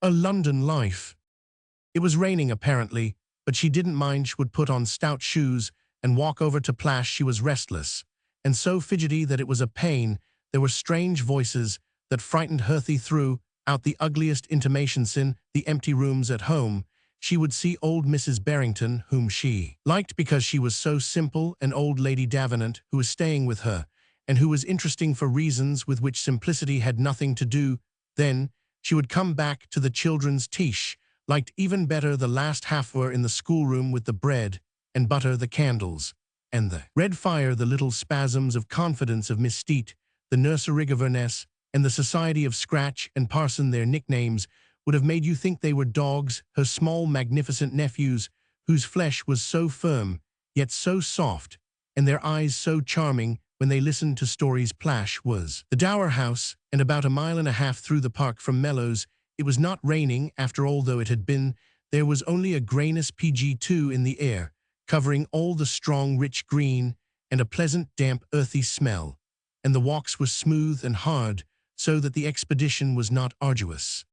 A London life. It was raining apparently, but she didn't mind. She would put on stout shoes and walk over to Plash. She was restless, and so fidgety that it was a pain. There were strange voices that frightened her through out the ugliest intimations in the empty rooms at home. She would see old Mrs. Barrington, whom she liked because she was so simple, and old Lady Davenant, who was staying with her, and who was interesting for reasons with which simplicity had nothing to do. Then she would come back to the children's tiche, liked even better the last half hour in the schoolroom with the bread and butter, the candles, and the red fire, the little spasms of confidence of Miss Steet, the nursery governess, and the society of Scratch and Parson. Their nicknames would have made you think they were dogs. Her small, magnificent nephews, whose flesh was so firm, yet so soft, and their eyes so charming when they listened to stories. Plash was the Dower House, and about a mile and a half through the park from Mellows. It was not raining, after all, though it had been. There was only a grayness pg2 in the air, covering all the strong, rich green, and a pleasant, damp, earthy smell. And the walks were smooth and hard, so that the expedition was not arduous.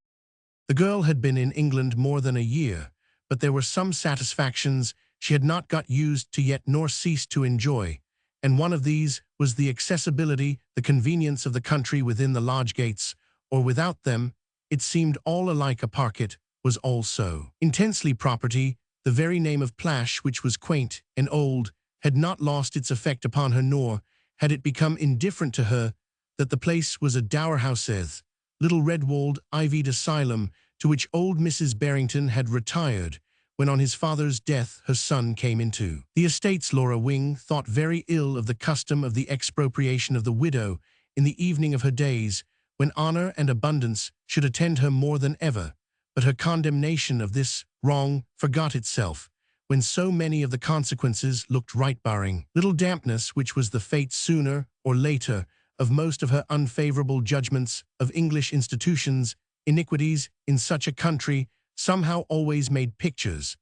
The girl had been in England more than a year, but there were some satisfactions she had not got used to yet nor ceased to enjoy, and one of these was the accessibility, the convenience of the country within the lodge gates, or without them. It seemed all alike. A parket was all so intensely property. The very name of Plash, which was quaint and old, had not lost its effect upon her, nor had it become indifferent to her that the place was a dower house, little red-walled, ivied asylum, to which old Mrs. Barrington had retired when on his father's death her son came into the estates. Laura Wing thought very ill of the custom of the expropriation of the widow in the evening of her days, when honor and abundance should attend her more than ever, but her condemnation of this wrong forgot itself when so many of the consequences looked right. Barring little dampness, which was the fate sooner or later of most of her unfavorable judgments of English institutions, iniquities in such a country somehow always made pictures,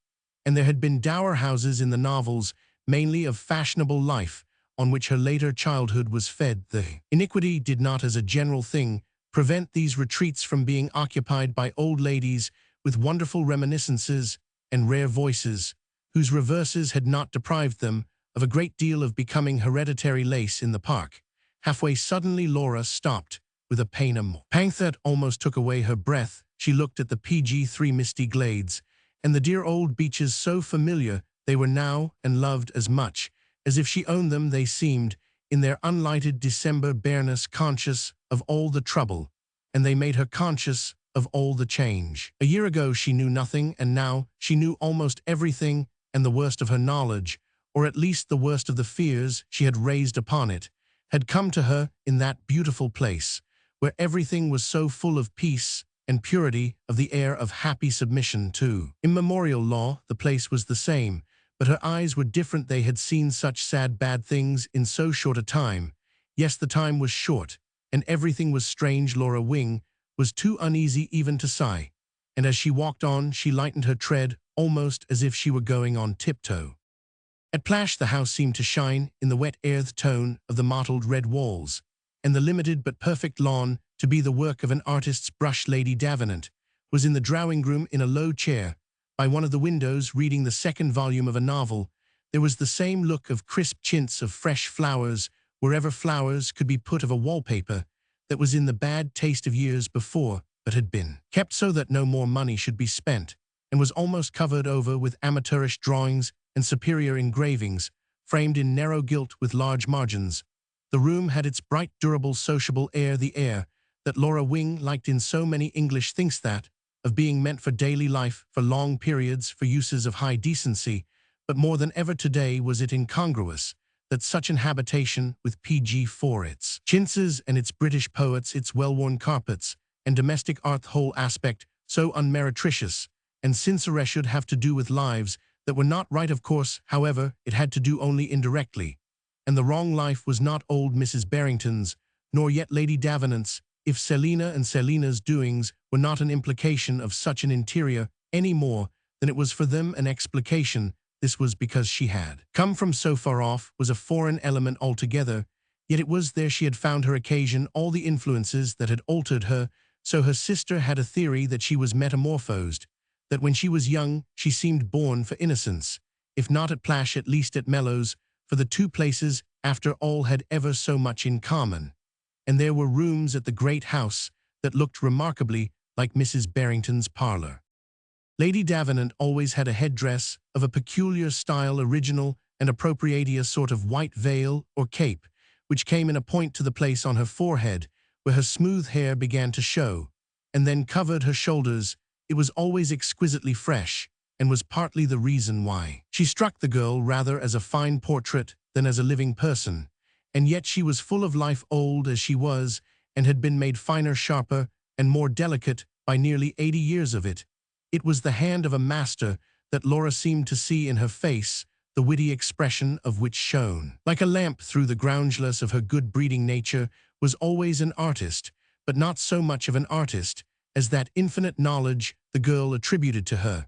and there had been dower houses in the novels, mainly of fashionable life, on which her later childhood was fed. The iniquity did not, as a general thing, prevent these retreats from being occupied by old ladies with wonderful reminiscences and rare voices, whose reverses had not deprived them of a great deal of becoming hereditary lace in the park. Halfway suddenly Laura stopped, with a pang that almost took away her breath. She looked at the pg3 misty glades, and the dear old beaches, so familiar they were now, and loved as much as if she owned them. They seemed, in their unlighted December bareness, conscious of all the trouble, and they made her conscious of all the change. A year ago she knew nothing, and now she knew almost everything, and the worst of her knowledge, or at least the worst of the fears she had raised upon it, had come to her in that beautiful place, where everything was so full of peace and purity, of the air of happy submission to immemorial law. The place was the same, but her eyes were different. They had seen such sad bad things in so short a time. Yes, the time was short, and everything was strange. Laura Wing was too uneasy even to sigh, and as she walked on she lightened her tread, almost as if she were going on tiptoe. At Plash the house seemed to shine in the wet earth tone of the mottled red walls, and the limited but perfect lawn to be the work of an artist's brush. Lady Davenant was in the drawing-room in a low chair, by one of the windows, reading the second volume of a novel. There was the same look of crisp chintz of fresh flowers, wherever flowers could be put, of a wallpaper that was in the bad taste of years before, but had been kept so that no more money should be spent, and was almost covered over with amateurish drawings and superior engravings, framed in narrow gilt with large margins. The room had its bright, durable, sociable air, the air that Laura Wing liked in so many English things, that of being meant for daily life, for long periods, for uses of high decency. But more than ever today was it incongruous that such an habitation, with pg4 its chintzes and its British poets, its well-worn carpets and domestic art, the whole aspect so unmeretricious and sincere, should have to do with lives that were not right. Of course, however, it had to do only indirectly, and the wrong life was not old Mrs. Barrington's, nor yet Lady Davenant's. If Selina and Selina's doings were not an implication of such an interior any more than it was for them an explication, this was because she had come from so far off, was a foreign element altogether, yet it was there she had found her occasion. All the influences that had altered her So her sister had a theory that she was metamorphosed, that when she was young, she seemed born for innocence, if not at Plash, at least at Mellows, for the two places, after all, had ever so much in common. And there were rooms at the great house that looked remarkably like Mrs. Barrington's parlor. Lady Davenant always had a headdress of a peculiar style, original and appropriate, a sort of white veil or cape, which came in a point to the place on her forehead where her smooth hair began to show, and then covered her shoulders. It was always exquisitely fresh, and was partly the reason why she struck the girl rather as a fine portrait than as a living person, and yet she was full of life, old as she was, and had been made finer, sharper, and more delicate by nearly 80 years of it. It was the hand of a master that Laura seemed to see in her face, the witty expression of which shone like a lamp through the groundless of her good-breeding nature, was always an artist, but not so much of an artist as that infinite knowledge the girl attributed to her.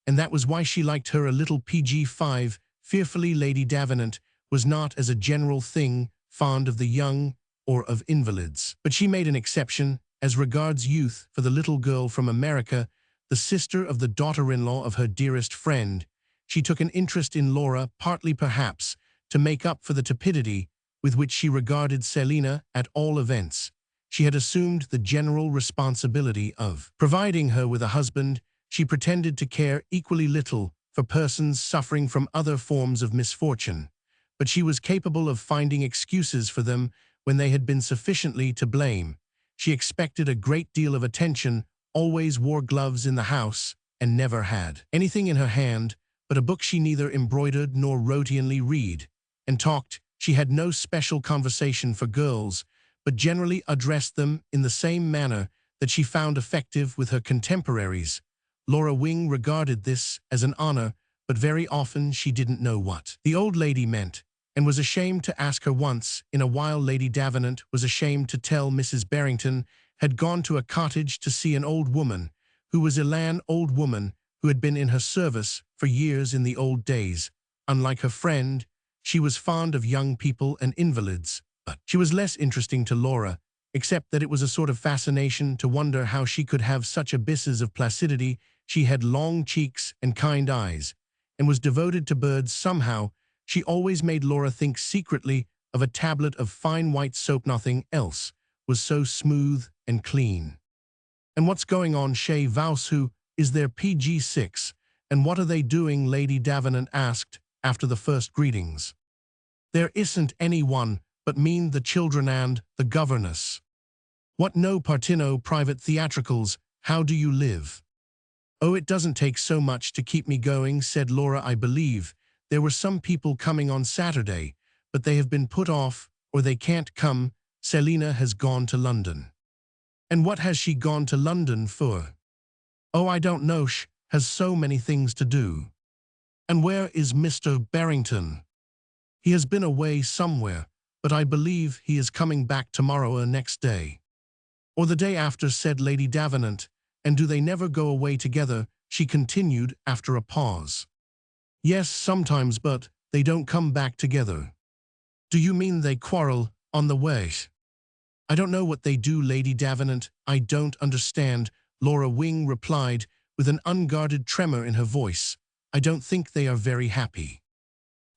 And that was why she liked her a little. PG-5, fearfully. Lady Davenant was not, as a general thing, fond of the young or of invalids, but she made an exception as regards youth for the little girl from America, the sister of the daughter-in-law of her dearest friend. She took an interest in Laura, partly perhaps to make up for the tepidity with which she regarded Selina. At all events, she had assumed the general responsibility of providing her with a husband. She pretended to care equally little for persons suffering from other forms of misfortune, but she was capable of finding excuses for them when they had been sufficiently to blame. She expected a great deal of attention, always wore gloves in the house, and never had anything in her hand but a book she neither embroidered nor routinely read, and talked. She had no special conversation for girls, but generally addressed them in the same manner that she found effective with her contemporaries. Laura Wing regarded this as an honor, but very often she didn't know what the old lady meant, and was ashamed to ask her. Once in a while Lady Davenant was ashamed to tell Mrs. Barrington had gone to a cottage to see an old woman, who was an old woman who had been in her service for years in the old days. Unlike her friend, she was fond of young people and invalids, but she was less interesting to Laura, except that it was a sort of fascination to wonder how she could have such abysses of placidity. She had long cheeks and kind eyes, and was devoted to birds. Somehow, she always made Laura think secretly of a tablet of fine white soap. Nothing else was so smooth and clean. "And what's going on chez vous? Who is there? PG-6, and what are they doing?" Lady Davenant asked after the first greetings. "There isn't anyone but me, the children, and the governess." "What, no partino private theatricals? How do you live?" "Oh, it doesn't take so much to keep me going," said Laura. "I believe there were some people coming on Saturday, but they have been put off, or they can't come. Selina has gone to London." "And what has she gone to London for?" "Oh, I don't know. She has so many things to do." "And where is Mr. Barrington?" "He has been away somewhere, but I believe he is coming back tomorrow or next day." "Or the day after," said Lady Davenant. "And do they never go away together?" she continued after a pause. "Yes, sometimes, but they don't come back together." "Do you mean they quarrel on the way?" "I don't know what they do, Lady Davenant. I don't understand," Laura Wing replied with an unguarded tremor in her voice. "I don't think they are very happy."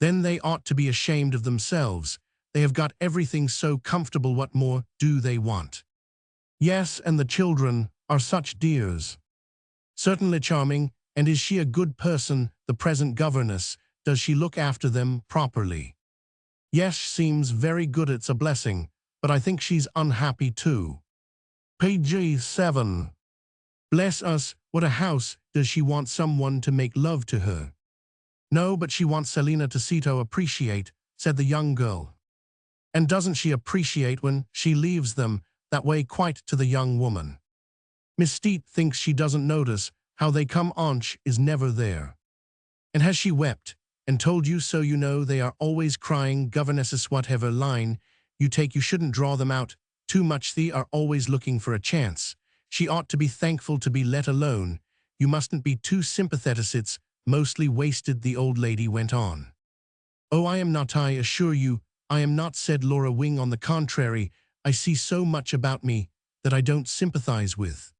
"Then they ought to be ashamed of themselves. They have got everything so comfortable. What more do they want?" "Yes, and the children are such dears." "Certainly charming. And is she a good person, the present governess? Does she look after them properly?" "Yes, seems very good. It's a blessing, but I think she's unhappy too." PG-7. "Bless us, what a house! Does she want someone to make love to her?" "No, but she wants Selina to see to appreciate," said the young girl. "And doesn't she appreciate when she leaves them that way?" "Quite," to the young woman. "Miss Steet thinks she doesn't notice how they come on. She is never there." "And has she wept and told you so? You know they are always crying, governesses. Whatever line you take, you shouldn't draw them out too much. They are always looking for a chance. She ought to be thankful to be let alone. You mustn't be too sympathetic. It's mostly wasted," the old lady went on. "Oh, I am not, I assure you, I am not," said Laura Wing. "On the contrary, I see so much about me that I don't sympathize with."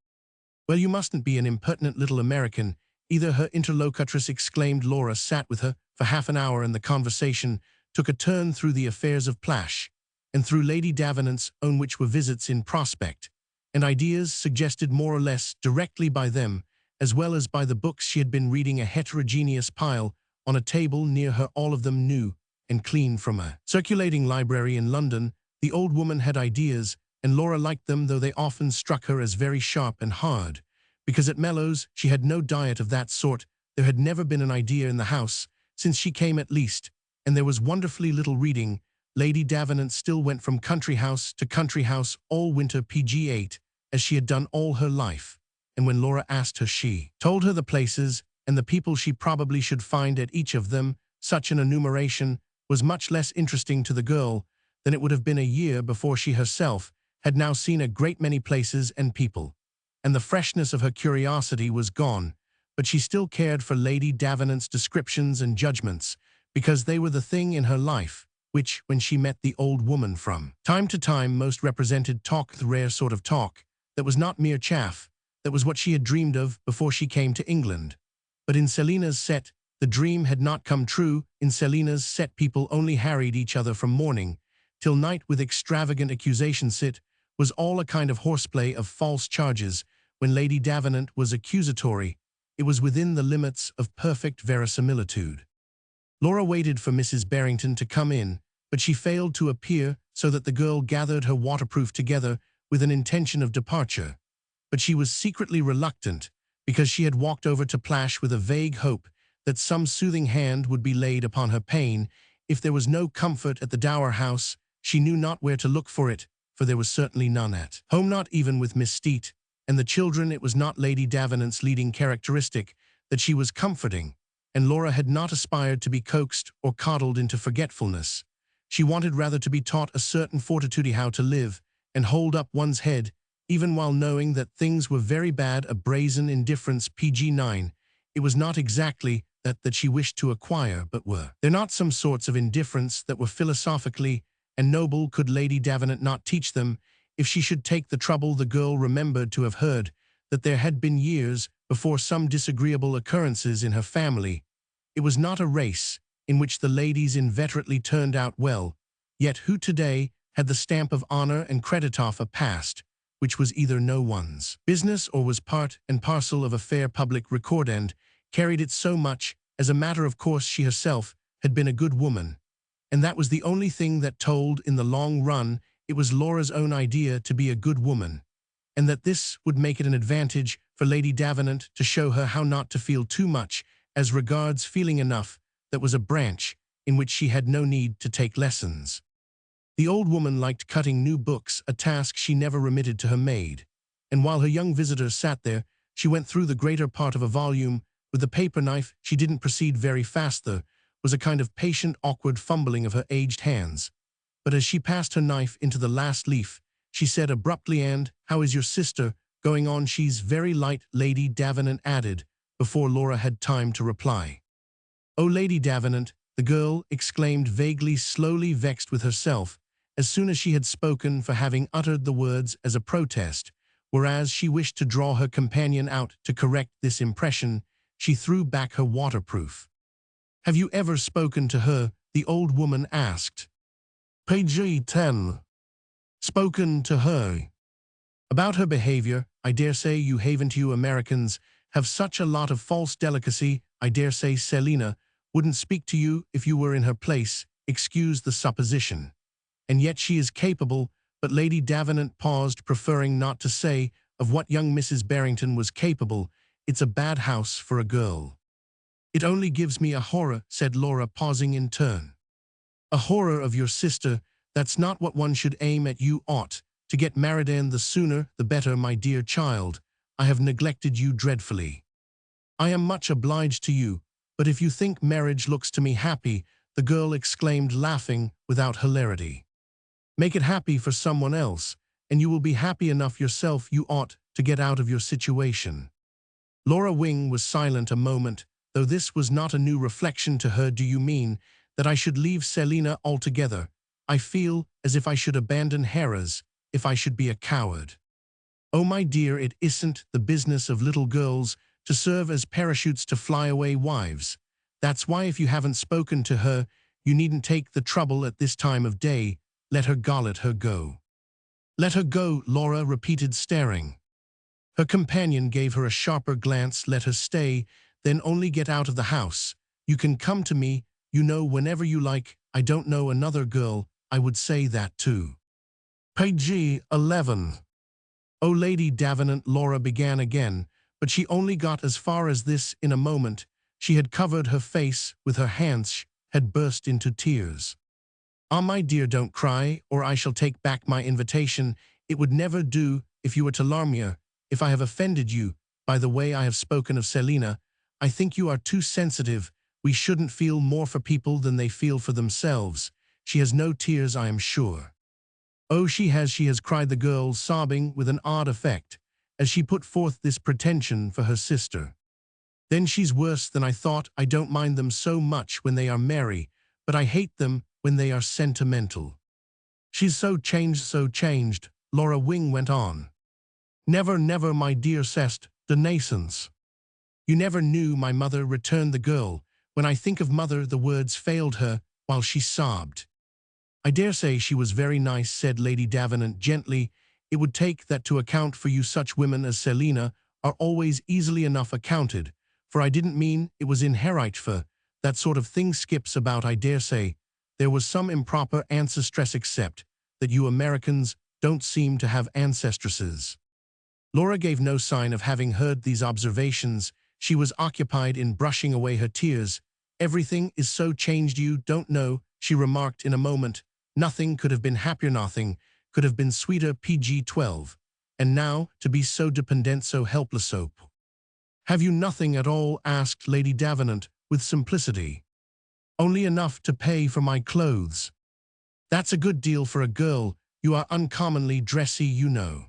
"Well, you mustn't be an impertinent little American either," her interlocutress exclaimed. Laura sat with her for half an hour, and the conversation took a turn through the affairs of Plash, and through Lady Davenant's own, which were visits in prospect, and ideas suggested more or less directly by them, as well as by the books she had been reading, a heterogeneous pile on a table near her, all of them new and clean from a circulating library in London. The old woman had ideas, and Laura liked them, though they often struck her as very sharp and hard, because at Mellows she had no diet of that sort. There had never been an idea in the house, since she came at least, and there was wonderfully little reading. Lady Davenant still went from country house to country house all winter, pg8, as she had done all her life, and when Laura asked her, she told her the places and the people she probably should find at each of them. Such an enumeration was much less interesting to the girl than it would have been a year before. She herself had now seen a great many places and people, and the freshness of her curiosity was gone, but she still cared for Lady Davenant's descriptions and judgments, because they were the thing in her life which, when she met the old woman from time to time, most represented talk, the rare sort of talk that was not mere chaff, that was what she had dreamed of before she came to England. But in Selina's set, the dream had not come true. In Selina's set, people only harried each other from morning till night with extravagant accusations. It was all a kind of horseplay of false charges. When Lady Davenant was accusatory, it was within the limits of perfect verisimilitude. Laura waited for Mrs. Barrington to come in, but she failed to appear, so that the girl gathered her waterproof together with an intention of departure. But she was secretly reluctant, because she had walked over to Plash with a vague hope that some soothing hand would be laid upon her pain. If there was no comfort at the Dower House, she knew not where to look for it, for there was certainly none at home, not even with Miss Steet and the children. It was not Lady Davenant's leading characteristic that she was comforting, and Laura had not aspired to be coaxed or coddled into forgetfulness. She wanted rather to be taught a certain fortitude, how to live and hold up one's head, even while knowing that things were very bad. A brazen indifference, pg9. It was not exactly that she wished to acquire, but were there not some sorts of indifference that were philosophically and noble? Could Lady Davenant not teach them, if she should take the trouble? The girl remembered to have heard that there had been years before some disagreeable occurrences in her family. It was not a race in which the ladies inveterately turned out well, yet who today had the stamp of honor and credit off a past which was either no one's business or was part and parcel of a fair public record, and carried it so much as a matter of course. She herself had been a good woman, and that was the only thing that told in the long run. It was Laura's own idea to be a good woman, and that this would make it an advantage for Lady Davenant to show her how not to feel too much as regards feeling enough. That was a branch in which she had no need to take lessons. The old woman liked cutting new books, a task she never remitted to her maid, and while her young visitor sat there, she went through the greater part of a volume with the paper knife. She didn't proceed very fast. There was a kind of patient, awkward fumbling of her aged hands, but as she passed her knife into the last leaf, she said abruptly, "And how is your sister going on?" "She's very light," Lady Davenant added, before Laura had time to reply. "Oh, Lady Davenant," the girl exclaimed vaguely, slowly vexed with herself, as soon as she had spoken, for having uttered the words as a protest, whereas she wished to draw her companion out to correct this impression. She threw back her waterproof. "Have you ever spoken to her?" the old woman asked. Page 10. Spoken to her? About her behavior? I dare say you haven't. You Americans have such a lot of false delicacy. I dare say Selina wouldn't speak to you if you were in her place. Excuse the supposition. And yet she is capable. But Lady Davenant paused, preferring not to say of what young Mrs. Barrington was capable. It's a bad house for a girl. It only gives me a horror, said Laura, pausing in turn. A horror of your sister? That's not what one should aim at. You ought to get married, and the sooner the better, my dear child. I have neglected you dreadfully. I am much obliged to you, but if you think marriage looks to me happy, the girl exclaimed, laughing without hilarity. Make it happy for someone else, and you will be happy enough yourself. You ought to get out of your situation. Laura Wing was silent a moment, though this was not a new reflection to her. Do you mean that I should leave Selina altogether? I feel as if I should abandon Harrah's, if I should be a coward. Oh my dear, it isn't the business of little girls to serve as parachutes to flyaway wives. That's why if you haven't spoken to her, you needn't take the trouble at this time of day. Let her go. Let her go, Laura repeated, staring. Her companion gave her a sharper glance. Let her stay, then only get out of the house. You can come to me, you know, whenever you like. I don't know another girl I would say that to. Page 11. Oh, Lady Davenant, Laura began again, but she only got as far as this in a moment. She had covered her face with her hands, had burst into tears. Ah, my dear, don't cry, or I shall take back my invitation. It would never do if you were to alarm me, if I have offended you by the way I have spoken of Selina. I think you are too sensitive. We shouldn't feel more for people than they feel for themselves. She has no tears, I am sure. Oh, she has, cried the girl, sobbing with an odd effect, as she put forth this pretension for her sister. Then she's worse than I thought. I don't mind them so much when they are merry, but I hate them when they are sentimental. She's so changed, Laura Wing went on. Never, my dear, cest de naissance. You never knew my mother, returned the girl. When I think of mother, the words failed her while she sobbed. I dare say she was very nice, said Lady Davenant gently. It would take that to account for you. Such women as Selina are always easily enough accounted, for I didn't mean it was inherite for that sort of thing skips about. I dare say there was some improper ancestress, except that you Americans don't seem to have ancestresses. Laura gave no sign of having heard these observations. She was occupied in brushing away her tears. Everything is so changed, you don't know, she remarked in a moment. Nothing could have been happier, nothing could have been sweeter. PG-12. And now, to be so dependent, so helpless, so. Have you nothing at all? Asked Lady Davenant with simplicity. Only enough to pay for my clothes. That's a good deal for a girl. You are uncommonly dressy, you know.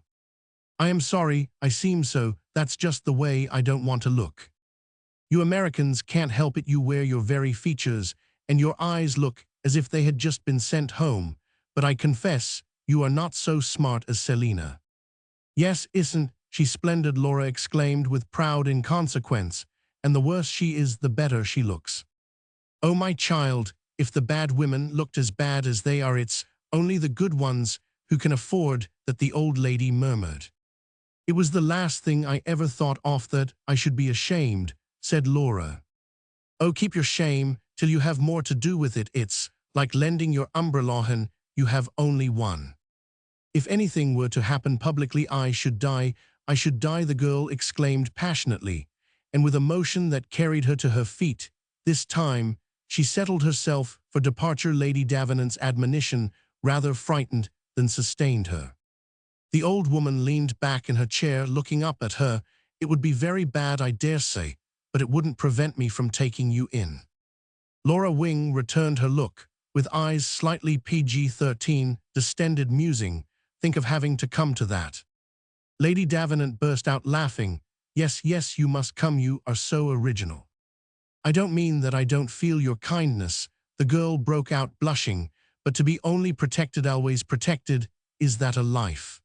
I am sorry I seem so. That's just the way I don't want to look. You Americans can't help it. You wear your very features, and your eyes look as if they had just been sent home. But I confess, you are not so smart as Selina. Yes, isn't she splendid? Laura exclaimed with proud inconsequence. And the worse she is, the better she looks. Oh, my child, if the bad women looked as bad as they are, it's only the good ones who can afford that, the old lady murmured. It was the last thing I ever thought of, that I should be ashamed, said Laura. Oh, keep your shame till you have more to do with it. It's like lending your umbrella and you have only one. If anything were to happen publicly, I should die, the girl exclaimed passionately, and with a motion that carried her to her feet. This time, she settled herself for departure. Lady Davenant's admonition rather frightened than sustained her. The old woman leaned back in her chair, looking up at her. It would be very bad, I dare say, but it wouldn't prevent me from taking you in. Laura Wing returned her look, with eyes slightly PG-13, distended, musing. Think of having to come to that. Lady Davenant burst out laughing. Yes, you must come. You are so original. I don't mean that I don't feel your kindness, the girl broke out, blushing, but to be only protected, always protected, is that a life?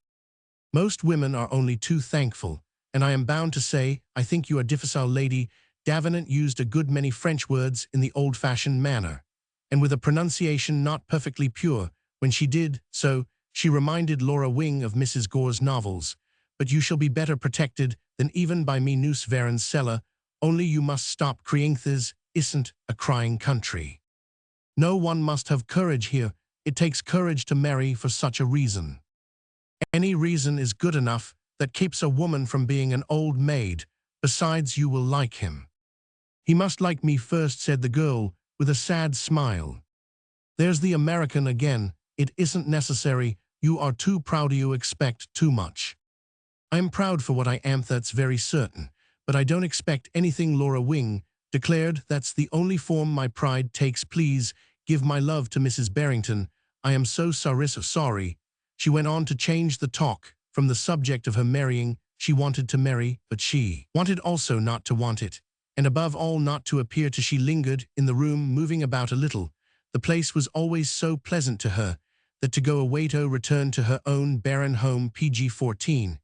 Most women are only too thankful, and I am bound to say, I think you are difficile. Lady Davenant used a good many French words in the old-fashioned manner, and with a pronunciation not perfectly pure. When she did so, she reminded Laura Wing of Mrs. Gore's novels. But you shall be better protected than even by me, nous verrons cela. Only you must stop crying. This isn't a crying country. No, one must have courage here. It takes courage to marry for such a reason. Any reason is good enough that keeps a woman from being an old maid. Besides, you will like him. He must like me first, said the girl, with a sad smile. There's the American again. It isn't necessary. You are too proud. You expect too much. I am proud for what I am, that's very certain. But I don't expect anything, Laura Wing declared. That's the only form my pride takes. Please give my love to Mrs. Barrington. I am so sorry. She went on to change the talk from the subject of her marrying. She wanted to marry, but she wanted also not to want it, and above all not to appear to. She lingered in the room, moving about a little. The place was always so pleasant to her that to go away to return to her own barren home. PG-14.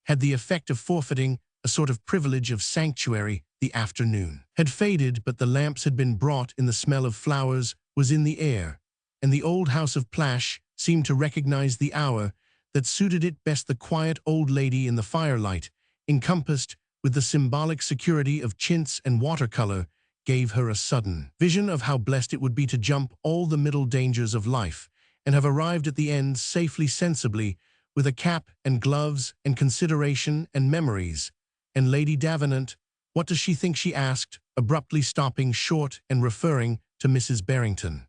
had the effect of forfeiting a sort of privilege of sanctuary. The afternoon had faded, but the lamps had been brought in. The smell of flowers was in the air, and the old house of Plash seemed to recognize the hour that suited it best. The quiet old lady in the firelight, encompassed with the symbolic security of chintz and watercolor, gave her a sudden vision of how blessed it would be to jump all the middle dangers of life and have arrived at the end safely, sensibly, with a cap and gloves and consideration and memories. And Lady Davenant, what does she think? She asked, abruptly stopping short and referring to Mrs. Barrington.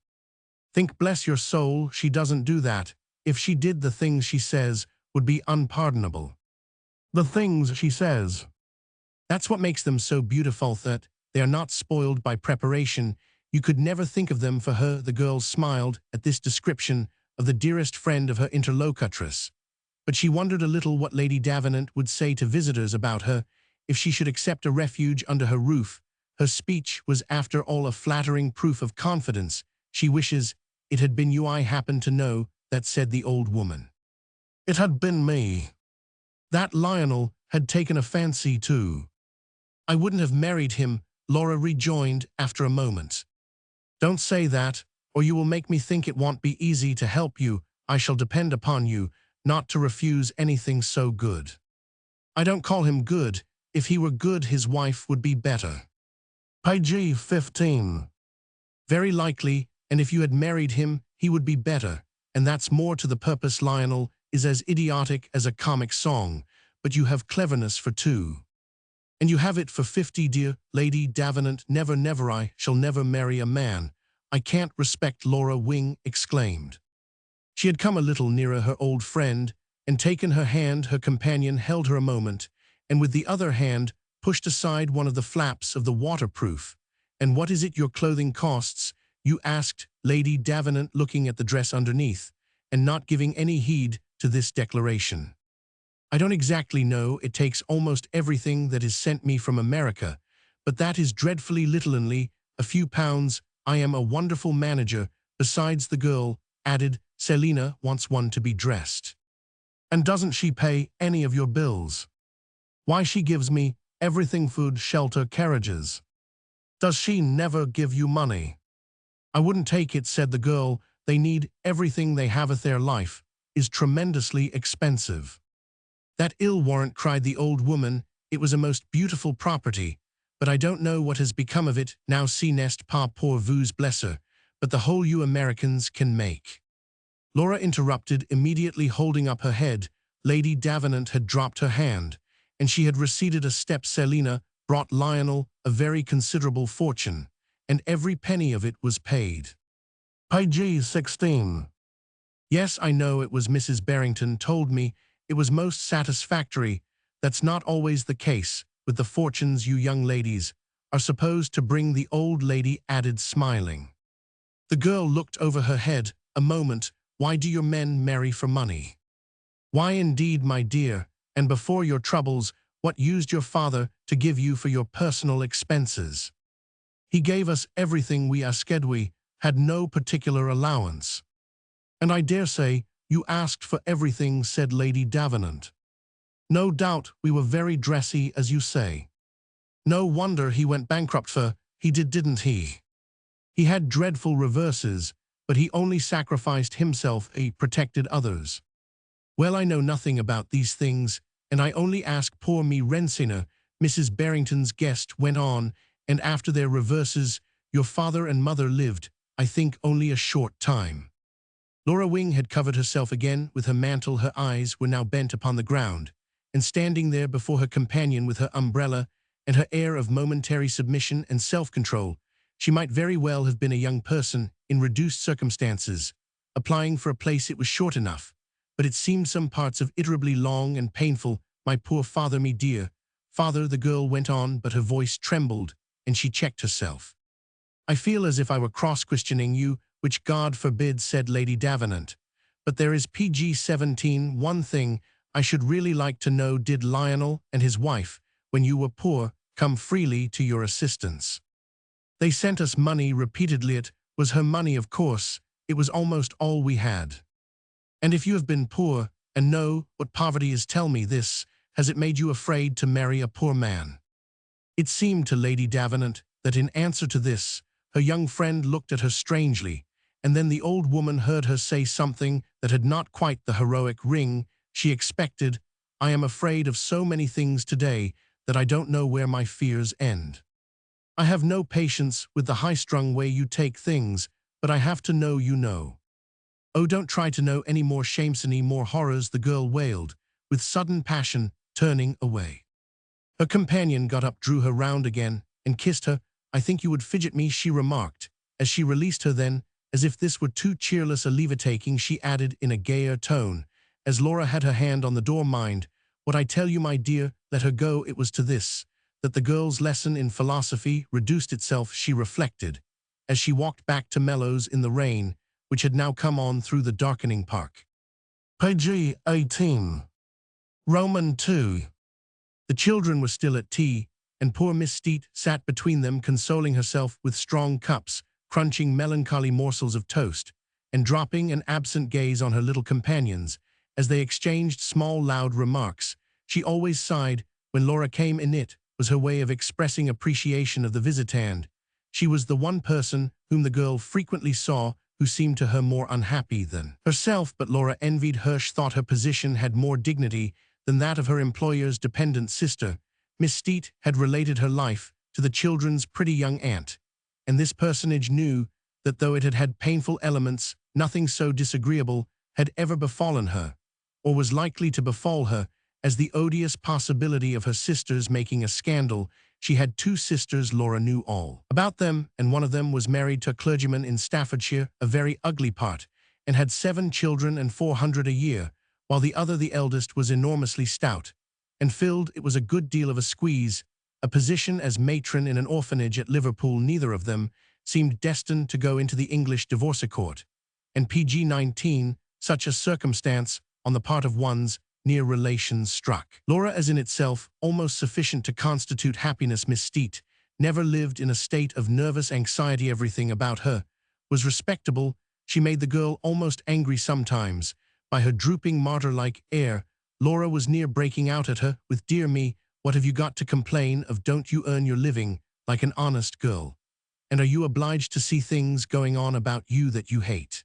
Think, bless your soul, she doesn't do that. If she did, the things she says would be unpardonable. The things she says. That's what makes them so beautiful, that they are not spoiled by preparation. You could never think of them for her. The girl smiled at this description of the dearest friend of her interlocutress, but she wondered a little what Lady Davenant would say to visitors about her if she should accept a refuge under her roof. Her speech was, after all, a flattering proof of confidence. She wishes it had been you. I happen to know that, said the old woman. It had been me. That Lionel had taken a fancy to. I wouldn't have married him, Laura rejoined after a moment. Don't say that, or you will make me think it won't be easy to help you. I shall depend upon you not to refuse anything so good. I don't call him good. If he were good, his wife would be better. Page 15. Very likely, and if you had married him, he would be better, and that's more to the purpose. Lionel is as idiotic as a comic song, but you have cleverness for 2. And you have it for 50, dear Lady Davenant. Never, never, I shall never marry a man I can't respect, Laura Wing exclaimed. She had come a little nearer her old friend and taken her hand. Her companion held her a moment, and with the other hand pushed aside one of the flaps of the waterproof. And what is it your clothing costs? You asked Lady Davenant, looking at the dress underneath and not giving any heed to this declaration. I don't exactly know. It takes almost everything that is sent me from America, but that is dreadfully little, only a few pounds. I am a wonderful manager. Besides, the girl added, Selina wants one to be dressed. And doesn't she pay any of your bills? Why, she gives me everything: food, shelter, carriages. Does she never give you money? I wouldn't take it, said the girl. They need everything. They have it. Their life is tremendously expensive. That ill warrant, cried the old woman. It was a most beautiful property, but I don't know what has become of it now. See, nest pas pour vous, bless her, but the whole you Americans can make. Laura interrupted, immediately holding up her head. Lady Davenant had dropped her hand, and she had receded a step. Selina brought Lionel a very considerable fortune, and every penny of it was paid. Page 16. Yes, I know it was. Mrs. Barrington told me it was most satisfactory. That's not always the case with the fortunes you young ladies are supposed to bring, the old lady added, smiling. The girl looked over her head a moment. Why do your men marry for money? Why indeed, my dear? And before your troubles, what used your father to give you for your personal expenses? He gave us everything we asked. We had no particular allowance. And I dare say you asked for everything, said Lady Davenant. No doubt we were very dressy, as you say. No wonder he went bankrupt, for he did, didn't he? He had dreadful reverses, but he only sacrificed himself, he protected others. Well, I know nothing about these things, and I only ask poor me Rensina, Mrs. Barrington's guest went on, and after their reverses, your father and mother lived, I think, only a short time. Laura Wing had covered herself again with her mantle. Her eyes were now bent upon the ground, and standing there before her companion with her umbrella and her air of momentary submission and self-control, she might very well have been a young person in reduced circumstances, applying for a place. It was short enough, but it seemed some parts of iterably long and painful. My poor father, me dear father, the girl went on, but her voice trembled, and she checked herself. I feel as if I were cross-questioning you, which God forbid, said Lady Davenant. But there is Page 17. One thing I should really like to know: did Lionel and his wife, when you were poor, come freely to your assistance? They sent us money repeatedly. It was her money, of course. It was almost all we had. And if you have been poor and know what poverty is, tell me, this Has it made you afraid to marry a poor man?" It seemed to Lady Davenant that in answer to this, her young friend looked at her strangely, and then the old woman heard her say something that had not quite the heroic ring she expected. "I am afraid of so many things today that I don't know where my fears end. I have no patience with the high-strung way you take things, but I have to know you know." "Oh, don't try to know any more shames, any more horrors," the girl wailed, with sudden passion, turning away. Her companion got up, drew her round again, and kissed her. "I think you would fidget me," she remarked, as she released her. Then, as if this were too cheerless a leave-taking, she added in a gayer tone, as Laura had her hand on the door, "Mind what I tell you, my dear, let her go." It was to this that the girl's lesson in philosophy reduced itself, she reflected, as she walked back to Mellows in the rain, which had now come on through the darkening park. Page 18. Roman 2. The children were still at tea, and poor Miss Steet sat between them, consoling herself with strong cups, crunching melancholy morsels of toast, and dropping an absent gaze on her little companions, as they exchanged small loud remarks. She always sighed when Laura came in. It was her way of expressing appreciation of the visitant. She was the one person whom the girl frequently saw who seemed to her more unhappy than herself, but Laura envied Hirsch, thought her position had more dignity than that of her employer's dependent sister. Miss Steet had related her life to the children's pretty young aunt, and this personage knew that though it had had painful elements, nothing so disagreeable had ever befallen her, or was likely to befall her, as the odious possibility of her sisters making a scandal. She had two sisters. Laura knew all about them, and one of them was married to a clergyman in Staffordshire, a very ugly part, and had 7 children and 400 a year, while the other, the eldest, was enormously stout, and filled, it was a good deal of a squeeze, a position as matron in an orphanage at Liverpool. Neither of them seemed destined to go into the English divorce court, and PG-19, such a circumstance on the part of one's near relations struck Laura as in itself almost sufficient to constitute happiness. Miss Steet never lived in a state of nervous anxiety. Everything about her was respectable. She made the girl almost angry sometimes by her drooping martyr-like air. Laura was near breaking out at her with, "Dear me, what have you got to complain of? Don't you earn your living like an honest girl? And are you obliged to see things going on about you that you hate?"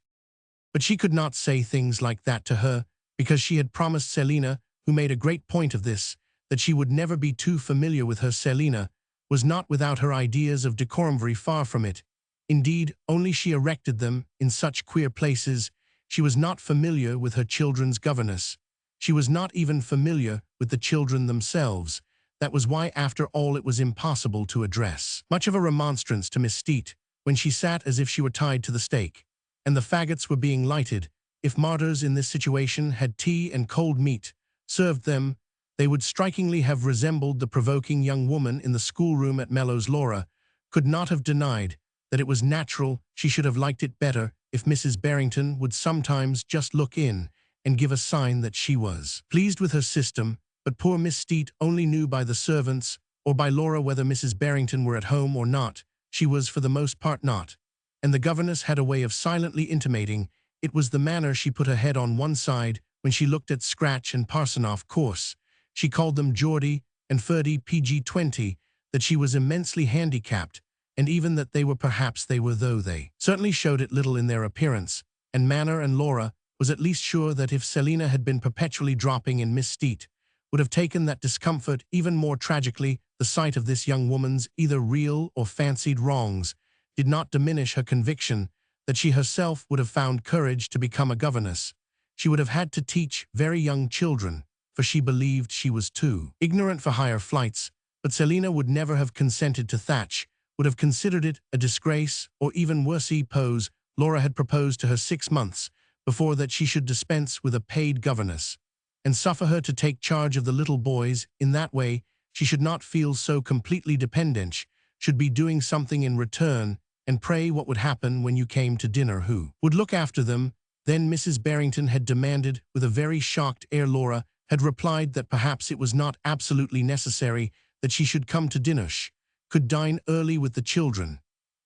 But she could not say things like that to her, because she had promised Selina, who made a great point of this, that she would never be too familiar with her. Selina was not without her ideas of decorum, very far from it. Indeed, only she erected them in such queer places. She was not familiar with her children's governess. She was not even familiar with the children themselves. That was why, after all, it was impossible to address much of a remonstrance to Miss Steet when she sat as if she were tied to the stake, and the faggots were being lighted. If martyrs in this situation had tea and cold meat served them, they would strikingly have resembled the provoking young woman in the schoolroom at Mellows. Laura could not have denied that it was natural she should have liked it better if Mrs. Barrington would sometimes just look in and give a sign that she was pleased with her system. But poor Miss Steet only knew by the servants or by Laura whether Mrs. Barrington were at home or not. She was for the most part not, and the governess had a way of silently intimating it was the manner she put her head on one side when she looked at Scratch and Parson. Of course, she called them Geordie and Ferdy, PG-20, that she was immensely handicapped, and even that they were, perhaps they were, though they certainly showed it little in their appearance and manner. And Laura was at least sure that if Selina had been perpetually dropping in, Miss Steet would have taken that discomfort even more tragically. The sight of this young woman's either real or fancied wrongs did not diminish her conviction that she herself would have found courage to become a governess. She would have had to teach very young children, for she believed she was too ignorant for higher flights, but Selina would never have consented to thatch, would have considered it a disgrace, or even worse. Pose Laura had proposed to her 6 months before that she should dispense with a paid governess, and suffer her to take charge of the little boys. In that way, she should not feel so completely dependent, should be doing something in return. And pray, what would happen when you came to dinner? Who would look after them? Then Mrs. Barrington had demanded with a very shocked air. Laura had replied that perhaps it was not absolutely necessary that she should come to dinner. She could dine early with the children,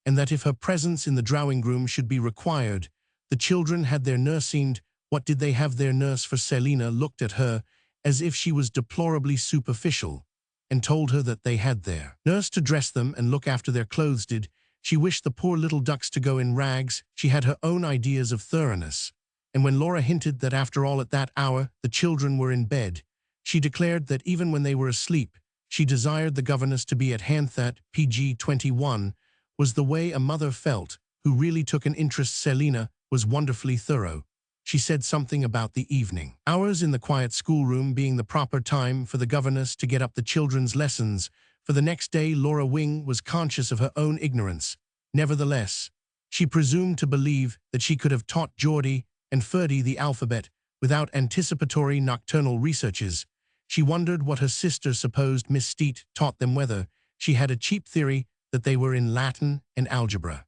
and that if her presence in the drawing-room should be required, the children had their nursing. What did they have their nurse for? Selina looked at her as if she was deplorably superficial, and told her that they had their nurse to dress them and look after their clothes. Did she wished the poor little ducks to go in rags? She had her own ideas of thoroughness, and when Laura hinted that after all at that hour the children were in bed, she declared that even when they were asleep, she desired the governess to be at hand. That PG-21 was the way a mother felt who really took an interest. Selina was wonderfully thorough. She said something about the evening hours in the quiet schoolroom being the proper time for the governess to get up the children's lessons. For the next day, Laura Wing was conscious of her own ignorance. Nevertheless, she presumed to believe that she could have taught Geordie and Ferdy the alphabet without anticipatory nocturnal researches. She wondered what her sister supposed Miss Steet taught them, whether she had a cheap theory that they were in Latin and algebra.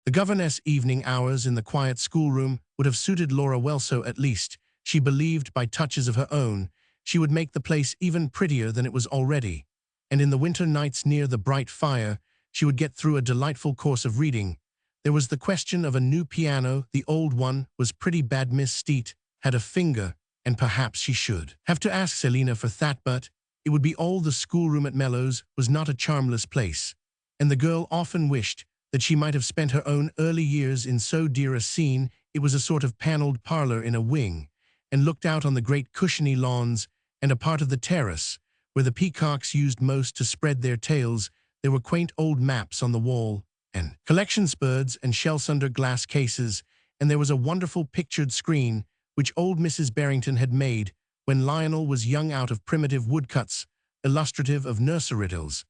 The governess' evening hours in the quiet schoolroom would have suited Laura well, so at least she believed. By touches of her own, she would make the place even prettier than it was already, and in the winter nights near the bright fire, she would get through a delightful course of reading. There was the question of a new piano. The old one was pretty bad. Miss Steet had a finger, and perhaps she should have to ask Selina for that, but it would be all. The schoolroom at Mellows was not a charmless place, and the girl often wished that she might have spent her own early years in so dear a scene. It was a sort of panelled parlour in a wing, and looked out on the great cushiony lawns and a part of the terrace where the peacocks used most to spread their tails. There were quaint old maps on the wall, and collections birds and shells under glass cases, and there was a wonderful pictured screen which old Mrs. Barrington had made when Lionel was young out of primitive woodcuts, illustrative of nursery tales.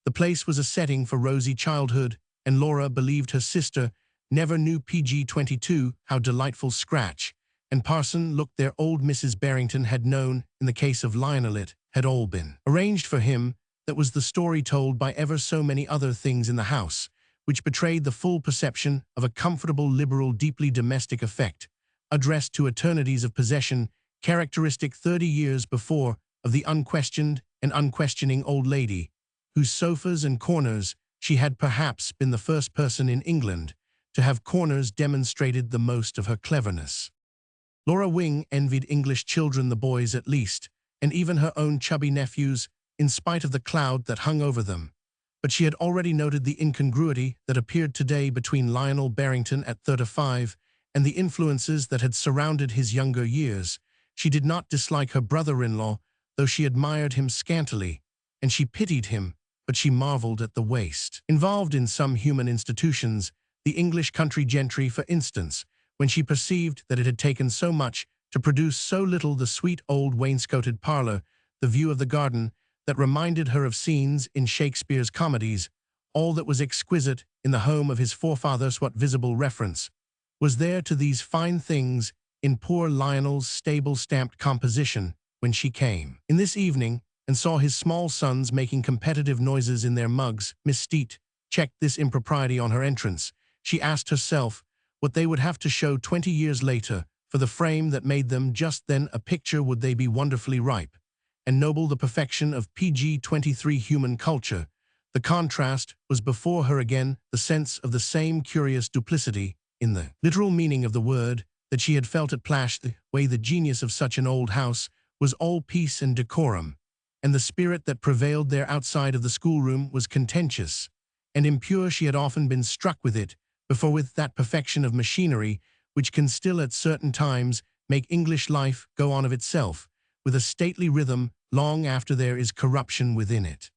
The place was a setting for rosy childhood, and Laura believed her sister never knew PG-22 how delightful Scratch and Parson looked there. Old Mrs. Barrington had known, in the case of Lionel, it had all been arranged for him. That was the story told by ever so many other things in the house, which betrayed the full perception of a comfortable, liberal, deeply domestic effect, addressed to eternities of possession, characteristic 30 years before of the unquestioned and unquestioning old lady, whose sofas and corners she had perhaps been the first person in England to have corners demonstrated the most of her cleverness. Laura Wing envied English children, the boys at least, and even her own chubby nephews, in spite of the cloud that hung over them. But she had already noted the incongruity that appeared today between Lionel Barrington at 35 and the influences that had surrounded his younger years. She did not dislike her brother-in-law, though she admired him scantily, and she pitied him, but she marveled at the waste involved in some human institutions, the English country gentry, for instance, when she perceived that it had taken so much to produce so little. The sweet old wainscoted parlour, the view of the garden, that reminded her of scenes in Shakespeare's comedies, all that was exquisite in the home of his forefathers. What visible reference was there to these fine things in poor Lionel's stable-stamped composition when she came in this evening and saw his small sons making competitive noises in their mugs? Miss Steet checked this impropriety on her entrance. She asked herself what they would have to show 20 years later for the frame that made them just then a picture. Would they be wonderfully ripe and noble, the perfection of PG-23 human culture? The contrast was before her again, the sense of the same curious duplicity, in the literal meaning of the word, that she had felt at Plash. The way the genius of such an old house was all peace and decorum, and the spirit that prevailed there outside of the schoolroom was contentious and impure. She had often been struck with it before, with that perfection of machinery which can still at certain times make English life go on of itself, with a stately rhythm, long after there is corruption within it.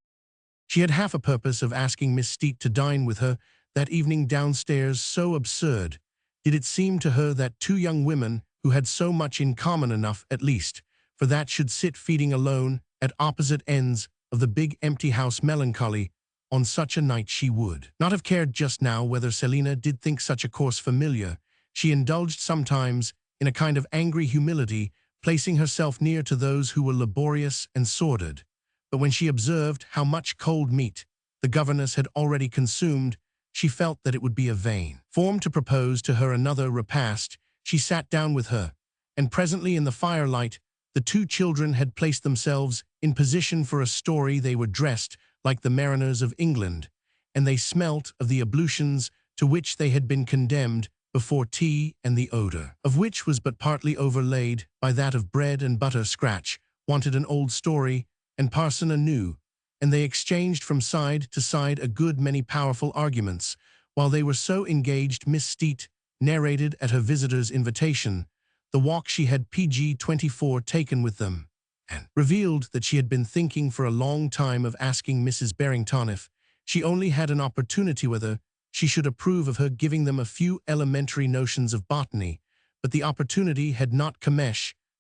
She had half a purpose of asking Miss Steet to dine with her that evening downstairs. So absurd did it seem to her that two young women who had so much in common, enough at least for that, should sit feeding alone at opposite ends of the big empty house. Melancholy on such a night. She would not have cared just now whether Selina did think such a course familiar. She indulged sometimes in a kind of angry humility, placing herself near to those who were laborious and sordid. But when she observed how much cold meat the governess had already consumed, she felt that it would be a vain form to propose to her another repast. She sat down with her, and presently in the firelight the two children had placed themselves in position for a story. They were dressed like the mariners of England, and they smelt of the ablutions to which they had been condemned before tea, and the odour of which was but partly overlaid by that of bread and butter. Scratch wanted an old story, and Parson a new, and they exchanged from side to side a good many powerful arguments. While they were so engaged, Miss Steet narrated at her visitor's invitation the walk she had PG-24 taken with them, and revealed that she had been thinking for a long time of asking Mrs. Barrington if she only had an opportunity whether she should approve of her giving them a few elementary notions of botany, but the opportunity had not come.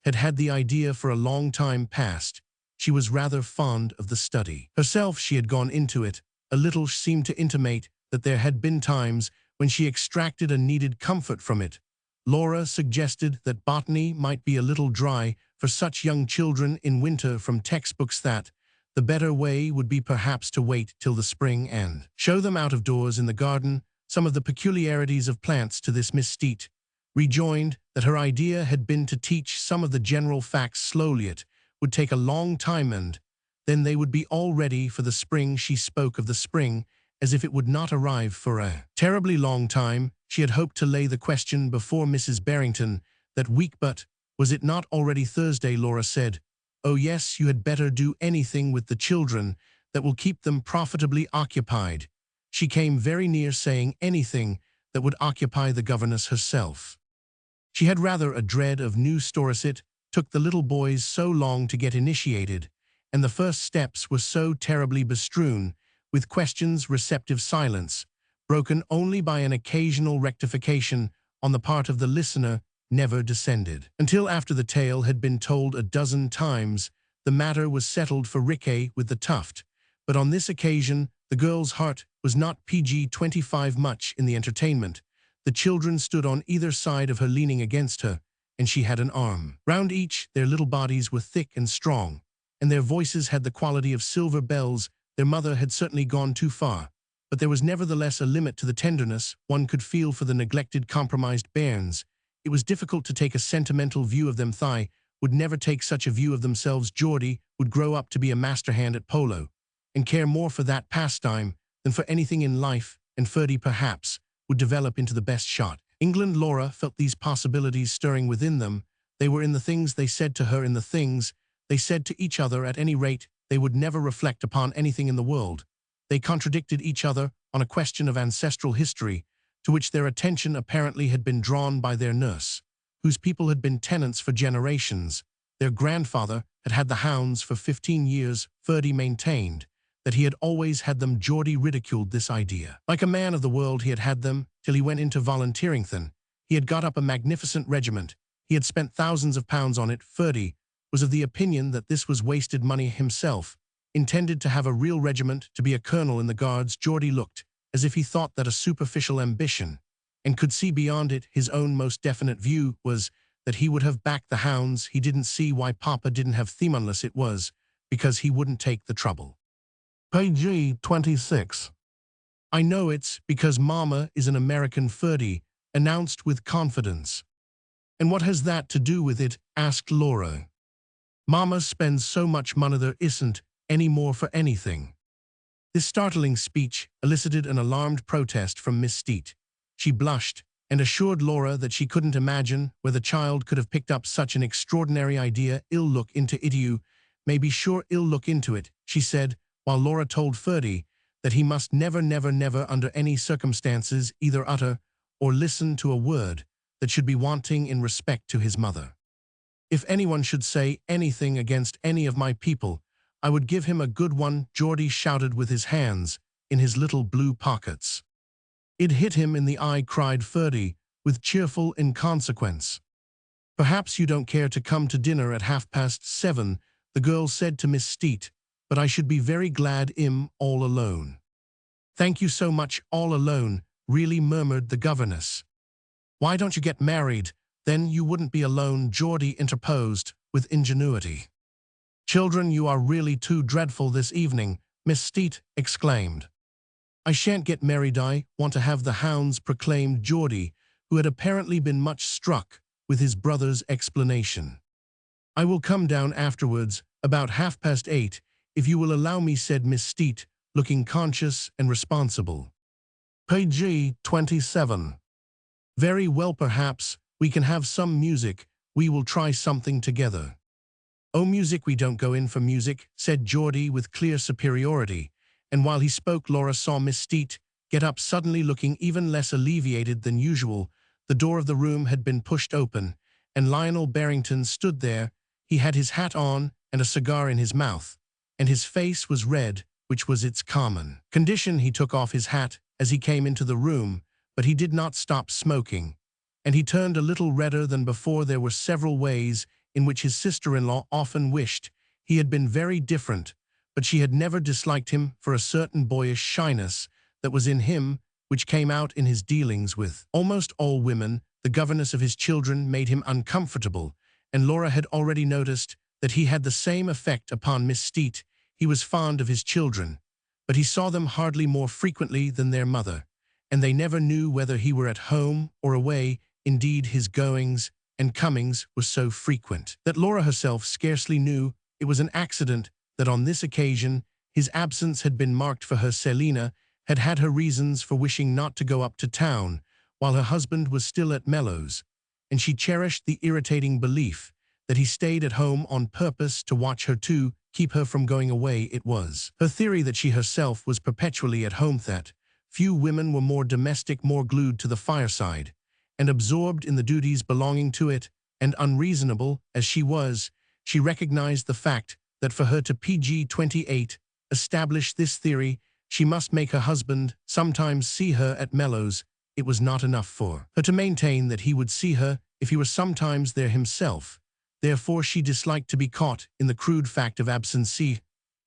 Had had the idea for a long time past. She was rather fond of the study. Herself she had gone into it, a little seemed to intimate that there had been times when she extracted a needed comfort from it. Laura suggested that botany might be a little dry for such young children in winter from textbooks, that the better way would be perhaps to wait till the spring and show them out of doors in the garden some of the peculiarities of plants. To this Miss Steet rejoined that her idea had been to teach some of the general facts slowly. It would take a long time, and then they would be all ready for the spring. She spoke of the spring as if it would not arrive for a terribly long time. She had hoped to lay the question before Mrs. Barrington that week, but was it not already Thursday? Laura said, "Oh yes, you had better do anything with the children that will keep them profitably occupied." She came very near saying anything that would occupy the governess herself. She had rather a dread of new stories. It took the little boys so long to get initiated, and the first steps were so terribly bestrewn with questions. Receptive silence, broken only by an occasional rectification on the part of the listener, never descended. Until after the tale had been told a dozen times, the matter was settled for Riquet with the tuft. But on this occasion, the girl's heart was not PG-25 much in the entertainment. The children stood on either side of her, leaning against her, and she had an arm round each. Their little bodies were thick and strong, and their voices had the quality of silver bells. Their mother had certainly gone too far, but there was nevertheless a limit to the tenderness one could feel for the neglected, compromised bairns. It was difficult to take a sentimental view of them. Thigh would never take such a view of themselves. Geordie would grow up to be a master hand at polo, and care more for that pastime than for anything in life, and Ferdy perhaps would develop into the best shot. England. Laura felt these possibilities stirring within them. They were in the things they said to her, in the things they said to each other. At any rate, they would never reflect upon anything in the world. They contradicted each other on a question of ancestral history, to which their attention apparently had been drawn by their nurse, whose people had been tenants for generations. Their grandfather had had the hounds for 15 years. Ferdy maintained that he had always had them. Geordie ridiculed this idea. Like a man of the world, he had had them till he went into volunteering. Then he had got up a magnificent regiment. He had spent thousands of pounds on it. Ferdy was of the opinion that this was wasted money. Himself intended to have a real regiment, to be a colonel in the Guards. Geordie looked as if he thought that a superficial ambition, and could see beyond it. His own most definite view was that he would have backed the hounds. He didn't see why Papa didn't have them, unless it was because he wouldn't take the trouble. PG-26. "I know it's because Mama is an American," Ferdy announced with confidence. "And what has that to do with it?" asked Laura. "Mama spends so much money, there isn't any more for anything." This startling speech elicited an alarmed protest from Miss Steet. She blushed and assured Laura that she couldn't imagine where the child could have picked up such an extraordinary idea. "I'll look into it. You may be sure I'll look into it," she said, while Laura told Ferdy that he must never, never, never under any circumstances either utter or listen to a word that should be wanting in respect to his mother. "If anyone should say anything against any of my people, I would give him a good one," Geordie shouted with his hands in his little blue pockets. "It hit him in the eye," cried Ferdy with cheerful inconsequence. "Perhaps you don't care to come to dinner at 7:30, the girl said to Miss Steet, "but I should be very glad I'm all alone." "Thank you so much, all alone," really murmured the governess. "Why don't you get married? Then you wouldn't be alone," Geordie interposed with ingenuity. "Children, you are really too dreadful this evening," Miss Steet exclaimed. "I shan't get married, I want to have the hounds," proclaimed Geordie, who had apparently been much struck with his brother's explanation. "I will come down afterwards, about 8:30, if you will allow me," said Miss Steet, looking conscious and responsible. PG-27. "Very well, perhaps we can have some music. We will try something together." "Oh, music, we don't go in for music," said Geordie with clear superiority, and while he spoke Laura saw Miss Steet get up suddenly, looking even less alleviated than usual. The door of the room had been pushed open, and Lionel Barrington stood there. He had his hat on and a cigar in his mouth, and his face was red, which was its common condition. He took off his hat as he came into the room, but he did not stop smoking, and he turned a little redder than before. There were several ways in which his sister-in-law often wished he had been very different, but she had never disliked him for a certain boyish shyness that was in him, which came out in his dealings with almost all women. The governess of his children made him uncomfortable, and Laura had already noticed that he had the same effect upon Miss Steet. He was fond of his children, but he saw them hardly more frequently than their mother, and they never knew whether he were at home or away. Indeed, his goings and comings were so frequent that Laura herself scarcely knew it was an accident that on this occasion his absence had been marked for her. Selina had had her reasons for wishing not to go up to town while her husband was still at Mellows, and she cherished the irritating belief that he stayed at home on purpose to watch her, to keep her from going away. It was her theory that she herself was perpetually at home, that few women were more domestic, more glued to the fireside, and absorbed in the duties belonging to it, and unreasonable as she was, she recognized the fact that for her to PG-28 establish this theory, she must make her husband sometimes see her at Mellows. It was not enough for her to maintain that he would see her if he were sometimes there himself. Therefore she disliked to be caught in the crude fact of absence,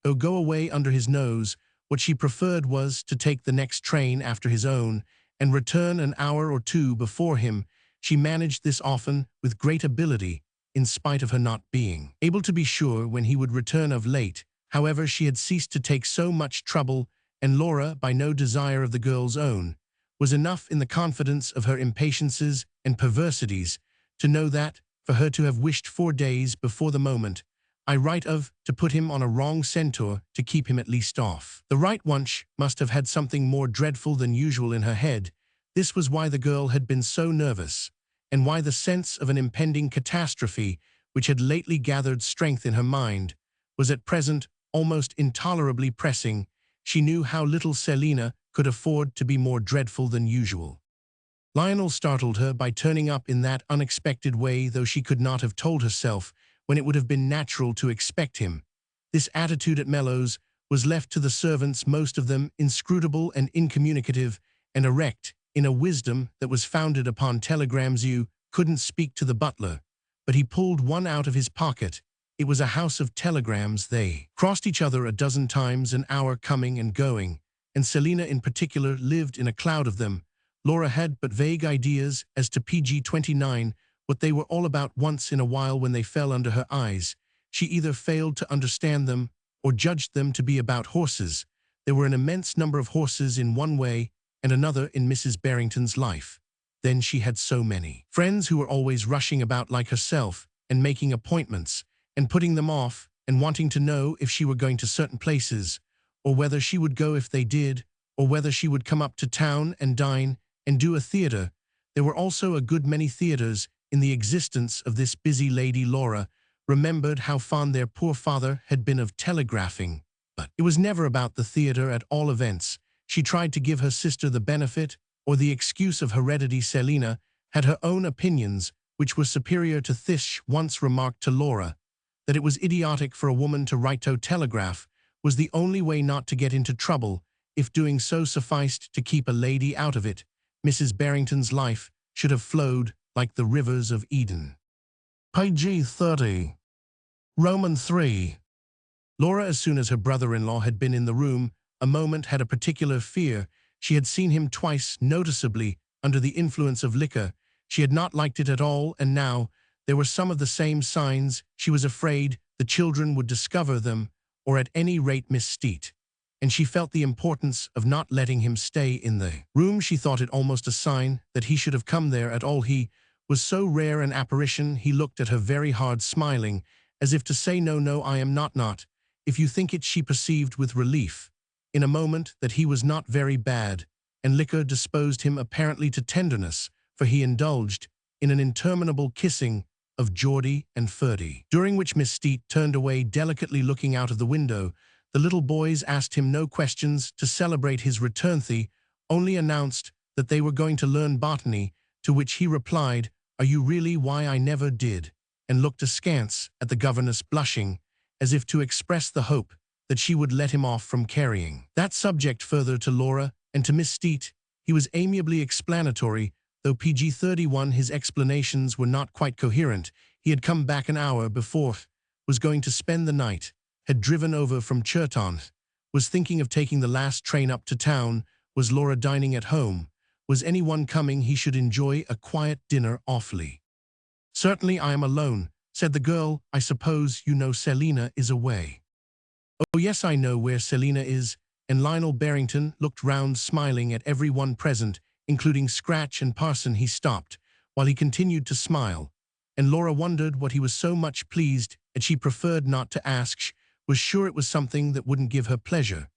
or go away under his nose. What she preferred was to take the next train after his own, and return an hour or two before him. She managed this often with great ability, in spite of her not being able to be sure when he would return of late. However, she had ceased to take so much trouble, and Laura, by no desire of the girl's own, was enough in the confidence of her impatiences and perversities to know that, for her to have wished 4 days before the moment I write of, to put him on a wrong centaur, to keep him at least off the right wench, must have had something more dreadful than usual in her head. This was why the girl had been so nervous, and why the sense of an impending catastrophe, which had lately gathered strength in her mind, was at present almost intolerably pressing. She knew how little Selina could afford to be more dreadful than usual. Lionel startled her by turning up in that unexpected way, though she could not have told herself when it would have been natural to expect him. This attitude at Mellows was left to the servants, most of them inscrutable and incommunicative, and erect in a wisdom that was founded upon telegrams. You couldn't speak to the butler, but he pulled one out of his pocket. It was a house of telegrams. They crossed each other a dozen times an hour, coming and going, and Selina in particular lived in a cloud of them. Laura had but vague ideas as to PG-29, what they were all about. Once in a while, when they fell under her eyes, she either failed to understand them or judged them to be about horses. There were an immense number of horses in one way and another in Mrs. Barrington's life. Then she had so many friends who were always rushing about like herself, and making appointments, and putting them off, and wanting to know if she were going to certain places, or whether she would go if they did, or whether she would come up to town and dine and do a theatre. There were also a good many theatres in the existence of this busy lady. Laura remembered how fond their poor father had been of telegraphing, but it was never about the theatre. At all events, she tried to give her sister the benefit or the excuse of heredity. Selina had her own opinions, which were superior to Thish once remarked to Laura that it was idiotic for a woman to write to telegraph was the only way not to get into trouble, if doing so sufficed to keep a lady out of it. Mrs. Barrington's life should have flowed like the rivers of Eden. PG-30. Roman 3. Laura, as soon as her brother-in-law had been in the room a moment, had a particular fear. She had seen him twice, noticeably under the influence of liquor. She had not liked it at all, and now there were some of the same signs. She was afraid the children would discover them, or at any rate Miss Steet, and she felt the importance of not letting him stay in the room. She thought it almost a sign that he should have come there at all. He was so rare an apparition. He looked at her very hard, smiling, as if to say, "No, no, I am not. If you think it." She perceived with relief, in a moment, that he was not very bad, and liquor disposed him apparently to tenderness, for he indulged in an interminable kissing of Geordie and Ferdy, during which Miss Steet turned away delicately looking out of the window. The little boys asked him no questions to celebrate his return, only announced that they were going to learn botany, to which he replied, "Are you really? Why, I never did," and looked askance at the governess, blushing, as if to express the hope that she would let him off from carrying that subject further. To Laura and to Miss Steet he was amiably explanatory, though PG-31 his explanations were not quite coherent. He had come back an hour before, was going to spend the night, had driven over from Churton, was thinking of taking the last train up to town. Was Laura dining at home? Was anyone coming? He should enjoy a quiet dinner awfully. "Certainly I am alone," said the girl. "I suppose you know Selina is away." "Oh yes, I know where Selina is," and Lionel Barrington looked round smiling at every one present, including Scratch and Parson. He stopped, while he continued to smile, and Laura wondered what he was so much pleased, and she preferred not to ask. She was sure it was something that wouldn't give her pleasure.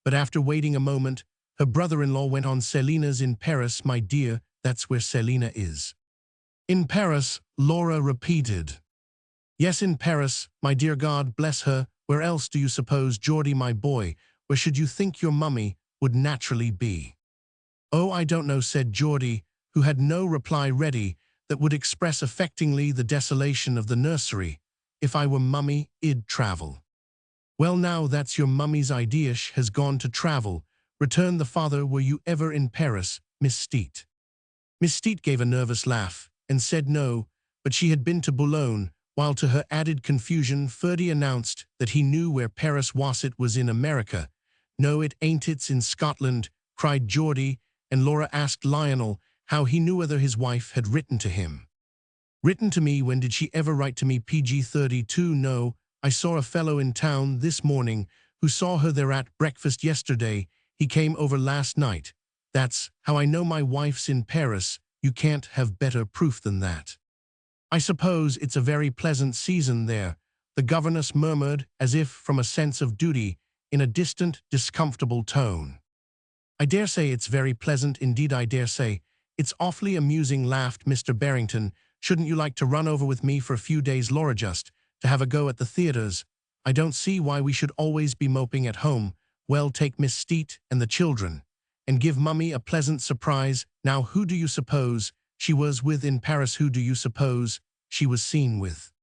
But after waiting a moment, her brother-in-law went on. "Selina's in Paris, my dear, that's where Selina is." "In Paris," Laura repeated. "Yes, in Paris, my dear. God bless her. Where else do you suppose, Geordie, my boy? Where should you think your mummy would naturally be?" "Oh, I don't know," said Geordie, who had no reply ready that would express affectingly the desolation of the nursery. "If I were mummy, I'd travel." "Well now, that's your mummy's idea. She has gone to travel," returned the father. "Were you ever in Paris, Miss Steet?" Miss Steet gave a nervous laugh and said no, but she had been to Boulogne, while to her added confusion Ferdy announced that he knew where Paris was. "It was in America." "No, it ain't, it's in Scotland," cried Geordie, and Laura asked Lionel how he knew whether his wife had written to him. "Written to me? When did she ever write to me?" PG-32 "No, I saw a fellow in town this morning who saw her there at breakfast yesterday. He came over last night. That's how I know my wife's in Paris. You can't have better proof than that." "I suppose it's a very pleasant season there," the governess murmured, as if from a sense of duty, in a distant, discomfortable tone. "I dare say it's very pleasant indeed. I dare say. It's awfully amusing," laughed Mr. Barrington. "Shouldn't you like to run over with me for a few days, Laura, just to have a go at the theatres? I don't see why we should always be moping at home. Well, take Miss Steet and the children, and give Mummy a pleasant surprise. Now, who do you suppose she was with in Paris? Who do you suppose she was seen with?"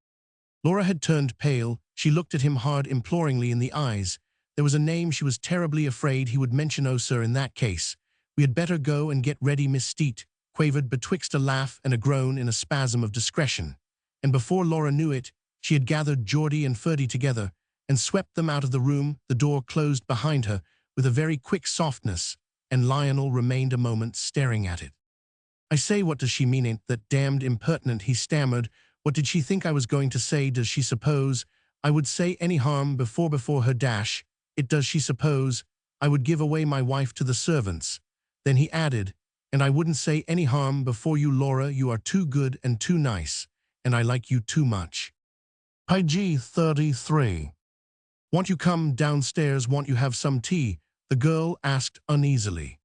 Laura had turned pale. She looked at him hard, imploringly in the eyes. There was a name she was terribly afraid he would mention. "Oh, sir, in that case, we had better go and get ready." Miss Steet quavered betwixt a laugh and a groan in a spasm of discretion, and before Laura knew it, she had gathered Geordie and Ferdy together and swept them out of the room. The door closed behind her with a very quick softness, and Lionel remained a moment staring at it. "I say, what does she mean? Ain't that damned impertinent?" he stammered. "What did she think I was going to say? Does she suppose I would say any harm before her dash it? Does she suppose I would give away my wife to the servants?" Then he added, "And I wouldn't say any harm before you, Laura. You are too good and too nice, and I like you too much." PG-33. "Won't you come downstairs? Won't you have some tea?" the girl asked uneasily.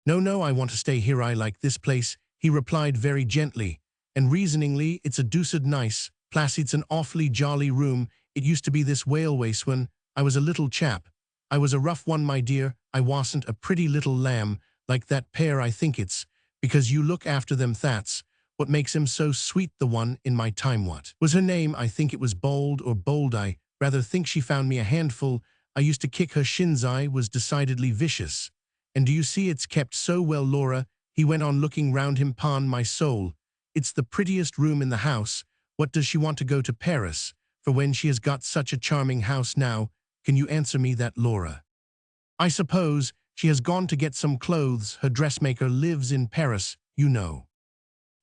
"No, no, I want to stay here. I like this place," he replied very gently and reasoningly. "It's a deuced nice place. It's an awfully jolly room. It used to be this way when I was a little chap. I was a rough one, my dear. I wasn't a pretty little lamb like that pair. I think it's because you look after them. That's what makes him so sweet. The one in my time, what was her name? I think it was Bold or Bold. I rather think she found me a handful. I used to kick her shins. I was decidedly vicious. And do you see, it's kept so well, Laura," he went on, looking round him. "'Pon my soul, it's the prettiest room in the house. What does she want to go to Paris for when she has got such a charming house now? Can you answer me that, Laura?" "I suppose she has gone to get some clothes. Her dressmaker lives in Paris, you know."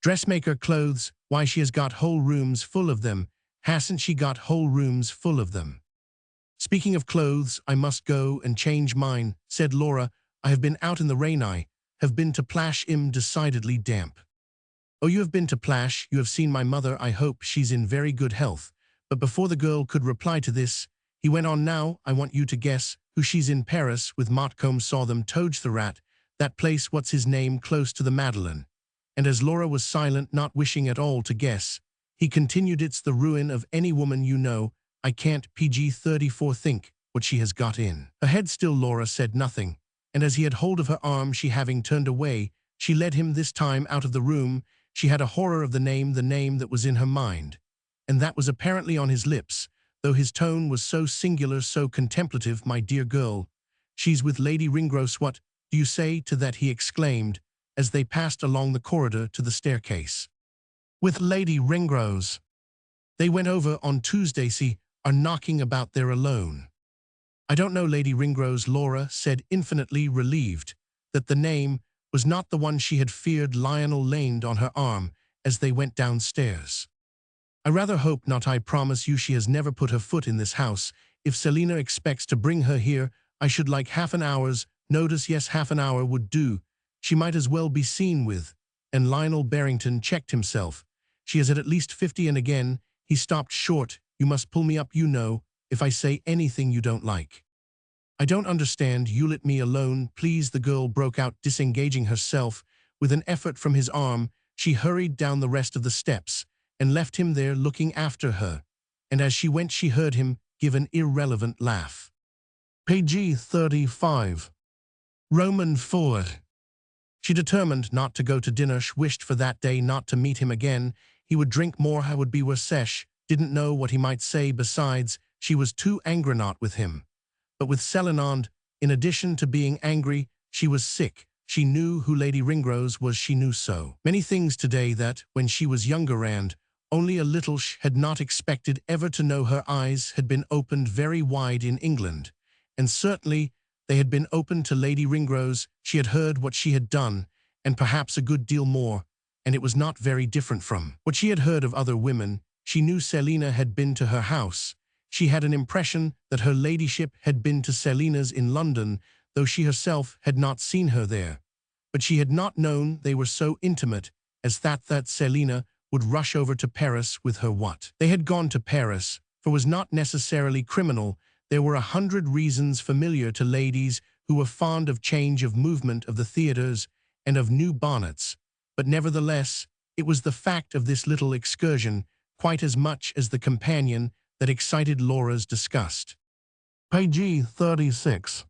"Dressmaker clothes? Why, she has got whole rooms full of them. Hasn't she got whole rooms full of them?" "Speaking of clothes, I must go and change mine," said Laura. "I have been out in the rain. I have been to Plash. Decidedly damp." "Oh, you have been to Plash. You have seen my mother. I hope she's in very good health." But before the girl could reply to this, he went on. "Now, I want you to guess who she's in Paris with. Montcalm saw them. Toge the rat. That place, what's his name, close to the Madeleine." And as Laura was silent, not wishing at all to guess, He continued, "It's the ruin of any woman you know. I can't PG-34 think what she has got in." Her head still, Laura said nothing, and as he had hold of her arm, she having turned away, she led him this time out of the room. She had a horror of the name that was in her mind, and that was apparently on his lips, though his tone was so singular, so contemplative. "My dear girl, she's with Lady Ringrose. What do you say to that?" he exclaimed, as they passed along the corridor to the staircase. "With Lady Ringrose. They went over on Tuesday. See, are knocking about there alone." "I don't know Lady Ringrose," Laura said, infinitely relieved that the name was not the one she had feared. Lionel leaned on her arm as they went downstairs. "I rather hope not. I promise you she has never put her foot in this house. If Selina expects to bring her here, I should like half an hour's notice." "Yes, half an hour would do. She might as well be seen with." And Lionel Barrington checked himself. "She is at least 50 and again he stopped short. "You must pull me up, you know, if I say anything you don't like." "I don't understand. You let me alone, please," the girl broke out, disengaging herself. With an effort from his arm, she hurried down the rest of the steps and left him there looking after her, and as she went she heard him give an irrelevant laugh. Page 35. Roman 4. She determined not to go to dinner. She wished for that day not to meet him again. He would drink more, I would be worse. Didn't know what he might say. Besides, she was too angry not with him, but with Celinand. In addition to being angry, she was sick. She knew who Lady Ringrose was. She knew so many things today that, when she was younger and only a little, she had not expected ever to know. Her eyes had been opened very wide in England, and certainly they had been opened to Lady Ringrose. She had heard what she had done, and perhaps a good deal more, and it was not very different from what she had heard of other women. She knew Selina had been to her house. She had an impression that her ladyship had been to Selina's in London, though she herself had not seen her there. But she had not known they were so intimate as that Selina would rush over to Paris with her. What they had gone to Paris for was not necessarily criminal. There were 100 reasons familiar to ladies who were fond of change of movement, of the theatres, and of new bonnets. But nevertheless, it was the fact of this little excursion, quite as much as the companion, that excited Laura's disgust. Page 36.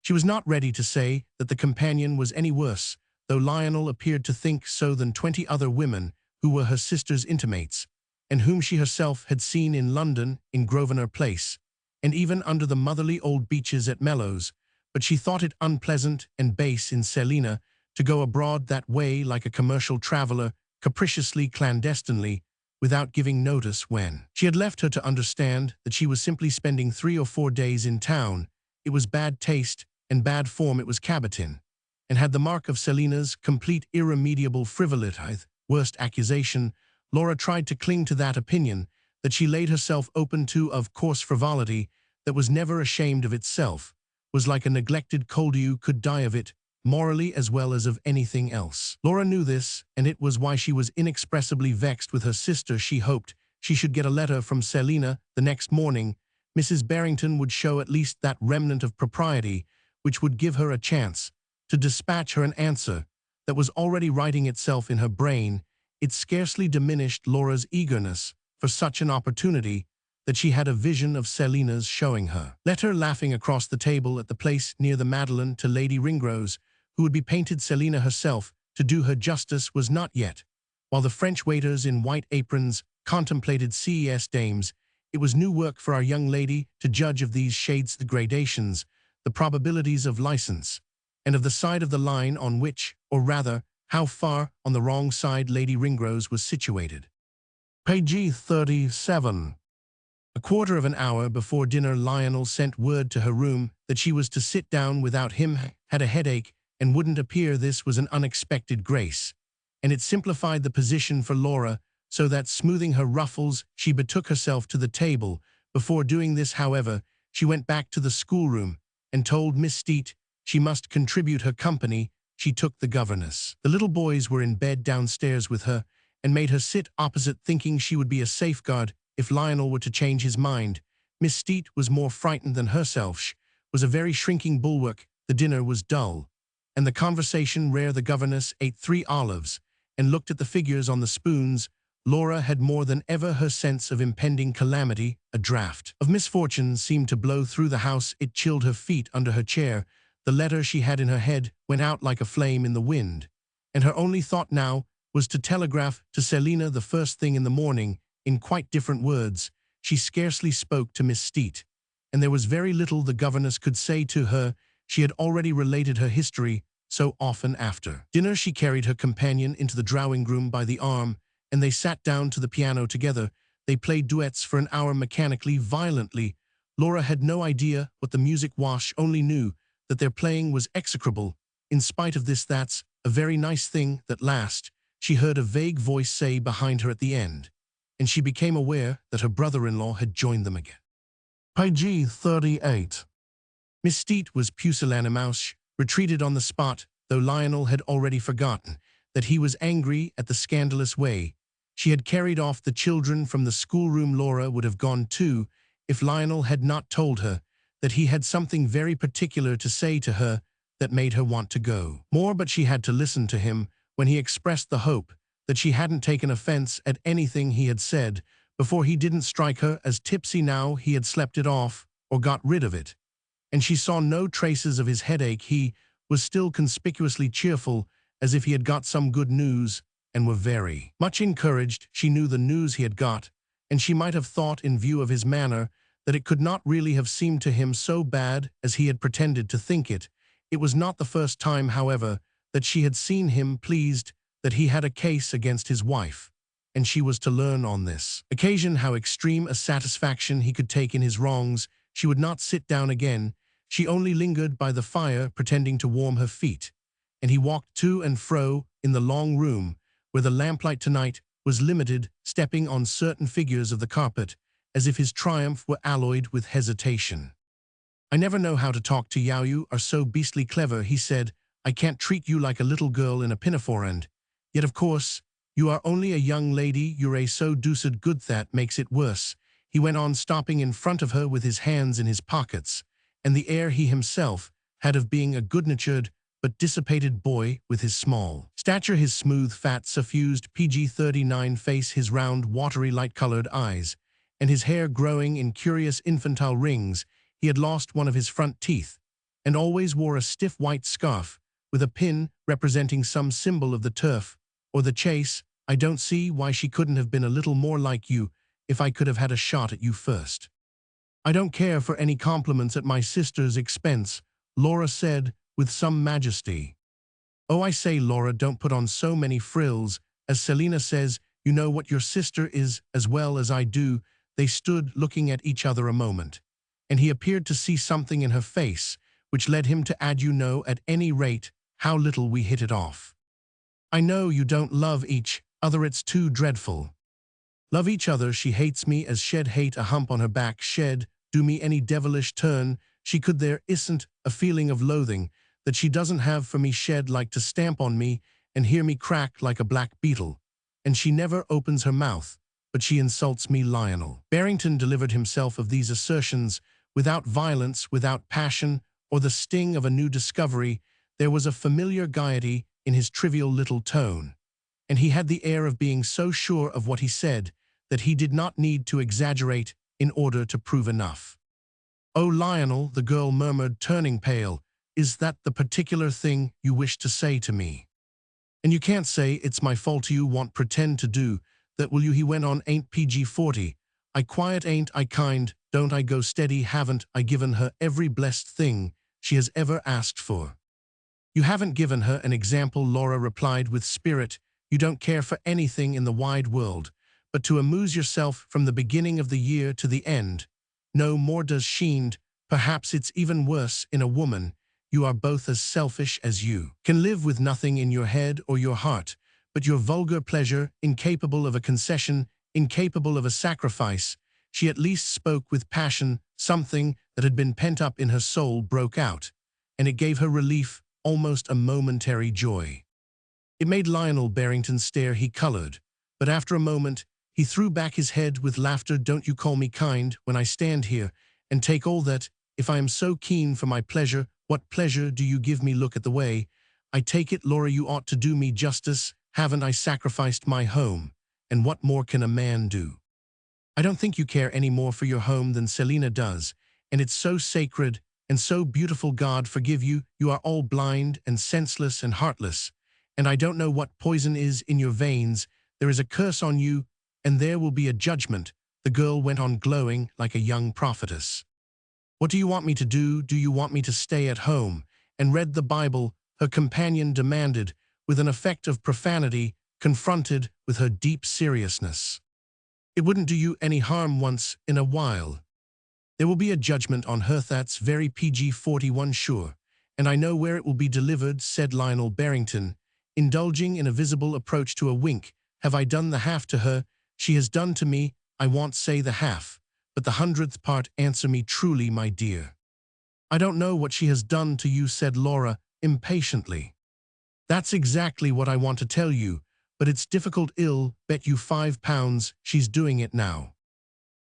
She was not ready to say that the companion was any worse, though Lionel appeared to think so, than 20 other women who were her sister's intimates, and whom she herself had seen in London, in Grosvenor Place, and even under the motherly old beeches at Mellows. But she thought it unpleasant and base in Selina to go abroad that way, like a commercial traveller, capriciously, clandestinely, without giving notice. When she had left her to understand that she was simply spending 3 or 4 days in town, it was bad taste and bad form. It was cabotin, and had the mark of Selina's complete irremediable frivolity. Worst accusation. Laura tried to cling to that opinion that she laid herself open to, of course. Frivolity that was never ashamed of itself was like a neglected cold. You could die of it, morally as well as of anything else. Laura knew this, and it was why she was inexpressibly vexed with her sister. She hoped she should get a letter from Selina the next morning. Mrs. Barrington would show at least that remnant of propriety which would give her a chance to dispatch her an answer that was already writing itself in her brain. It scarcely diminished Laura's eagerness for such an opportunity that she had a vision of Selina's showing her letter laughing across the table at the place near the Madeleine to Lady Ringrose, who would be painted. Selina herself, to do her justice, was not yet, while the French waiters in white aprons contemplated CES dames. It was new work for our young lady to judge of these shades, the gradations, the probabilities of license, and of the side of the line on which, or rather, how far on the wrong side, Lady Ringrose was situated. Page 37. A quarter of an hour before dinner, Lionel sent word to her room that she was to sit down without him, had a headache, and wouldn't appear. This was an unexpected grace, and it simplified the position for Laura, so that, smoothing her ruffles, she betook herself to the table. Before doing this, however, she went back to the schoolroom and told Miss Steet she must contribute her company. She took the governess. The little boys were in bed downstairs with her, and made her sit opposite, thinking she would be a safeguard if Lionel were to change his mind. Miss Steet was more frightened than herself. She was a very shrinking bulwark. The dinner was dull, and the conversation rare. The governess ate 3 olives and looked at the figures on the spoons. Laura had more than ever her sense of impending calamity. A draft of misfortune seemed to blow through the house. It chilled her feet under her chair. The letter she had in her head went out like a flame in the wind, and her only thought now was to telegraph to Selina the first thing in the morning, in quite different words. She scarcely spoke to Miss Steet, and there was very little the governess could say to her. She had already related her history so often. After dinner she carried her companion into the drawing-room by the arm, and they sat down to the piano together. They played duets for an hour mechanically, violently. Laura had no idea what the music was, only knew that their playing was execrable. In spite of this, "That's a very nice thing." At last, she heard a vague voice say behind her at the end, and she became aware that her brother-in-law had joined them again. Page 38. Miss Steet was pusillanimous, retreated on the spot, though Lionel had already forgotten that he was angry at the scandalous way she had carried off the children from the schoolroom. Laura would have gone too if Lionel had not told her that he had something very particular to say to her that made her want to go more, but she had to listen to him when he expressed the hope that she hadn't taken offense at anything he had said before. He didn't strike her as tipsy now. He had slept it off or got rid of it, and she saw no traces of his headache. He was still conspicuously cheerful, as if he had got some good news and were very much encouraged. She knew the news he had got, and she might have thought, in view of his manner, that it could not really have seemed to him so bad as he had pretended to think it. It was not the first time, however, that she had seen him pleased that he had a case against his wife, and she was to learn on this occasion how extreme a satisfaction he could take in his wrongs. She would not sit down again. She only lingered by the fire, pretending to warm her feet, and he walked to and fro in the long room, where the lamplight tonight was limited, stepping on certain figures of the carpet, as if his triumph were alloyed with hesitation. "I never know how to talk to you. You are so beastly clever," he said. "I can't treat you like a little girl in a pinafore, and yet, of course, you are only a young lady. You're so deuced good that makes it worse," he went on, stopping in front of her with his hands in his pockets, and the air he himself had of being a good-natured but dissipated boy, with his small stature, his smooth, fat, suffused PG-39 face, his round, watery, light-colored eyes, and his hair growing in curious infantile rings. He had lost one of his front teeth, and always wore a stiff white scarf with a pin representing some symbol of the turf or the chase. "I don't see why she couldn't have been a little more like you if I could have had a shot at you first." "I don't care for any compliments at my sister's expense," Laura said with some majesty. "Oh, I say, Laura, don't put on so many frills. As Selina says, you know what your sister is as well as I do." They stood looking at each other a moment, and he appeared to see something in her face which led him to add, "You know at any rate how little we hit it off. I know you don't love each other. It's too dreadful." "Love each other? She hates me as shed hate a hump on her back. Shed do me any devilish turn she could. There isn't a feeling of loathing that she doesn't have for me. Shed like to stamp on me and hear me crack like a black beetle. And she never opens her mouth, but she insults me." Lionel Barrington delivered himself of these assertions without violence, without passion, or the sting of a new discovery. There was a familiar gaiety in his trivial little tone, and he had the air of being so sure of what he said that he did not need to exaggerate in order to prove enough. "Oh, Lionel," the girl murmured, turning pale, "is that the particular thing you wish to say to me? And you can't say it's my fault. You won't pretend to do that, will you?" he went on. "Ain't PG-40. I quiet, ain't I kind, don't I go steady, haven't I given her every blessed thing she has ever asked for?" "You haven't given her an example," Laura replied with spirit. "You don't care for anything in the wide world but to amuse yourself from the beginning of the year to the end. No more does she. Perhaps it's even worse in a woman. You are both as selfish as you can live, with nothing in your head or your heart but your vulgar pleasure, incapable of a concession, incapable of a sacrifice." She at least spoke with passion. Something that had been pent up in her soul broke out, and it gave her relief, almost a momentary joy. It made Lionel Barrington stare. He colored, but after a moment he threw back his head with laughter. "Don't you call me kind when I stand here and take all that, if I am so keen for my pleasure? What pleasure do you give me? Look at the way I take it. Laura, you ought to do me justice. Haven't I sacrificed my home and what more can a man do? I don't think you care any more for your home than Selina does, and it's so sacred and so beautiful. God forgive you, you are all blind and senseless and heartless, and I don't know what poison is in your veins. There is a curse on you, and there will be a judgment. The girl went on glowing like a young prophetess. What do you want me to do? Do you want me to stay at home and read the Bible? Her companion demanded, with an effect of profanity, confronted with her deep seriousness. It wouldn't do you any harm once in a while. There will be a judgment on her, that's very PG-41 sure, and I know where it will be delivered, said Lionel Barrington, indulging in a visible approach to a wink. Have I done the half to her? She has done to me, I won't say the half, but the 100th part. Answer me truly, my dear. I don't know what she has done to you, said Laura, impatiently. That's exactly what I want to tell you, but it's difficult. I'll bet you £5 she's doing it now.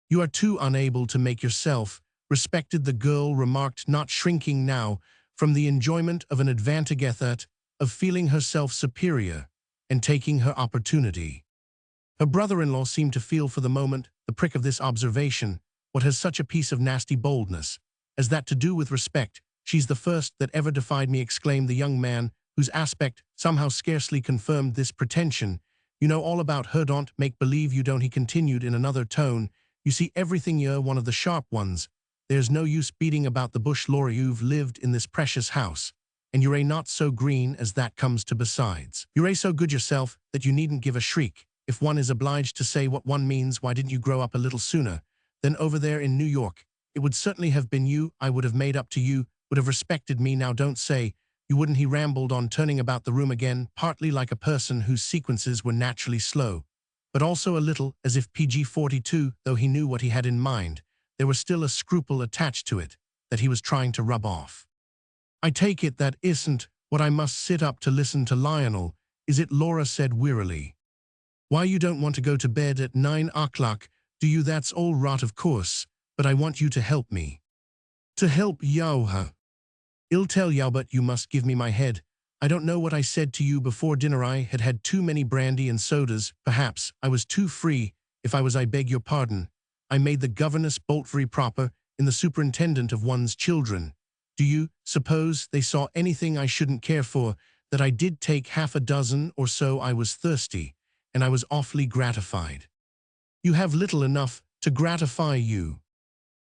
You are too unable to make yourself respected, the girl remarked, not shrinking now from the enjoyment of an advantage effort of feeling herself superior and taking her opportunity. Her brother-in-law seemed to feel for the moment the prick of this observation. What has such a piece of nasty boldness as that to do with respect? She's the first that ever defied me, exclaimed the young man, whose aspect somehow scarcely confirmed this pretension. You know all about her, don't make believe you don't, he continued in another tone. You see everything, you're one of the sharp ones. There's no use beating about the bush, Laura, you've lived in this precious house, and you're not so green as that comes to. Besides, you're so good yourself that you needn't give a shriek. If one is obliged to say what one means, why didn't you grow up a little sooner? Then over there in New York, it would certainly have been you I would have made up to, you would have respected me. Now don't say you wouldn't, he rambled on, turning about the room again, partly like a person whose sequences were naturally slow, but also a little as if PG-42, though he knew what he had in mind, there was still a scruple attached to it that he was trying to rub off. I take it that isn't what I must sit up to listen to, Lionel, is it? Laura said wearily. Why, you don't want to go to bed at 9 o'clock, do you? That's all rot, of course, but I want you to help me. To help you? I'll tell you, but you must give me my head. I don't know what I said to you before dinner. I had had too many brandy and sodas, perhaps. I was too free. If I was, I beg your pardon. I made the governess bolt very proper in the superintendent of one's children. Do you suppose they saw anything I shouldn't care for, that I did take half a dozen or so? I was thirsty, and I was awfully gratified. You have little enough to gratify you.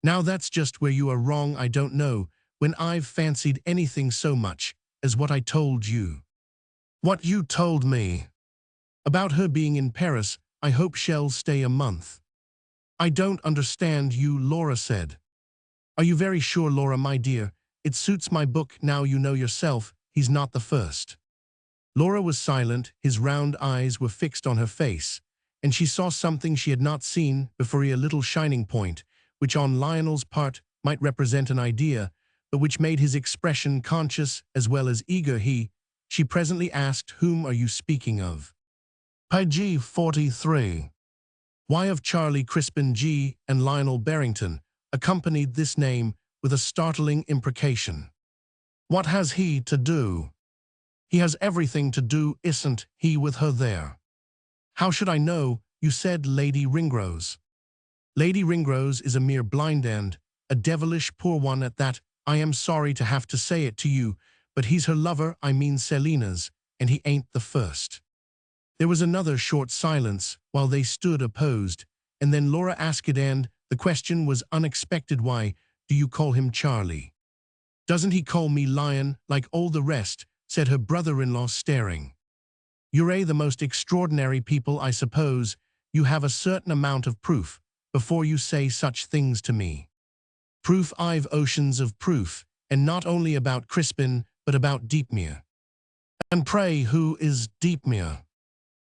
Now that's just where you are wrong. I don't know when I've fancied anything so much as what I told you. What you told me? About her being in Paris. I hope she'll stay a month. I don't understand you, Laura said. Are you very sure, Laura, my dear? It suits my book. Now you know yourself, he's not the first. Laura was silent, his round eyes were fixed on her face, and she saw something she had not seen before, a little shining point, which on Lionel's part might represent an idea, but which made his expression conscious as well as eager. She presently asked, whom are you speaking of? PG-43. Why, of Charlie Crispin. G. and Lionel Barrington accompanied this name with a startling imprecation. What has he to do? He has everything to do, isn't he, with her there? How should I know? You said Lady Ringrose. Lady Ringrose is a mere blind end, a devilish poor one at that. I am sorry to have to say it to you, but he's her lover, I mean Selina's, and he ain't the first. There was another short silence while they stood opposed, and then Laura asked it, and the question was unexpected. Why do you call him Charlie? Doesn't he call me Lion, like all the rest? Said her brother-in-law, staring. You're the most extraordinary people, I suppose. You have a certain amount of proof before you say such things to me. Proof? I've oceans of proof, and not only about Crispin, but about Deepmere. And pray, who is Deepmere?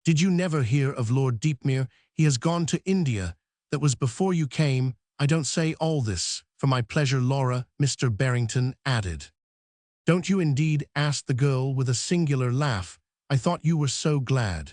Did you never hear of Lord Deepmere? He has gone to India. That was before you came. I don't say all this for my pleasure, Laura, Mr. Barrington added. Don't you indeed? Asked the girl with a singular laugh. I thought you were so glad.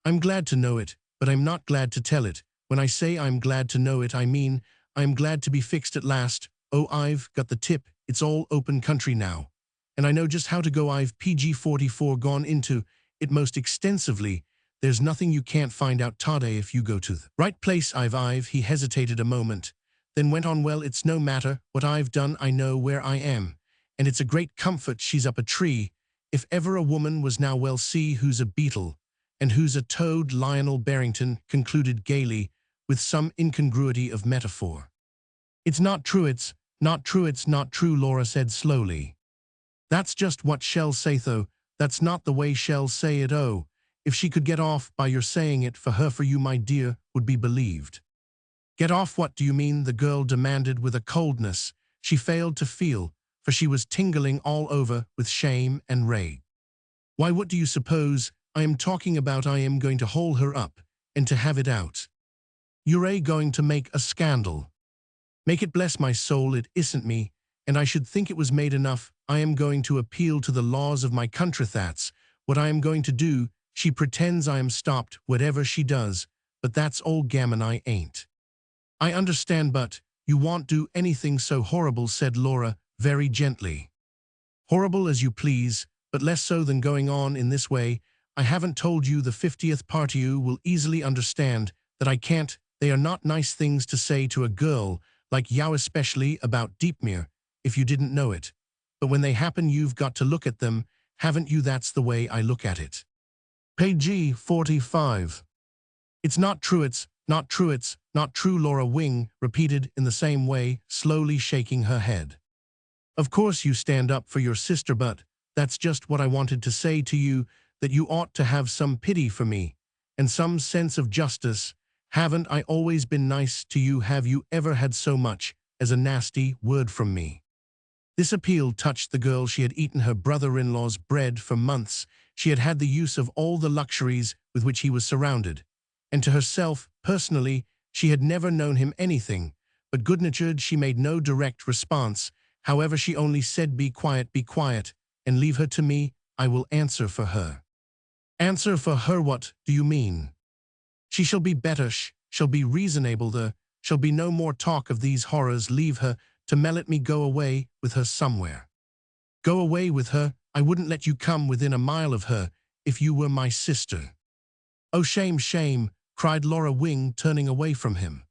I'm glad to know it, but I'm not glad to tell it. When I say I'm glad to know it, I mean I'm glad to be fixed at last. Oh, I've got the tip. It's all open country now, and I know just how to go. I've PG-44 gone into it most extensively. There's nothing you can't find out today if you go to the right place. I've. He hesitated a moment, then went on, well, it's no matter what I've done, I know where I am. And it's a great comfort she's up a tree. If ever a woman was now, well, see who's a beetle and who's a toad. Lionel Barrington concluded gaily with some incongruity of metaphor. It's not true, it's not true, it's not true, Laura said slowly. That's just what she'll say, though. That's not the way she'll say it. Oh, if she could get off by your saying it, for her, for you, my dear, would be believed. Get off? What do you mean? The girl demanded with a coldness she failed to feel, for she was tingling all over with shame and rage. Why, what do you suppose I am talking about? I am going to hold her up and to have it out. You're going to make a scandal. Make it, bless my soul, it isn't me, and I should think it was made enough. I am going to appeal to the laws of my country. That's what I am going to do. She pretends I am stopped, whatever she does, but that's all gammon. I ain't. I understand, but you won't do anything so horrible, said Laura very gently. Horrible as you please, but less so than going on in this way. I haven't told you the 50th part. You will easily understand that I can't. They are not nice things to say to a girl like you, especially about Deepmere, if you didn't know it. But when they happen, you've got to look at them, haven't you? That's the way I look at it. Page 45. It's not true, it's not true, it's not true, Laura Wing repeated in the same way, slowly shaking her head. Of course you stand up for your sister, but that's just what I wanted to say to you, that you ought to have some pity for me, and some sense of justice. Haven't I always been nice to you? Have you ever had so much as a nasty word from me? This appeal touched the girl. She had eaten her brother-in-law's bread for months. She had had the use of all the luxuries with which he was surrounded. And to herself, personally, she had never known him anything but good-natured. She made no direct response. However, she only said, be quiet, and leave her to me. I will answer for her. Answer for her? What do you mean? She shall be better, shall be reasonable, there shall be no more talk of these horrors. Leave her to let me go away with her somewhere. Go away with her? I wouldn't let you come within a mile of her if you were my sister. Oh, shame, shame, cried Laura Wing, turning away from him.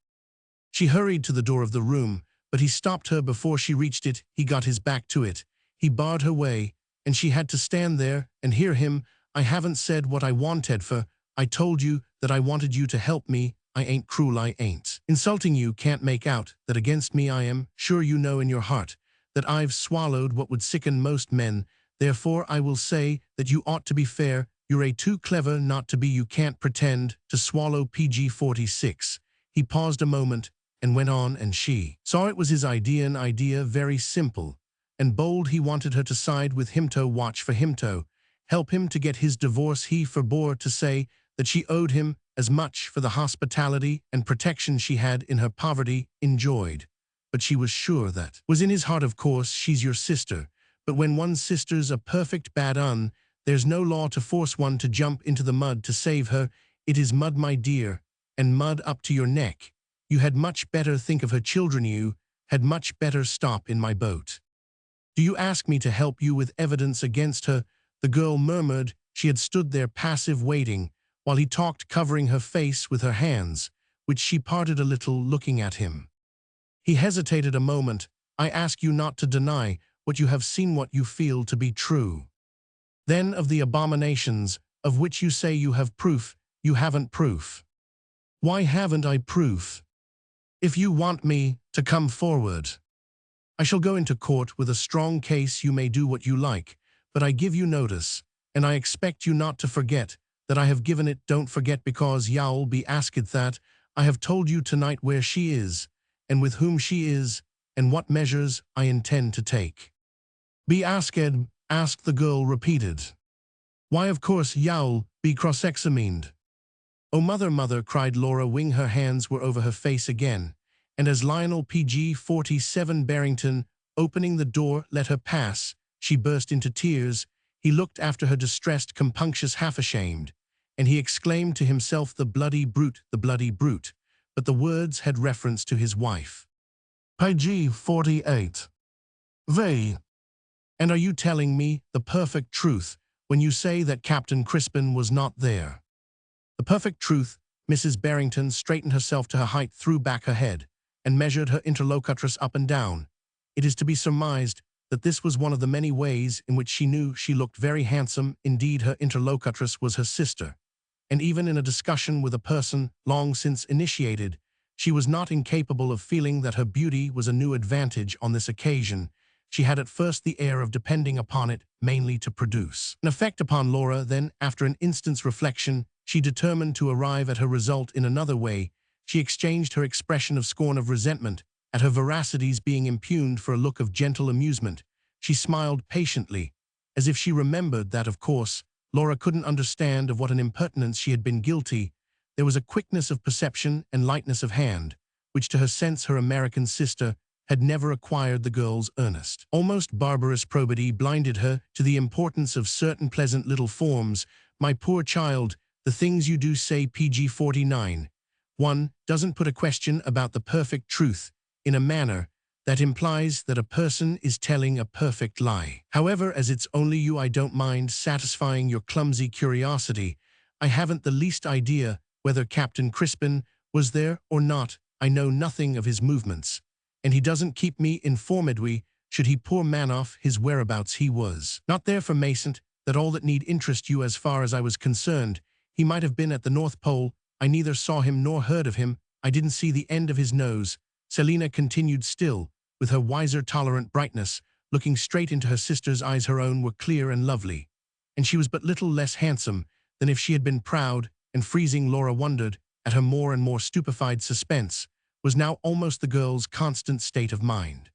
She hurried to the door of the room, but he stopped her before she reached it. He got his back to it. He barred her way, and she had to stand there and hear him. I haven't said what I wanted, for I told you that I wanted you to help me. I ain't cruel, I ain't insulting you. Can't make out that against me I am. Sure you know in your heart that I've swallowed what would sicken most men. Therefore I will say that you ought to be fair. You're too clever not to be. You can't pretend to swallow. Page 46. He paused a moment and went on, and she saw it was his idea, an idea very simple and bold. He wanted her to side with him, to watch for him, to help him to get his divorce. He forbore to say that she owed him as much for the hospitality and protection she had in her poverty enjoyed. But she was sure that was in his heart. Of course, she's your sister, but when one's sister's a perfect bad un, there's no law to force one to jump into the mud to save her. It is mud, my dear, and mud up to your neck. You had much better think of her children. You had much better stop in my boat. Do you ask me to help you with evidence against her? The girl murmured. She had stood there passive, waiting, while he talked, covering her face with her hands, which she parted a little, looking at him. He hesitated a moment. I ask you not to deny what you have seen, what you feel to be true. Then of the abominations of which you say you have proof, you haven't proof. Why haven't I proof? If you want me to come forward, I shall go into court with a strong case. You may do what you like, but I give you notice, and I expect you not to forget that I have given it. Don't forget, because you'll be asked that. I have told you tonight where she is, and with whom she is, and what measures I intend to take. Be asked, asked, the girl repeated. Why, of course you'll be cross-examined. Oh, mother, mother, cried Laura Wing. Her hands were over her face again, and as Lionel Page 47 Barrington, opening the door, let her pass, she burst into tears. He looked after her, distressed, compunctious, half-ashamed, and he exclaimed to himself, the bloody brute, the bloody brute. But the words had reference to his wife. Page 48. V. And are you telling me the perfect truth when you say that Captain Crispin was not there? The perfect truth, Mrs. Barrington straightened herself to her height, threw back her head, and measured her interlocutress up and down. It is to be surmised that this was one of the many ways in which she knew she looked very handsome. Indeed, her interlocutress was her sister, and even in a discussion with a person long since initiated, she was not incapable of feeling that her beauty was a new advantage on this occasion. She had at first the air of depending upon it mainly to produce an effect upon Laura. Then, after an instant's reflection, she determined to arrive at her result in another way. She exchanged her expression of scorn of resentment at her veracities being impugned for a look of gentle amusement. She smiled patiently, as if she remembered that, of course, Laura couldn't understand of what an impertinence she had been guilty. There was a quickness of perception and lightness of hand, which to her sense her American sister had never acquired. The girl's earnest, almost barbarous probity blinded her to the importance of certain pleasant little forms. My poor child, the things you do say. PG 49. One doesn't put a question about the perfect truth in a manner that implies that a person is telling a perfect lie. However, as it's only you, I don't mind satisfying your clumsy curiosity. I haven't the least idea whether Captain Crispin was there or not. I know nothing of his movements, and he doesn't keep me informed. Should he, poor man, off his whereabouts? He was not there for Mason. That all that need interest you as far as I was concerned. He might have been at the North Pole. I neither saw him nor heard of him. I didn't see the end of his nose. Selina continued still, with her wiser, tolerant brightness, looking straight into her sister's eyes. Her own were clear and lovely, and she was but little less handsome than if she had been proud and freezing. Laura wondered at her more and more stupefied suspense, was now almost the girl's constant state of mind.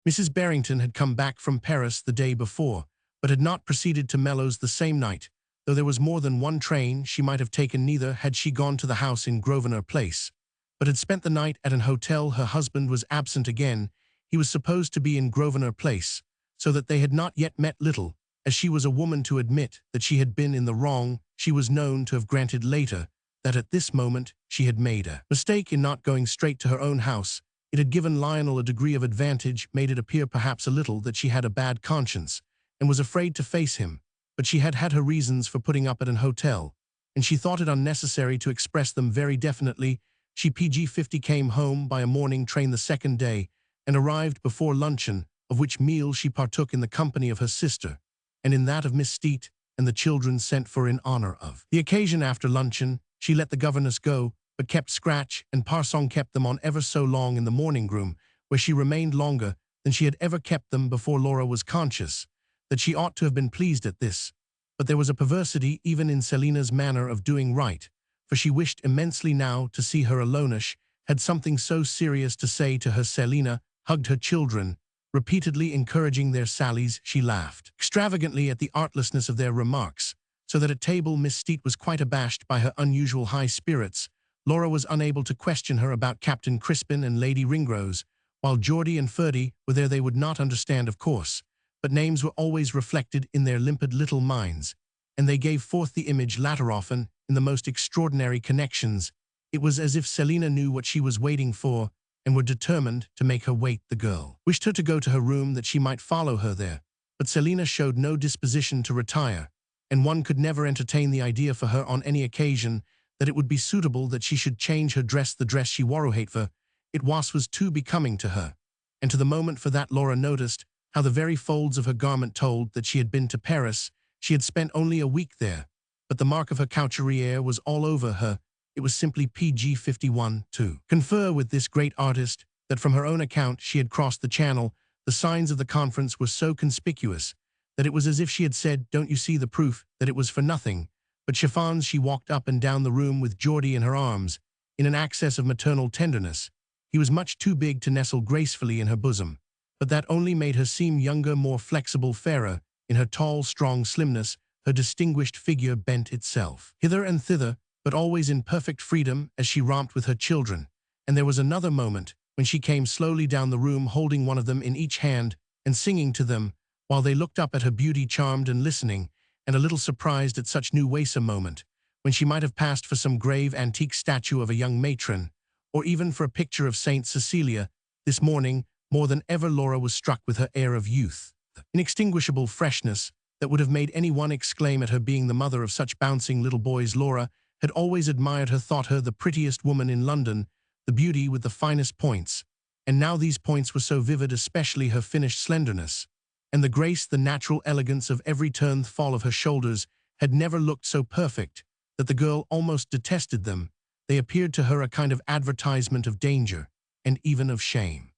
Mrs. Barrington had come back from Paris the day before, but had not proceeded to Mellows the same night. Though there was more than one train she might have taken, neither had she gone to the house in Grosvenor Place, but had spent the night at an hotel. Her husband was absent again. He was supposed to be in Grosvenor Place, so that they had not yet met. Little as she was a woman to admit that she had been in the wrong, she was known to have granted later that at this moment she had made a mistake in not going straight to her own house. It had given Lionel a degree of advantage, made it appear perhaps a little that she had a bad conscience and was afraid to face him, but she had had her reasons for putting up at an hotel, and she thought it unnecessary to express them very definitely. She PG 50 came home by a morning train the second day, and arrived before luncheon, of which meal she partook in the company of her sister, and in that of Miss Steet and the children sent for in honor of the occasion. After luncheon, she let the governess go, but kept Scratch and Parson kept them on ever so long in the morning room, where she remained longer than she had ever kept them before. Laura was conscious that she ought to have been pleased at this, but there was a perversity even in Selina's manner of doing right, for she wished immensely now to see her alonish, had something so serious to say to her. Selina hugged her children, repeatedly encouraging their sallies. She laughed extravagantly at the artlessness of their remarks, so that at table Miss Steet was quite abashed by her unusual high spirits. Laura was unable to question her about Captain Crispin and Lady Ringrose, while Geordie and Ferdy were there. They would not understand, of course, but names were always reflected in their limpid little minds, and they gave forth the image latter often in the most extraordinary connections. It was as if Selina knew what she was waiting for, and were determined to make her wait. The girl wished her to go to her room that she might follow her there, but Selina showed no disposition to retire, and one could never entertain the idea for her on any occasion that it would be suitable that she should change her dress. The dress she wore, for it was too becoming to her, and to the moment for that Laura noticed how the very folds of her garment told that she had been to Paris. She had spent only a week there, but the mark of her couturière was all over her. It was simply PG 51 to confer with this great artist that from her own account she had crossed the Channel. The signs of the conference were so conspicuous that it was as if she had said, "Don't you see the proof that it was for nothing but chiffons?" She walked up and down the room with Geordie in her arms, in an access of maternal tenderness. He was much too big to nestle gracefully in her bosom, but that only made her seem younger, more flexible, fairer. In her tall, strong slimness, her distinguished figure bent itself hither and thither, but always in perfect freedom as she romped with her children. And there was another moment when she came slowly down the room, holding one of them in each hand and singing to them, while they looked up at her beauty, charmed and listening, and a little surprised at such new ways. A moment when she might have passed for some grave antique statue of a young matron, or even for a picture of Saint Cecilia. This morning, more than ever, Laura was struck with her air of youth, the inextinguishable freshness that would have made anyone exclaim at her being the mother of such bouncing little boys. Laura had always admired her, thought her the prettiest woman in London, the beauty with the finest points, and now these points were so vivid, especially her finished slenderness, and the grace, the natural elegance of every turn fall of her shoulders had never looked so perfect, that the girl almost detested them. They appeared to her a kind of advertisement of danger, and even of shame.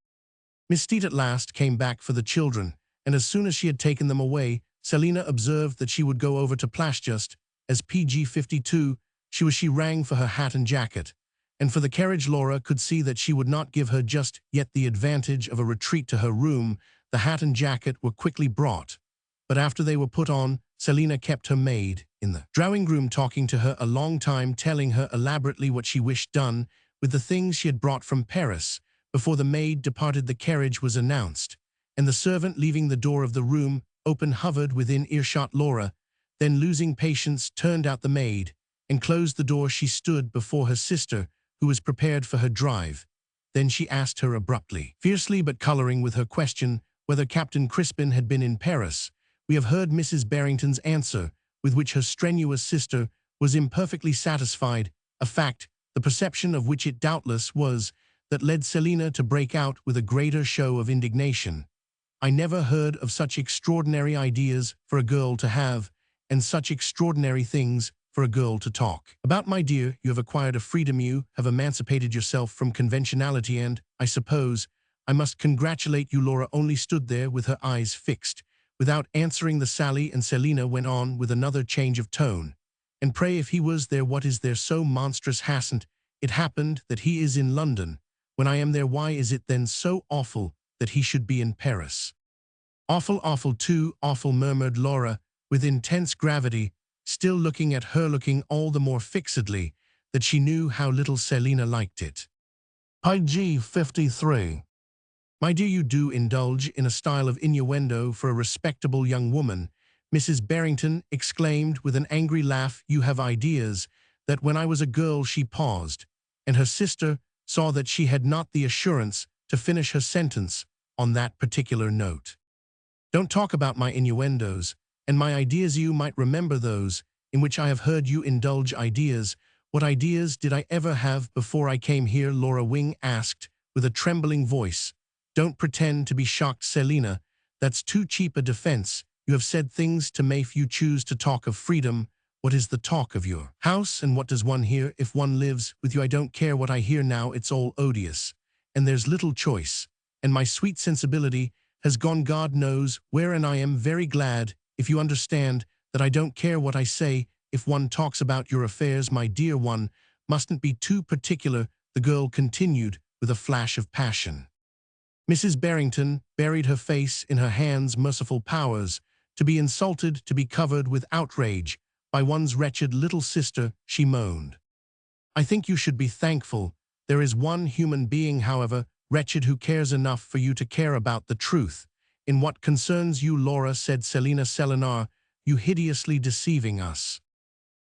Miss Steed at last came back for the children, and as soon as she had taken them away, Selina observed that she would go over to Plash just as PG 52 she rang for her hat and jacket, and for the carriage. Laura could see that she would not give her just yet the advantage of a retreat to her room. The hat and jacket were quickly brought, but after they were put on, Selina kept her maid in the drawing-room talking to her a long time, telling her elaborately what she wished done with the things she had brought from Paris. Before the maid departed, the carriage was announced, and the servant, leaving the door of the room open, hovered within earshot. Laura, then losing patience, turned out the maid and closed the door. She stood before her sister, who was prepared for her drive. Then she asked her abruptly, fiercely but coloring with her question, whether Captain Crispin had been in Paris. We have heard Mrs. Barrington's answer, with which her strenuous sister was imperfectly satisfied, a fact, the perception of which it doubtless was, that led Selina to break out with a greater show of indignation. I never heard of such extraordinary ideas for a girl to have, and such extraordinary things for a girl to talk about. My dear, you have acquired a freedom, you have emancipated yourself from conventionality, and, I suppose, I must congratulate you. Laura only stood there with her eyes fixed, without answering the sally, and Selina went on with another change of tone. And pray, if he was there, what is there so monstrous? Hasn't it happened that he is in London when I am there? Why is it then so awful that he should be in Paris? Awful, awful, too awful, murmured Laura with intense gravity, still looking at her, looking all the more fixedly that she knew how little Selina liked it. PG 53. My dear, you do indulge in a style of innuendo for a respectable young woman, Mrs. Barrington exclaimed with an angry laugh. You have ideas that when I was a girl. She paused, and her sister saw that she had not the assurance to finish her sentence on that particular note. Don't talk about my innuendos and my ideas. You might remember those in which I have heard you indulge. Ideas? What ideas did I ever have before I came here? Laura Wing asked with a trembling voice. Don't pretend to be shocked, Selina. That's too cheap a defense. You have said things to make you choose to talk of freedom. What is the talk of your house, and what does one hear if one lives with you? I don't care what I hear now. It's all odious, and there's little choice, and my sweet sensibility has gone God knows where, and I am very glad, if you understand, that I don't care what I say if one talks about your affairs. My dear, one mustn't be too particular, the girl continued with a flash of passion. Mrs. Barrington buried her face in her hands. Merciful powers, to be insulted, to be covered with outrage by one's wretched little sister, she moaned. I think you should be thankful. There is one human being, however wretched, who cares enough for you to care about the truth. In what concerns you, Laura, said Selina. Selina, you hideously deceiving us.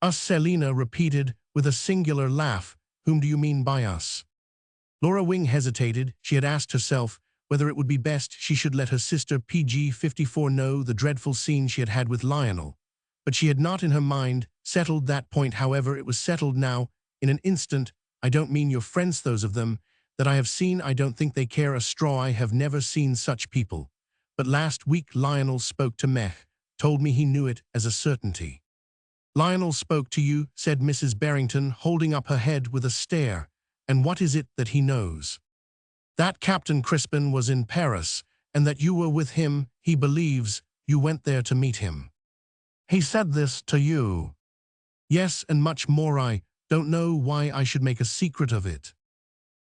Us, Selina repeated with a singular laugh. Whom do you mean by us? Laura Wing hesitated. She had asked herself whether it would be best she should let her sister PG 54 know the dreadful scene she had had with Lionel, but she had not in her mind settled that point. However, it was settled now in an instant. I don't mean your friends, those of them that I have seen. I don't think they care a straw. I have never seen such people. But last week Lionel spoke to Mech, told me he knew it as a certainty. Lionel spoke to you, said Mrs. Barrington, holding up her head with a stare. And what is it that he knows? That Captain Crispin was in Paris, and that you were with him. He believes you went there to meet him. He said this to you? Yes, and much more. I don't know why I should make a secret of it.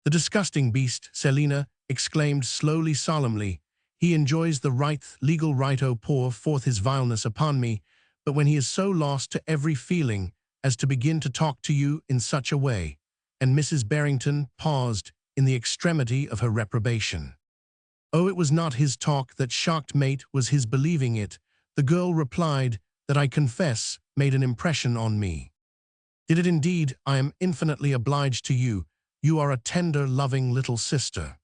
The disgusting beast, Selina exclaimed slowly, solemnly. He enjoys the right, legal right to pour forth his vileness upon me, but when he is so lost to every feeling as to begin to talk to you in such a way. And Mrs. Barrington paused in the extremity of her reprobation. Oh, it was not his talk that shocked, mate, was his believing it. The girl replied, that I confess made an impression on me. Did it indeed? I am infinitely obliged to you. You are a tender, loving little sister.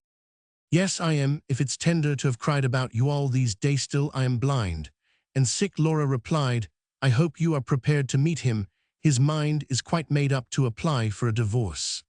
Yes, I am, if it's tender to have cried about you all these days. Still, I am blind and sick. Laura replied, I hope you are prepared to meet him. his mind is quite made up to apply for a divorce."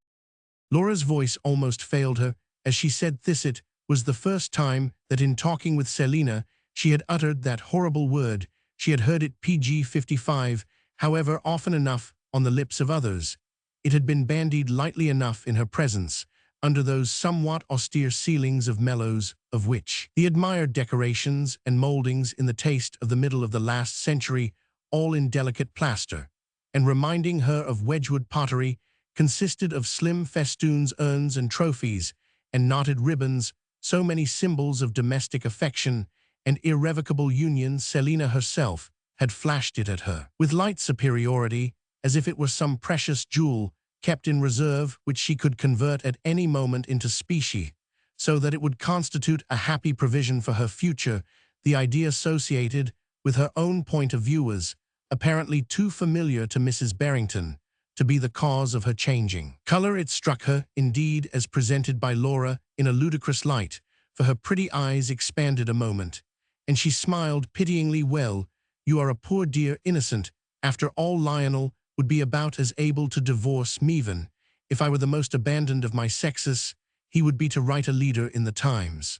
Laura's voice almost failed her as she said this. It was the first time that in talking with Selina she had uttered that horrible word. She had heard it PG-55, however, often enough on the lips of others. It had been bandied lightly enough in her presence, under those somewhat austere ceilings of mellows, of which the admired decorations and mouldings in the taste of the middle of the last century, all in delicate plaster, and reminding her of Wedgwood pottery, consisted of slim festoons, urns and trophies, and knotted ribbons, so many symbols of domestic affection and irrevocable union. Selina herself had flashed it at her with light superiority, as if it were some precious jewel kept in reserve which she could convert at any moment into specie, so that it would constitute a happy provision for her future. The idea associated with her own point of view was apparently too familiar to Mrs. Barrington to be the cause of her changing color. It struck her, indeed, as presented by Laura in a ludicrous light, for her pretty eyes expanded a moment, and she smiled pityingly. "Well, you are a poor dear innocent. After all, Lionel would be about as able to divorce me. Even if I were the most abandoned of my sexes, he would be to write a leader in the Times."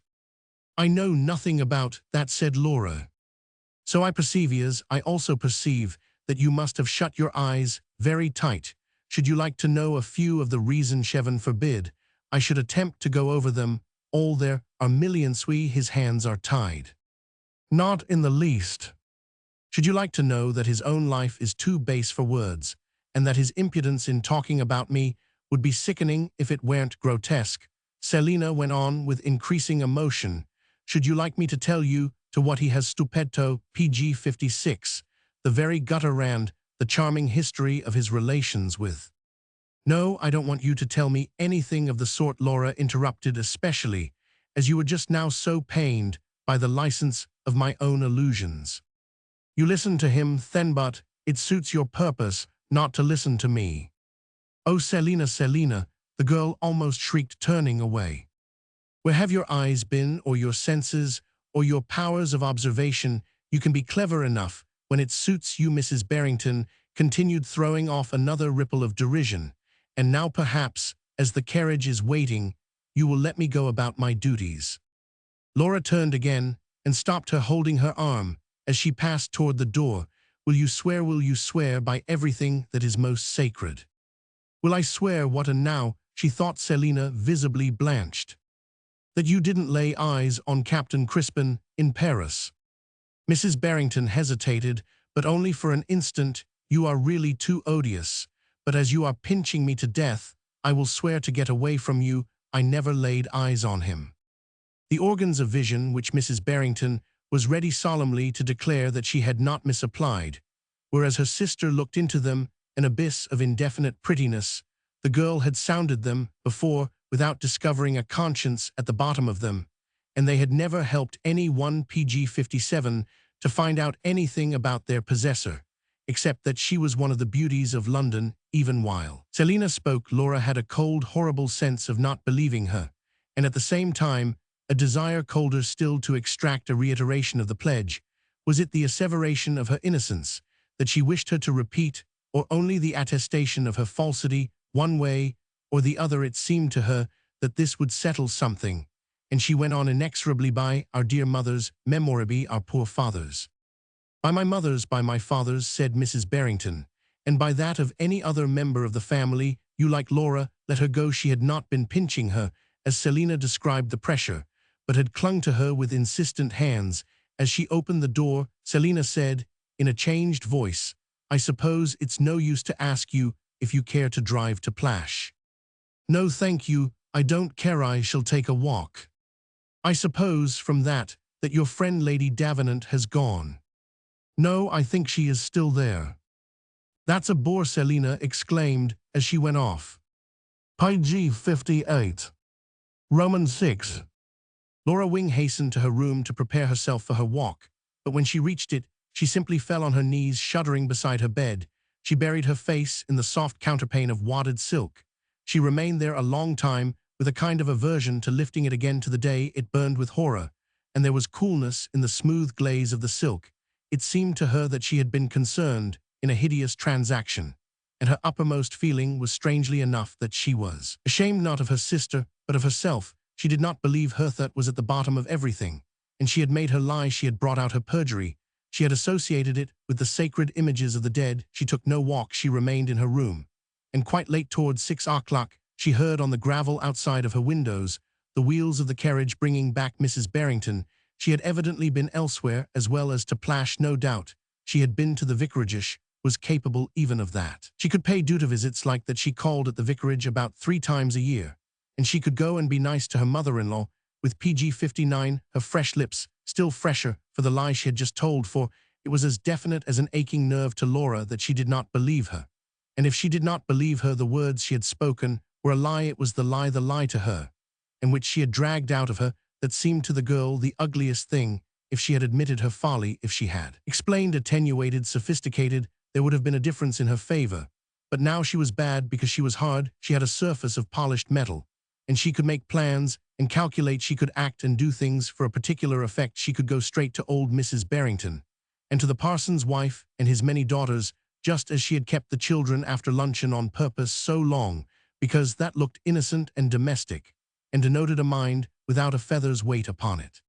"I know nothing about that," said Laura. "So I perceive, as I also perceive that you must have shut your eyes very tight. Should you like to know a few of the reasons? Heaven forbid I should attempt to go over them all. There are millions. His hands are tied." "Not in the least." "Should you like to know that his own life is too base for words, and that his impudence in talking about me would be sickening if it weren't grotesque?" Selina went on with increasing emotion. "Should you like me to tell you to what he has stupendo PG-56, the very gutter rand, the charming history of his relations with—" "No, I don't want you to tell me anything of the sort," Laura interrupted, "especially as you were just now so pained by the license of my own allusions. You listen to him then, but it suits your purpose not to listen to me." "Oh, Selina, Selina," the girl almost shrieked, turning away. "Where have your eyes been, or your senses, or your powers of observation? You can be clever enough when it suits you." Mrs. Barrington continued, throwing off another ripple of derision. "And now perhaps, as the carriage is waiting, you will let me go about my duties." Laura turned again and stopped her, holding her arm as she passed toward the door. Will you swear by everything that is most sacred?" "Will I swear what?" And now she thought Selina visibly blanched. "That you didn't lay eyes on Captain Crispin in Paris." Mrs. Barrington hesitated, but only for an instant. "You are really too odious, but as you are pinching me to death, I will swear to get away from you. I never laid eyes on him." The organs of vision which Mrs. Barrington was ready solemnly to declare that she had not misapplied, whereas her sister looked into them, an abyss of indefinite prettiness. The girl had sounded them before without discovering a conscience at the bottom of them, and they had never helped any one PG-57 to find out anything about their possessor, except that she was one of the beauties of London. Even while Selina spoke, Laura had a cold, horrible sense of not believing her, and at the same time a desire colder still to extract a reiteration of the pledge. Was it the asseveration of her innocence that she wished her to repeat, or only the attestation of her falsity? One way or the other, it seemed to her that this would settle something, and she went on inexorably. "By our dear mothers, memorably our poor fathers." "By my mother's, by my father's," said Mrs. Barrington, "and by that of any other member of the family. You like Laura, let her go." She had not been pinching her, as Selina described the pressure, but had clung to her with insistent hands. As she opened the door, Selina said, in a changed voice, "I suppose it's no use to ask you if you care to drive to Plash." "No, thank you, I don't care. I shall take a walk." "I suppose, from that your friend Lady Davenant has gone." "No, I think she is still there." "That's a bore," Selina exclaimed as she went off. PG-58. Roman 6. Laura Wing hastened to her room to prepare herself for her walk, but when she reached it, she simply fell on her knees, shuddering beside her bed. She buried her face in the soft counterpane of wadded silk. She remained there a long time, with a kind of aversion to lifting it again to the day. It burned with horror, and there was coolness in the smooth glaze of the silk. It seemed to her that she had been concerned in a hideous transaction. and her uppermost feeling was strangely enough that she was ashamed not of her sister, but of herself. She did not believe Hertha was at the bottom of everything, and she had made her lie, she had brought out her perjury. She had associated it with the sacred images of the dead. She took no walk, she remained in her room. And quite late, towards 6 o'clock, she heard on the gravel outside of her windows the wheels of the carriage bringing back Mrs. Barrington. She had evidently been elsewhere, as well as to Plash, no doubt. She had been to the vicarage, was capable even of that. She could pay duty visits like that. She called at the vicarage about 3 times a year. And she could go and be nice to her mother-in-law, with PG 59, her fresh lips, still fresher for the lie she had just told, for it was as definite as an aching nerve to Laura that she did not believe her. And if she did not believe her, the words she had spoken were a lie. It was the lie to her, and which she had dragged out of her, that seemed to the girl the ugliest thing. If she had admitted her folly, if she had explained, attenuated, sophisticated, there would have been a difference in her favor. But now she was bad because she was hard. She had a surface of polished metal, and she could make plans and calculate. She could act and do things for a particular effect. She could go straight to old Mrs. Barrington, and to the parson's wife and his many daughters, just as she had kept the children after luncheon on purpose so long, because that looked innocent and domestic, and denoted a mind without a feather's weight upon it.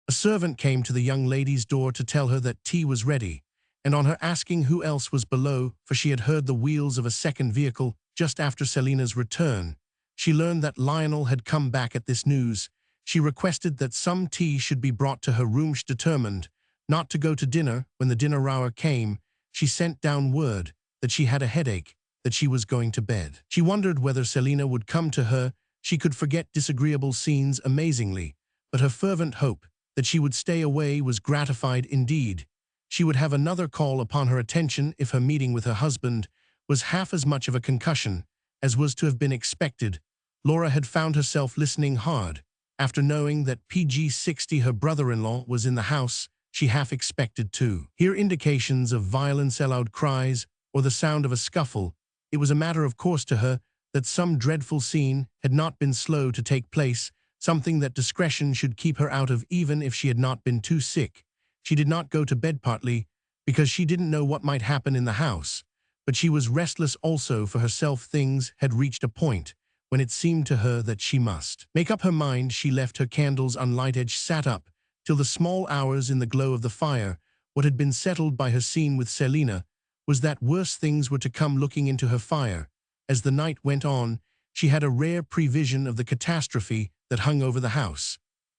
A servant came to the young lady's door to tell her that tea was ready, and on her asking who else was below, for she had heard the wheels of a second vehicle just after Selina's return, she learned that Lionel had come back. At this news, she requested that some tea should be brought to her room. Determined not to go to dinner when the dinner hour came, she sent down word that she had a headache, that she was going to bed. She wondered whether Selina would come to her. She could forget disagreeable scenes amazingly, but her fervent hope that she would stay away was gratified indeed. She would have another call upon her attention if her meeting with her husband was half as much of a concussion as was to have been expected. Laura had found herself listening hard. After knowing that PG 60, her brother-in-law, was in the house, she half expected to hear indications of violence, loud cries, or the sound of a scuffle. It was a matter of course to her that some dreadful scene had not been slow to take place, something that discretion should keep her out of, even if she had not been too sick. She did not go to bed partly because she didn't know what might happen in the house, but she was restless also for herself. Things had reached a point when it seemed to her that she must make up her mind. She left her candles unlighted, sat up till the small hours in the glow of the fire. What had been settled by her scene with Selina was that worse things were to come. Looking into her fire as the night went on, she had a rare prevision of the catastrophe that hung over the house,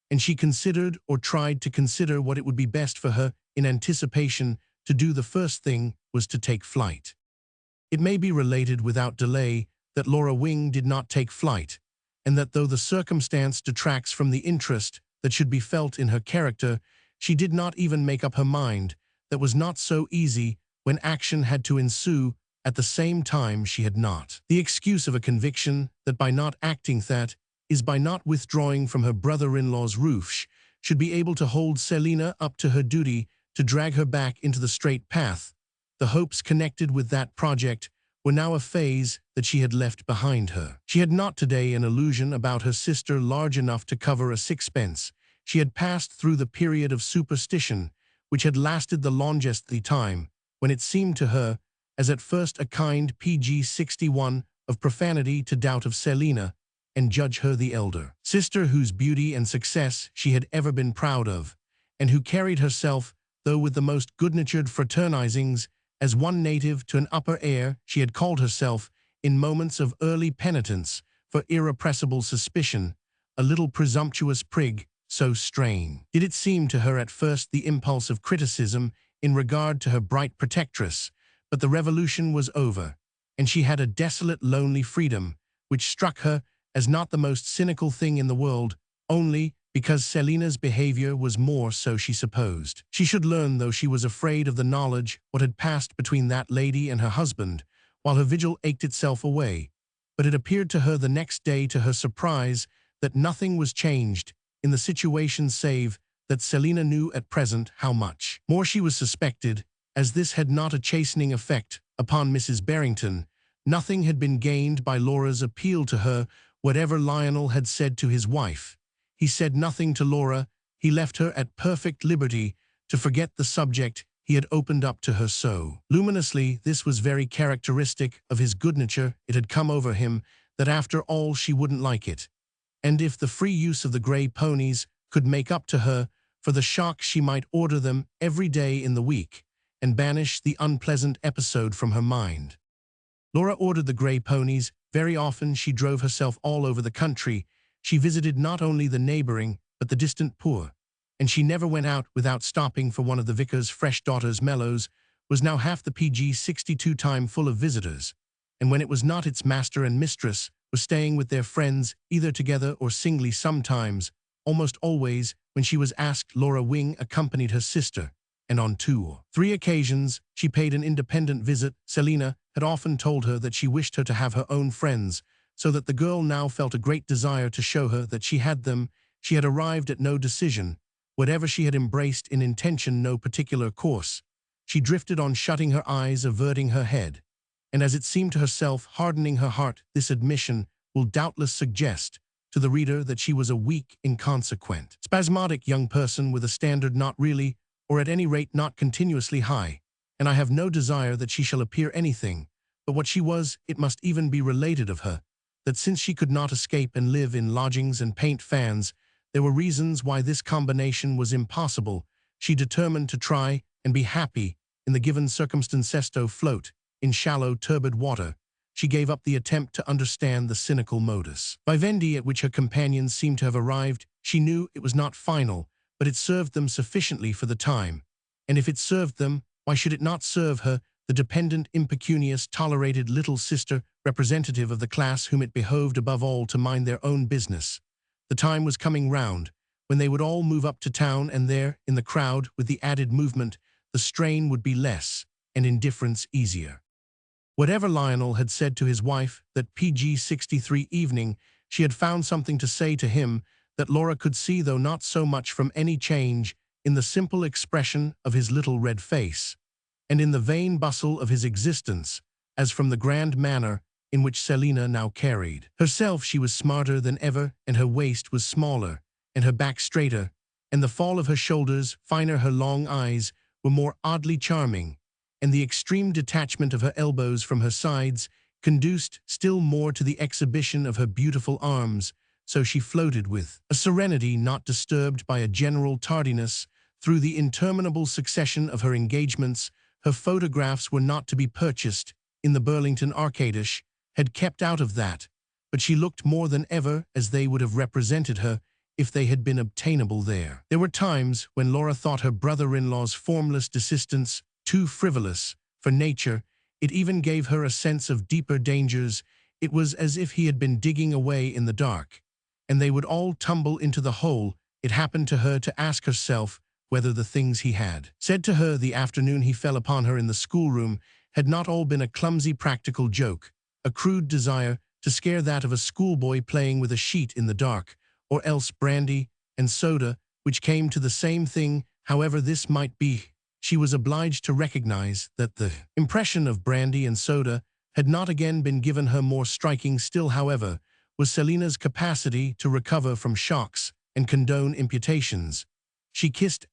and she considered, or tried to consider, what it would be best for her in anticipation to do. The first thing was to take flight. It may be related without delay that Laura Wing did not take flight, and that though the circumstance detracts from the interest that should be felt in her character, she did not even make up her mind. That was not so easy when action had to ensue. At the same time, she had not the excuse of a conviction that by not acting, that is, by not withdrawing from her brother-in-law's roof, should be able to hold Selina up to her duty, to drag her back into the straight path. The hopes connected with that project were now a phase that she had left behind her. She had not today an illusion about her sister large enough to cover a sixpence. She had passed through the period of superstition which had lasted the longest time, when it seemed to her, as at first a kind PG 61 of profanity, to doubt of Selina and judge her the elder sister, whose beauty and success she had ever been proud of, and who carried herself, though with the most good-natured fraternizings, as one native to an upper air. She had called herself, in moments of early penitence for irrepressible suspicion, a little presumptuous prig. So strange did it seem to her at first, the impulse of criticism in regard to her bright protectress. But the revolution was over, and she had a desolate, lonely freedom, which struck her as not the most cynical thing in the world, only because Selina's behavior was more so she supposed. She should learn, though she was afraid of the knowledge, what had passed between that lady and her husband, while her vigil ached itself away. But it appeared to her the next day, to her surprise, that nothing was changed in the situation, save that Selina knew at present how much more she was suspected. As this had not a chastening effect upon Mrs. Barrington, nothing had been gained by Laura's appeal to her. Whatever Lionel had said to his wife, he said nothing to Laura. He left her at perfect liberty to forget the subject he had opened up to her so luminously. This was very characteristic of his good nature. It had come over him that after all she wouldn't like it. And if the free use of the grey ponies could make up to her for the shock, she might order them every day in the week and banish the unpleasant episode from her mind. Laura ordered the grey ponies. Very often she drove herself all over the country. She visited not only the neighboring but the distant poor, and she never went out without stopping for one of the vicar's fresh daughters. Mellows was now half the PG-62 time full of visitors, and when it was not, its master and mistress was staying with their friends, either together or singly. Sometimes, almost always, when she was asked, Laura Wing accompanied her sister, and on 2 or 3 occasions she paid an independent visit. Selina had often told her that she wished her to have her own friends, so that the girl now felt a great desire to show her that she had them. She had arrived at no decision. Whatever she had embraced in intention, no particular course, she drifted on, shutting her eyes, averting her head, and as it seemed to herself, hardening her heart. This admission will doubtless suggest to the reader that she was a weak, inconsequent, spasmodic young person with a standard not really, or at any rate not continuously high, and I have no desire that she shall appear anything but what she was. It must even be related of her that since she could not escape and live in lodgings and paint fans, there were reasons why this combination was impossible. She determined to try and be happy in the given circumstances, to float in shallow, turbid water. She gave up the attempt to understand the cynical modus vivendi at which her companions seemed to have arrived. She knew it was not final, but it served them sufficiently for the time. And if it served them, why should it not serve her, the dependent, impecunious, tolerated little sister, representative of the class whom it behoved above all to mind their own business? The time was coming round when they would all move up to town, and there, in the crowd, with the added movement, the strain would be less and indifference easier. Whatever Lionel had said to his wife that PG-63 evening, she had found something to say to him that Laura could see, though not so much from any change in the simple expression of his little red face, and in the vain bustle of his existence, as from the grand manner in which Selina now carried herself. She was smarter than ever, and her waist was smaller, and her back straighter, and the fall of her shoulders finer. Her long eyes were more oddly charming, and the extreme detachment of her elbows from her sides conduced still more to the exhibition of her beautiful arms. So she floated with a serenity not disturbed by a general tardiness through the interminable succession of her engagements. Her photographs were not to be purchased in the Burlington Arcadish, had kept out of that, but she looked more than ever as they would have represented her if they had been obtainable there. There were times when Laura thought her brother-in-law's formless desistance too frivolous for nature. It even gave her a sense of deeper dangers. It was as if he had been digging away in the dark, and they would all tumble into the hole. It happened to her to ask herself whether the things he had said to her the afternoon he fell upon her in the schoolroom had not all been a clumsy practical joke, a crude desire to scare that of a schoolboy playing with a sheet in the dark, or else brandy and soda, which came to the same thing. However this might be, she was obliged to recognize that the impression of brandy and soda had not again been given her. More striking still, however, was Selina's capacity to recover from shocks and condone imputations. She kissed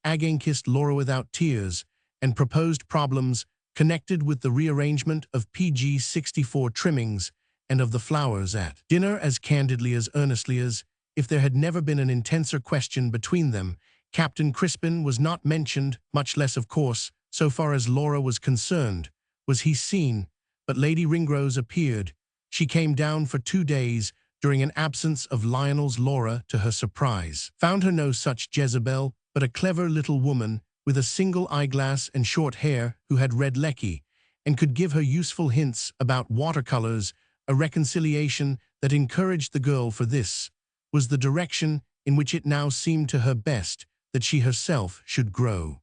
Laura without tears, and proposed problems connected with the rearrangement of PG-64 trimmings and of the flowers at dinner as candidly, as earnestly as if there had never been an intenser question between them. Captain Crispin was not mentioned, much less, of course, so far as Laura was concerned, was he seen, but Lady Ringrose appeared. She came down for 2 days during an absence of Lionel's. Laura, to her surprise, found her no such Jezebel, but a clever little woman with a single eyeglass and short hair, who had read Lecky and could give her useful hints about watercolors, a reconciliation that encouraged the girl, for this was the direction in which it now seemed to her best that she herself should grow.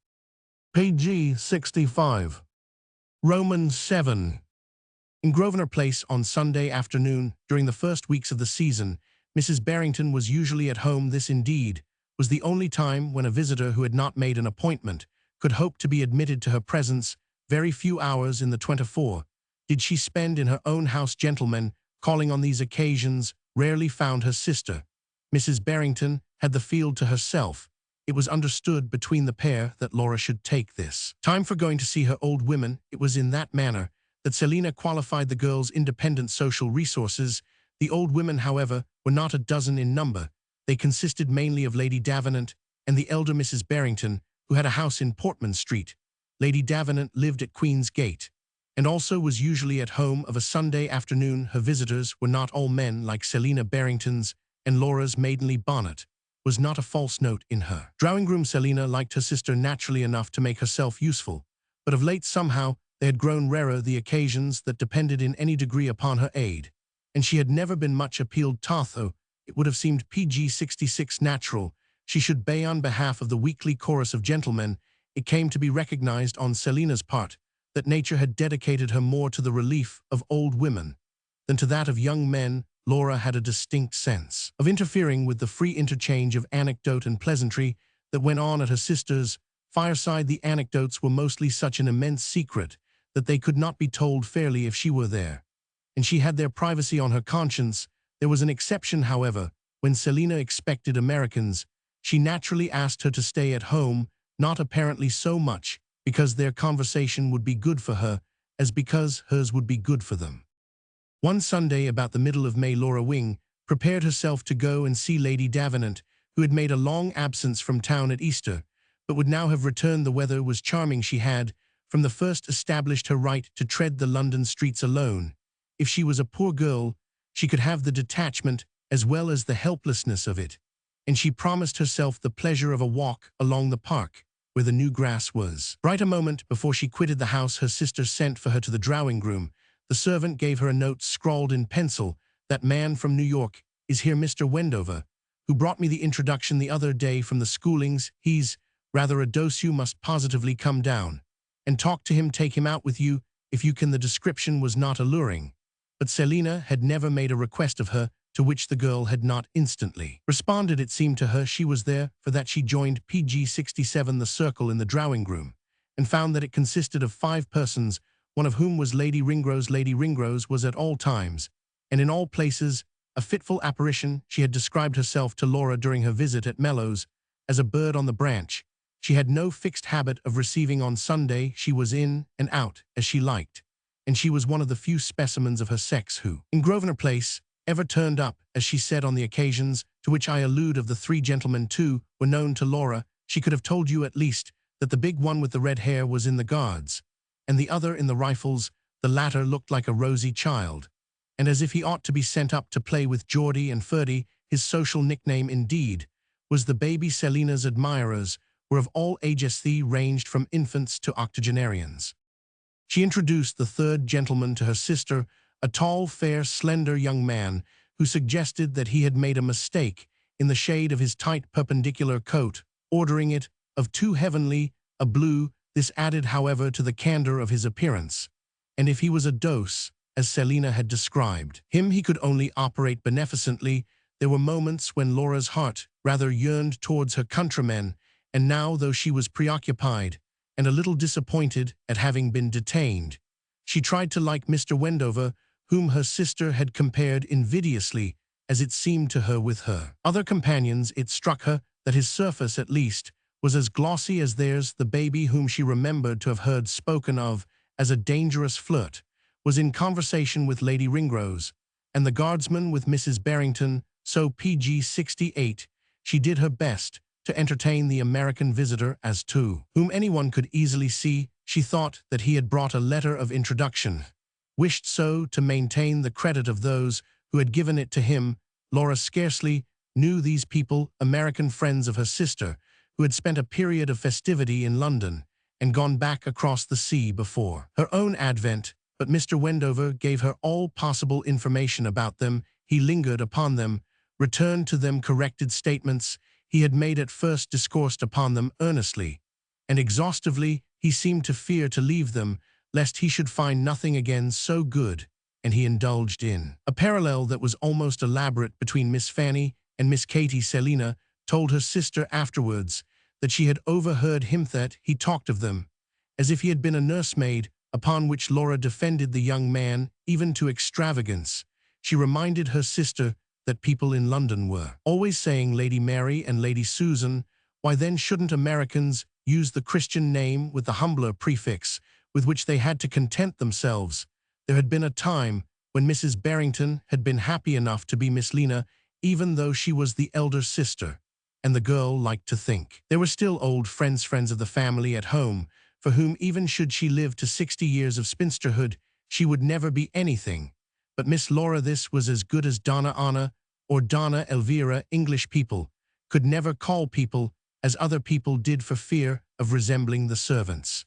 PG-65. Roman 7. In Grosvenor Place on Sunday afternoon, during the first weeks of the season, Mrs. Barrington was usually at home. This, indeed, was the only time when a visitor who had not made an appointment could hope to be admitted to her presence. Very few hours in the 24 did she spend in her own house. Gentlemen, calling on these occasions, rarely found her sister. Mrs. Barrington had the field to herself. it was understood between the pair that Laura should take this time for going to see her old women. It was in that manner that Selina qualified the girl's independent social resources. The old women, however, were not a dozen in number. They consisted mainly of Lady Davenant and the elder Mrs. Barrington, who had a house in Portman Street. Lady Davenant lived at Queen's Gate, and also was usually at home of a Sunday afternoon. Her visitors were not all men like Selina Barrington's, and Laura's maidenly bonnet was not a false note in her drawing-room. Selina liked her sister naturally enough to make herself useful, but of late somehow they had grown rarer the occasions that depended in any degree upon her aid, and she had never been much appealed to, though it would have seemed PG-66 natural she should bay on behalf of the weekly chorus of gentlemen. It came to be recognized on Selina's part that nature had dedicated her more to the relief of old women than to that of young men. Laura had a distinct sense of interfering with the free interchange of anecdote and pleasantry that went on at her sister's fireside. The anecdotes were mostly such an immense secret that they could not be told fairly if she were there, and she had their privacy on her conscience. There was an exception, however. When Selina expected Americans, she naturally asked her to stay at home, not apparently so much because their conversation would be good for her as because hers would be good for them. One Sunday about the middle of May, Laura Wing prepared herself to go and see Lady Davenant, who had made a long absence from town at Easter, but would now have returned. The weather was charming. She had, from the first, established her right to tread the London streets alone. If she was a poor girl, she could have the detachment as well as the helplessness of it, and she promised herself the pleasure of a walk along the park, where the new grass was bright. A moment before she quitted the house, her sister sent for her to the drawing-room. The servant gave her a note scrawled in pencil. "That man from New York is here, Mr. Wendover, who brought me the introduction the other day from the schoolings. He's rather a dose. You must positively come down and talk to him. Take him out with you, if you can." The description was not alluring, but Selina had never made a request of her to which the girl had not instantly responded. It seemed to her she was there for that. She joined PG-67, the circle in the drawing-room, and found that it consisted of 5 persons, one of whom was Lady Ringrose. Lady Ringrose was at all times, and in all places, a fitful apparition. She had described herself to Laura during her visit at Mellows as a bird on the branch. She had no fixed habit of receiving on Sunday. She was in and out as she liked, and she was one of the few specimens of her sex who, in Grosvenor Place, ever turned up, as she said. On the occasions to which I allude, of the 3 gentlemen, 2 were known to Laura. She could have told you at least that the big one with the red hair was in the Guards, and the other in the Rifles. The latter looked like a rosy child, and as if he ought to be sent up to play with Geordie and Ferdy. His social nickname, indeed, was the Baby. Selina's admirers were of all ages. They ranged from infants to octogenarians. She introduced the 3rd gentleman to her sister, a tall, fair, slender young man who suggested that he had made a mistake in the shade of his tight perpendicular coat, ordering it of too heavenly a blue. This added, however, to the candor of his appearance, and if he was a dose, as Selina had described him, he could only operate beneficently. There were moments when Laura's heart rather yearned towards her countrymen, and now, though she was preoccupied and a little disappointed at having been detained, she tried to like Mr. Wendover, whom her sister had compared invidiously, as it seemed to her, with her other companions. It struck her that his surface, at least, was as glossy as theirs. The Baby, whom she remembered to have heard spoken of as a dangerous flirt, was in conversation with Lady Ringrose, and the Guardsman with Mrs. Barrington. So PG-68, she did her best to entertain the American visitor as to whom anyone could easily see. She thought that he had brought a letter of introduction, wished so to maintain the credit of those who had given it to him. Laura scarcely knew these people, American friends of her sister, who had spent a period of festivity in London and gone back across the sea before her own advent, but Mr. Wendover gave her all possible information about them. He lingered upon them, returned to them corrected statements he had made at first, discoursed upon them earnestly and exhaustively. He seemed to fear to leave them, lest he should find nothing again so good, and he indulged in a parallel that was almost elaborate between Miss Fanny and Miss Katy. Selina told her sister afterwards that she had overheard him that he talked of them as if he had been a nursemaid, upon which Laura defended the young man even to extravagance. She reminded her sister that people in London were always saying Lady Mary and Lady Susan Why then shouldn't Americans use the Christian name with the humbler prefix with which they had to content themselves? There had been a time when Mrs. Barrington had been happy enough to be Miss Lena, even though she was the elder sister, and the girl liked to think. There were still old friends of the family at home, for whom even should she live to 60 years of spinsterhood, she would never be anything. But Miss Laura, this was as good as Donna Anna or Donna Elvira. English people could never call people as other people did for fear of resembling the servants.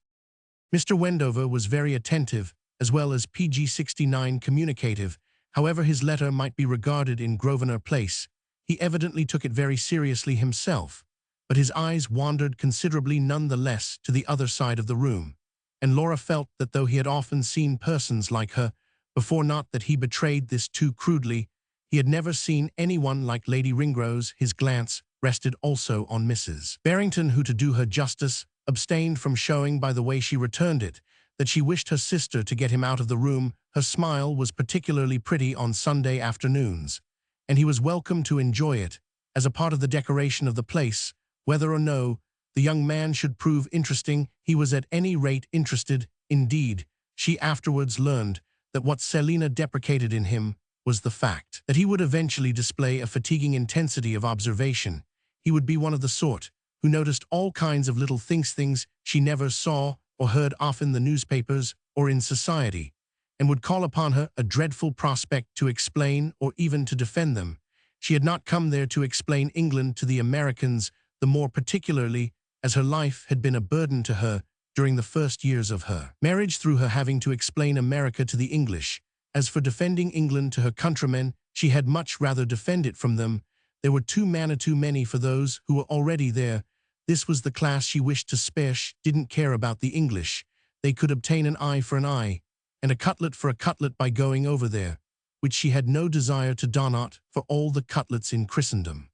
Mr. Wendover was very attentive, as well as PG-69 communicative. However his letter might be regarded in Grosvenor Place, he evidently took it very seriously himself, but his eyes wandered considerably nonetheless to the other side of the room, and Laura felt that though he had often seen persons like her before, not that he betrayed this too crudely, he had never seen anyone like Lady Ringrose. His glance rested also on Mrs. Barrington, who, to do her justice, abstained from showing by the way she returned it that she wished her sister to get him out of the room. Her smile was particularly pretty on Sunday afternoons, and he was welcome to enjoy it as a part of the decoration of the place. Whether or no the young man should prove interesting, he was at any rate interested. Indeed, she afterwards learned that what Selina deprecated in him was the fact that he would eventually display a fatiguing intensity of observation. He would be one of the sort who noticed all kinds of little things she never saw or heard often in the newspapers or in society, and would call upon her a dreadful prospect to explain or even to defend them. She had not come there to explain England to the Americans, the more particularly as her life had been a burden to her during the first years of her marriage, through her having to explain America to the English. As for defending England to her countrymen, she had much rather defend it from them. There were too many for those who were already there. This was the class she wished to spare. She didn't care about the English. They could obtain an eye for an eye, and a cutlet for a cutlet by going over there, which she had no desire to do not for all the cutlets in Christendom.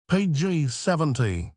Page 70.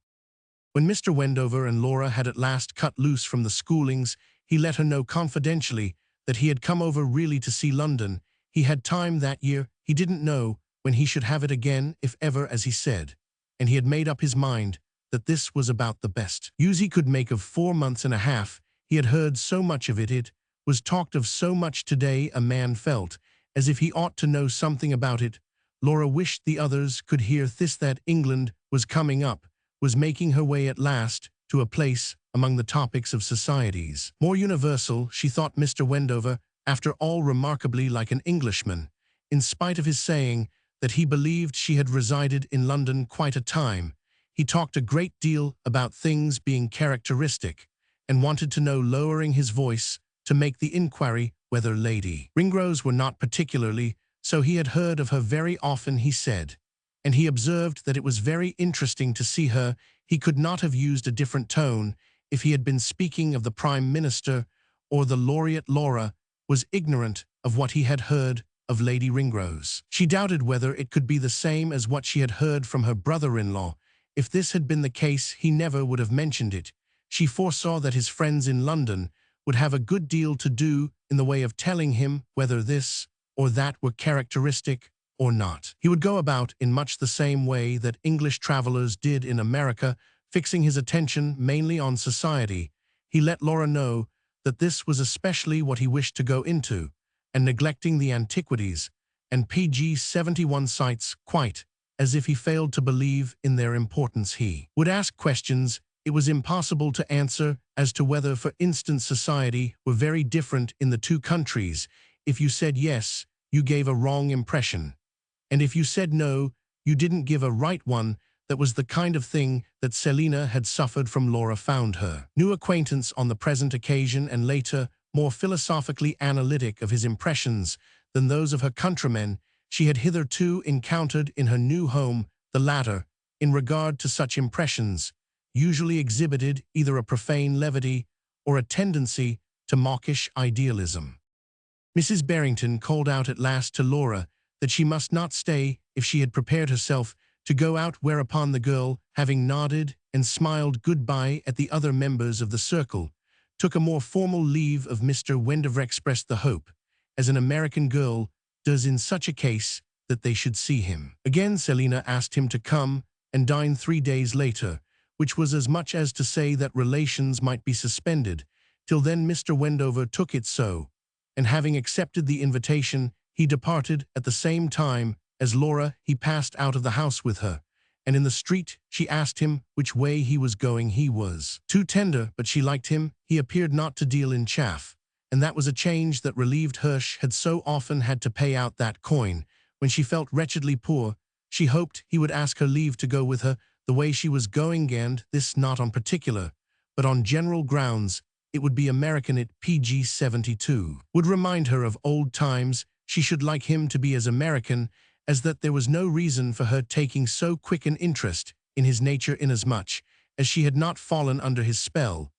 When Mr. Wendover and Laura had at last cut loose from the schoolings, he let her know confidentially that he had come over really to see London. He had time that year. He didn't know when he should have it again, if ever, as he said, and he had made up his mind that this was about the best use he could make of 4 months and a half. He had heard so much of it, it was talked of so much today. A man felt as if he ought to know something about it. Laura wished the others could hear this, that England was coming up, was making her way at last to a place among the topics of societies more universal. She thought Mr. Wendover, after all, remarkably like an Englishman, in spite of his saying that he believed she had resided in London quite a time. He talked a great deal about things being characteristic, and wanted to know, lowering his voice to make the inquiry, whether Lady Ringrose were not particularly so. He had heard of her very often, he said, and he observed that it was very interesting to see her. He could not have used a different tone if he had been speaking of the Prime Minister or the laureate. Laura was ignorant of what he had heard of Lady Ringrose. She doubted whether it could be the same as what she had heard from her brother-in-law. If this had been the case, he never would have mentioned it. She foresaw that his friends in London would have a good deal to do in the way of telling him whether this or that were characteristic or not. He would go about in much the same way that English travelers did in America, fixing his attention mainly on society. He let Laura know that this was especially what he wished to go into, and neglecting the antiquities and PG-71 sites, quite as if he failed to believe in their importance. He would ask questions it was impossible to answer as to whether, for instance, society were very different in the two countries. If you said yes, you gave a wrong impression, and if you said no, you didn't give a right one. That was the kind of thing that Selina had suffered from. Laura found her new acquaintance on the present occasion, and later, more philosophically analytic of his impressions than those of her countrymen she had hitherto encountered in her new home. The latter, in regard to such impressions, usually exhibited either a profane levity or a tendency to mawkish idealism. Mrs. Barrington called out at last to Laura that she must not stay if she had prepared herself to go out, whereupon the girl, having nodded and smiled goodbye at the other members of the circle, took a more formal leave of Mr. Wendover, expressed the hope, as an American girl does in such a case, that they should see him again. Selina asked him to come and dine 3 days later, which was as much as to say that relations might be suspended. Till then Mr. Wendover took it so, and having accepted the invitation, he departed at the same time as Laura. He passed out of the house with her, and in the street she asked him which way he was going. He was too tender, but she liked him. He appeared not to deal in chaff, and that was a change that relieved her. She had so often had to pay out that coin when she felt wretchedly poor. She hoped he would ask her leave to go with her the way she was going, and this not on particular, but on general grounds. It would be American at PG-72. Would remind her of old times. She should like him to be as American as that. There was no reason for her taking so quick an interest in his nature, inasmuch as she had not fallen under his spell.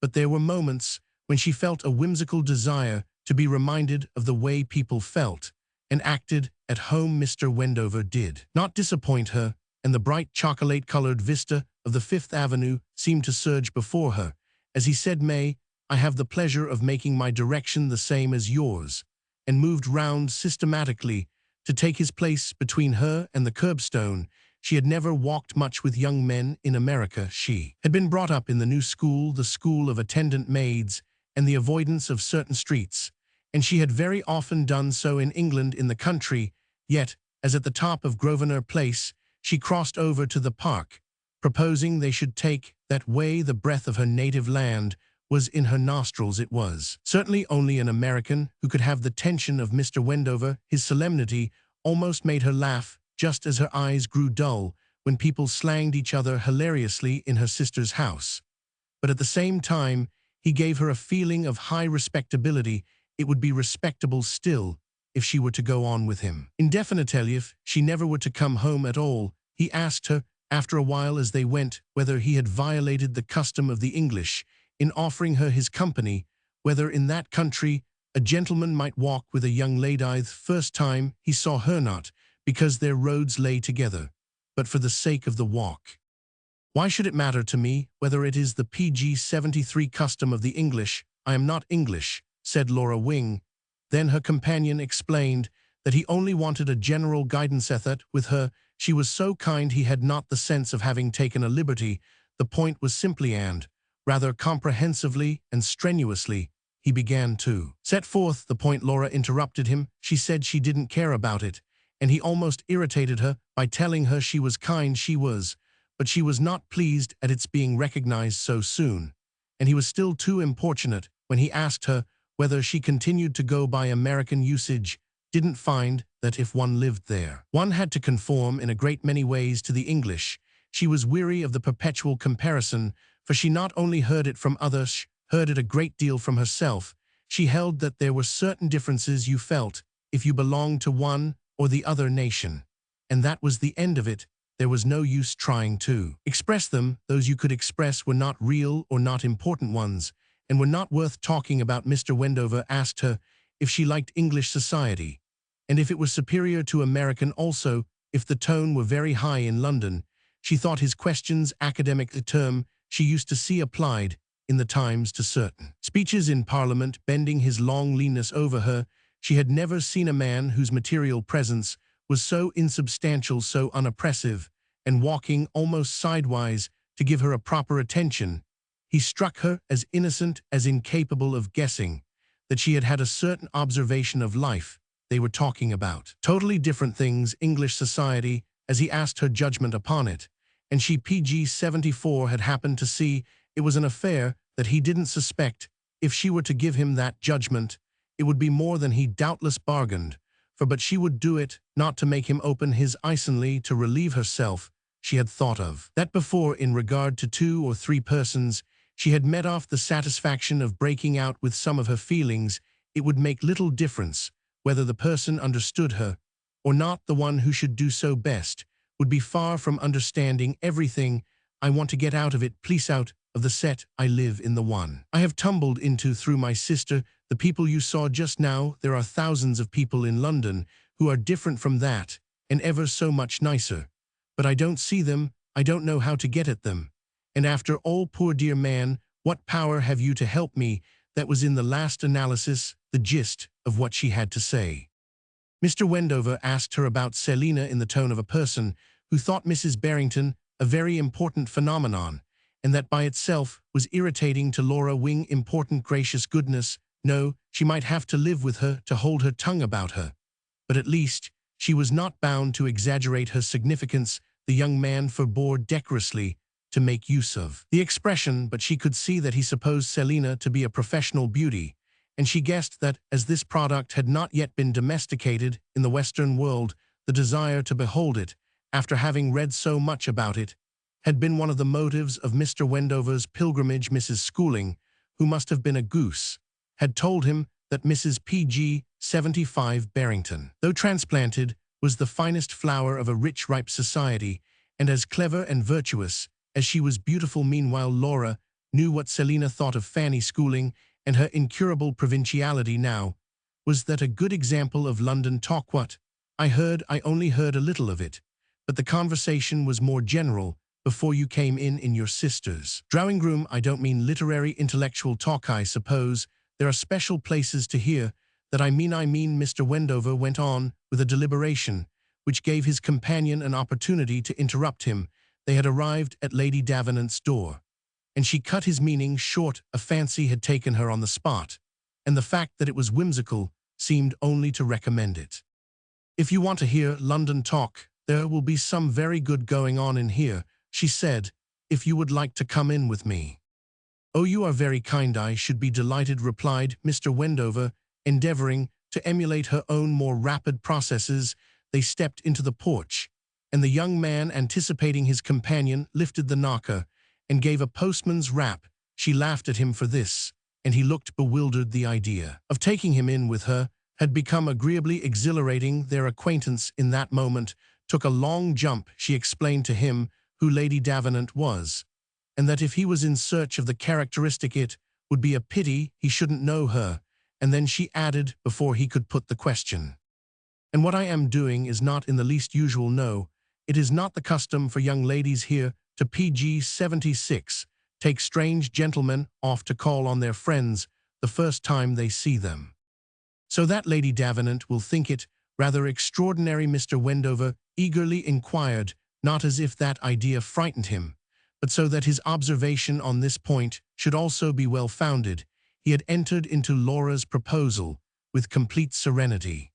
But there were moments when she felt a whimsical desire to be reminded of the way people felt and acted at home. Mr. Wendover did not disappoint her, and the bright chocolate-colored vista of the Fifth Avenue seemed to surge before her as he said, "May I have the pleasure of making my direction the same as yours," and moved round systematically to take his place between her and the curbstone. She had never walked much with young men in America. She had been brought up in the new school, the school of attendant maids and the avoidance of certain streets, and she had very often done so in England in the country. Yet, as at the top of Grosvenor Place, she crossed over to the park, proposing they should take that way. The breath of her native land was in her nostrils. It was certainly only an American who could have the tension of Mr. Wendover. His solemnity almost made her laugh, just as her eyes grew dull when people slanged each other hilariously in her sister's house. But at the same time, he gave her a feeling of high respectability. It would be respectable still if she were to go on with him indefinitely. If she never were to come home at all, he asked her, after a while as they went, whether he had violated the custom of the English in offering her his company, whether in that country a gentleman might walk with a young lady. The first time he saw her, not because their roads lay together, but for the sake of the walk. "Why should it matter to me whether it is the PG-73 custom of the English? I am not English," said Laura Wing. Then her companion explained that he only wanted a general guidance effort with her. She was so kind he had not the sense of having taken a liberty. The point was simply and, rather comprehensively and strenuously, he began to set forth the point. Laura interrupted him. She said she didn't care about it, and he almost irritated her by telling her she was kind. She was, but she was not pleased at its being recognized so soon, and he was still too importunate when he asked her whether she continued to go by American usage. Didn't find that if one lived there, one had to conform in a great many ways to the English. She was weary of the perpetual comparison, for she not only heard it from others, heard it a great deal from herself. She held that there were certain differences you felt if you belonged to one or the other nation, and that was the end of it. There was no use trying to express them. Those you could express were not real or not important ones, and were not worth talking about. Mr. Wendover asked her if she liked English society, and if it was superior to American, also if the tone were very high in London. She thought his questions academic, a term she used to see applied in the Times to certain speeches in Parliament. Bending his long leanness over her, she had never seen a man whose material presence was so insubstantial, so unoppressive, and walking almost sidewise to give her a proper attention. He struck her as innocent, as incapable of guessing that she had had a certain observation of life. They were talking about totally different things, English society, as he asked her judgment upon it, and she PG-74 had happened to see it was an affair that he didn't suspect. If she were to give him that judgment, it would be more than he doubtless bargained for, but she would do it, not to make him open his eyes, only to relieve herself. She had thought of that before in regard to 2 or 3 persons. She had met off the satisfaction of breaking out with some of her feelings. It would make little difference whether the person understood her or not. The one who should do so best would be far from understanding everything. "I want to get out of it, please, out of the set I live in, the one I have tumbled into through my sister. The people you saw just now, there are thousands of people in London who are different from that, and ever so much nicer. But I don't see them, I don't know how to get at them. And after all, poor dear man, what power have you to help me?" That was in the last analysis the gist of what she had to say. Mr. Wendover asked her about Selina in the tone of a person who thought Mrs. Barrington a very important phenomenon, and that by itself was irritating to Laura Wing. Important gracious goodness, no, she might have to live with her to hold her tongue about her. But at least, she was not bound to exaggerate her significance. The young man forbore decorously to make use of the expression, but she could see that he supposed Selina to be a professional beauty, and she guessed that, as this product had not yet been domesticated in the Western world, the desire to behold it, after having read so much about it, had been one of the motives of Mr. Wendover's pilgrimage. Mrs. Schooling, who must have been a goose, had told him that Mrs. P.G. 75 Barrington, though transplanted, was the finest flower of a rich, ripe society, and as clever and virtuous as she was beautiful. Meanwhile, Laura knew what Selina thought of Fanny Schooling, and her incurable provinciality now was that a good example of London talk. What I only heard a little of it, but the conversation was more general before you came in your sister's drawing room. I don't mean literary intellectual talk. I suppose there are special places to hear that. I mean, Mr. Wendover went on with a deliberation which gave his companion an opportunity to interrupt him. They had arrived at Lady Davenant's door, and she cut his meaning short. A fancy had taken her on the spot, and the fact that it was whimsical seemed only to recommend it. "If you want to hear London talk, there will be some very good going on in here," she said, "if you would like to come in with me." "Oh, you are very kind. I should be delighted," replied Mr. Wendover, endeavoring to emulate her own more rapid processes. They stepped into the porch, and the young man, anticipating his companion, lifted the knocker and gave a postman's rap. She laughed at him for this, and he looked bewildered. The idea of taking him in with her had become agreeably exhilarating. Their acquaintance in that moment took a long jump. She explained to him who Lady Davenant was, and that if he was in search of the characteristic, it would be a pity he shouldn't know her. And then she added, before he could put the question, "And what I am doing is not in the least usual. No, it is not the custom for young ladies here to PG 76 take strange gentlemen off to call on their friends the first time they see them. So that Lady Davenant will think it rather extraordinary?" Mr. Wendover eagerly inquired, not as if that idea frightened him, but so that his observation on this point should also be well-founded. He had entered into Laura's proposal with complete serenity.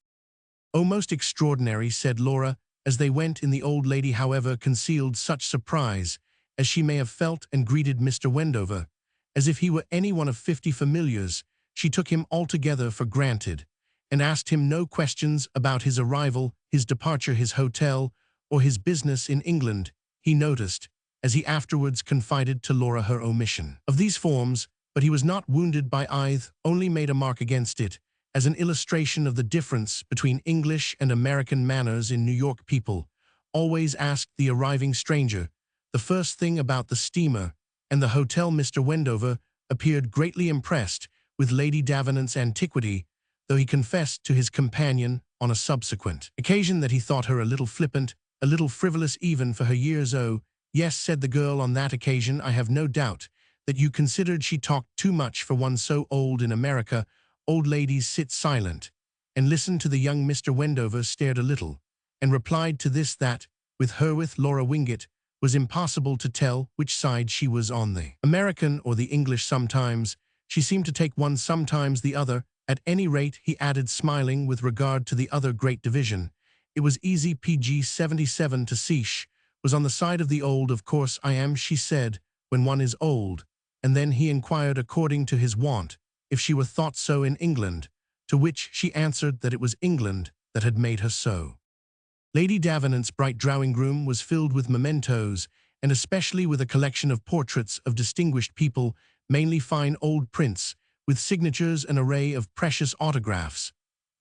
"Oh, most extraordinary," said Laura, as they went in. The old lady, however, concealed such surprise as she may have felt, and greeted Mr. Wendover as if he were any one of 50 familiars. She took him altogether for granted, and asked him no questions about his arrival, his departure, his hotel, or his business in England. He noticed, as he afterwards confided to Laura, her omission of these forms, but he was not wounded by either, only made a mark against it, as an illustration of the difference between English and American manners. In New York, people always asked the arriving stranger the first thing about the steamer and the hotel. Mr. Wendover appeared greatly impressed with Lady Davenant's antiquity, though he confessed to his companion on a subsequent occasion that he thought her a little flippant, a little frivolous even for her years. "Oh, yes," said the girl, "on that occasion I have no doubt that you considered she talked too much for one so old. In America, old ladies sit silent and listen to the young." Mr. Wendover stared a little, and replied to this that, with her, with Laura Wingett, was impossible to tell which side she was on, the American or the English. Sometimes she seemed to take one, sometimes the other. At any rate, he added, smiling, with regard to the other great division, it was easy. PG 77 to see she was on the side of the old. "Of course I am," she said, "when one is old." And then he inquired, according to his wont, if she were thought so in England, to which she answered that it was England that had made her so. Lady Davenant's bright drawing-room was filled with mementos, and especially with a collection of portraits of distinguished people, mainly fine old prints, with signatures, an array of precious autographs.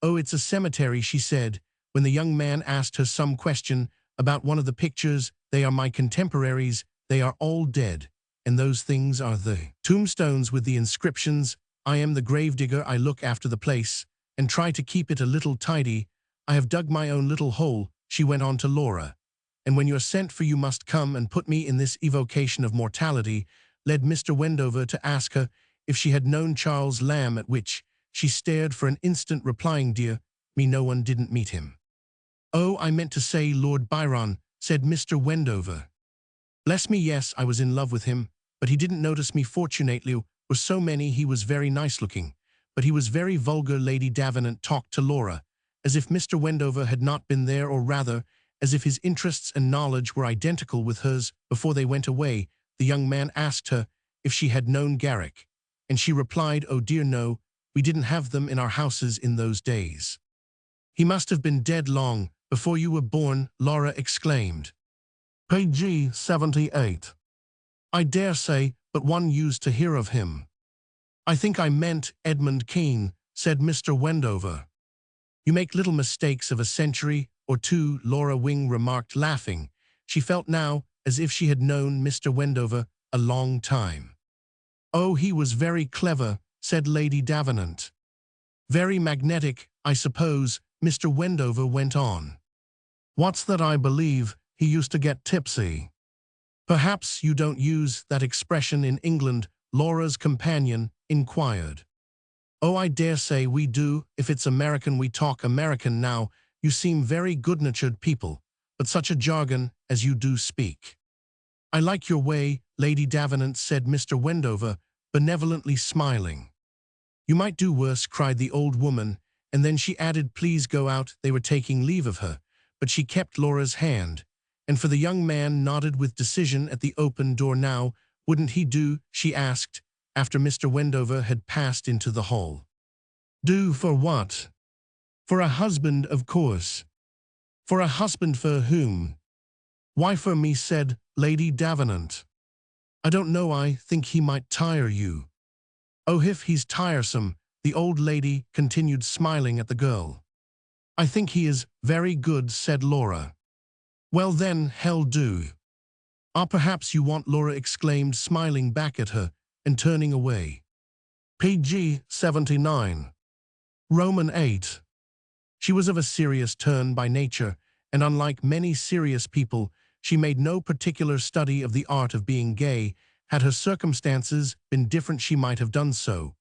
"Oh, it's a cemetery," she said, when the young man asked her some question about one of the pictures. "They are my contemporaries. They are all dead, and those things are the tombstones with the inscriptions. I am the gravedigger. I look after the place, and try to keep it a little tidy. I have dug my own little hole," she went on to Laura, "and when you're sent for you must come and put me in this evocation of mortality," led Mr. Wendover to ask her if she had known Charles Lamb, at which she stared for an instant, replying, "Dear me, no, one didn't meet him." "Oh, I meant to say Lord Byron," said Mr. Wendover. Bless me, yes, I was in love with him, but he didn't notice me. Fortunately, were so many. He was very nice-looking, but he was very vulgar. Lady Davenant talked to Laura, as if Mr. Wendover had not been there, or rather, as if his interests and knowledge were identical with hers. Before they went away, the young man asked her if she had known Garrick, and she replied, "Oh dear no, we didn't have them in our houses in those days." "He must have been dead long before you were born," Laura exclaimed. Page 78. "I dare say, but one used to hear of him." "I think I meant Edmund Kean," said Mr. Wendover. "You make little mistakes of a century or two," Laura Wing remarked, laughing. She felt now as if she had known Mr. Wendover a long time. "Oh, he was very clever," said Lady Davenant. "Very magnetic, I suppose," Mr. Wendover went on. "What's that? I believe he used to get tipsy." "Perhaps you don't use that expression in England," Laura's companion inquired. "Oh, I dare say we do. If it's American, we talk American. Now, you seem very good-natured people, but such a jargon as you do speak." "I like your way, Lady Davenant," said Mr. Wendover, benevolently smiling. "You might do worse," cried the old woman, and then she added, "Please go out." They were taking leave of her, but she kept Laura's hand, and for the young man nodded with decision at the open door. "Now, wouldn't he do?" she asked, after Mr. Wendover had passed into the hall. "Do for what?" "For a husband, of course." "For a husband for whom?" "Why, for me," said Lady Davenant. "I don't know, I think he might tire you." "Oh, if he's tiresome," the old lady continued, smiling at the girl. "I think he is very good," said Laura. "Well then, hell do." "Ah, perhaps you want," Laura exclaimed, smiling back at her and turning away. Page 79. Roman 8. She was of a serious turn by nature, and unlike many serious people, she made no particular study of the art of being gay. Had her circumstances been different, she might have done so.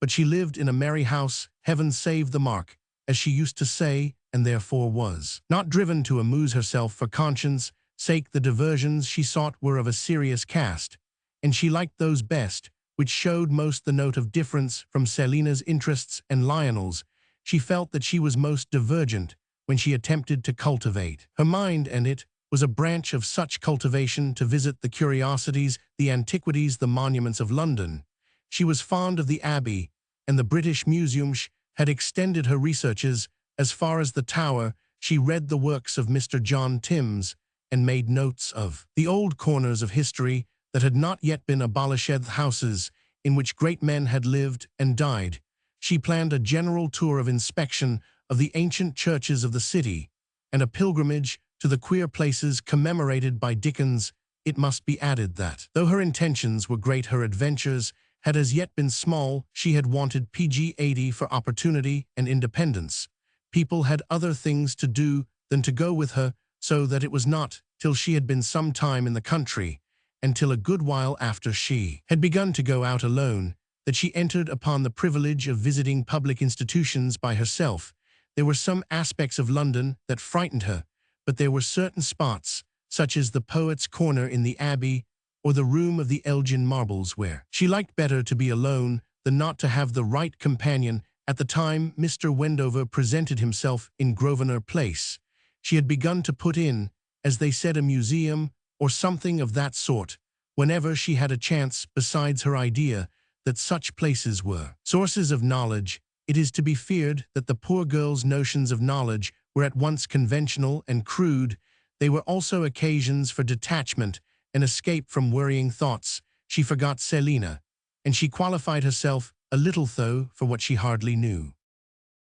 But she lived in a merry house, heaven save the mark, as she used to say, and therefore was not driven to amuse herself for conscience' sake. The diversions she sought were of a serious cast, and she liked those best which showed most the note of difference from Selina's interests and Lionel's. She felt that she was most divergent when she attempted to cultivate her mind, and it was a branch of such cultivation to visit the curiosities, the antiquities, the monuments of London. She was fond of the Abbey and the British Museum. She had extended her researches as far as the Tower. She read the works of Mr. John Timms and made notes of the old corners of history that had not yet been abolished, houses in which great men had lived and died. She planned a general tour of inspection of the ancient churches of the city, and a pilgrimage to the queer places commemorated by Dickens. It must be added that, though her intentions were great, her adventures had as yet been small. She had wanted pg for opportunity and independence. People had other things to do than to go with her, so that it was not till she had been some time in the country, and till a good while after she had begun to go out alone, that she entered upon the privilege of visiting public institutions by herself. There were some aspects of London that frightened her, but there were certain spots, such as the Poet's Corner in the Abbey, or the Room of the Elgin Marbles, where she liked better to be alone than not to have the right companion. At the time Mr. Wendover presented himself in Grosvenor Place, she had begun to put in, as they said, a museum or something of that sort, whenever she had a chance. Besides her idea that such places were sources of knowledge, it is to be feared that the poor girl's notions of knowledge were at once conventional and crude. They were also occasions for detachment and escape from worrying thoughts. She forgot Selina, and she qualified herself a little, though, for what she hardly knew.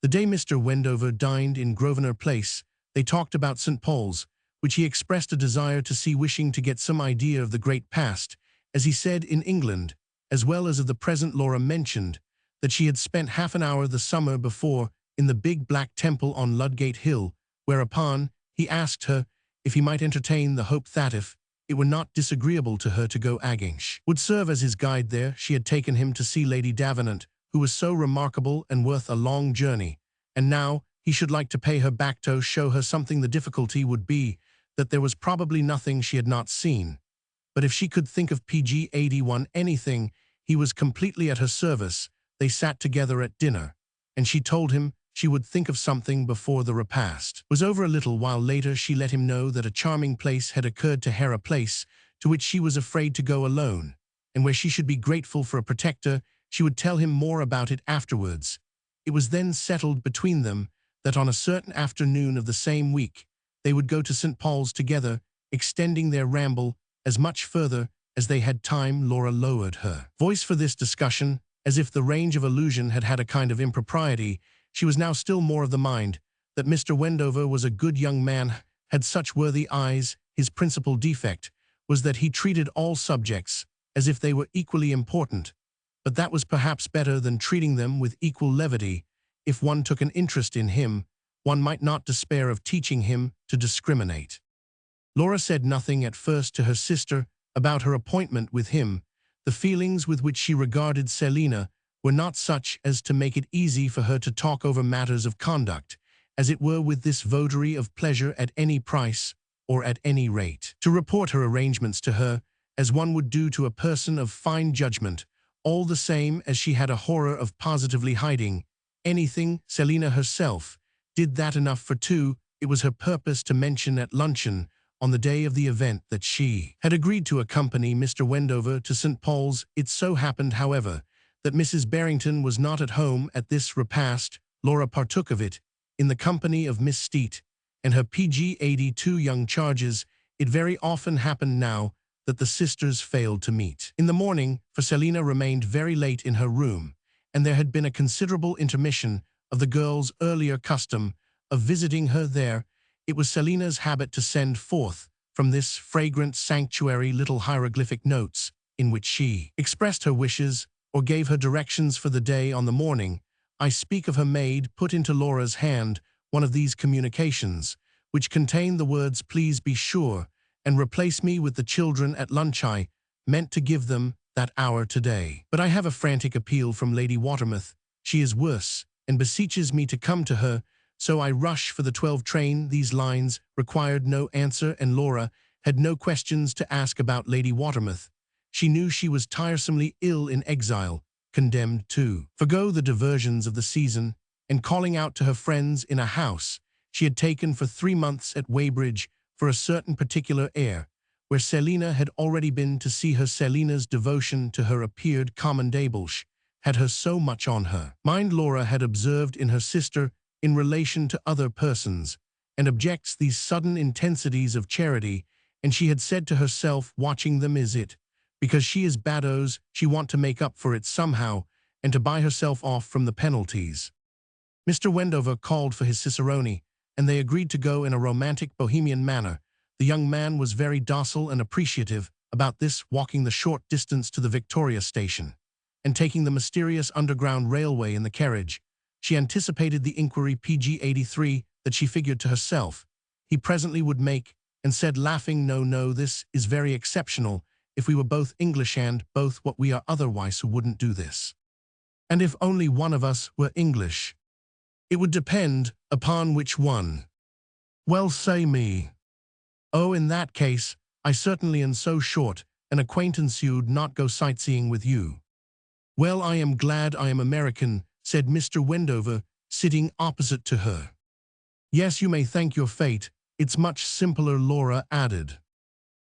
The day Mr. Wendover dined in Grosvenor Place, they talked about St. Paul's, which he expressed a desire to see, wishing to get some idea of the great past, as he said, in England, as well as of the present. Laura mentioned that she had spent half an hour the summer before in the big black temple on Ludgate Hill, whereupon he asked her if he might entertain the hope that if it were not disagreeable to her to go, Agginch would serve as his guide there. She had taken him to see Lady Davenant, who was so remarkable and worth a long journey, and now he should like to pay her back to show her something. The difficulty would be that there was probably nothing she had not seen, but if she could think of PG-81 anything, he was completely at her service. They sat together at dinner, and she told him she would think of something before the repast was over. A little while later, she let him know that a charming place had occurred to her, a place to which she was afraid to go alone, and where she should be grateful for a protector. She would tell him more about it afterwards. It was then settled between them that on a certain afternoon of the same week, they would go to St. Paul's together, extending their ramble as much further as they had time. Laura lowered her voice for this discussion, as if the range of allusion had had a kind of impropriety. She was now still more of the mind that Mr. Wendover was a good young man, had such worthy eyes. His principal defect was that he treated all subjects as if they were equally important, but that was perhaps better than treating them with equal levity. If one took an interest in him, one might not despair of teaching him to discriminate. Laura said nothing at first to her sister about her appointment with him. The feelings with which she regarded Selina were not such as to make it easy for her to talk over matters of conduct, as it were, with this votary of pleasure at any price or at any rate. To report her arrangements to her, as one would do to a person of fine judgment, all the same as she had a horror of positively hiding anything. Selina herself did that enough for two. It was her purpose to mention at luncheon on the day of the event that she had agreed to accompany Mr. Wendover to St. Paul's. It so happened, however, that Mrs. Barrington was not at home at this repast. Laura partook of it in the company of Miss Steet and her PG-82 young charges. It very often happened now that the sisters failed to meet in the morning, for Selina remained very late in her room, and there had been a considerable intermission of the girl's earlier custom of visiting her there. It was Selina's habit to send forth from this fragrant sanctuary little hieroglyphic notes in which she expressed her wishes or gave her directions for the day. On the morning I speak of, her maid put into Laura's hand one of these communications, which contained the words, "Please be sure and replace me with the children at lunch. I meant to give them that hour today, but I have a frantic appeal from Lady Watermouth. She is worse and beseeches me to come to her, so I rush for the 12 train." These lines required no answer, and Laura had no questions to ask about Lady Watermouth. She knew she was tiresomely ill in exile, condemned to forgo the diversions of the season, and calling out to her friends in a house she had taken for 3 months at Weybridge for a certain particular air, where Selina had already been to see her. Selina's devotion to her appeared commendable, had her so much on her mind. Laura had observed in her sister in relation to other persons, and objects these sudden intensities of charity, and she had said to herself, watching them, is it because she is bados she want to make up for it somehow, and to buy herself off from the penalties? Mr. Wendover called for his cicerone, and they agreed to go in a romantic bohemian manner. The young man was very docile and appreciative about this, walking the short distance to the Victoria station, and taking the mysterious underground railway in the carriage. She anticipated the inquiry PG-83 that she figured to herself he presently would make, and said, laughing, "No, this is very exceptional. If we were both English, and both what we are otherwise, who wouldn't do this? And if only one of us were English? It would depend upon which one." "Well, say me." "Oh, in that case, I certainly am so short an acquaintance you'd not go sightseeing with you." "Well, I am glad I am American," said Mr. Wendover, sitting opposite to her. "Yes, you may thank your fate. It's much simpler," Laura added.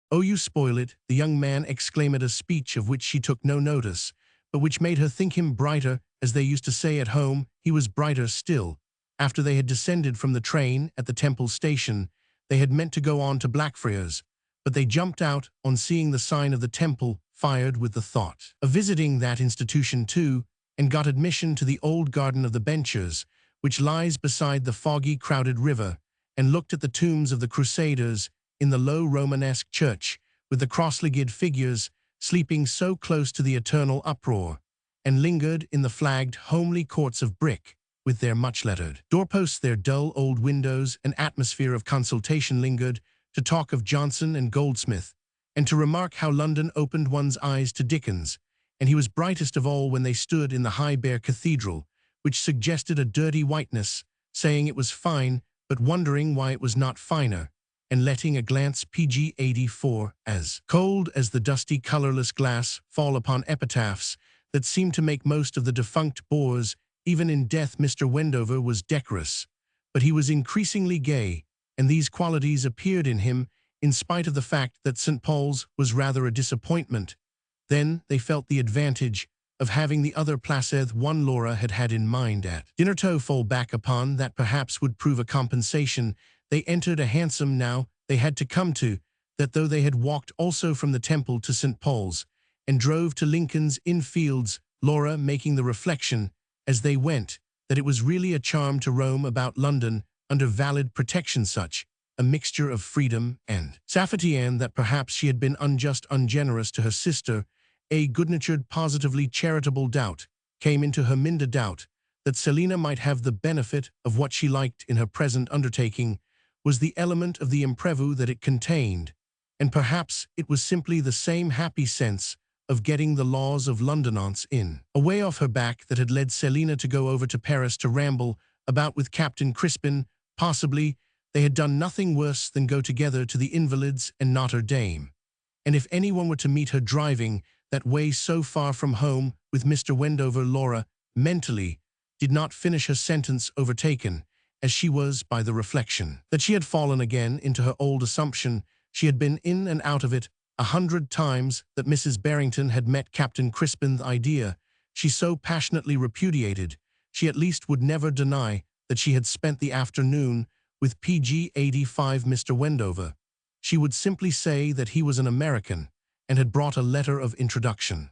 "Oh, you spoil it," the young man exclaimed, a speech of which she took no notice, but which made her think him brighter. As they used to say at home, he was brighter still. After they had descended from the train at the Temple station, they had meant to go on to Blackfriars, but they jumped out on seeing the sign of the Temple, fired with the thought of visiting that institution too, and got admission to the old garden of the Benchers, which lies beside the foggy, crowded river, and looked at the tombs of the Crusaders in the low Romanesque church, with the cross-legged figures sleeping so close to the eternal uproar, and lingered in the flagged, homely courts of brick, with their much-lettered doorposts, their dull old windows, an atmosphere of consultation, lingered to talk of Johnson and Goldsmith, and to remark how London opened one's eyes to Dickens, and he was brightest of all when they stood in the high bare cathedral, which suggested a dirty whiteness, saying it was fine, but wondering why it was not finer, and letting a glance PG-84 as cold as the dusty, colorless glass fall upon epitaphs that seemed to make most of the defunct bores. Even in death Mr. Wendover was decorous, but he was increasingly gay, and these qualities appeared in him in spite of the fact that St. Paul's was rather a disappointment. Then they felt the advantage of having the other placid one Laura had had in mind at dinner to fall back upon that perhaps would prove a compensation. They entered a hansom now they had to come to, that though they had walked also from the Temple to St. Paul's, and drove to Lincoln's Inn Fields, Laura making the reflection, as they went, that it was really a charm to roam about London under valid protection, such a mixture of freedom and safety, and that perhaps she had been ungenerous to her sister. A good-natured, positively charitable doubt came into her minder doubt that Selina might have the benefit of what she liked in her present undertaking was the element of the imprévu that it contained, and perhaps it was simply the same happy sense of getting the laws of Londonance in a way off her back that had led Selina to go over to Paris to ramble about with Captain Crispin. Possibly they had done nothing worse than go together to the Invalids and Notre Dame, and if anyone were to meet her driving that way so far from home with Mr. Wendover, Laura mentally did not finish her sentence, overtaken as she was by the reflection that she had fallen again into her old assumption. She had been in and out of it 100 times that Mrs. Barrington had met Captain Crispin's idea she so passionately repudiated. She at least would never deny that she had spent the afternoon with PG-85 Mr. Wendover. She would simply say that he was an American and had brought a letter of introduction.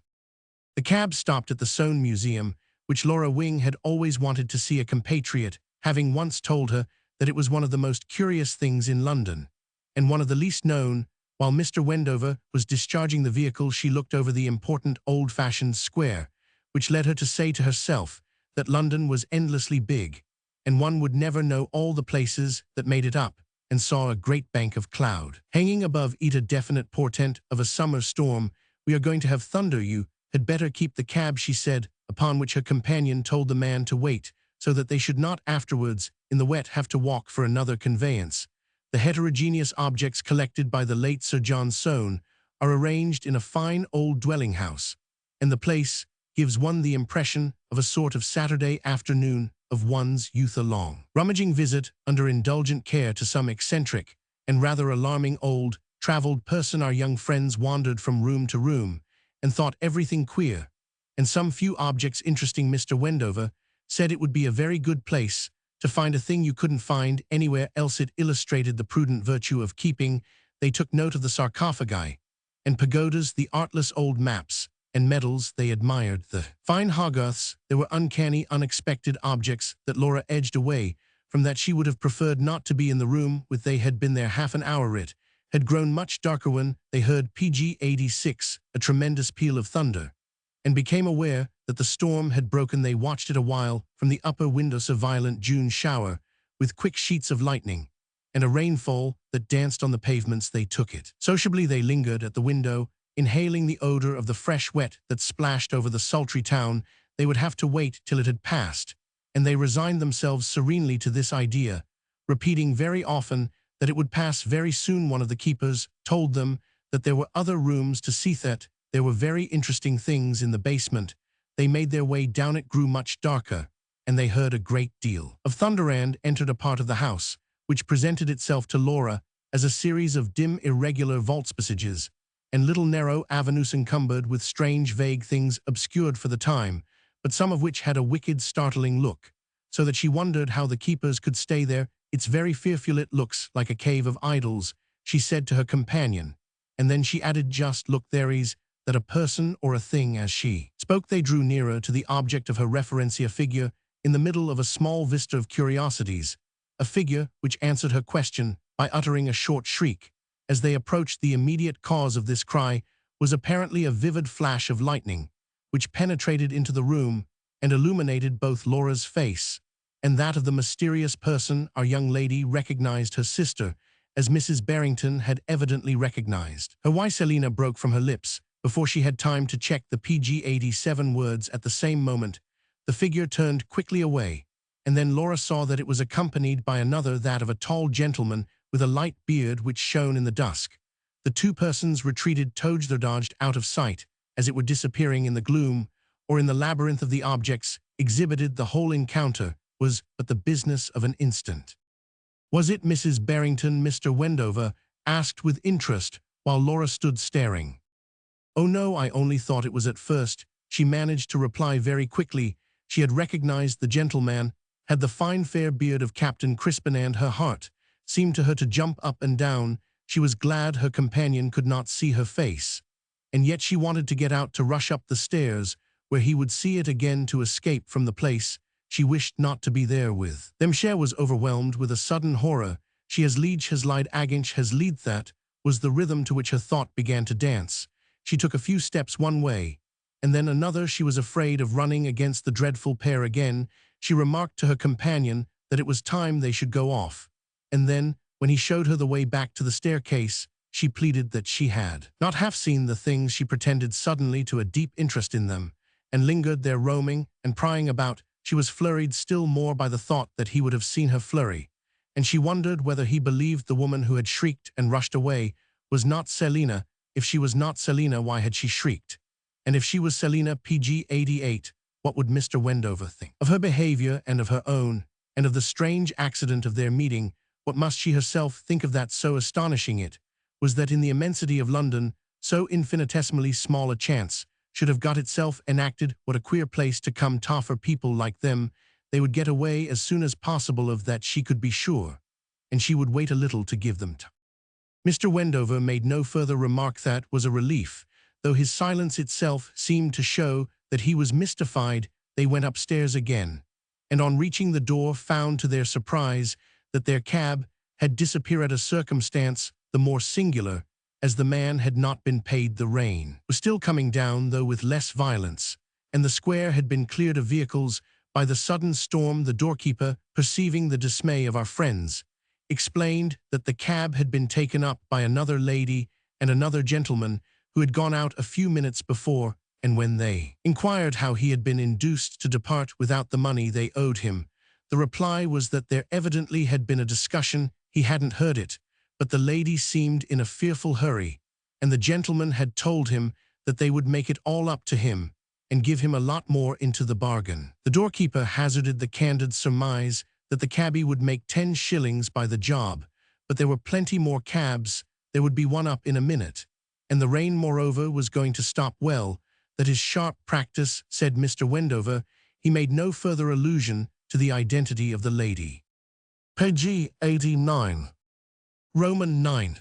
The cab stopped at the Soane Museum, which Laura Wing had always wanted to see, a compatriot having once told her that it was one of the most curious things in London, and one of the least known. While Mr. Wendover was discharging the vehicle, she looked over the important old-fashioned square, which led her to say to herself that London was endlessly big, and one would never know all the places that made it up, and saw a great bank of cloud hanging above it, a definite portent of a summer storm. "We are going to have thunder. You had better keep the cab," she said, upon which her companion told the man to wait, so that they should not afterwards, in the wet, have to walk for another conveyance. The heterogeneous objects collected by the late Sir John Soane are arranged in a fine old dwelling house, and the place gives one the impression of a sort of Saturday afternoon of one's youth, a long, rummaging visit under indulgent care to some eccentric and rather alarming old, traveled person. Our young friends wandered from room to room and thought everything queer, and some few objects interesting. Mr. Wendover said it would be a very good place to find a thing you couldn't find anywhere else. It illustrated the prudent virtue of keeping. They took note of the sarcophagi and pagodas, the artless old maps and medals. They admired the fine hogarths. There were uncanny, unexpected objects that Laura edged away from, that she would have preferred not to be in the room with. They had been there half an hour. It had grown much darker when they heard PG-86, a tremendous peal of thunder, and became aware that the storm had broken. They watched it a while from the upper windows, a violent June shower with quick sheets of lightning and a rainfall that danced on the pavements. They took it sociably. They lingered at the window, inhaling the odor of the fresh wet that splashed over the sultry town. They would have to wait till it had passed, and they resigned themselves serenely to this idea, repeating very often that it would pass very soon. One of the keepers told them that there were other rooms to see, that there were very interesting things in the basement. They made their way down. It grew much darker, and they heard a great deal of thunder, and entered a part of the house which presented itself to Laura as a series of dim, irregular vaults, passages, and little narrow avenues encumbered with strange, vague things, obscured for the time, but some of which had a wicked, startling look, so that she wondered how the keepers could stay there. "It's very fearful. It looks like a cave of idols," she said to her companion, and then she added, "Just look, there is that a person or a thing." As she spoke, they drew nearer to the object of her reference, a figure in the middle of a small vista of curiosities, a figure which answered her question by uttering a short shriek. As they approached, the immediate cause of this cry was apparently a vivid flash of lightning, which penetrated into the room and illuminated both Laura's face and that of the mysterious person. Our young lady recognized her sister, as Mrs. Barrington had evidently recognized her. "Why?" Selina broke from her lips, before she had time to check the PG-87 words. At the same moment, the figure turned quickly away, and then Laura saw that it was accompanied by another, that of a tall gentleman with a light beard which shone in the dusk. The two persons retreated dodged out of sight, as it were disappearing in the gloom, or in the labyrinth of the objects exhibited. The whole encounter was but the business of an instant. "Was it Mrs. Barrington?" Mr. Wendover asked with interest, while Laura stood staring. "Oh no, I only thought it was at first," she managed to reply very quickly. She had recognized the gentleman, had the fine fair beard of Captain Crispin, and her heart seemed to her to jump up and down. She was glad her companion could not see her face, and yet she wanted to get out, to rush up the stairs, where he would see it again, to escape from the place she wished not to be there with. Cher was overwhelmed with a sudden horror. "She has lied against has lied," that was the rhythm to which her thought began to dance. She took a few steps one way, and then another. She was afraid of running against the dreadful pair again. She remarked to her companion that it was time they should go off, and then, when he showed her the way back to the staircase, she pleaded that she had not half seen the things. She pretended suddenly to a deep interest in them, and lingered there roaming and prying about. She was flurried still more by the thought that he would have seen her flurry, and she wondered whether he believed the woman who had shrieked and rushed away was not Selina. If she was not Selina, why had she shrieked? And if she was Selina, PG 88, what would Mr. Wendover think of her behavior and of her own, and of the strange accident of their meeting? What must she herself think of that? So astonishing it was that in the immensity of London, so infinitesimally small a chance should have got itself enacted. What a queer place to come to for people like them. They would get away as soon as possible, of that she could be sure, and she would wait a little to give them time. Mr. Wendover made no further remark. That was a relief, though his silence itself seemed to show that he was mystified. They went upstairs again, and on reaching the door found to their surprise that their cab had disappeared. A circumstance the more singular, as the man had not been paid. The rain was still coming down, though with less violence, and the square had been cleared of vehicles by the sudden storm. The doorkeeper, perceiving the dismay of our friends, explained that the cab had been taken up by another lady and another gentleman who had gone out a few minutes before, and when they inquired how he had been induced to depart without the money they owed him, the reply was that there evidently had been a discussion. He hadn't heard it, but the lady seemed in a fearful hurry, and the gentleman had told him that they would make it all up to him and give him a lot more into the bargain. The doorkeeper hazarded the candid surmise that the cabby would make 10 shillings by the job, but there were plenty more cabs. There would be one up in a minute, and the rain, moreover, was going to stop. Well, that is sharp practice, said Mr. Wendover. He made no further allusion to the identity of the lady. Page 89. Roman 9.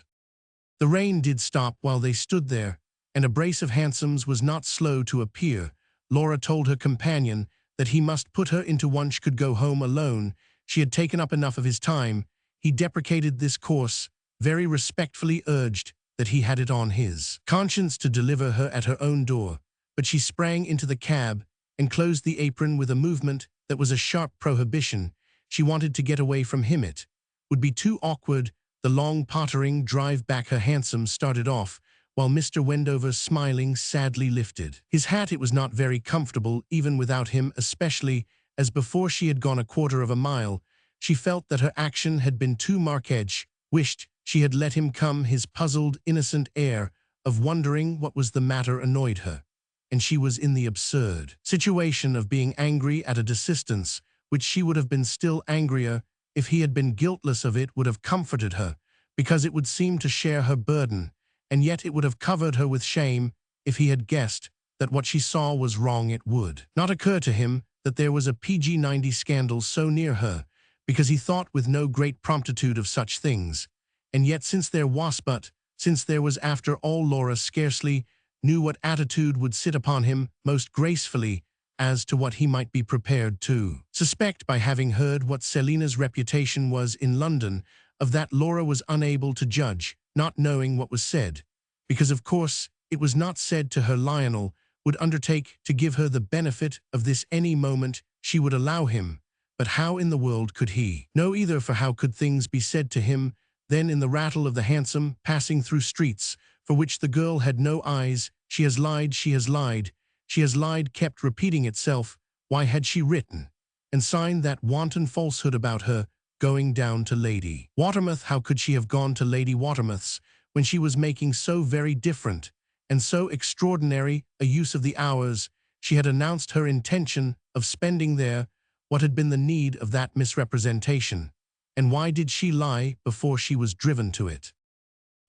The rain did stop while they stood there, and a brace of hansoms was not slow to appear. Laura told her companion that he must put her into one. She could go home alone. She had taken up enough of his time. He deprecated this course, very respectfully urged that he had it on his conscience to deliver her at her own door, but she sprang into the cab and closed the apron with a movement that was a sharp prohibition. She wanted to get away from him. It would be too awkward. The long pottering drive back. Her hansom started off, while Mr. Wendover, smiling, sadly lifted his hat. It was not very comfortable, even without him, especially as before she had gone a quarter of a mile, she felt that her action had been too marked. Wished she had let him come. His puzzled, innocent air of wondering what was the matter annoyed her, and she was in the absurd situation of being angry at a desistance, which she would have been still angrier if he had been guiltless of it. Would have comforted her, because it would seem to share her burden, and yet it would have covered her with shame if he had guessed that what she saw was wrong. It would not occur to him that there was a PG-90 scandal so near her, because he thought with no great promptitude of such things. And yet since there was after all, Laura scarcely knew what attitude would sit upon him most gracefully as to what he might be prepared to suspect. By having heard what Selina's reputation was in London, of that Laura was unable to judge, not knowing what was said, because of course it was not said to her. Lionel would undertake to give her the benefit of this any moment she would allow him, but how in the world could he know either? For how could things be said to him then in the rattle of the hansom passing through streets for which the girl had no eyes? She has lied, she has lied, she has lied kept repeating itself. Why had she written and signed that wanton falsehood about her going down to Lady Watermouth. How could she have gone to Lady Watermouth's when she was making so very different and so extraordinary a use of the hours? She had announced her intention of spending there. What had been the need of that misrepresentation? And why did she lie before she was driven to it?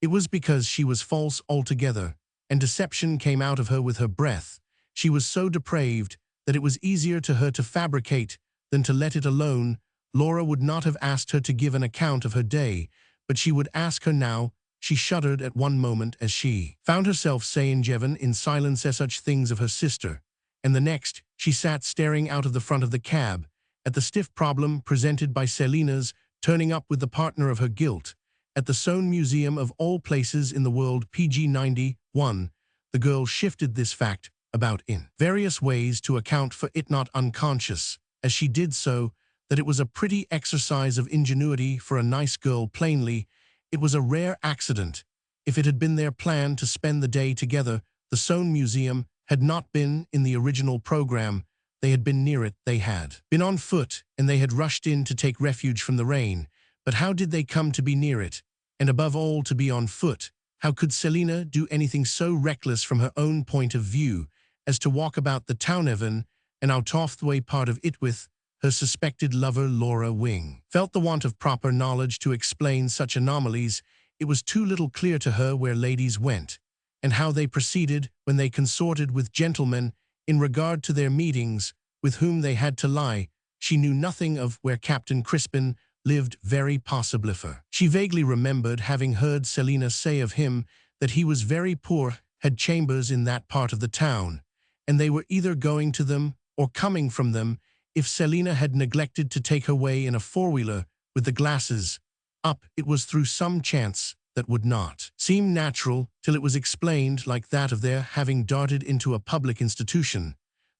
It was because she was false altogether, and deception came out of her with her breath. She was so depraved that it was easier to her to fabricate than to let it alone. Laura would not have asked her to give an account of her day, but she would ask her now. She shuddered at one moment as she found herself saying Jevon in silence such things of her sister, and the next she sat staring out of the front of the cab at the stiff problem presented by Selina's turning up with the partner of her guilt at the Soane Museum of all places in the world. PG 91. The girl shifted this fact about in various ways to account for it, not unconscious, as she did so, that it was a pretty exercise of ingenuity for a nice girl. Plainly, it was a rare accident. If it had been their plan to spend the day together, the Soane Museum had not been in the original program. They had been near it. They had been on foot, and they had rushed in to take refuge from the rain. But how did they come to be near it? And above all, to be on foot? How could Selina do anything so reckless from her own point of view as to walk about the town even and out off the way part of it with her suspected lover? Laura Wing felt the want of proper knowledge to explain such anomalies. It was too little clear to her where ladies went, and how they proceeded when they consorted with gentlemen in regard to their meetings, with whom they had to lie. She knew nothing of where Captain Crispin lived, very possibly. She vaguely remembered having heard Selina say of him that he was very poor, had chambers in that part of the town, and they were either going to them or coming from them. If Selina had neglected to take her way in a four-wheeler with the glasses up, it was through some chance that would not seem natural till it was explained, like that of their having darted into a public institution.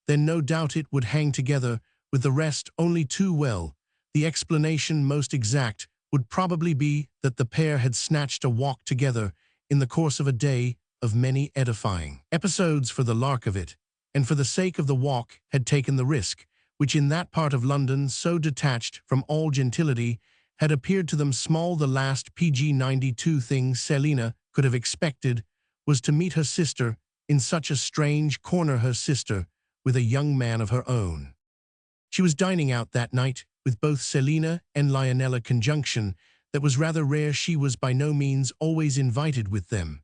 Then no doubt it would hang together with the rest only too well. The explanation most exact would probably be that the pair had snatched a walk together in the course of a day of many edifying episodes for the lark of it, and for the sake of the walk had taken the risk, which in that part of London so detached from all gentility had appeared to them small. The last PG 92 thing Selina could have expected was to meet her sister in such a strange corner, her sister with a young man of her own. She was dining out that night with both Selina and Lionella. Conjunction that was rather rare. She was by no means always invited with them,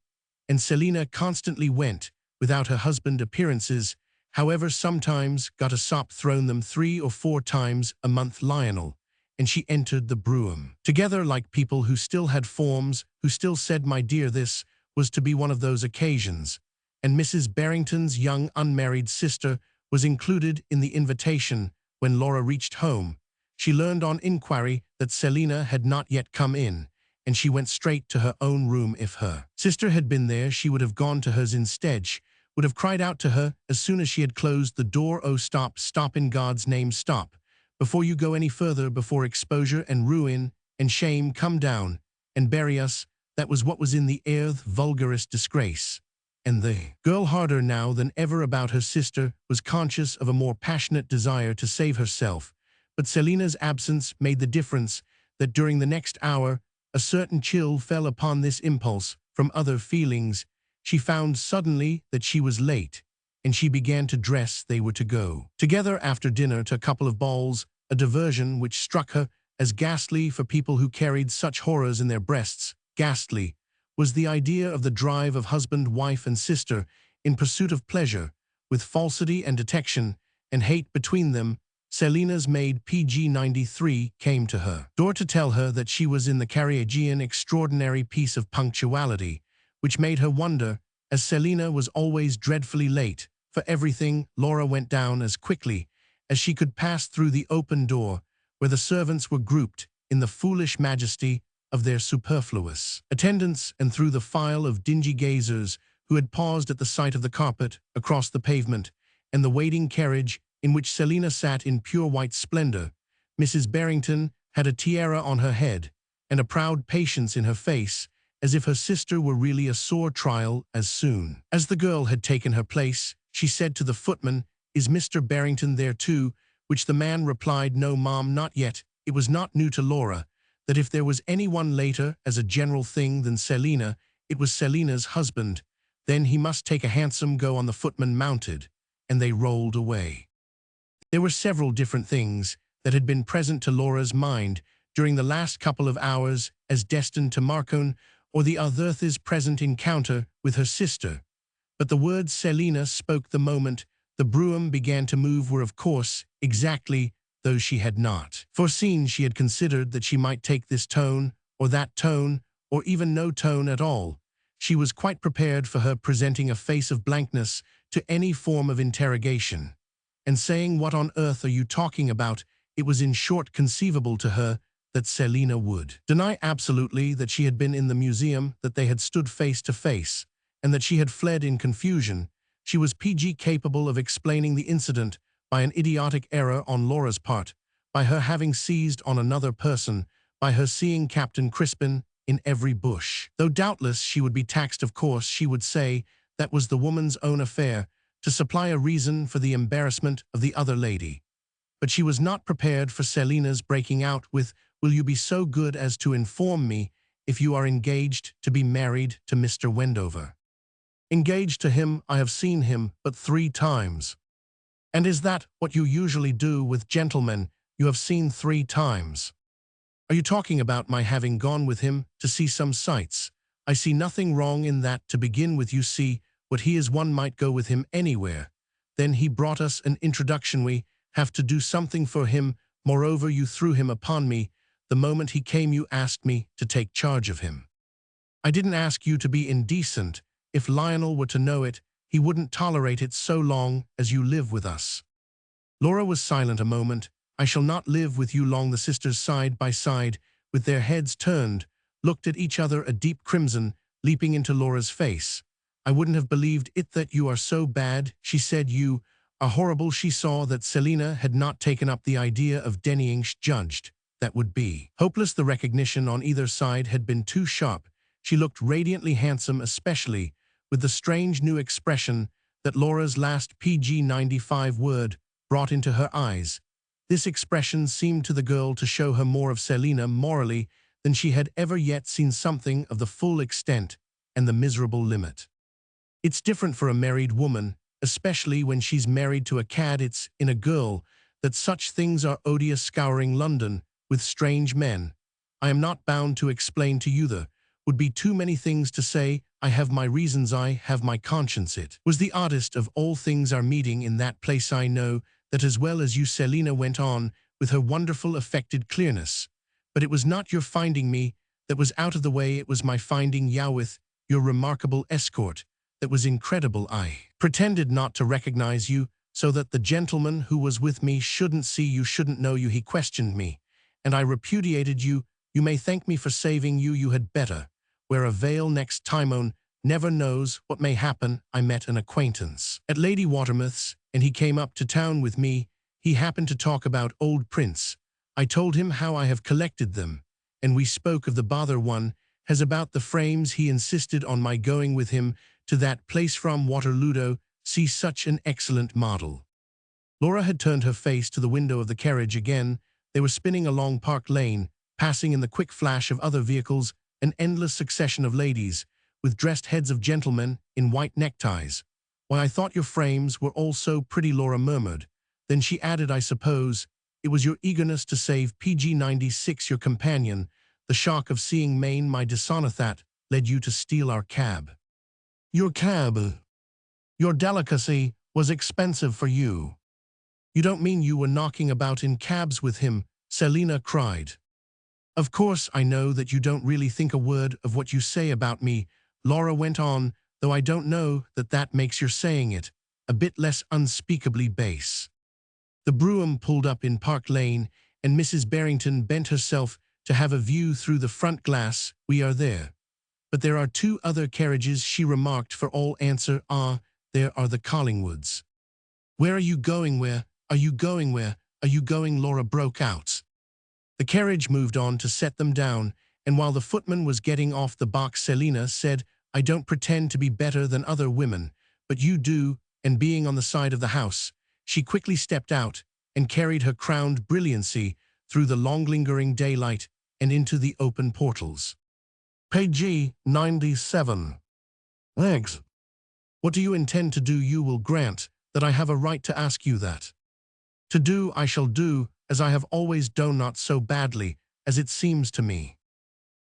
and Selina constantly went without her husband. Appearances, however, sometimes got a sop thrown them 3 or 4 times a month. Lionel and she entered the brougham together like people who still had forms, who still said my dear. This was to be one of those occasions, and Mrs. Barrington's young unmarried sister was included in the invitation. When Laura reached home, she learned on inquiry that Selina had not yet come in, and she went straight to her own room. If her sister had been there, she would have gone to hers instead. She would have cried out to her as soon as she had closed the door, "Oh, stop, stop, in God's name, stop, before you go any further, before exposure and ruin and shame come down and bury us." That was what was in the air, the vulgarest disgrace. And the girl, harder now than ever about her sister, was conscious of a more passionate desire to save herself. But Selina's absence made the difference that during the next hour a certain chill fell upon this impulse from other feelings. She found suddenly that she was late, and she began to dress. They were to go together after dinner to a couple of balls, a diversion which struck her as ghastly for people who carried such horrors in their breasts. Ghastly was the idea of the drive of husband, wife, and sister in pursuit of pleasure, with falsity and detection and hate between them. Selina's maid, PG 93, came to her door to tell her that she was in the carriage. An extraordinary piece of punctuality, which made her wonder, as Selina was always dreadfully late for everything. Laura went down as quickly as she could pass through the open door, where the servants were grouped in the foolish majesty of their superfluous attendants, and through the file of dingy gazers who had paused at the sight of the carpet across the pavement and the waiting carriage in which Selina sat in pure white splendor. Mrs. Barrington had a tiara on her head and a proud patience in her face, as if her sister were really a sore trial. As soon as the girl had taken her place, she said to the footman, "Is Mr. Barrington there too?" Which the man replied, "No, ma'am, not yet. it was not new to Laura that if there was anyone later as a general thing than Selina, it was Selina's husband. Then he must take a hansom go on the footman mounted, and they rolled away. There were several different things that had been present to Laura's mind during the last couple of hours as destined to Marcone or the Arthur's present encounter with her sister. But the words Selina spoke the moment the brougham began to move were of course exactly those she had not foreseen. She had considered that she might take this tone, or even no tone at all. She was quite prepared for her presenting a face of blankness to any form of interrogation, and saying, "What on earth are you talking about?" It was in short conceivable to her that Selina would deny absolutely that she had been in the museum, that they had stood face to face, and that she had fled in confusion. She was capable of explaining the incident by an idiotic error on Laura's part, by her having seized on another person, by her seeing Captain Crispin in every bush. Though doubtless she would be taxed, of course, she would say that was the woman's own affair, to supply a reason for the embarrassment of the other lady. But she was not prepared for Selina's breaking out with, "Will you be so good as to inform me if you are engaged to be married to Mr. Wendover?" "Engaged to him? I have seen him but 3 times. "And is that what you usually do with gentlemen you have seen 3 times? "Are you talking about my having gone with him to see some sights? I see nothing wrong in that to begin with. You see what he is, one might go with him anywhere. Then he brought us an introduction. We have to do something for him. Moreover, you threw him upon me. The moment he came you asked me to take charge of him." "I didn't ask you to be indecent. If Lionel were to know it, he wouldn't tolerate it so long as you live with us." Laura was silent a moment. "I shall not live with you long." The sisters, side by side, with their heads turned, looked at each other, a deep crimson leaping into Laura's face. "I wouldn't have believed it that you are so bad," she said. "You are horrible." She saw that Selina had not taken up the idea of denying. She judged that would be hopeless. The recognition on either side had been too sharp. She looked radiantly handsome, especially with the strange new expression that Laura's last PG-95 word brought into her eyes. This expression seemed to the girl to show her more of Selina morally than she had ever yet seen, something of the full extent and the miserable limit. It's different for a married woman, especially when she's married to a cad. It's in a girl that such things are odious. Scouring London with strange men. I am not bound to explain to you. There would be too many things to say. I have my reasons, I have my conscience. It was the oddest of all things, our meeting in that place. I know that as well as you," Selina went on with her wonderful affected clearness. "But it was not your finding me that was out of the way. It was my finding you with your remarkable escort that was incredible. I pretended not to recognize you so that the gentleman who was with me shouldn't see you, shouldn't know you. He questioned me, and I repudiated you. You may thank me for saving you. You had better wear a veil next time. One never knows what may happen. I met an acquaintance at Lady Watermouth's, and he came up to town with me. He happened to talk about old prints. I told him how I have collected them, and we spoke of the bother one has about the frames. He insisted on my going with him to that place from Waterloo. See such an excellent model." Laura had turned her face to the window of the carriage again. They were spinning along Park Lane, passing in the quick flash of other vehicles an endless succession of ladies, with dressed heads of gentlemen in white neckties. "Why, I thought your frames were all so pretty," Laura murmured. Then she added, "I suppose it was your eagerness to save PG-96, your companion, the shock of seeing Maine, my dishonor, that led you to steal our cab." "Your cab? Your delicacy was expensive for you." "You don't mean you were knocking about in cabs with him?" Selina cried. "Of course I know that you don't really think a word of what you say about me," Laura went on, "though I don't know that that makes your saying it a bit less unspeakably base." The brougham pulled up in Park Lane, and Mrs. Barrington bent herself to have a view through the front glass. "We are there. But there are 2 other carriages," she remarked for all answer. "Ah, there are the Collingwoods." "Where are you going? Where are you going? Where are you going?" Laura broke out. The carriage moved on to set them down, and while the footman was getting off the box, Selina said, "I don't pretend to be better than other women, but you do," and being on the side of the house, she quickly stepped out and carried her crowned brilliancy through the long-lingering daylight and into the open portals. Page 97. Thanks. What do you intend to do? You will grant that I have a right to ask you that. To do I shall do, as I have always done, not so badly as it seems to me.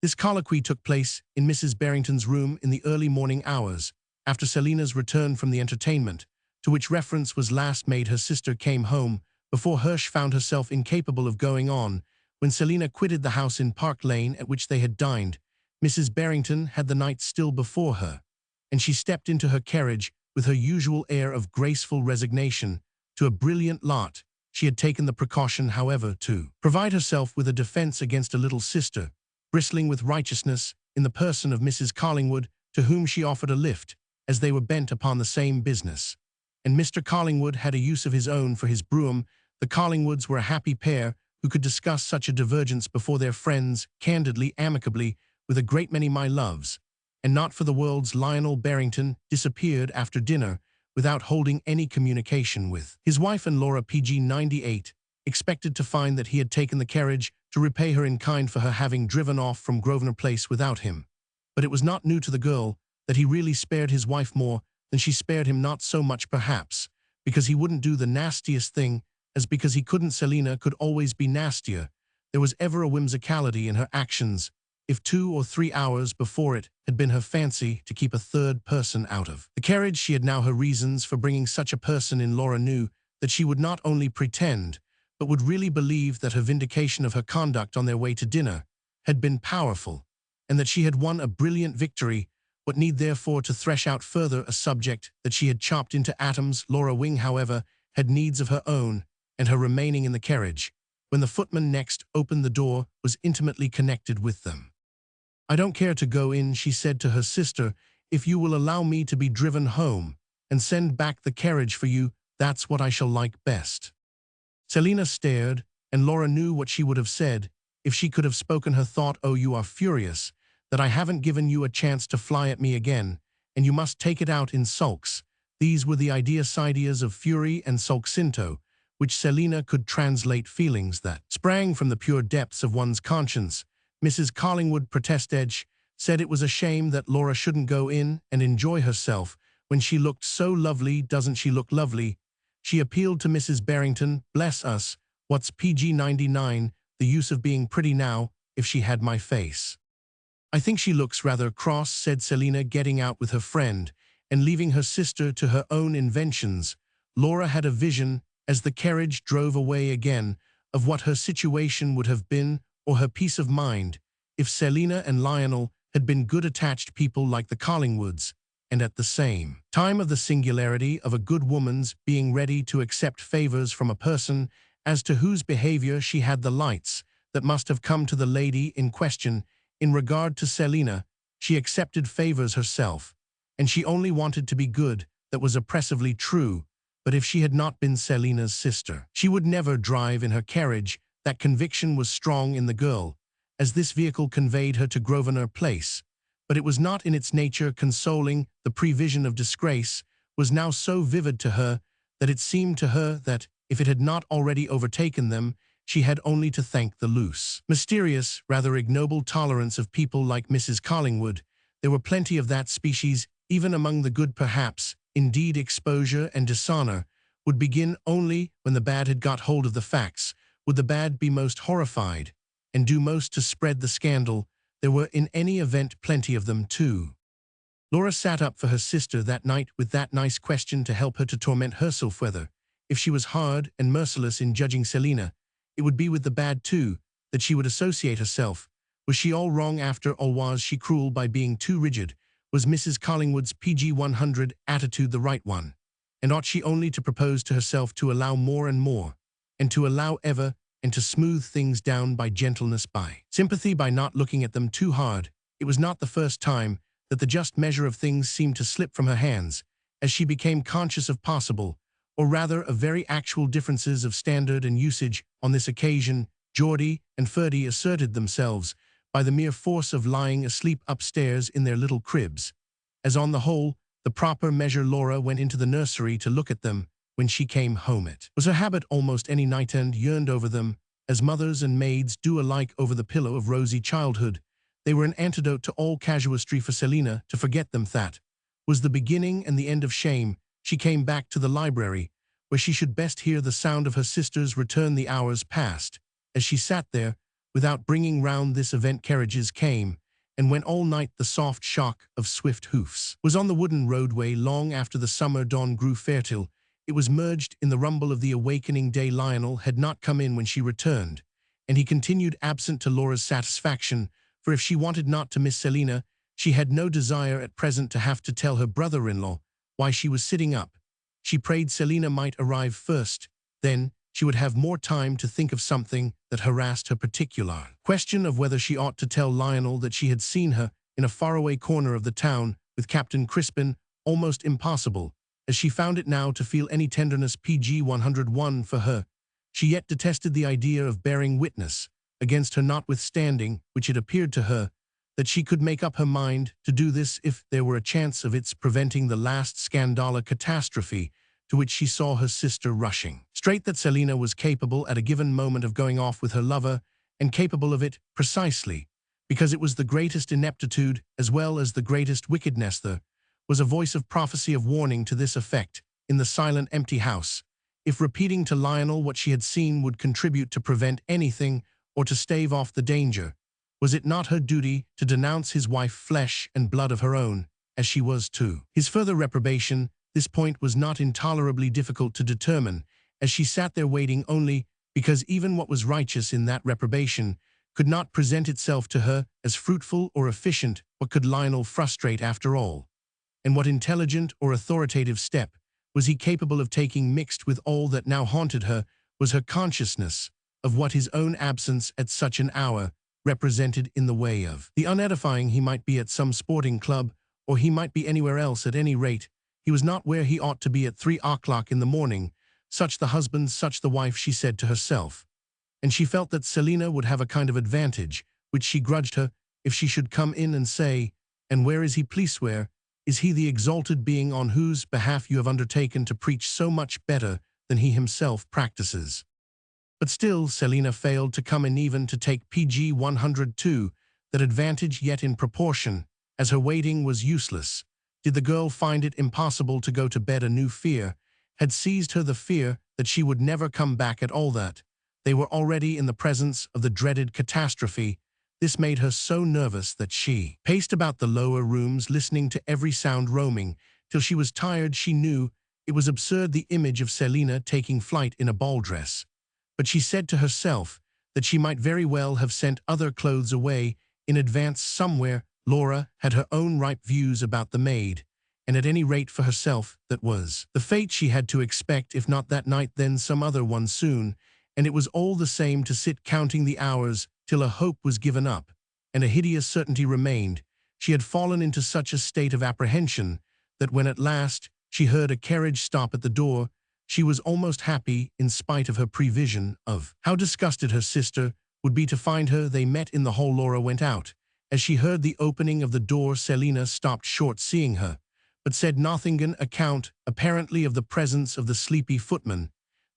This colloquy took place in Mrs. Barrington's room in the early morning hours, after Selina's return from the entertainment, to which reference was last made. Her sister came home before Hirsch found herself incapable of going on. When Selina quitted the house in Park Lane at which they had dined, Mrs. Barrington had the night still before her, and she stepped into her carriage with her usual air of graceful resignation to a brilliant lot. She had taken the precaution, however, to provide herself with a defense against a little sister, bristling with righteousness, in the person of Mrs. Collingwood, to whom she offered a lift, as they were bent upon the same business. And Mr. Collingwood had a use of his own for his brougham. The Collingwoods were a happy pair who could discuss such a divergence before their friends, candidly, amicably, with a great many my loves, and not for the world's Lionel Barrington disappeared after dinner without holding any communication with his wife, and Laura, pg 98, expected to find that he had taken the carriage to repay her in kind for her having driven off from Grosvenor Place without him. But it was not new to the girl that he really spared his wife more than she spared him, not so much perhaps because he wouldn't do the nastiest thing as because he couldn't. Selina could always be nastier. There was ever a whimsicality in her actions, if 2 or 3 hours before it had been her fancy to keep a third person out of the carriage. She had now her reasons for bringing such a person in. Laura knew that she would not only pretend, but would really believe that her vindication of her conduct on their way to dinner had been powerful, and that she had won a brilliant victory. What need therefore to thresh out further a subject that she had chopped into atoms? Laura Wing, however, had needs of her own, and her remaining in the carriage, when the footman next opened the door, was intimately connected with them. "I don't care to go in," she said to her sister, "if you will allow me to be driven home, and send back the carriage for you. That's what I shall like best." Selina stared, and Laura knew what she would have said if she could have spoken her thought. "Oh, you are furious that I haven't given you a chance to fly at me again, and you must take it out in sulks." These were the ideas of fury and sulksinto, which Selina could translate feelings that sprang from the pure depths of one's conscience. Mrs. Collingwood protested, said it was a shame that Laura shouldn't go in and enjoy herself when she looked so lovely. "Doesn't she look lovely?" She appealed to Mrs. Barrington. "Bless us, what's pg 99 the use of being pretty now, if she had my face?" "I think she looks rather cross," said Selina, getting out with her friend, and leaving her sister to her own inventions. Laura had a vision, as the carriage drove away again, of what her situation would have been, or her peace of mind, if Selina and Lionel had been good attached people like the Collingwoods, and at the same time of the singularity of a good woman's being ready to accept favors from a person as to whose behavior she had the lights that must have come to the lady in question. In regard to Selina, she accepted favors herself, and she only wanted to be good. That was oppressively true, but if she had not been Selina's sister, she would never drive in her carriage. That conviction was strong in the girl, as this vehicle conveyed her to Grosvenor Place, but it was not in its nature consoling. The prevision of disgrace was now so vivid to her that it seemed to her that, if it had not already overtaken them, she had only to thank the loose, mysterious, rather ignoble tolerance of people like Mrs. Collingwood. There were plenty of that species, even among the good perhaps. Indeed, exposure and dishonor would begin only when the bad had got hold of the facts. Would the bad be most horrified, and do most to spread the scandal? There were in any event plenty of them too. Laura sat up for her sister that night with that nice question to help her to torment herself, whether, if she was hard and merciless in judging Selina, it would be with the bad too that she would associate herself. Was she all wrong after all? Was she cruel by being too rigid? Was Mrs. Collingwood's pg 100 attitude the right one? And ought she only to propose to herself to allow more and more, and to allow ever, and to smooth things down by gentleness, by sympathy, by not looking at them too hard? It was not the first time that the just measure of things seemed to slip from her hands, as she became conscious of possible, or rather of very actual differences of standard and usage. On this occasion, Geordie and Ferdy asserted themselves by the mere force of lying asleep upstairs in their little cribs. As on the whole, the proper measure, Laura went into the nursery to look at them when she came home. It was her habit almost any night and yearned over them as mothers and maids do alike over the pillow of rosy childhood. They were an antidote to all casuistry for Selina to forget them. That was the beginning and the end of shame. She came back to the library, where she should best hear the sound of her sister's return. The hours passed. As she sat there, without bringing round this event, carriages came and went all night. The soft shock of swift hoofs was on the wooden roadway long after the summer dawn grew fertile. It was merged in the rumble of the awakening day. Lionel had not come in when she returned, and he continued absent to Laura's satisfaction, for if she wanted not to miss Selina, she had no desire at present to have to tell her brother-in-law why she was sitting up. She prayed Selina might arrive first, then she would have more time to think of something that harassed her. Particular question of whether she ought to tell Lionel that she had seen her in a faraway corner of the town with Captain Crispin, almost impossible, as she found it now to feel any tenderness PG 101 for her. She yet detested the idea of bearing witness against her, notwithstanding which it appeared to her that she could make up her mind to do this if there were a chance of its preventing the last scandalous catastrophe to which she saw her sister rushing. Straight that Selina was capable at a given moment of going off with her lover, and capable of it precisely because it was the greatest ineptitude as well as the greatest wickedness. There was a voice of prophecy of warning to this effect in the silent empty house. If repeating to Lionel what she had seen would contribute to prevent anything or to stave off the danger, was it not her duty to denounce his wife, flesh and blood of her own, as she was too? His further reprobation, this point was not intolerably difficult to determine, as she sat there waiting only because even what was righteous in that reprobation could not present itself to her as fruitful or efficient. What could Lionel frustrate after all? And what intelligent or authoritative step was he capable of taking? Mixed with all that now haunted her was her consciousness of what his own absence at such an hour represented in the way of the unedifying. He might be at some sporting club, or he might be anywhere else. At any rate, he was not where he ought to be at 3 o'clock in the morning. Such the husband, such the wife, she said to herself. And she felt that Selina would have a kind of advantage, which she grudged her, if she should come in and say, "And where is he? Please where is he, the exalted being on whose behalf you have undertaken to preach so much better than he himself practices?" But still Selina failed to come in, even to take PG 102, that advantage, yet in proportion as her waiting was useless. Did the girl find it impossible to go to bed? A new fear had seized her, the fear that she would never come back at all, that they were already in the presence of the dreaded catastrophe. This made her so nervous that she paced about the lower rooms, listening to every sound, roaming, till she was tired. She knew it was absurd, the image of Selina taking flight in a ball dress. But she said to herself that she might very well have sent other clothes away in advance somewhere. Laura had her own ripe views about the maid, and at any rate for herself that was the fate she had to expect, if not that night then some other one soon, and it was all the same to sit counting the hours till a hope was given up, and a hideous certainty remained. She had fallen into such a state of apprehension that when at last she heard a carriage stop at the door, she was almost happy in spite of her prevision of how disgusted her sister would be to find her. They met in the hall. Laura went out. As she heard the opening of the door, Selina stopped short, seeing her, but said nothing on account, apparently, of the presence of the sleepy footman.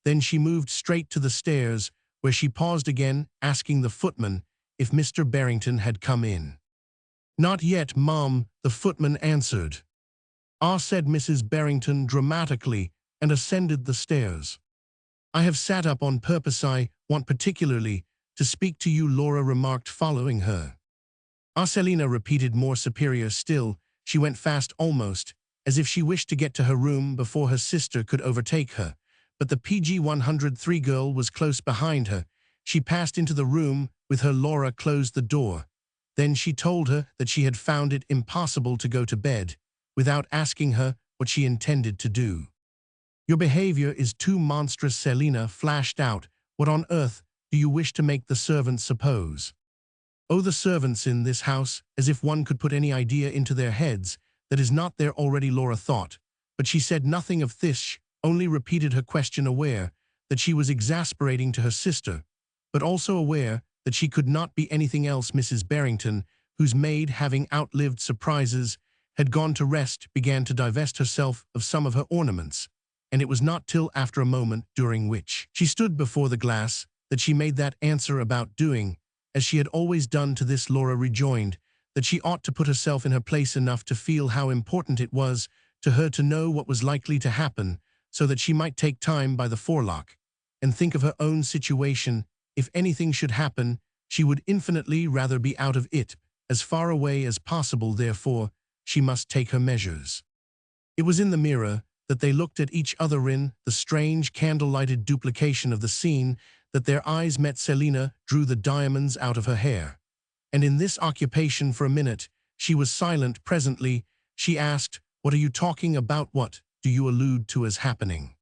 Then she moved straight to the stairs, where she paused again, asking the footman if Mr. Barrington had come in. "Not yet, ma'am," the footman answered. "Ah," said Mrs. Barrington dramatically, and ascended the stairs. "I have sat up on purpose. I want particularly to speak to you," Laura remarked, following her. "Ah," Selina repeated, more superior still. She went fast, almost as if she wished to get to her room before her sister could overtake her. But the PG 103 girl was close behind her. She passed into the room with her. Laura closed the door. Then she told her that she had found it impossible to go to bed, without asking her what she intended to do. "Your behavior is too monstrous," Selina flashed out. "What on earth do you wish to make the servants suppose?" "Oh, the servants in this house, as if one could put any idea into their heads that is not there already," Laura thought. But she said nothing of this, only repeated her question, aware that she was exasperating to her sister, but also aware that she could not be anything else. Mrs. Barrington, whose maid, having outlived surprises, had gone to rest, began to divest herself of some of her ornaments, and it was not till after a moment, during which she stood before the glass, that she made that answer about doing, as she had always done to this. Laura rejoined that she ought to put herself in her place enough to feel how important it was to her to know what was likely to happen, so that she might take time by the forelock, and think of her own situation. If anything should happen, she would infinitely rather be out of it, as far away as possible. Therefore, she must take her measures. It was in the mirror that they looked at each other in, the strange candle-lighted duplication of the scene, that their eyes met. Selina drew the diamonds out of her hair. And in this occupation for a minute, she was silent. Presently, she asked, "What are you talking about? What do you allude to as happening?"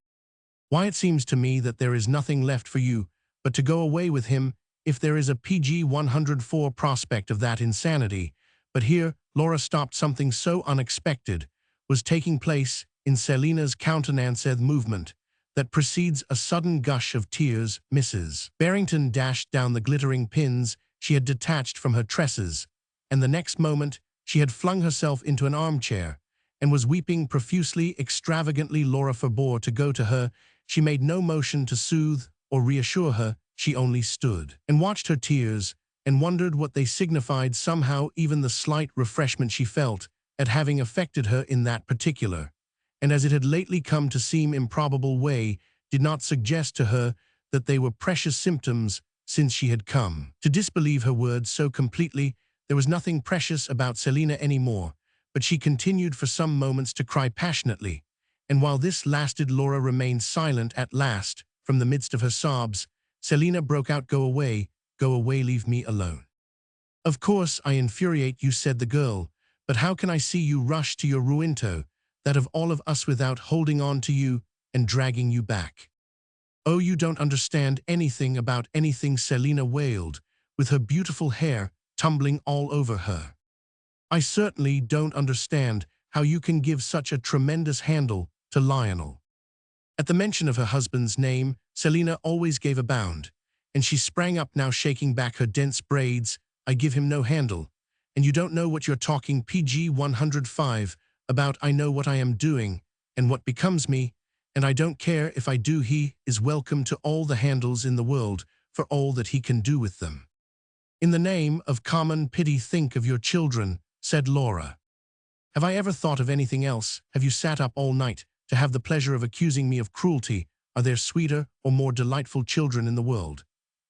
"Why, it seems to me that there is nothing left for you but to go away with him, if there is a PG 104 prospect of that insanity." But here Laura stopped. Something so unexpected was taking place in Selina's countenance, a movement that precedes a sudden gush of tears. Mrs. Barrington dashed down the glittering pins she had detached from her tresses, and the next moment she had flung herself into an armchair and was weeping profusely, extravagantly. Laura forbore to go to her. She made no motion to soothe or reassure her. She only stood and watched her tears and wondered what they signified. Somehow even the slight refreshment she felt at having affected her in that particular, and as it had lately come to seem improbable, way, did not suggest to her that they were precious symptoms, since she had come to disbelieve her words so completely. There was nothing precious about Selina any more, but she continued for some moments to cry passionately, and while this lasted Laura remained silent. At last, from the midst of her sobs, Selina broke out, go away, leave me alone." "Of course I infuriate you," said the girl, "but how can I see you rush to your ruinto, that of all of us, without holding on to you and dragging you back?" "Oh, you don't understand anything about anything," Selina wailed, with her beautiful hair tumbling all over her. "I certainly don't understand how you can give such a tremendous handle to Lionel." At the mention of her husband's name, Selina always gave a bound, and she sprang up now, shaking back her dense braids. "I give him no handle, and you don't know what you're talking PG 105 about. I know what I am doing and what becomes me, and I don't care if I do. He is welcome to all the handles in the world for all that he can do with them." "In the name of common pity, think of your children," said Laura. "Have I ever thought of anything else? Have you sat up all night to have the pleasure of accusing me of cruelty? Are there sweeter or more delightful children in the world?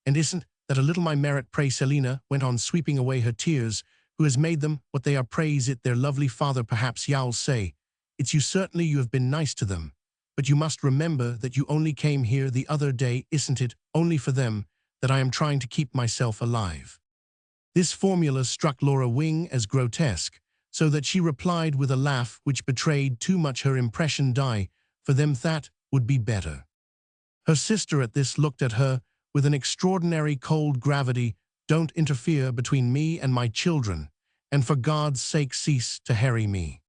And isn't that a little my merit?" Pray, Selina went on, sweeping away her tears, "who has made them what they are? Praise it their lovely father, perhaps. You'll say, it's you. Certainly you have been nice to them, but you must remember that you only came here the other day. Isn't it only for them that I am trying to keep myself alive?" This formula struck Laura Wing as grotesque, so that she replied with a laugh which betrayed too much her impression. "Die for them, that would be better." Her sister at this looked at her with an extraordinary cold gravity. "Don't interfere between me and my children, and for God's sake cease to harry me."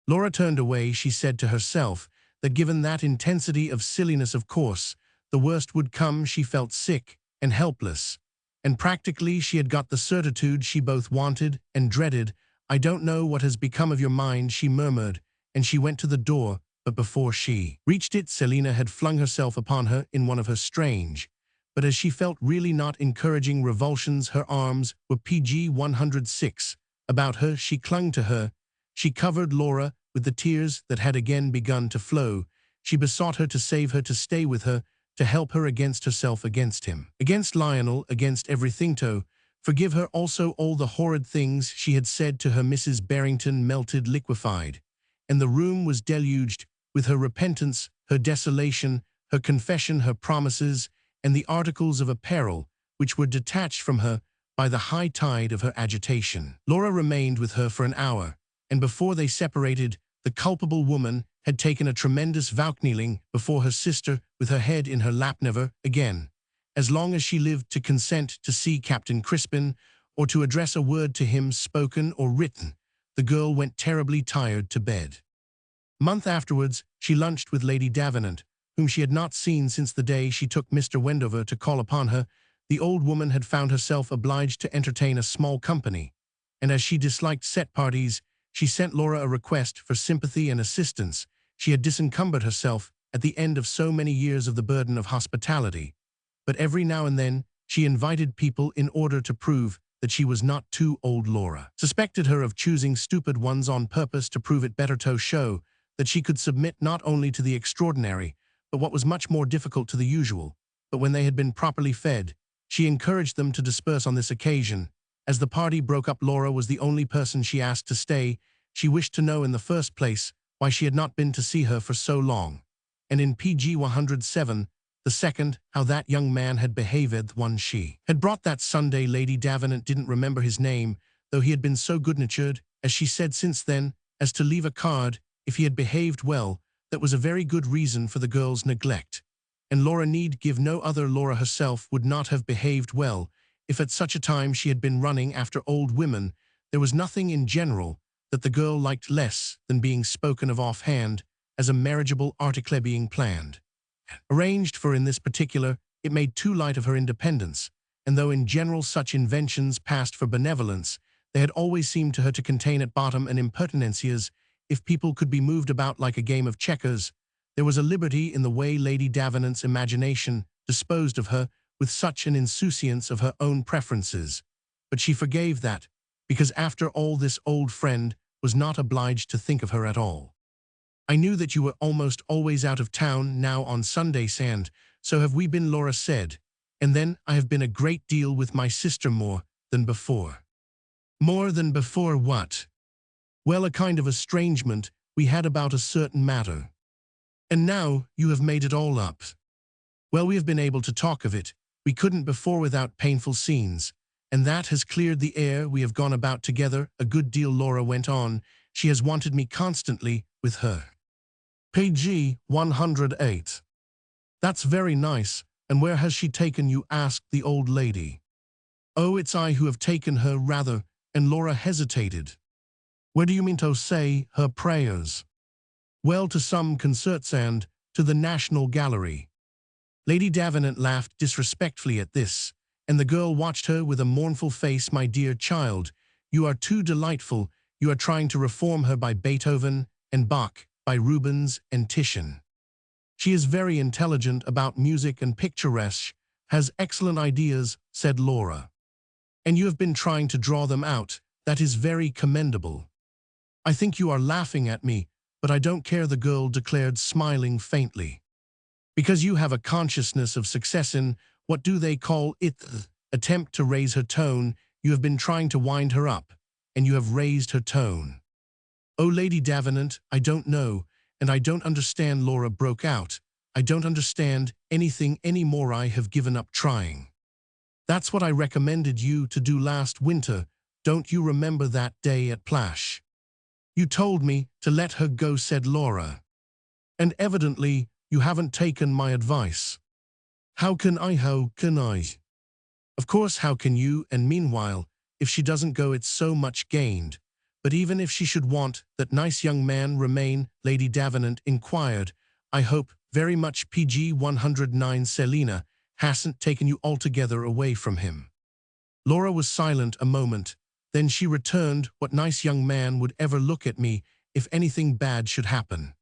Laura turned away. She said to herself that given that intensity of silliness, of course, the worst would come. She felt sick and helpless, and practically she had got the certitude she both wanted and dreaded. "I don't know what has become of your mind," she murmured, and she went to the door, but before she reached it, Selina had flung herself upon her in one of her strange, but as she felt really not encouraging revulsions. Her arms were PG 106 about her. She clung to her. She covered Laura with the tears that had again begun to flow. She besought her to save her, to stay with her, to help her against herself, against him, against Lionel, against everything. To forgive her also all the horrid things she had said to her. Mrs. Barrington melted, liquefied, and the room was deluged with her repentance, her desolation, her confession, her promises, and the articles of apparel which were detached from her by the high tide of her agitation. Laura remained with her for an hour, and before they separated, the culpable woman had taken a tremendous vow, kneeling before her sister with her head in her lap, never again, as long as she lived, to consent to see Captain Crispin or to address a word to him, spoken or written. The girl went terribly tired to bed. A month afterwards, she lunched with Lady Davenant, whom she had not seen since the day she took Mr. Wendover to call upon her. The old woman had found herself obliged to entertain a small company, and as she disliked set parties, she sent Laura a request for sympathy and assistance. She had disencumbered herself at the end of so many years of the burden of hospitality, but every now and then she invited people in order to prove that she was not too old. Laura suspected her of choosing stupid ones on purpose to prove it better, to show that she could submit not only to the extraordinary, but what was much more difficult, to the usual. But when they had been properly fed, she encouraged them to disperse. On this occasion, as the party broke up, Laura was the only person she asked to stay. She wished to know in the first place why she had not been to see her for so long. And in pg 107, the second, how that young man had behaved when she had brought that Sunday. Lady Davenant didn't remember his name, though he had been so good-natured, as she said since then, as to leave a card if he had behaved well. That was a very good reason for the girl's neglect. And Laura need give no other. Laura herself would not have behaved well if at such a time she had been running after old women. There was nothing in general that the girl liked less than being spoken of offhand as a marriageable article being planned, arranged for. In this particular, it made too light of her independence, and though in general such inventions passed for benevolence, they had always seemed to her to contain at bottom an impertinencias. If people could be moved about like a game of checkers, there was a liberty in the way Lady Davenant's imagination disposed of her, with such an insouciance of her own preferences. But she forgave that, because after all this old friend was not obliged to think of her at all. I knew that you were almost always out of town now on Sundays, and so have we been, Laura said. And then I have been a great deal with my sister, more than before. More than before what? Well, a kind of estrangement we had about a certain matter. And now you have made it all up. Well, we have been able to talk of it. We couldn't before without painful scenes, and that has cleared the air. We have gone about together a good deal, Laura went on. She has wanted me constantly with her. pg 108. That's very nice. And where has she taken you? Asked the old lady. Oh, it's I who have taken her, rather. And Laura hesitated. Where do you mean to say her prayers? Well, to some concerts and to the National Gallery. Lady Davenant laughed disrespectfully at this, and the girl watched her with a mournful face. My dear child, you are too delightful. You are trying to reform her by Beethoven and Bach, by Rubens and Titian. She is very intelligent about music and picturesque, has excellent ideas, said Laura. And you have been trying to draw them out. That is very commendable. I think you are laughing at me, but I don't care, the girl declared, smiling faintly. Because you have a consciousness of success in, what do they call it, attempt to raise her tone. You have been trying to wind her up, and you have raised her tone. Oh, Lady Davenant, I don't know, and I don't understand, Laura broke out. I don't understand anything any more. I have given up trying. That's what I recommended you to do last winter. Don't you remember that day at Plash? You told me to let her go, said Laura. And evidently, you haven't taken my advice. How can I? Of course, how can you? And meanwhile, if she doesn't go, it's so much gained. But even if she should want that nice young man remain, Lady Davenant inquired, I hope very much pg 109 Selina hasn't taken you altogether away from him. Laura was silent a moment. Then she returned, what nice young man would ever look at me if anything bad should happen?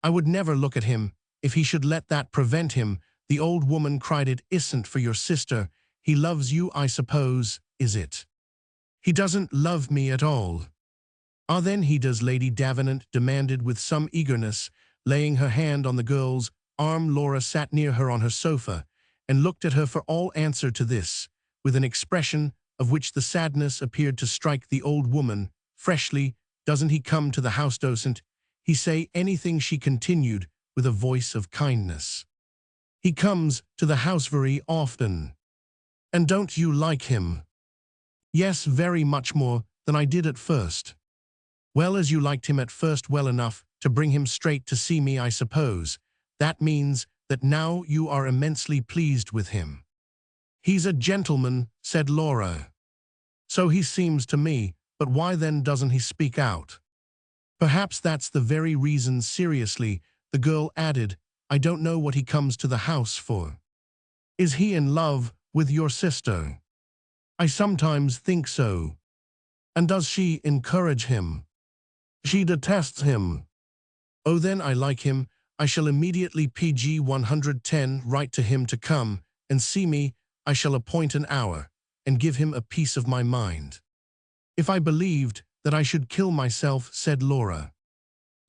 I would never look at him if he should let that prevent him. The old woman cried, it isn't for your sister. He loves you, I suppose, is it? He doesn't love me at all. Ah, then he does, Lady Davenant demanded with some eagerness, laying her hand on the girl's arm. Laura sat near her on her sofa and looked at her for all answer to this, with an expression of which the sadness appeared to strike the old woman freshly. Doesn't he come to the house? Doesn't he say anything? She continued with a voice of kindness. He comes to the house very often. And don't you like him? Yes, very much more than I did at first. Well, as you liked him at first well enough to bring him straight to see me, I suppose. That means that now you are immensely pleased with him. He's a gentleman, said Laura. So he seems to me, but why then doesn't he speak out? Perhaps that's the very reason. Seriously, the girl added, I don't know what he comes to the house for. Is he in love with your sister? I sometimes think so. And does she encourage him? She detests him. Oh, then I like him. I shall immediately pg 110 write to him to come. and see me, I shall appoint an hour, and give him a piece of my mind. If I believed that I should kill myself, said Laura.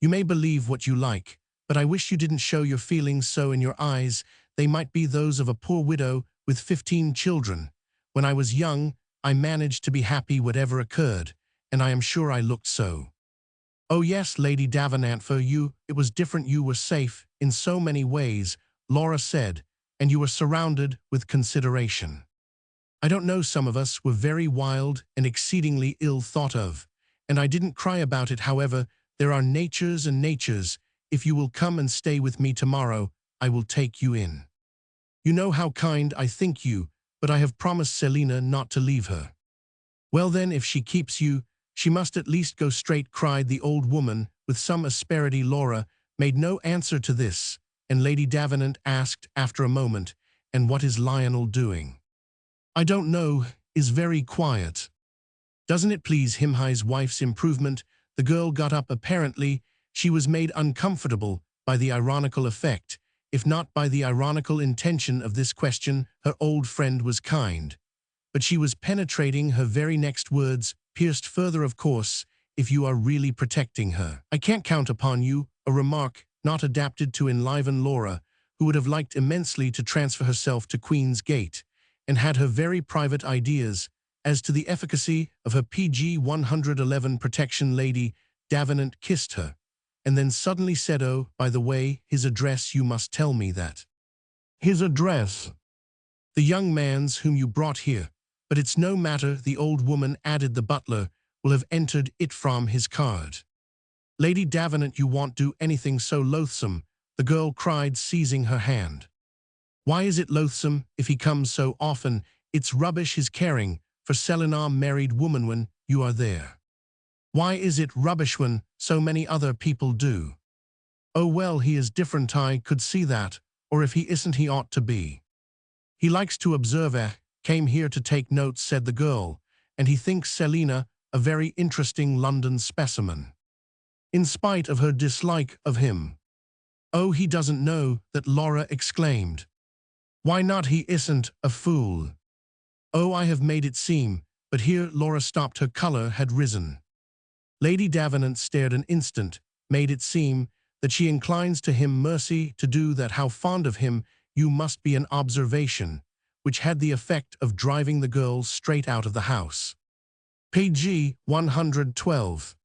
You may believe what you like, but I wish you didn't show your feelings so in your eyes. They might be those of a poor widow with 15 children. When I was young, I managed to be happy whatever occurred, and I am sure I looked so. Oh yes, Lady Davenant, for you, it was different. You were safe in so many ways, Laura said, and you were surrounded with consideration. I don't know, some of us were very wild and exceedingly ill thought of, and I didn't cry about it. However, there are natures and natures. If you will come and stay with me tomorrow, I will take you in. You know how kind I think you, but I have promised Selina not to leave her. Well then, if she keeps you, she must at least go straight, cried the old woman with some asperity. Laura made no answer to this, and Lady Davenant asked after a moment, and what is Lionel doing? I don't know, is very quiet. Doesn't it please him? His wife's improvement. The girl got up. Apparently, she was made uncomfortable by the ironical effect, if not by the ironical intention of this question. Her old friend was kind, but she was penetrating. Her very next words pierced further. Of course, if you are really protecting her, I can't count upon you, a remark not adapted to enliven Laura, who would have liked immensely to transfer herself to Queen's Gate, and had her very private ideas as to the efficacy of her PG 111 protection. Lady Davenant kissed her, and then suddenly said, oh, by the way, his address, you must tell me that. His address? The young man's whom you brought here. But it's no matter, the old woman added. The butler will have entered it from his card. Lady Davenant, you won't do anything so loathsome, the girl cried, seizing her hand. Why is it loathsome if he comes so often? It's rubbish his caring for Selina, married woman, when you are there. Why is it rubbish when so many other people do? Oh well, he is different, I could see that, or if he isn't, he ought to be. He likes to observe, came here to take notes, said the girl, and he thinks Selina a very interesting London specimen. In spite of her dislike of him. Oh, he doesn't know that, Laura exclaimed. Why not? He isn't a fool. Oh, I have made it seem, but here Laura stopped. Her color had risen. Lady Davenant stared an instant. Made it seem that she inclines to him, mercy to do that, how fond of him you must be, an observation which had the effect of driving the girl straight out of the house. PG 112.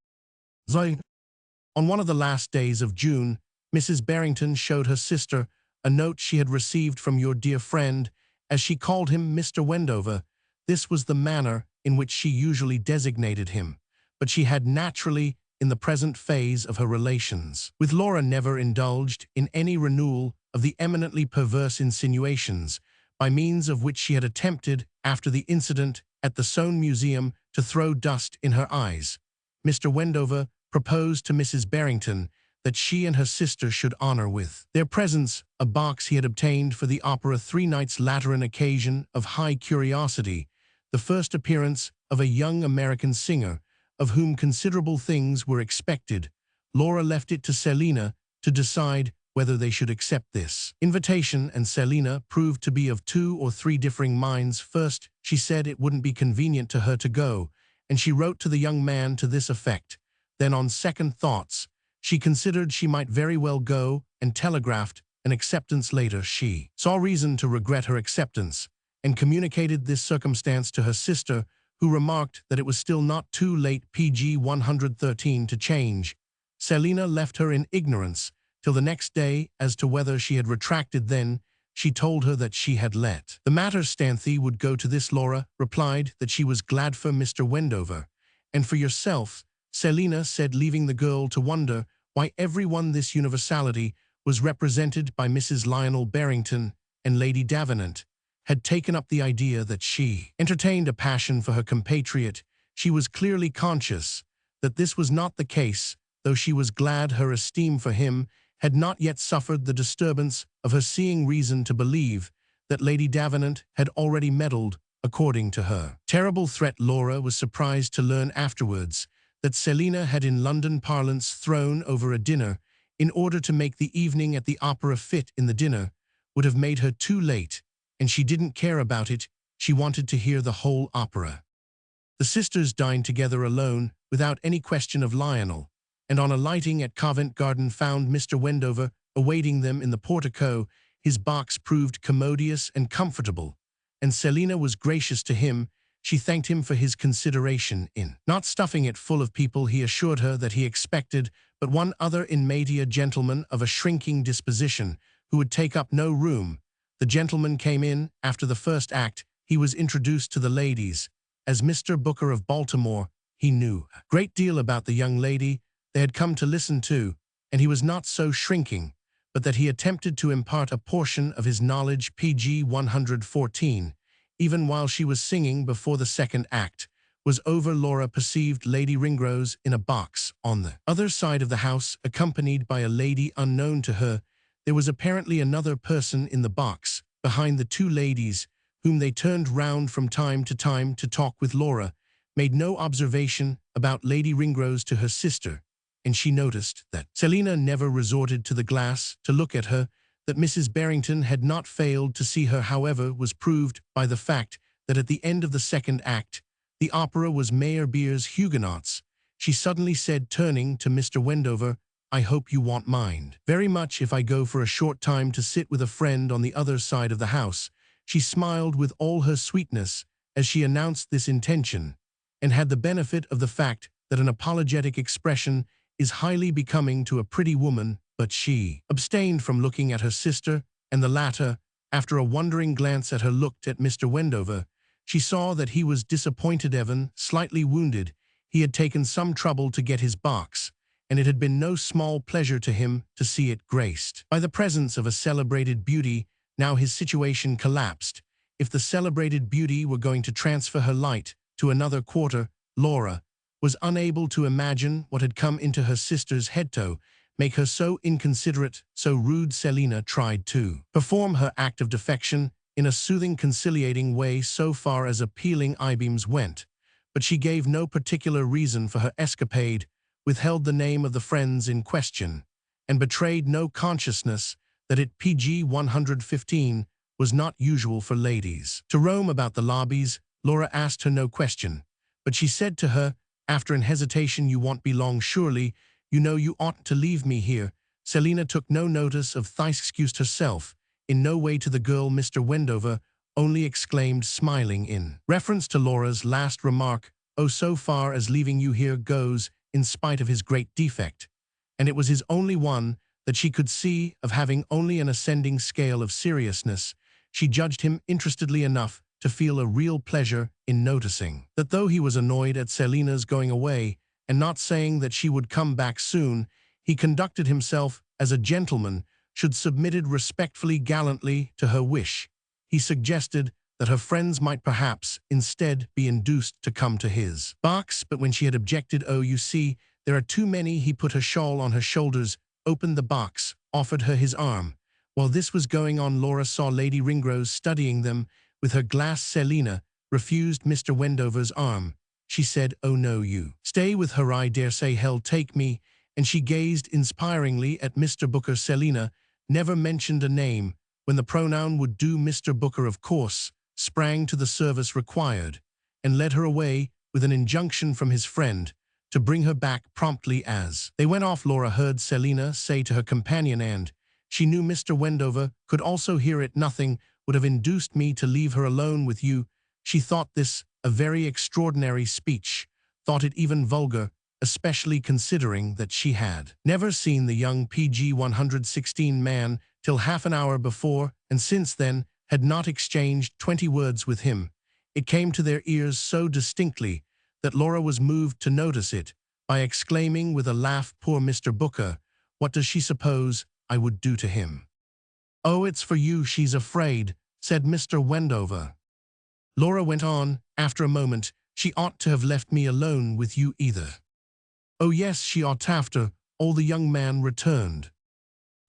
On one of the last days of June, Mrs. Barrington showed her sister a note she had received from your dear friend, as she called him, Mr. Wendover. This was the manner in which she usually designated him, but she had naturally, in the present phase of her relations with Laura, never indulged in any renewal of the eminently perverse insinuations by means of which she had attempted, after the incident at the Soane Museum, to throw dust in her eyes. Mr. Wendover proposed to Mrs. Barrington that she and her sister should honor with their presence a box he had obtained for the opera 3 nights later, an occasion of high curiosity, the first appearance of a young American singer, of whom considerable things were expected. Laura left it to Selina to decide whether they should accept this invitation, and Selina proved to be of 2 or 3 differing minds. First, she said it wouldn't be convenient to her to go, and she wrote to the young man to this effect. Then, on second thoughts, she considered she might very well go, and telegraphed an acceptance later. She saw reason to regret her acceptance, and communicated this circumstance to her sister, who remarked that it was still not too late, PG 113, to change. Selina left her in ignorance till the next day as to whether she had retracted. Then she told her that she had let the matter stand. Would go to this. Laura replied that she was glad for Mr. Wendover, and for yourself, Selina said, leaving the girl to wonder why everyone this universality was represented by Mrs. Lionel Barrington, and Lady Davenant had taken up the idea that she entertained a passion for her compatriot. She was clearly conscious that this was not the case, though she was glad her esteem for him had not yet suffered the disturbance of her seeing reason to believe that Lady Davenant had already meddled according to her terrible threat. Laura was surprised to learn afterwards that Selina had, in London parlance, thrown over a dinner in order to make the evening at the opera fit. In the dinner would have made her too late, and she didn't care about it. She wanted to hear the whole opera. The sisters dined together alone, without any question of Lionel, and on alighting at Covent Garden found Mr. Wendover awaiting them in the portico. His box proved commodious and comfortable, and Selina was gracious to him. She thanked him for his consideration in not stuffing it full of people he assured her that he expected, but one other inmatia gentleman of a shrinking disposition, who would take up no room. The gentleman came in after the first act. He was introduced to the ladies as Mr. Booker of Baltimore. He knew a great deal about the young lady they had come to listen to, and he was not so shrinking, but that he attempted to impart a portion of his knowledge. PG 114. Even while she was singing before the second act was over, Laura perceived Lady Ringrose in a box on the other side of the house, accompanied by a lady unknown to her. There was apparently another person in the box, behind the two ladies, whom they turned round from time to time to talk with. Laura made no observation about Lady Ringrose to her sister, and she noticed that Selina never resorted to the glass to look at her. That Mrs. Barrington had not failed to see her, however, was proved by the fact that at the end of the second act, the opera was Meyerbeer's Huguenots. She suddenly said, turning to Mr. Wendover, "I hope you won't mind very much if I go for a short time to sit with a friend on the other side of the house." She smiled with all her sweetness as she announced this intention, and had the benefit of the fact that an apologetic expression is highly becoming to a pretty woman. But she abstained from looking at her sister, and the latter, after a wondering glance at her, looked at Mr. Wendover. She saw that he was disappointed, even slightly wounded. He had taken some trouble to get his box, and it had been no small pleasure to him to see it graced by the presence of a celebrated beauty. Now his situation collapsed. If the celebrated beauty were going to transfer her light to another quarter, Laura was unable to imagine what had come into her sister's head to make her so inconsiderate, so rude. Selina tried to perform her act of defection in a soothing, conciliating way so far as appealing eyebeams went, but she gave no particular reason for her escapade, withheld the name of the friends in question, and betrayed no consciousness that it. PG 115 was not usual for ladies to roam about the lobbies. Laura asked her no question, but she said to her, after an hesitation, "You won't be long, surely? You know you ought to leave me here." Selina took no notice of this, excused herself in no way to the girl. Mr. Wendover only exclaimed, smiling in reference to Laura's last remark, "Oh, so far as leaving you here goes, in spite of his great defect," and it was his only one that she could see of having only an ascending scale of seriousness. She judged him interestedly enough to feel a real pleasure in noticing that though he was annoyed at Selina's going away and not saying that she would come back soon, he conducted himself as a gentleman should, submitted respectfully, gallantly to her wish. He suggested that her friends might perhaps instead be induced to come to his box, but when she had objected, "Oh, you see, there are too many," he put her shawl on her shoulders, opened the box, offered her his arm. While this was going on, Laura saw Lady Ringrose studying them with her glass. Selina refused Mr. Wendover's arm. She said, "Oh no, you stay with her, I dare say he'll take me," and she gazed inspiringly at Mr. Booker. Selina never mentioned a name. When the pronoun would do, Mr. Booker, of course, sprang to the service required, and led her away with an injunction from his friend to bring her back promptly. As they went off, Laura heard Selina say to her companion, "And she knew Mr. Wendover could also hear it. Nothing would have induced me to leave her alone with you." She thought this a very extraordinary speech, thought it even vulgar, especially considering that she had never seen the young PG 116 man till half an hour before, and since then had not exchanged 20 words with him. It came to their ears so distinctly that Laura was moved to notice it by exclaiming with a laugh, "Poor Mr. Booker, what does she suppose I would do to him?" "Oh, it's for you she's afraid," said Mr. Wendover. Laura went on, after a moment, "She ought to have left me alone with you either." "Oh yes, she ought, after all," the young man returned.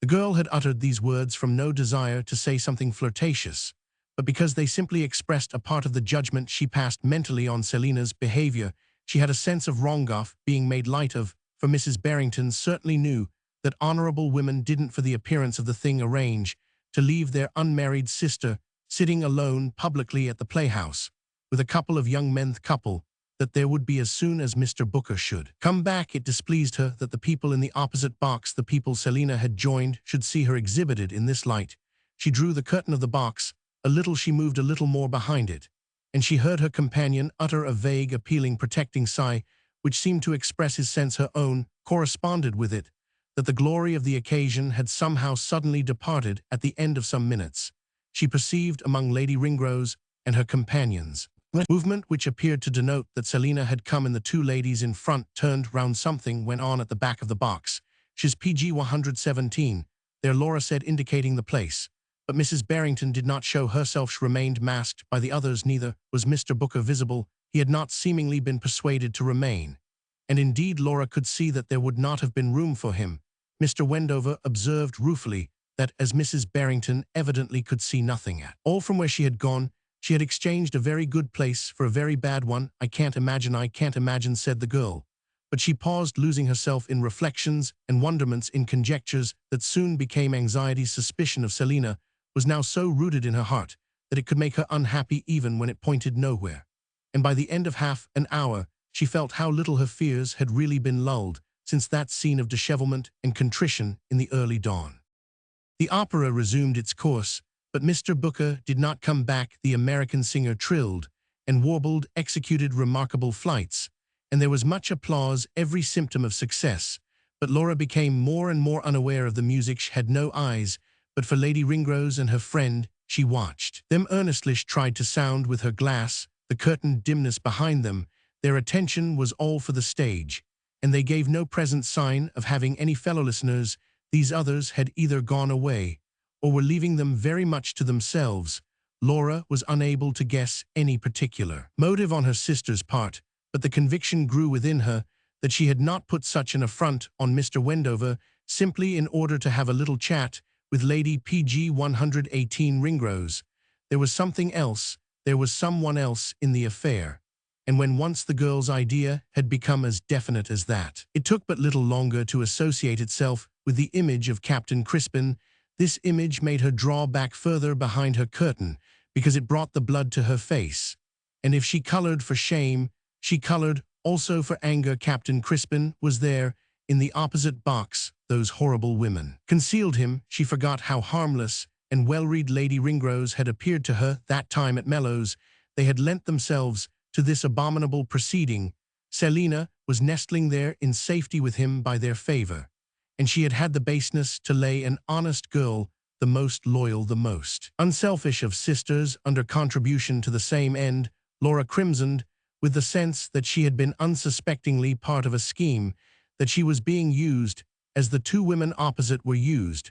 The girl had uttered these words from no desire to say something flirtatious, but because they simply expressed a part of the judgment she passed mentally on Selina's behavior. She had a sense of wrongdoing being made light of, for Mrs. Barrington certainly knew that honorable women didn't, for the appearance of the thing, arrange to leave their unmarried sister. sitting alone publicly at the playhouse, with a couple of young men couple, that there would be as soon as Mr. Booker should come back. It displeased her that the people in the opposite box, the people Selina had joined, should see her exhibited in this light. She drew the curtain of the box a little, she moved a little more behind it, and she heard her companion utter a vague, appealing, protecting sigh, which seemed to express his sense her own corresponded with it, that the glory of the occasion had somehow suddenly departed at the end of some minutes. She perceived among Lady Ringrose and her companions a movement which appeared to denote that Selina had come, and the two ladies in front turned round. Something went on at the back of the box. "She's PG 117, there," Laura said, indicating the place. But Mrs. Barrington did not show herself. She remained masked by the others. Neither was Mr. Booker visible. He had not seemingly been persuaded to remain. And indeed Laura could see that there would not have been room for him. Mr. Wendover observed ruefully that, as Mrs. Barrington evidently could see nothing at all from where she had gone, she had exchanged a very good place for a very bad one. I can't imagine," said the girl. But she paused, losing herself in reflections and wonderments, in conjectures that soon became anxieties. Suspicion of Selina was now so rooted in her heart that it could make her unhappy even when it pointed nowhere. And by the end of half an hour, she felt how little her fears had really been lulled since that scene of dishevelment and contrition in the early dawn. The opera resumed its course, but Mr. Booker did not come back. The American singer trilled and warbled, executed remarkable flights, and there was much applause, every symptom of success. But Laura became more and more unaware of the music. She had no eyes but for Lady Ringrose and her friend. She watched them earnestly. She tried to sound with her glass the curtained dimness behind them. Their attention was all for the stage, and they gave no present sign of having any fellow listeners. These others had either gone away or were leaving them very much to themselves. Laura was unable to guess any particular motive on her sister's part, but the conviction grew within her that she had not put such an affront on Mr. Wendover simply in order to have a little chat with Lady PG 118 Ringrose. There was something else, there was someone else in the affair. And when once the girl's idea had become as definite as that, it took but little longer to associate itself with the image of Captain Crispin. This image made her draw back further behind her curtain, because it brought the blood to her face. And if she colored for shame, she colored also for anger. Captain Crispin was there, in the opposite box. Those horrible women concealed him. She forgot how harmless and well-read Lady Ringrose had appeared to her that time at Mellows. They had lent themselves to this abominable proceeding. Selina was nestling there in safety with him by their favor, and she had had the baseness to lay an honest girl, the most loyal, the most unselfish of sisters, under contribution to the same end. Laura crimsoned with the sense that she had been unsuspectingly part of a scheme, that she was being used as the two women opposite were used,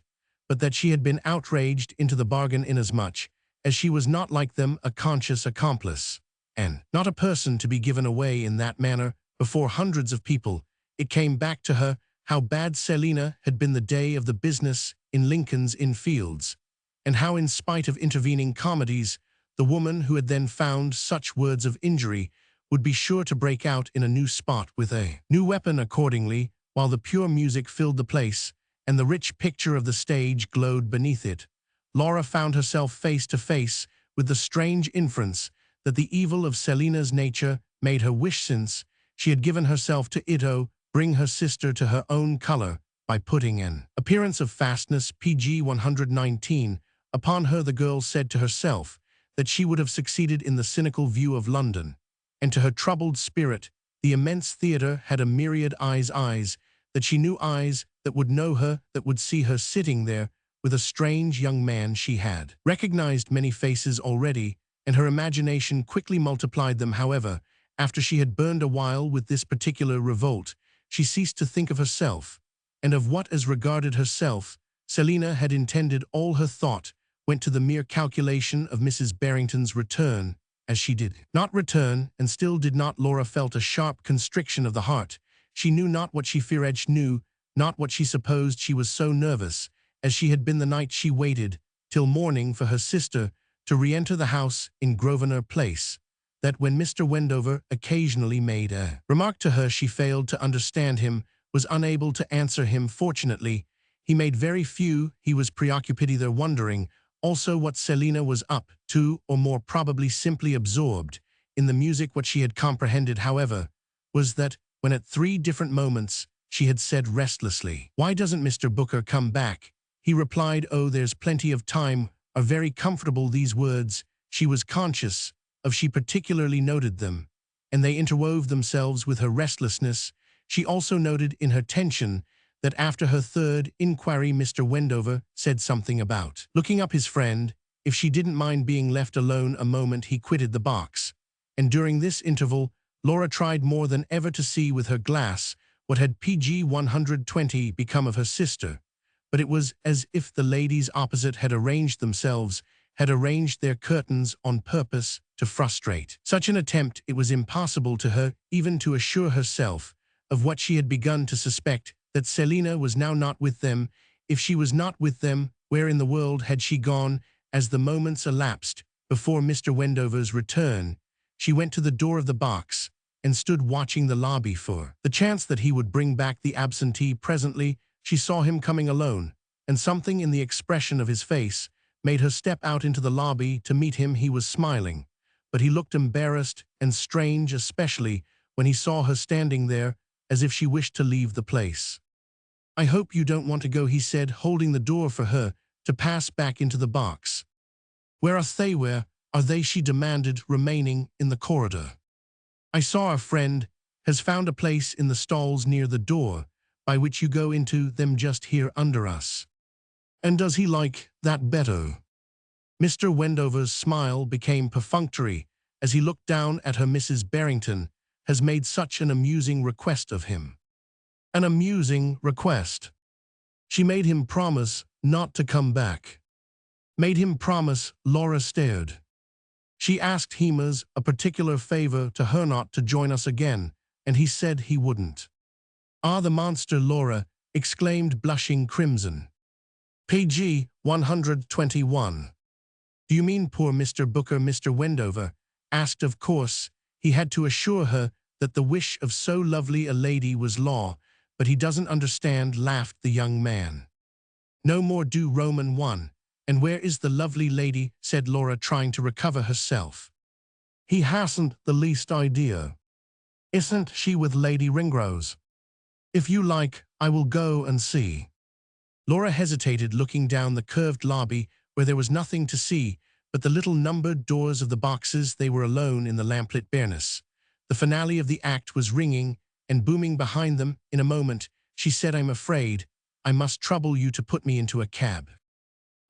but that she had been outraged into the bargain, inasmuch as she was not like them, a conscious accomplice, and not a person to be given away in that manner before hundreds of people. It came back to her how bad Selina had been the day of the business in Lincoln's Inn Fields, and how, in spite of intervening comedies, the woman who had then found such words of injury would be sure to break out in a new spot with a new weapon. Accordingly, while the pure music filled the place and the rich picture of the stage glowed beneath it, Laura found herself face to face with the strange inference that the evil of Selina's nature made her wish, since she had given herself to it, bring her sister to her own color by putting an appearance of fastness, PG 119, upon her. The girl said to herself that she would have succeeded in the cynical view of London, and to her troubled spirit the immense theater had a myriad eyes, that she knew, eyes that would know her, that would see her sitting there with a strange young man. She had recognized many faces already, and her imagination quickly multiplied them. However, after she had burned a while with this particular revolt, she ceased to think of herself, and of what, as regarded herself, Selina had intended. All her thought went to the mere calculation of Mrs. Barrington's return. As she did not return, and still did not, Laura felt a sharp constriction of the heart. She knew not what she feared, knew not what she supposed. She was so nervous, as she had been the night she waited till morning for her sister to re-enter the house in Grosvenor Place, that when Mr. Wendover occasionally made a remark to her, she failed to understand him, was unable to answer him. Fortunately, he made very few. He was preoccupied either wondering Also what Selina was up to, or more probably simply absorbed in the music. What she had comprehended, however, was that when at 3 different moments she had said restlessly, "Why doesn't Mr. Booker come back?" He replied, "Oh, there's plenty of time," are very comfortable. These words she was conscious of. She particularly noted them, and they interwove themselves with her restlessness. She also noted in her tension that after her 3rd inquiry Mr. Wendover said something about looking up his friend. If she didn't mind being left alone a moment, he quitted the box. And during this interval, Laura tried more than ever to see with her glass what had PG 120 become of her sister. But it was as if the ladies opposite had arranged themselves, had arranged their curtains on purpose to frustrate such an attempt. It was impossible to her even to assure herself of what she had begun to suspect, that Selina was now not with them. If she was not with them, where in the world had she gone? As the moments elapsed before Mr. Wendover's return, she went to the door of the box and stood watching the lobby for the chance that he would bring back the absentee. Presently, she saw him coming alone, and something in the expression of his face made her step out into the lobby to meet him. He was smiling, but he looked embarrassed and strange, especially when he saw her standing there, as if she wished to leave the place. "I hope you don't want to go," he said, holding the door for her to pass back into the box. "Where are they? Where are they?" she demanded, remaining in the corridor. "I saw our friend has found a place in the stalls near the door by which you go into them, just here under us." "And does he like that better?" Mr. Wendover's smile became perfunctory as he looked down at her. "Mrs. Barrington has made such an amusing request of him." "An amusing request?" "She made him promise not to come back." "Made him promise?" Laura stared. "She asked him as a particular favor to her not to join us again, and he said he wouldn't." "Ah, the monster!" Laura exclaimed, blushing crimson. PG 121. "Do you mean poor Mr. Booker?" Mr. Wendover asked. Of course, he had to assure her that the wish of so lovely a lady was law, but he doesn't understand, laughed the young man. "No more do Roman 1. And where is the lovely lady?" said Laura, trying to recover herself. "He hasn't the least idea." "Isn't she with Lady Ringrose?" "If you like, I will go and see." Laura hesitated, looking down the curved lobby where there was nothing to see but the little numbered doors of the boxes. They were alone in the lamplit bareness. The finale of the act was ringing and booming behind them. In a moment, she said, "I'm afraid I must trouble you to put me into a cab."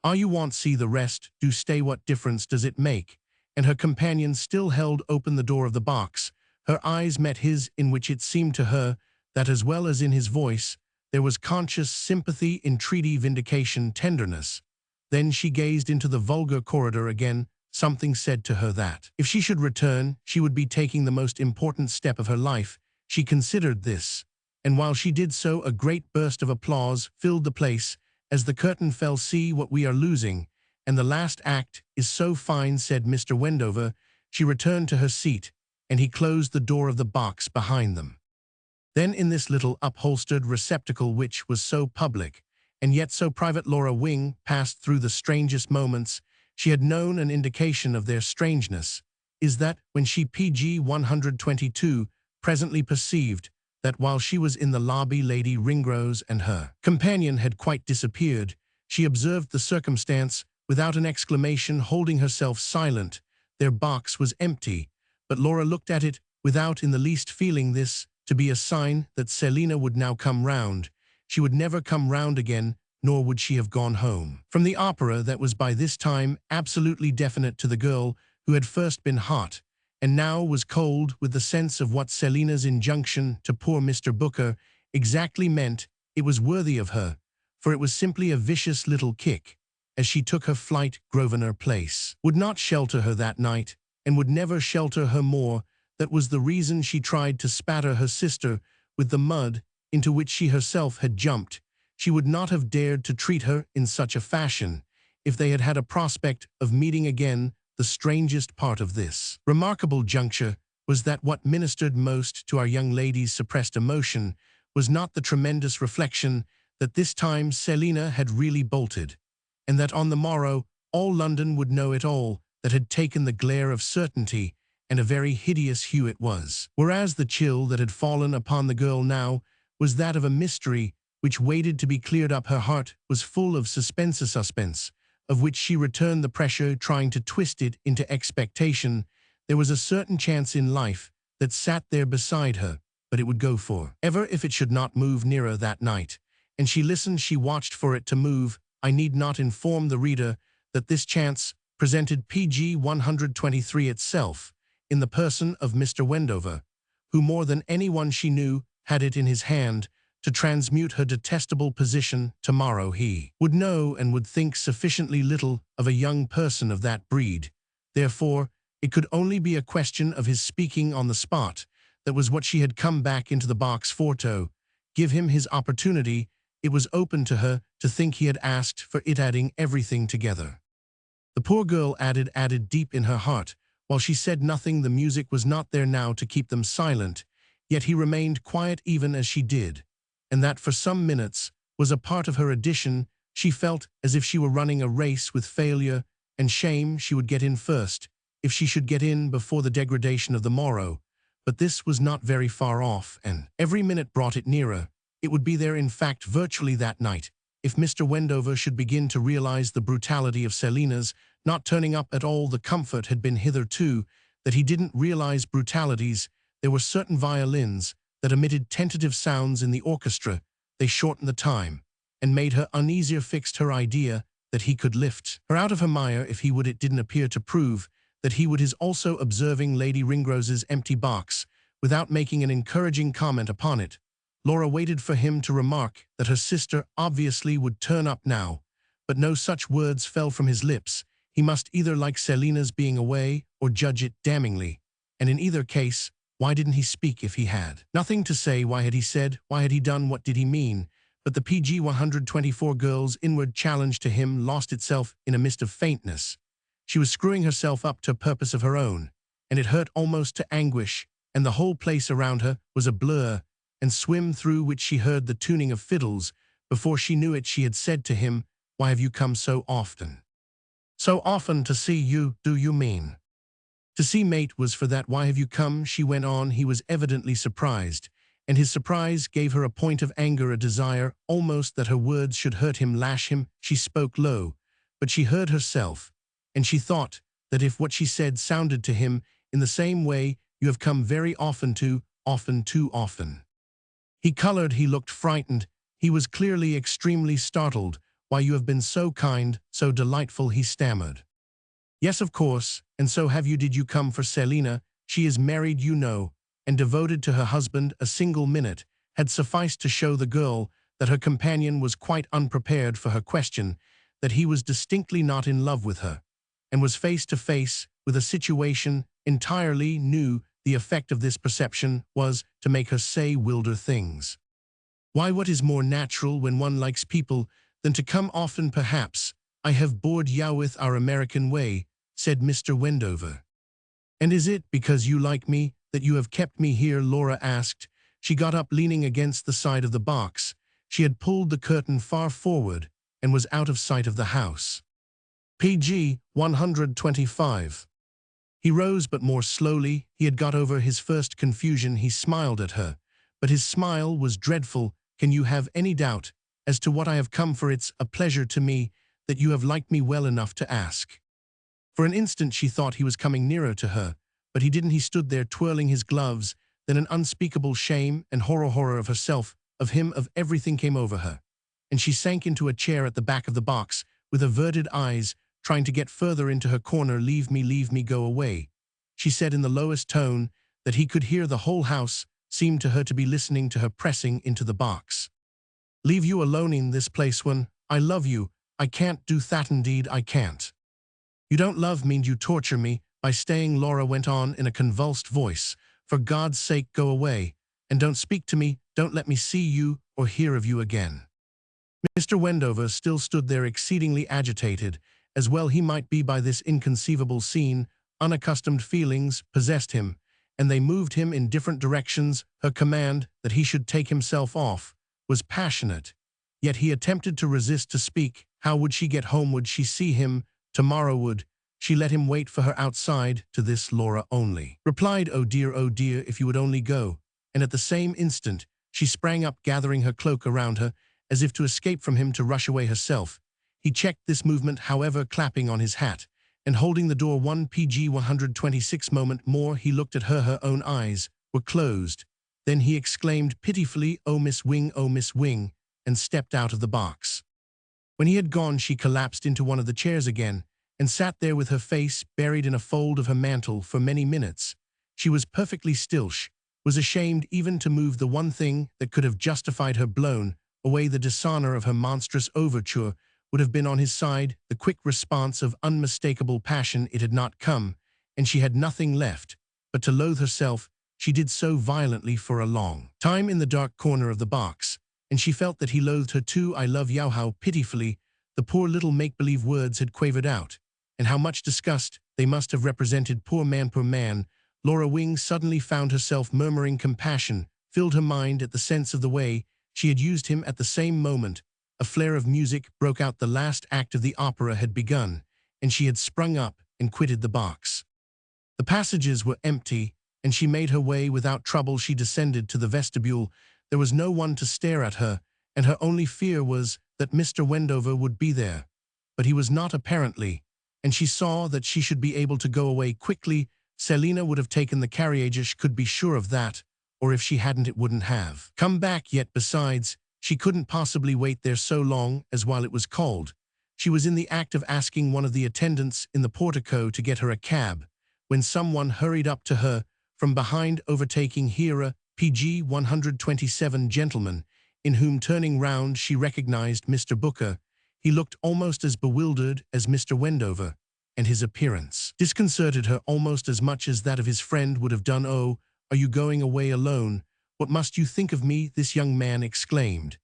"Ah, you won't see the rest. Do stay. What difference does it make?" And her companion still held open the door of the box. Her eyes met his, in which it seemed to her that, as well as in his voice, there was conscious sympathy, entreaty, vindication, tenderness. Then she gazed into the vulgar corridor again. Something said to her that, if she should return, she would be taking the most important step of her life. She considered this, and while she did so, a great burst of applause filled the place as the curtain fell. "See what we are losing, and the last act is so fine," said Mr. Wendover. She returned to her seat, and he closed the door of the box behind them. Then in this little upholstered receptacle, which was so public and yet so private, Laura Wing passed through the strangest moments. She had known an indication of their strangeness, is that when she PG 122 presently perceived that while she was in the lobby, Lady Ringrose and her companion had quite disappeared. She observed the circumstance without an exclamation, holding herself silent. Their box was empty, but Laura looked at it without in the least feeling this to be a sign that Selina would now come round. She would never come round again, nor would she have gone home from the opera. That was by this time absolutely definite to the girl who had first been hot and now was cold with the sense of what Selina's injunction to poor Mr. Booker exactly meant. It was worthy of her, for it was simply a vicious little kick. As she took her flight, Grosvenor Place would not shelter her that night, and would never shelter her more. That was the reason she tried to spatter her sister with the mud into which she herself had jumped. She would not have dared to treat her in such a fashion if they had had a prospect of meeting again. The strangest part of this remarkable juncture was that what ministered most to our young lady's suppressed emotion was not the tremendous reflection that this time Selina had really bolted, and that on the morrow All London would know it all, that had taken the glare of certainty, and a very hideous hue it was. Whereas the chill that had fallen upon the girl now was that of a mystery which waited to be cleared up. Her heart was full of suspense, of which she returned the pressure, trying to twist it into expectation. There was a certain chance in life that sat there beside her, but it would go for ever if it should not move nearer that night. And she listened, she watched for it to move. I need not inform the reader that this chance presented PG 123 itself, in the person of Mr. Wendover, who more than anyone she knew had it in his hand to transmute her detestable position. Tomorrow he would know and would think sufficiently little of a young person of that breed. Therefore, it could only be a question of his speaking on the spot. That was what she had come back into the box for. To give him his opportunity, it was open to her to think he had asked for it, adding everything together. The poor girl added deep in her heart. While she said nothing, the music was not there now to keep them silent, yet he remained quiet even as she did, and that for some minutes was a part of her addition. She felt as if she were running a race with failure and shame. She would get in first, if she should get in before the degradation of the morrow, but this was not very far off, and every minute brought it nearer. It would be there, in fact, virtually that night, if Mr. Wendover should begin to realize the brutality of Selina's not turning up at all. The comfort had been hitherto that he didn't realize brutalities. There were certain violins that emitted tentative sounds in the orchestra. They shortened the time and made her uneasier. Fixed her idea that he could lift her out of her mire if he would. It didn't appear to prove that he would. His also observing Lady Ringrose's empty box without making an encouraging comment upon it. Laura waited for him to remark that her sister obviously would turn up now, but no such words fell from his lips. He must either like Selina's being away or judge it damningly, and in either case, why didn't he speak if he had nothing to say? Why had he said? Why had he done? What did he mean? But the PG 124 girl's inward challenge to him lost itself in a mist of faintness. She was screwing herself up to a purpose of her own, and it hurt almost to anguish, and the whole place around her was a blur and swim through which she heard the tuning of fiddles. Before she knew it, she had said to him, "Why have you come so often?" "So often to see you, do you mean?" "To see mate was for that. Why have you come?" she went on. He was evidently surprised, and his surprise gave her a point of anger, a desire almost that her words should hurt him, lash him. She spoke low, but she heard herself, and she thought that if what she said sounded to him in the same way, "You have come very often, too often." He colored, he looked frightened, he was clearly extremely startled. "Why, you have been so kind, so delightful," he stammered. "Yes, of course, and so have you. Did you come for Selina? She is married, you know, and devoted to her husband." A single minute had sufficed to show the girl that her companion was quite unprepared for her question, that he was distinctly not in love with her, and was face to face with a situation entirely new. The effect of this perception was to make her say wilder things. "Why, what is more natural when one likes people than to come often? Perhaps I have bored you with our American way," said Mr. Wendover. "And is it because you like me that you have kept me here?" Laura asked. She got up, leaning against the side of the box. She had pulled the curtain far forward and was out of sight of the house. PG 125. He rose, but more slowly. He had got over his first confusion. He smiled at her, but his smile was dreadful. "Can you have any doubt as to what I have come for? It's a pleasure to me that you have liked me well enough to ask." For an instant she thought he was coming nearer to her, but he didn't. He stood there twirling his gloves. Then an unspeakable shame and horror of herself, of him, of everything came over her, and she sank into a chair at the back of the box with averted eyes, trying to get further into her corner. Leave me, go away," she said in the lowest tone that he could hear. The whole house seemed to her to be listening to her pressing into the box. "Leave you alone in this place when I love you? I can't do that, indeed I can't." "You don't love me, you torture me by staying," Laura went on in a convulsed voice. "For God's sake, go away, and don't speak to me. Don't let me see you or hear of you again." Mr. Wendover still stood there, exceedingly agitated, as well he might be, by this inconceivable scene. Unaccustomed feelings possessed him, and they moved him in different directions. Her command that he should take himself off was passionate, yet he attempted to resist, to speak. How would she get home? Would she see him? Tomorrow would. She let him wait for her outside. To this Laura only replied, oh dear, if you would only go. And at the same instant, she sprang up, gathering her cloak around her, as if to escape from him, to rush away herself. He checked this movement, however, clapping on his hat, and holding the door. 1 moment more he looked at her. Her own eyes were closed. Then he exclaimed pitifully, oh Miss Wing, and stepped out of the box. When he had gone, she collapsed into one of the chairs again, and sat there with her face buried in a fold of her mantle for many minutes. She was perfectly still. She was ashamed even to move. The one thing that could have justified her blown away the dishonor of her monstrous overture would have been on his side. The quick response of unmistakable passion, it had not come, and she had nothing left but to loathe herself. She did so violently for a long time in the dark corner of the box, and she felt that he loathed her too. I love you. How pitifully the poor little make-believe words had quavered out, and how much disgust they must have represented. Poor man. Laura Wing suddenly found herself murmuring. Compassion filled her mind at the sense of the way she had used him. At the same moment, a flare of music broke out. The last act of the opera had begun, and she had sprung up and quitted the box. The passages were empty, and she made her way without trouble. She descended to the vestibule. There was no one to stare at her, and her only fear was that Mr. Wendover would be there. But he was not, apparently, and she saw that she should be able to go away quickly. Selina would have taken the carriage, she could be sure of that, or if she hadn't, it wouldn't have come back yet. Besides, she couldn't possibly wait there so long, as while it was cold. She was in the act of asking one of the attendants in the portico to get her a cab, when someone hurried up to her from behind, overtaking here a PG 127 gentleman, in whom, turning round, she recognized Mr. Booker. He looked almost as bewildered as Mr. Wendover, and his appearance disconcerted her almost as much as that of his friend would have done. Oh, are you going away alone? What must you think of me? This young man exclaimed,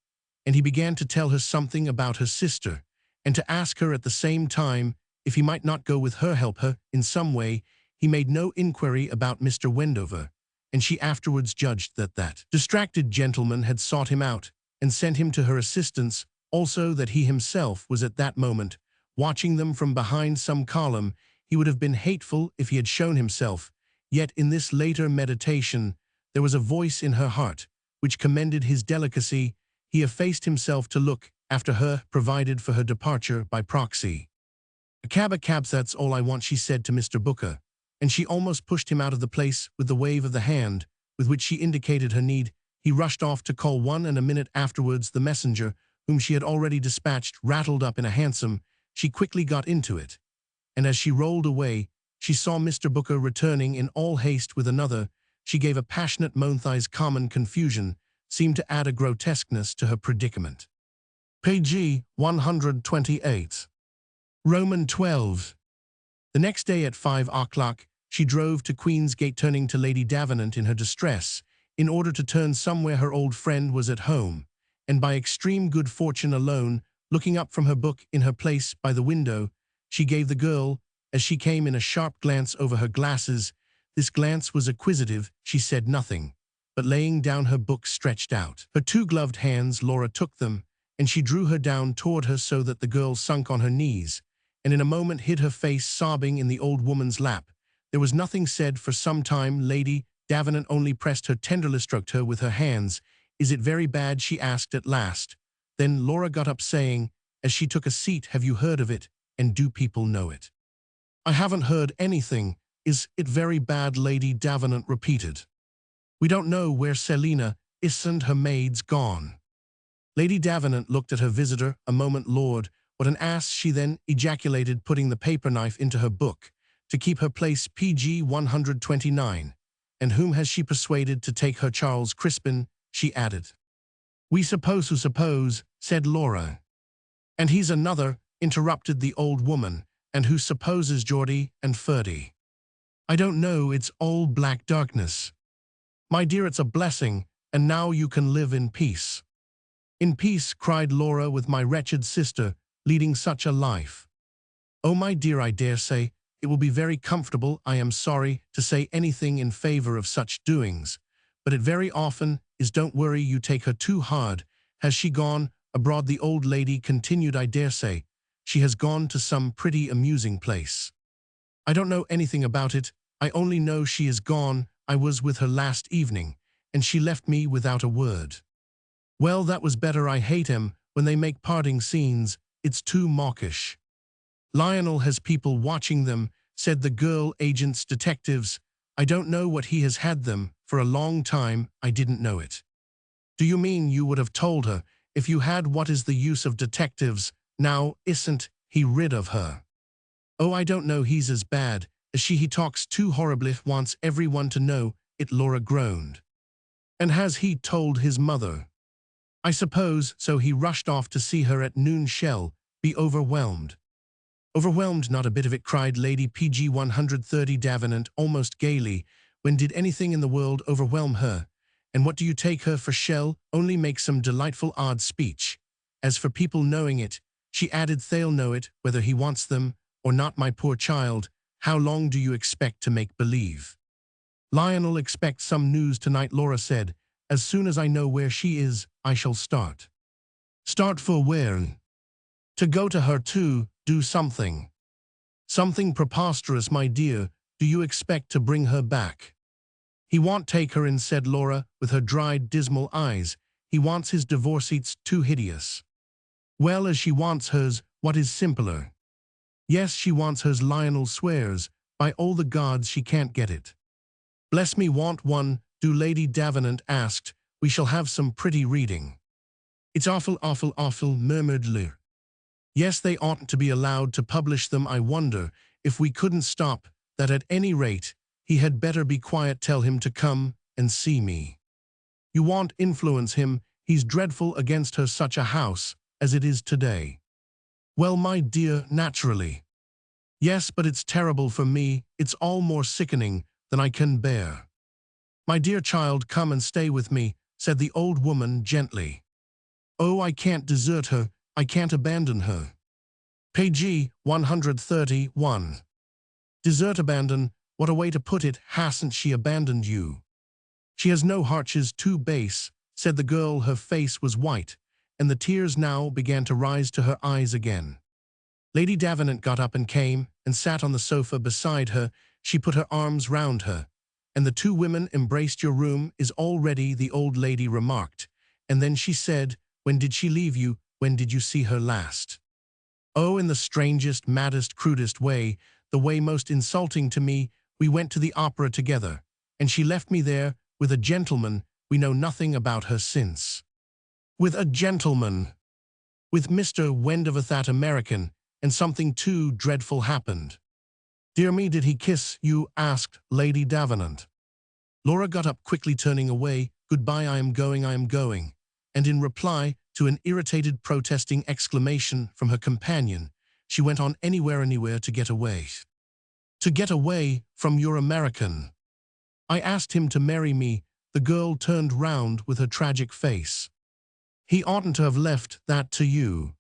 and he began to tell her something about her sister, and to ask her at the same time if he might not go with her, help her in some way. He made no inquiry about Mr. Wendover, and she afterwards judged that that distracted gentleman had sought him out and sent him to her assistance, also that he himself was at that moment watching them from behind some column. He would have been hateful if he had shown himself, yet in this later meditation there was a voice in her heart which commended his delicacy. He effaced himself to look after her, provided for her departure by proxy. A cab, that's all I want, she said to Mr. Booker, and she almost pushed him out of the place with the wave of the hand with which she indicated her need. He rushed off to call one, and a minute afterwards the messenger, whom she had already dispatched, rattled up in a hansom. She quickly got into it, and as she rolled away, she saw Mr. Booker returning in all haste with another. She gave a passionate moan. Thigh's common confusion seemed to add a grotesqueness to her predicament. Page 128. Roman 12. The next day at 5 o'clock, she drove to Queen's Gate, turning to Lady Davenant in her distress, in order to turn somewhere her old friend was at home, and by extreme good fortune alone, looking up from her book in her place by the window, she gave the girl, as she came in, a sharp glance over her glasses. This glance was acquisitive. She said nothing, but laying down her book, stretched out her two gloved hands. Laura took them, and she drew her down toward her so that the girl sunk on her knees, and in a moment hid her face, sobbing, in the old woman's lap. There was nothing said for some time. Lady Davenant only pressed her tenderly, stroked her with her hands. Is it very bad? She asked at last. Then Laura got up, saying, as she took a seat, have you heard of it, and do people know it? I haven't heard anything. Is it very bad? Lady Davenant repeated. We don't know where Selina is, and her maid's gone. Lady Davenant looked at her visitor a moment. Lord, what an ass, she then ejaculated, putting the paper knife into her book to keep her place. PG 129. And whom has she persuaded to take her? Charles Crispin, she added. We suppose, who suppose, said Laura. And he's another, interrupted the old woman, and who supposes? Geordie and Ferdy. I don't know, it's all black darkness. My dear, it's a blessing, and now you can live in peace. In peace, cried Laura, with my wretched sister leading such a life. Oh, my dear, I dare say it will be very comfortable. I am sorry to say anything in favor of such doings, but it very often is. Don't worry, you take her too hard. Has she gone abroad? The old lady continued. I dare say She has gone to some pretty amusing place. I don't know anything about it. I only know she is gone. I was with her last evening, and she left me without a word. Well, that was better. I hate him when they make parting scenes. It's too mawkish. Lionel has people watching them, said the girl. Agents, detectives. I don't know what he has had them. For a long time, I didn't know it. Do you mean you would have told her? If you had, what is the use of detectives? Now, isn't he rid of her? Oh, I don't know. He's as bad as she. He talks too horribly. Wants everyone to know it. Laura groaned. And has he told his mother? I suppose so. He rushed off to see her at noon. Shall be overwhelmed. Overwhelmed, not a bit of it, cried Lady PG 130 Davenant almost gaily. When did anything in the world overwhelm her? And what do you take her for? Shall only make some delightful odd speech. As for people knowing it, she added, they'll know it, whether he wants them or not, my poor child. How long do you expect to make believe? Lionel expects some news tonight, Laura said. As soon as I know where she is, I shall start. Start for where? To go to her too. Do something. Something preposterous, my dear. Do you expect to bring her back? He won't take her in, said Laura, with her dried, dismal eyes. He wants his divorce. It's too hideous. Well, as she wants hers, what is simpler? Yes, she wants hers. Lionel swears. By all the gods, she can't get it. Bless me, want one, do? Lady Davenant asked. We shall have some pretty reading. It's awful, awful, awful, murmured Lear. Yes, they oughtn't to be allowed to publish them. I wonder if we couldn't stop that. At any rate, he had better be quiet. Tell him to come and see me. You won't influence him. He's dreadful against her. Such a house as it is today. Well, my dear, naturally. Yes, but it's terrible for me. It's all more sickening than I can bear. My dear child, come and stay with me, said the old woman gently. Oh, I can't desert her. I can't abandon her. Page 131. Desert, abandon, what a way to put it. Hasn't she abandoned you? She has no heart. She's too base, said the girl. Her face was white, and the tears now began to rise to her eyes again. Lady Davenant got up and came and sat on the sofa beside her. She put her arms round her, and the two women embraced. Your room is all ready, the old lady remarked, and then she said, when did she leave you? When did you see her last? Oh, in the strangest, maddest, crudest way, the way most insulting to me. We went to the opera together, and she left me there with a gentleman. We know nothing about her since. With a gentleman? With Mr. Wendover, that American, and something too dreadful happened. Dear me, did he kiss you? Asked Lady Davenant. Laura got up quickly, turning away. Goodbye, I am going, I am going. And in reply to an irritated, protesting exclamation from her companion, she went on, anywhere to get away. To get away from your American. I asked him to marry me. The girl turned round with her tragic face. He oughtn't to have left that to you.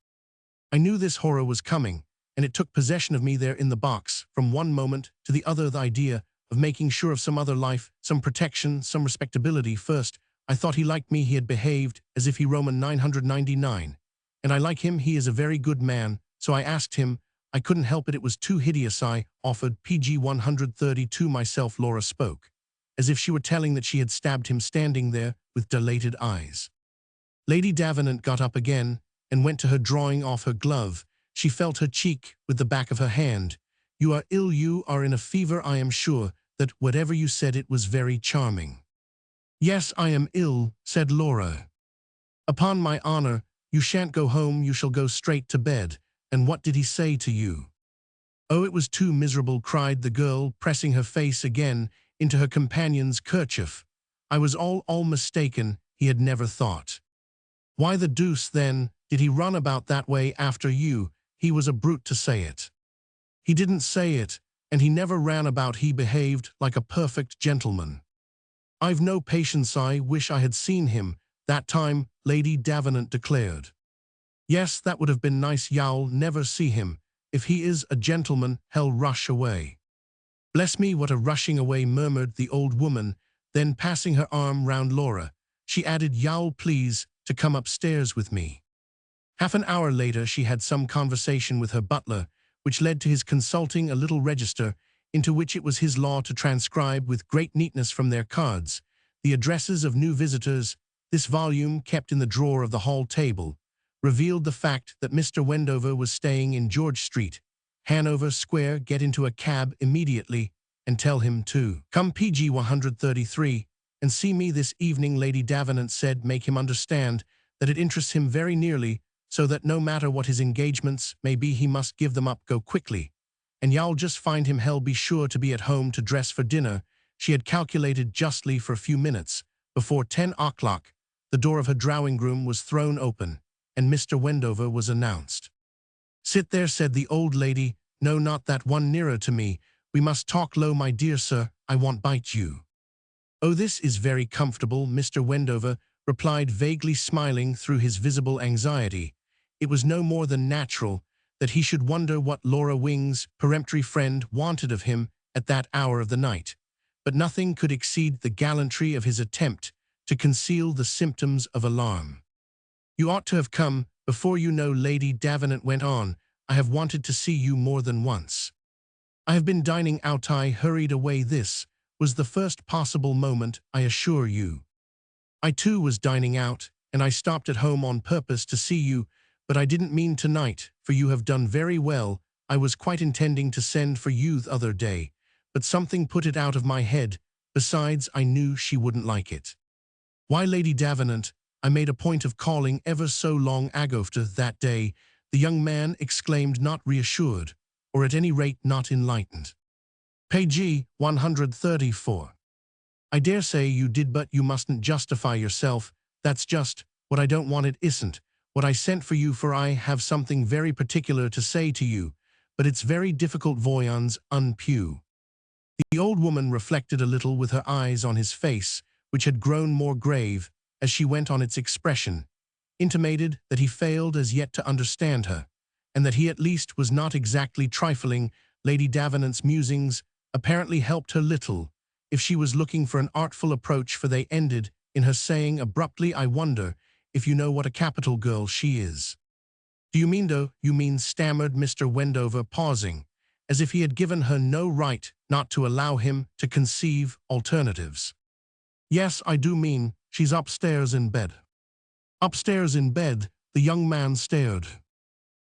I knew this horror was coming, and it took possession of me there in the box. From one moment to the other, the idea of making sure of some other life, some protection, some respectability. First, I thought he liked me. He had behaved as if he Roman 999. And I like him. He is a very good man. So I asked him. I couldn't help it. It was too hideous. I offered. PG 132 myself. Laura spoke, as if she were telling that she had stabbed him, standing there with dilated eyes. Lady Davenant got up again and went to her, drawing off her glove. She felt her cheek with the back of her hand. You are ill. You are in a fever. I am sure that whatever you said, it was very charming. Yes, I am ill, said Laura. Upon my honor, you shan't go home. You shall go straight to bed. And what did he say to you? Oh, it was too miserable, cried the girl, pressing her face again into her companion's kerchief. I was all mistaken. He had never thought. Why the deuce, then, did he run about that way after you? He was a brute to say it. He didn't say it, and he never ran about. He behaved like a perfect gentleman. I've no patience. I wish I had seen him that time, Lady Davenant declared. Yes, that would have been nice. You'll never see him. If he is a gentleman, he'll rush away. Bless me, what a rushing away, murmured the old woman. Then, passing her arm round Laura, she added, You'll please to come upstairs with me. Half an hour later she had some conversation with her butler, which led to his consulting a little register into which it was his law to transcribe with great neatness from their cards the addresses of new visitors. This volume, kept in the drawer of the hall table, revealed the fact that Mr. Wendover was staying in George Street, Hanover Square. Get into a cab immediately and tell him to come PG 133 and see me this evening, Lady Davenant said. Make him understand that it interests him very nearly, so that no matter what his engagements may be he must give them up. Go quickly, and y'all just find him. Hell, be sure to be at home to dress for dinner. She had calculated justly. For a few minutes before 10 o'clock, the door of her drawing-room was thrown open, and Mr. Wendover was announced. Sit there, said the old lady. No, not that one, nearer to me. We must talk low, my dear sir. I won't bite you. Oh, this is very comfortable, Mr. Wendover replied, vaguely smiling through his visible anxiety. It was no more than natural that he should wonder what Laura Wing's peremptory friend wanted of him at that hour of the night, but nothing could exceed the gallantry of his attempt to conceal the symptoms of alarm. You ought to have come before, you know, Lady Davenant went on. I have wanted to see you more than once. I have been dining out. I hurried away. This was the first possible moment, I assure you. I too was dining out, and I stopped at home on purpose to see you, but I didn't mean tonight, for you have done very well. I was quite intending to send for you the other day, but something put it out of my head. Besides, I knew she wouldn't like it. Why, Lady Davenant, I made a point of calling ever so long ago after that day, the young man exclaimed, not reassured, or at any rate not enlightened. Page 134. I dare say you did, but you mustn't justify yourself. That's just what I don't want. It isn't what I sent for you, for I have something very particular to say to you, but it's very difficult. Voyons un peu. The old woman reflected a little with her eyes on his face, which had grown more grave as she went on. Its expression intimated that he failed as yet to understand her, and that he at least was not exactly trifling. Lady Davenant's musings apparently helped her little, if she was looking for an artful approach, for they ended in her saying abruptly, I wonder if you know what a capital girl she is. Do you mean, though? You mean, stammered Mr. Wendover, pausing, as if he had given her no right not to allow him to conceive alternatives. Yes, I do mean, she's upstairs in bed. Upstairs in bed, the young man stared.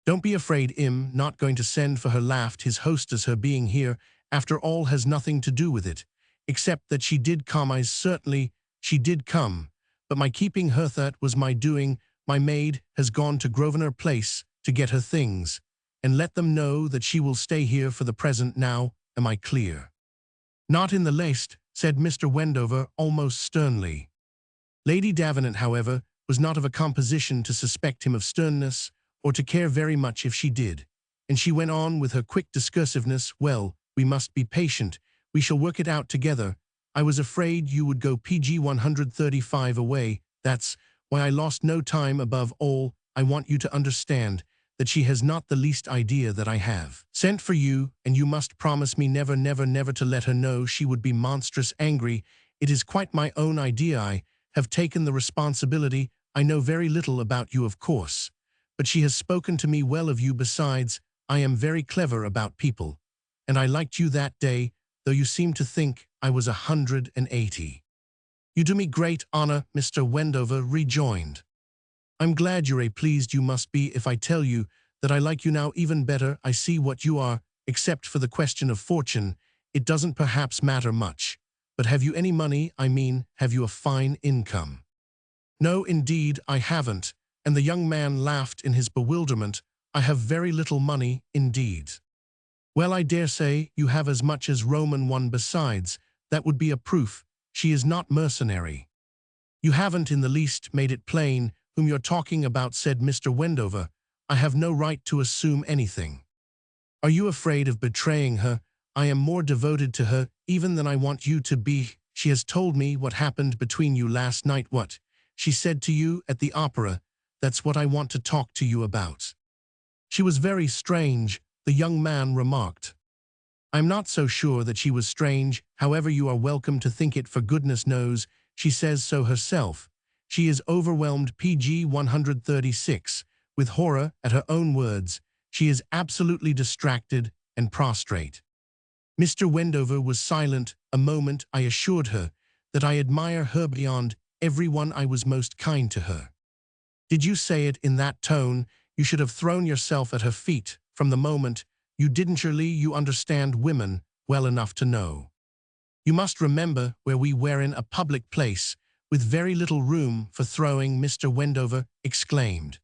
Don't be afraid, not going to send for her, laughed his hostess. Her being here, after all, has nothing to do with it, except that she did come. I certainly, she did come, but my keeping her, that was my doing. My maid has gone to Grosvenor Place to get her things, and let them know that she will stay here for the present. Now, am I clear? Not in the least, said Mr. Wendover, almost sternly. Lady Davenant, however, was not of a composition to suspect him of sternness, or to care very much if she did, and she went on with her quick discursiveness. Well, we must be patient. We shall work it out together. I was afraid you would go PG 135 away. That's why I lost no time. Above all, I want you to understand that she has not the least idea that I have sent for you, and you must promise me never, never, never to let her know. She would be monstrous angry. It is quite my own idea. I have taken the responsibility. I know very little about you, of course, but she has spoken to me well of you. Besides, I am very clever about people, and I liked you that day, though you seem to think I was 180. You do me great honor, Mr. Wendover rejoined. I'm glad you're pleased. You must be if I tell you that I like you now even better. I see what you are, except for the question of fortune. It doesn't perhaps matter much. But have you any money? I mean, have you a fine income? No, indeed, I haven't, and the young man laughed in his bewilderment. I have very little money, indeed. Well, I dare say you have as much as Roman one. Besides, that would be a proof she is not mercenary. You haven't in the least made it plain whom you're talking about, said Mr. Wendover. I have no right to assume anything. Are you afraid of betraying her? I am more devoted to her even than I want you to be. She has told me what happened between you last night. What she said to you at the opera. That's what I want to talk to you about. She was very strange, the young man remarked. I'm not so sure that she was strange. However, you are welcome to think it, for goodness knows she says so herself. She is overwhelmed. PG 136. with horror at her own words. She is absolutely distracted and prostrate. Mr. Wendover was silent a moment. I assured her that I admire her beyond everyone. I was most kind to her. Did you say it in that tone? You should have thrown yourself at her feet from the moment. You didn't. Surely you understand women well enough to know. You must remember where we were, in a public place, with very little room for throwing. Mr. Wendover exclaimed.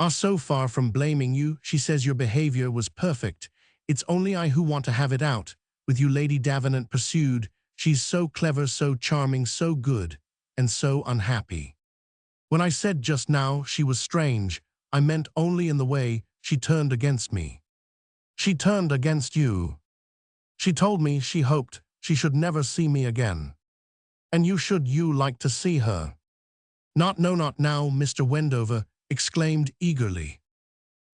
So far from blaming you, she says your behavior was perfect. It's only I who want to have it out with you, Lady Davenant pursued. She's so clever, so charming, so good, and so unhappy. When I said just now she was strange, I meant only in the way she turned against me. She turned against you. She told me she hoped she should never see me again. And you like to see her? Not now, Mr. Wendover exclaimed eagerly.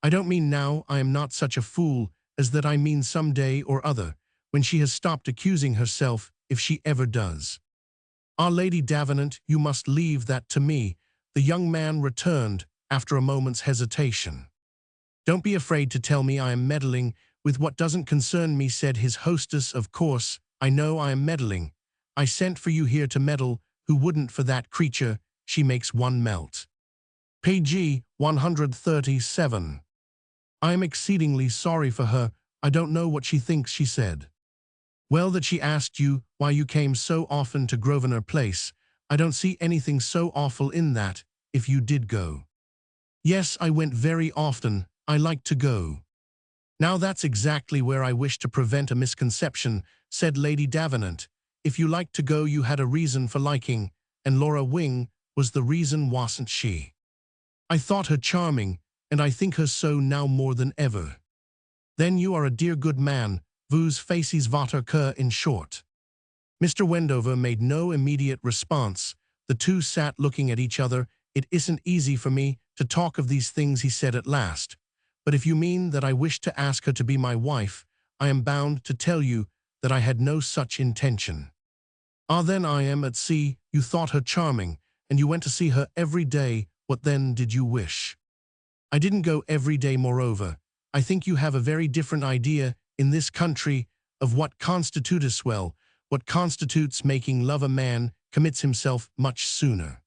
I don't mean now. I am not such a fool as that. I mean some day or other, when she has stopped accusing herself, if she ever does. Lady Davenant, you must leave that to me, the young man returned after a moment's hesitation. Don't be afraid to tell me I am meddling with what doesn't concern me, said his hostess. Of course, I know I am meddling. I sent for you here to meddle. Who wouldn't for that creature? She makes one melt. Page 137. I am exceedingly sorry for her. I don't know what she thinks, she said. Well, that she asked you why you came so often to Grosvenor Place. I don't see anything so awful in that, if you did go. Yes, I went very often. I like to go. Now that's exactly where I wish to prevent a misconception, said Lady Davenant. If you liked to go, you had a reason for liking, and Laura Wing was the reason, wasn't she? I thought her charming, and I think her so now more than ever. Then you are a dear good man, vous faces votre cœur, in short. Mr. Wendover made no immediate response. The two sat looking at each other. It isn't easy for me to talk of these things, he said at last. But if you mean that I wish to ask her to be my wife, I am bound to tell you that I had no such intention. Then I am at sea. You thought her charming, and you went to see her every day. What then did you wish? I didn't go every day. Moreover, I think you have a very different idea in this country of what constitutes what constitutes making love. A man commits himself much sooner.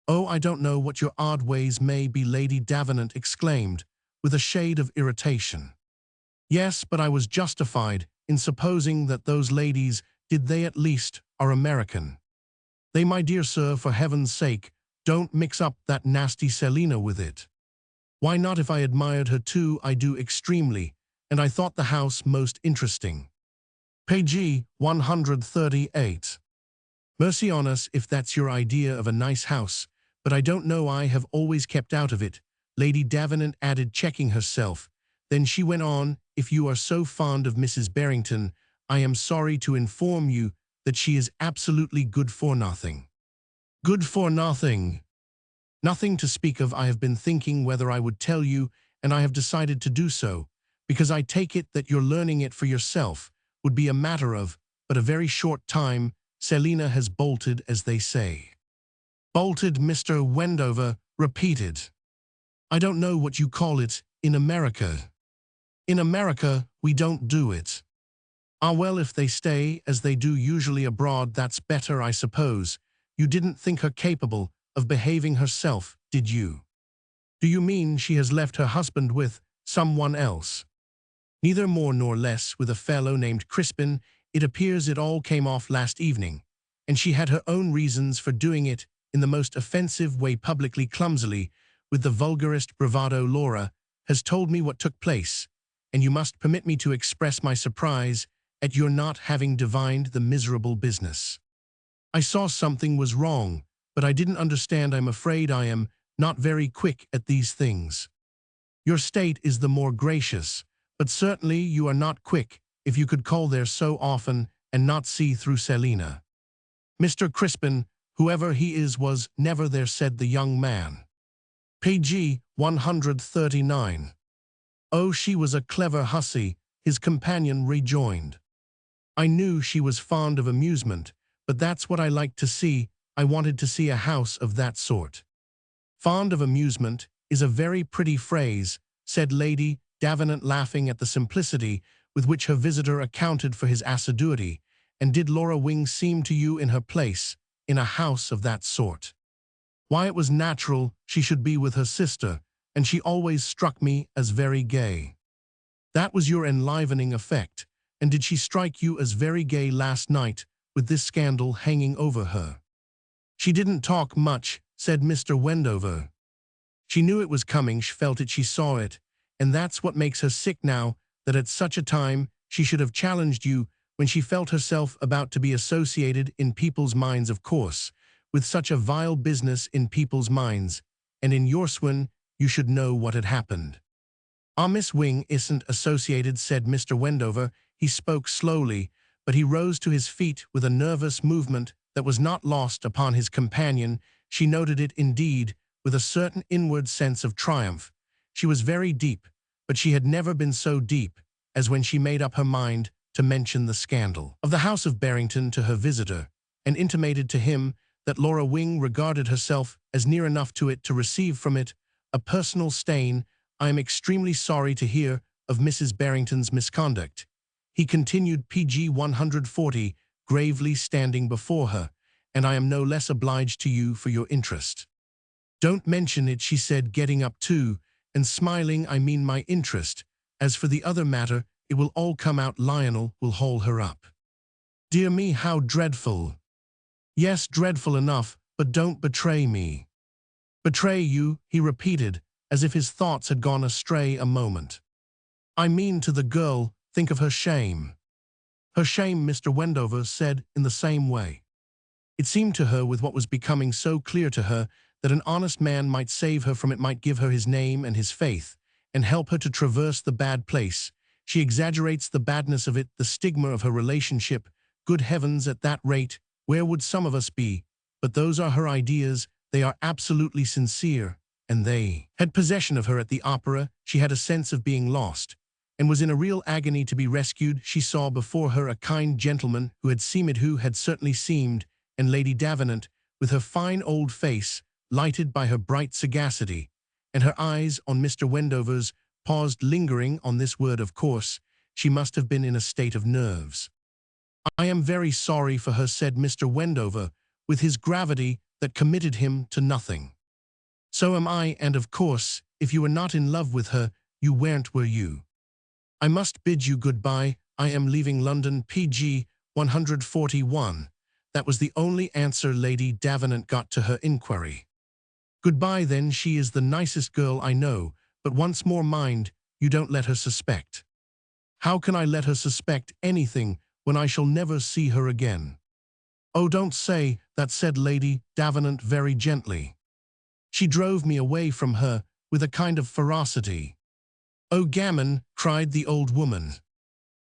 Oh, I don't know what your odd ways may be, Lady Davenant exclaimed, with a shade of irritation. Yes, but I was justified in supposing that those ladies, did they at least, are American. They, my dear sir, for heaven's sake, don't mix up that nasty Selina with it. Why not? If I admired her too, I do extremely, and I thought the house most interesting. Page 138. Mercy on us if that's your idea of a nice house, but I don't know, I have always kept out of it, Lady Davenant added, checking herself. Then she went on, if you are so fond of Mrs. Barrington, I am sorry to inform you that she is absolutely good for nothing. Good for nothing. Nothing to speak of. I have been thinking whether I would tell you, and I have decided to do so, because I take it that your learning it for yourself would be a matter of but a very short time. Selina has bolted, as they say. Bolted, Mr. Wendover repeated. I don't know what you call it in America. In America, we don't do it. Well, if they stay, as they do usually abroad, that's better, I suppose. You didn't think her capable of behaving herself, did you? Do you mean she has left her husband with someone else? Neither more nor less, with a fellow named Crispin. It appears it all came off last evening, and she had her own reasons for doing it in the most offensive way, publicly, clumsily, with the vulgarest bravado. Laura has told me what took place, and you must permit me to express my surprise at your not having divined the miserable business. I saw something was wrong, but I didn't understand. I'm afraid I am not very quick at these things. Your state is the more gracious, but certainly you are not quick if you could call there so often and not see through Selina. Mr. Crispin, whoever he is, was never there, said the young man. Page 139. Oh, she was a clever hussy, his companion rejoined. I knew she was fond of amusement, but that's what I liked to see. I wanted to see a house of that sort. Fond of amusement, is a very pretty phrase, said Lady Davenant, laughing at the simplicity with which her visitor accounted for his assiduity. And did Laura Wing seem to you in her place, in a house of that sort? Why, it was natural she should be with her sister, and she always struck me as very gay. That was your enlivening effect, and did she strike you as very gay last night, with this scandal hanging over her? She didn't talk much, said Mr. Wendover. She knew it was coming, she felt it, she saw it, and that's what makes her sick now, that at such a time she should have challenged you when she felt herself about to be associated in people's minds, of course, with such a vile business in people's minds, and in yours when you should know what had happened. Ah, Miss Wing isn't associated, said Mr. Wendover. He spoke slowly, but he rose to his feet with a nervous movement that was not lost upon his companion. She noted it, indeed, with a certain inward sense of triumph. She was very deep, but she had never been so deep as when she made up her mind to mention the scandal of the House of Barrington to her visitor, and intimated to him that Laura Wing regarded herself as near enough to it to receive from it a personal stain. I am extremely sorry to hear of Mrs. Barrington's misconduct, he continued, PG 140, gravely standing before her, and I am no less obliged to you for your interest. Don't mention it, she said, getting up too, and smiling. I mean my interest. As for the other matter, it will all come out. Lionel will haul her up. Dear me, how dreadful. Yes, dreadful enough, but don't betray me. Betray you, he repeated, as if his thoughts had gone astray a moment. I mean to the girl, think of her shame. Her shame, Mr. Wendover said in the same way. It seemed to her, with what was becoming so clear to her, that an honest man might save her from it, might give her his name and his faith, and help her to traverse the bad place. She exaggerates the badness of it, the stigma of her relationship. Good heavens, at that rate, where would some of us be? But those are her ideas, they are absolutely sincere, and they had possession of her at the opera. She had a sense of being lost, and was in a real agony to be rescued. She saw before her a kind gentleman who had certainly seemed, and Lady Davenant, with her fine old face, lighted by her bright sagacity, and her eyes on Mr. Wendover's, paused, lingering on this word. Of course, she must have been in a state of nerves. I am very sorry for her, said Mr. Wendover, with his gravity that committed him to nothing. So am I, and of course, if you were not in love with her, you weren't, were you? I must bid you goodbye. I am leaving London. PG 141. That was the only answer Lady Davenant got to her inquiry. Goodbye then, she is the nicest girl I know, but once more mind, you don't let her suspect. How can I let her suspect anything when I shall never see her again? Oh, don't say that, said Lady Davenant very gently. She drove me away from her with a kind of ferocity. Oh, gammon, cried the old woman.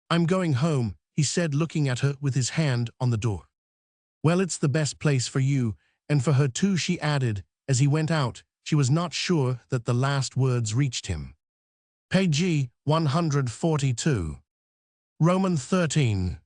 I'm going home, he said, looking at her with his hand on the door. Well, it's the best place for you, and for her too, she added, as he went out. She was not sure that the last words reached him. Page 142. Roman 13.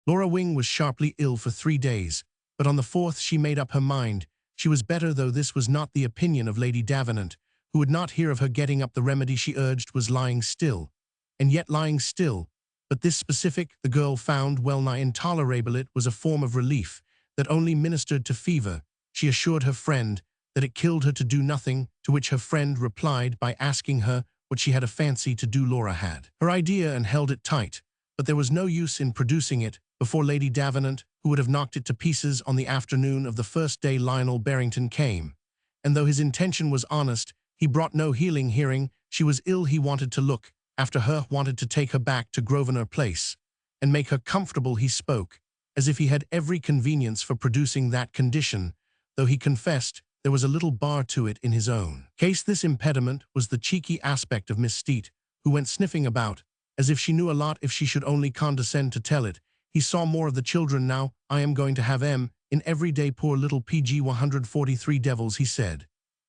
Laura Wing was sharply ill for 3 days, but on the 4th she made up her mind. She was better, though this was not the opinion of Lady Davenant, who would not hear of her getting up. The remedy she urged was lying still, and yet lying still, but this specific the girl found well nigh intolerable. It was a form of relief that only ministered to fever. She assured her friend that it killed her to do nothing, to which her friend replied by asking her what she had a fancy to do. Laura had her idea and held it tight, but there was no use in producing it before Lady Davenant, who would have knocked it to pieces on the afternoon of the first day Lionel Barrington came. And though his intention was honest, he brought no healing. Hearing she was ill, he wanted to look after her, wanted to take her back to Grosvenor Place and make her comfortable. He spoke as if he had every convenience for producing that condition, though he confessed there was a little bar to it in his own case. This impediment was the cheeky aspect of Miss Steet, who went sniffing about, as if she knew a lot if she should only condescend to tell it. He saw more of the children now. I am going to have M in every day. Poor little PG 143 devils, he said,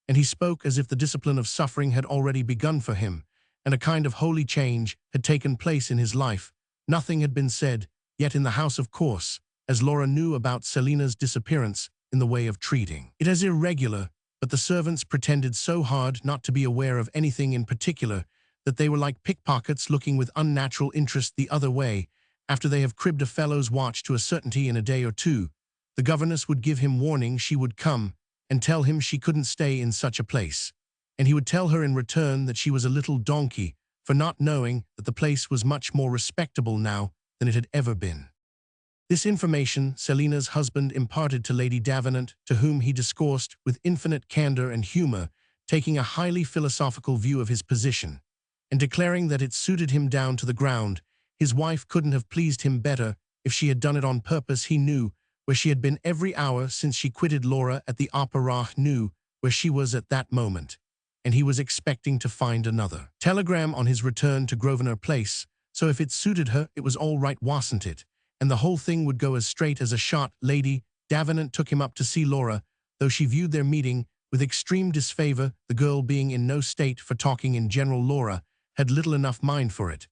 and he spoke as if the discipline of suffering had already begun for him, and a kind of holy change had taken place in his life. Nothing had been said yet in the house, of course, as Laura knew, about Selina's disappearance, in the way of treating it as irregular. but the servants pretended so hard not to be aware of anything in particular that they were like pickpockets looking with unnatural interest the other way. After they have cribbed a fellow's watch to a certainty in a day or two, the governess would give him warning she would come and tell him she couldn't stay in such a place. And he would tell her in return that she was a little donkey for not knowing that the place was much more respectable now than it had ever been. This information Selina's husband imparted to Lady Davenant, to whom he discoursed with infinite candor and humor, taking a highly philosophical view of his position, and declaring that it suited him down to the ground. His wife couldn't have pleased him better if she had done it on purpose. He knew where she had been every hour since she quitted Laura at the opera, knew where she was at that moment, and he was expecting to find another telegram on his return to Grosvenor Place, so if it suited her, it was all right, wasn't it? And the whole thing would go as straight as a shot. Lady Davenant took him up to see Laura, though she viewed their meeting with extreme disfavor, the girl being in no state for talking in general. Laura had little enough mind for it,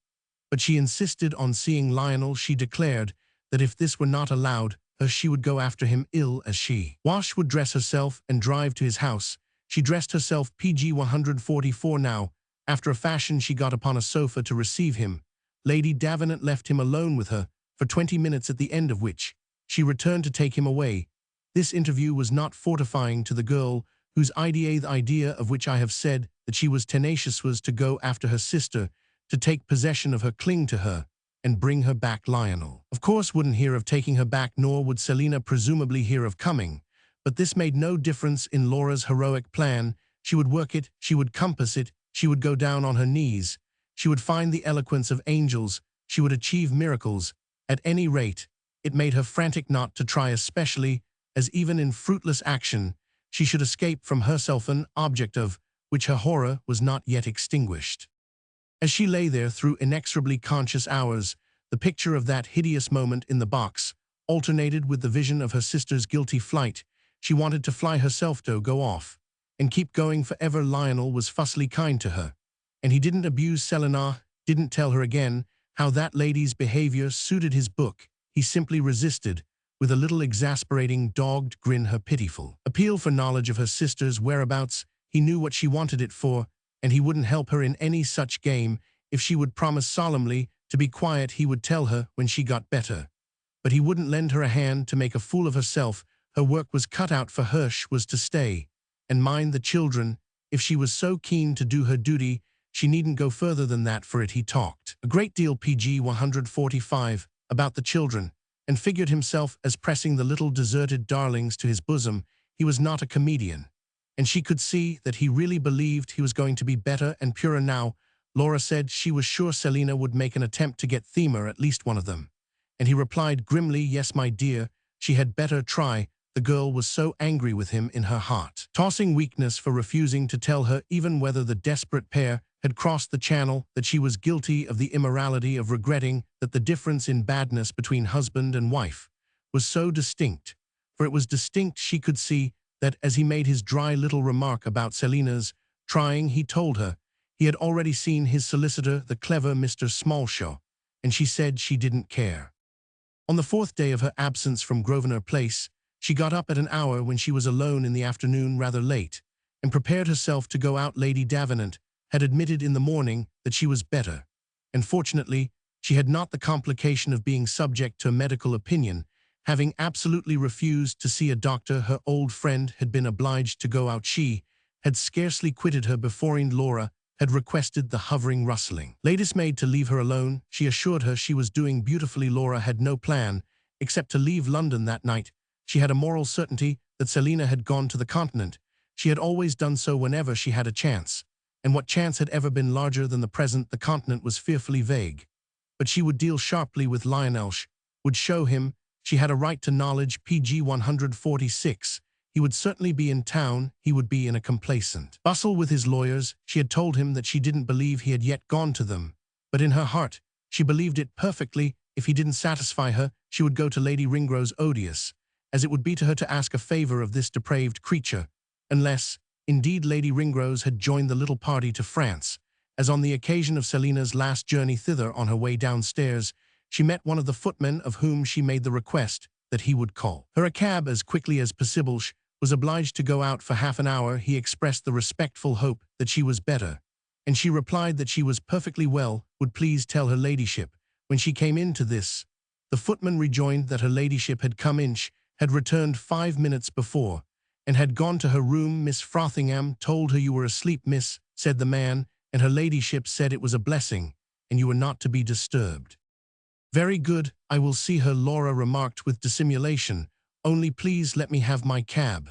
but she insisted on seeing Lionel. She declared that if this were not allowed her, she would go after him. Ill as she was, would dress herself and drive to his house. She dressed herself PG 144 now. After a fashion, she got upon a sofa to receive him. Lady Davenant left him alone with her for 20 minutes, at the end of which she returned to take him away. This interview was not fortifying to the girl, whose idea of which I have said that she was tenacious, was to go after her sister, to take possession of her, cling to her, and bring her back. Lionel, of course, wouldn't hear of taking her back, nor would Selina presumably hear of coming, but this made no difference in Laura's heroic plan. She would work it, she would compass it, she would go down on her knees, she would find the eloquence of angels, she would achieve miracles. At any rate, it made her frantic not to try, especially as even in fruitless action she should escape from herself, an object of which her horror was not yet extinguished. As she lay there through inexorably conscious hours, the picture of that hideous moment in the box alternated with the vision of her sister's guilty flight. She wanted to fly herself, to go off, and keep going forever. Lionel was fussily kind to her, and he didn't abuse Selina, didn't tell her again how that lady's behavior suited his book. He simply resisted, with a little exasperating dogged grin, her pitiful appeal for knowledge of her sister's whereabouts. He knew what she wanted it for, and he wouldn't help her in any such game. If she would promise solemnly to be quiet, he would tell her when she got better. But he wouldn't lend her a hand to make a fool of herself. Her work was cut out for her. She was to stay and mind the children. If she was so keen to do her duty, she needn't go further than that. For it he talked a great deal, PG 145, about the children, and figured himself as pressing the little deserted darlings to his bosom. He was not a comedian, and she could see that he really believed he was going to be better and purer now. Laura said she was sure Selina would make an attempt to get Thema, at least one of them, and he replied grimly, yes, my dear, she had better try. The girl was so angry with him in her heart, tossing weakness for refusing to tell her even whether the desperate pair had crossed the channel, that she was guilty of the immorality of regretting that the difference in badness between husband and wife was so distinct. For it was distinct. She could see that as he made his dry little remark about Selina's trying, he told her he had already seen his solicitor, the clever Mr. Smallshaw, and she said she didn't care. On the 4th day of her absence from Grosvenor Place, she got up at an hour when she was alone in the afternoon, rather late, and prepared herself to go out. Lady Davenant had admitted in the morning that she was better, and fortunately she had not the complication of being subject to a medical opinion. Having absolutely refused to see a doctor her old friend had been obliged to go out. She had scarcely quitted her before Laura had requested the hovering rustling latest maid to leave her alone. She assured her she was doing beautifully. Laura had no plan except to leave London that night. She had a moral certainty that Selina had gone to the continent. She had always done so whenever she had a chance, and what chance had ever been larger than the present? The continent was fearfully vague, but she would deal sharply with Lionel, would show him she had a right to knowledge. PG 146. He would certainly be in town. He would be in a complacent bustle with his lawyers. She had told him that she didn't believe he had yet gone to them, but in her heart she believed it perfectly. If he didn't satisfy her, she would go to Lady Ringrove's, odious as it would be to her to ask a favor of this depraved creature, unless, indeed, Lady Ringrove's had joined the little party to France, as on the occasion of Selina's last journey thither. On her way downstairs, she met one of the footmen, of whom she made the request that he would call her a cab as quickly as possible. was obliged to go out for half an hour, he expressed the respectful hope that she was better, and she replied that she was perfectly well, would please tell her ladyship. When she came in to this, the footman rejoined that her ladyship had come in, had returned 5 minutes before, and had gone to her room. Miss Frothingham told her you were asleep, miss, said the man, and her ladyship said it was a blessing, and you were not to be disturbed. Very good, I will see her, Laura remarked with dissimulation, only please let me have my cab.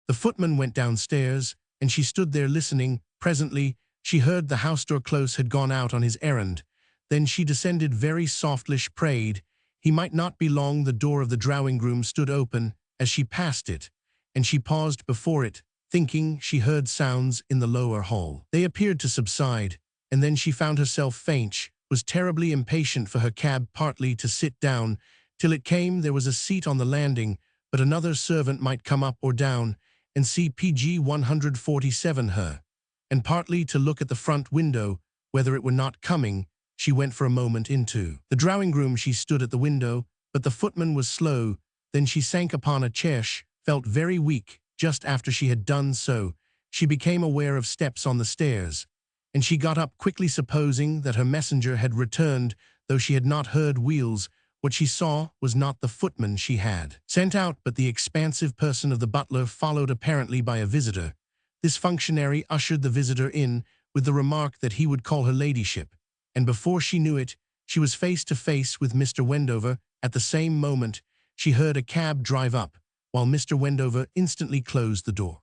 The footman went downstairs, and she stood there listening. Presently, she heard the house door close had gone out on his errand. Then she descended very softly, prayed he might not be long. The door of the drawing-room stood open as she passed it, and she paused before it, thinking she heard sounds in the lower hall. They appeared to subside, and then she found herself faint, was terribly impatient for her cab partly to sit down, till it came there was a seat on the landing, but another servant might come up or down, and see PG 147 her, and partly to look at the front window, whether it were not coming. She went for a moment into the drawing-room. She stood at the window, but the footman was slow. Then she sank upon a chair, felt very weak. Just after she had done so, she became aware of steps on the stairs, and she got up quickly, supposing that her messenger had returned, though she had not heard wheels. What she saw was not the footman she had sent out, but the expansive person of the butler, followed apparently by a visitor. This functionary ushered the visitor in with the remark that he would call her ladyship, and before she knew it, she was face to face with Mr. Wendover. At the same moment, she heard a cab drive up, while Mr. Wendover instantly closed the door.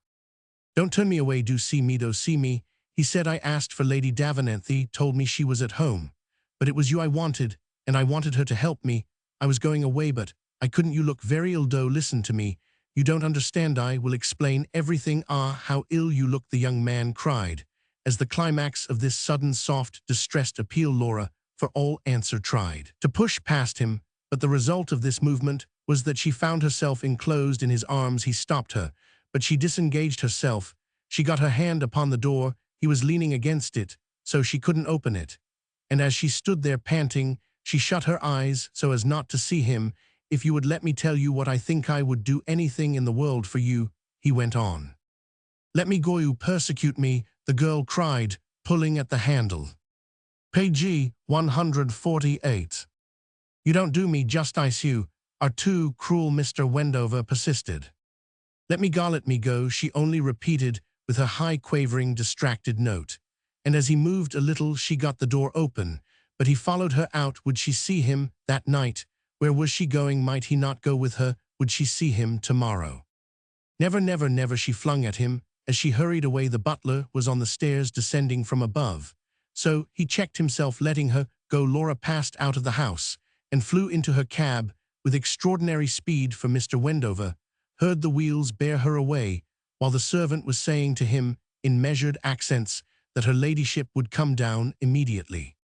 Don't turn me away, do see me, he said. I asked for Lady Davenanthy, told me she was at home, but it was you I wanted, and I wanted her to help me. I was going away, but I couldn't. You look very ill, though. Listen to me. You don't understand. I will explain everything. Ah, how ill you look, the young man cried, as the climax of this sudden, soft, distressed appeal. Laura, for all answer, tried to push past him, but the result of this movement was that she found herself enclosed in his arms. He stopped her, but she disengaged herself. She got her hand upon the door. He was leaning against it, so she couldn't open it. And as she stood there panting, she shut her eyes so as not to see him. If you would let me tell you what I think, I would do anything in the world for you, he went on. Let me go, you persecute me, the girl cried, pulling at the handle. Page 148. You don't do me justice, you are too cruel, Mr. Wendover persisted. Let me go, she only repeated with her high, quavering, distracted note. And as he moved a little, she got the door open, but he followed her out. Would she see him that night? Where was she going? Might he not go with her? Would she see him tomorrow? Never, never, never, she flung at him. As she hurried away, the butler was on the stairs descending from above. So he checked himself, letting her go. Laura passed out of the house and flew into her cab with extraordinary speed, for Mr. Wendover heard the wheels bear her away, while the servant was saying to him in measured accents that her ladyship would come down immediately.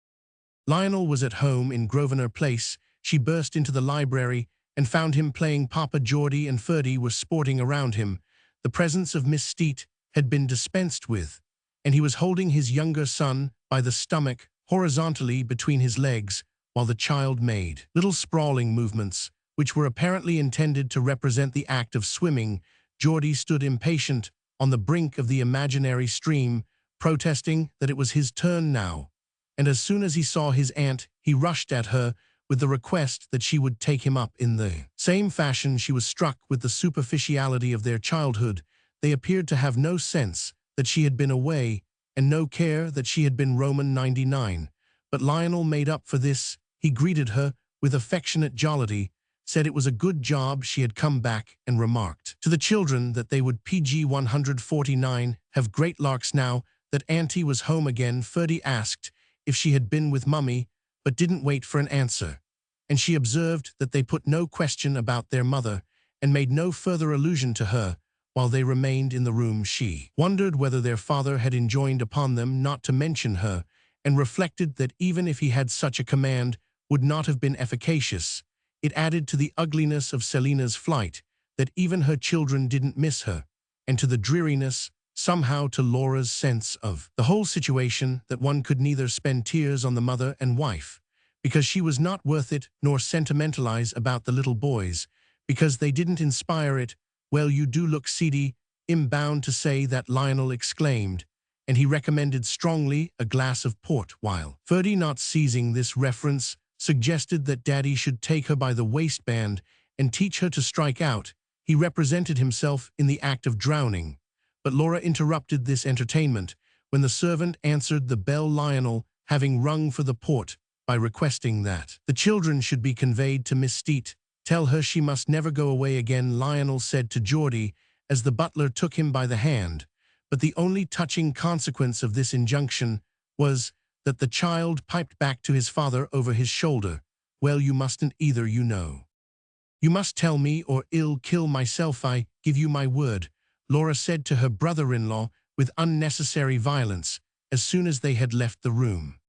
Lionel was at home in Grosvenor Place. She burst into the library and found him playing. Papa, Geordie and Ferdy were sporting around him. The presence of Miss Steet had been dispensed with, and he was holding his younger son by the stomach horizontally between his legs, while the child made little sprawling movements, which were apparently intended to represent the act of swimming. Geordie stood impatient on the brink of the imaginary stream, protesting that it was his turn now, and as soon as he saw his aunt, he rushed at her with the request that she would take him up in the same fashion. She was struck with the superficiality of their childhood. They appeared to have no sense that she had been away, and no care that she had been Roman 99. But Lionel made up for this. He greeted her with affectionate jollity, said it was a good job she had come back, and remarked to the children that they would PG 149 have great larks now that Auntie was home again. Ferdy asked if she had been with Mummy, but didn't wait for an answer, and she observed that they put no question about their mother, and made no further allusion to her while they remained in the room. She wondered whether their father had enjoined upon them not to mention her, and reflected that even if he had, such a command would not have been efficacious. It added to the ugliness of Selina's flight that even her children didn't miss her, and to the dreariness, somehow to Laura's sense of the whole situation, that one could neither spend tears on the mother and wife, because she was not worth it, nor sentimentalize about the little boys, because they didn't inspire it, "Well, you do look seedy, I'm bound to say," that Lionel exclaimed, and he recommended strongly a glass of port, while Ferdy, not seizing this reference, suggested that Daddy should take her by the waistband and teach her to strike out. He represented himself in the act of drowning. But Laura interrupted this entertainment when the servant answered the bell, Lionel having rung for the port, by requesting that the children should be conveyed to Miss Steet. "Tell her she must never go away again," Lionel said to Geordie as the butler took him by the hand. But the only touching consequence of this injunction was that the child piped back to his father over his shoulder, "Well, you mustn't either, you know. You must tell me or I'll kill myself, I give you my word," Laura said to her brother-in-law with unnecessary violence as soon as they had left the room.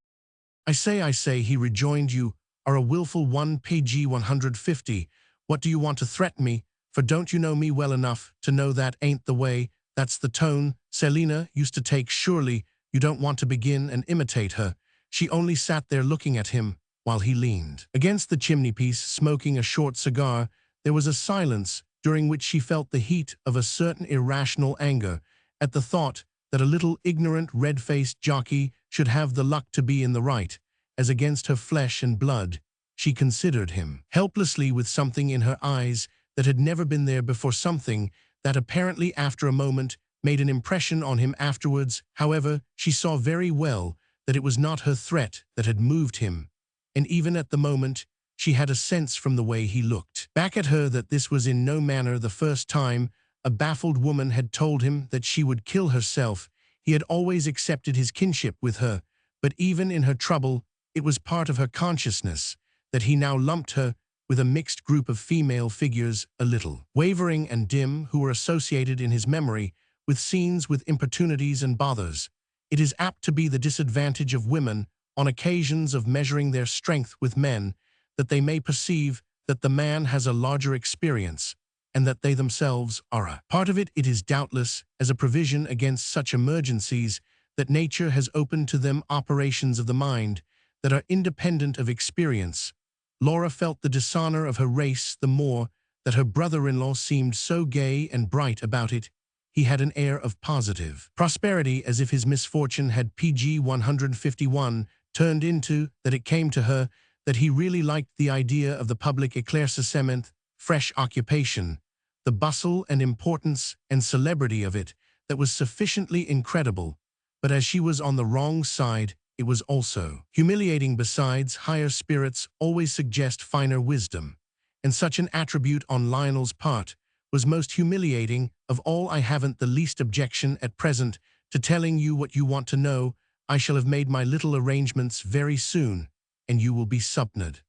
I say, he rejoined, "you are a willful one, page 150. What do you want to threaten me? For don't you know me well enough to know that ain't the way, that's the tone Selina used to take. Surely you don't want to begin and imitate her." She only sat there looking at him while he leaned against the chimney-piece, smoking a short cigar. There was a silence during which she felt the heat of a certain irrational anger at the thought that a little ignorant red-faced jockey should have the luck to be in the right, as against her flesh and blood. She considered him helplessly, with something in her eyes that had never been there before, something that apparently after a moment made an impression on him afterwards. However, she saw very well that it was not her threat that had moved him, and even at the moment she had a sense from the way he looked back at her that this was in no manner the first time a baffled woman had told him that she would kill herself. He had always accepted his kinship with her, but even in her trouble it was part of her consciousness that he now lumped her with a mixed group of female figures, a little wavering and dim, who were associated in his memory with scenes with importunities and bothers. It is apt to be the disadvantage of women on occasions of measuring their strength with men that they may perceive that the man has a larger experience, and that they themselves are a part of it. It is doubtless as a provision against such emergencies that nature has opened to them operations of the mind that are independent of experience. Laura felt the dishonor of her race the more that her brother-in-law seemed so gay and bright about it. He had an air of positive prosperity, as if his misfortune had pg 151 turned into that. It came to her that he really liked the idea of the public éclaircissement, fresh occupation, the bustle and importance and celebrity of it that was sufficiently incredible. But as she was on the wrong side, it was also humiliating. Besides, higher spirits always suggest finer wisdom, and such an attribute on Lionel's part was most humiliating of all. "I haven't the least objection at present to telling you what you want to know. I shall have made my little arrangements very soon, and you will be subpoenaed."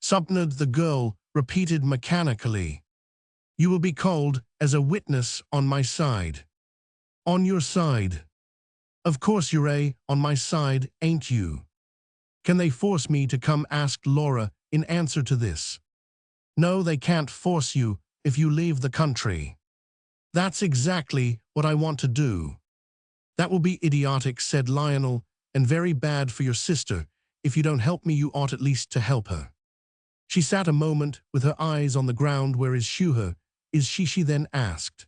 "Subpoenaed," the girl repeated mechanically. "You will be called as a witness on my side." "On your side? Of course you're on my side, ain't you?" "Can they force me to come?" asked Laura in answer to this. "No, they can't force you if you leave the country." "That's exactly what I want to do." "That will be idiotic," said Lionel, "and very bad for your sister. If you don't help me, you ought at least to help her." She sat a moment with her eyes on the ground. "Where is Schuher? Is she?" then asked.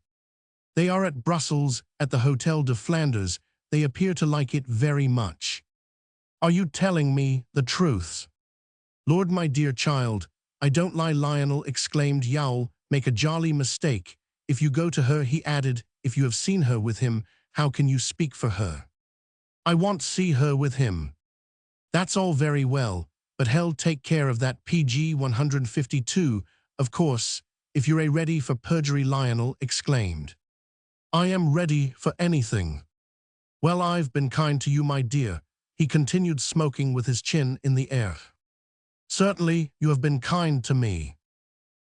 "They are at Brussels, at the Hotel de Flanders. They appear to like it very much." "Are you telling me the truth?" "Lord, my dear child, I don't lie," Lionel exclaimed. "You'll make a jolly mistake if you go to her," he added. "If you have seen her with him, how can you speak for her?" "I won't see her with him." "That's all very well, but hell take care of that." pg 152. "Of course, if you're ready for perjury," Lionel exclaimed. "I am ready for anything." "Well, I've been kind to you, my dear," he continued, smoking with his chin in the air. "Certainly you have been kind to me."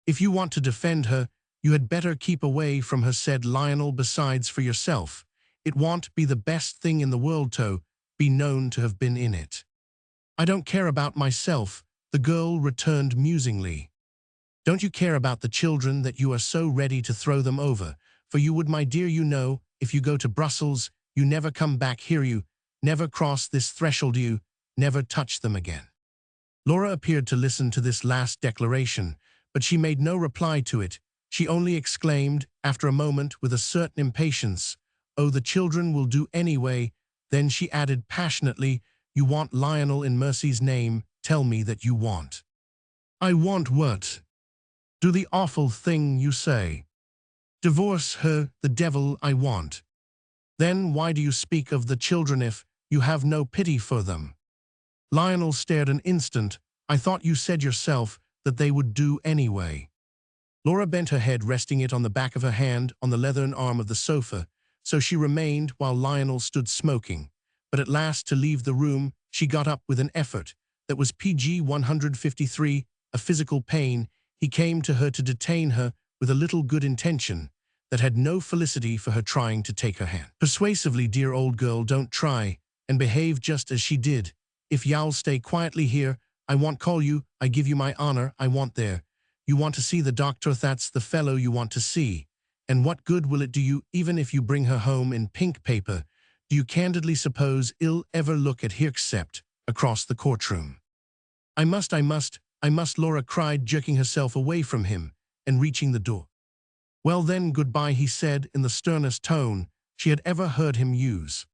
"If you want to defend her, you had better keep away from her," said Lionel. "Besides, for yourself, it won't be the best thing in the world to be known to have been in it." "I don't care about myself," the girl returned musingly. "Don't you care about the children that you are so ready to throw them over? For you would, my dear. You know, if you go to Brussels, you never come back here. You never cross this threshold. You never touch them again." Laura appeared to listen to this last declaration, but she made no reply to it. She only exclaimed, after a moment with a certain impatience, "Oh, the children will do anyway." Then she added passionately, "You want Lionel in mercy's name, tell me that you want." "I want what?" "Do the awful thing you say. Divorce her, the devil I want." "Then why do you speak of the children if you have no pity for them?" Lionel stared an instant. "I thought you said yourself that they would do anyway." Laura bent her head, resting it on the back of her hand on the leathern arm of the sofa, so she remained while Lionel stood smoking. But at last, to leave the room, she got up with an effort that was PG 153, a physical pain. He came to her to detain her with a little good intention that had no felicity for her trying to take her hand. Persuasively, "Dear old girl, don't try, and behave just as she did. If y'all stay quietly here, I won't call you, I give you my honor, I won't there. You want to see the doctor, that's the fellow you want to see. And what good will it do you even if you bring her home in pink paper? Do you candidly suppose I'll ever look at her except across the courtroom?" I must, Laura cried, jerking herself away from him and reaching the door. "Well then, goodbye," he said in the sternest tone she had ever heard him use.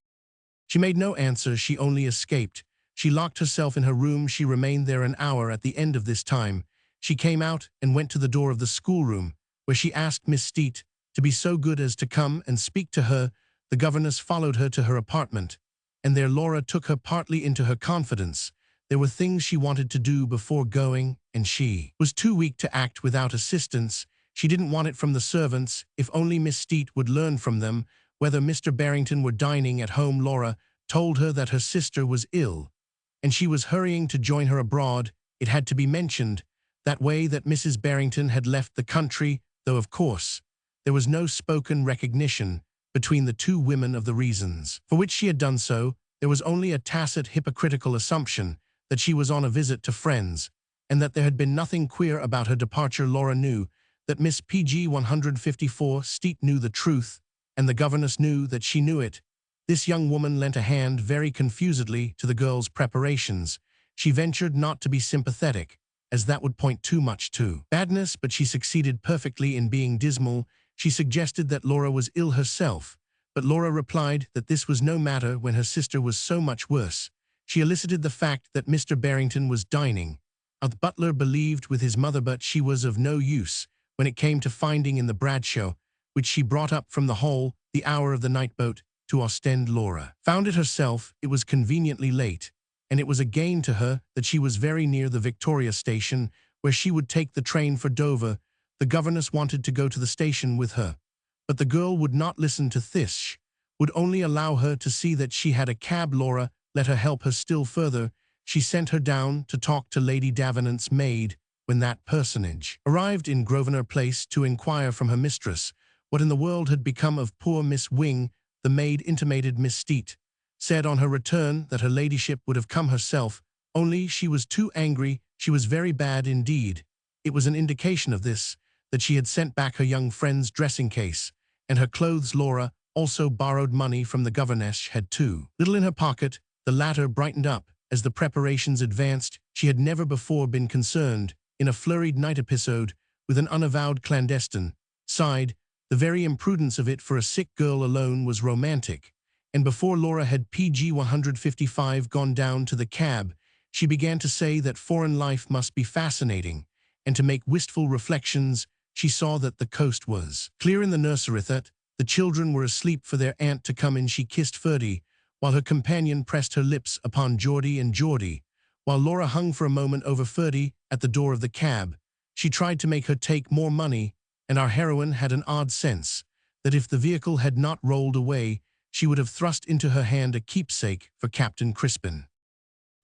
She made no answer, she only escaped. She locked herself in her room. She remained there an hour. At the end of this time, she came out and went to the door of the schoolroom, where she asked Miss Steet to be so good as to come and speak to her. The governess followed her to her apartment, and there Laura took her partly into her confidence. There were things she wanted to do before going, and she was too weak to act without assistance. She didn't want it from the servants. If only Miss Steet would learn from them whether Mr. Barrington were dining at home. Laura told her that her sister was ill, and she was hurrying to join her abroad. It had to be mentioned that way that Mrs. Barrington had left the country, though of course there was no spoken recognition between the two women of the reasons for which she had done so. There was only a tacit, hypocritical assumption that she was on a visit to friends, and that there had been nothing queer about her departure. Laura knew that Miss PG 154 Steet knew the truth, and the governess knew that she knew it. This young woman lent a hand very confusedly to the girl's preparations. She ventured not to be sympathetic, as that would point too much to badness, but she succeeded perfectly in being dismal. She suggested that Laura was ill herself, but Laura replied that this was no matter when her sister was so much worse. She elicited the fact that Mr. Barrington was dining. The butler believed with his mother, but she was of no use when it came to finding in the Bradshaw, which she brought up from the hall, the hour of the night boat to Ostend. Laura found it herself. It was conveniently late, and it was a gain to her that she was very near the Victoria station, where she would take the train for Dover. The governess wanted to go to the station with her, but the girl would not listen to this, would only allow her to see that she had a cab. Laura let her help her still further. She sent her down to talk to Lady Davenant's maid. When that personage arrived in Grosvenor Place to inquire from her mistress what in the world had become of poor Miss Wing, the maid intimated Miss Steet said on her return that her ladyship would have come herself, only she was too angry. She was very bad indeed. It was an indication of this that she had sent back her young friend's dressing case and her clothes. Laura also borrowed money from the governess, had too little in her pocket. The latter brightened up as the preparations advanced. She had never before been concerned in a flurried night episode with an unavowed clandestine. Sighed, the very imprudence of it for a sick girl alone was romantic. And before Laura had PG 155 gone down to the cab, she began to say that foreign life must be fascinating, and to make wistful reflections. She saw that the coast was clear in the nursery, that the children were asleep for their aunt to come in. She kissed Ferdy, while her companion pressed her lips upon Geordie and Geordie. While Laura hung for a moment over Ferdy at the door of the cab, she tried to make her take more money, and our heroine had an odd sense that if the vehicle had not rolled away, she would have thrust into her hand a keepsake for Captain Crispin.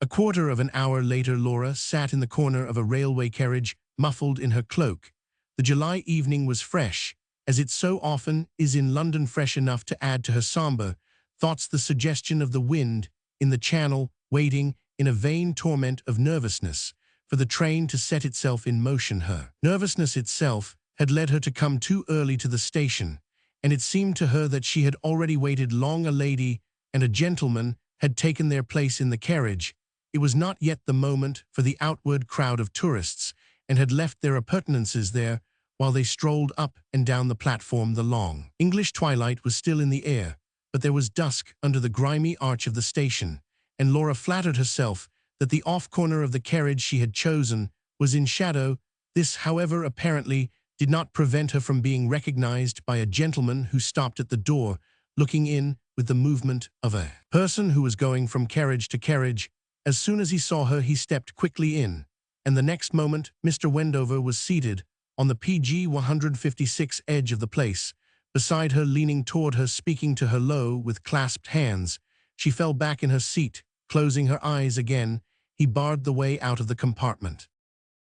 A quarter of an hour later, Laura sat in the corner of a railway carriage, muffled in her cloak. The July evening was fresh, as it so often is in London, fresh enough to add to her somber thoughts the suggestion of the wind in the Channel, waiting in a vain torment of nervousness for the train to set itself in motion. Her nervousness itself had led her to come too early to the station, and it seemed to her that she had already waited long. A lady and a gentleman had taken their place in the carriage. It was not yet the moment for the outward crowd of tourists, and had left their appurtenances there, while they strolled up and down the platform. The long English twilight was still in the air, but there was dusk under the grimy arch of the station, and Laura flattered herself that the off corner of the carriage she had chosen was in shadow. This, however, apparently did not prevent her from being recognized by a gentleman who stopped at the door, looking in with the movement of a person who was going from carriage to carriage. As soon as he saw her, he stepped quickly in, and the next moment Mr. Wendover was seated on the PG 156 edge of the place, beside her, leaning toward her, speaking to her low with clasped hands. She fell back in her seat, closing her eyes again. He barred the way out of the compartment.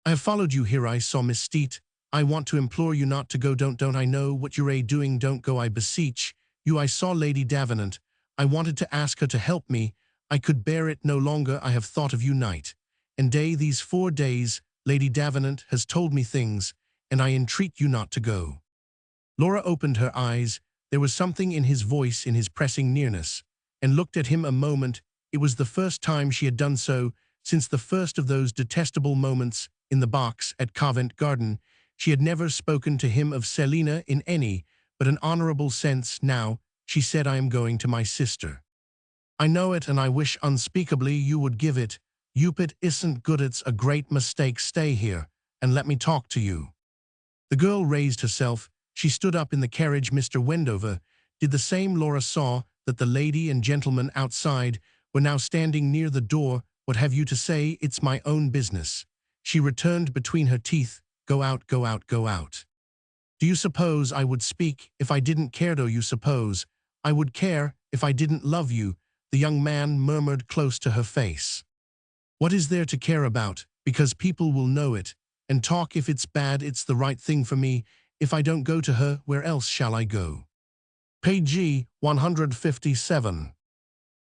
"I have followed you here. I saw Miss Steet. I want to implore you not to go. Don't I know what you're doing. Don't go, I beseech you. I saw Lady Davenant. I wanted to ask her to help me. I could bear it no longer. I have thought of you night and day these 4 days. Lady Davenant has told me things, and I entreat you not to go." Laura opened her eyes. There was something in his voice, in his pressing nearness, and looked at him a moment. It was the first time she had done so since the first of those detestable moments in the box at Covent Garden. She had never spoken to him of Selina in any but an honorable sense. Now she said, "I am going to my sister. I know it, and I wish unspeakably you would give it. It isn't good. It's a great mistake. Stay here and let me talk to you." The girl raised herself. She stood up in the carriage. Mr. Wendover did the same. Laura saw that the lady and gentleman outside were now standing near the door. "What have you to say?" "It's my own business," she returned between her teeth. "Go out, go out, go out." "Do you suppose I would speak if I didn't care? Do you suppose I would care if I didn't love you?" the young man murmured close to her face. "What is there to care about? Because people will know it and talk. If it's bad, it's the right thing for me. If I don't go to her, where else shall I go?" Page 157.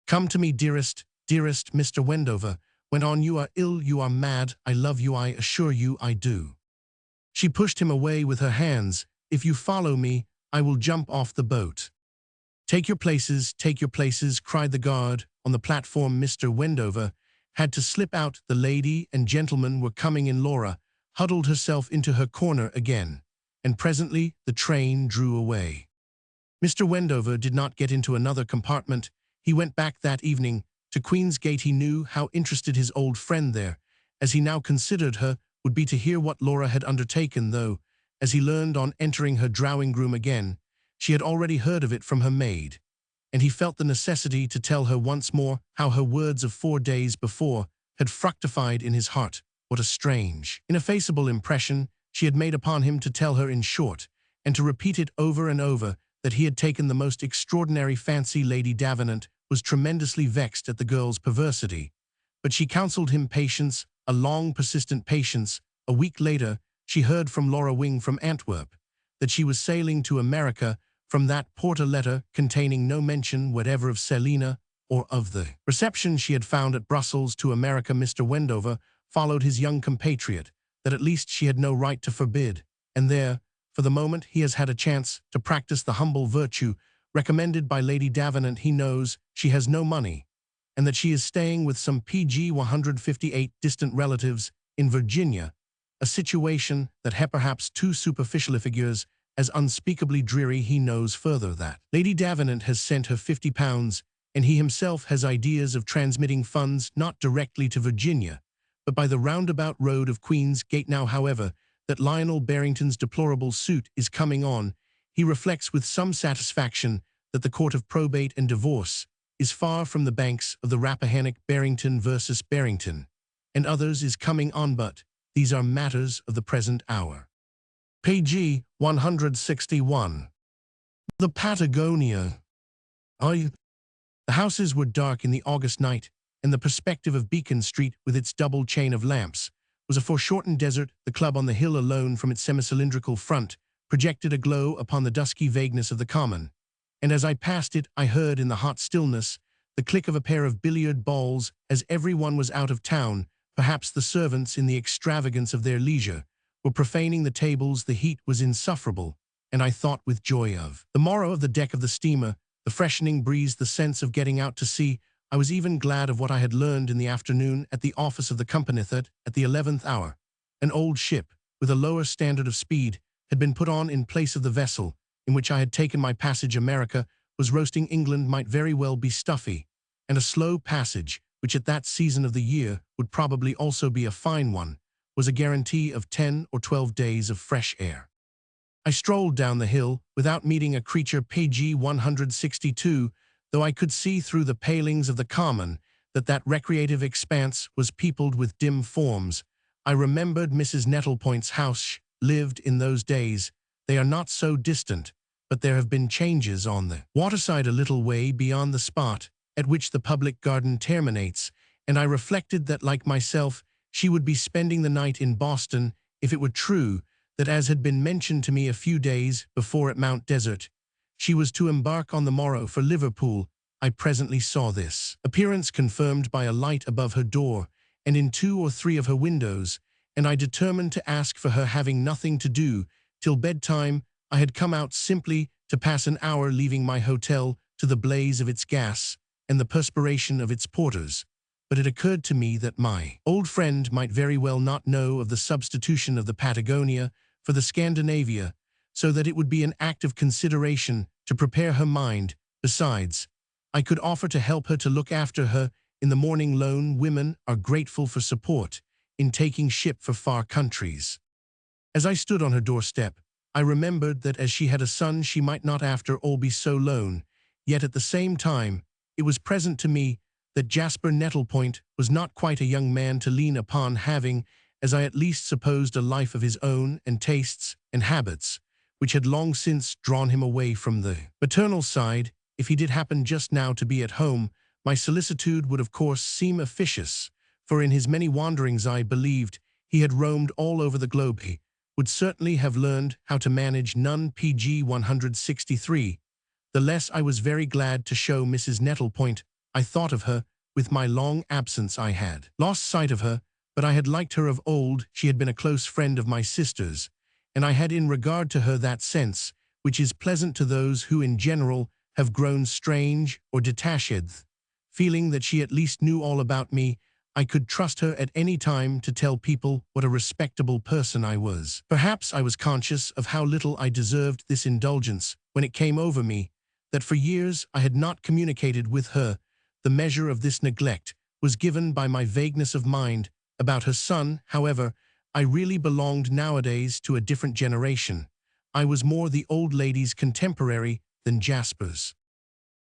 "Come to me, dearest, dearest," Mr. Wendover went on. "You are ill, you are mad. I love you, I assure you I do." She pushed him away with her hands. "If you follow me, I will jump off the boat." Take your places," cried the guard on the platform. Mr. Wendover had to slip out. The lady and gentleman were coming in. Laura huddled herself into her corner again, and presently the train drew away. Mr. Wendover did not get into another compartment. He went back that evening to Queen's Gate. He knew how interested his old friend there, as he now considered her, would be to hear what Laura had undertaken, though, as he learned on entering her drawing-room again, she had already heard of it from her maid, and he felt the necessity to tell her once more how her words of 4 days before had fructified in his heart. What a strange, ineffaceable impression she had made upon him. To tell her in short, and to repeat it over and over, that he had taken the most extraordinary fancy. Lady Davenant was tremendously vexed at the girl's perversity, but she counseled him patience, a long, persistent patience. A week later, she heard from Laura Wing from Antwerp that she was sailing to America. From that port a letter containing no mention whatever of Selina or of the reception she had found at Brussels. To America Mr. Wendover followed his young compatriot, that at least she had no right to forbid, and there, for the moment, he has had a chance to practice the humble virtue recommended by Lady Davenant. He knows she has no money, and that she is staying with some PG 158 distant relatives in Virginia, a situation that perhaps too superficially figures as unspeakably dreary. He knows further that Lady Davenant has sent her £50, and he himself has ideas of transmitting funds not directly to Virginia, but by the roundabout road of Queen's Gate. Now, however, that Lionel Barrington's deplorable suit is coming on, he reflects with some satisfaction that the Court of Probate and Divorce is far from the banks of the Rappahannock. Barrington versus Barrington and others is coming on, but these are matters of the present hour. Page 161. The Patagonia. The houses were dark in the August night, and the perspective of Beacon Street with its double chain of lamps was a foreshortened desert. The club on the hill alone from its semicylindrical front projected a glow upon the dusky vagueness of the common, and as I passed it I heard in the hot stillness the click of a pair of billiard balls. As everyone was out of town, perhaps the servants, in the extravagance of their leisure, were profaning the tables. The heat was insufferable, and I thought with joy of the morrow, of the deck of the steamer, the freshening breeze, the sense of getting out to sea. I was even glad of what I had learned in the afternoon at the office of the company, that, at the 11th hour, an old ship, with a lower standard of speed, had been put on in place of the vessel, in which I had taken my passage. America was roasting England might very well be stuffy, and a slow passage, which at that season of the year would probably also be a fine one, was a guarantee of 10 or 12 days of fresh air. I strolled down the hill without meeting a creature. Page 162, though I could see through the palings of the common that recreative expanse was peopled with dim forms. I remembered Mrs. Nettlepoint's house lived in those days. They are not so distant, but there have been changes on the waterside a little way beyond the spot at which the public garden terminates, and I reflected that, like myself, she would be spending the night in Boston if it were true that, as had been mentioned to me a few days before at Mount Desert, she was to embark on the morrow for Liverpool. I presently saw this appearance confirmed by a light above her door and in 2 or 3 of her windows, and I determined to ask for her. Having nothing to do till bedtime, I had come out simply to pass an hour, leaving my hotel to the blaze of its gas and the perspiration of its porters. But it occurred to me that my old friend might very well not know of the substitution of the Patagonia for the Scandinavia, so that it would be an act of consideration to prepare her mind. Besides, I could offer to help her to look after her in the morning. Lone women are grateful for support in taking ship for far countries. As I stood on her doorstep, I remembered that as she had a son, she might not after all be so lone, yet at the same time it was present to me that Jasper Nettlepoint was not quite a young man to lean upon, having, as I at least supposed, a life of his own and tastes and habits, which had long since drawn him away from the maternal side. If he did happen just now to be at home, my solicitude would of course seem officious, for in his many wanderings I believed he had roamed all over the globe. He would certainly have learned how to manage none. Page 163. The less I was very glad to show Mrs. Nettlepoint. I thought of her. With my long absence I had lost sight of her, but I had liked her of old. She had been a close friend of my sister's, and I had in regard to her that sense which is pleasant to those who in general have grown strange or detached, feeling that she at least knew all about me. I could trust her at any time to tell people what a respectable person I was. Perhaps I was conscious of how little I deserved this indulgence when it came over me that for years I had not communicated with her. The measure of this neglect was given by my vagueness of mind about her son. However, I really belonged nowadays to a different generation. I was more the old lady's contemporary than Jasper's.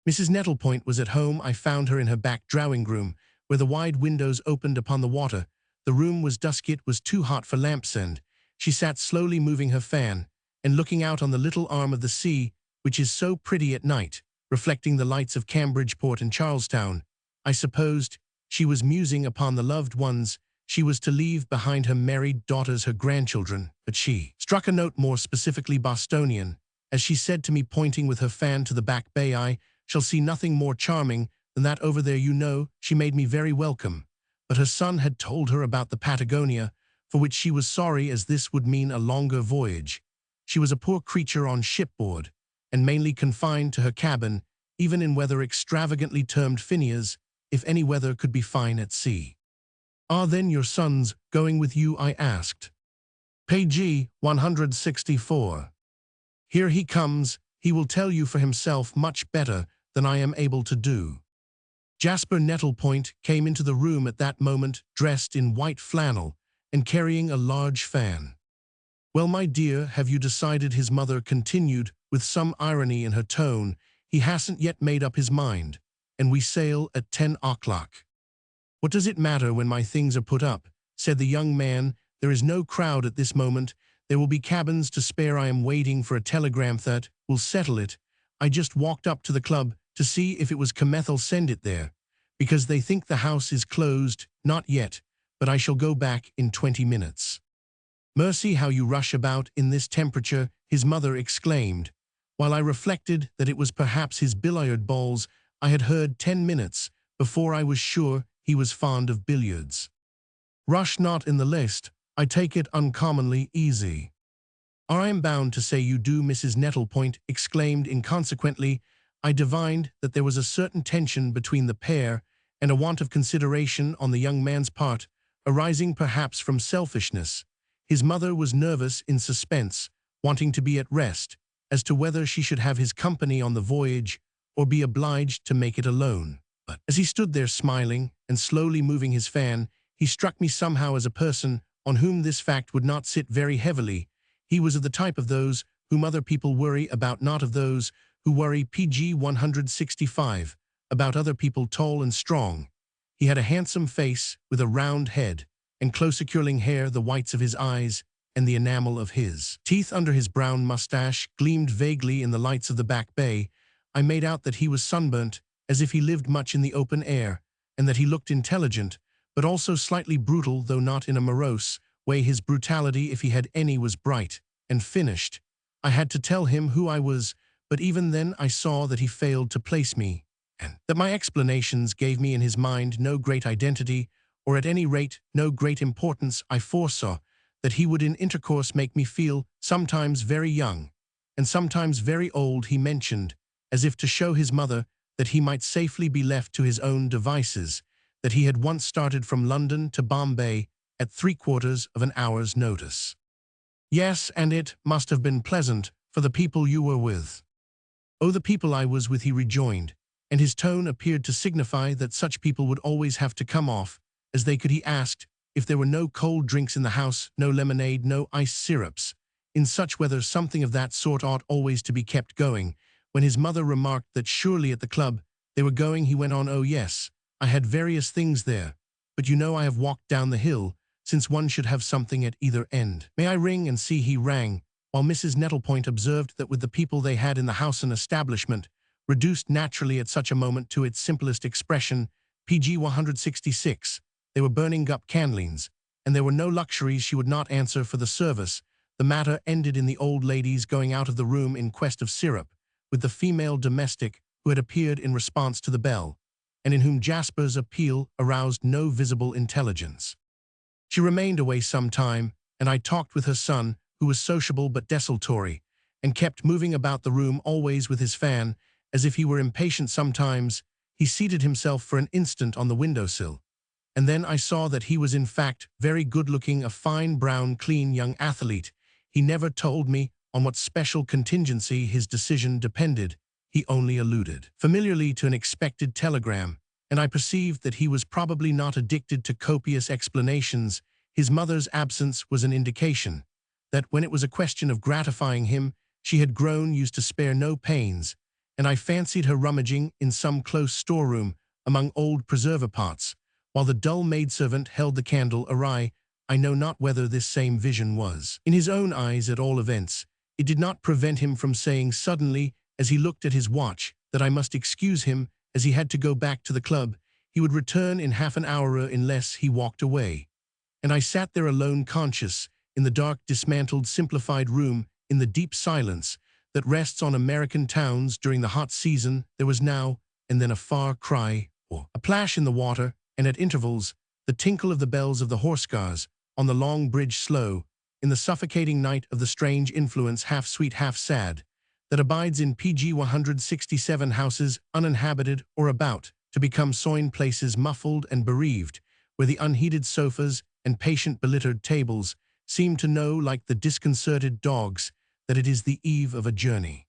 Mrs. Nettlepoint was at home. I found her in her back drawing-room, where the wide windows opened upon the water. The room was dusky. It was too hot for lamps, and she sat slowly moving her fan and looking out on the little arm of the sea, which is so pretty at night, reflecting the lights of Cambridgeport and Charlestown. I supposed she was musing upon the loved ones she was to leave behind, her married daughters, her grandchildren, but she struck a note more specifically Bostonian, as she said to me, pointing with her fan to the back bay, "I shall see nothing more charming than that over there, you know." She made me very welcome, but her son had told her about the Patagonia, for which she was sorry, as this would mean a longer voyage. She was a poor creature on shipboard, and mainly confined to her cabin, even in weather extravagantly termed Phineas, if any weather could be fine at sea. "Are then your sons going with you?" I asked. Page 164. "Here he comes. He will tell you for himself much better than I am able to do." Jasper Nettlepoint came into the room at that moment, dressed in white flannel and carrying a large fan. "Well, my dear, have you decided?" his mother continued, with some irony in her tone. "He hasn't yet made up his mind, and we sail at 10 o'clock. "What does it matter when my things are put up?" said the young man. "There is no crowd at this moment. There will be cabins to spare. I am waiting for a telegram that will settle it. I just walked up to the club to see if it was come. They'll send it there, because they think the house is closed. Not yet, but I shall go back in 20 minutes. "Mercy, how you rush about in this temperature," his mother exclaimed, while I reflected that it was perhaps his billiard balls I had heard 10 minutes before. I was sure he was fond of billiards. "Rush not in the least. I take it uncommonly easy." "I am bound to say you do," Mrs. Nettlepoint exclaimed inconsequently. I divined that there was a certain tension between the pair, and a want of consideration on the young man's part, arising perhaps from selfishness. His mother was nervous, in suspense, wanting to be at rest, as to whether she should have his company on the voyage or be obliged to make it alone. But as he stood there smiling and slowly moving his fan, he struck me somehow as a person on whom this fact would not sit very heavily. He was of the type of those whom other people worry about, not of those who worry PG 165 about other people tall and strong. He had a handsome face with a round head and close curling hair, the whites of his eyes and the enamel of his teeth under his brown mustache gleamed vaguely in the lights of the back bay. I made out that he was sunburnt, as if he lived much in the open air, and that he looked intelligent, but also slightly brutal, though not in a morose way. His brutality, if he had any, was bright and finished. I had to tell him who I was, but even then I saw that he failed to place me, and that my explanations gave me in his mind no great identity, or at any rate no great importance. I foresaw that he would in intercourse make me feel sometimes very young, and sometimes very old. He mentioned, as if to show his mother that he might safely be left to his own devices, that he had once started from London to Bombay at 3/4 of an hour's notice. Yes, and it must have been pleasant for the people you were with. Oh, the people I was with, he rejoined, and his tone appeared to signify that such people would always have to come off as they could. He asked if there were no cold drinks in the house, no lemonade, no iced syrups. In such weather something of that sort ought always to be kept going. When his mother remarked that surely at the club they were going, he went on, "Oh yes, I had various things there, but you know I have walked down the hill, since one should have something at either end. May I ring and see?" He rang, while Mrs. Nettlepoint observed that with the people they had in the house, an establishment, reduced naturally at such a moment to its simplest expression, PG 166, they were burning up candlings, and there were no luxuries. She would not answer for the service. The matter ended in the old lady's going out of the room in quest of syrup, with the female domestic who had appeared in response to the bell, and in whom Jasper's appeal aroused no visible intelligence. She remained away some time, and I talked with her son, who was sociable but desultory, and kept moving about the room, always with his fan, as if he were impatient. Sometimes he seated himself for an instant on the windowsill, and then I saw that he was in fact very good-looking, a fine, brown, clean young athlete. He never told me on what special contingency his decision depended. He only alluded familiarly to an expected telegram, and I perceived that he was probably not addicted to copious explanations. His mother's absence was an indication that when it was a question of gratifying him, she had grown used to spare no pains, and I fancied her rummaging in some close storeroom among old preserver pots, while the dull maidservant held the candle awry. I know not whether this same vision was in his own eyes. At all events, it did not prevent him from saying suddenly, as he looked at his watch, that I must excuse him, as he had to go back to the club. He would return in half an hour unless he walked away. And I sat there alone, conscious, in the dark, dismantled, simplified room, in the deep silence that rests on American towns during the hot season. There was now and then a far cry, or a plash in the water, and at intervals, the tinkle of the bells of the horse-cars on the long bridge. Slow, in the suffocating night of the strange influence, half sweet, half sad, that abides in PG 167 houses uninhabited or about to become soin places, muffled and bereaved, where the unheeded sofas and patient belittered tables seem to know, like the disconcerted dogs, that it is the eve of a journey.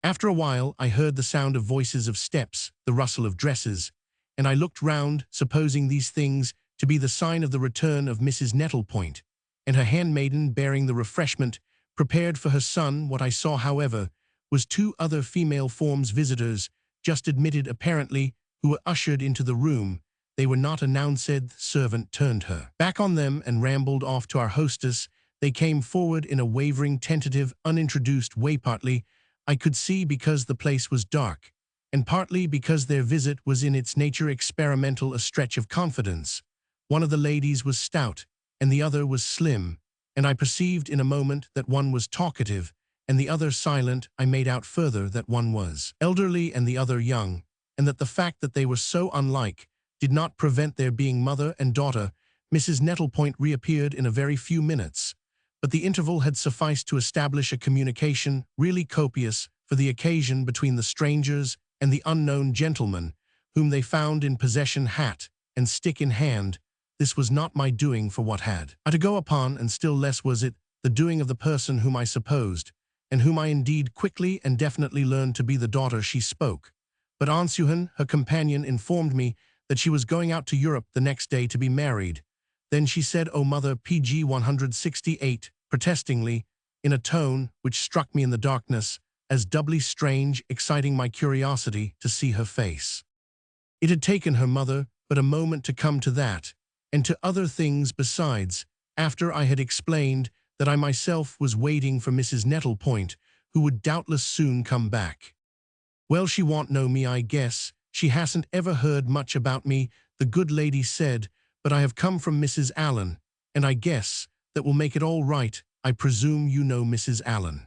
After a while I heard the sound of voices, of steps, the rustle of dresses, and I looked round, supposing these things to be the sign of the return of Mrs. Nettlepoint, and her handmaiden bearing the refreshment prepared for her son. What I saw, however, was two other female forms, visitors, just admitted apparently, who were ushered into the room. They were not announced. The servant turned her back on them and rambled off to our hostess. They came forward in a wavering, tentative, unintroduced way, partly, I could see, because the place was dark, and partly because their visit was in its nature experimental, a stretch of confidence. One of the ladies was stout, and the other was slim, and I perceived in a moment that one was talkative, and the other silent. I made out further that one was elderly and the other young, and that the fact that they were so unlike did not prevent their being mother and daughter. Mrs. Nettlepoint reappeared in a very few minutes, but the interval had sufficed to establish a communication really copious for the occasion between the strangers and the unknown gentleman, whom they found in possession, hat and stick in hand. This was not my doing, for what had I to go upon, and still less was it the doing of the person whom I supposed, and whom I indeed quickly and definitely learned to be the daughter she spoke. But Aunt Suhan, her companion, informed me that she was going out to Europe the next day to be married. Then she said, "Oh, Mother," PG 168, protestingly, in a tone which struck me in the darkness as doubly strange, exciting my curiosity to see her face. It had taken her mother but a moment to come to that, and to other things besides, after I had explained that I myself was waiting for Mrs. Nettlepoint, who would doubtless soon come back. "Well, she won't know me, I guess. She hasn't ever heard much about me," the good lady said, "but I have come from Mrs. Allen, and I guess that will make it all right. I presume you know Mrs. Allen."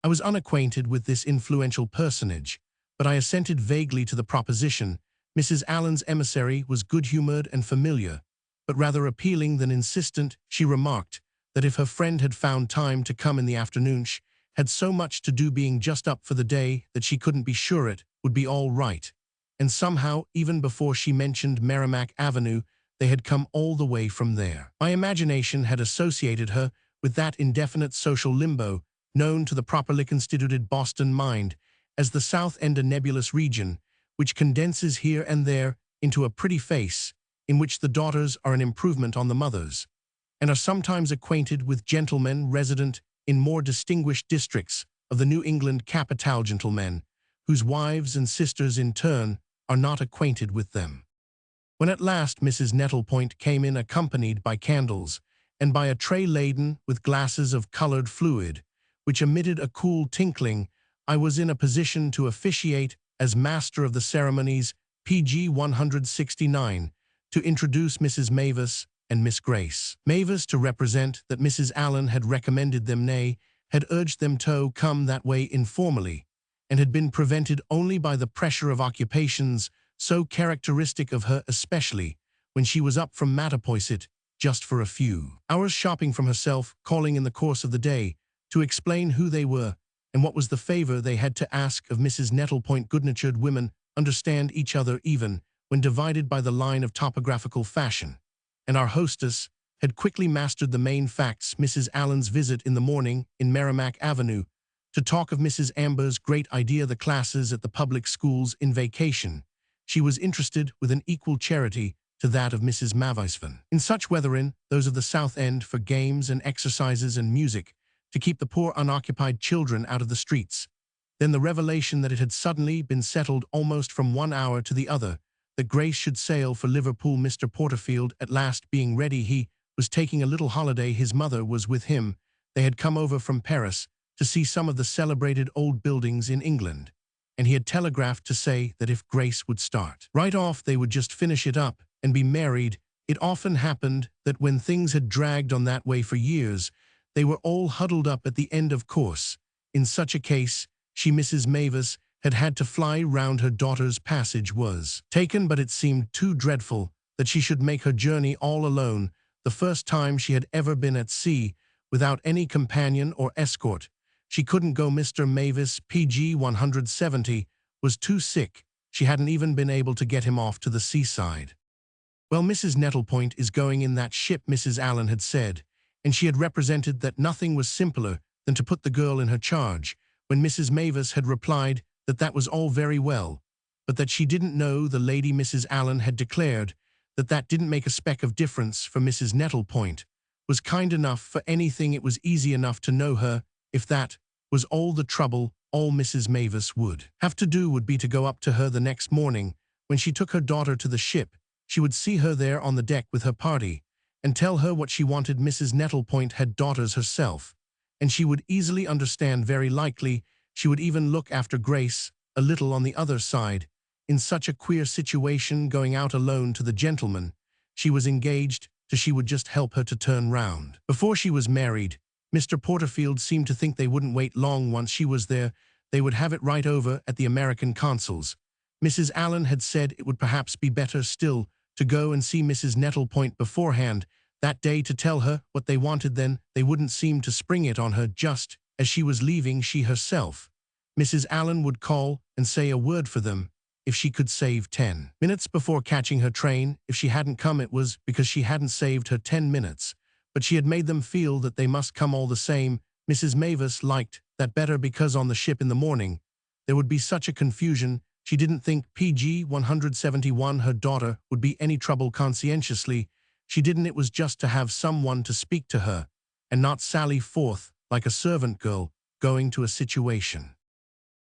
I was unacquainted with this influential personage, but I assented vaguely to the proposition. Mrs. Allen's emissary was good-humored and familiar, but rather appealing than insistent. She remarked that if her friend had found time to come in the afternoon, she had so much to do being just up for the day that she couldn't be sure it would be all right. And somehow, even before she mentioned Merrimack Avenue, they had come all the way from there. My imagination had associated her with that indefinite social limbo known to the properly constituted Boston mind as the South End, a nebulous region, which condenses here and there into a pretty face, in which the daughters are an improvement on the mothers, and are sometimes acquainted with gentlemen resident in more distinguished districts of the New England capital, gentlemen, whose wives and sisters in turn are not acquainted with them. When at last Mrs. Nettlepoint came in accompanied by candles, and by a tray laden with glasses of colored fluid, which emitted a cool tinkling, I was in a position to officiate as master of the ceremonies, PG 169, to introduce Mrs. Mavis and Miss Grace. Mavis to represent that Mrs. Allen had recommended them, nay, had urged them to come that way informally, and had been prevented only by the pressure of occupations so characteristic of her, especially when she was up from Mattapoisett just for a few hours shopping from herself, calling in the course of the day to explain who they were and what was the favor they had to ask of Mrs. Nettlepoint. Good-natured women understand each other even when divided by the line of topographical fashion, and our hostess had quickly mastered the main facts. Mrs. Allen's visit in the morning in Merrimack Avenue to talk of Mrs. Amber's great idea, the classes at the public schools in vacation. She was interested with an equal charity to that of Mrs. Mavisvan. In such weathering, those of the South End, for games and exercises and music, to keep the poor unoccupied children out of the streets. Then the revelation that it had suddenly been settled almost from one hour to the other that Grace should sail for Liverpool. Mr. Porterfield at last being ready, he was taking a little holiday. His mother was with him. They had come over from Paris to see some of the celebrated old buildings in England, and he had telegraphed to say that if Grace would start right off, they would just finish it up and be married. It often happened that when things had dragged on that way for years, they were all huddled up at the end of course. In such a case, she, Mrs. Mavis, had had to fly round. Her daughter's passage was taken, but it seemed too dreadful that she should make her journey all alone, the first time she had ever been at sea, without any companion or escort. She couldn't go. Mr. Mavis, PG 170, was too sick. She hadn't even been able to get him off to the seaside. "Well, Mrs. Nettlepoint is going in that ship," Mrs. Allen had said, and she had represented that nothing was simpler than to put the girl in her charge, when Mrs. Mavis had replied that that was all very well, but that she didn't know the lady. Mrs. Allen had declared that that didn't make a speck of difference, for Mrs. Nettlepoint was kind enough for anything. It was easy enough to know her. If that was all the trouble, all Mrs. Mavis would have to do would be to go up to her the next morning when she took her daughter to the ship. She would see her there on the deck with her party, and tell her what she wanted. Mrs. Nettlepoint had daughters herself, and she would easily understand. Very likely she would even look after Grace a little on the other side. In such a queer situation, going out alone to the gentleman she was engaged to, she would just help her to turn round. Before she was married, Mr. Porterfield seemed to think they wouldn't wait long. Once she was there, they would have it right over at the American consul's. Mrs. Allen had said it would perhaps be better still to go and see Mrs. Nettlepoint beforehand that day to tell her what they wanted. Then they wouldn't seem to spring it on her just as she was leaving. She herself, Mrs. Allen, would call and say a word for them if she could save 10 minutes before catching her train. If she hadn't come, it was because she hadn't saved her 10 minutes, but she had made them feel that they must come all the same. Mrs. Mavis liked that better because on the ship in the morning, there would be such a confusion. She didn't think PG 171, her daughter, would be any trouble conscientiously. She didn't. It was just to have someone to speak to her, and not sally forth like a servant girl going to a situation.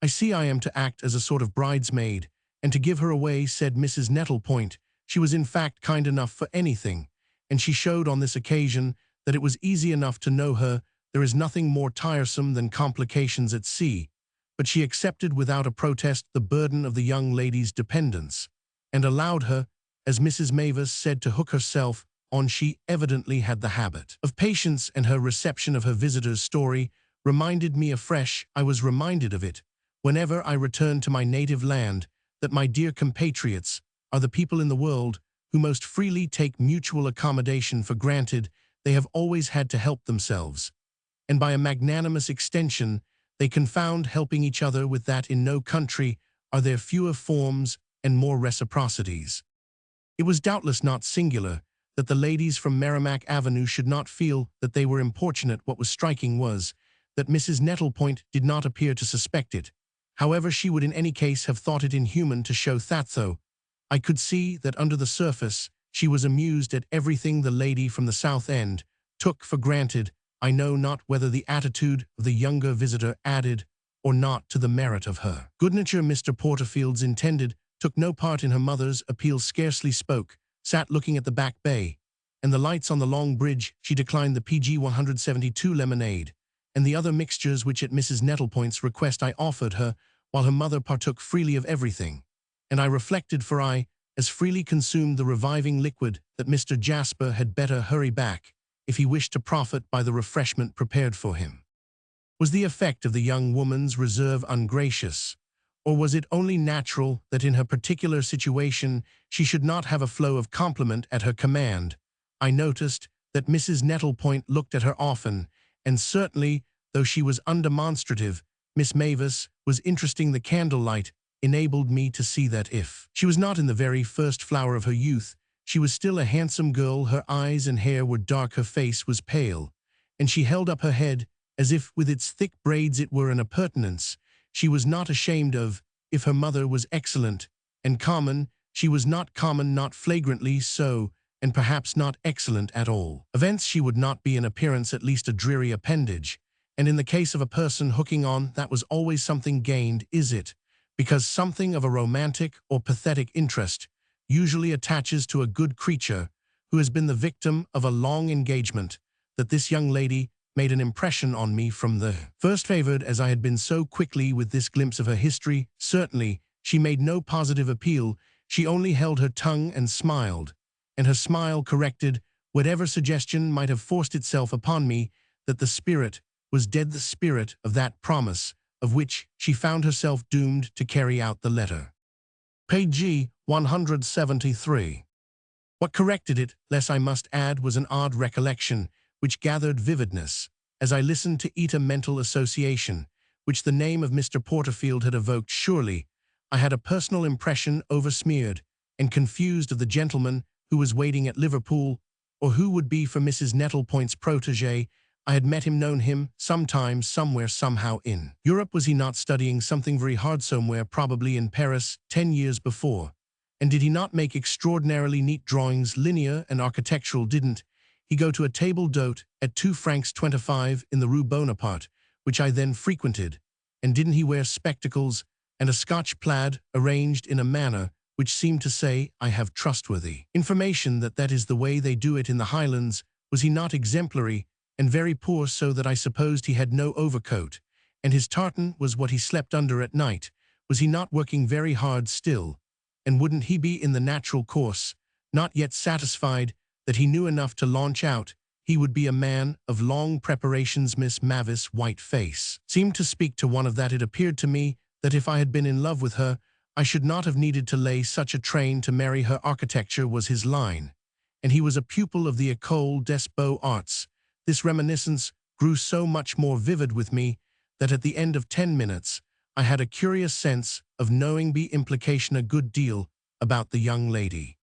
I see I am to act as a sort of bridesmaid, and to give her away, said Mrs. Nettlepoint. She was in fact kind enough for anything, and she showed on this occasion that it was easy enough to know her. There is nothing more tiresome than complications at sea, but she accepted without a protest the burden of the young lady's dependence, and allowed her, as Mrs. Mavis said, to hook herself on. She evidently had the habit of patience, and her reception of her visitor's story reminded me afresh. I was reminded of it whenever I returned to my native land, that my dear compatriots are the people in the world who most freely take mutual accommodation for granted. They have always had to help themselves, and by a magnanimous extension, they confound helping each other with that. In no country are there fewer forms and more reciprocities. It was doubtless not singular that the ladies from Merrimack Avenue should not feel that they were importunate. What was striking was that Mrs. Nettlepoint did not appear to suspect it. However, she would in any case have thought it inhuman to show that, though I could see that under the surface she was amused at everything the lady from the South End took for granted. I know not whether the attitude of the younger visitor added or not to the merit of her good nature. Mr. Porterfield's intended took no part in her mother's appeal, scarcely spoke, sat looking at the back bay and the lights on the long bridge. She declined the PG 172 lemonade and the other mixtures which at Mrs. Nettlepoint's request I offered her, while her mother partook freely of everything. And I reflected, for I as freely consumed the reviving liquid, that Mr. Jasper had better hurry back if he wished to profit by the refreshment prepared for him. Was the effect of the young woman's reserve ungracious, or was it only natural that in her particular situation she should not have a flow of compliment at her command? I noticed that Mrs. Nettlepoint looked at her often, and certainly, though she was undemonstrative, Miss Mavis was interesting. The candlelight enabled me to see that if she was not in the very first flower of her youth, she was still a handsome girl. Her eyes and hair were dark, her face was pale, and she held up her head as if with its thick braids it were an appurtenance she was not ashamed of. If her mother was excellent and common, she was not common, not flagrantly so, and perhaps not excellent at all. Events, she would not be in appearance at least a dreary appendage, and in the case of a person hooking on, that was always something gained. Is it because something of a romantic or pathetic interest usually attaches to a good creature who has been the victim of a long engagement that this young lady made an impression on me from the first? Favored as I had been so quickly with this glimpse of her history, certainly she made no positive appeal. She only held her tongue and smiled, and her smile corrected whatever suggestion might have forced itself upon me that the spirit was dead, the spirit of that promise of which she found herself doomed to carry out the letter. Page 173. What corrected it, less I must add, was an odd recollection which gathered vividness as I listened to eat a mental association which the name of Mr. Porterfield had evoked. Surely I had a personal impression, oversmeared and confused, of the gentleman who was waiting at Liverpool, or who would be for Mrs. Nettlepoint's protégé. I had met him, known him, sometime, somewhere, somehow in Europe. Was he not studying something very hard somewhere, probably in Paris, 10 years before? And did he not make extraordinarily neat drawings, linear and architectural? Didn't he go to a table d'hôte at 2 francs 25 in the Rue Bonaparte, which I then frequented? And didn't he wear spectacles and a Scotch plaid arranged in a manner which seemed to say, I have trustworthy information that that is the way they do it in the Highlands? Was he not exemplary and very poor, so that I supposed he had no overcoat, and his tartan was what he slept under at night? Was he not working very hard still? And wouldn't he be in the natural course, not yet satisfied that he knew enough to launch out? He would be a man of long preparations. Miss Mavis' white face seemed to speak to one of that. It appeared to me that if I had been in love with her, I should not have needed to lay such a train to marry her. Architecture was his line, and he was a pupil of the École des Beaux-Arts. This reminiscence grew so much more vivid with me that at the end of 10 minutes I had a curious sense of knowing the implication a good deal about the young lady.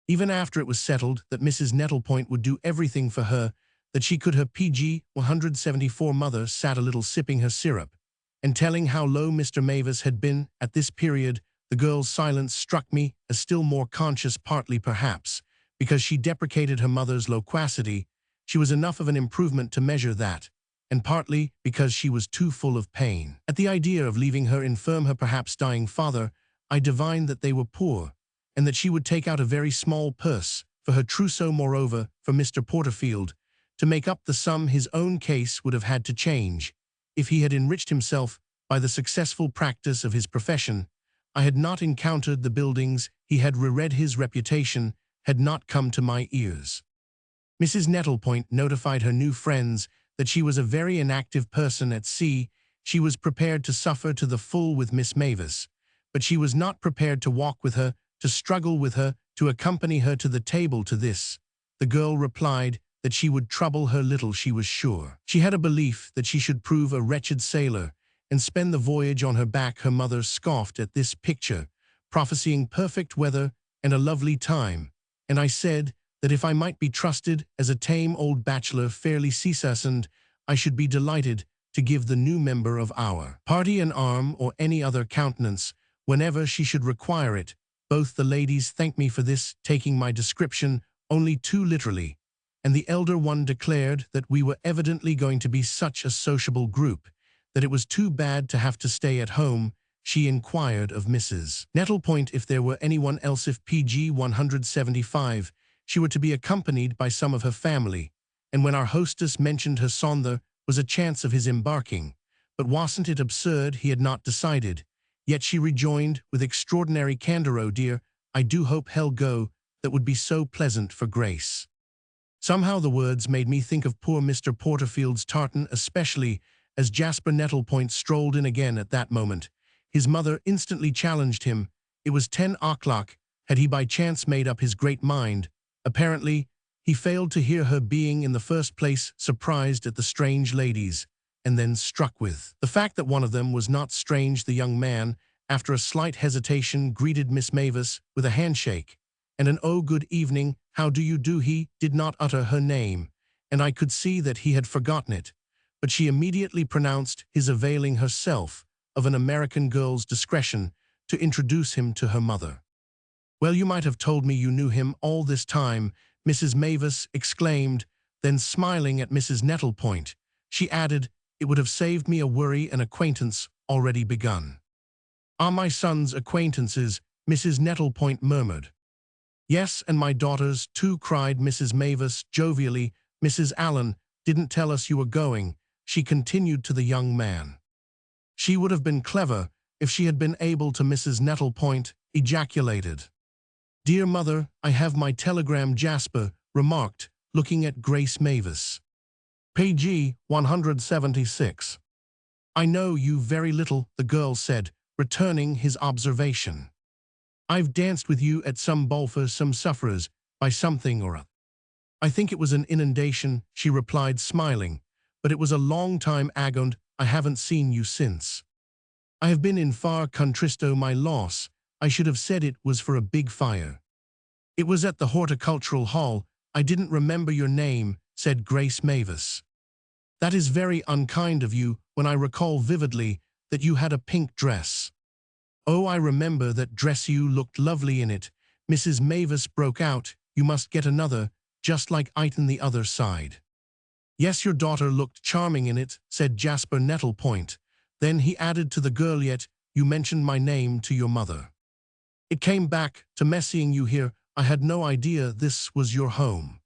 Even after it was settled that Mrs. Nettlepoint would do everything for her, that she could her PG 174 mother sat a little sipping her syrup, and telling how low Mr. Mavis had been at this period. The girl's silence struck me as still more conscious, partly perhaps because she deprecated her mother's loquacity. She was enough of an improvement to measure that, and partly because she was too full of pain. At the idea of leaving her infirm, her perhaps dying father, I divined that they were poor, and that she would take out a very small purse for her trousseau. Moreover, for Mr. Porterfield to make up the sum, his own case would have had to change. If he had enriched himself by the successful practice of his profession, I had not encountered the buildings he had reread. His reputation had not come to my ears. Mrs. Nettlepoint notified her new friends that she was a very inactive person at sea. She was prepared to suffer to the full with Miss Mavis, but she was not prepared to walk with her, to struggle with her, to accompany her to the table. To this, the girl replied that she would trouble her little. She was sure. She had a belief that she should prove a wretched sailor and spend the voyage on her back. Her mother scoffed at this picture, prophesying perfect weather and a lovely time, and I said that if I might be trusted as a tame old bachelor, fairly seasoned, I should be delighted to give the new member of our party an arm or any other countenance whenever she should require it. Both the ladies thanked me for this, taking my description only too literally, and the elder one declared that we were evidently going to be such a sociable group that it was too bad to have to stay at home. She inquired of Mrs. Nettlepoint if there were anyone else, if PG 175 she were to be accompanied by some of her family, and when our hostess mentioned her son there was a chance of his embarking, but wasn't it absurd? He had not decided. Yet she rejoined with extraordinary candor, "Oh dear, I do hope he'll go. That would be so pleasant for Grace." Somehow the words made me think of poor Mr. Porterfield's tartan, especially as Jasper Nettlepoint strolled in again at that moment. His mother instantly challenged him. It was 10 o'clock. Had he by chance made up his great mind? Apparently, he failed to hear her, being in the first place surprised at the strange ladies, and then struck with the fact that one of them was not strange. The young man, after a slight hesitation, greeted Miss Mavis with a handshake and an "Oh, good evening, how do you do?" He did not utter her name, and I could see that he had forgotten it, but she immediately pronounced his availing herself of an American girl's discretion to introduce him to her mother. "Well, you might have told me you knew him all this time," Mrs. Mavis exclaimed. Then, smiling at Mrs. Nettlepoint, she added, "It would have saved me a worry, an acquaintance already begun." "Ah, my son's acquaintances," Mrs. Nettlepoint murmured. "Yes, and my daughters too," cried Mrs. Mavis jovially. "Mrs. Allen didn't tell us you were going," she continued to the young man. "She would have been clever if she had been able to." Mrs. Nettlepoint ejaculated. "Dear mother, I have my telegram," Jasper remarked, looking at Grace Mavis. PG 176. "I know you very little," the girl said, returning his observation. "I've danced with you at some ball for some sufferers, by something or other." "I think it was an inundation," she replied, smiling, "but it was a long time ago. I haven't seen you since. I have been in far contristo, my loss. I should have said it was for a big fire." "It was at the Horticultural Hall. I didn't remember your name," said Grace Mavis. "That is very unkind of you, when I recall vividly that you had a pink dress." "Oh, I remember that dress. You looked lovely in it," Mrs. Mavis broke out. "You must get another, just like it on the other side." "Yes, your daughter looked charming in it," said Jasper Nettlepoint. Then he added to the girl, "Yet you mentioned my name to your mother. It came back to me seeing you here. I had no idea this was your home."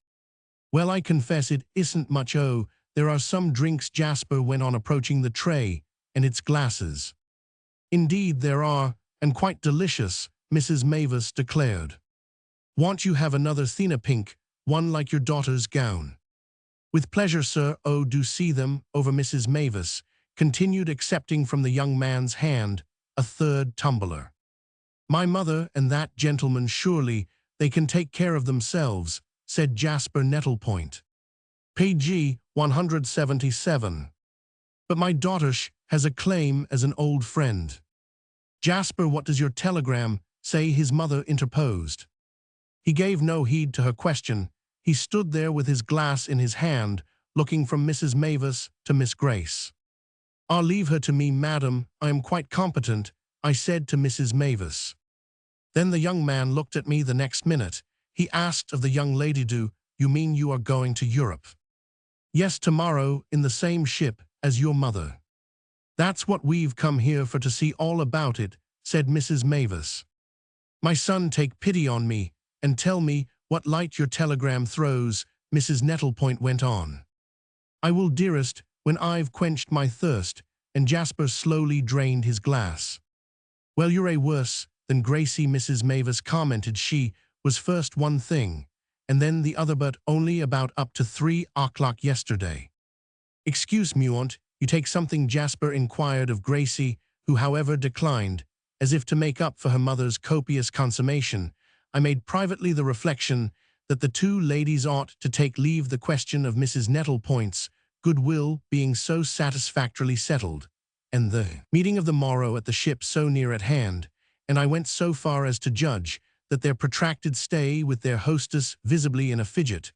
"Well, I confess it isn't much. Oh, there are some drinks," Jasper went on, approaching the tray and its glasses. "Indeed there are, and quite delicious," Mrs. Mavis declared. "Won't you have another Thena pink, one like your daughter's gown?" "With pleasure, sir. Oh, do see them over." Mrs. Mavis continued, accepting from the young man's hand a third tumbler. "My mother and that gentleman, surely they can take care of themselves," said Jasper Nettlepoint. PG 177. "But my daughter has a claim as an old friend." "Jasper, what does your telegram say?" his mother interposed. He gave no heed to her question. He stood there with his glass in his hand, looking from Mrs. Mavis to Miss Grace. "I'll leave her to me, madam. I am quite competent," I said to Mrs. Mavis. Then the young man looked at me the next minute. He asked of the young lady, "Do you mean you are going to Europe?" "Yes, tomorrow, in the same ship as your mother." "That's what we've come here for, to see all about it," said Mrs. Mavis. "My son, take pity on me, and tell me what light your telegram throws," Mrs. Nettlepoint went on. "I will, dearest, when I've quenched my thirst," and Jasper slowly drained his glass. "Well, you're a worse than Gracie," Mrs. Mavis commented. "She was first one thing, and then the other, but only about up to 3 o'clock yesterday." "Excuse me, aunt, you take something?" Jasper inquired of Gracie, who however declined. As if to make up for her mother's copious consummation, I made privately the reflection that the two ladies ought to take leave, the question of Mrs. Nettlepoint's goodwill being so satisfactorily settled, and the meeting of the morrow at the ship so near at hand, and I went so far as to judge that their protracted stay with their hostess, visibly in a fidget,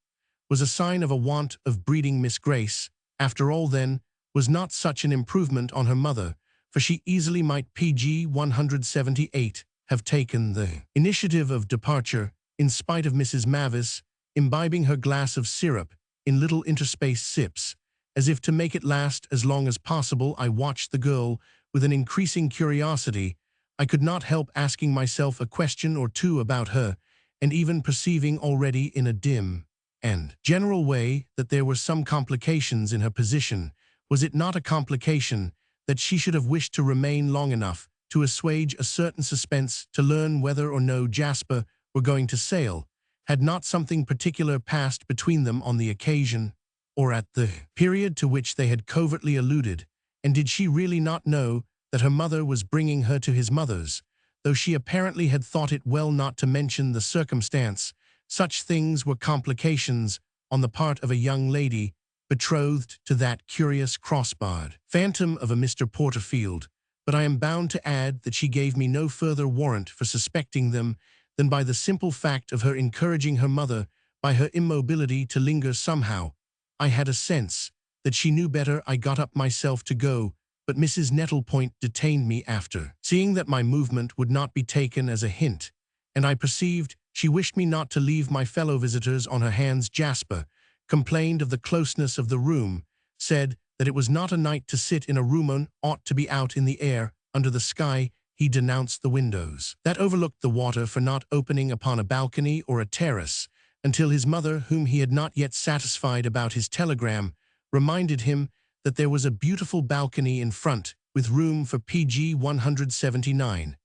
was a sign of a want of breeding. Miss Grace, after all, then, was not such an improvement on her mother, for she easily might PG 178 have taken the initiative of departure, in spite of Mrs. Mavis, imbibing her glass of syrup in little interspaced sips, as if to make it last as long as possible. I watched the girl with an increasing curiosity. I could not help asking myself a question or two about her, and even perceiving already in a dim and general way that there were some complications in her position. Was it not a complication that she should have wished to remain long enough to assuage a certain suspense to learn whether or no Jasper were going to sail? Had not something particular passed between them on the occasion, or at the period to which they had covertly alluded? And did she really not know that her mother was bringing her to his mother's, though she apparently had thought it well not to mention the circumstance? Such things were complications on the part of a young lady betrothed to that curious cross-barred phantom of a Mr. Porterfield, but I am bound to add that she gave me no further warrant for suspecting them than by the simple fact of her encouraging her mother by her immobility to linger. Somehow I had a sense that she knew better. I got up myself to go, but Mrs. Nettlepoint detained me after seeing that my movement would not be taken as a hint, and I perceived she wished me not to leave my fellow visitors on her hands. Jasper complained of the closeness of the room, said that it was not a night to sit in a room and ought to be out in the air, under the sky. He denounced the windows that overlooked the water for not opening upon a balcony or a terrace, until his mother, whom he had not yet satisfied about his telegram, reminded him that there was a beautiful balcony in front, with room for PG 179.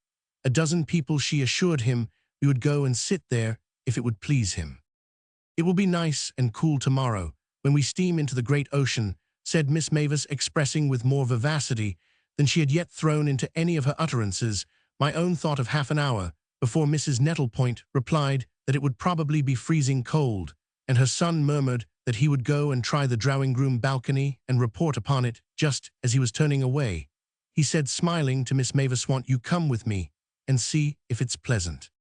A dozen people, she assured him. We would go and sit there if it would please him. "It will be nice and cool tomorrow, when we steam into the great ocean," said Miss Mavis, expressing with more vivacity than she had yet thrown into any of her utterances my own thought of half an hour before Mrs. Nettlepoint replied that it would probably be freezing cold, and her son murmured that he would go and try the drawing-room balcony and report upon it. Just as he was turning away, he said, smiling, to Miss Mavis, "Won't you come with me and see if it's pleasant?"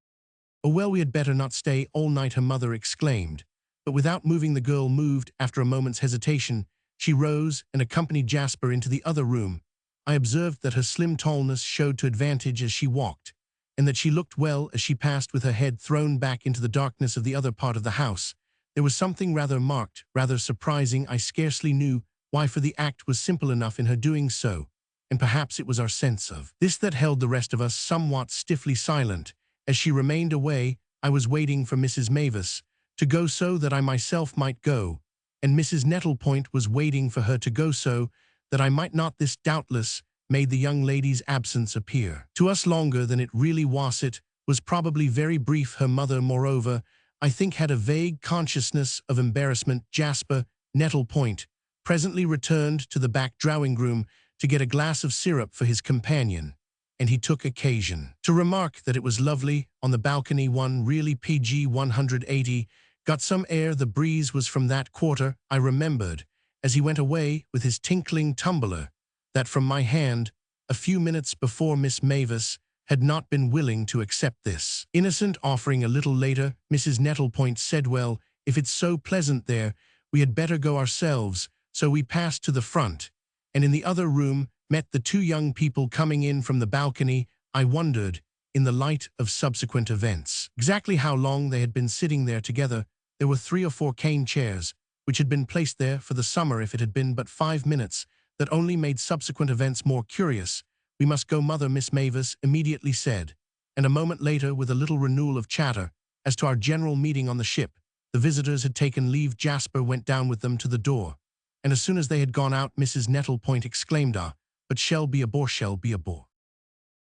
"Oh, well, we had better not stay all night," her mother exclaimed. But without moving, the girl moved. After a moment's hesitation, she rose and accompanied Jasper into the other room. I observed that her slim tallness showed to advantage as she walked, and that she looked well as she passed with her head thrown back into the darkness of the other part of the house. There was something rather marked, rather surprising. I scarcely knew why, for the act was simple enough in her doing so, and perhaps it was our sense of this that held the rest of us somewhat stiffly silent. As she remained away, I was waiting for Mrs. Mavis to go so that I myself might go, and Mrs. Nettlepoint was waiting for her to go so that I might not. This doubtless made the young lady's absence appear to us longer than it really was. It was probably very brief. Her mother, moreover, I think, had a vague consciousness of embarrassment. Jasper Nettlepoint presently returned to the back drawing-room to get a glass of syrup for his companion, and he took occasion to remark that it was lovely on the balcony. One really PG 180 got some air. The breeze was from that quarter. I remembered, as he went away with his tinkling tumbler, that from my hand, a few minutes before, Miss Mavis had not been willing to accept this innocent offering. A little later, Mrs. Nettlepoint said, "Well, if it's so pleasant there, We had better go ourselves, so we passed to the front, and in the other room met the two young people coming in from the balcony. I wondered, in the light of subsequent events, exactly how long they had been sitting there together. There were 3 or 4 cane chairs, which had been placed there for the summer if it had been but 5 minutes, that only made subsequent events more curious. "We must go, Mother," Miss Mavis immediately said, and a moment later, with a little renewal of chatter as to our general meeting on the ship, the visitors had taken leave. Jasper went down with them to the door, and as soon as they had gone out, Mrs. Nettlepoint exclaimed, "Ah, but shall be a bore, shall be a bore.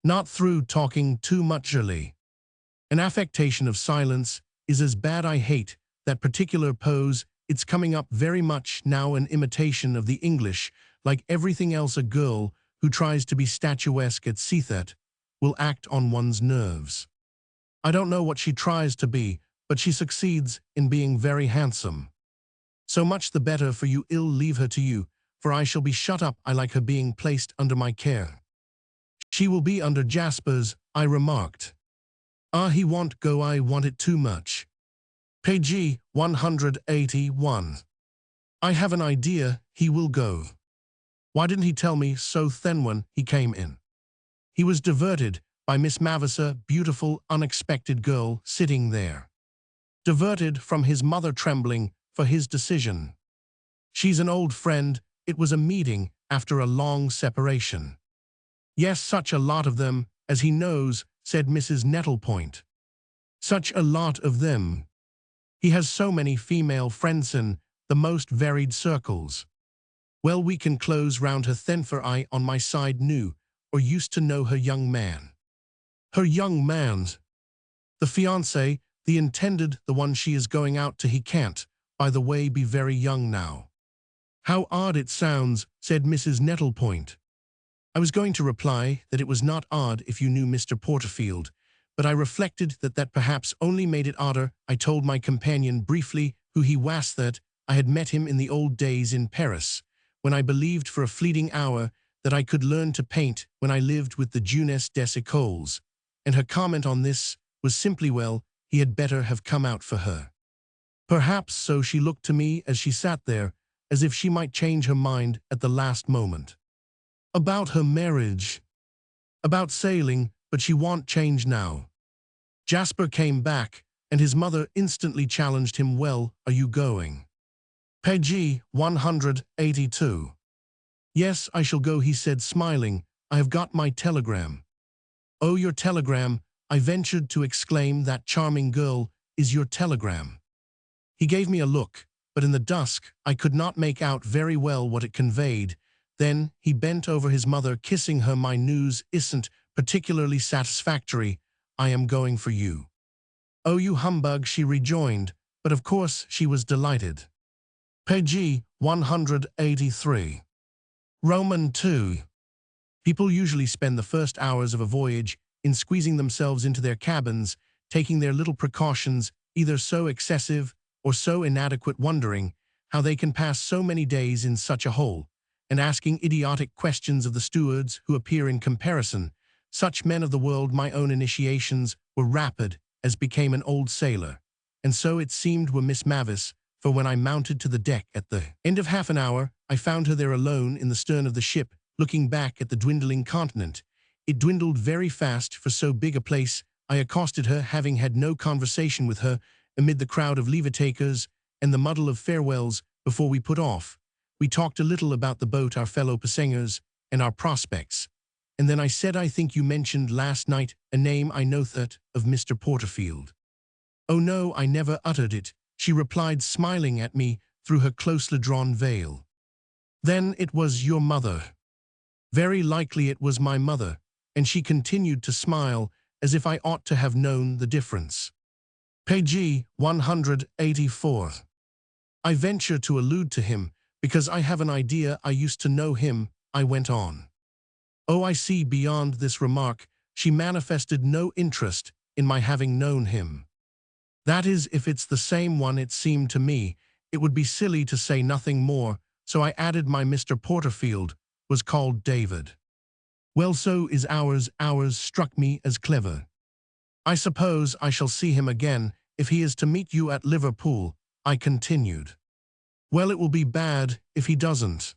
Not through talking too much early. An affectation of silence is as bad. I hate that particular pose. It's coming up very much now, an imitation of the English. Like everything else, a girl who tries to be statuesque at Seathat will act on one's nerves. I don't know what she tries to be, but she succeeds in being very handsome. So much the better for you. I'll leave her to you, for I shall be shut up. I like her being placed under my care." "She will be under Jasper's," I remarked. "Ah, he won't go. I want it too much." Page 181. "I have an idea he will go. Why didn't he tell me so then when he came in?" He was diverted by Miss Mavis, a beautiful, unexpected girl sitting there. Diverted from his mother, trembling for his decision. "She's an old friend. It was a meeting after a long separation." "Yes, such a lot of them, as he knows," said Mrs. Nettlepoint. "Such a lot of them. He has so many female friends in the most varied circles." "Well, we can close round her then, for I on my side knew or used to know her young man." "Her young man's?" "The fiancé, the intended, the one she is going out to. He can't, by the way, be very young now." "How odd it sounds," said Mrs. Nettlepoint. I was going to reply that it was not odd if you knew Mr. Porterfield, but I reflected that that perhaps only made it odder. I told my companion briefly who he was, that I had met him in the old days in Paris, when I believed for a fleeting hour that I could learn to paint, when I lived with the Jeunesse des Écoles, and her comment on this was simply, well, he had better have come out for her. Perhaps so. She looked to me as she sat there, as if she might change her mind at the last moment. About her marriage. About sailing, but she won't change now. Jasper came back, and his mother instantly challenged him. "Well, are you going?" Page 182. "Yes, I shall go," he said, smiling. "I have got my telegram." "Oh, your telegram," I ventured to exclaim. "That charming girl is your telegram." He gave me a look, but in the dusk I could not make out very well what it conveyed. Then he bent over his mother, kissing her. "My news isn't particularly satisfactory. I am going for you." "Oh, you humbug," she rejoined, but of course she was delighted. Page 183. Roman 2. People usually spend the first hours of a voyage in squeezing themselves into their cabins, taking their little precautions, either so excessive or so inadequate, wondering how they can pass so many days in such a hole, and asking idiotic questions of the stewards who appear in comparison. Such men of the world, my own initiations were rapid, as became an old sailor, and so it seemed were Miss Mavis, for when I mounted to the deck at the end of half an hour, I found her there alone in the stern of the ship, looking back at the dwindling continent. It dwindled very fast for so big a place. I accosted her, having had no conversation with her, amid the crowd of leave-takers and the muddle of farewells before we put off. We talked a little about the boat, our fellow passengers, and our prospects. And then I said, "I think you mentioned last night a name. I know that of Mr. Porterfield." "Oh no, I never uttered it," she replied, smiling at me through her closely drawn veil. "Then it was your mother." "Very likely it was my mother," and she continued to smile as if I ought to have known the difference. Page 184. "I venture to allude to him because I have an idea I used to know him," I went on. "Oh, I see." Beyond this remark, she manifested no interest in my having known him. "That is, if it's the same one. It seemed to me it would be silly to say nothing more, so I added my Mr. Porterfield was called David." "Well, so is ours." "Ours struck me as clever." "I suppose I shall see him again if he is to meet you at Liverpool," I continued. Well, it will be bad if he doesn't.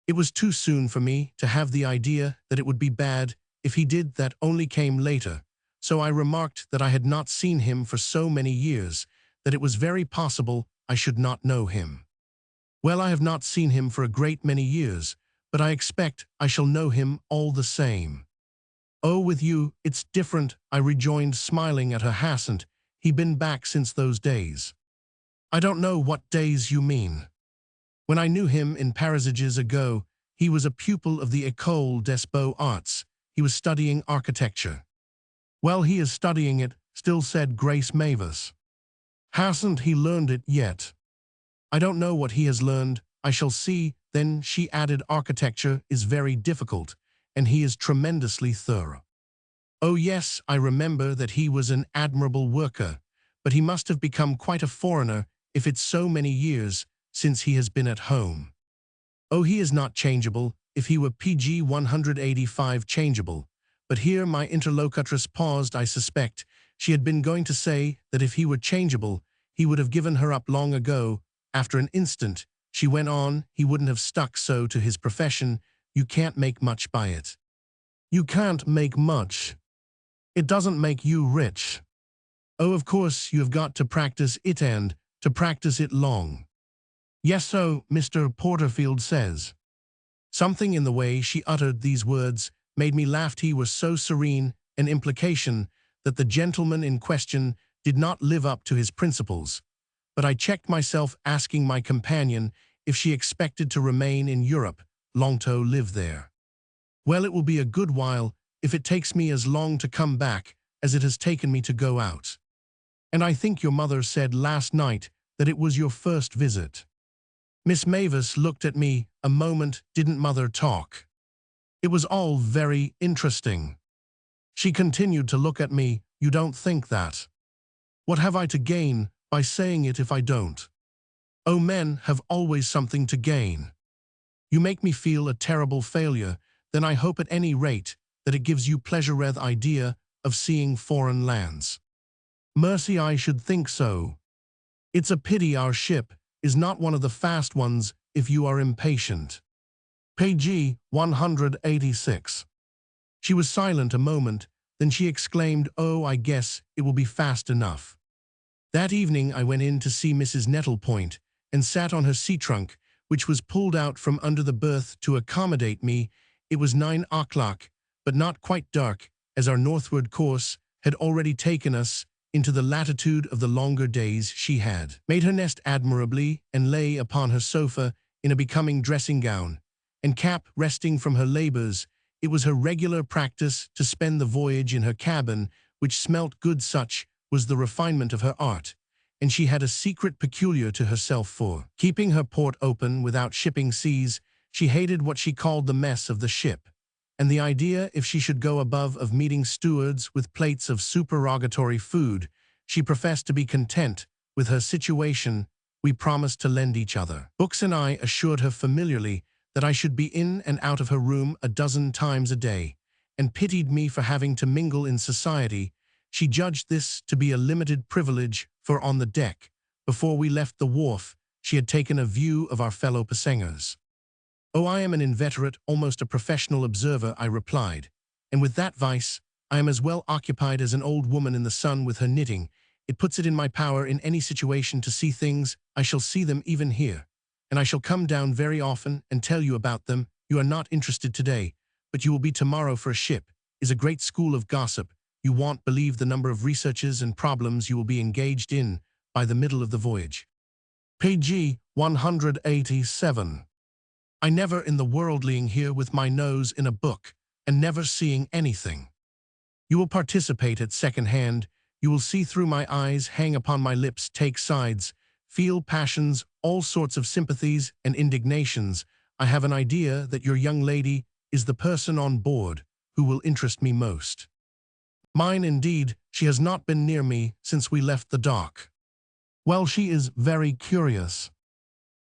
It was too soon for me to have the idea that it would be bad if he did. That only came later, so I remarked that I had not seen him for so many years that it was very possible I should not know him. Well, I have not seen him for a great many years, but I expect I shall know him all the same. Oh, with you, it's different, I rejoined, smiling at her. Hasn't he been back since those days? I don't know what days you mean. When I knew him in Paris ages ago, he was a pupil of the École des Beaux-Arts. He was studying architecture. Well, he is studying it still, said Grace Mavis. Hasn't he learned it yet? I don't know what he has learned. I shall see. Then she added, architecture is very difficult, and he is tremendously thorough. Oh yes, I remember that he was an admirable worker, but he must have become quite a foreigner if it's so many years since he has been at home. Oh, he is not changeable. If he were PG 185 changeable. But here my interlocutress paused. I suspect she had been going to say that if he were changeable, he would have given her up long ago. After an instant, she went on, he wouldn't have stuck so to his profession. You can't make much by it. You can't make much. It doesn't make you rich. Oh, of course, you have got to practice it, and to practice it long. Yes, so Mr. Porterfield says. Something in the way she uttered these words made me laugh. He was so serene, an implication that the gentleman in question did not live up to his principles. But I checked myself, asking my companion if she expected to remain in Europe, long to live there. Well, it will be a good while if it takes me as long to come back as it has taken me to go out. And I think your mother said last night that it was your first visit. Miss Mavis looked at me a moment. Didn't Mother talk? It was all very interesting. She continued to look at me. You don't think that? What have I to gain by saying it if I don't? Oh, men have always something to gain. You make me feel a terrible failure. Then I hope at any rate that it gives you pleasure. The idea of seeing foreign lands. Mercy, I should think so. It's a pity our ship is not one of the fast ones if you are impatient. Page 186. She was silent a moment, then she exclaimed, oh, I guess it will be fast enough. That evening I went in to see Mrs. Nettlepoint and sat on her sea trunk, which was pulled out from under the berth to accommodate me. It was 9 o'clock, but not quite dark, as our northward course had already taken us into the latitude of the longer days. She had made her nest admirably and lay upon her sofa in a becoming dressing gown and cap, resting from her labors. It was her regular practice to spend the voyage in her cabin, which smelt good. Such was the refinement of her art, and she had a secret peculiar to herself for keeping her port open without shipping seas. She hated what she called the mess of the ship, and the idea, if she should go above, of meeting stewards with plates of supererogatory food. She professed to be content with her situation. We promised to lend each other books, and I assured her familiarly that I should be in and out of her room a dozen times a day, and pitied me for having to mingle in society. She judged this to be a limited privilege, for on the deck, before we left the wharf, she had taken a view of our fellow passengers. Oh, I am an inveterate, almost a professional observer, I replied, and with that vice, I am as well occupied as an old woman in the sun with her knitting. It puts it in my power in any situation to see things. I shall see them even here, and I shall come down very often and tell you about them. You are not interested today, but you will be tomorrow, for a ship is a great school of gossip. You won't believe the number of researches and problems you will be engaged in by the middle of the voyage. Page 187. I never in the world lying here with my nose in a book and never seeing anything. You will participate at second hand. You will see through my eyes, hang upon my lips, take sides, feel passions, all sorts of sympathies and indignations. I have an idea that your young lady is the person on board who will interest me most. Mine, indeed. She has not been near me since we left the dock. Well, she is very curious.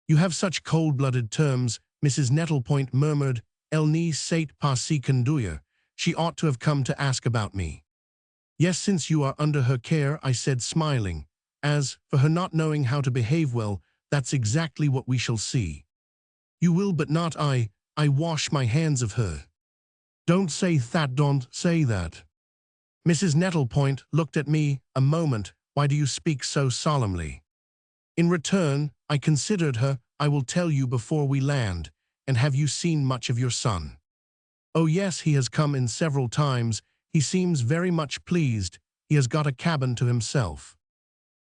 You have such cold-blooded terms, Mrs. Nettlepoint murmured. Elle ne sait pas si conduire. She ought to have come to ask about me. Yes, since you are under her care, I said, smiling. As for her not knowing how to behave well, That's exactly what we shall see. You will, but not I. I wash my hands of her. Don't say that, don't say that. Mrs. Nettlepoint looked at me a moment. Why do you speak so solemnly? In return, I considered her. I will tell you before we land. And have you seen much of your son? Oh yes, he has come in several times. He seems very much pleased. He has got a cabin to himself.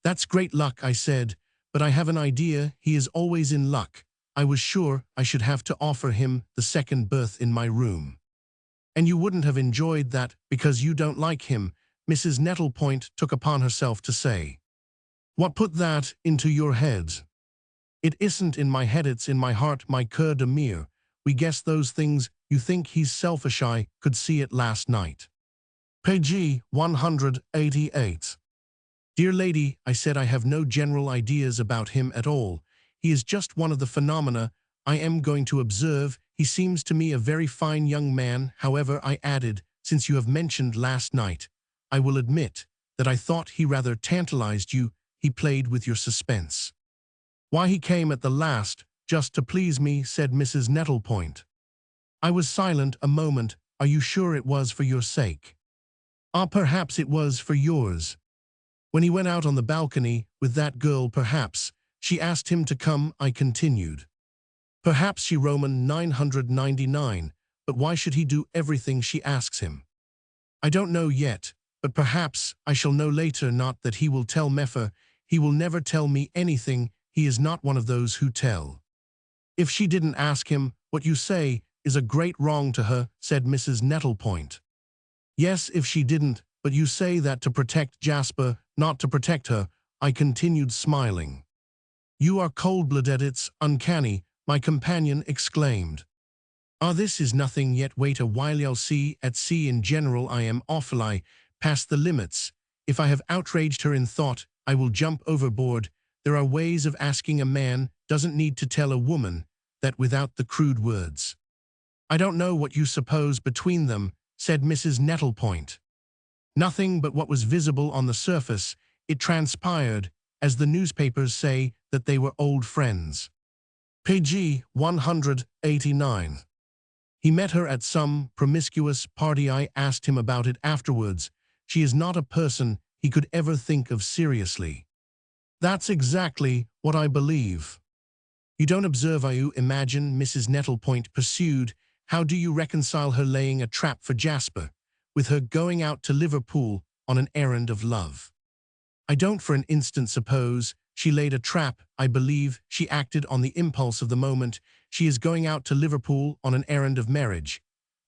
That's great luck, I said, but I have an idea he is always in luck. I was sure I should have to offer him the second berth in my room. And you wouldn't have enjoyed that because you don't like him, Mrs. Nettlepoint took upon herself to say. What put that into your head? It isn't in my head, it's in my heart, my cœur de mere. We guess those things. You think he's selfish. I could see it last night. Page 188. Dear lady, I said, I have no general ideas about him at all. He is just one of the phenomena I am going to observe. He seems to me a very fine young man. However, I added, since you have mentioned last night, I will admit that I thought he rather tantalized you. He played with your suspense. Why, he came at the last, just to please me, said Mrs. Nettlepoint. I was silent a moment. Are you sure it was for your sake? Ah, perhaps it was for yours. When he went out on the balcony with that girl, perhaps she asked him to come, I continued. Perhaps she Roman 999, but why should he do everything she asks him? I don't know yet, but perhaps I shall know later. Not that he will tell Meffer. He will never tell me anything. He is not one of those who tell. If she didn't ask him, what you say is a great wrong to her, said Mrs. Nettlepoint. Yes, if she didn't, but you say that to protect Jasper, not to protect her, I continued, smiling. You are cold-blooded, it's uncanny, my companion exclaimed. Ah, this is nothing yet. Wait a while, you'll see. At sea in general I am awfully past the limits. If I have outraged her in thought, I will jump overboard. There are ways of asking. A man doesn't need to tell a woman that without the crude words. I don't know what you suppose between them, said Mrs. Nettlepoint. Nothing but what was visible on the surface. It transpired, as the newspapers say, that they were old friends. Page 189. He met her at some promiscuous party. I asked him about it afterwards. She is not a person he could ever think of seriously. That's exactly what I believe. You don't observe, you imagine, Mrs. Nettlepoint pursued. How do you reconcile her laying a trap for Jasper, with her going out to Liverpool on an errand of love? I don't for an instant suppose she laid a trap. I believe she acted on the impulse of the moment. She is going out to Liverpool on an errand of marriage.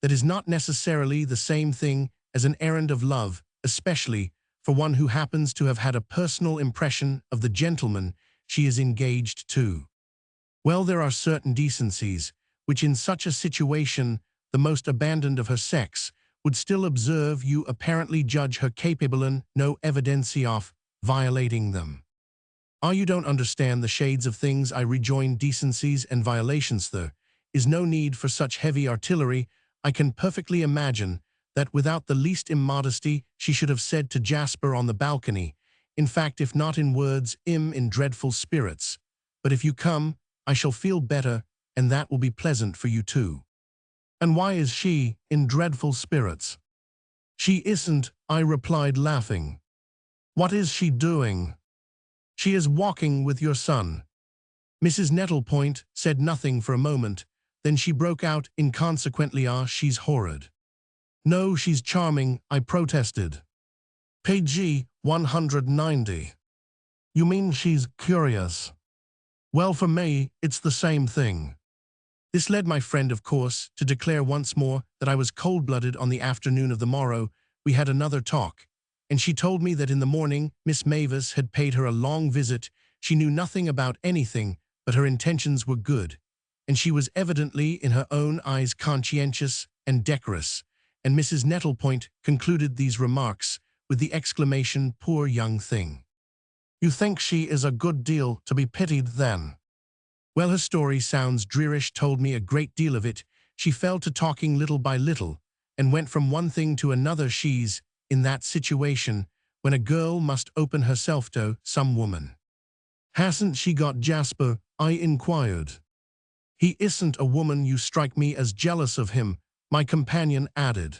That is not necessarily the same thing as an errand of love, especially for one who happens to have had a personal impression of the gentleman she is engaged to. Well, there are certain decencies which in such a situation the most abandoned of her sex would still observe. You apparently judge her capable and no evidency of violating them. Ah, you don't understand the shades of things, I rejoined. Decencies and violations, there is no need for such heavy artillery. I can perfectly imagine that without the least immodesty she should have said to Jasper on the balcony, in fact, if not in words, in dreadful spirits, but if you come, I shall feel better, and that will be pleasant for you too. And why is she in dreadful spirits? She isn't, I replied, laughing. What is she doing? She is walking with your son. Mrs. Nettlepoint said nothing for a moment, then she broke out inconsequently, ah, she's horrid. No, she's charming, I protested. Page 190. You mean she's curious? Well, for me, it's the same thing. This led my friend, of course, to declare once more that I was cold-blooded. On the afternoon of the morrow, we had another talk, and she told me that in the morning Miss Mavis had paid her a long visit. She knew nothing about anything, but her intentions were good, and she was evidently in her own eyes conscientious and decorous, and Mrs. Nettlepoint concluded these remarks with the exclamation, "Poor young thing." You think she is a good deal to be pitied, then? Well, her story sounds drearish, told me a great deal of it. She fell to talking little by little, and went from one thing to another. She's in that situation when a girl must open herself to some woman. Hasn't she got Jasper? I inquired. He isn't a woman. You strike me as jealous of him, my companion added.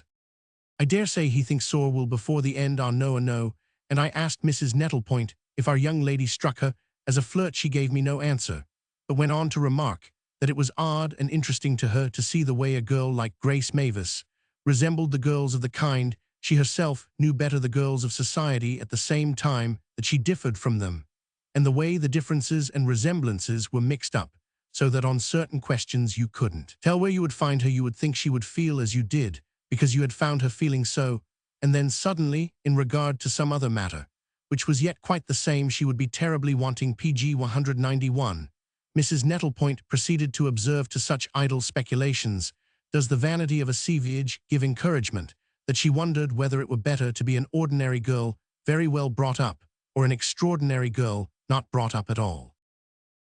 I dare say he thinks Sore will before the end are no, and I asked Mrs. Nettlepoint if our young lady struck her as a flirt. She gave me no answer, but went on to remark that it was odd and interesting to her to see the way a girl like Grace Mavis resembled the girls of the kind she herself knew better, the girls of society, at the same time that she differed from them, and the way the differences and resemblances were mixed up, so that on certain questions you couldn't tell where you would find her. You would think she would feel as you did, because you had found her feeling so, and then suddenly, in regard to some other matter, which was yet quite the same, she would be terribly wanting. PG 191. Mrs. Nettlepoint proceeded to observe, to such idle speculations does the vanity of a sevage give encouragement, that she wondered whether it were better to be an ordinary girl, very well brought up, or an extraordinary girl, not brought up at all.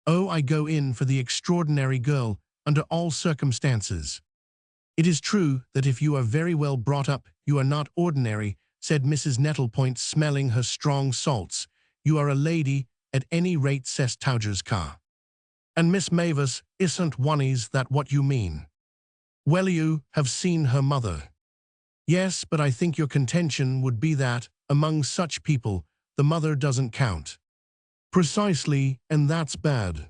Oh, I go in for the extraordinary girl, under all circumstances. It is true that if you are very well brought up, you are not ordinary, said Mrs. Nettlepoint, smelling her strong salts. You are a lady, at any rate, says Towger's car. And Miss Mavis isn't one's that what you mean? Well, you have seen her mother. Yes, but I think your contention would be that, among such people, the mother doesn't count. Precisely, and that's bad.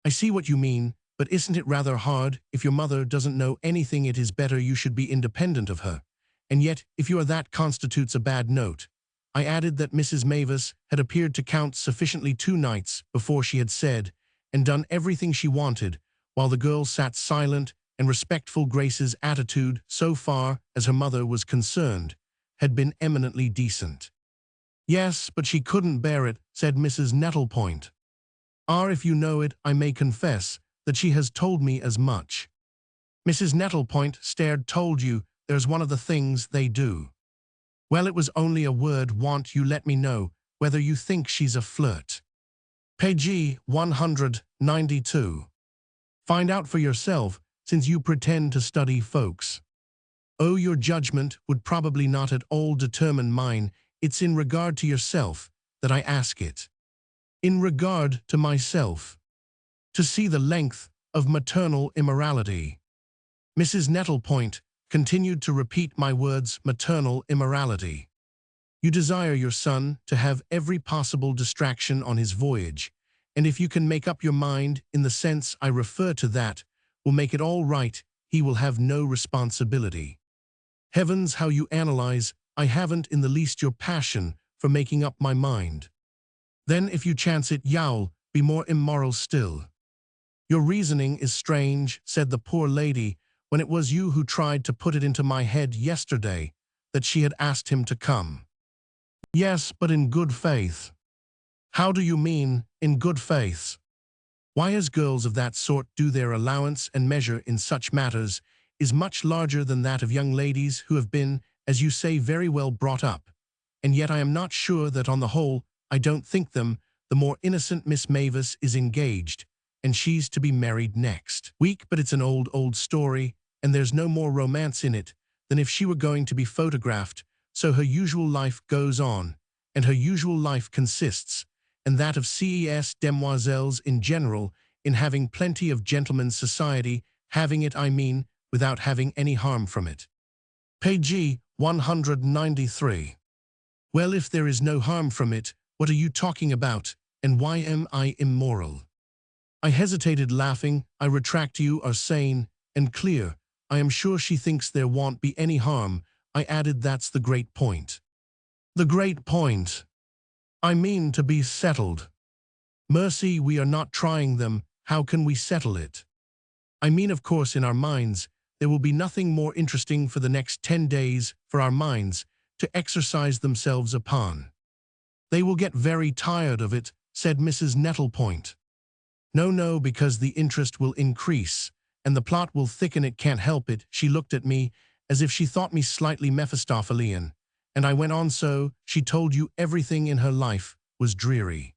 I see what you mean, but isn't it rather hard? If your mother doesn't know anything, it is better you should be independent of her. And yet, if you are, that constitutes a bad note. I added that Mrs. Mavis had appeared to count sufficiently 2 nights before she had said and done everything she wanted, while the girl sat silent and respectful. Grace's attitude, so far as her mother was concerned, had been eminently decent. Yes, but she couldn't bear it, said Mrs. Nettlepoint. If you know it, I may confess that she has told me as much. Mrs. Nettlepoint stared. Told you? There's one of the things they do. Well, it was only a word. Want you let me know whether you think she's a flirt. Page 192. Find out for yourself, since you pretend to study folks. Oh, your judgment would probably not at all determine mine. It's in regard to yourself that I ask it. In regard to myself. To see the length of maternal immorality. Mrs. Nettlepoint continued to repeat my words, maternal immorality. You desire your son to have every possible distraction on his voyage, and if you can make up your mind in the sense I refer to, that will make it all right. He will have no responsibility. Heavens, how you analyze! I haven't in the least your passion for making up my mind. Then if you chance it, you'll be more immoral still. Your reasoning is strange, said the poor lady, when it was you who tried to put it into my head yesterday that she had asked him to come. Yes, but in good faith. How do you mean, in good faith? Why, as girls of that sort do, their allowance and measure in such matters is much larger than that of young ladies who have been, as you say, very well brought up. And yet I am not sure that on the whole I don't think them. The more innocent Miss Mavis is engaged, and she's to be married next week, but it's an old story, and there's no more romance in it than if she were going to be photographed. So her usual life goes on, and her usual life consists, and that of ces demoiselles in general, in having plenty of gentlemen's society, having it, I mean, without having any harm from it. Page 193. Well, if there is no harm from it, what are you talking about, and why am I immoral? I hesitated, laughing. I retract, you are sane and clear. I am sure she thinks there won't be any harm. I added, that's the great point. The great point. I mean to be settled. Mercy, we are not trying them. How can we settle it? I mean, of course, in our minds, there will be nothing more interesting for the next 10 days for our minds to exercise themselves upon. They will get very tired of it, said Mrs. Nettlepoint. No, because the interest will increase, and the plot will thicken. It can't help it. She looked at me as if she thought me slightly Mephistophelian, and I went on. So, she told you everything in her life was dreary.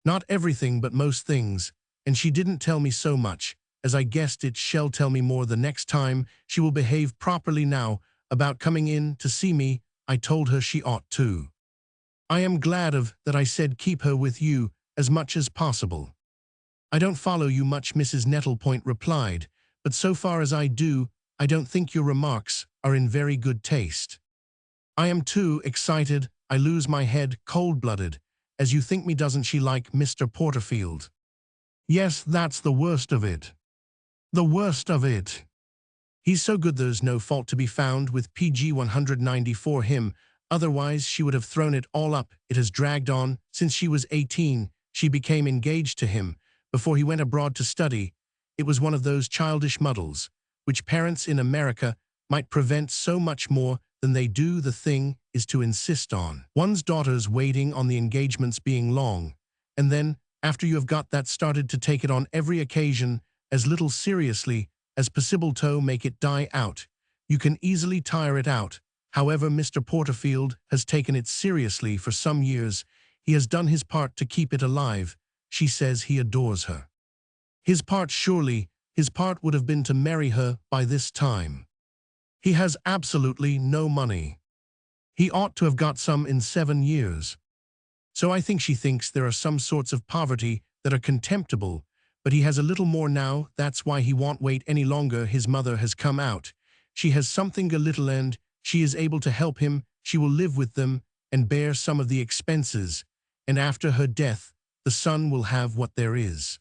Not everything, but most things, and she didn't tell me so much, as I guessed it. She'll tell me more the next time. She will behave properly now about coming in to see me. I told her she ought to. I am glad of that. I said, keep her with you, as much as possible. I don't follow you much, Mrs. Nettlepoint replied, but so far as I do, I don't think your remarks are in very good taste. I am too excited, I lose my head, cold-blooded, as you think me. Doesn't she like Mr. Porterfield? Yes, that's the worst of it. The worst of it. He's so good there's no fault to be found with PG 190 for him, otherwise she would have thrown it all up. It has dragged on since she was 18. She became engaged to him before he went abroad to study. It was one of those childish muddles, which parents in America might prevent so much more than they do. The thing is to insist on one's daughters waiting on the engagements being long, and then, after you have got that started, to take it on every occasion as little seriously as possible to make it die out. You can easily tire it out. However, Mr. Porterfield has taken it seriously for some years. He has done his part to keep it alive. She says he adores her. His part, surely, his part would have been to marry her by this time. He has absolutely no money. He ought to have got some in 7 years. So I think she thinks there are some sorts of poverty that are contemptible, but he has a little more now. That's why he won't wait any longer. His mother has come out. She has something a little, and she is able to help him. She will live with them and bear some of the expenses, and after her death, the son will have what there is.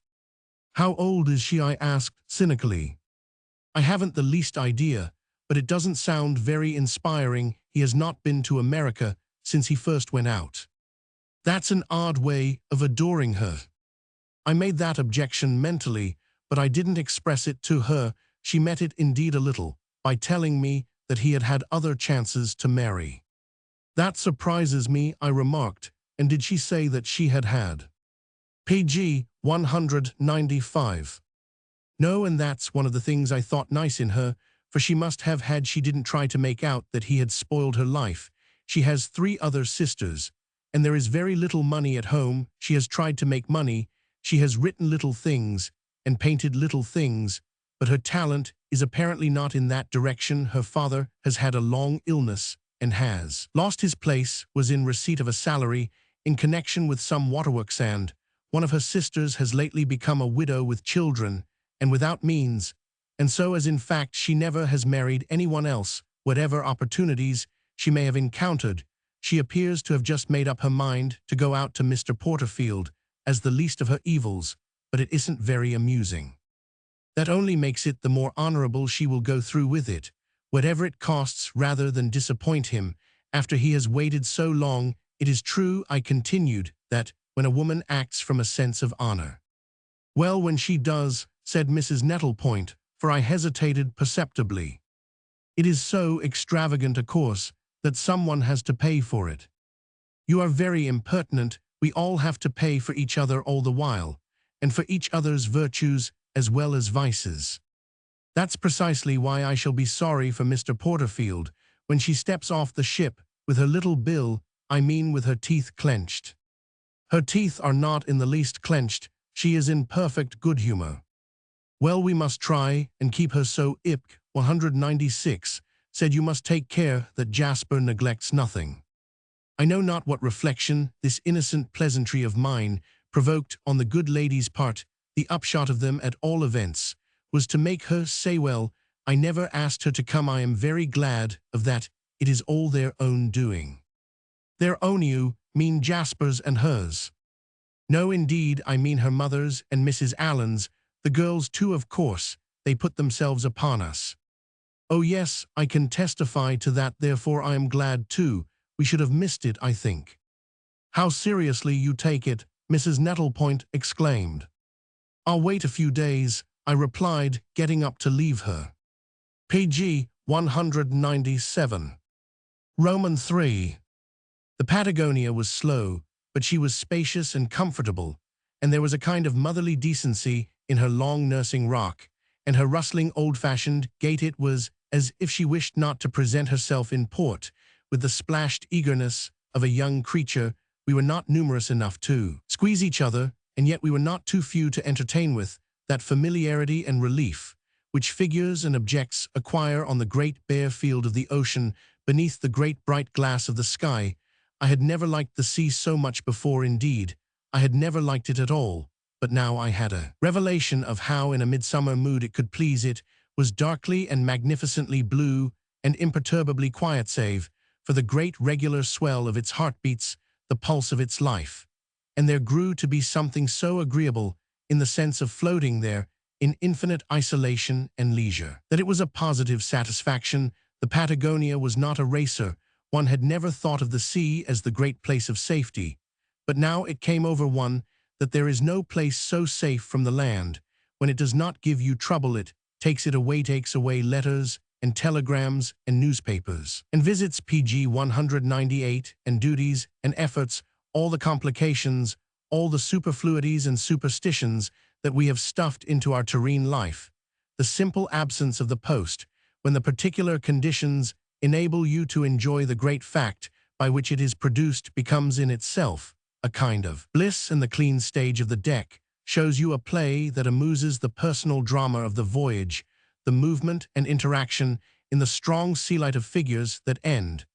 How old is she? I asked cynically. I haven't the least idea, but it doesn't sound very inspiring. He has not been to America since he first went out. That's an odd way of adoring her. I made that objection mentally, but I didn't express it to her. She met it indeed a little, by telling me that he had had other chances to marry. That surprises me, I remarked. And did she say that she had had? PG 195. No, and that's one of the things I thought nice in her, for she must have had. She didn't try to make out that he had spoiled her life. She has 3 other sisters, and there is very little money at home. She has tried to make money. She has written little things and painted little things, but her talent is apparently not in that direction. Her father has had a long illness and has lost his place, was in receipt of a salary in connection with some waterworks, and one of her sisters has lately become a widow with children and without means, and so as in fact she never has married anyone else. Whatever opportunities she may have encountered, she appears to have just made up her mind to go out to Mr. Porterfield as the least of her evils, but it isn't very amusing. That only makes it the more honorable. She will go through with it, whatever it costs, rather than disappoint him after he has waited so long. It is true, I continued, that when a woman acts from a sense of honor. Well, when she does, said Mrs. Nettlepoint, for I hesitated perceptibly. It is so extravagant a course that someone has to pay for it. You are very impertinent. We all have to pay for each other all the while, and for each other's virtues as well as vices. That's precisely why I shall be sorry for Mr. Porterfield when she steps off the ship with her little bill, I mean with her teeth clenched. Her teeth are not in the least clenched. She is in perfect good humor. Well, we must try and keep her so. IPC 196 said you must take care that Jasper neglects nothing. I know not what reflection this innocent pleasantry of mine provoked on the good lady's part. The upshot of them, at all events, was to make her say, well, I never asked her to come. I am very glad of that. It is all their own doing. Their own? You mean Jasper's and hers? No, indeed, I mean her mother's and Mrs. Allen's. The girls too, of course. They put themselves upon us. Oh yes, I can testify to that. Therefore I am glad too. We should have missed it, I think. How seriously you take it, Mrs. Nettlepoint exclaimed. I'll wait a few days, I replied, getting up to leave her. PG 197. Roman 3. The Patagonia was slow, but she was spacious and comfortable, and there was a kind of motherly decency in her long nursing rock, and her rustling old-fashioned gait. It was as if she wished not to present herself in port with the splashed eagerness of a young creature. We were not numerous enough to squeeze each other, and yet we were not too few to entertain with that familiarity and relief which figures and objects acquire on the great bare field of the ocean beneath the great bright glass of the sky. I had never liked the sea so much before. Indeed, I had never liked it at all, but now I had a revelation of how in a midsummer mood it could please. It was darkly and magnificently blue and imperturbably quiet save for the great regular swell of its heartbeats, the pulse of its life. And there grew to be something so agreeable in the sense of floating there in infinite isolation and leisure, that it was a positive satisfaction. The Patagonia was not a racer. One had never thought of the sea as the great place of safety, but now it came over one that there is no place so safe from the land. When it does not give you trouble, it takes away letters and telegrams and newspapers, and visits PG 198 and duties and efforts, all the complications, all the superfluities and superstitions that we have stuffed into our terrene life. The simple absence of the post, when the particular conditions enable you to enjoy the great fact by which it is produced, becomes in itself a kind of bliss, and the clean stage of the deck shows you a play that amuses the personal drama of the voyage, the movement and interaction in the strong sea light of figures that end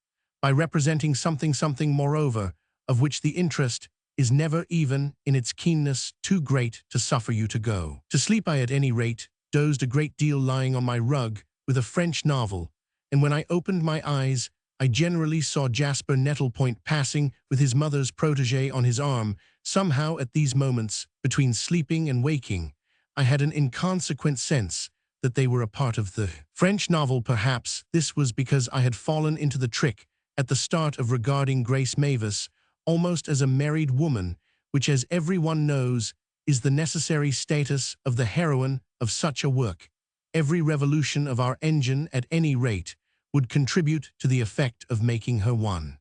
by representing something moreover, of which the interest is never, even in its keenness, too great to suffer you to go to sleep. I at any rate dozed a great deal lying on my rug with a French novel, and when I opened my eyes I generally saw Jasper Nettlepoint passing with his mother's protégé on his arm. Somehow at these moments, between sleeping and waking, I had an inconsequent sense that they were a part of the French novel. Perhaps this was because I had fallen into the trick at the start of regarding Grace Mavis almost as a married woman, which, as everyone knows, is the necessary status of the heroine of such a work. Every revolution of our engine, at any rate, would contribute to the effect of making her one.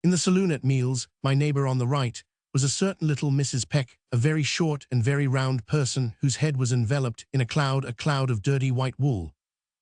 In the saloon at meals, my neighbor on the right was a certain little Mrs. Peck, a very short and very round person whose head was enveloped in a cloud of dirty white wool,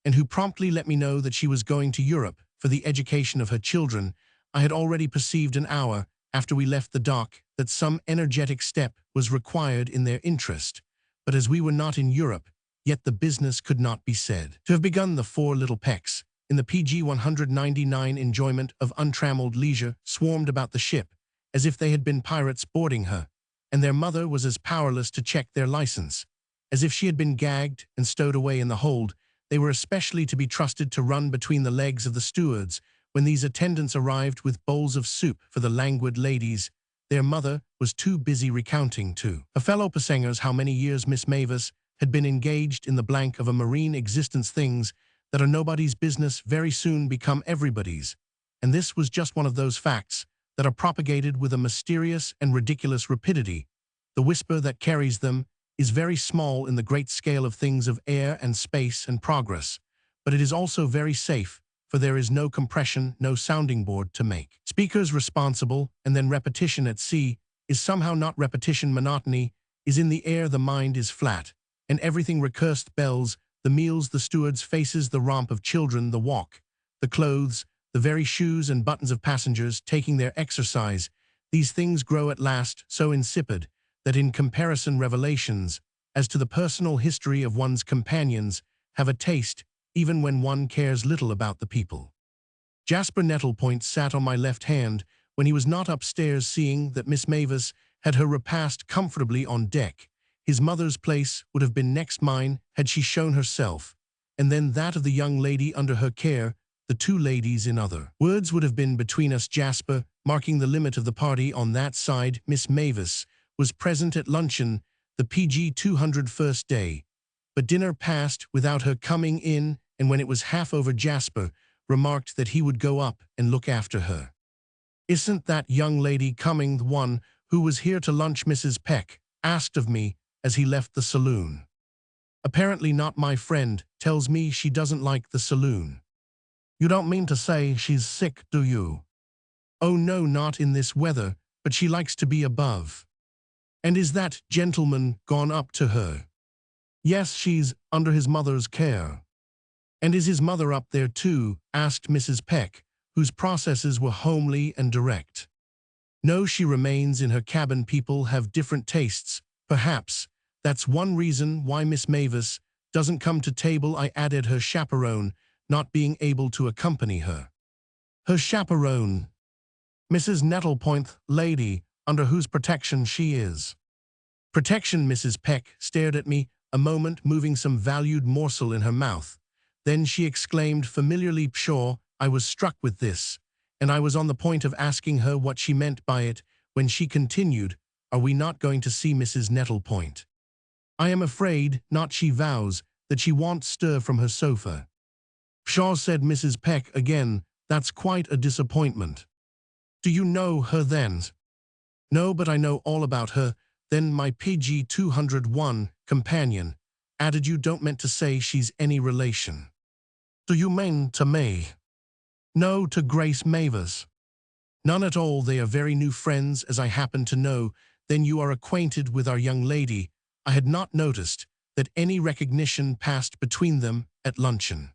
and who promptly let me know that she was going to Europe for the education of her children. I had already perceived an hour after we left the dock that some energetic step was required in their interest, but as we were not in Europe, yet the business could not be said to have begun. The four little Pecks, in the PG 199 enjoyment of untrammeled leisure, swarmed about the ship as if they had been pirates boarding her, and their mother was as powerless to check their license as if she had been gagged and stowed away in the hold. They were especially to be trusted to run between the legs of the stewards when these attendants arrived with bowls of soup for the languid ladies. Their mother was too busy recounting to her fellow passengers how many years Miss Mavis had been engaged in the blank of a marine existence, things that are nobody's business very soon become everybody's, and this was just one of those facts that are propagated with a mysterious and ridiculous rapidity. The whisper that carries them is very small in the great scale of things of air and space and progress, but it is also very safe, for there is no compression, no sounding board to make speakers responsible, and then repetition at sea is somehow not repetition. Monotony is in the air, the mind is flat, and everything recursed: bells, the meals, the stewards' faces, the romp of children, the walk, the clothes, the very shoes and buttons of passengers taking their exercise. These things grow at last so insipid that in comparison revelations as to the personal history of one's companions have a taste even when one cares little about the people. Jasper Nettlepoint sat on my left hand when he was not upstairs, seeing that Miss Mavis had her repast comfortably on deck. His mother's place would have been next mine had she shown herself, and then that of the young lady under her care. The two ladies, in other words, would have been between us. Jasper, marking the limit of the party on that side. Miss Mavis was present at luncheon, the PG 200 first day, but dinner passed without her coming in, and when it was half over, Jasper remarked that he would go up and look after her. "Isn't that young lady coming, the one who was here to lunch?" Mrs. Peck asked of me as he left the saloon. "Apparently not. My friend tells me she doesn't like the saloon." "You don't mean to say she's sick, do you?" "Oh no, not in this weather, but she likes to be above." "And is that gentleman gone up to her?" "Yes, she's under his mother's care." "And is his mother up there too?" asked Mrs. Peck, whose processes were homely and direct. "No, she remains in her cabin. People have different tastes, perhaps. That's one reason why Miss Mavis doesn't come to table," I added, "her chaperone not being able to accompany her." "Her chaperone?" "Mrs. Nettlepoint, lady. under whose protection she is. Protection. Mrs. Peck stared at me a moment, moving some valued morsel in her mouth. Then she exclaimed familiarly, "Pshaw." I was struck with this, and I was on the point of asking her what she meant by it, when she continued, "Are we not going to see Mrs. Nettlepoint?" "I am afraid not. She vows that she won't stir from her sofa." "Pshaw," said Mrs. Peck again. "That's quite a disappointment." "Do you know her then?" "No, but I know all about her." Then my PG 201 companion added, "You don't mean to say she's any relation?" "Do you mean to me?" "No, to Grace Mavis." "None at all. They are very new friends, as I happen to know." "Then you are acquainted with our young lady?" I had not noticed that any recognition passed between them at luncheon.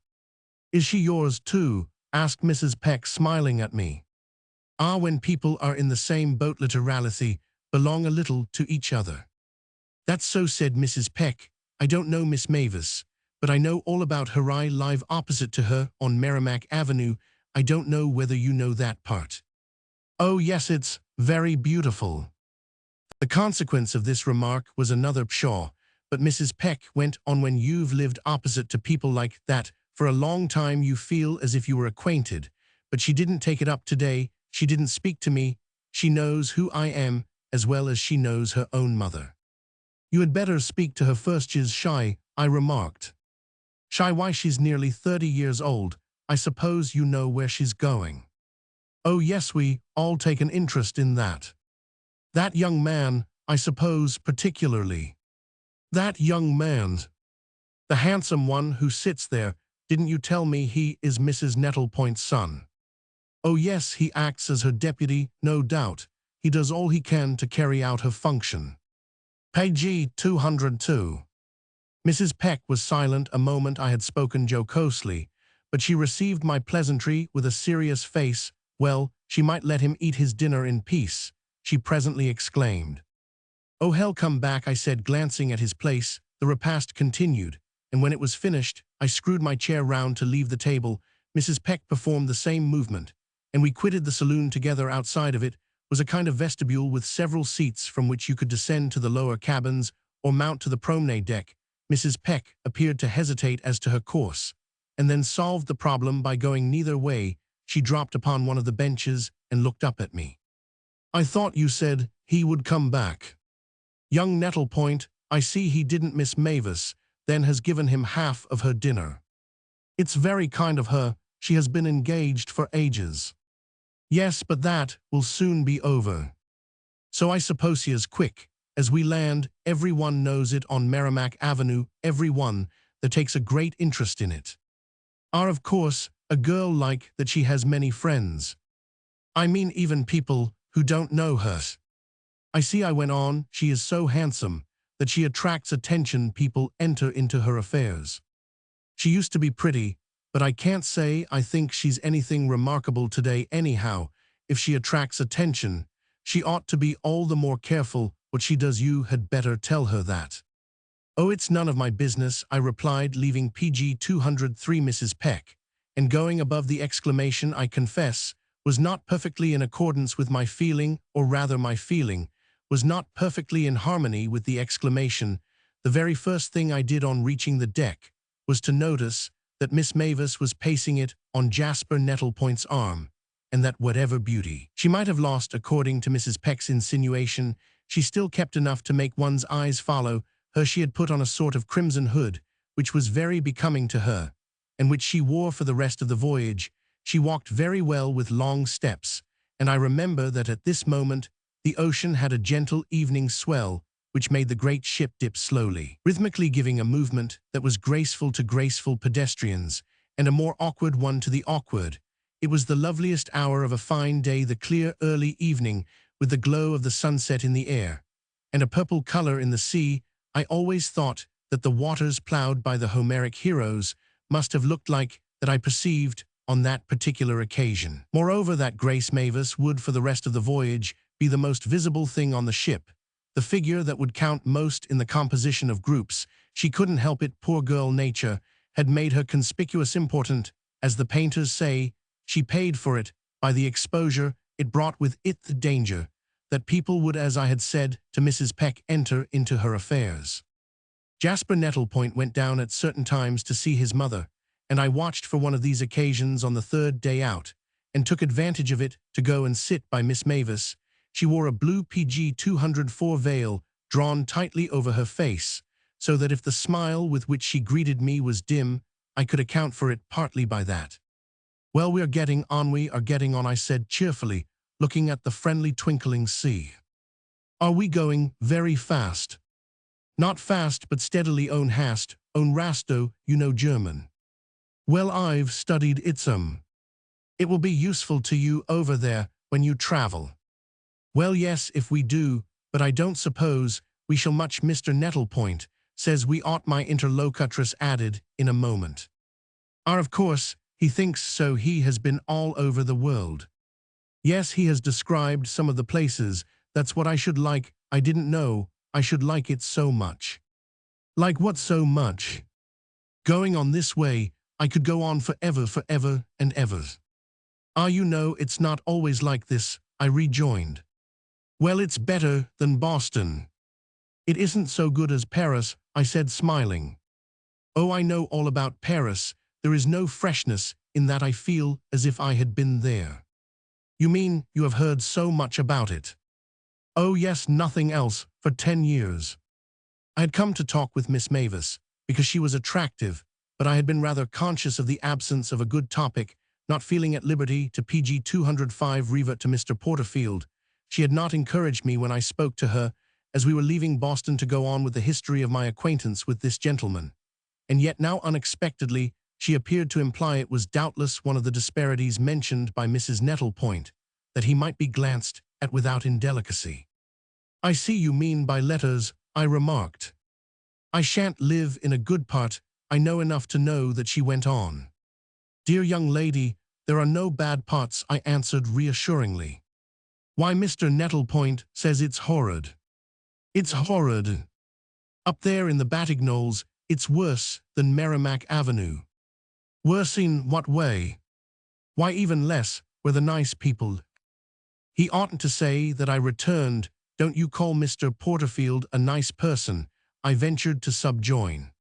"Is she yours too?" asked Mrs. Peck, smiling at me. "Ah, when people are in the same boat, literally belong a little to each other." "That's so," said Mrs. Peck. "I don't know Miss Mavis, but I know all about her. I live opposite to her on Merrimack Avenue. I don't know whether you know that part." "Oh yes, it's very beautiful." The consequence of this remark was another pshaw, but Mrs. Peck went on, "When you've lived opposite to people like that for a long time, you feel as if you were acquainted. But she didn't take it up today. She didn't speak to me. She knows who I am as well as she knows her own mother." "You had better speak to her first." "She's shy," I remarked. "Shy? Why, she's nearly 30 years old. I suppose you know where she's going?" "Oh yes, we all take an interest in that." "That young man, I suppose, particularly." "That young man? The handsome one who sits there? Didn't you tell me he is Mrs. Nettlepoint's son?" "Oh yes, he acts as her deputy, no doubt. He does all he can to carry out her function." Page 202. Mrs. Peck was silent a moment. I had spoken jocosely, but she received my pleasantry with a serious face. Well, she might let him eat his dinner in peace, she presently exclaimed. "Oh, hell, come back," I said, glancing at his place. The repast continued, and when it was finished, I screwed my chair round to leave the table. Mrs. Peck performed the same movement, and we quitted the saloon together. Outside of it was a kind of vestibule with several seats from which you could descend to the lower cabins or mount to the promenade deck. Mrs. Peck appeared to hesitate as to her course, and then solved the problem by going neither way. She dropped upon one of the benches and looked up at me. "I thought you said he would come back." "Young Nettlepoint, I see he didn't. Miss Mavis, then, has given him half of her dinner." "It's very kind of her. She has been engaged for ages." "Yes, but that will soon be over." "So I suppose he is. Quick, as we land. Everyone knows it on Merrimack Avenue, everyone that takes a great interest in it." "Ah, of course, a girl like that, she has many friends." "I mean even people who don't know her." "I see," I went on. "She is so handsome that she attracts attention. People enter into her affairs. She used to be pretty, but I can't say I think she's anything remarkable today. Anyhow, if she attracts attention, she ought to be all the more careful what she does. You had better tell her that." "Oh, it's none of my business," I replied, leaving PG 203 Mrs. Peck, and going above the exclamation, I confess, was not perfectly in accordance with my feeling, or rather my feeling was not perfectly in harmony with the exclamation. The very first thing I did on reaching the deck was to notice that Miss Mavis was pacing it on Jasper Nettlepoint's arm, and that whatever beauty she might have lost according to Mrs. Peck's insinuation, she still kept enough to make one's eyes follow her. She had put on a sort of crimson hood, which was very becoming to her, and which she wore for the rest of the voyage. She walked very well with long steps, and I remember that at this moment the ocean had a gentle evening swell, which made the great ship dip slowly, rhythmically, giving a movement that was graceful to graceful pedestrians, and a more awkward one to the awkward. It was the loveliest hour of a fine day, the clear early evening, with the glow of the sunset in the air, and a purple color in the sea. I always thought that the waters plowed by the Homeric heroes must have looked like that. I perceived on that particular occasion, moreover, that Grace Mavis would, for the rest of the voyage, be the most visible thing on the ship, the figure that would count most in the composition of groups. She couldn't help it. Poor girl, nature had made her conspicuous, important, as the painters say. She paid for it by the exposure. It brought with it the danger, that people would, as I had said to Mrs. Peck, enter into her affairs. Jasper Nettlepoint went down at certain times to see his mother, and I watched for one of these occasions on the third day out, and took advantage of it to go and sit by Miss Mavis. She wore a blue PG 204 veil drawn tightly over her face, so that if the smile with which she greeted me was dim, I could account for it partly by that. "Well, we are getting on," I said cheerfully, looking at the friendly twinkling sea. "Are we going very fast?" "Not fast, but steadily, own hast, own rasto, you know German." "Well, I've studied it some. It will be useful to you over there when you travel." "Well, yes, if we do, but I don't suppose we shall much." Mr. Nettlepoint says we ought, my interlocutress added in a moment. Of course, he thinks so. He has been all over the world." "Yes, he has described some of the places. That's what I should like. I didn't know I should like it so much." "Like what so much?" "Going on this way, I could go on forever and ever." "Ah, you know, it's not always like this," I rejoined. "Well, it's better than Boston." "It isn't so good as Paris," I said, smiling. "Oh, I know all about Paris. There is no freshness in that. I feel as if I had been there." "You mean you have heard so much about it?" "Oh, yes, nothing else, for 10 years. I had come to talk with Miss Mavis, because she was attractive, but I had been rather conscious of the absence of a good topic, not feeling at liberty to PG 205 revert to Mr. Porterfield. She had not encouraged me when I spoke to her, as we were leaving Boston, to go on with the history of my acquaintance with this gentleman. And yet now unexpectedly she appeared to imply it was doubtless one of the disparities mentioned by Mrs. Nettlepoint, that he might be glanced at without indelicacy. "I see you mean by letters," I remarked. "I shan't live in a good part. I know enough to know that," she went on. "Dear young lady, there are no bad parts," I answered reassuringly. "Why, Mr. Nettlepoint says it's horrid." "It's horrid. Up there in the Batignolles, it's worse than Merrimack Avenue." "Worse in what way?" "Why, even less, where the nice people—" "He oughtn't to say that," I returned. "Don't you call Mr. Porterfield a nice person?" I ventured to subjoin.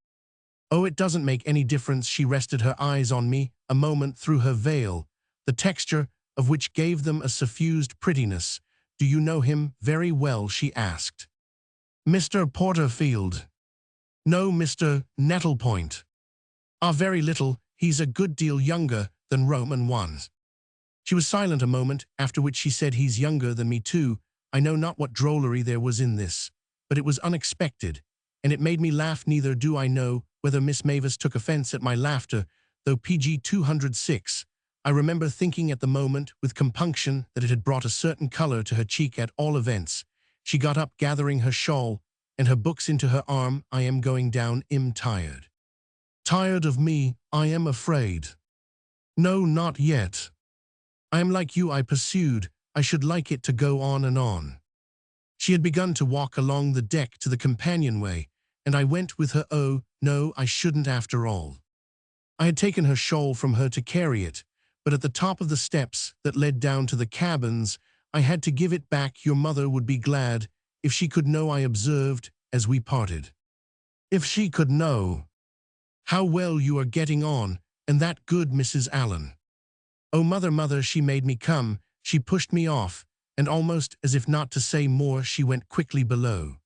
"Oh, it doesn't make any difference." She rested her eyes on me a moment through her veil, the texture of which gave them a suffused prettiness. "Do you know him very well?" she asked. "Mr. Porterfield?" "No, Mr. Nettlepoint." "Ah, very little. He's a good deal younger than Roman ones." She was silent a moment, after which she said, "He's younger than me too." I know not what drollery there was in this, but it was unexpected, and it made me laugh. Neither do I know whether Miss Mavis took offense at my laughter, though PG 206. I remember thinking at the moment with compunction that it had brought a certain color to her cheek. At all events, she got up, gathering her shawl and her books into her arm. "I am going down. I'm tired." "Tired of me, I am afraid." "No, not yet." "I am like you," I pursued. "I should like it to go on and on." She had begun to walk along the deck to the companionway, and I went with her. Oh, no, I shouldn't after all. I had taken her shawl from her to carry it, but at the top of the steps that led down to the cabins, I had to give it back. "Your mother would be glad if she could know," I observed as we parted. "If she could know how well you are getting on, and that good Mrs. Allen." "Oh, mother, she made me come." She pushed me off, and almost as if not to say more, she went quickly below.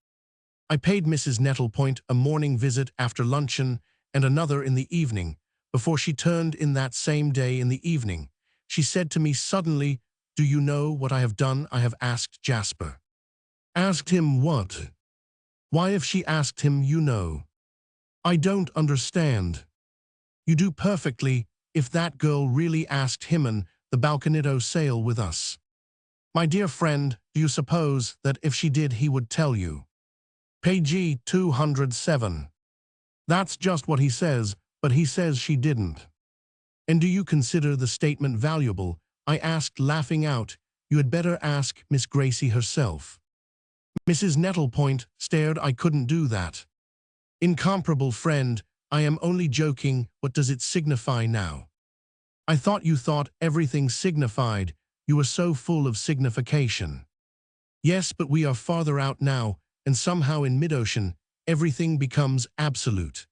I paid Mrs. Nettlepoint a morning visit after luncheon and another in the evening. Before she turned in that same day in the evening, she said to me suddenly, "Do you know what I have done?" "I have asked Jasper." "Asked him what?" "Why, if she asked him, you know." "I don't understand." "You do perfectly. If that girl really asked him on the balconito sail with us." "My dear friend, do you suppose that if she did he would tell you?" PG 207. "That's just what he says, but he says she didn't." "And do you consider the statement valuable?" I asked, laughing out. "You had better ask Miss Gracie herself." Mrs. Nettlepoint stared. "I couldn't do that." "Incomparable friend, I am only joking. What does it signify now?" "I thought you thought everything signified. You were so full of signification." Yes, but we are farther out now, and somehow in mid-ocean, everything becomes absolute.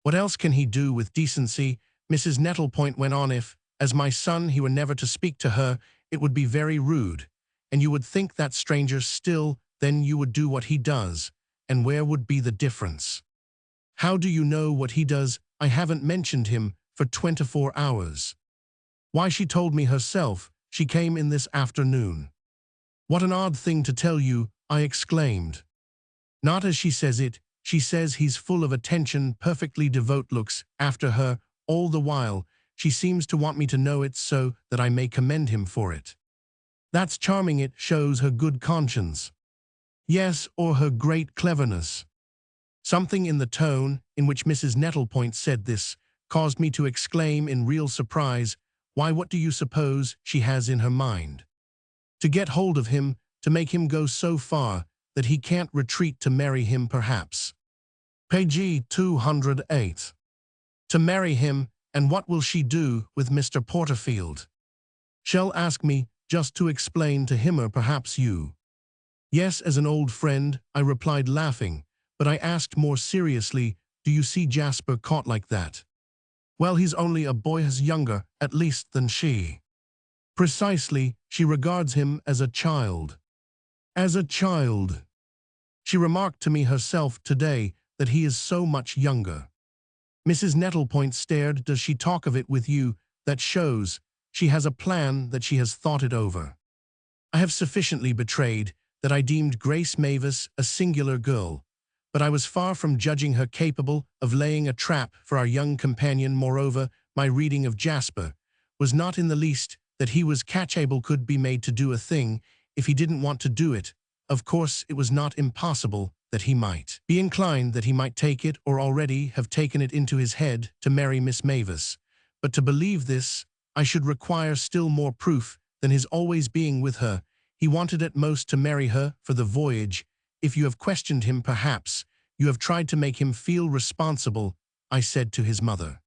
What else can he do with decency? Mrs. Nettlepoint went on. If, as my son, he were never to speak to her, it would be very rude, and you would think that stranger still, then you would do what he does, and where would be the difference? How do you know what he does? I haven't mentioned him for 24 hours. Why, she told me herself. She came in this afternoon. What an odd thing to tell you, I exclaimed. Not as she says it. She says he's full of attention, perfectly devout, looks after her all the while. She seems to want me to know it so that I may commend him for it. That's charming. It shows her good conscience. Yes, or her great cleverness. Something in the tone in which Mrs. Nettlepoint said this caused me to exclaim in real surprise, why, what do you suppose she has in her mind? To get hold of him, to make him go so far that he can't retreat, to marry him perhaps. Page 208. To marry him, and what will she do with Mr. Porterfield? She'll ask me just to explain to him, or perhaps you. Yes, as an old friend, I replied, laughing, but I asked more seriously, do you see Jasper caught like that? Well, he's only a boy, as younger, at least, than she. Precisely, she regards him as a child. As a child. She remarked to me herself today that he is so much younger. Mrs. Nettlepoint stared. Does she talk of it with you? That shows she has a plan, that she has thought it over. I have sufficiently betrayed that I deemed Grace Mavis a singular girl, but I was far from judging her capable of laying a trap for our young companion. Moreover, my reading of Jasper was not in the least that he was catchable, could be made to do a thing if he didn't want to do it. Of course, it was not impossible that he might be inclined, that he might take it, or already have taken it into his head, to marry Miss Mavis. But to believe this, I should require still more proof than his always being with her. He wanted at most to marry her for the voyage. If you have questioned him, perhaps you have tried to make him feel responsible, I said to his mother.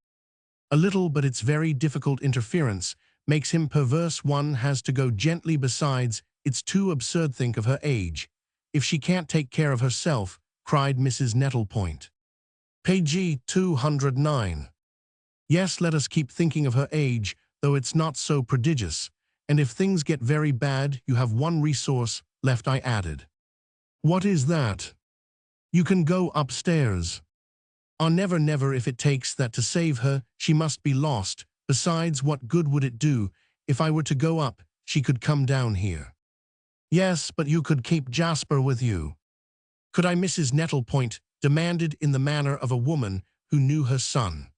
A little, but it's very difficult. Interference makes him perverse. One has to go gently. Besides, it's too absurd. Think of her age. If she can't take care of herself, cried Mrs. Nettlepoint. Page 209. Yes, let us keep thinking of her age, though it's not so prodigious. And if things get very bad, you have one resource left, I added. What is that? You can go upstairs. Ah, never, never, if it takes that to save her. She must be lost. Besides, what good would it do if I were to go up? She could come down here. Yes, but you could keep Jasper with you. Could I? Mrs. Nettlepoint demanded in the manner of a woman who knew her son.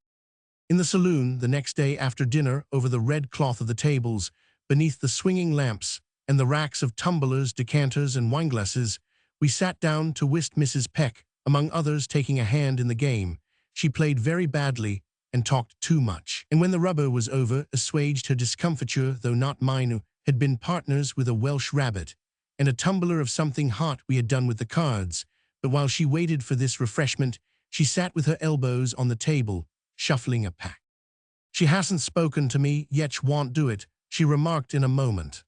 In the saloon the next day after dinner, over the red cloth of the tables, beneath the swinging lamps and the racks of tumblers, decanters, and wineglasses, we sat down to whist. Mrs. Peck, among others, taking a hand in the game. She played very badly and talked too much, and when the rubber was over, assuaged her discomfiture, though not mine, who had been partners with a Welsh rabbit, and a tumbler of something hot we had done with the cards. But while she waited for this refreshment, she sat with her elbows on the table, shuffling a pack. She hasn't spoken to me yet. Won't do it, she remarked in a moment.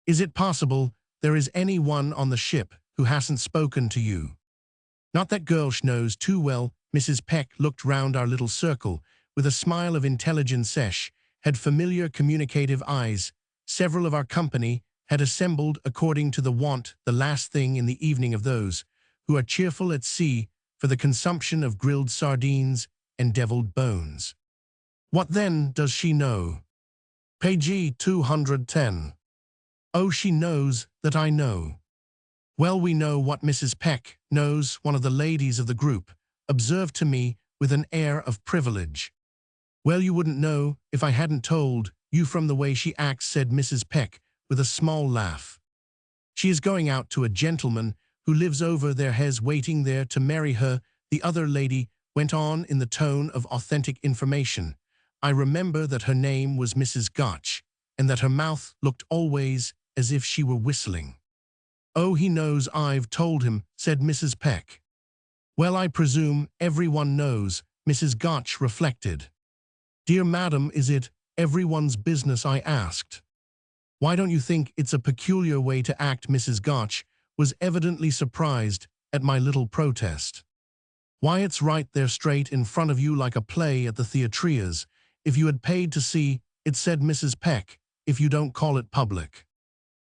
Is it possible there is any one on the ship who hasn't spoken to you? Not that girl knows too well. Mrs. Peck looked round our little circle with a smile of intelligence. Had familiar communicative eyes. Several of our company had assembled according to the wont the last thing in the evening of those who are cheerful at sea for the consumption of grilled sardines and deviled bones. What then does she know? Page 210. Oh, she knows that I know. Well, we know what Mrs. Peck knows, one of the ladies of the group observed to me with an air of privilege. Well, you wouldn't know if I hadn't told you from the way she acts, said Mrs. Peck with a small laugh. She is going out to a gentleman who lives over there, has waiting there to marry her. The other lady went on in the tone of authentic information. I remember that her name was Mrs. Gotch, and that her mouth looked always as if she were whistling. Oh, he knows I've told him, said Mrs. Peck. Well, I presume everyone knows, Mrs. Gotch reflected. Dear madam, is it everyone's business? I asked. Why don't you think it's a peculiar way to act? Mrs. Gotch was evidently surprised at my little protest. Why, it's right there straight in front of you like a play at the theatrias. If you had paid to see it, said Mrs. Peck, if you don't call it public.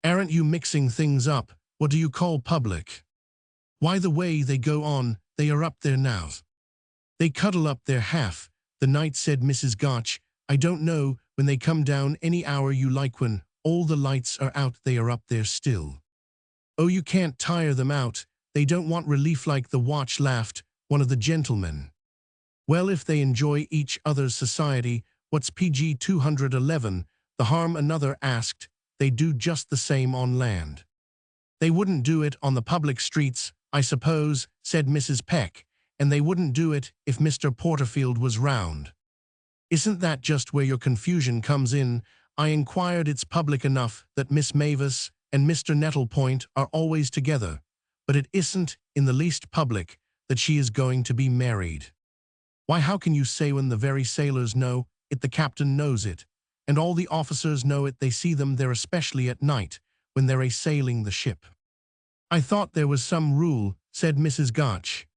Aren't you mixing things up? What do you call public? Why, the way they go on, they are up there now. They cuddle up there half the night, said Mrs. Gotch. I don't know, when they come down any hour you like, when all the lights are out, they are up there still. Oh, you can't tire them out. They don't want relief like the watch, laughed one of the gentlemen. Well, if they enjoy each other's society, what's PG 211, the harm? Another asked. They do just the same on land. They wouldn't do it on the public streets, I suppose, said Mrs. Peck, and they wouldn't do it if Mr. Porterfield was round. Isn't that just where your confusion comes in? I inquired. It's public enough that Miss Mavis and Mr. Nettlepoint are always together, but it isn't in the least public that she is going to be married. Why, how can you say when the very sailors know it? The captain knows it, and all the officers know it. They see them there, especially at night, when they're sailing the ship. I thought there was some rule, said Mrs. Gotch.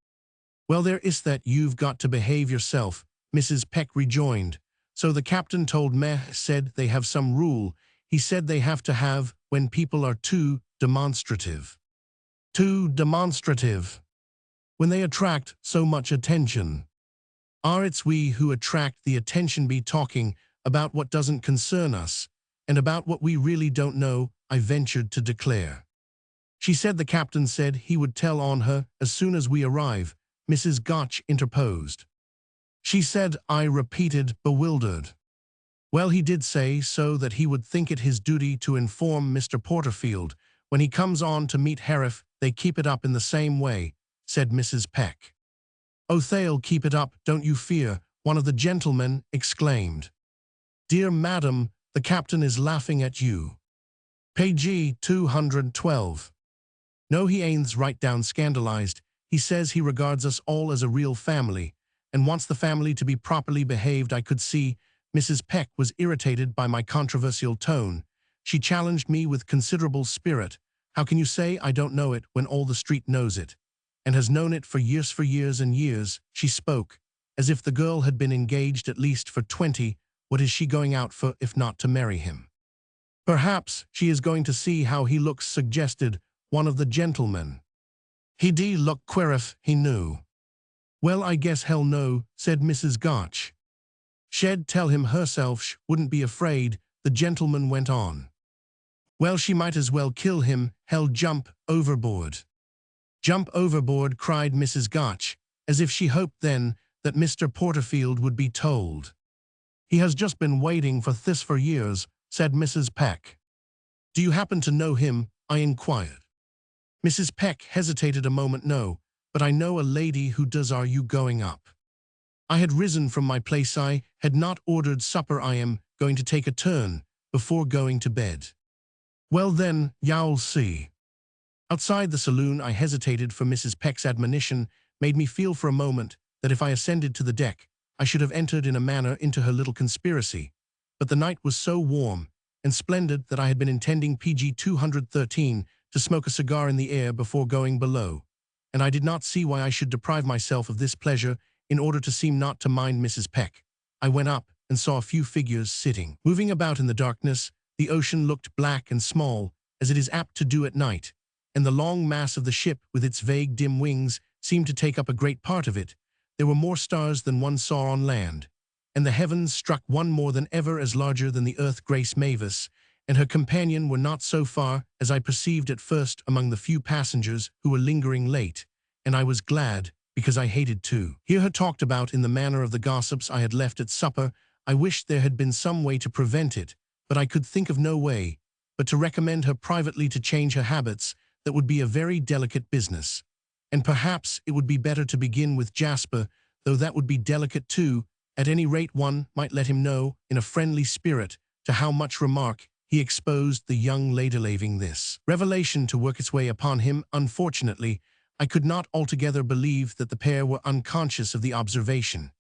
Well, there is that. You've got to behave yourself, Mrs. Peck rejoined. So the captain told me, said they have some rule. He said they have to have when people are too demonstrative. Too demonstrative. When they attract so much attention. It's we who attract the attention. Be talking about what doesn't concern us, and about what we really don't know, I ventured to declare. She said the captain said he would tell on her as soon as we arrive, Mrs. Gotch interposed. She said, I repeated, bewildered. Well, he did say so that he would think it his duty to inform Mr. Porterfield when he comes on to meet Herriff. They keep it up in the same way, said Mrs. Peck. Oh, they'll keep it up, don't you fear, one of the gentlemen exclaimed. Dear madam, the captain is laughing at you. Page 212. No, he ain't, right down scandalized. He says he regards us all as a real family, and wants the family to be properly behaved. I could see Mrs. Peck was irritated by my controversial tone. She challenged me with considerable spirit. How can you say I don't know it when all the street knows it, and has known it for years and years? She spoke as if the girl had been engaged at least for 20. What is she going out for if not to marry him? Perhaps she is going to see how he looks, suggested one of the gentlemen. He'd look queer if he knew. Well, I guess hell no, said Mrs. Gotch. She'd tell him herself, wouldn't be afraid, the gentleman went on. Well, she might as well kill him. Hell, jump overboard. Jump overboard, cried Mrs. Gotch, as if she hoped then that Mr. Porterfield would be told. He has just been waiting for this for years, said Mrs. Peck. Do you happen to know him? I inquired. Mrs. Peck hesitated a moment. No, but I know a lady who does. Are you going up? I had risen from my place. I had not ordered supper. I am going to take a turn before going to bed. Well then, you'll see. Outside the saloon I hesitated, for Mrs. Peck's admonition made me feel for a moment that if I ascended to the deck, I should have entered in a manner into her little conspiracy. But the night was so warm and splendid that I had been intending PG 213 to smoke a cigar in the air before going below, and I did not see why I should deprive myself of this pleasure in order to seem not to mind Mrs. Peck. I went up and saw a few figures sitting, moving about in the darkness. The ocean looked black and small, as it is apt to do at night, and the long mass of the ship with its vague dim wings seemed to take up a great part of it. There were more stars than one saw on land, and the heavens struck one more than ever as larger than the earth. Grace Mavis and her companion were not so far as I perceived at first among the few passengers who were lingering late, and I was glad, because I hated to hear her talked about in the manner of the gossips I had left at supper. I wished there had been some way to prevent it, but I could think of no way, but to recommend her privately to change her habits. That would be a very delicate business, and perhaps it would be better to begin with Jasper, though that would be delicate too. At any rate, one might let him know, in a friendly spirit, to how much remark he exposed the young lady. Leaving this revelation to work its way upon him. Unfortunately, I could not altogether believe that the pair were unconscious of the observation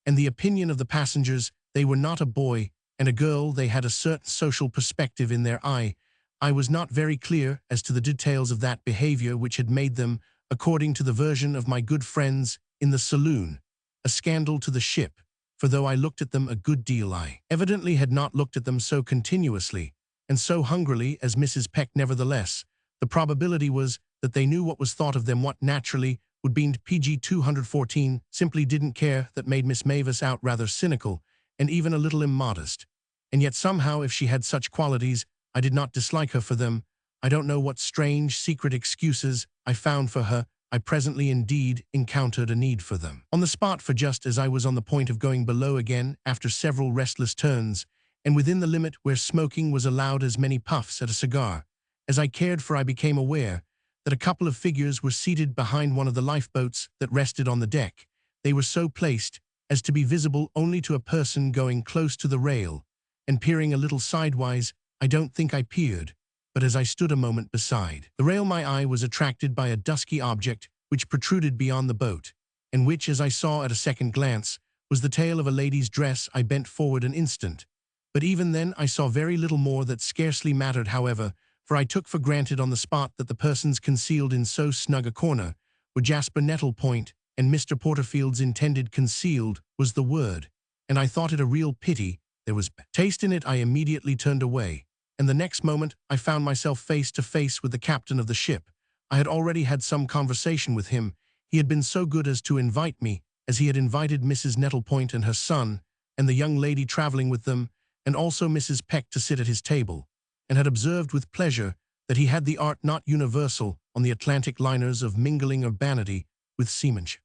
and the opinion of the passengers. They were not a boy and a girl. They had a certain social perspective in their eye. I was not very clear as to the details of that behavior which had made them, according to the version of my good friends in the saloon, a scandal to the ship, for though I looked at them a good deal, I evidently had not looked at them so continuously and so hungrily as Mrs. Peck. Nevertheless, the probability was that they knew what was thought of them. What naturally would be PG 214 simply didn't care. That made Miss Mavis out rather cynical and even a little immodest. And yet somehow, if she had such qualities, I did not dislike her for them. I don't know what strange, secret excuses I found for her. I presently indeed encountered a need for them. On the spot, for just as I was on the point of going below again after several restless turns, and within the limit where smoking was allowed as many puffs at a cigar as I cared for, I became aware that a couple of figures were seated behind one of the lifeboats that rested on the deck. They were so placed as to be visible only to a person going close to the rail, and peering a little sidewise. I don't think I peered, but as I stood a moment beside the rail, my eye was attracted by a dusky object which protruded beyond the boat, and which, as I saw at a second glance, was the tail of a lady's dress. I bent forward an instant, but even then I saw very little more. That scarcely mattered, however, for I took for granted on the spot that the persons concealed in so snug a corner were Jasper Nettlepoint and Mr. Porterfield's intended. Concealed was the word, and I thought it a real pity there was taste in it. I immediately turned away, and the next moment I found myself face to face with the captain of the ship. I had already had some conversation with him. He had been so good as to invite me, as he had invited Mrs. Nettlepoint and her son, and the young lady traveling with them, and also Mrs. Peck, to sit at his table, and had observed with pleasure that he had the art not universal on the Atlantic liners of mingling urbanity with seamanship.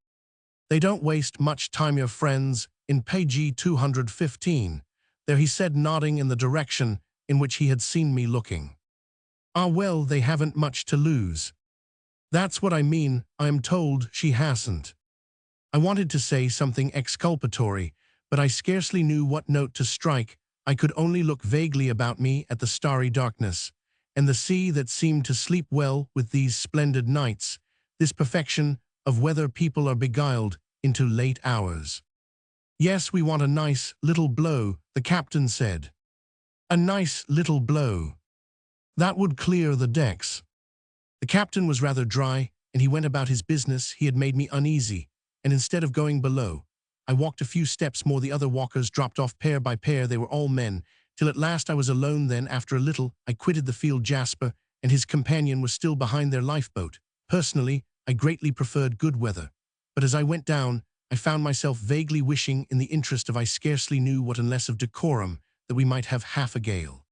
They don't waste much time, your friends, in page 215. There, he said, nodding in the direction in which he had seen me looking. Ah, well, they haven't much to lose. That's what I mean. I am told she hasn't. I wanted to say something exculpatory, but I scarcely knew what note to strike. I could only look vaguely about me at the starry darkness, and the sea that seemed to sleep well with these splendid nights, this perfection of weather. People are beguiled into late hours. Yes, we want a nice little blow, the captain said. A nice little blow. That would clear the decks. The captain was rather dry, and he went about his business. He had made me uneasy, and instead of going below, I walked a few steps more. The other walkers dropped off pair by pair. They were all men, till at last I was alone. Then, after a little, I quitted the field. Jasper and his companion were still behind their lifeboat. Personally, I greatly preferred good weather, but as I went down, I found myself vaguely wishing, in the interest of I scarcely knew what and less of decorum, that we might have half a gale.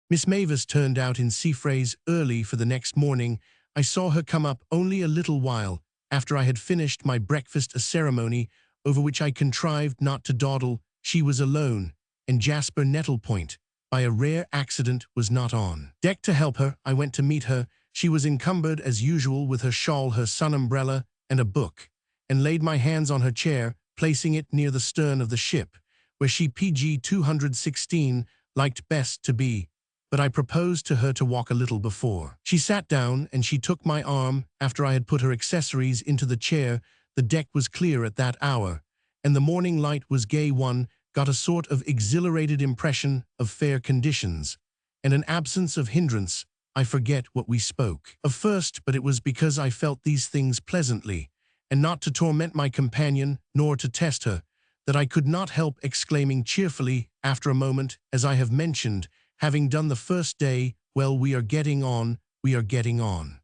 Miss Mavis turned out in sea phrase early for the next morning. I saw her come up only a little while after I had finished my breakfast, a ceremony over which I contrived not to dawdle. She was alone, and Jasper Nettlepoint, by a rare accident, was not on deck to help her. I went to meet her. She was encumbered as usual with her shawl, her sun umbrella, and a book, and laid my hands on her chair, placing it near the stern of the ship, where she PG 216 liked best to be, but I proposed to her to walk a little before. She sat down, and she took my arm after I had put her accessories into the chair. The deck was clear at that hour, and the morning light was gay. One got a sort of exhilarated impression of fair conditions, and an absence of hindrance. I forget what we spoke of first, but it was because I felt these things pleasantly, and not to torment my companion, nor to test her, that I could not help exclaiming cheerfully after a moment, as I have mentioned, having done the first day, well, we are getting on, we are getting on.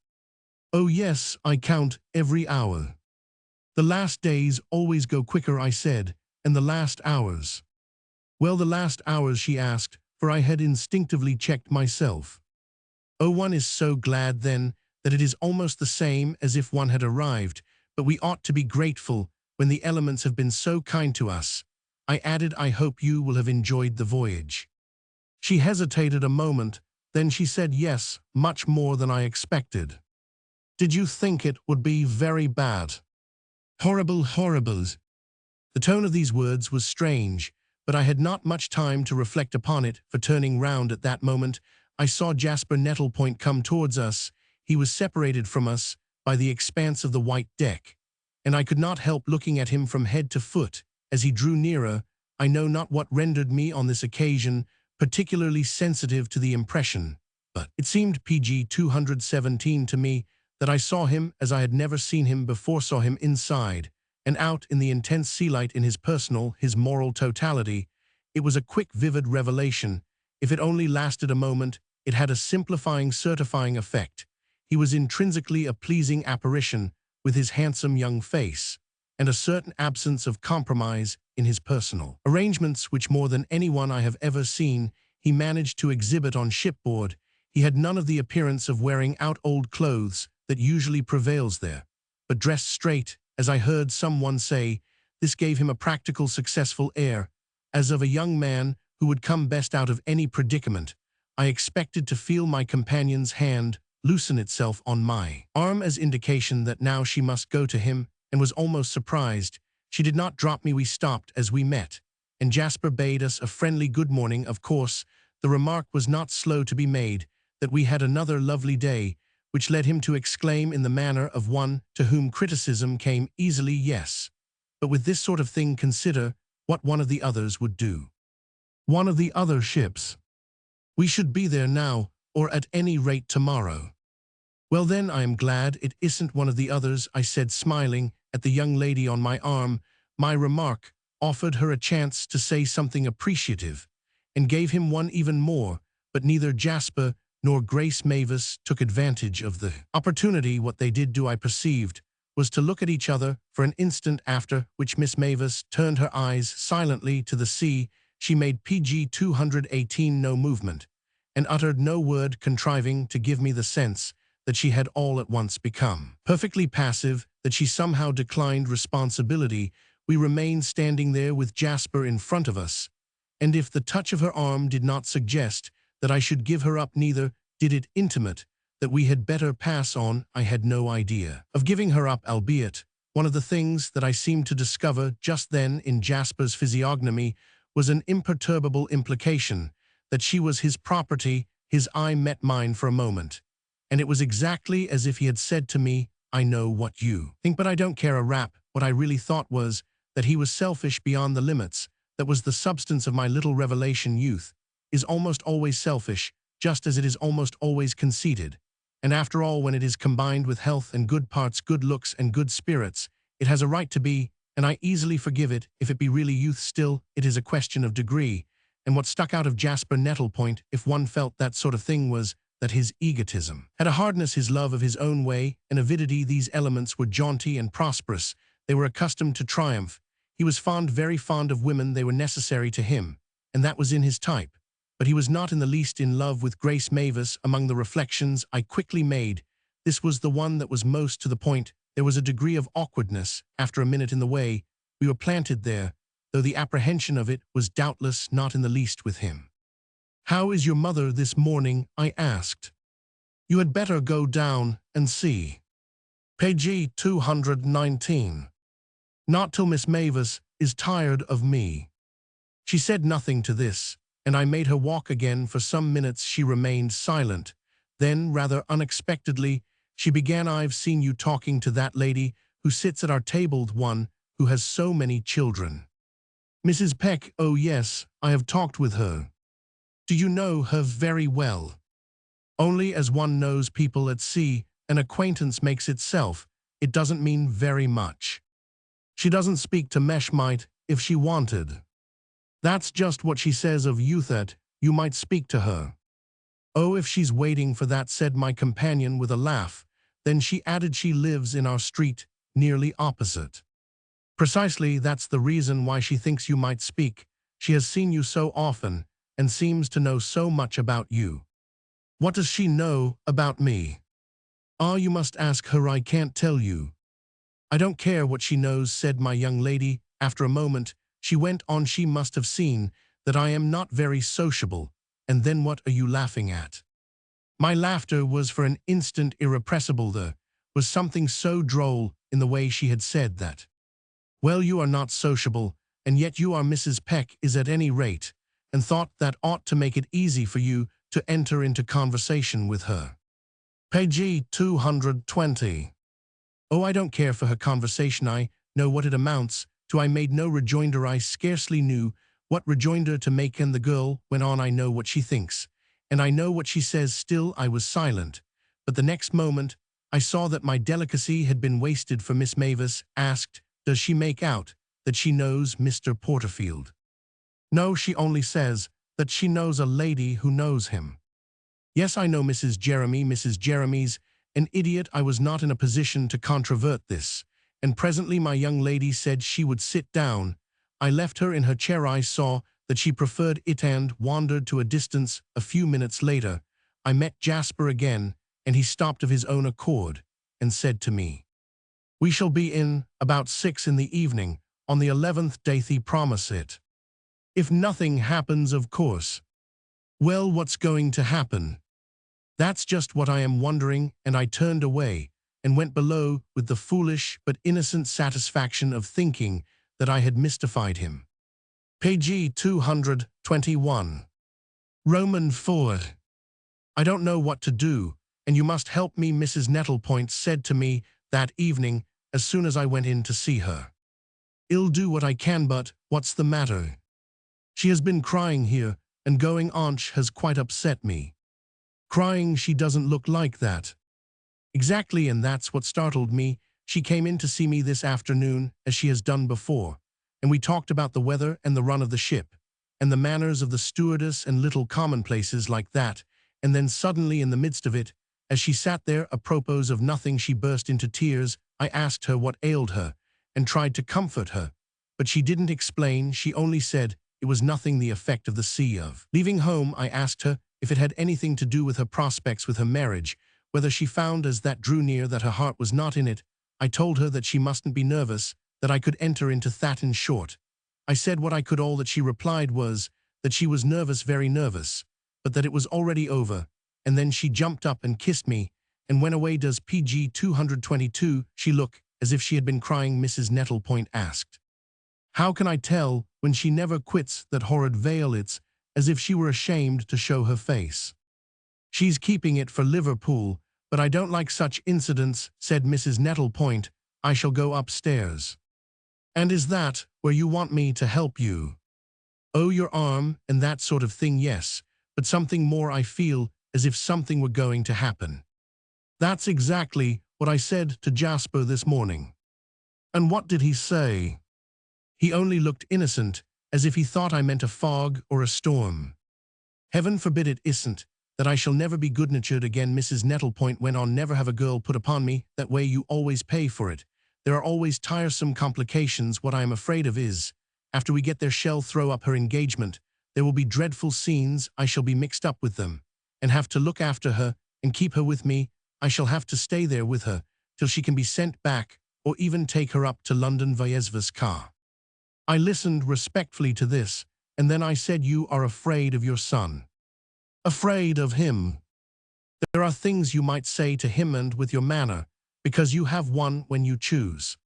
Oh yes, I count every hour. The last days always go quicker, I said, and the last hours. Well, the last hours, she asked, for I had instinctively checked myself. Oh, one is so glad then that it is almost the same as if one had arrived, but we ought to be grateful when the elements have been so kind to us. I added, I hope you will have enjoyed the voyage. She hesitated a moment, then she said, yes, much more than I expected. Did you think it would be very bad? Horrible, horrible. The tone of these words was strange, but I had not much time to reflect upon it, for turning round at that moment, I saw Jasper Nettlepoint come towards us. He was separated from us by the expanse of the white deck, and I could not help looking at him from head to foot. As he drew nearer, I know not what rendered me on this occasion particularly sensitive to the impression, but it seemed PG 217 to me that I saw him as I had never seen him before, saw him inside and out in the intense sea light in his personal, his moral totality. It was a quick, vivid revelation. If it only lasted a moment, it had a simplifying, certifying effect. He was intrinsically a pleasing apparition with his handsome young face, and a certain absence of compromise in his personal arrangements which more than anyone I have ever seen he managed to exhibit on shipboard. He had none of the appearance of wearing out old clothes that usually prevails there, but dressed straight, as I heard someone say. This gave him a practical, successful air, as of a young man who would come best out of any predicament. I expected to feel my companion's hand loosen itself on my arm as indication that now she must go to him, and was almost surprised. She did not drop me. We stopped as we met, and Jasper bade us a friendly good morning. Of course, the remark was not slow to be made that we had another lovely day, which led him to exclaim in the manner of one to whom criticism came easily, "Yes, but with this sort of thing consider what one of the others would do. One of the other ships. We should be there now, or at any rate tomorrow." "Well then, I am glad it isn't one of the others," I said, smiling at the young lady on my arm. My remark offered her a chance to say something appreciative, and gave him one even more, but neither Jasper nor Grace Mavis took advantage of the opportunity. What they did do, I perceived, was to look at each other for an instant, after which Miss Mavis turned her eyes silently to the sea. She made PG 218 no movement, and uttered no word, contriving to give me the sense that she had all at once become perfectly passive, that she somehow declined responsibility. We remained standing there with Jasper in front of us, and if the touch of her arm did not suggest that I should give her up, neither did it intimate that we had better pass on. I had no idea of giving her up, albeit one of the things that I seemed to discover just then in Jasper's physiognomy was an imperturbable implication that she was his property. His eye met mine for a moment, and it was exactly as if he had said to me, "I know what you think, but I don't care a rap." What I really thought was that he was selfish beyond the limits. That was the substance of my little revelation. Youth is almost always selfish, just as it is almost always conceited. And after all, when it is combined with health and good parts, good looks and good spirits, it has a right to be, and I easily forgive it if it be really youth. Still, it is a question of degree, and what stuck out of Jasper Nettlepoint, if one felt that sort of thing, was that his egotism had a hardness, his love of his own way, and avidity. These elements were jaunty and prosperous. They were accustomed to triumph. He was fond, very fond of women. They were necessary to him, and that was in his type. But he was not in the least in love with Grace Mavis. Among the reflections I quickly made, this was the one that was most to the point. There was a degree of awkwardness after a minute in the way we were planted there, though the apprehension of it was doubtless not in the least with him. "How is your mother this morning?" I asked. "You had better go down and see. Page 219. Not till Miss Mavis is tired of me." She said nothing to this, and I made her walk again. For some minutes she remained silent. Then, rather unexpectedly, she began, "I've seen you talking to that lady who sits at our table, the one who has so many children." "Mrs. Peck? Oh yes, I have talked with her." "Do you know her very well?" "Only as one knows people at sea. An acquaintance makes itself. It doesn't mean very much. She doesn't speak to Mesh, might, if she wanted." "That's just what she says of you, that you might speak to her." "Oh, if she's waiting for that," said my companion with a laugh. Then she added, "She lives in our street, nearly opposite." "Precisely, that's the reason why she thinks you might speak. She has seen you so often, and seems to know so much about you." "What does she know about me?" "Ah, you must ask her. I can't tell you." "I don't care what she knows," said my young lady. After a moment, she went on, "She must have seen that I am not very sociable, and then what are you laughing at?" My laughter was for an instant irrepressible. There was something so droll in the way she had said that. "Well, you are not sociable, and yet you are Mrs. Peck is at any rate," and thought that ought to make it easy for you to enter into conversation with her. Page 220. "Oh, I don't care for her conversation. I know what it amounts to." I made no rejoinder. I scarcely knew What rejoinder to make? And the girl went on, I know what she thinks, and I know what she says. Still I was silent, but the next moment I saw that my delicacy had been wasted, for Miss Mavis asked, does she make out that she knows Mr. Porterfield? No, she only says that she knows a lady who knows him. Yes, I know Mrs. Jeremy. Mrs. Jeremy's an idiot. I was not in a position to controvert this, and presently my young lady said she would sit down. I left her in her chair. I saw that she preferred it and wandered to a distance. A few minutes later, I met Jasper again, and he stopped of his own accord and said to me, we shall be in about 6 in the evening on the 11th day. Thee promise it. If nothing happens, of course. Well, what's going to happen? That's just what I am wondering. And I turned away and went below with the foolish but innocent satisfaction of thinking that I had mystified him. Page 221. Roman 4. I don't know what to do, and you must help me, Mrs. Nettlepoint said to me that evening as soon as I went in to see her. I'll do what I can, but what's the matter? She has been crying here, and going on has quite upset me. Crying? She doesn't look like that. Exactly, and that's what startled me. She came in to see me this afternoon, as she has done before, and we talked about the weather and the run of the ship, and the manners of the stewardess and little commonplaces like that, and then suddenly in the midst of it, as she sat there apropos of nothing, she burst into tears. I asked her what ailed her, and tried to comfort her, but she didn't explain. She only said it was nothing, the effect of the sea of. Leaving home, I asked her if it had anything to do with her prospects with her marriage, whether she found as that drew near that her heart was not in it. I told her that she mustn't be nervous, that I could enter into that. In short, I said what I could. All that she replied was that she was nervous, very nervous, but that it was already over, and then she jumped up and kissed me, and went away. Does PG 222 she look as if she had been crying? Mrs. Nettlepoint asked. How can I tell when she never quits that horrid veil? It's as if she were ashamed to show her face. She's keeping it for Liverpool, but I don't like such incidents, said Mrs. Nettlepoint. I shall go upstairs. And is that where you want me to help you? Oh, your arm and that sort of thing, yes, but something more. I feel as if something were going to happen. That's exactly what I said to Jasper this morning. And what did he say? He only looked innocent, as if he thought I meant a fog or a storm. Heaven forbid it isn't, that I shall never be good-natured again, Mrs. Nettlepoint went on. Never have a girl put upon me that way. You always pay for it. There are always tiresome complications. What I am afraid of is, after we get there, she'll throw up her engagement. There will be dreadful scenes. I shall be mixed up with them, and have to look after her and keep her with me. I shall have to stay there with her till she can be sent back, or even take her up to London via Sv's car. I listened respectfully to this, and then I said, you are afraid of your son. Afraid of him? There are things you might say to him, and with your manner, because you have one when you choose.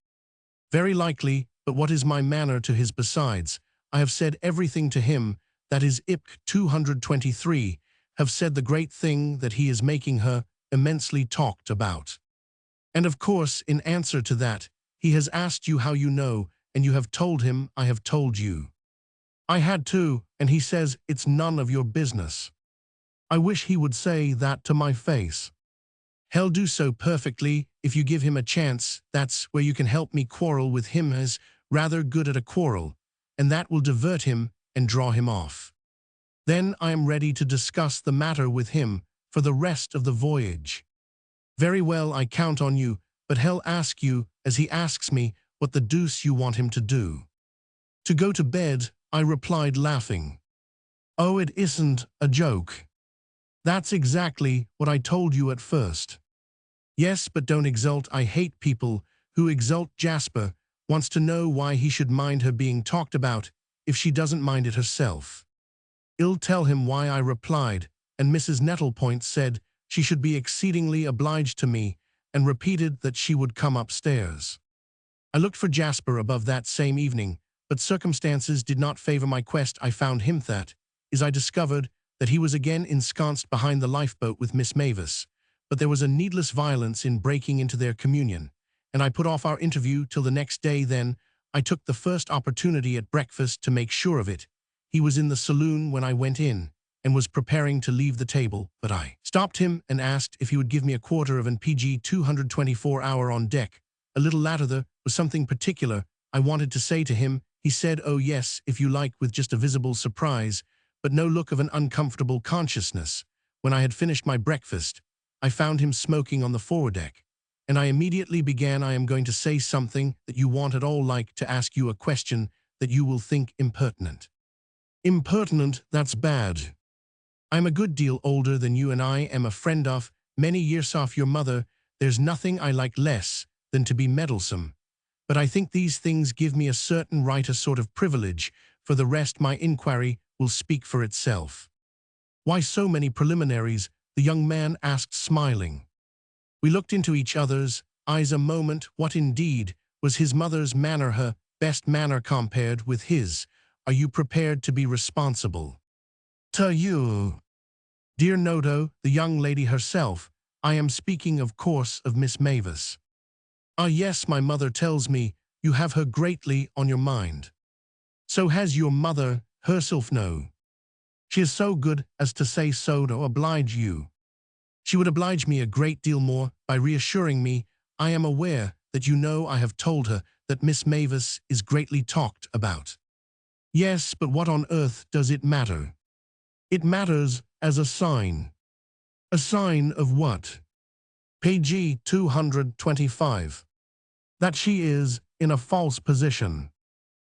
Very likely, but what is my manner to his? Besides, I have said everything to him. That is IP 223, have said the great thing that he is making her immensely talked about. And of course, in answer to that, he has asked you how you know, and you have told him I have told you. I had to, and he says it's none of your business. I wish he would say that to my face. He'll do so perfectly if you give him a chance. That's where you can help me. Quarrel with him is rather good at a quarrel, and that will divert him and draw him off. Then I am ready to discuss the matter with him for the rest of the voyage. Very well, I count on you, but he'll ask you, as he asks me, what the deuce you want him to do. To go to bed, I replied, laughing. Oh, it isn't a joke. That's exactly what I told you at first. Yes, but don't exult. I hate people who exult. Jasper wants to know why he should mind her being talked about if she doesn't mind it herself. I'll tell him why, I replied, and Mrs. Nettlepoint said she should be exceedingly obliged to me, and repeated that she would come upstairs. I looked for Jasper above that same evening, but circumstances did not favor my quest. I found him that is, I discovered that he was again ensconced behind the lifeboat with Miss Mavis, but there was a needless violence in breaking into their communion, and I put off our interview till the next day. Then I took the first opportunity at breakfast to make sure of it, He was in the saloon when I went in and was preparing to leave the table, but I stopped him and asked if he would give me a quarter of an PG 224 hour on deck. A little later there was something particular I wanted to say to him. He said, "Oh yes, if you like," with just a visible surprise, but no look of an uncomfortable consciousness. When I had finished my breakfast, I found him smoking on the foredeck, and I immediately began, "I am going to say something that you won't at all like, to ask you a question that you will think impertinent." "Impertinent, that's bad. I'm a good deal older than you, and I am a friend of many years off your mother. There's nothing I like less than to be meddlesome. But I think these things give me a certain right, a sort of privilege. For the rest, my inquiry will speak for itself." "Why so many preliminaries?" the young man asked, smiling. We looked into each other's eyes a moment. What indeed was his mother's manner her best manner compared with his? "Are you prepared to be responsible?" "To you?" "Dear Nodo, the young lady herself. I am speaking, of course, of Miss Mavis." "Ah yes, my mother tells me you have her greatly on your mind." "So has your mother herself. No, she is so good as to say so to oblige you." "She would oblige me a great deal more by reassuring me. I am aware that you know I have told her that Miss Mavis is greatly talked about." "Yes, but what on earth does it matter?" "It matters as a sign." "A sign of what?" "PG 225. That she is in a false position."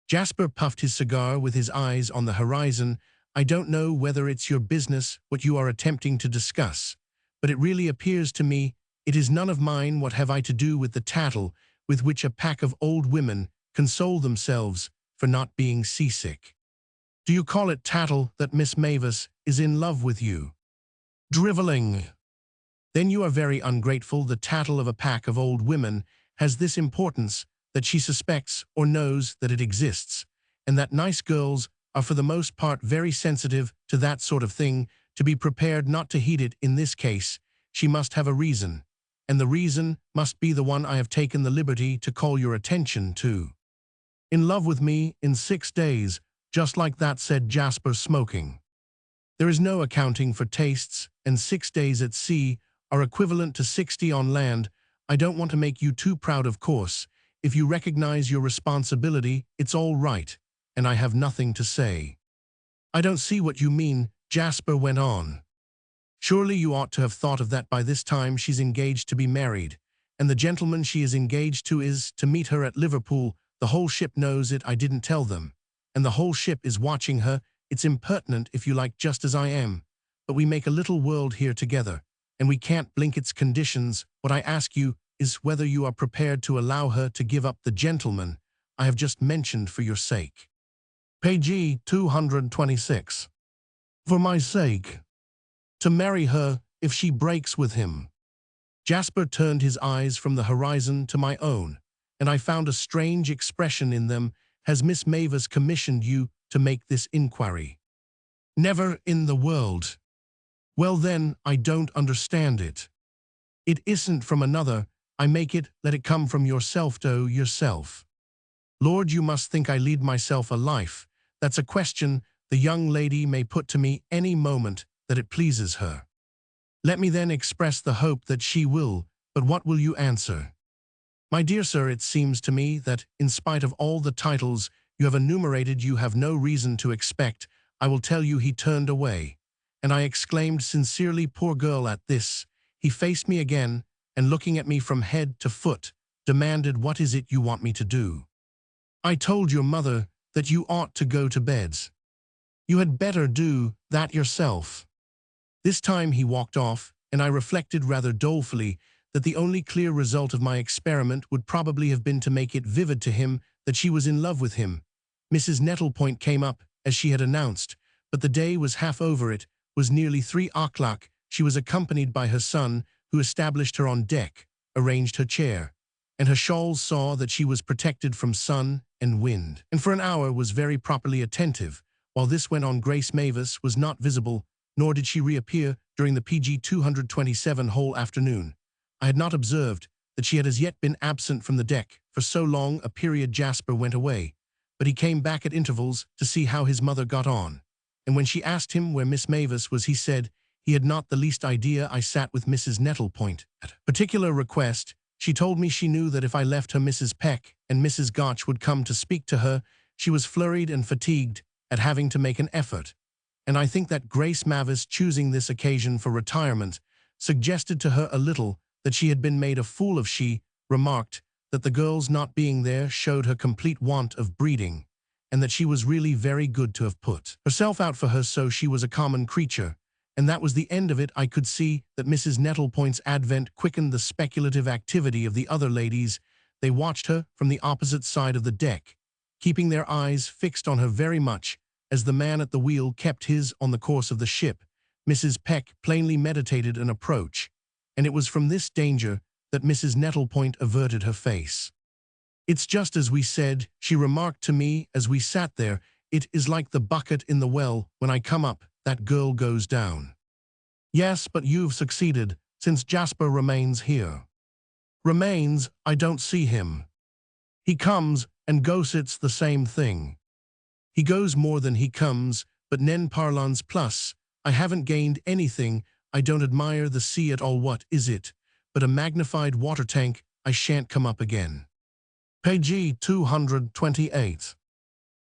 Jasper puffed his cigar with his eyes on the horizon. "I don't know whether it's your business what you are attempting to discuss, but it really appears to me it is none of mine. What have I to do with the tattle with which a pack of old women console themselves for not being seasick?" "Do you call it tattle that Miss Mavis is in love with you?" "Driveling." "Then you are very ungrateful. The tattle of a pack of old women has this importance, that she suspects or knows that it exists, and that nice girls are for the most part very sensitive to that sort of thing. To be prepared not to heed it in this case, she must have a reason, and the reason must be the one I have taken the liberty to call your attention to." "In love with me in 6 days, just like that," said Jasper, smoking. "There is no accounting for tastes, and 6 days at sea are equivalent to 60 on land. I don't want to make you too proud, of course. If you recognize your responsibility, it's all right, and I have nothing to say." "I don't see what you mean," Jasper went on. "Surely you ought to have thought of that by this time. She's engaged to be married, and the gentleman she is engaged to is to meet her at Liverpool. The whole ship knows it. I didn't tell them, and the whole ship is watching her. It's impertinent, if you like, just as I am. But we make a little world here together, and we can't blink its conditions. What I ask you is whether you are prepared to allow her to give up the gentleman I have just mentioned for your sake." "PG 226. For my sake? To marry her if she breaks with him?" Jasper turned his eyes from the horizon to my own, and I found a strange expression in them. "Has Miss Mavis commissioned you to make this inquiry?" "Never in the world." "Well then, I don't understand it." "It isn't from another. I make it. Let it come from yourself, do yourself." "Lord, you must think I lead myself a life. That's a question the young lady may put to me any moment that it pleases her. Let me then express the hope that she will, but what will you answer?" "My dear sir, it seems to me that, in spite of all the titles you have enumerated, you have no reason to expect I will tell you." He turned away, and I exclaimed sincerely, "Poor girl." At this, he faced me again, and looking at me from head to foot, demanded, "What is it you want me to do?" "I told your mother that you ought to go to bed. You had better do that yourself." This time he walked off, and I reflected rather dolefully that the only clear result of my experiment would probably have been to make it vivid to him that she was in love with him. Mrs. Nettlepoint came up, as she had announced, but the day was half over. It was nearly 3 o'clock. She was accompanied by her son, who established her on deck, arranged her chair, and her shawls, saw that she was protected from sun and wind, and for an hour was very properly attentive. While this went on, Grace Mavis was not visible, nor did she reappear during the PG 227 whole afternoon. I had not observed that she had as yet been absent from the deck for so long a period. Jasper went away, but he came back at intervals to see how his mother got on. And when she asked him where Miss Mavis was, he said he had not the least idea I sat with Mrs. Nettlepoint. At particular request, she told me she knew that if I left her Mrs. Peck and Mrs. Gotch would come to speak to her, she was flurried and fatigued at having to make an effort. And I think that Grace Mavis choosing this occasion for retirement suggested to her a little that she had been made a fool of. She remarked that the girls not being there showed her complete want of breeding, and that she was really very good to have put herself out for her, so she was a common creature, and that was the end of it. I could see that Mrs. Nettlepoint's advent quickened the speculative activity of the other ladies. They watched her from the opposite side of the deck, keeping their eyes fixed on her very much as the man at the wheel kept his on the course of the ship. Mrs. Peck plainly meditated an approach, and it was from this danger that Mrs. Nettlepoint averted her face. "It's just as we said," she remarked to me as we sat there. "It is like the bucket in the well. When I come up, that girl goes down." "Yes, but you've succeeded, since Jasper remains here." "Remains? I don't see him. He comes and goes. It's the same thing. He goes more than he comes, but nen parlons plus. I haven't gained anything. I don't admire the sea at all. What is it but a magnified water tank? I shan't come up again." Page 228.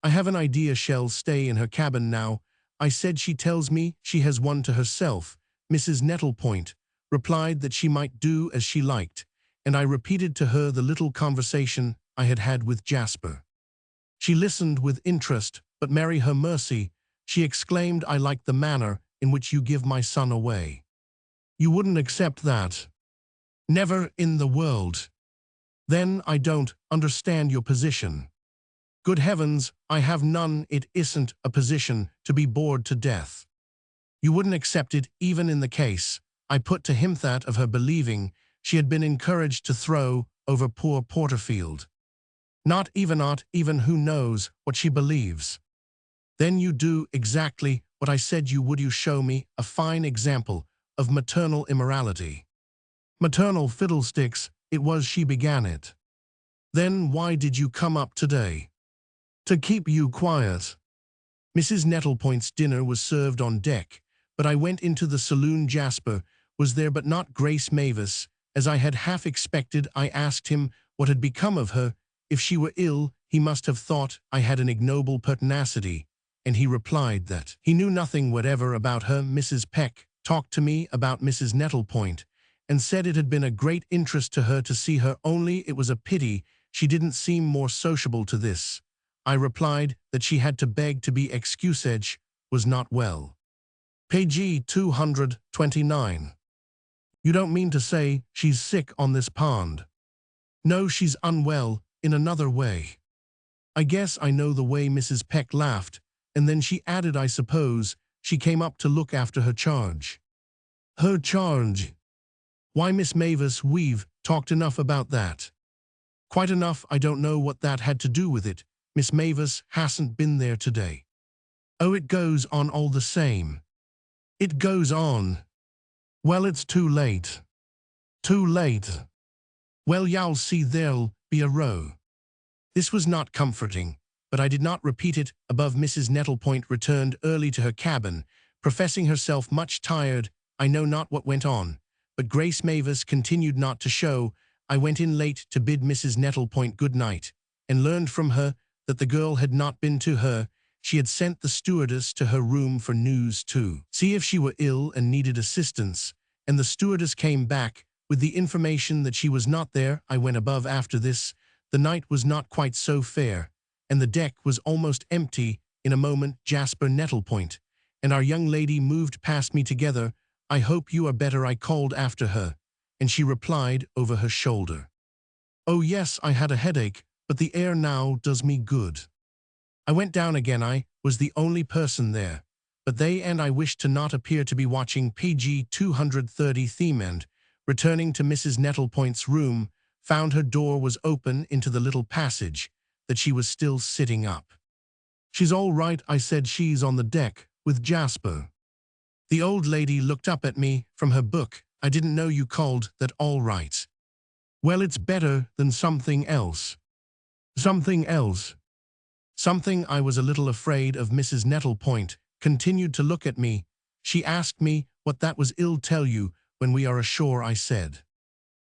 "I have an idea she'll stay in her cabin now," I said. "She tells me she has one to herself." Mrs. Nettlepoint replied that she might do as she liked, and I repeated to her the little conversation I had had with Jasper. She listened with interest, but marry her mercy, she exclaimed, "I like the manner in which you give my son away." "You wouldn't accept that?" "Never in the world." "Then I don't understand your position." "Good heavens, I have none. It isn't a position to be bored to death." "You wouldn't accept it even in the case," I put to him, that of her believing she had been encouraged to throw over poor Porterfield. Not even who knows what she believes." "Then you do exactly what I said you would. You show me a fine example of maternal immorality." "Maternal fiddlesticks, it was she began it." "Then why did you come up today?" "To keep you quiet." Mrs. Nettlepoint's dinner was served on deck, but I went into the saloon. Jasper was there, but not Grace Mavis, as I had half expected. I asked him what had become of her. If she were ill, he must have thought I had an ignoble pertinacity, and he replied that he knew nothing whatever about her. Mrs. Peck talked to me about Mrs. Nettlepoint, and said it had been a great interest to her to see her, only it was a pity she didn't seem more sociable to this. I replied that she had to beg to be excused, was not well. Page 229. "You don't mean to say she's sick on this pond?" "No, she's unwell in another way." "I guess I know the way." Mrs. Peck laughed, and then she added, "I suppose she came up to look after her charge." "Her charge? Why, Miss Mavis, we've talked enough about that." "Quite enough. I don't know what that had to do with it. Miss Mavis hasn't been there today." "Oh, it goes on all the same." "It goes on. Well, it's too late." "Too late? Well, you'll see there'll be a row." This was not comforting, but I did not repeat it above. Mrs. Nettlepoint returned early to her cabin, professing herself much tired. I know not what went on, but Grace Mavis continued not to show. I went in late to bid Mrs. Nettlepoint good night, and learned from her that the girl had not been to her. She had sent the stewardess to her room for news to see if she were ill and needed assistance, and the stewardess came back with the information that she was not there. I went above after this. The night was not quite so fair, and the deck was almost empty. In a moment Jasper Nettlepoint and our young lady moved past me together. "I hope you are better," I called after her, and she replied over her shoulder, "Oh yes, I had a headache, but the air now does me good." I went down again. I was the only person there, but they and I wished to not appear to be watching. Page 230. Theme and, returning to Mrs. Nettlepoint's room, found her door was open into the little passage, that she was still sitting up. "She's all right," I said. "She's on the deck with Jasper." The old lady looked up at me from her book. "I didn't know you called that all right." "Well, it's better than something else." "Something else?" Something I was a little afraid of. Mrs. Nettlepoint continued to look at me. She asked me what that was. "I'll tell you when we are ashore," I said.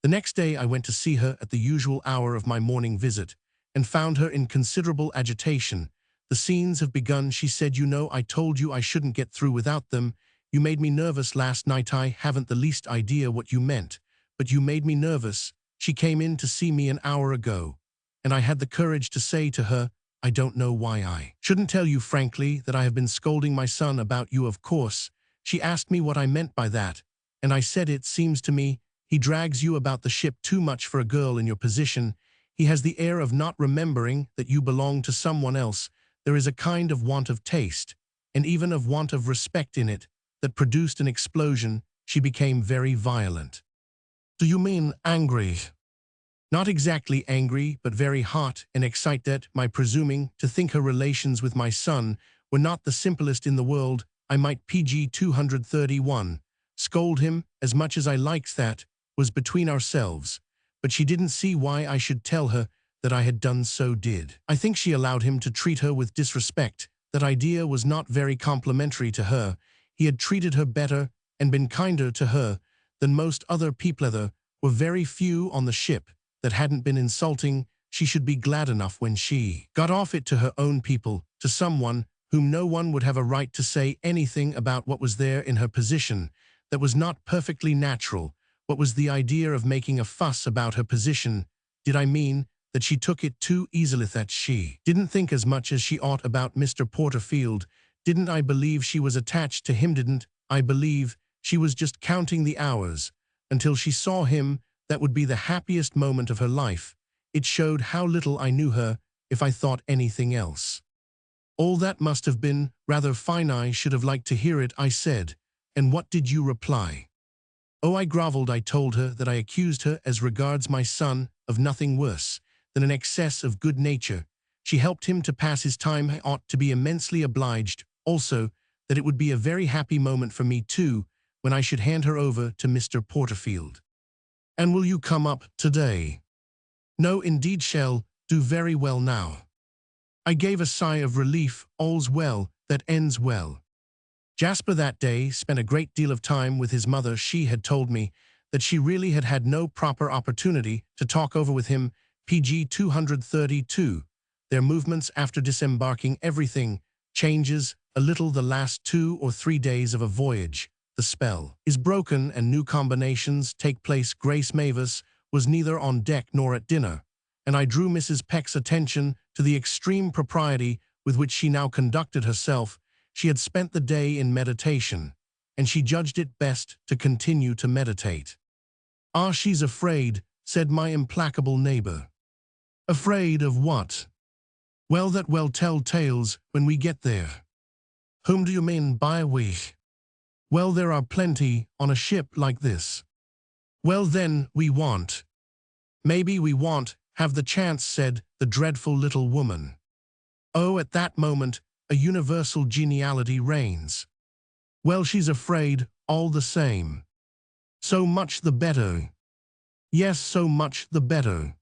The next day I went to see her at the usual hour of my morning visit, and found her in considerable agitation. "The scenes have begun," she said. "You know, I told you I shouldn't get through without them. You made me nervous last night." "I haven't the least idea what you meant, but you made me nervous." She came in to see me an hour ago, and I had the courage to say to her, "I don't know why I shouldn't tell you frankly that I have been scolding my son about you, of course." She asked me what I meant by that, and I said, "It seems to me he drags you about the ship too much for a girl in your position. He has the air of not remembering that you belong to someone else. There is a kind of want of taste, and even of want of respect in it, that produced an explosion." She became very violent. "Do you mean angry?" "Not exactly angry, but very hot and excited at my presuming to think her relations with my son were not the simplest in the world. I might PG 231 scold him as much as I liked. That was between ourselves, but she didn't see why I should tell her that I had done so. Did I think she allowed him to treat her with disrespect? That idea was not very complimentary to her. He had treated her better and been kinder to her than most other people. There were very few on the ship that hadn't been insulting. She should be glad enough when she got off it to her own people, to someone whom no one would have a right to say anything about. What was there in her position that was not perfectly natural? What was the idea of making a fuss about her position? Did I mean that she took it too easily, that she didn't think as much as she ought about Mr. Porterfield? Didn't I believe she was attached to him? Didn't I believe she was just counting the hours until she saw him? That would be the happiest moment of her life. It showed how little I knew her if I thought anything else. "All that must have been rather fine. I should have liked to hear it," I said. "And what did you reply?" "Oh," I groveled. "I told her that I accused her, as regards my son, of nothing worse than an excess of good nature. She helped him to pass his time. I ought to be immensely obliged. Also, that it would be a very happy moment for me, too, when I should hand her over to Mr. Porterfield." "And will you come up today?" "No, indeed. Shall do very well now." I gave a sigh of relief. All's well that ends well. Jasper that day spent a great deal of time with his mother. She had told me that she really had had no proper opportunity to talk over with him PG 232 their movements after disembarking. Everything changes a little the last 2 or 3 days of a voyage. The spell is broken and new combinations take place. Grace Mavis was neither on deck nor at dinner, and I drew Mrs. Peck's attention to the extreme propriety with which she now conducted herself. She had spent the day in meditation, and she judged it best to continue to meditate. "Ah, she's afraid," said my implacable neighbor. "Afraid of what?" "Well, that we'll tell tales when we get there." "Whom do you mean by we?" "Well, there are plenty on a ship like this." "Well, then, we won't. Maybe we won't have the chance," said the dreadful little woman. Oh, at that moment, a universal geniality reigns. "Well, she's afraid, all the same." "So much the better." "Yes, so much the better."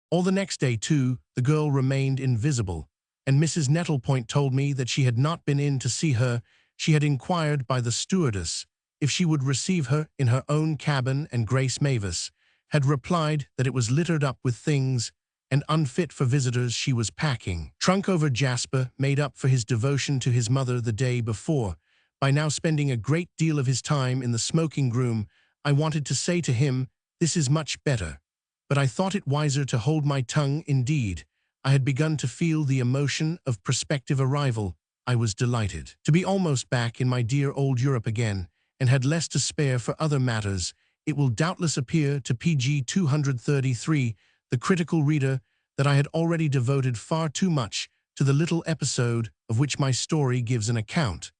All the next day, too, the girl remained invisible, and Mrs. Nettlepoint told me that she had not been in to see her. She had inquired by the stewardess if she would receive her in her own cabin, and Grace Mavis had replied that it was littered up with things and unfit for visitors. She was packing trunk over. Jasper made up for his devotion to his mother the day before by now spending a great deal of his time in the smoking room. I wanted to say to him, "This is much better," but I thought it wiser to hold my tongue. Indeed, I had begun to feel the emotion of prospective arrival. I was delighted to be almost back in my dear old Europe again, and had less to spare for other matters. It will doubtless appear to PG 233, the critical reader, that I had already devoted far too much to the little episode of which my story gives an account.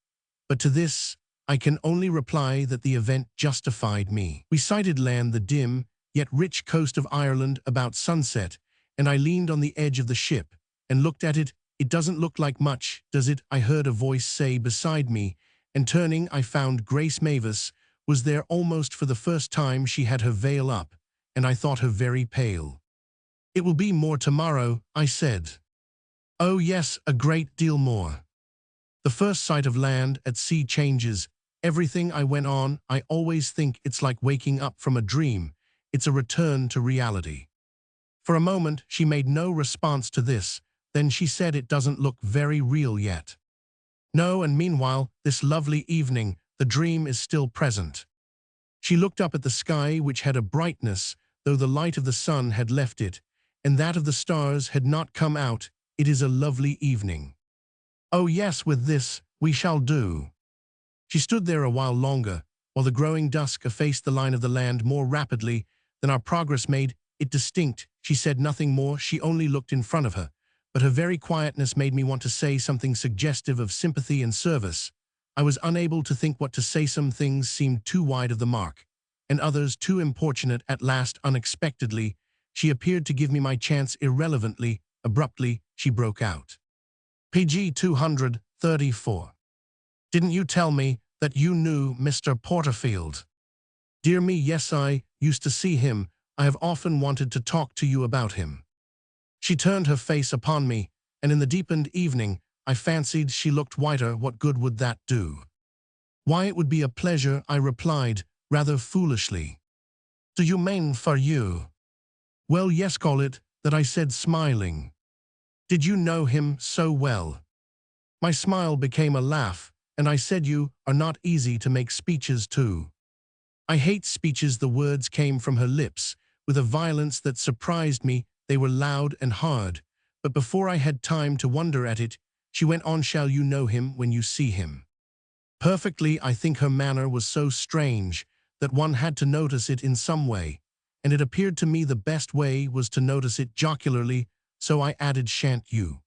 But to this, I can only reply that the event justified me. We sighted land, the dim, yet rich coast of Ireland, about sunset, and I leaned on the edge of the ship and looked at it. "It doesn't look like much, does it?" I heard a voice say beside me, and turning, I found Grace Mavis was there. Almost for the first time she had her veil up, and I thought her very pale. "It will be more tomorrow," I said. Oh yes, a great deal more. The first sight of land at sea changes everything. I went on. I always think it's like waking up from a dream. It's a return to reality. For a moment, she made no response to this. Then she said, it doesn't look very real yet. No, and meanwhile, this lovely evening, the dream is still present. She looked up at the sky, which had a brightness, though the light of the sun had left it, and that of the stars had not come out. It is a lovely evening. Oh yes, with this, we shall do. She stood there a while longer, while the growing dusk effaced the line of the land more rapidly than our progress made it distinct. She said nothing more, she only looked in front of her, but her very quietness made me want to say something suggestive of sympathy and service. I was unable to think what to say. Some things seemed too wide of the mark, and others too importunate. At last, unexpectedly, she appeared to give me my chance. Irrelevantly, abruptly, she broke out. PG 234. Didn't you tell me that you knew Mr. Porterfield? Dear me, yes, I used to see him. I have often wanted to talk to you about him. She turned her face upon me, and in the deepened evening, I fancied she looked whiter. What good would that do? Why, it would be a pleasure, I replied, rather foolishly. Do you mean for you? Well, yes, call it that, I said, smiling. Did you know him so well? My smile became a laugh, and I said, you are not easy to make speeches to. I hate speeches. The words came from her lips with a violence that surprised me. They were loud and hard, but before I had time to wonder at it, she went on, shall you know him when you see him? Perfectly. I think her manner was so strange that one had to notice it in some way, and it appeared to me the best way was to notice it jocularly, so I added, shan't you?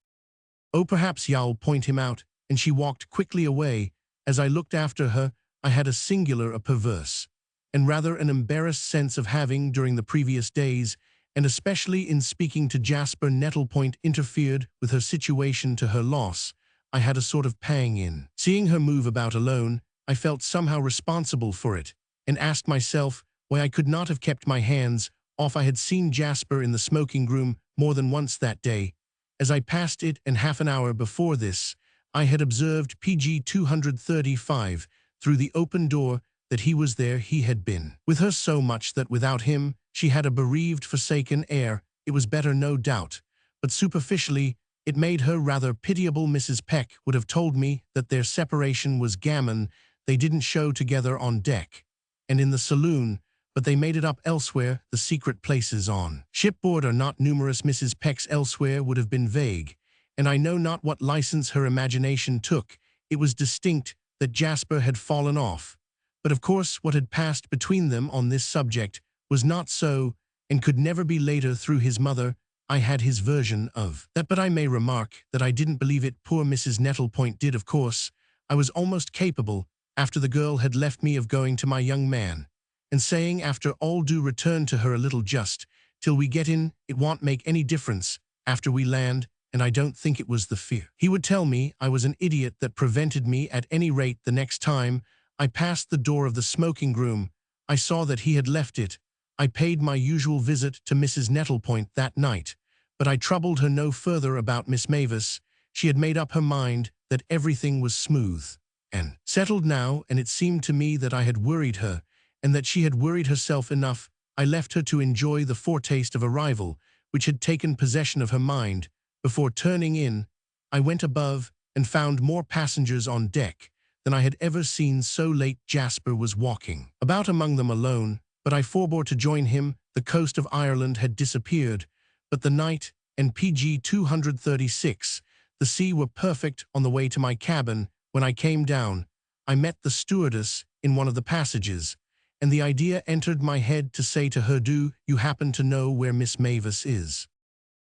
Oh, perhaps you'll point him out, and she walked quickly away. As I looked after her, I had a singular, a perverse, and rather an embarrassed sense of having, during the previous days, and especially in speaking to Jasper Nettlepoint, interfered with her situation to her loss. I had a sort of pang in seeing her move about alone. I felt somehow responsible for it, and asked myself why I could not have kept my hands off. I had seen Jasper in the smoking room more than once that day. As I passed it, and half an hour before this, I had observed PG 235 through the open door that he was there. He had been with her so much that without him she had a bereaved, forsaken air. It was better, no doubt, but superficially it made her rather pitiable. Mrs. Peck would have told me that their separation was gammon. They didn't show together on deck and in the saloon, but they made it up elsewhere. The secret places on shipboard are not numerous. Mrs. Peck's elsewhere would have been vague, and I know not what license her imagination took. It was distinct that Jasper had fallen off, but of course what had passed between them on this subject was not so, and could never be. Later, through his mother, I had his version of that, but I may remark that I didn't believe it. Poor Mrs. Nettlepoint did, of course. I was almost capable, after the girl had left me, of going to my young man and saying, after all, do return to her a little just till we get in. It won't make any difference after we land, and I don't think it was the fear. He would tell me I was an idiot that prevented me. At any rate, the next time I passed the door of the smoking room, I saw that he had left it. I paid my usual visit to Mrs. Nettlepoint that night, but I troubled her no further about Miss Mavis. She had made up her mind that everything was smooth and settled now, and it seemed to me that I had worried her, and that she had worried herself enough. I left her to enjoy the foretaste of arrival, which had taken possession of her mind. Before turning in, I went above and found more passengers on deck than I had ever seen so late. Jasper was walking about among them alone, but I forbore to join him. The coast of Ireland had disappeared, but the night and PG 236, the sea, were perfect. On the way to my cabin, when I came down, I met the stewardess in one of the passages, and the idea entered my head to say to her, do you happen to know where Miss Mavis is?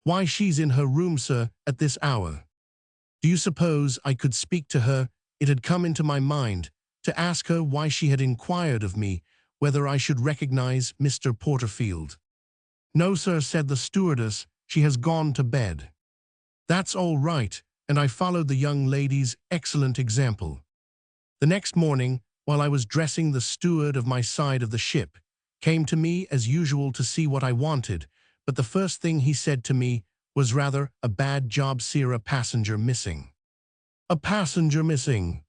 Why, she's in her room, sir, at this hour. Do you suppose I could speak to her? It had come into my mind to ask her why she had inquired of me whether I should recognize Mr. Porterfield. No, sir, said the stewardess, she has gone to bed. That's all right, and I followed the young lady's excellent example. The next morning, while I was dressing, the steward of my side of the ship came to me as usual to see what I wanted, but the first thing he said to me was rather a bad job, sir. A passenger missing. A passenger missing.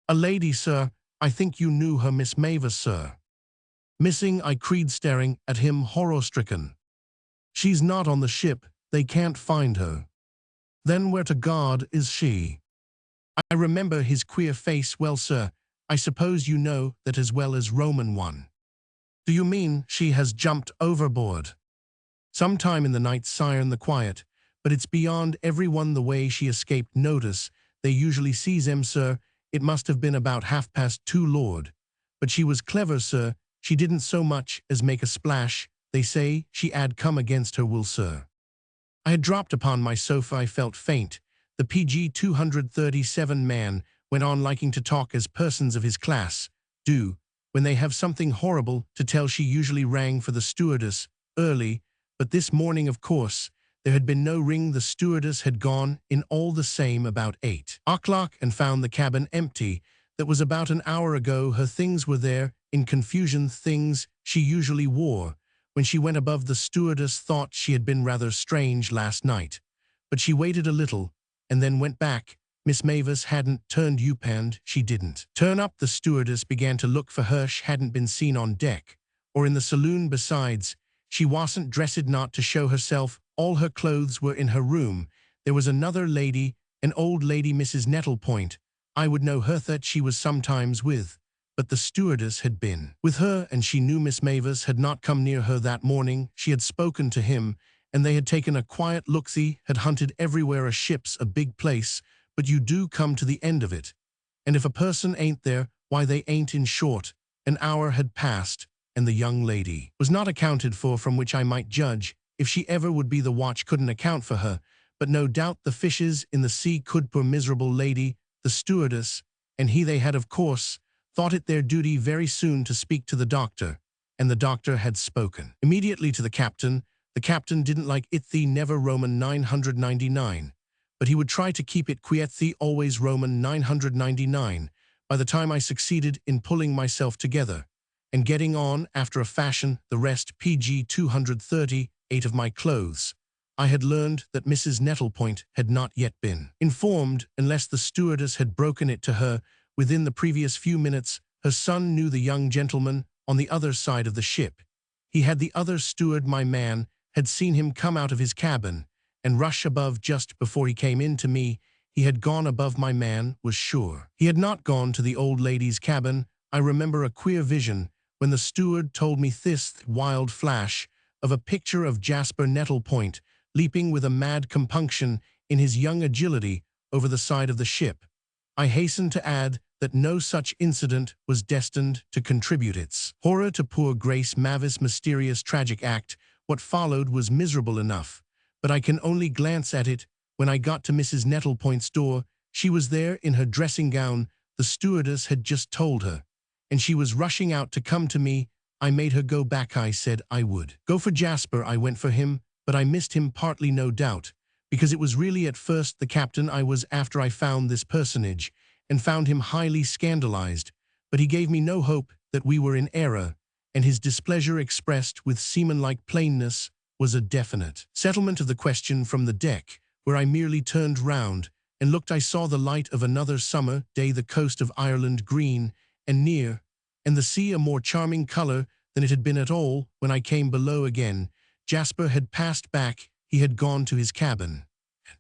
A lady, sir. I think you knew her, Miss Mavis, sir. Missing, I cried, staring at him horror-stricken. She's not on the ship. They can't find her. Then where to God is she? I remember his queer face well, sir. I suppose you know that as well as Roman one. Do you mean she has jumped overboard? Sometime in the night, sire, in the quiet, but it's beyond everyone the way she escaped notice. They usually sees 'em, sir. It must have been about 2:30, Lord. But she was clever, sir. She didn't so much as make a splash. They say she 'ad come against her will, sir. I had dropped upon my sofa. I felt faint. The PG 237 man went on, liking to talk as persons of his class do. When they have something horrible to tell, she usually rang for the stewardess early, but this morning, of course, there had been no ring. The stewardess had gone in all the same about 8 o'clock and found the cabin empty. That was about an hour ago. Her things were there, in confusion, things she usually wore. When she went above, the stewardess thought she had been rather strange last night. But she waited a little, and then went back. Miss Mavis hadn't turned up, and she didn't turn up. The stewardess began to look for her. She hadn't been seen on deck, or in the saloon. Besides, she wasn't dressed not to show herself. All her clothes were in her room. There was another lady, an old lady, Mrs. Nettlepoint. I would know her, that she was sometimes with. But the stewardess had been with her, and she knew Miss Mavis had not come near her that morning. She had spoken to him, and they had taken a quiet look-see, had hunted everywhere. A ship's a big place, but you do come to the end of it. And if a person ain't there, why they ain't. In short, an hour had passed, and the young lady was not accounted for, from which I might judge, if she ever would be. The watch couldn't account for her, but no doubt the fishes in the sea could. Poor miserable lady, the stewardess, and he, they had, of course, thought it their duty very soon to speak to the doctor, and the doctor had spoken immediately to the captain. The captain didn't like it, the never Roman 999, but he would try to keep it quiet, the always Roman 999. By the time I succeeded in pulling myself together and getting on after a fashion the rest PG 238 of my clothes, I had learned that Mrs. Nettlepoint had not yet been informed, unless the stewardess had broken it to her within the previous few minutes. Her son knew the young gentleman on the other side of the ship. He had the other steward, my man, had seen him come out of his cabin and rush above just before he came in to me. He had gone above, my man was sure. He had not gone to the old lady's cabin. I remember a queer vision when the steward told me this wild flash of a picture of Jasper Nettlepoint leaping with a mad compunction in his young agility over the side of the ship. I hasten to add that no such incident was destined to contribute its horror to poor Grace Mavis' mysterious tragic act. What followed was miserable enough, but I can only glance at it. When I got to Mrs. Nettlepoint's door, she was there in her dressing gown. The stewardess had just told her, and she was rushing out to come to me. I made her go back. I said I would go for Jasper. I went for him, but I missed him, partly, no doubt, because it was really at first the captain I was after. I found this personage and found him highly scandalized, but he gave me no hope that we were in error, and his displeasure, expressed with seaman-like plainness, was a definite settlement of the question. From the deck, where I merely turned round and looked, I saw the light of another summer day, the coast of Ireland green and near, and the sea a more charming color than it had been at all. When I came below again, Jasper had passed back. He had gone to his cabin.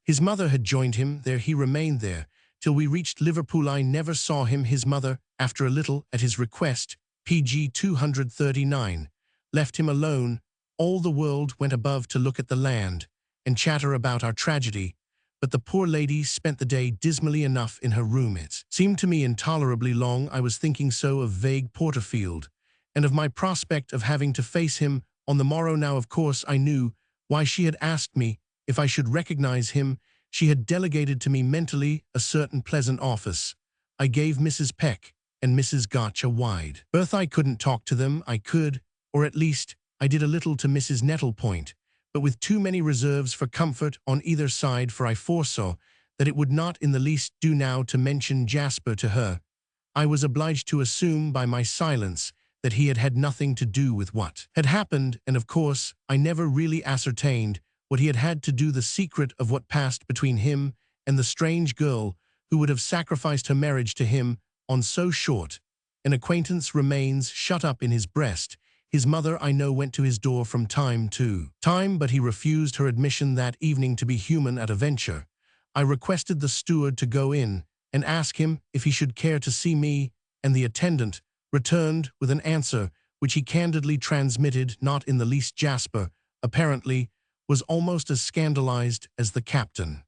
His mother had joined him there. He remained there till we reached Liverpool. I never saw him. His mother, after a little, at his request, PG 239, left him alone. All the world went above to look at the land and chatter about our tragedy, but the poor lady spent the day dismally enough in her room. It seemed to me intolerably long. I was thinking so of vague Porterfield, and of my prospect of having to face him on the morrow. Now, of course, I knew why she had asked me if I should recognize him. She had delegated to me mentally a certain pleasant office. I gave Mrs. Peck and Mrs. Gotch a wide berth. I couldn't talk to them. I could, or at least I did a little, to Mrs. Nettlepoint, but with too many reserves for comfort on either side, for I foresaw that it would not in the least do now to mention Jasper to her. I was obliged to assume by my silence that he had had nothing to do with what had happened, and of course I never really ascertained what he had had to do, the secret of what passed between him and the strange girl who would have sacrificed her marriage to him on so short an acquaintance remains shut up in his breast. His mother, I know, went to his door from time to time, but he refused her admission that evening to be human at a venture. I requested the steward to go in and ask him if he should care to see me, and the attendant returned with an answer which he candidly transmitted, not in the least. Jasper, apparently, was almost as scandalized as the captain.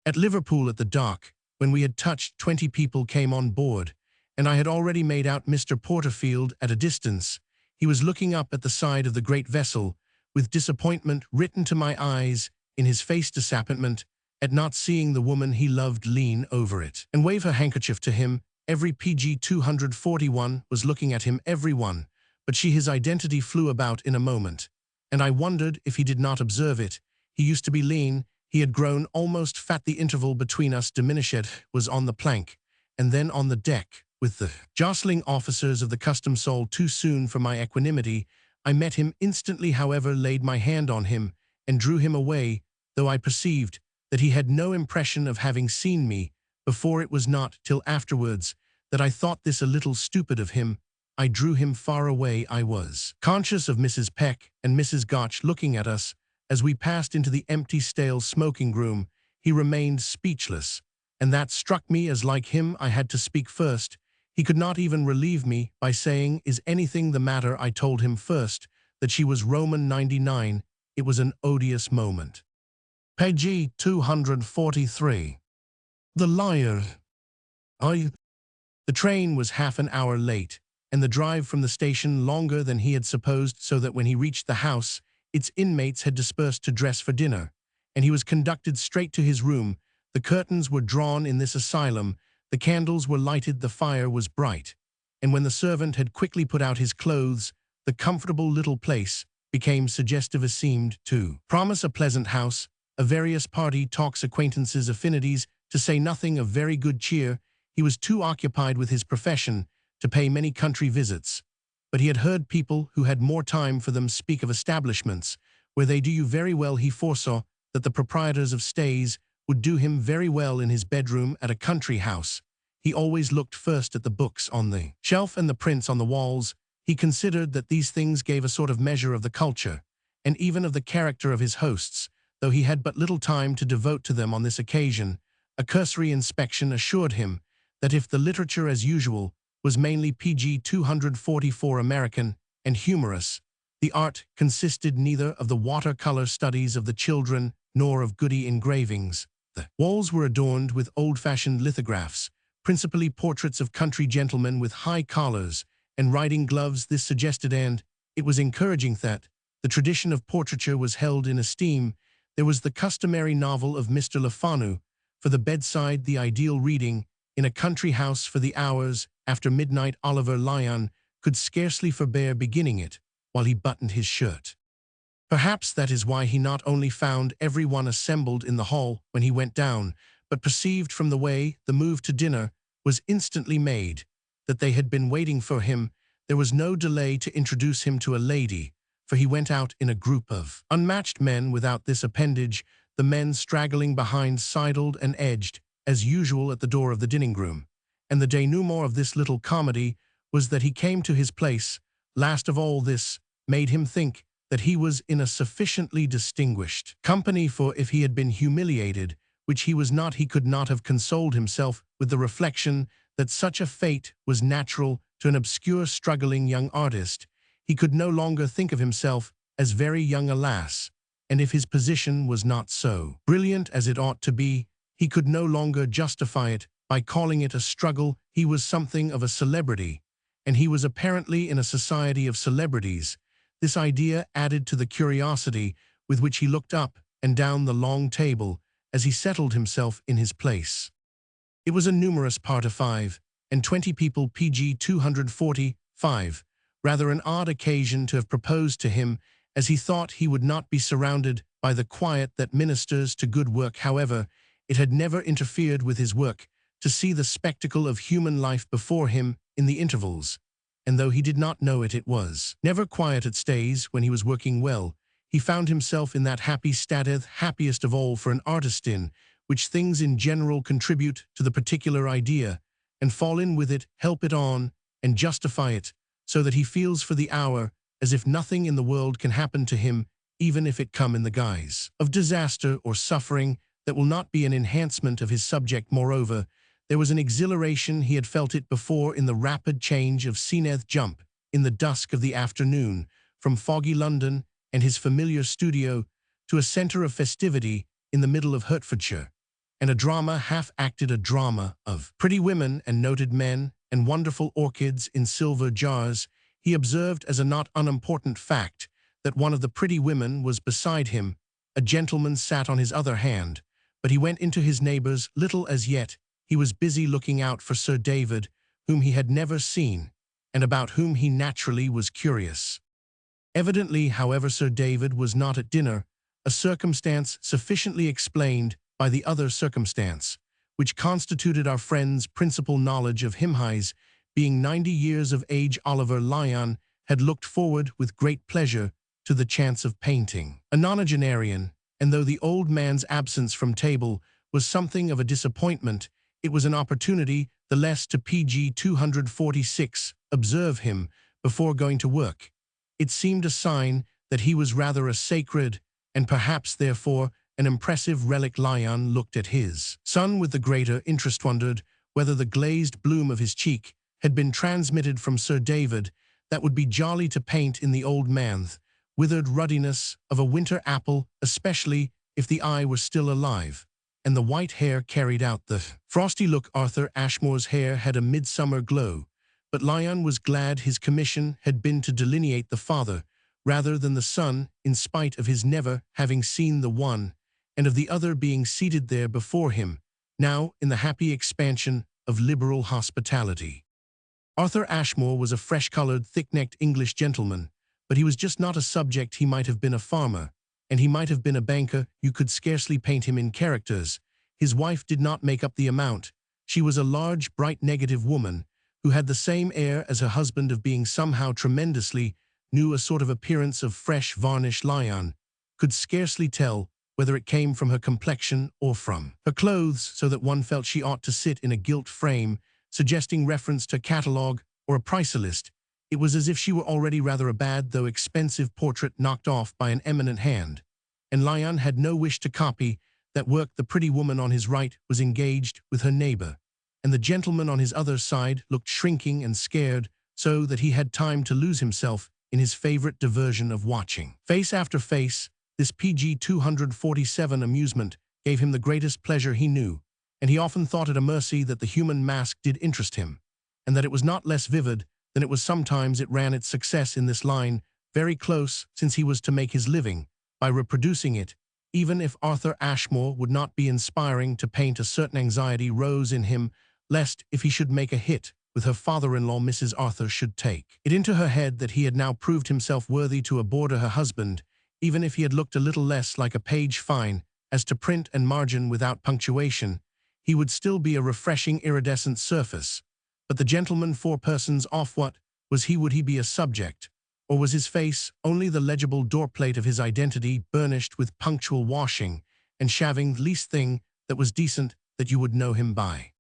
At Liverpool at the dock, when we had touched, 20 people came on board, and I had already made out Mr. Porterfield at a distance. He was looking up at the side of the great vessel, with disappointment written to my eyes in his face, disappointment at not seeing the woman he loved lean over it and wave her handkerchief to him. Every PG 241 was looking at him, everyone, but his identity flew about in a moment, and I wondered if he did not observe it. He used to be lean, he had grown almost fat. The interval between us diminished, was on the plank, and then on the deck, with the jostling officers of the customs. Soul too soon for my equanimity. I met him instantly, however, laid my hand on him, and drew him away, though I perceived that he had no impression of having seen me before. It was not till afterwards that I thought this a little stupid of him. I drew him far away. I was conscious of Mrs. Peck and Mrs. Gotch looking at us as we passed into the empty, stale smoking room. He remained speechless, and that struck me as like him. I had to speak first. He could not even relieve me by saying, "Is anything the matter?" I told him first that she was Roman 99. It was an odious moment. Page 243. The liar. The train was half an hour late, and the drive from the station longer than he had supposed, so that when he reached the house, its inmates had dispersed to dress for dinner, and he was conducted straight to his room. The curtains were drawn in this asylum, the candles were lighted, the fire was bright, and when the servant had quickly put out his clothes, the comfortable little place became suggestive. It seemed to promise a pleasant house, a various party, talks, acquaintances, affinities, to say nothing of very good cheer. He was too occupied with his profession to pay many country visits, but he had heard people who had more time for them speak of establishments where they do you very well. He foresaw that the proprietors of stays would do him very well in his bedroom at a country house. He always looked first at the books on the shelf and the prints on the walls. He considered that these things gave a sort of measure of the culture, and even of the character of his hosts, though he had but little time to devote to them on this occasion. A cursory inspection assured him that if the literature, as usual, was mainly PG 244 American and humorous, the art consisted neither of the watercolor studies of the children nor of goody engravings. The walls were adorned with old-fashioned lithographs, principally portraits of country gentlemen with high collars and riding gloves. This suggested, and it was encouraging, that the tradition of portraiture was held in esteem. There was the customary novel of Mr. Le Fanu for the bedside, the ideal reading in a country house for the hours after midnight. Oliver Lyon could scarcely forbear beginning it while he buttoned his shirt. Perhaps that is why he not only found everyone assembled in the hall when he went down, but perceived from the way the move to dinner was instantly made that they had been waiting for him. There was no delay to introduce him to a lady, for he went out in a group of unmatched men. Without this appendage, the men straggling behind sidled and edged, as usual, at the door of the dining-room, and the denouement of this little comedy was that he came to his place last of all. This made him think that he was in a sufficiently distinguished company, for if he had been humiliated, which he was not, he could not have consoled himself with the reflection that such a fate was natural to an obscure, struggling young artist. He could no longer think of himself as very young, alas, and if his position was not so brilliant as it ought to be, he could no longer justify it by calling it a struggle. He was something of a celebrity, and he was apparently in a society of celebrities. This idea added to the curiosity with which he looked up and down the long table as he settled himself in his place. It was a numerous party of 5 and 20 people, PG 245, rather an odd occasion to have proposed to him, as he thought he would not be surrounded by the quiet that ministers to good work. However, it had never interfered with his work to see the spectacle of human life before him in the intervals, and though he did not know it, it was never quiet at stays when he was working well. He found himself in that happy stateth, happiest of all for an artist in, which things in general contribute to the particular idea, and fall in with it, help it on, and justify it, so that he feels for the hour as if nothing in the world can happen to him, even if it come in the guise of disaster or suffering that will not be an enhancement of his subject. Moreover, there was an exhilaration, he had felt it before, in the rapid change of sceneth jump, in the dusk of the afternoon, from foggy London and his familiar studio to a centre of festivity in the middle of Hertfordshire, and a drama half-acted, a drama of pretty women and noted men and wonderful orchids in silver jars. He observed as a not unimportant fact that one of the pretty women was beside him, a gentleman sat on his other hand, but he went into his neighbour's little as yet. He was busy looking out for Sir David, whom he had never seen, and about whom he naturally was curious. Evidently, however, Sir David was not at dinner, a circumstance sufficiently explained by the other circumstance, which constituted our friend's principal knowledge of him. His being 90 years of age, Oliver Lyon had looked forward with great pleasure to the chance of painting. A nonagenarian, and though the old man's absence from table was something of a disappointment, it was an opportunity the less to pg 246 observe him before going to work. It seemed a sign that he was rather a sacred, and perhaps therefore an impressive relic. Lyon looked at his son with the greater interest, wondered whether the glazed bloom of his cheek had been transmitted from Sir David. That would be jolly to paint in the old man's withered ruddiness of a winter apple, especially if the eye were still alive, and the white hair carried out the frosty look. Arthur Ashmore's hair had a midsummer glow, but Lyon was glad his commission had been to delineate the father rather than the son, in spite of his never having seen the one, and of the other being seated there before him, now in the happy expansion of liberal hospitality. Arthur Ashmore was a fresh-coloured, thick-necked English gentleman, but he was just not a subject. He might have been a farmer, and he might have been a banker. You could scarcely paint him in characters. His wife did not make up the amount. She was a large, bright, negative woman, who had the same air as her husband of being somehow tremendously new, a sort of appearance of fresh varnish. Lyon could scarcely tell whether it came from her complexion or from her clothes, so that one felt she ought to sit in a gilt frame, suggesting reference to a catalogue or a price list. It was as if she were already rather a bad, though expensive, portrait knocked off by an eminent hand, and Lyon had no wish to copy that work. The pretty woman on his right was engaged with her neighbour, and the gentleman on his other side looked shrinking and scared, so that he had time to lose himself in his favourite diversion of watching face after face. This pg 247 amusement gave him the greatest pleasure he knew, and he often thought it a mercy that the human mask did interest him, and that it was not less vivid than it was sometimes. It ran its success in this line very close, since he was to make his living by reproducing it. Even if Arthur Ashmore would not be inspiring to paint, a certain anxiety rose in him, lest, if he should make a hit with her father-in-law, Mrs. Arthur should take it into her head that he had now proved himself worthy to border her husband. Even if he had looked a little less like a page fine as to print and margin without punctuation, he would still be a refreshing iridescent surface. But the gentleman 4 persons off, what was he? Would he be a subject, or was his face only the legible doorplate of his identity, burnished with punctual washing and shaving, the least thing that was decent that you would know him by?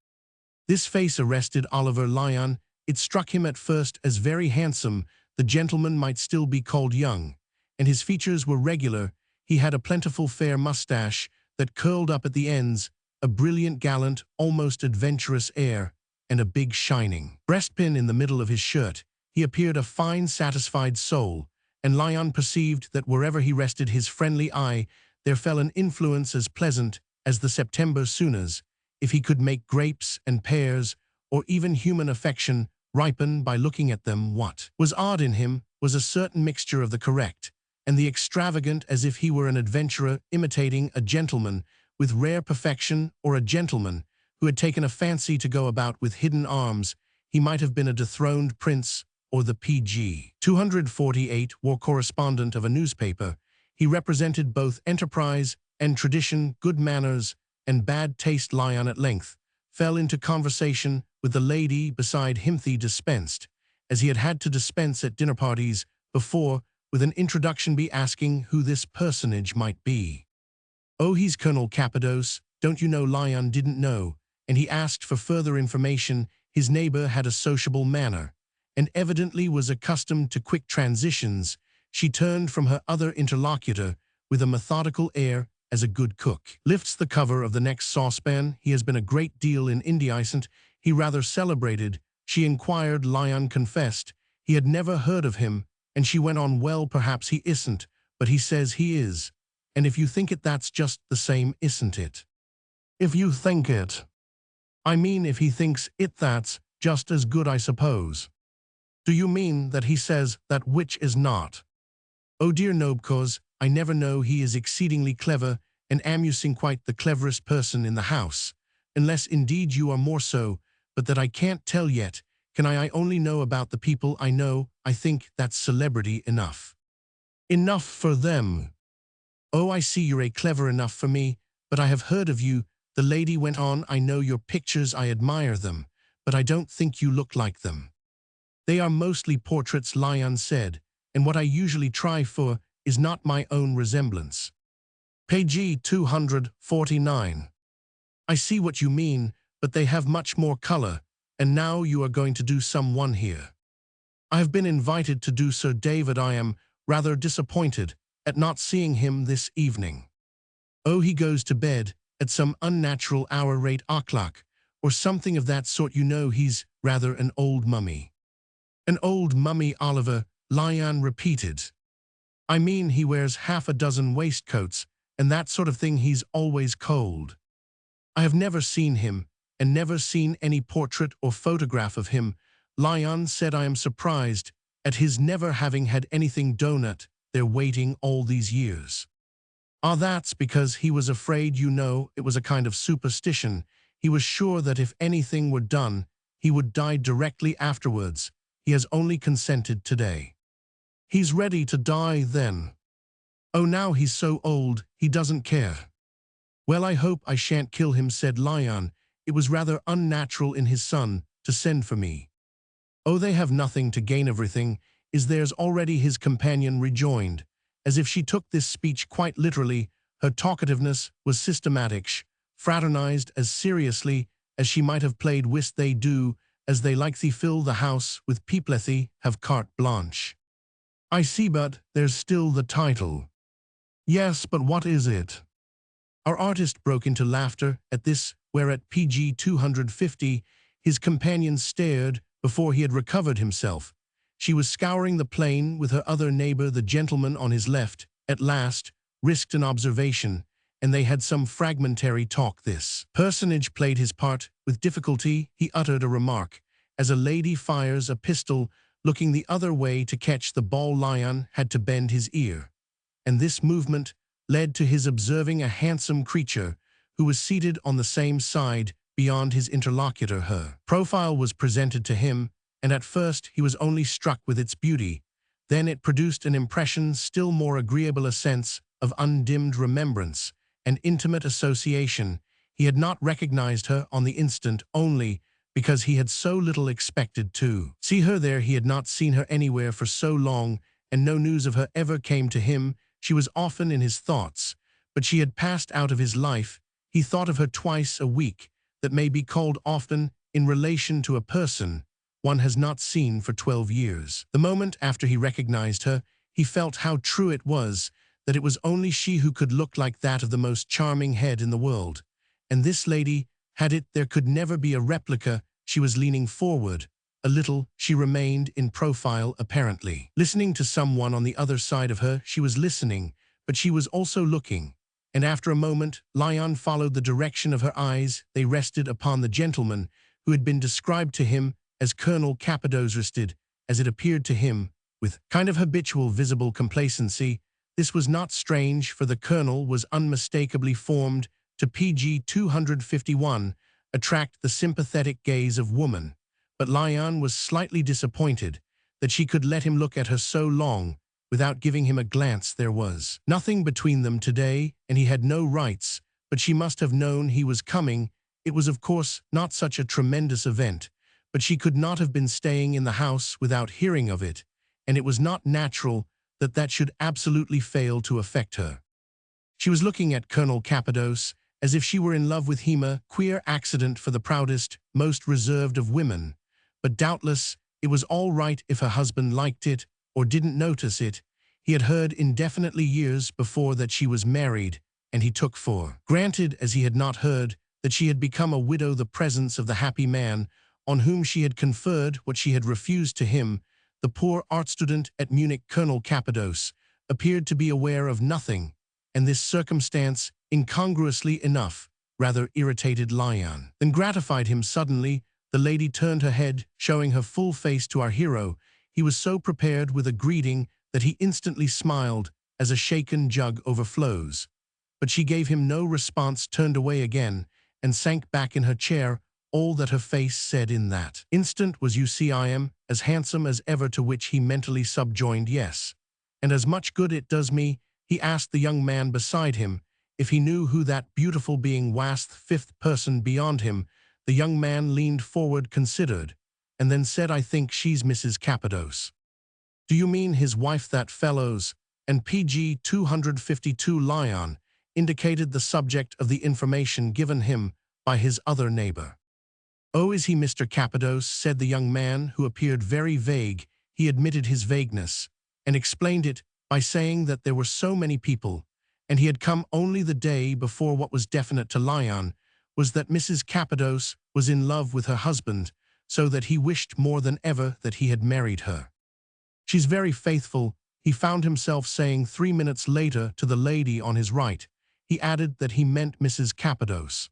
This face arrested Oliver Lyon. It struck him at first as very handsome. The gentleman might still be called young, and his features were regular. He had a plentiful fair moustache that curled up at the ends, a brilliant, gallant, almost adventurous air, and a big shining breastpin in the middle of his shirt. He appeared a fine, satisfied soul, and Lyon perceived that wherever he rested his friendly eye, there fell an influence as pleasant as the September sooners. If he could make grapes and pears, or even human affection, ripen by looking at them, what was odd in him was a certain mixture of the correct and the extravagant, as if he were an adventurer imitating a gentleman with rare perfection, or a gentleman who had taken a fancy to go about with hidden arms. He might have been a dethroned prince, or the pg 248 war correspondent of a newspaper. He represented both enterprise and tradition, good manners and bad taste. Lyon at length fell into conversation with the lady beside him. He dispensed, as he had to dispense at dinner parties before, with an introduction be asking who this personage might be. Oh, he's Colonel Cappadoce, don't you know? Lion didn't know, and he asked for further information. His neighbor had a sociable manner, and evidently was accustomed to quick transitions. She turned from her other interlocutor with a methodical air, as a good cook lifts the cover of the next saucepan. He has been a great deal in India, isn't he? Rather celebrated, she inquired. Lion confessed he had never heard of him, and she went on, well, perhaps he isn't, but he says he is. And if you think it, that's just the same, isn't it? If you think it. I mean, if he thinks it, that's just as good, I suppose. Do you mean that he says that which is not? Oh dear no, because I never know. He is exceedingly clever and amusing, quite the cleverest person in the house, unless indeed you are more so, but that I can't tell yet. Can I only know about the people I know. I think that's celebrity enough. Enough for them. Oh, I see you're clever enough for me, but I have heard of you, the lady went on. I know your pictures, I admire them, but I don't think you look like them. They are mostly portraits, Lion said, and what I usually try for is not my own resemblance. Page 249. I see what you mean, but they have much more color, and now you are going to do someone here. I have been invited to do Sir David. I am rather disappointed at not seeing him this evening. Oh, he goes to bed at some unnatural hour, rate o'clock, or something of that sort. You know, he's rather an old mummy. An old mummy, Oliver, Lion repeated. I mean, he wears half a dozen waistcoats, and that sort of thing. He's always cold. I have never seen him, and never seen any portrait or photograph of him. Lion said, I am surprised at his never having had anything donut there waiting all these years. Ah, that's because he was afraid, you know, it was a kind of superstition. He was sure that if anything were done, he would die directly afterwards. He has only consented today. He's ready to die then. Oh, now he's so old, he doesn't care. Well, I hope I shan't kill him, said Lion. It was rather unnatural in his son to send for me. Oh, they have nothing to gain, everything is theirs already, his companion rejoined, as if she took this speech quite literally. Her talkativeness was systematic, fraternized as seriously as she might have played whist. They do as they like, they fill the house with people, they have carte blanche. I see, but there's still the title. Yes, but what is it? Our artist broke into laughter at this, whereat PG 250, his companion stared before he had recovered himself. She was scouring the plain with her other neighbor, the gentleman on his left, at last, risked an observation, and they had some fragmentary talk. This personage played his part with difficulty. He uttered a remark, as a lady fires a pistol, looking the other way to catch the ball. Lion had to bend his ear, and this movement led to his observing a handsome creature who was seated on the same side beyond his interlocutor. Her profile was presented to him, and at first he was only struck with its beauty. Then it produced an impression still more agreeable, a sense of undimmed remembrance and intimate association. He had not recognized her on the instant, only because he had so little expected to see her there. He had not seen her anywhere for so long, and no news of her ever came to him. She was often in his thoughts, but she had passed out of his life. He thought of her twice a week. That may be called often in relation to a person one has not seen for 12 years. The moment after he recognized her, he felt how true it was, that it was only she who could look like that of the most charming head in the world. And this lady had it. There could never be a replica. She was leaning forward a little. She remained in profile, apparently listening to someone on the other side of her. She was listening, but she was also looking. And after a moment, Lion followed the direction of her eyes. They rested upon the gentleman who had been described to him as Colonel Cappadoce, rested, as it appeared to him, with kind of habitual visible complacency. This was not strange, for the colonel was unmistakably formed to PG 251, attract the sympathetic gaze of woman. But Lion was slightly disappointed that she could let him look at her so long without giving him a glance. There was nothing between them today, and he had no rights, but she must have known he was coming. It was, of course, not such a tremendous event, but she could not have been staying in the house without hearing of it, and it was not natural that should absolutely fail to affect her. She was looking at Colonel Cappadoce as if she were in love with him, queer accident for the proudest, most reserved of women. But doubtless, it was all right if her husband liked it or didn't notice it. He had heard indefinitely years before that she was married, and he took for granted, as he had not heard, that she had become a widow, the presence of the happy man on whom she had conferred what she had refused to him. The poor art student at Munich, Colonel Cappadoce, appeared to be aware of nothing, and this circumstance, incongruously enough, rather irritated Lyon than gratified him. Suddenly, the lady turned her head, showing her full face to our hero. He was so prepared with a greeting that he instantly smiled, as a shaken jug overflows. But she gave him no response, turned away again, and sank back in her chair. All that her face said in that instant was, "You see, I am as handsome as ever," to which he mentally subjoined, "Yes. And as much good it does me." He asked the young man beside him if he knew who that beautiful being was, the fifth person beyond him. The young man leaned forward, considered, and then said, "I think she's Mrs. Cappadoce." "Do you mean his wife, that fellow's?" And PG 252 Lyon indicated the subject of the information given him by his other neighbor. "Oh, is he Mr. Cappadoce?" said the young man, who appeared very vague. He admitted his vagueness, and explained it by saying that there were so many people, and he had come only the day before. What was definite to Lyon was that Mrs. Cappadoce was in love with her husband, so that he wished more than ever that he had married her. "She's very faithful," he found himself saying 3 minutes later to the lady on his right. He added that he meant Mrs. Cappadoce.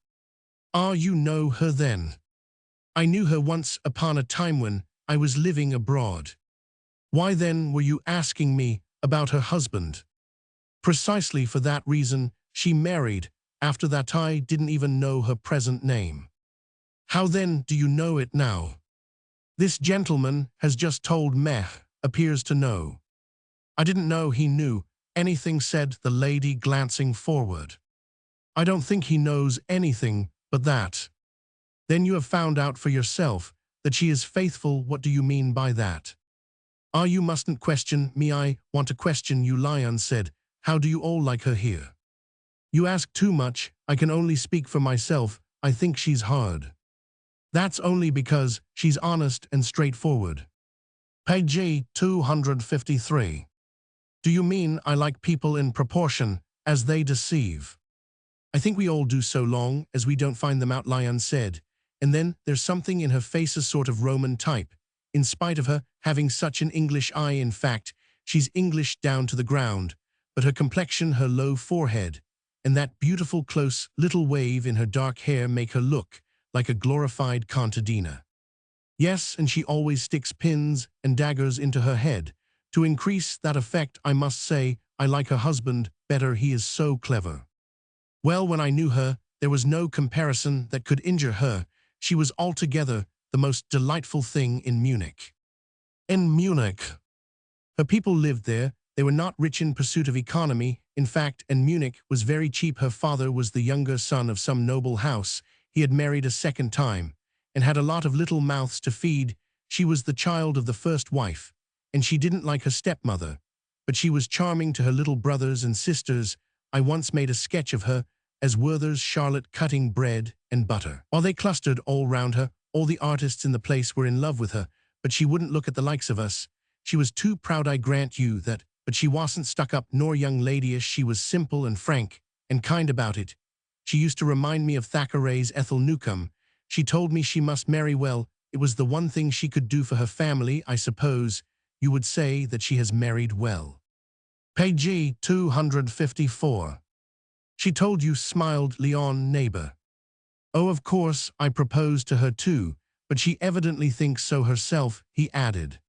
"Ah, you know her then?" "I knew her once upon a time when I was living abroad." "Why then were you asking me about her husband?" "Precisely for that reason. She married. After that I didn't even know her present name." "How then do you know it now?" "This gentleman has just told me, appears to know." "I didn't know he knew anything," said the lady, glancing forward. "I don't think he knows anything but that." "Then you have found out for yourself that she is faithful." "What do you mean by that?" "Ah, you mustn't question me. I want to question you," Lyon said. "How do you all like her here?" "You ask too much. I can only speak for myself. I think she's hard." "That's only because she's honest and straightforward." Page 253. "Do you mean I like people in proportion as they deceive?" "I think we all do, so long as we don't find them out," Lyon said. "And then there's something in her face, a sort of Roman type, in spite of her having such an English eye. In fact, she's English down to the ground, but her complexion, her low forehead, and that beautiful close little wave in her dark hair make her look like a glorified contadina. Yes, and she always sticks pins and daggers into her head. To increase that effect, I must say, I like her husband better. He is so clever. Well, when I knew her, there was no comparison that could injure her. She was altogether the most delightful thing in Munich." "In Munich?" "Her people lived there. They were not rich, in pursuit of economy, in fact, and Munich was very cheap. Her father was the younger son of some noble house. He had married a second time, and had a lot of little mouths to feed. She was the child of the first wife, and she didn't like her stepmother, but she was charming to her little brothers and sisters. I once made a sketch of her as Werther's Charlotte cutting bread and butter, while they clustered all round her. All the artists in the place were in love with her, but she wouldn't look at the likes of us. She was too proud, I grant you that, but she wasn't stuck up nor young ladyish. She was simple and frank and kind about it. She used to remind me of Thackeray's Ethel Newcome. She told me she must marry well. It was the one thing she could do for her family. I suppose you would say that she has married well." Page 254. "She told you?" smiled Lyon neighbor. "Oh, of course, I proposed to her too, but she evidently thinks so herself," he added.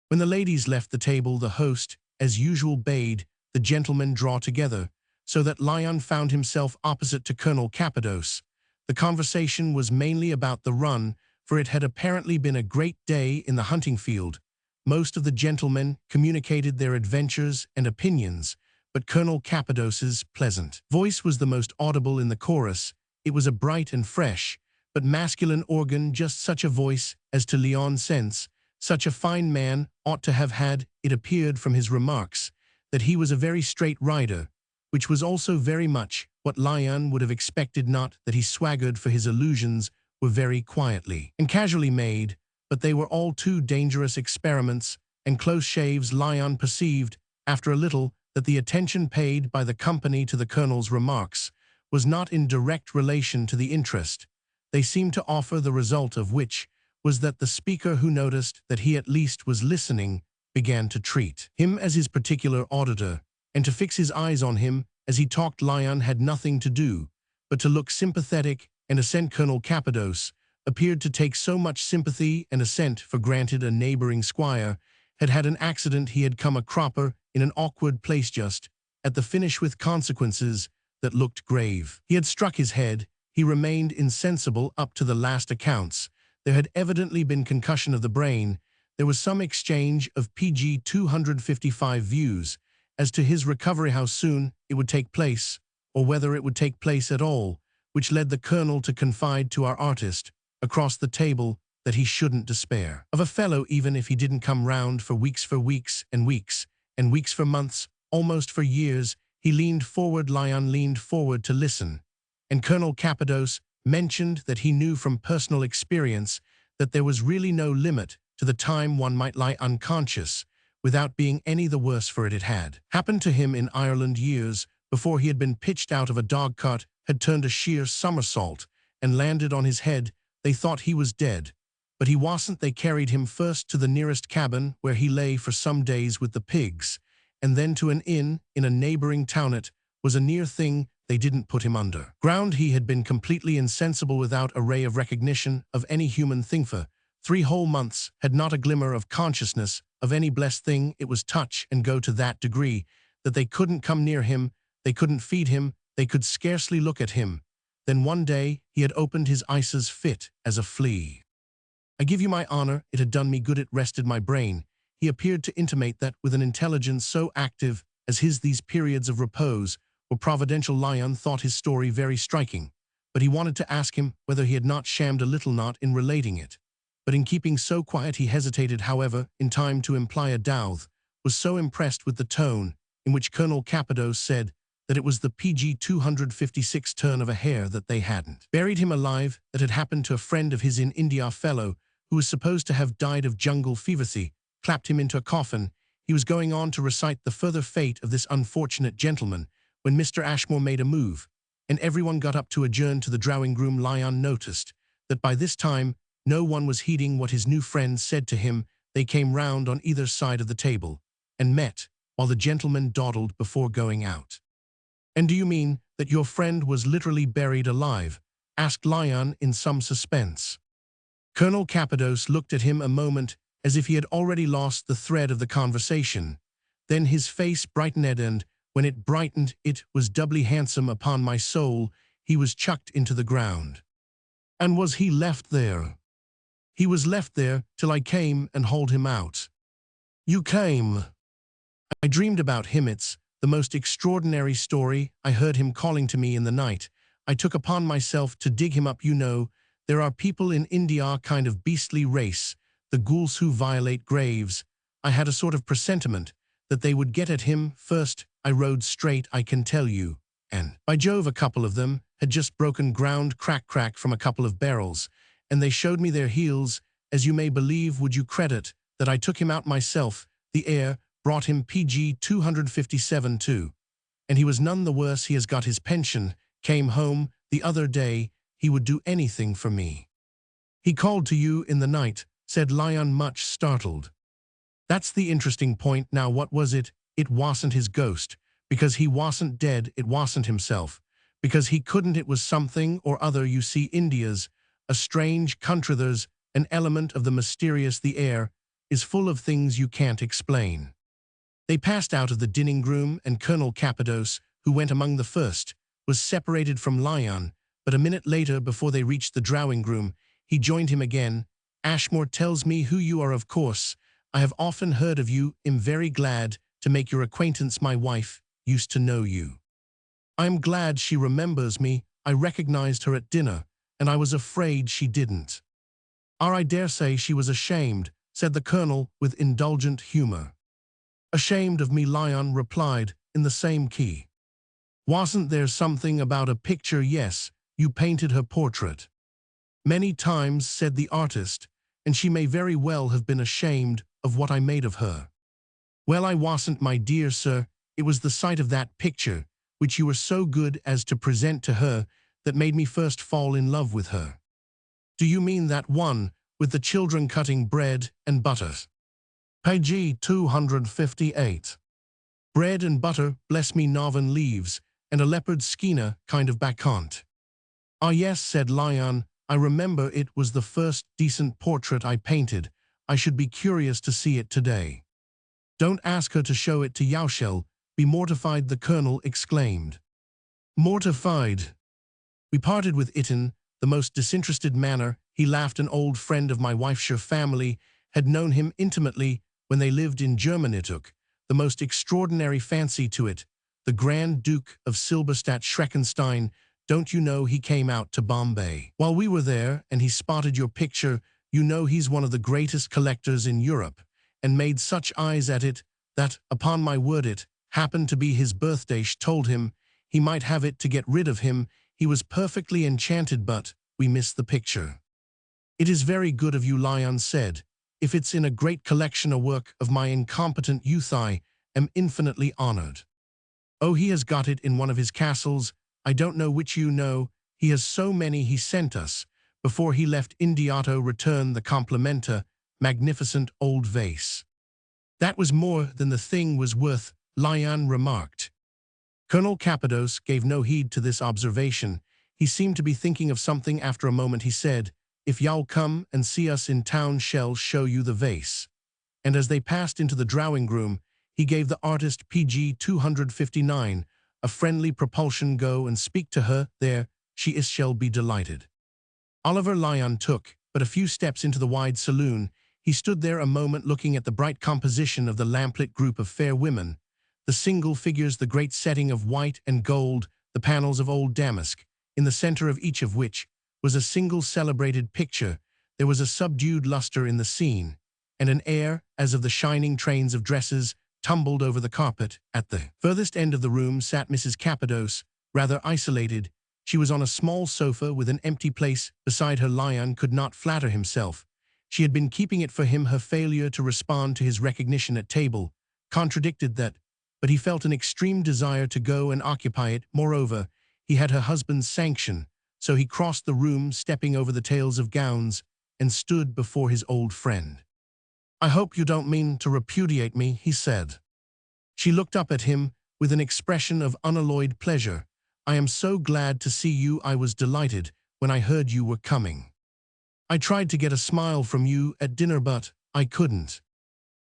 When the ladies left the table, the host, as usual, bade the gentlemen draw together, so that Lyon found himself opposite to Colonel Cappadoce. The conversation was mainly about the run, for it had apparently been a great day in the hunting field. Most of the gentlemen communicated their adventures and opinions, but Colonel Cappadoce's pleasant voice was the most audible in the chorus. It was a bright and fresh, but masculine organ, just such a voice as, to Lyon's sense, Such a fine man ought to have had, it appeared from his remarks, that he was a very straight rider, which was also very much what Lyon would have expected, not that he swaggered, for his illusions were very quietly and casually made, but they were all too dangerous experiments and close shaves. Lyon perceived, after a little, that the attention paid by the company to the Colonel's remarks was not in direct relation to the interest they seemed to offer, the result of which was that the speaker, who noticed that he at least was listening, began to treat him as his particular auditor, and to fix his eyes on him as he talked. Lyon had nothing to do but to look sympathetic and assent. Colonel Cappadoce appeared to take so much sympathy and assent for granted. A neighboring squire had had an accident. He had come a cropper in an awkward place just at the finish, with consequences that looked grave. He had struck his head. He remained insensible up to the last accounts. There had evidently been concussion of the brain. There was some exchange of PG 255 views as to his recovery, how soon it would take place, or whether it would take place at all, which led the Colonel to confide to our artist across the table that he shouldn't despair of a fellow even if he didn't come round for weeks and weeks, and weeks for months, almost for years. He leaned forward. Lyon leaned forward to listen, and Colonel Cappadoce mentioned that he knew from personal experience that there was really no limit to the time one might lie unconscious without being any the worse for it. It had happened to him in Ireland years before. He had been pitched out of a dog-cart, had turned a sheer somersault, and landed on his head. They thought he was dead, but he wasn't. They carried him first to the nearest cabin, where he lay for some days with the pigs, and then to an inn in a neighboring town. It was a near thing. They didn't put him under ground. He had been completely insensible, without a ray of recognition of any human thing for 3 whole months, had not a glimmer of consciousness of any blessed thing. It was touch and go to that degree that they couldn't come near him, they couldn't feed him, they could scarcely look at him. Then one day he had opened his eyes as fit as a flea. I give you my honor, it had done me good. It rested my brain. He appeared to intimate that, with an intelligence so active as his, these periods of repose were providential. Lyon thought his story very striking, but he wanted to ask him whether he had not shammed a little, not in relating it, but in keeping so quiet. He hesitated, however, in time to imply a doubt, was so impressed with the tone in which Colonel Cappadoce said that it was the PG 256 turn of a hair that they hadn't buried him alive, that had happened to a friend of his in India. A fellow who was supposed to have died of jungle fever clapped him into a coffin. He was going on to recite the further fate of this unfortunate gentleman when Mr. Ashmore made a move, and everyone got up to adjourn to the drawing-room. Lyon noticed that by this time no one was heeding what his new friend said to him. They came round on either side of the table and met while the gentleman dawdled before going out. "And do you mean that your friend was literally buried alive?" asked Lyon in some suspense. Colonel Cappadoce looked at him a moment as if he had already lost the thread of the conversation. Then his face brightened, and when it brightened it was doubly handsome. "Upon my soul, he was chucked into the ground." "And was he left there?" "He was left there till I came and hauled him out." "You came?" "I dreamed about him. It's the most extraordinary story. I heard him calling to me in the night. I took upon myself to dig him up. You know, there are people in India, kind of beastly race, the ghouls who violate graves. I had a sort of presentiment that they would get at him first. I rode straight, I can tell you, and, by Jove, a couple of them had just broken ground, crack crack, from a couple of barrels, and they showed me their heels, as you may believe. Would you credit that I took him out myself? The air brought him PG 257 too, and he was none the worse. He has got his pension, came home the other day. He would do anything for me." "He called to you in the night," said Lyon, much startled. "That's the interesting point. Now what was it? It wasn't his ghost, because he wasn't dead. It wasn't himself, because he couldn't. It was something or other. You see, India's a strange country. There's an element of the mysterious. The air is full of things you can't explain." They passed out of the dining room, and Colonel Cappadoce, who went among the first, was separated from Lyon, but a minute later, before they reached the drawing-room, he joined him again. "Ashmore tells me who you are. Of course, I have often heard of you. Am very glad to make your acquaintance. My wife used to know you. I am glad she remembers me. I recognized her at dinner, and I was afraid she didn't." "I dare say she was ashamed," said the colonel with indulgent humor. Ashamed of me, Lion replied in the same key. Wasn't there something about a picture? Yes, you painted her portrait. Many times, said the artist, and she may very well have been ashamed of what I made of her. Well, I wasn't, my dear sir. It was the sight of that picture, which you were so good as to present to her, that made me first fall in love with her. Do you mean that one, with the children cutting bread and butter? Page 258. Bread and butter, bless me, Navan leaves, and a leopard skeiner kind of bacchant. Ah yes, said Lion, I remember it was the first decent portrait I painted. I should be curious to see it today. Don't ask her to show it to Yaushel, be mortified, the colonel exclaimed. Mortified. We parted with it in the most disinterested manner. He laughed. An old friend of my wife's family had known him intimately when they lived in Germany. Took the most extraordinary fancy to it. The Grand Duke of Silberstadt Schreckenstein, don't you know he came out to Bombay while we were there, and he spotted your picture. You know he's one of the greatest collectors in Europe, and made such eyes at it that, upon my word, it happened to be his birthday. Told him he might have it to get rid of him. He was perfectly enchanted, but we missed the picture. It is very good of you, Lion said. If it's in a great collection, a work of my incompetent youth, I am infinitely honored. Oh, he has got it in one of his castles. I don't know which, you know. He has so many. He sent us, before he left India, to return the complimenta, magnificent old vase. That was more than the thing was worth, Lion remarked. Colonel Cappadoce gave no heed to this observation. He seemed to be thinking of something. After a moment he said, if y'all come and see us in town, shall show you the vase. And as they passed into the drawing-room, he gave the artist PG 259 a friendly propulsion. Go and speak to her there, she is shall be delighted. Oliver Lion took but a few steps into the wide saloon. He stood there a moment looking at the bright composition of the lamplit group of fair women, the single figures, the great setting of white and gold, the panels of old damask, in the center of each of which was a single celebrated picture. There was a subdued luster in the scene, and an air as of the shining trains of dresses tumbled over the carpet. At the furthest end of the room sat Mrs. Cappadoce, rather isolated. She was on a small sofa with an empty place beside her. Lion could not flatter himself she had been keeping it for him. Her failure to respond to his recognition at table contradicted that, but he felt an extreme desire to go and occupy it. Moreover, he had her husband's sanction, so he crossed the room, stepping over the tails of gowns, and stood before his old friend. I hope you don't mean to repudiate me, he said. She looked up at him with an expression of unalloyed pleasure. I am so glad to see you. I was delighted when I heard you were coming. I tried to get a smile from you at dinner, but I couldn't.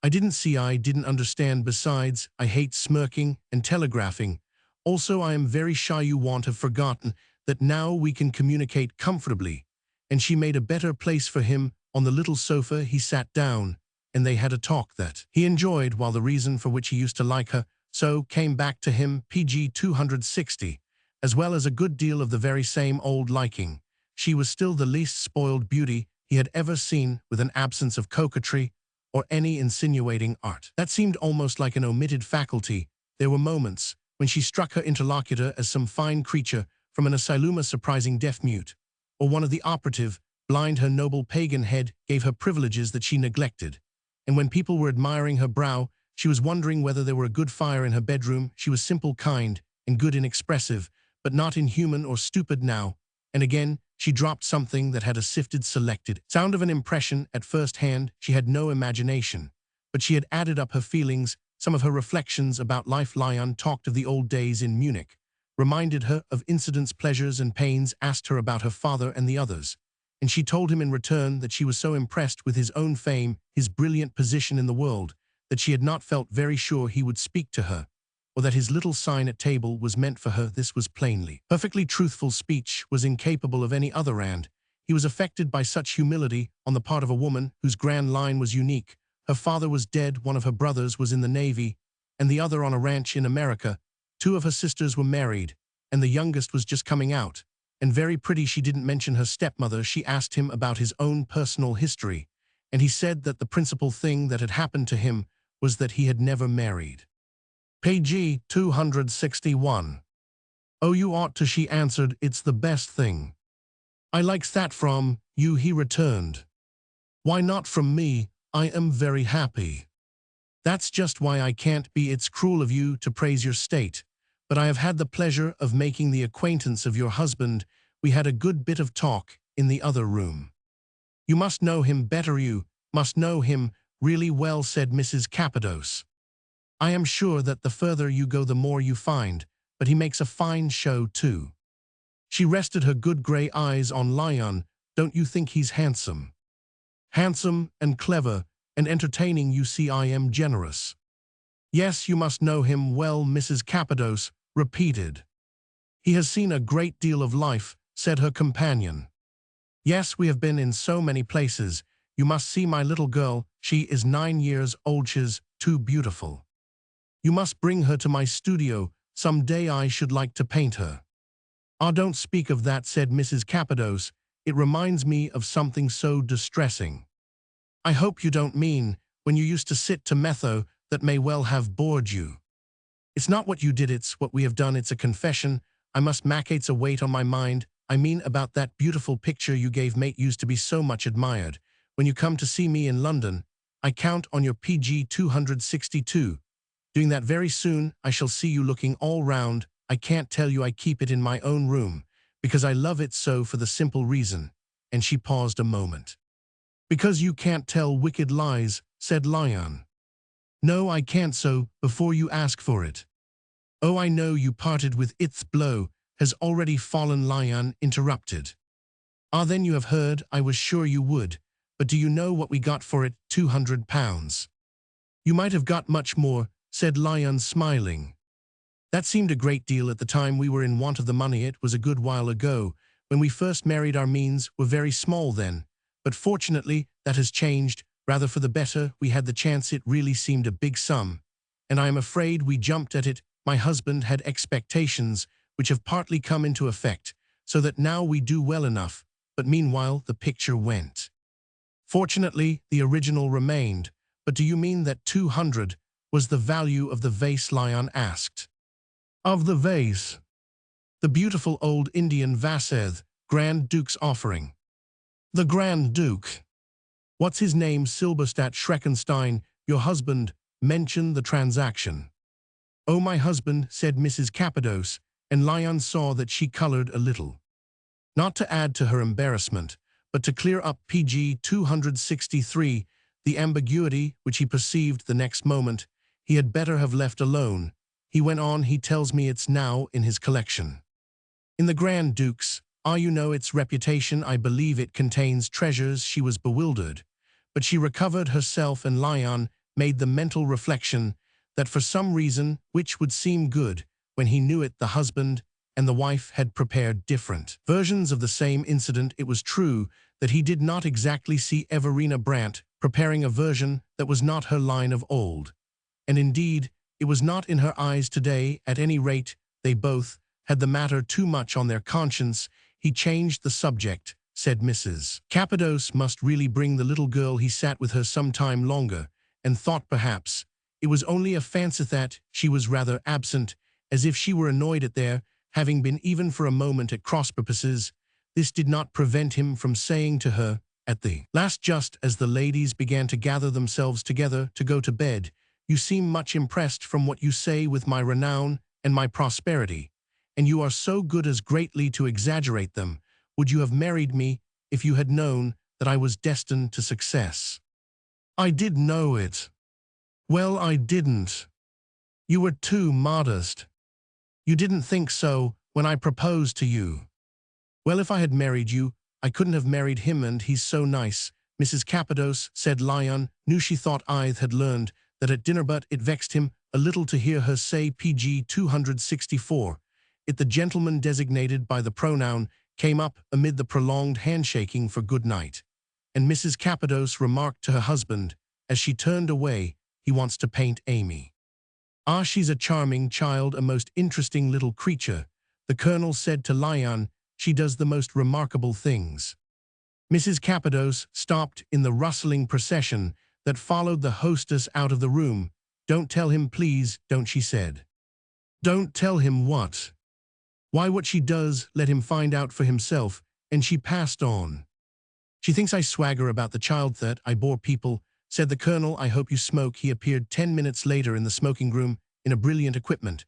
I didn't understand. Besides, I hate smirking and telegraphing. Also, I am very shy. You won't have forgotten that now we can communicate comfortably. And she made a better place for him on the little sofa. He sat down, and they had a talk that he enjoyed, while the reason for which he used to like her so came back to him. PG 260, as well as a good deal of the very same old liking. She was still the least spoiled beauty he had ever seen, with an absence of coquetry or any insinuating art. That seemed almost like an omitted faculty. There were moments when she struck her interlocutor as some fine creature from an asylum, a surprising deaf-mute, or one of the operative, blind. Her noble pagan head gave her privileges that she neglected, and when people were admiring her brow, she was wondering whether there were a good fire in her bedroom. She was simple, kind, and good, inexpressive, but not inhuman or stupid now. And again, she dropped something that had a sifted, selected sound of an impression. At first hand, she had no imagination, but she had added up her feelings, some of her reflections about life. Lion talked of the old days in Munich, reminded her of incidents, pleasures, and pains, asked her about her father and the others, and she told him in return that she was so impressed with his own fame, his brilliant position in the world, that she had not felt very sure he would speak to her, or that his little sign at table was meant for her. This was plainly perfectly truthful speech, was incapable of any other, and he was affected by such humility on the part of a woman whose grand line was unique. Her father was dead, one of her brothers was in the Navy, and the other on a ranch in America. Two of her sisters were married, and the youngest was just coming out, and very pretty. She didn't mention her stepmother. She asked him about his own personal history, and he said that the principal thing that had happened to him was that he had never married. Page 261. "Oh, you ought to," she answered. "It's the best thing." "I likes that from you," he returned. "Why not from me? I am very happy." "That's just why I can't be. It's cruel of you to praise your state. But I have had the pleasure of making the acquaintance of your husband. We had a good bit of talk in the other room." "You must know him better. You must know him really well," said Mrs. Cappadoce. "I am sure that the further you go the more you find, but he makes a fine show too." She rested her good grey eyes on Lyon. "Don't you think he's handsome?" "Handsome and clever and entertaining. You see, I am generous." "Yes, you must know him well," Mrs. Cappadoce repeated. "He has seen a great deal of life," said her companion. "Yes, we have been in so many places. You must see my little girl. She is 9 years old. She's too beautiful. You must bring her to my studio. Some day I should like to paint her." "Ah, don't speak of that," said Mrs. Cappadoce. "It reminds me of something so distressing. I hope you don't mean when you used to sit to Metho. That may well have bored you." "It's not what you did, it's what we have done. It's a confession. I must make it's a weight on my mind. I mean about that beautiful picture you gave mate used to be so much admired. When you come to see me in London, I count on your PG 262. Doing that very soon, I shall see you looking all round. I can't tell you, I keep it in my own room, because I love it so, for the simple reason." And she paused a moment. "Because you can't tell wicked lies," said Lyon. "No, I can't, so, before you ask for it." "Oh, I know you parted with its blow has already fallen," Lyon interrupted. "Ah, then you have heard. I was sure you would. But do you know what we got for it? £200. "You might have got much more," said Lyon, smiling. "That seemed a great deal at the time. We were in want of the money. It was a good while ago. When we first married, our means were very small then. But fortunately, that has changed, rather for the better. We had the chance. It really seemed a big sum, and I am afraid we jumped at it. My husband had expectations which have partly come into effect, so that now we do well enough. But meanwhile the picture went. Fortunately, the original remained." "But do you mean that 200 was the value of the vase?" Lyon asked. "Of the vase. The beautiful old Indian vaseth, Grand Duke's offering." "The Grand Duke? What's his name? Silberstadt Schreckenstein, your husband, mentioned the transaction." "Oh, my husband," said Mrs. Cappadoce, and Lyon saw that she colored a little. Not to add to her embarrassment, but to clear up PG 263, the ambiguity which he perceived the next moment, he had better have left alone. He went on. "He tells me it's now in his collection." "In the Grand Duke's? Ah, you know its reputation. I believe it contains treasures." She was bewildered, but she recovered herself, and Lyon made the mental reflection that for some reason which would seem good when he knew it, the husband and the wife had prepared different versions of the same incident. It was true that he did not exactly see Everina Brant preparing a version that was not her line of old. And indeed, it was not in her eyes today. At any rate, they both had the matter too much on their conscience. He changed the subject. Said Mrs. Cappadoce must really bring the little girl. He sat with her some time longer, and thought perhaps it was only a fancy that she was rather absent, as if she were annoyed at their having been even for a moment at cross purposes. This did not prevent him from saying to her at the last, just as the ladies began to gather themselves together to go to bed, "You seem much impressed from what you say with my renown and my prosperity, and you are so good as greatly to exaggerate them. Would you have married me if you had known that I was destined to success?" "I did know it." "Well, I didn't. You were too modest. You didn't think so when I proposed to you." "Well, if I had married you, I couldn't have married him, and he's so nice." Mrs. Cappadoce said Lyon knew she thought I had learned that at dinner, but it vexed him a little to hear her say PG 264. It the gentleman designated by the pronoun came up amid the prolonged handshaking for good night, and Mrs. Cappadoce remarked to her husband, as she turned away, "He wants to paint Amy." "Ah, she's a charming child, a most interesting little creature," the colonel said to Lyon. "She does the most remarkable things." Mrs. Cappadoce stopped in the rustling procession that followed the hostess out of the room. "Don't tell him, please, don't," she said. "Don't tell him what?" "Why, what she does, let him find out for himself," and she passed on. "She thinks I swagger about the child, that I bore people," said the colonel. "I hope you smoke." He appeared 10 minutes later in the smoking room in a brilliant equipment.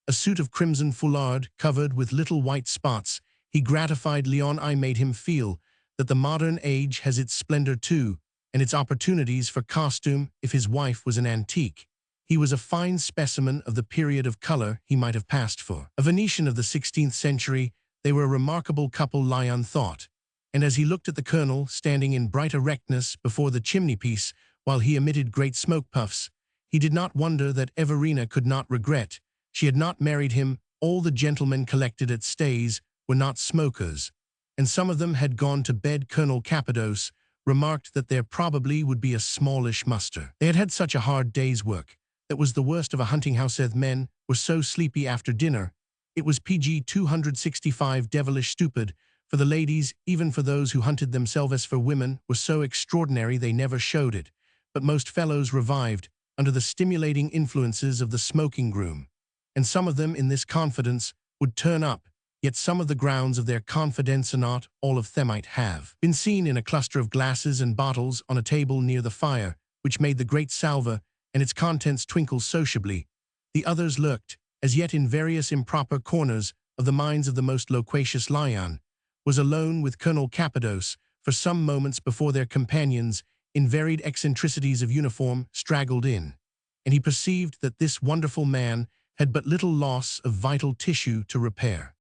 A suit of crimson foulard covered with little white spots. He gratified Leon. I made him feel that the modern age has its splendor too, and its opportunities for costume if his wife was an antique. He was a fine specimen of the period of color he might have passed for a Venetian of the 16th century. They were a remarkable couple, Leon thought. And as he looked at the colonel standing in bright erectness before the chimney-piece while he emitted great smoke puffs, he did not wonder that Everina could not regret she had not married him. All the gentlemen collected at Stays were not smokers, and some of them had gone to bed. Colonel Cappadoce remarked that there probably would be a smallish muster. They had had such a hard day's work. That was the worst of a hunting house. The men were so sleepy after dinner. It was PG 265 devilish stupid for the ladies, even for those who hunted themselves. As for women, were so extraordinary they never showed it. But most fellows revived under the stimulating influences of the smoking room, and some of them in this confidence would turn up. Yet some of the grounds of their confidence are not all of them might have been seen in a cluster of glasses and bottles on a table near the fire, which made the great salver and its contents twinkle sociably. The others lurked, as yet, in various improper corners of the minds of the most loquacious. Leon was alone with Colonel Cappadoce for some moments before their companions, in varied eccentricities of uniform, straggled in, and he perceived that this wonderful man had but little loss of vital tissue to repair.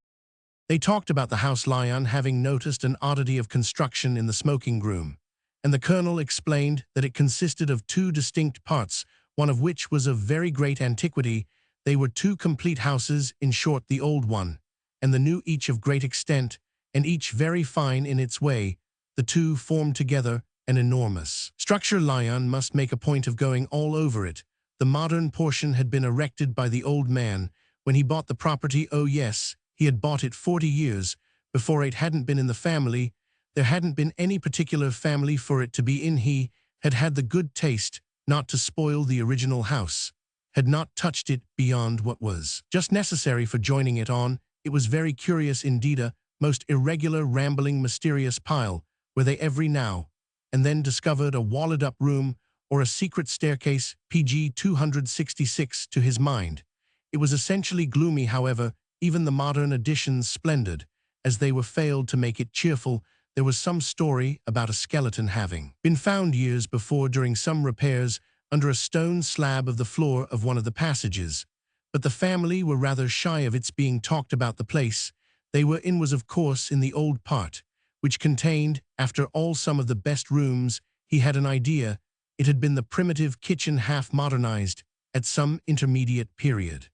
They talked about the house, Leon having noticed an oddity of construction in the smoking room, and the colonel explained that it consisted of two distinct parts, one of which was of very great antiquity. They were two complete houses, in short, the old one and the new, each of great extent, and each very fine in its way. The two formed together an enormous structure. Leon must make a point of going all over it. The modern portion had been erected by the old man when he bought the property. Oh yes, he had bought it 40 years before. It hadn't been in the family. There hadn't been any particular family for it to be in. He had had the good taste not to spoil the original house, had not touched it beyond what was just necessary for joining it on. It was very curious indeed, a most irregular, rambling, mysterious pile, where they every now and then discovered a walled-up room or a secret staircase. PG 266 to his mind. It was essentially gloomy, however, even the modern additions splendid, as they were failed to make it cheerful. There was some story about a skeleton having been found years before during some repairs under a stone slab of the floor of one of the passages, but the family were rather shy of its being talked about. The place they were in was, of course, in the old part, which contained, after all, some of the best rooms. He had an idea it had been the primitive kitchen, half modernized at some intermediate period.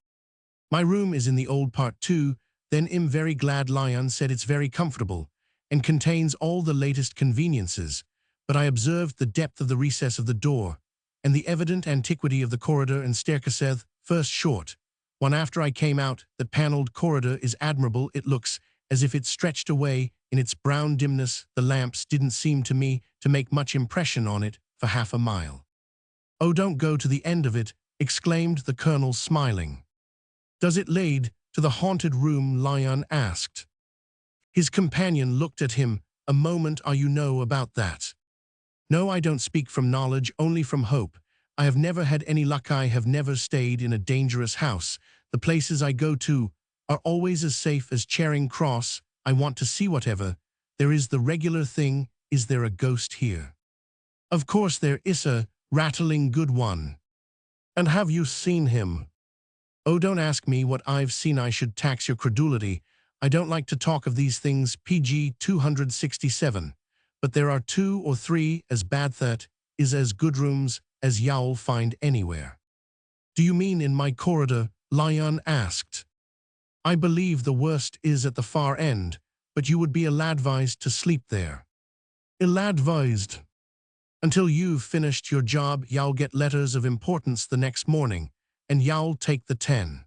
"My room is in the old part too." "Then I'm very glad," Leon said. "It's very comfortable and contains all the latest conveniences, but I observed the depth of the recess of the door and the evident antiquity of the corridor and staircase. First short one after I came out. The paneled corridor is admirable. It looks as if it stretched away in its brown dimness. The lamps didn't seem to me to make much impression on it for half a mile." "Oh, don't go to the end of it," exclaimed the colonel, smiling. "Does it lead to the haunted room?" Leon asked. His companion looked at him a moment. "Are you know about that?" "No, I don't speak from knowledge, only from hope. I have never had any luck. I have never stayed in a dangerous house. The places I go to are always as safe as Charing Cross. I want to see whatever there is the regular thing. Is there a ghost here?" "Of course there is, a rattling good one." "And have you seen him?" "Oh, don't ask me what I've seen. I should tax your credulity. I don't like to talk of these things." PG 267. "But there are 2 or 3 as bad that is as good rooms as you'll find anywhere." "Do you mean in my corridor?" Leon asked. "I believe the worst is at the far end, but you would be ill-advised to sleep there." "Ill-advised?" "Until you've finished your job. You'll get letters of importance the next morning, and you'll take the 10.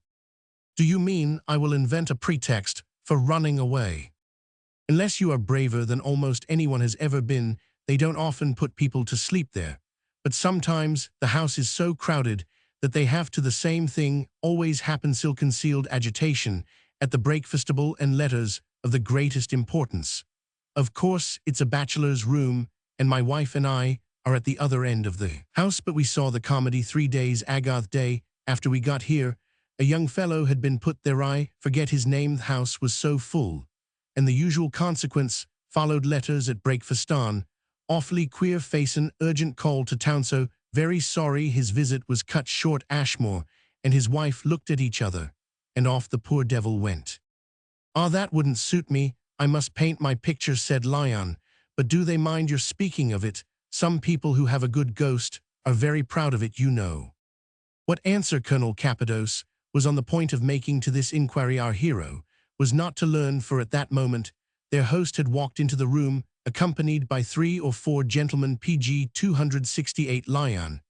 "Do you mean I will invent a pretext for running away?" Unless you are braver than almost anyone has ever been, they don't often put people to sleep there. But sometimes the house is so crowded that they have to the same thing always happens still concealed agitation at the breakfastable and letters of the greatest importance. Of course, it's a bachelor's room, and my wife and I are at the other end of the house, but we saw the comedy 3 days Agath day after we got here. A young fellow had been put there, I forget his name. The house was so full, and the usual consequence followed letters at breakfaston. Awfully queer face, an urgent call to town, so very sorry his visit was cut short. Ashmore and his wife looked at each other, and off the poor devil went. "Ah, that wouldn't suit me. I must paint my picture," said Lyon. "But do they mind your speaking of it? Some people who have a good ghost are very proud of it, you know." What answer Colonel Cappadoce was on the point of making to this inquiry our hero was not to learn, for at that moment their host had walked into the room, accompanied by 3 or 4 gentlemen. PG 268 Lyon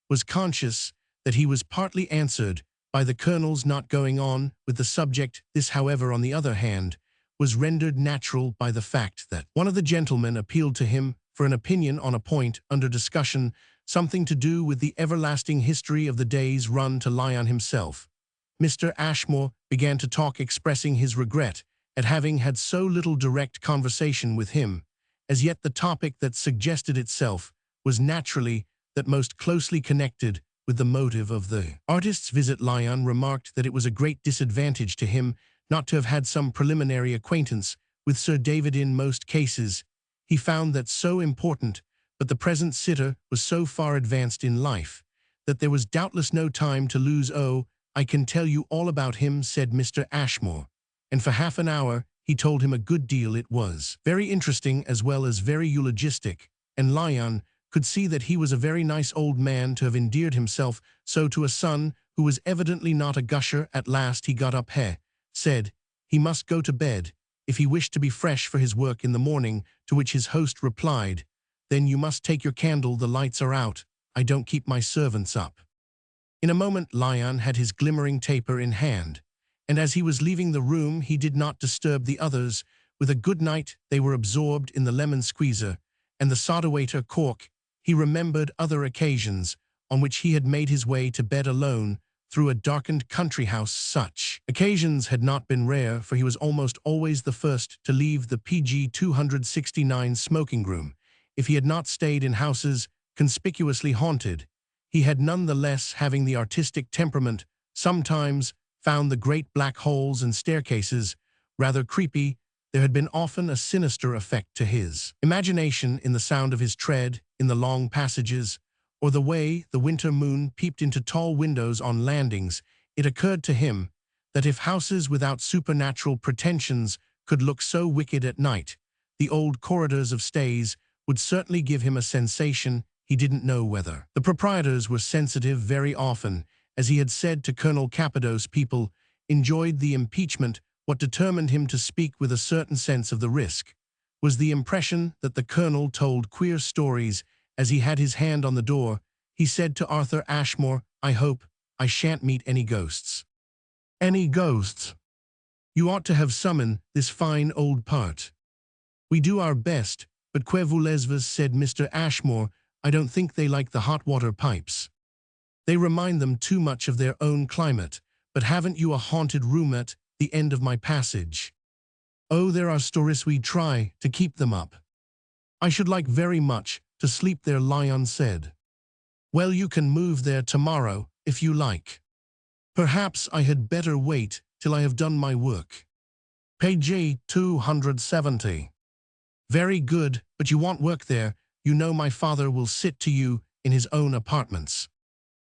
was conscious that he was partly answered by the Colonel's not going on with the subject. This, however, on the other hand, was rendered natural by the fact that one of the gentlemen appealed to him for an opinion on a point under discussion, something to do with the everlasting history of the day's run to Lyon himself. Mr. Ashmore began to talk, expressing his regret at having had so little direct conversation with him. As yet the topic that suggested itself was naturally that most closely connected with the motive of the artist's visit. Lyon remarked that it was a great disadvantage to him not to have had some preliminary acquaintance with Sir David. In most cases, he found that so important, but the present sitter was so far advanced in life that there was doubtless no time to lose. "Oh, I can tell you all about him," said Mr. Ashmore, and for half an hour he told him a good deal. It was very interesting as well as very eulogistic, and Lyon could see that he was a very nice old man to have endeared himself so to a son who was evidently not a gusher. At last he got up, said he must go to bed if he wished to be fresh for his work in the morning, to which his host replied, "Then you must take your candle, the lights are out. I don't keep my servants up." In a moment Lyon had his glimmering taper in hand, and as he was leaving the room he did not disturb the others. With a good night they were absorbed in the lemon squeezer and the soda water cork. He remembered other occasions on which he had made his way to bed alone through a darkened country house. Such occasions had not been rare, for he was almost always the first to leave the PG 269 smoking room. If he had not stayed in houses conspicuously haunted, he had none the less, having the artistic temperament, sometimes found the great black holes and staircases rather creepy. There had been often a sinister effect to his imagination in the sound of his tread in the long passages, or the way the winter moon peeped into tall windows on landings. It occurred to him that if houses without supernatural pretensions could look so wicked at night, the old corridors of Stays would certainly give him a sensation. He didn't know whether the proprietors were sensitive. Very often, as he had said to Colonel Cappadoce, people enjoyed the impeachment. What determined him to speak with a certain sense of the risk was the impression that the Colonel told queer stories. As he had his hand on the door, he said to Arthur Ashmore, "I hope I shan't meet any ghosts." "Any ghosts? You ought to have summoned this fine old part." "We do our best, but que voulez-vous," said Mr. Ashmore. "I don't think they like the hot water pipes. They remind them too much of their own climate. But haven't you a haunted room at the end of my passage?" "Oh, there are stories. We try to keep them up." "I should like very much to sleep there," Lyon said. "Well, you can move there tomorrow, if you like." "Perhaps I had better wait till I have done my work." Page 270. "Very good, but you won't work there. You know my father will sit to you in his own apartments."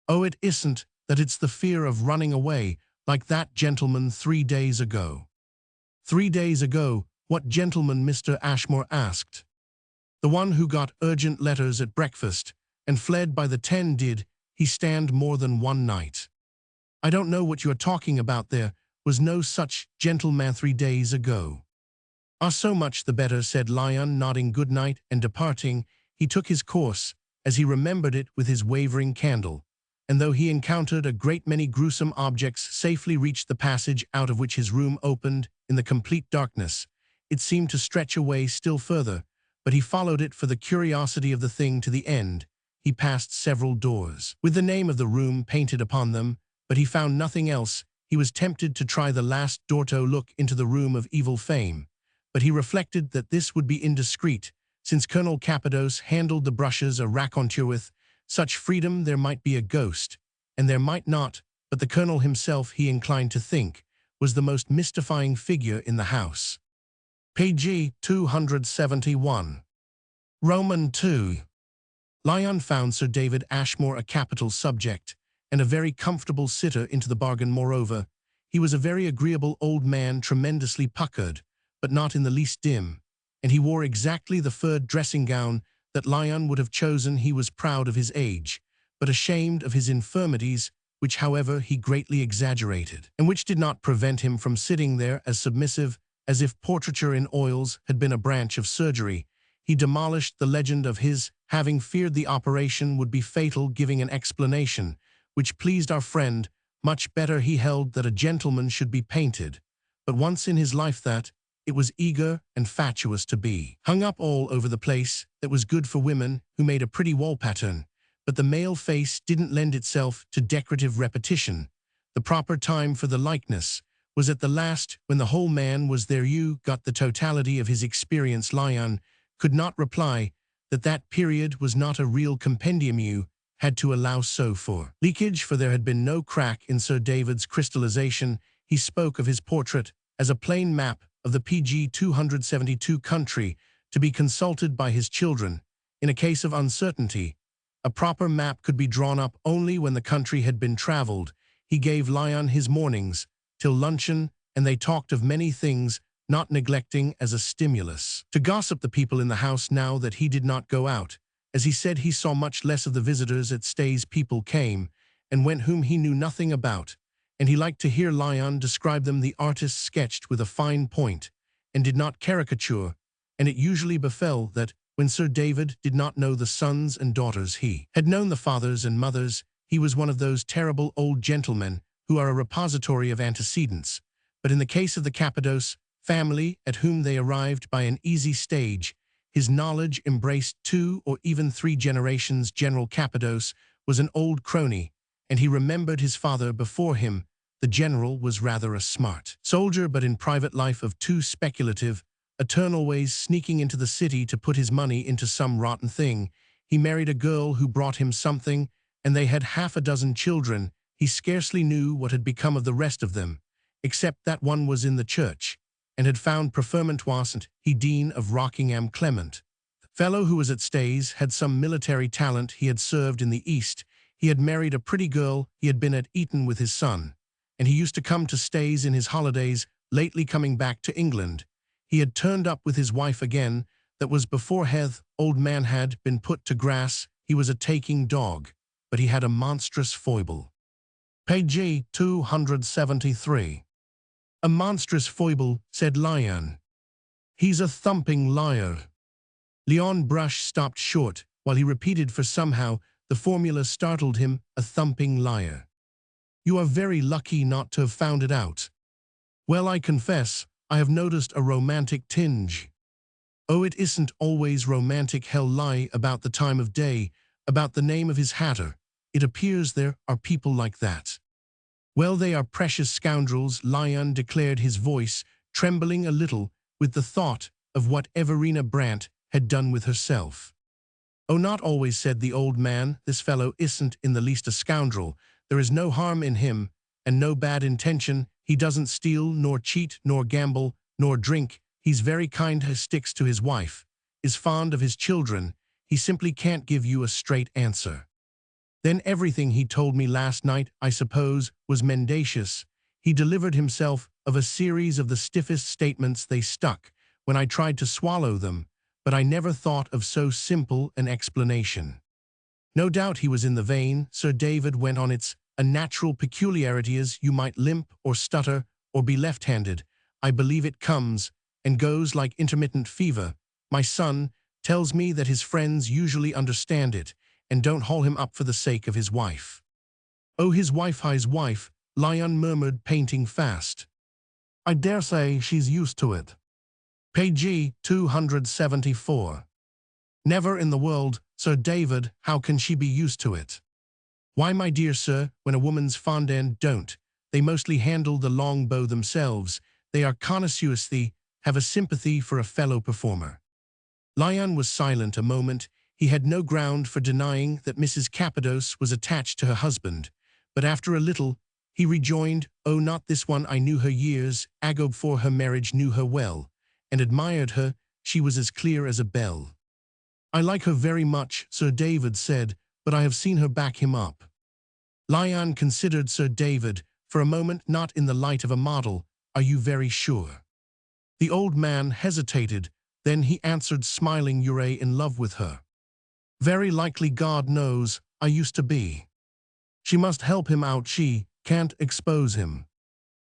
"Oh, it isn't that, it's the fear of running away, like that gentleman 3 days ago." "3 days ago? What gentleman?" Mr. Ashmore asked. "The one who got urgent letters at breakfast and fled by the 10. Did he stand more than one night?" "I don't know what you are talking about. There was no such gentleman 3 days ago." "Ah, so much the better," said Lyon, nodding good night and departing. He took his course, as he remembered it, with his wavering candle, and though he encountered a great many gruesome objects, safely reached the passage out of which his room opened in the complete darkness. it seemed to stretch away still further, but he followed it for the curiosity of the thing to the end. He passed several doors, with the name of the room painted upon them, but he found nothing else. He was tempted to try the last door to look into the room of evil fame, but he reflected that this would be indiscreet, since Colonel Cappadoce handled the brushes a raconteur with such freedom there might be a ghost, and there might not, but the colonel himself, he inclined to think, was the most mystifying figure in the house. Page 271. Roman 2. Lyon found Sir David Ashmore a capital subject, and a very comfortable sitter into the bargain. Moreover, he was a very agreeable old man, tremendously puckered, but not in the least dim, and he wore exactly the furred dressing-gown that Lyon would have chosen. He was proud of his age, but ashamed of his infirmities, which, however, he greatly exaggerated, and which did not prevent him from sitting there as submissive as if portraiture in oils had been a branch of surgery. He demolished the legend of his having feared the operation would be fatal, giving an explanation, which pleased our friend much better. He held that a gentleman should be painted, but once in his life that it was eager and fatuous to be hung up all over the place. That was good for women who made a pretty wall pattern, but the male face didn't lend itself to decorative repetition. The proper time for the likeness was at the last, when the whole man was there. You got the totality of his experience. Lyon could not reply that that period was not a real compendium. You had to allow so for leakage, for there had been no crack in Sir David's crystallization. He spoke of his portrait as a plain map of the PG 272 country, to be consulted by his children. In a case of uncertainty, a proper map could be drawn up only when the country had been traveled. He gave Lyon his mornings till luncheon, and they talked of many things, not neglecting as a stimulus to gossip the people in the house now that he did not go out. As he said, he saw much less of the visitors at Stays. People came and went whom he knew nothing about, and he liked to hear Lyon describe them. The artist sketched with a fine point, and did not caricature, and it usually befell that, when Sir David did not know the sons and daughters, he had known the fathers and mothers. He was one of those terrible old gentlemen who are a repository of antecedents, but in the case of the Cappadoce family, at whom they arrived by an easy stage, his knowledge embraced 2 or even 3 generations. General Cappadoce was an old crony, and he remembered his father before him. The general was rather a smart soldier, but in private life of too speculative a turn, always sneaking into the city to put his money into some rotten thing. He married a girl who brought him something, and they had half a dozen children. He scarcely knew what had become of the rest of them, except that one was in the church, and had found preferment. Wasn't he Dean of Rockingham? Clement, the fellow who was at Stays, had some military talent. He had served in the East. He had married a pretty girl. He had been at Eton with his son, and he used to come to Stays in his holidays. Lately, coming back to England, he had turned up with his wife again. That was before Heth. Old man had been put to grass. He was a taking dog, but he had a monstrous foible. Page 273. A monstrous foible, said Lyon. He's a thumping liar. Leon Brush stopped short while he repeated, for somehow the formula startled him, a thumping liar. You are very lucky not to have found it out. Well, I confess, I have noticed a romantic tinge. Oh, it isn't always romantic. Hell, lie about the time of day, about the name of his hatter. It appears there are people like that. Well, they are precious scoundrels, Lyon declared, his voice trembling a little with the thought of what Everina Brant had done with herself. Oh, not always, said the old man. This fellow isn't in the least a scoundrel. There is no harm in him, and no bad intention. He doesn't steal, nor cheat, nor gamble, nor drink. He's very kind, sticks to his wife, is fond of his children. He simply can't give you a straight answer. Then everything he told me last night, I suppose, was mendacious. He delivered himself of a series of the stiffest statements. They stuck when I tried to swallow them, but I never thought of so simple an explanation. No doubt he was in the vein, Sir David went on. It's a natural peculiarity, as you might limp or stutter or be left-handed. I believe it comes and goes like intermittent fever. My son tells me that his friends usually understand it and don't haul him up for the sake of his wife. Oh, his wife, Lyon murmured, painting fast. I dare say she's used to it. Page 274. Never in the world, Sir David, how can she be used to it? Why, my dear sir, when a woman's fondant don't, they mostly handle the long bow themselves, they are connoisseurly, have a sympathy for a fellow performer. Lyon was silent a moment. He had no ground for denying that Mrs. Cappadoce was attached to her husband, but after a little, he rejoined, "Oh, not this one, I knew her years, ago before her marriage knew her well, and admired her, she was as clear as a bell." "I like her very much," Sir David said, "but I have seen her back him up." Lyon considered Sir David for a moment, not in the light of a model. "Are you very sure?" The old man hesitated, then he answered, smiling, "You're in love with her." "Very likely, God knows, I used to be." "She must help him out, she can't expose him."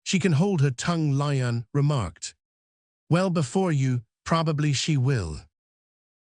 "She can hold her tongue," Lyon remarked. "Well, before you, probably she will."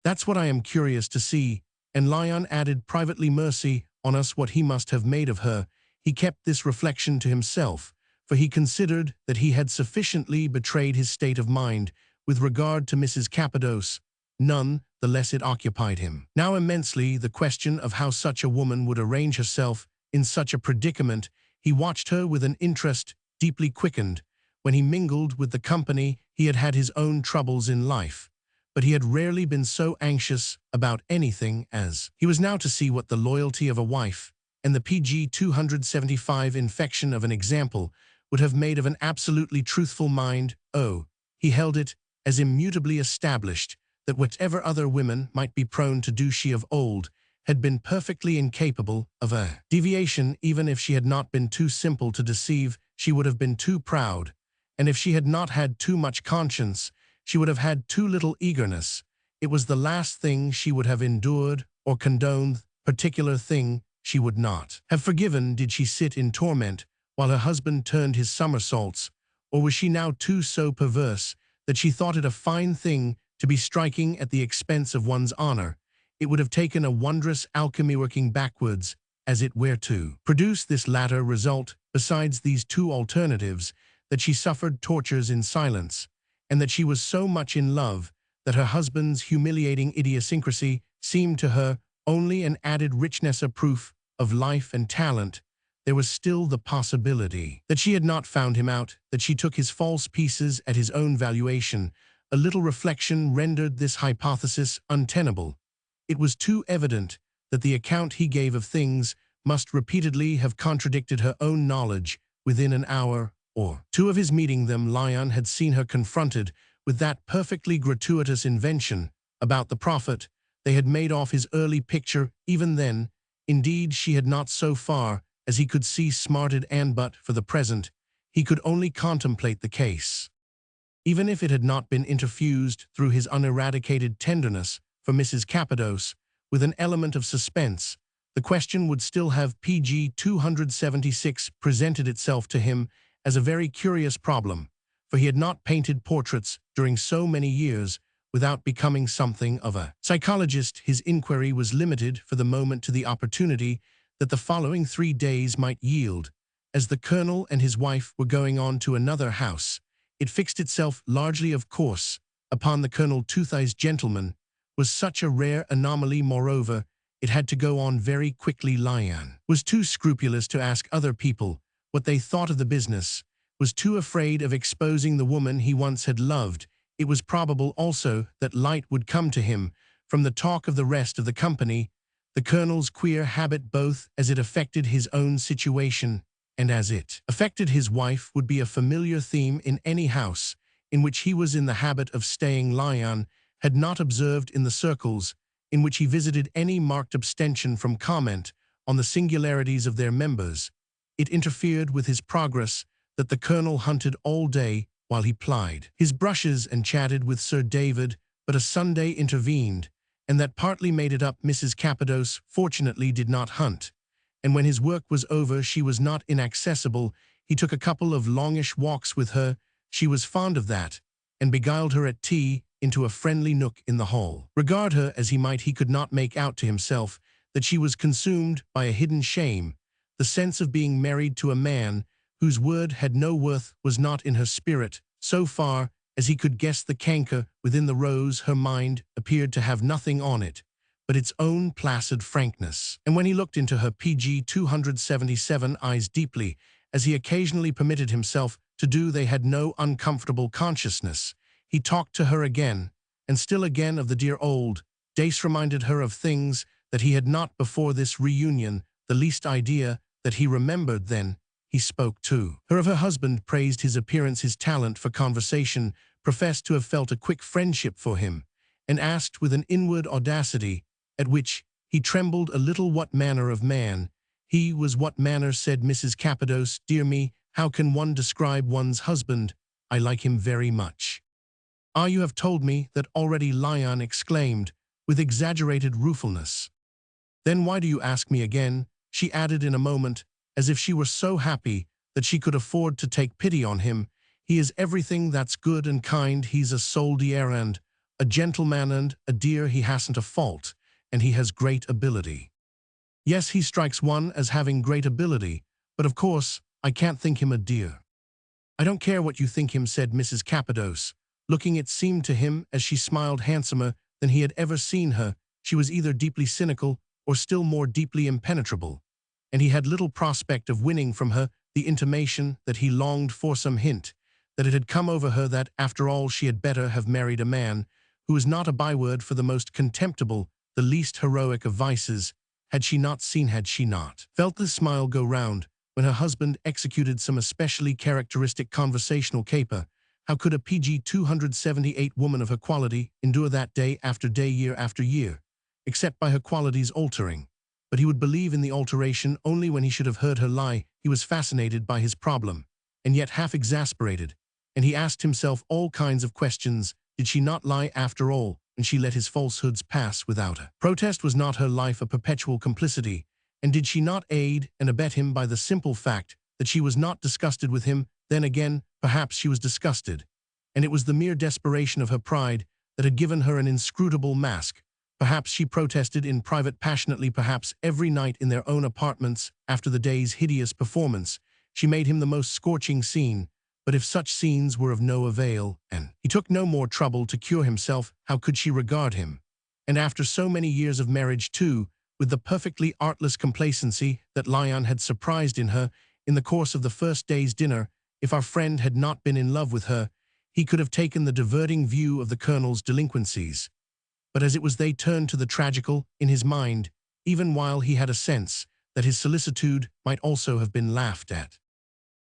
"That's what I am curious to see," and Lyon added privately, "Mercy on us, what he must have made of her." He kept this reflection to himself, for he considered that he had sufficiently betrayed his state of mind with regard to Mrs. Cappadoce. None the less it occupied him now immensely, the question of how such a woman would arrange herself in such a predicament. He watched her with an interest deeply quickened. When he mingled with the company, he had had his own troubles in life, but he had rarely been so anxious about anything as he was now to see what the loyalty of a wife and the pg 275 infection of an example would have made of an absolutely truthful mind. Oh, he held it as immutably established that whatever other women might be prone to do, she of old had been perfectly incapable of a deviation. Even if she had not been too simple to deceive, she would have been too proud, and if she had not had too much conscience, she would have had too little eagerness. It was the last thing she would have endured or condoned, particular thing she would not have forgiven. Did she sit in torment while her husband turned his somersaults, or was she now too so perverse that she thought it a fine thing to be striking at the expense of one's honor? It would have taken a wondrous alchemy working backwards, as it were, to produce this latter result. Besides these two alternatives, that she suffered tortures in silence, and that she was so much in love that her husband's humiliating idiosyncrasy seemed to her only an added richness, a proof of life and talent, there was still the possibility that she had not found him out, that she took his false pieces at his own valuation. A little reflection rendered this hypothesis untenable. It was too evident that the account he gave of things must repeatedly have contradicted her own knowledge. Within an hour or two of his meeting them, Lyon had seen her confronted with that perfectly gratuitous invention about the prophet. They had made off his early picture. Even then, indeed, she had not, so far as he could see, smarted, and but for the present, he could only contemplate the case. Even if it had not been interfused through his uneradicated tenderness for Mrs. Cappadoce with an element of suspense, the question would still have pg 276 presented itself to him as a very curious problem, for he had not painted portraits during so many years without becoming something of a psychologist. His inquiry was limited for the moment to the opportunity that the following 3 days might yield. As the colonel and his wife were going on to another house, it fixed itself largely, of course, upon the colonel. Toothey's gentleman was such a rare anomaly. Moreover, it had to go on very quickly. Lyon was too scrupulous to ask other people what they thought of the business, was too afraid of exposing the woman he once had loved. It was probable also that light would come to him from the talk of the rest of the company. The colonel's queer habit, both as it affected his own situation and as it affected his wife, would be a familiar theme in any house in which he was in the habit of staying. Lyon had not observed in the circles in which he visited any marked abstention from comment on the singularities of their members. It interfered with his progress that the colonel hunted all day while he plied his brushes and chatted with Sir David, but a Sunday intervened, and that partly made it up. Mrs. Cappadoce fortunately did not hunt, and when his work was over she was not inaccessible. He took a couple of longish walks with her, she was fond of that, and beguiled her at tea into a friendly nook in the hall. Regard her as he might, he could not make out to himself that she was consumed by a hidden shame. The sense of being married to a man whose word had no worth was not in her spirit. So far As he could guess the canker within the rose, her mind appeared to have nothing on it but its own placid frankness. And when he looked into her PG 277 eyes deeply, as he occasionally permitted himself to do, they had no uncomfortable consciousness. He talked to her again, and still again, of the dear old days, reminded her of things that he had not before this reunion the least idea that he remembered. Then he spoke to her of her husband, praised his appearance, his talent for conversation, professed to have felt a quick friendship for him, and asked with an inward audacity, at which he trembled a little, what manner of man he was. What manner, said Mrs. Cappadoce. Dear me, how can one describe one's husband? I like him very much. Ah, you have told me that already, Lyon exclaimed, with exaggerated ruefulness. Then why do you ask me again? She added in a moment, as if she were so happy that she could afford to take pity on him. He is everything that's good and kind. He's a soldier and a gentleman and a dear. He hasn't a fault, and he has great ability. Yes, he strikes one as having great ability, but of course, I can't think him a dear. I don't care what you think him, said Mrs. Cappadoce, looking, it seemed to him, as she smiled, handsomer than he had ever seen her. She was either deeply cynical or still more deeply impenetrable, and he had little prospect of winning from her the intimation that he longed for, some hint that it had come over her that, after all, she had better have married a man who was not a byword for the most contemptible, the least heroic of vices. Had she not felt the smile go round when her husband executed some especially characteristic conversational caper? How could a PG 278 woman of her quality endure that day after day, year after year, except by her qualities altering? But he would believe in the alteration only when he should have heard her lie. He was fascinated by his problem, and yet half exasperated, and he asked himself all kinds of questions. Did she not lie after all, and she let his falsehoods pass without a protest? Was not her life a perpetual complicity, and did she not aid and abet him by the simple fact that she was not disgusted with him? Then again, perhaps she was disgusted, and it was the mere desperation of her pride that had given her an inscrutable mask. Perhaps she protested in private passionately, perhaps every night in their own apartments after the day's hideous performance. She made him the most scorching scene, but if such scenes were of no avail, and he took no more trouble to cure himself, how could she regard him? And after so many years of marriage, too, with the perfectly artless complacency that Lyon had surprised in her in the course of the first day's dinner. If our friend had not been in love with her, he could have taken the diverting view of the Colonel's delinquencies. But as it was, they turned to the tragical in his mind, even while he had a sense that his solicitude might also have been laughed at.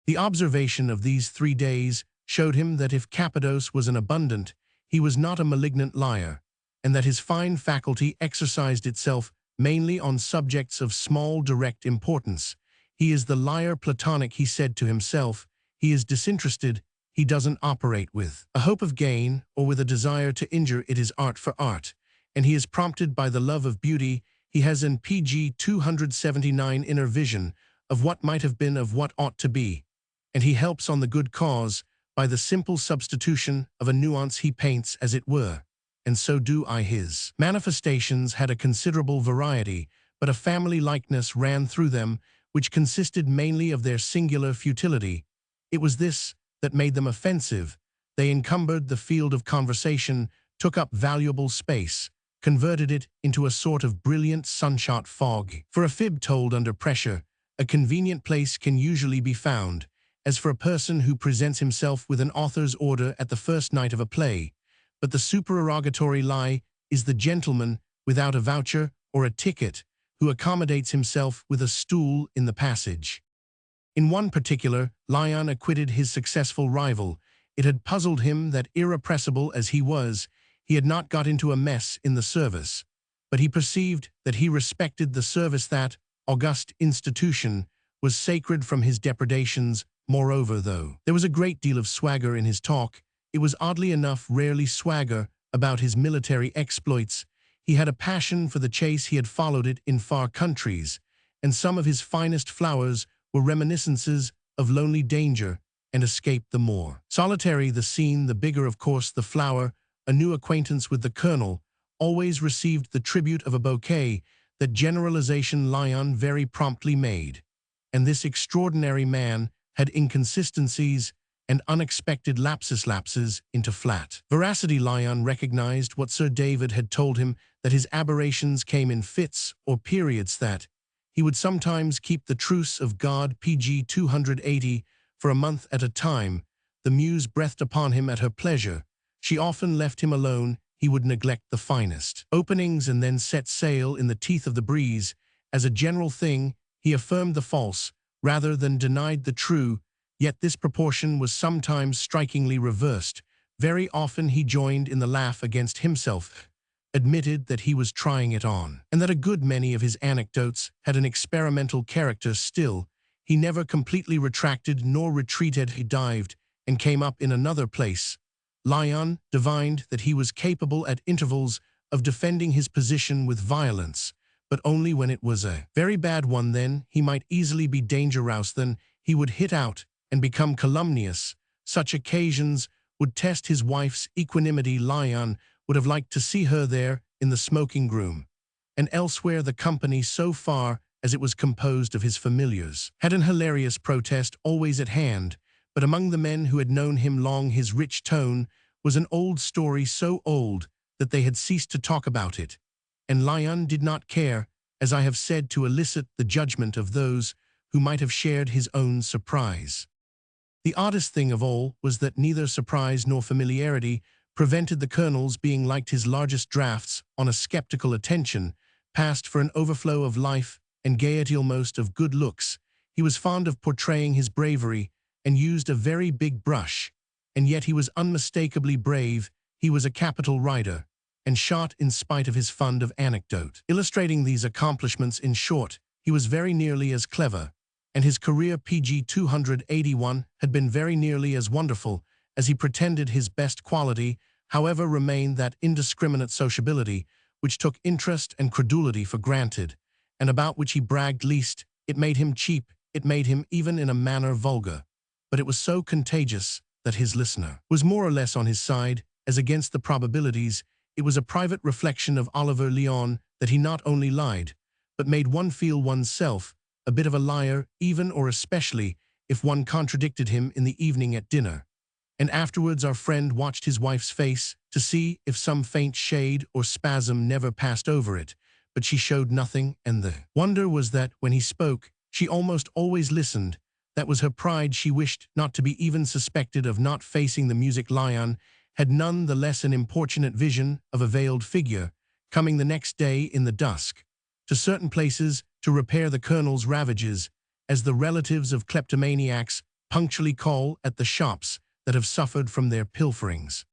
The observation of these 3 days showed him that if Cappadoce was an abundant, he was not a malignant liar, and that his fine faculty exercised itself mainly on subjects of small direct importance. He is the liar platonic, he said to himself. He is disinterested. He doesn't operate with a hope of gain or with a desire to injure. It is art for art, and he is prompted by the love of beauty. He has an PG 279 inner vision of what might have been, of what ought to be, and he helps on the good cause by the simple substitution of a nuance. He paints, as it were, and so do I. His manifestations had a considerable variety, but a family likeness ran through them, which consisted mainly of their singular futility. It was this that made them offensive. They encumbered the field of conversation, took up valuable space, converted it into a sort of brilliant sunshot fog. For a fib told under pressure, a convenient place can usually be found, as for a person who presents himself with an author's order at the first night of a play. But the supererogatory lie is the gentleman without a voucher or a ticket, who accommodates himself with a stool in the passage. In one particular, Lyon acquitted his successful rival. It had puzzled him that, irrepressible as he was, he had not got into a mess in the service. But he perceived that he respected the service, that august institution was sacred from his depredations. Moreover, though there was a great deal of swagger in his talk, it was oddly enough rarely swagger about his military exploits. He had a passion for the chase. He had followed it in far countries, and some of his finest flowers were reminiscences of lonely danger and escape. The more solitary the scene, the bigger, of course, the flower. A new acquaintance with the Colonel always received the tribute of a bouquet. That generalization Lyon very promptly made. And this extraordinary man had inconsistencies, and unexpected lapses into flat. Veracity. Lyon recognized what Sir David had told him, that his aberrations came in fits or periods, that he would sometimes keep the truce of God pg 280 for a month at a time. The muse breathed upon him at her pleasure. She often left him alone. He would neglect the finest openings and then set sail in the teeth of the breeze. As a general thing, he affirmed the false rather than denied the true, yet this proportion was sometimes strikingly reversed. Very often he joined in the laugh against himself, admitted that he was trying it on, and that a good many of his anecdotes had an experimental character. Still, he never completely retracted nor retreated. He dived and came up in another place. Lyon divined that he was capable at intervals of defending his position with violence, but only when it was a very bad one. Then he might easily be danger-roused. Then he would hit out and become calumnious. Such occasions would test his wife's equanimity. Lyon would have liked to see her there in the smoking room, and elsewhere. The company, so far as it was composed of his familiars, had an hilarious protest always at hand, but among the men who had known him long his rich tone was an old story, so old that they had ceased to talk about it, and Lyon did not care, as I have said, to elicit the judgment of those who might have shared his own surprise. The oddest thing of all was that neither surprise nor familiarity prevented the Colonel's being liked. His largest drafts, on a skeptical attention, passed for an overflow of life and gaiety, almost of good looks. He was fond of portraying his bravery, and used a very big brush, and yet he was unmistakably brave. He was a capital writer, and shot in spite of his fund of anecdote. Illustrating these accomplishments, in short, he was very nearly as clever, and his career pg 281 had been very nearly as wonderful as he pretended. His best quality, however, remained that indiscriminate sociability which took interest and credulity for granted, and about which he bragged least. It made him cheap, it made him even in a manner vulgar, but it was so contagious that his listener was more or less on his side. As against the probabilities, it was a private reflection of Oliver Lyon that he not only lied, but made one feel oneself a bit of a liar, even or especially if one contradicted him in the evening at dinner. And afterwards our friend watched his wife's face to see if some faint shade or spasm never passed over it, but she showed nothing, and the wonder was that, when he spoke, she almost always listened. That was her pride. She wished not to be even suspected of not facing the music. Lyon had none the less an importunate vision of a veiled figure, coming the next day in the dusk, to certain places to repair the Colonel's ravages, as the relatives of kleptomaniacs punctually call at the shops that have suffered from their pilferings.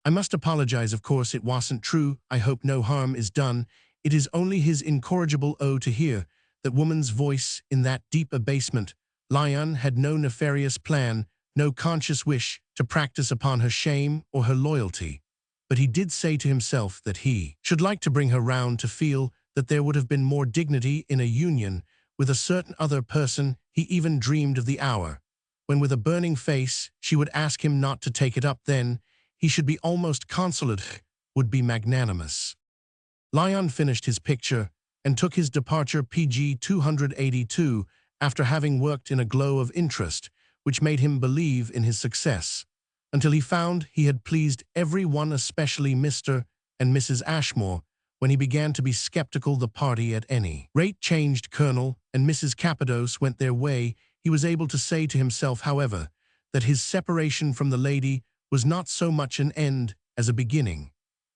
I must apologize, of course it wasn't true. I hope no harm is done. It is only his incorrigible owe to hear that woman's voice in that deep abasement. Lyon had no nefarious plan, no conscious wish to practice upon her shame or her loyalty, but he did say to himself that he should like to bring her round to feel that there would have been more dignity in a union with a certain other person. He even dreamed of the hour when, with a burning face, she would ask him not to take it up. Then he should be almost consolate, would be magnanimous. Lyon finished his picture and took his departure pg 282 after having worked in a glow of interest which made him believe in his success, until he found he had pleased every one, especially Mr. and Mrs. Ashmore. When he began to be skeptical, the party at any rate changed. Colonel and Mrs. Capados went their way. He was able to say to himself, however, that his separation from the lady was not so much an end as a beginning,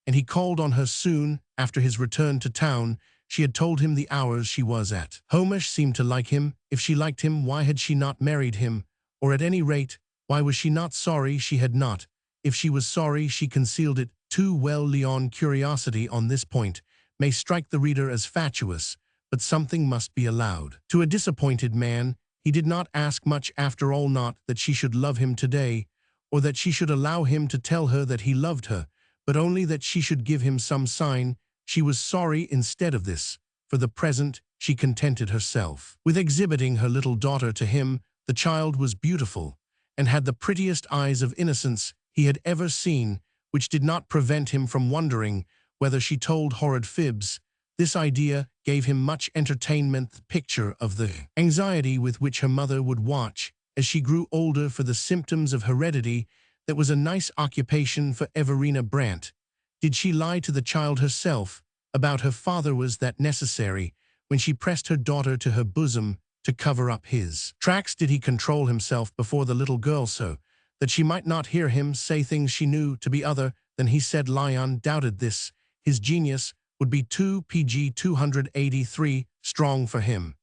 and he called on her soon after his return to town. She had told him the hours she was at home. She seemed to like him. If she liked him, why had she not married him? Or at any rate, why was she not sorry she had not? If she was sorry, she concealed it too well. Lyon curiosity on this point may strike the reader as fatuous, but something must be allowed. To a disappointed man, he did not ask much after all, not that she should love him today, or that she should allow him to tell her that he loved her, but only that she should give him some sign she was sorry. Instead of this, for the present, she contented herself with exhibiting her little daughter to him. The child was beautiful, and had the prettiest eyes of innocence he had ever seen, which did not prevent him from wondering whether she told horrid fibs. This idea gave him much entertainment. The picture of the anxiety with which her mother would watch as she grew older for the symptoms of heredity that was a nice occupation for Everina Brant. Did she lie to the child herself about her father? Was that necessary when she pressed her daughter to her bosom to cover up his tracks? Did he control himself before the little girl so that she might not hear him say things she knew to be other than he said? Lyon doubted this. His genius would be too PG 283 strong for him,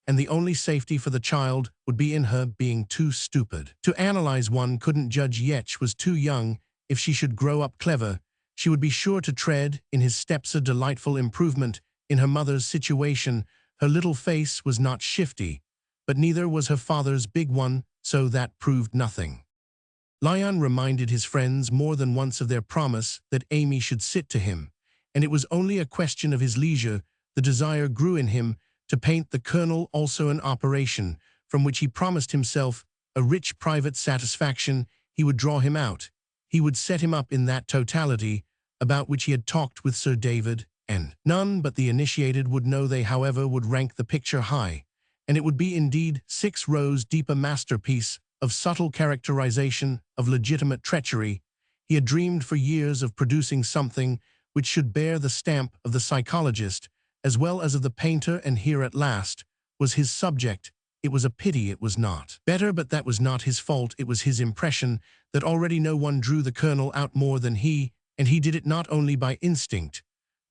and the only safety for the child would be in her being too stupid to analyze. One couldn't judge yet. She was too young. If she should grow up clever, she would be sure to tread in his steps. A delightful improvement in her mother's situation. Her little face was not shifty, but neither was her father's big one, so that proved nothing. Lyon reminded his friends more than once of their promise that Amy should sit to him, and it was only a question of his leisure. The desire grew in him to paint the Colonel, also an operation from which he promised himself a rich private satisfaction. He would draw him out. He would set him up in that totality about which he had talked with Sir David, and none but the initiated would know. They, however, would rank the picture high, and it would be indeed 6 rows deep, a masterpiece of subtle characterization, of legitimate treachery. He had dreamed for years of producing something which should bear the stamp of the psychologist as well as of the painter, and here at last was his subject. It was a pity it was not better, but that was not his fault. It was his impression that already no one drew the Colonel out more than he, and he did it not only by instinct,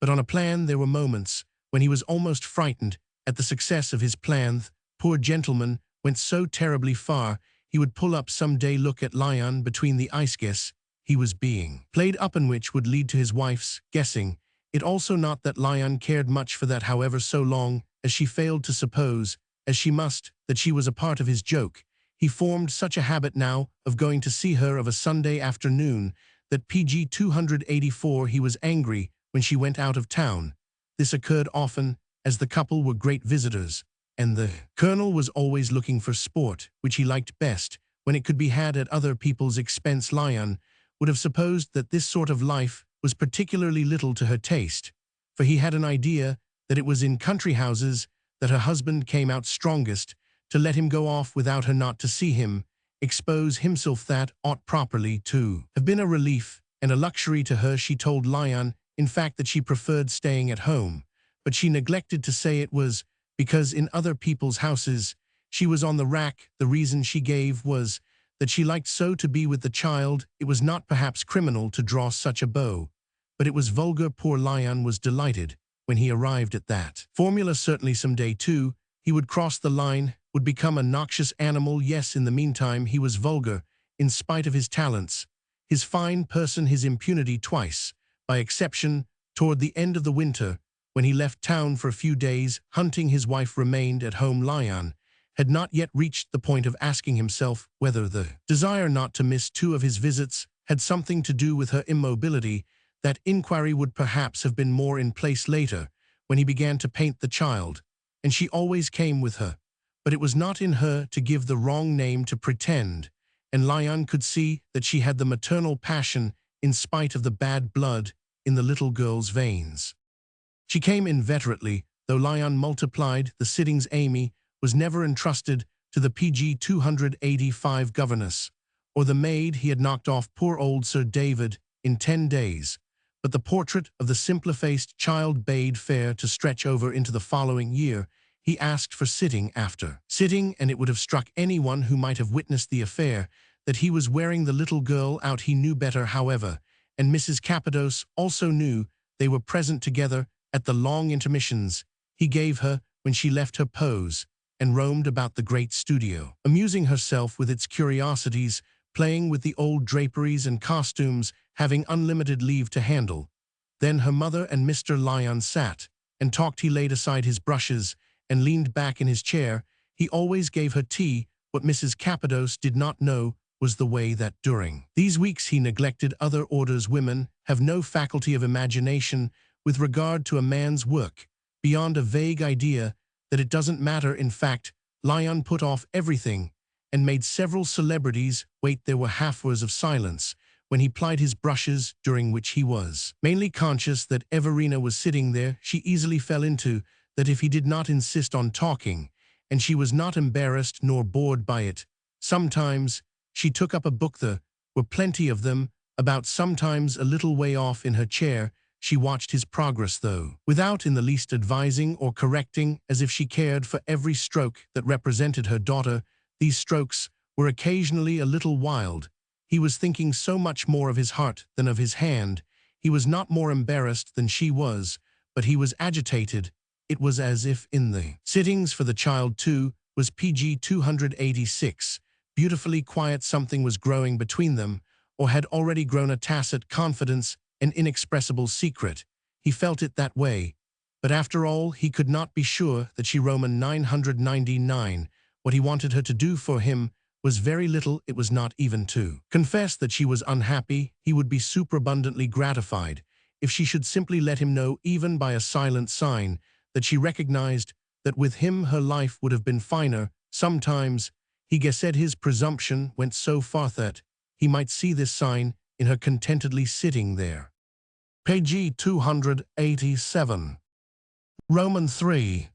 but on a plan. There were moments when he was almost frightened at the success of his plan. Poor gentleman went so terribly far. He would pull up some day, look at Lyon between the ice guess he was being played up, and which would lead to his wife's guessing it also. Not that Lyon cared much for that, however, so long as she failed to suppose, as she must, that she was a part of his joke. He formed such a habit now of going to see her of a Sunday afternoon that PG 284 he was angry when she went out of town. This occurred often, as the couple were great visitors, and the Colonel was always looking for sport, which he liked best when it could be had at other people's expense. Lyon would have supposed that this sort of life was particularly little to her taste, for he had an idea that it was in country houses that her husband came out strongest. To let him go off without her, not to see him expose himself, that ought properly to have been a relief and a luxury to her. She told Lyon, in fact, that she preferred staying at home, but she neglected to say it was because in other people's houses she was on the rack. The reason she gave was that she liked so to be with the child. It was not perhaps criminal to draw such a bow, but it was vulgar. Poor Lyon was delighted when he arrived at that formula. Certainly some day, too, he would cross the line, would become a noxious animal. Yes, in the meantime he was vulgar, in spite of his talents, his fine person, his impunity. Twice, by exception, toward the end of the winter, when he left town for a few days hunting, his wife remained at home. Lyon had not yet reached the point of asking himself whether the desire not to miss 2 of his visits had something to do with her immobility. That inquiry would perhaps have been more in place later, when he began to paint the child, and she always came with her. But it was not in her to give the wrong name, to pretend, and Lyon could see that she had the maternal passion in spite of the bad blood in the little girl's veins. She came inveterately, though Lyon multiplied the sittings. Amy was never entrusted to the PG 285 governess, or the maid. He had knocked off poor old Sir David in 10 days, but the portrait of the simpler-faced child bade fair to stretch over into the following year. He asked for sitting after sitting, and it would have struck anyone who might have witnessed the affair that he was wearing the little girl out. He knew better, however, and Mrs. Capadose also knew. They were present together at the long intermissions he gave her when she left her pose and roamed about the great studio, amusing herself with its curiosities, playing with the old draperies and costumes, having unlimited leave to handle. Then her mother and Mr. Lyon sat and talked. He laid aside his brushes and leaned back in his chair. He always gave her tea. What Mrs. Capadose did not know was the way that during these weeks he neglected other orders. Women have no faculty of imagination with regard to a man's work, beyond a vague idea that it doesn't matter. In fact, Lyon put off everything and made several celebrities wait. There were half-hours of silence when he plied his brushes, during which he was mainly conscious that Everina was sitting there. She easily fell into that if he did not insist on talking, and she was not embarrassed nor bored by it. Sometimes she took up a book, there were plenty of them, about sometimes a little way off in her chair. She watched his progress, though, without in the least advising or correcting, as if she cared for every stroke that represented her daughter. These strokes were occasionally a little wild. He was thinking so much more of his heart than of his hand. He was not more embarrassed than she was, but he was agitated. It was as if in the sittings for the child, too, was PG 286. Beautifully quiet, something was growing between them, or had already grown, a tacit confidence, an inexpressible secret. He felt it that way. But after all, he could not be sure that she Roman 999. What he wanted her to do for him was very little. It was not even to confess that she was unhappy. He would be superabundantly gratified if she should simply let him know, even by a silent sign, that she recognized that with him her life would have been finer. Sometimes, he guessed, his presumption went so far that he might see this sign in her contentedly sitting there. Page 287. Roman 3.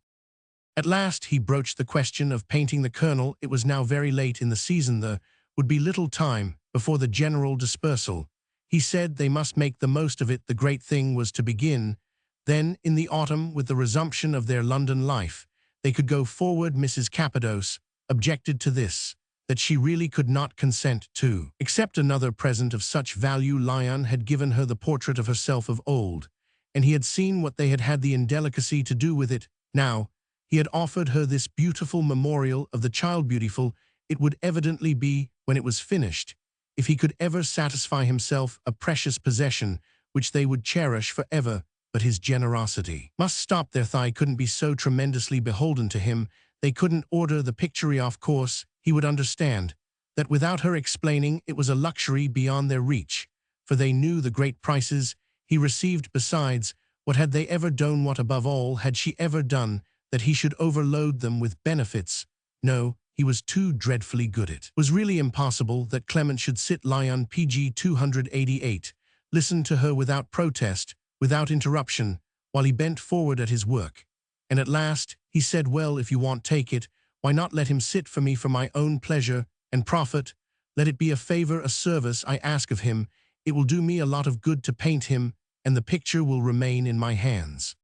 At last he broached the question of painting the Colonel. It was now very late in the season. There would be little time before the general dispersal. He said they must make the most of it. The great thing was to begin. Then, in the autumn, with the resumption of their London life, they could go forward. Mrs. Cappadoce objected to this, that she really could not consent to accept another present of such value. Lyon had given her the portrait of herself of old, and he had seen what they had had the indelicacy to do with it. Now, he had offered her this beautiful memorial of the child. Beautiful it would evidently be when it was finished, if he could ever satisfy himself, a precious possession which they would cherish forever. But his generosity must stop there. They couldn't be so tremendously beholden to him. They couldn't order the picture. Of course, he would understand that without her explaining it was a luxury beyond their reach, for they knew the great prices he received. Besides, what had they ever done, what above all had she ever done, that he should overload them with benefits? No, he was too dreadfully good. It was really impossible that Clement should sit. Lyon PG 288 listened to her without protest, without interruption, while he bent forward at his work. And at last he said, "Well, if you want, take it. Why not let him sit for me, for my own pleasure and profit? Let it be a favor, a service I ask of him. It will do me a lot of good to paint him, and the picture will remain in my hands."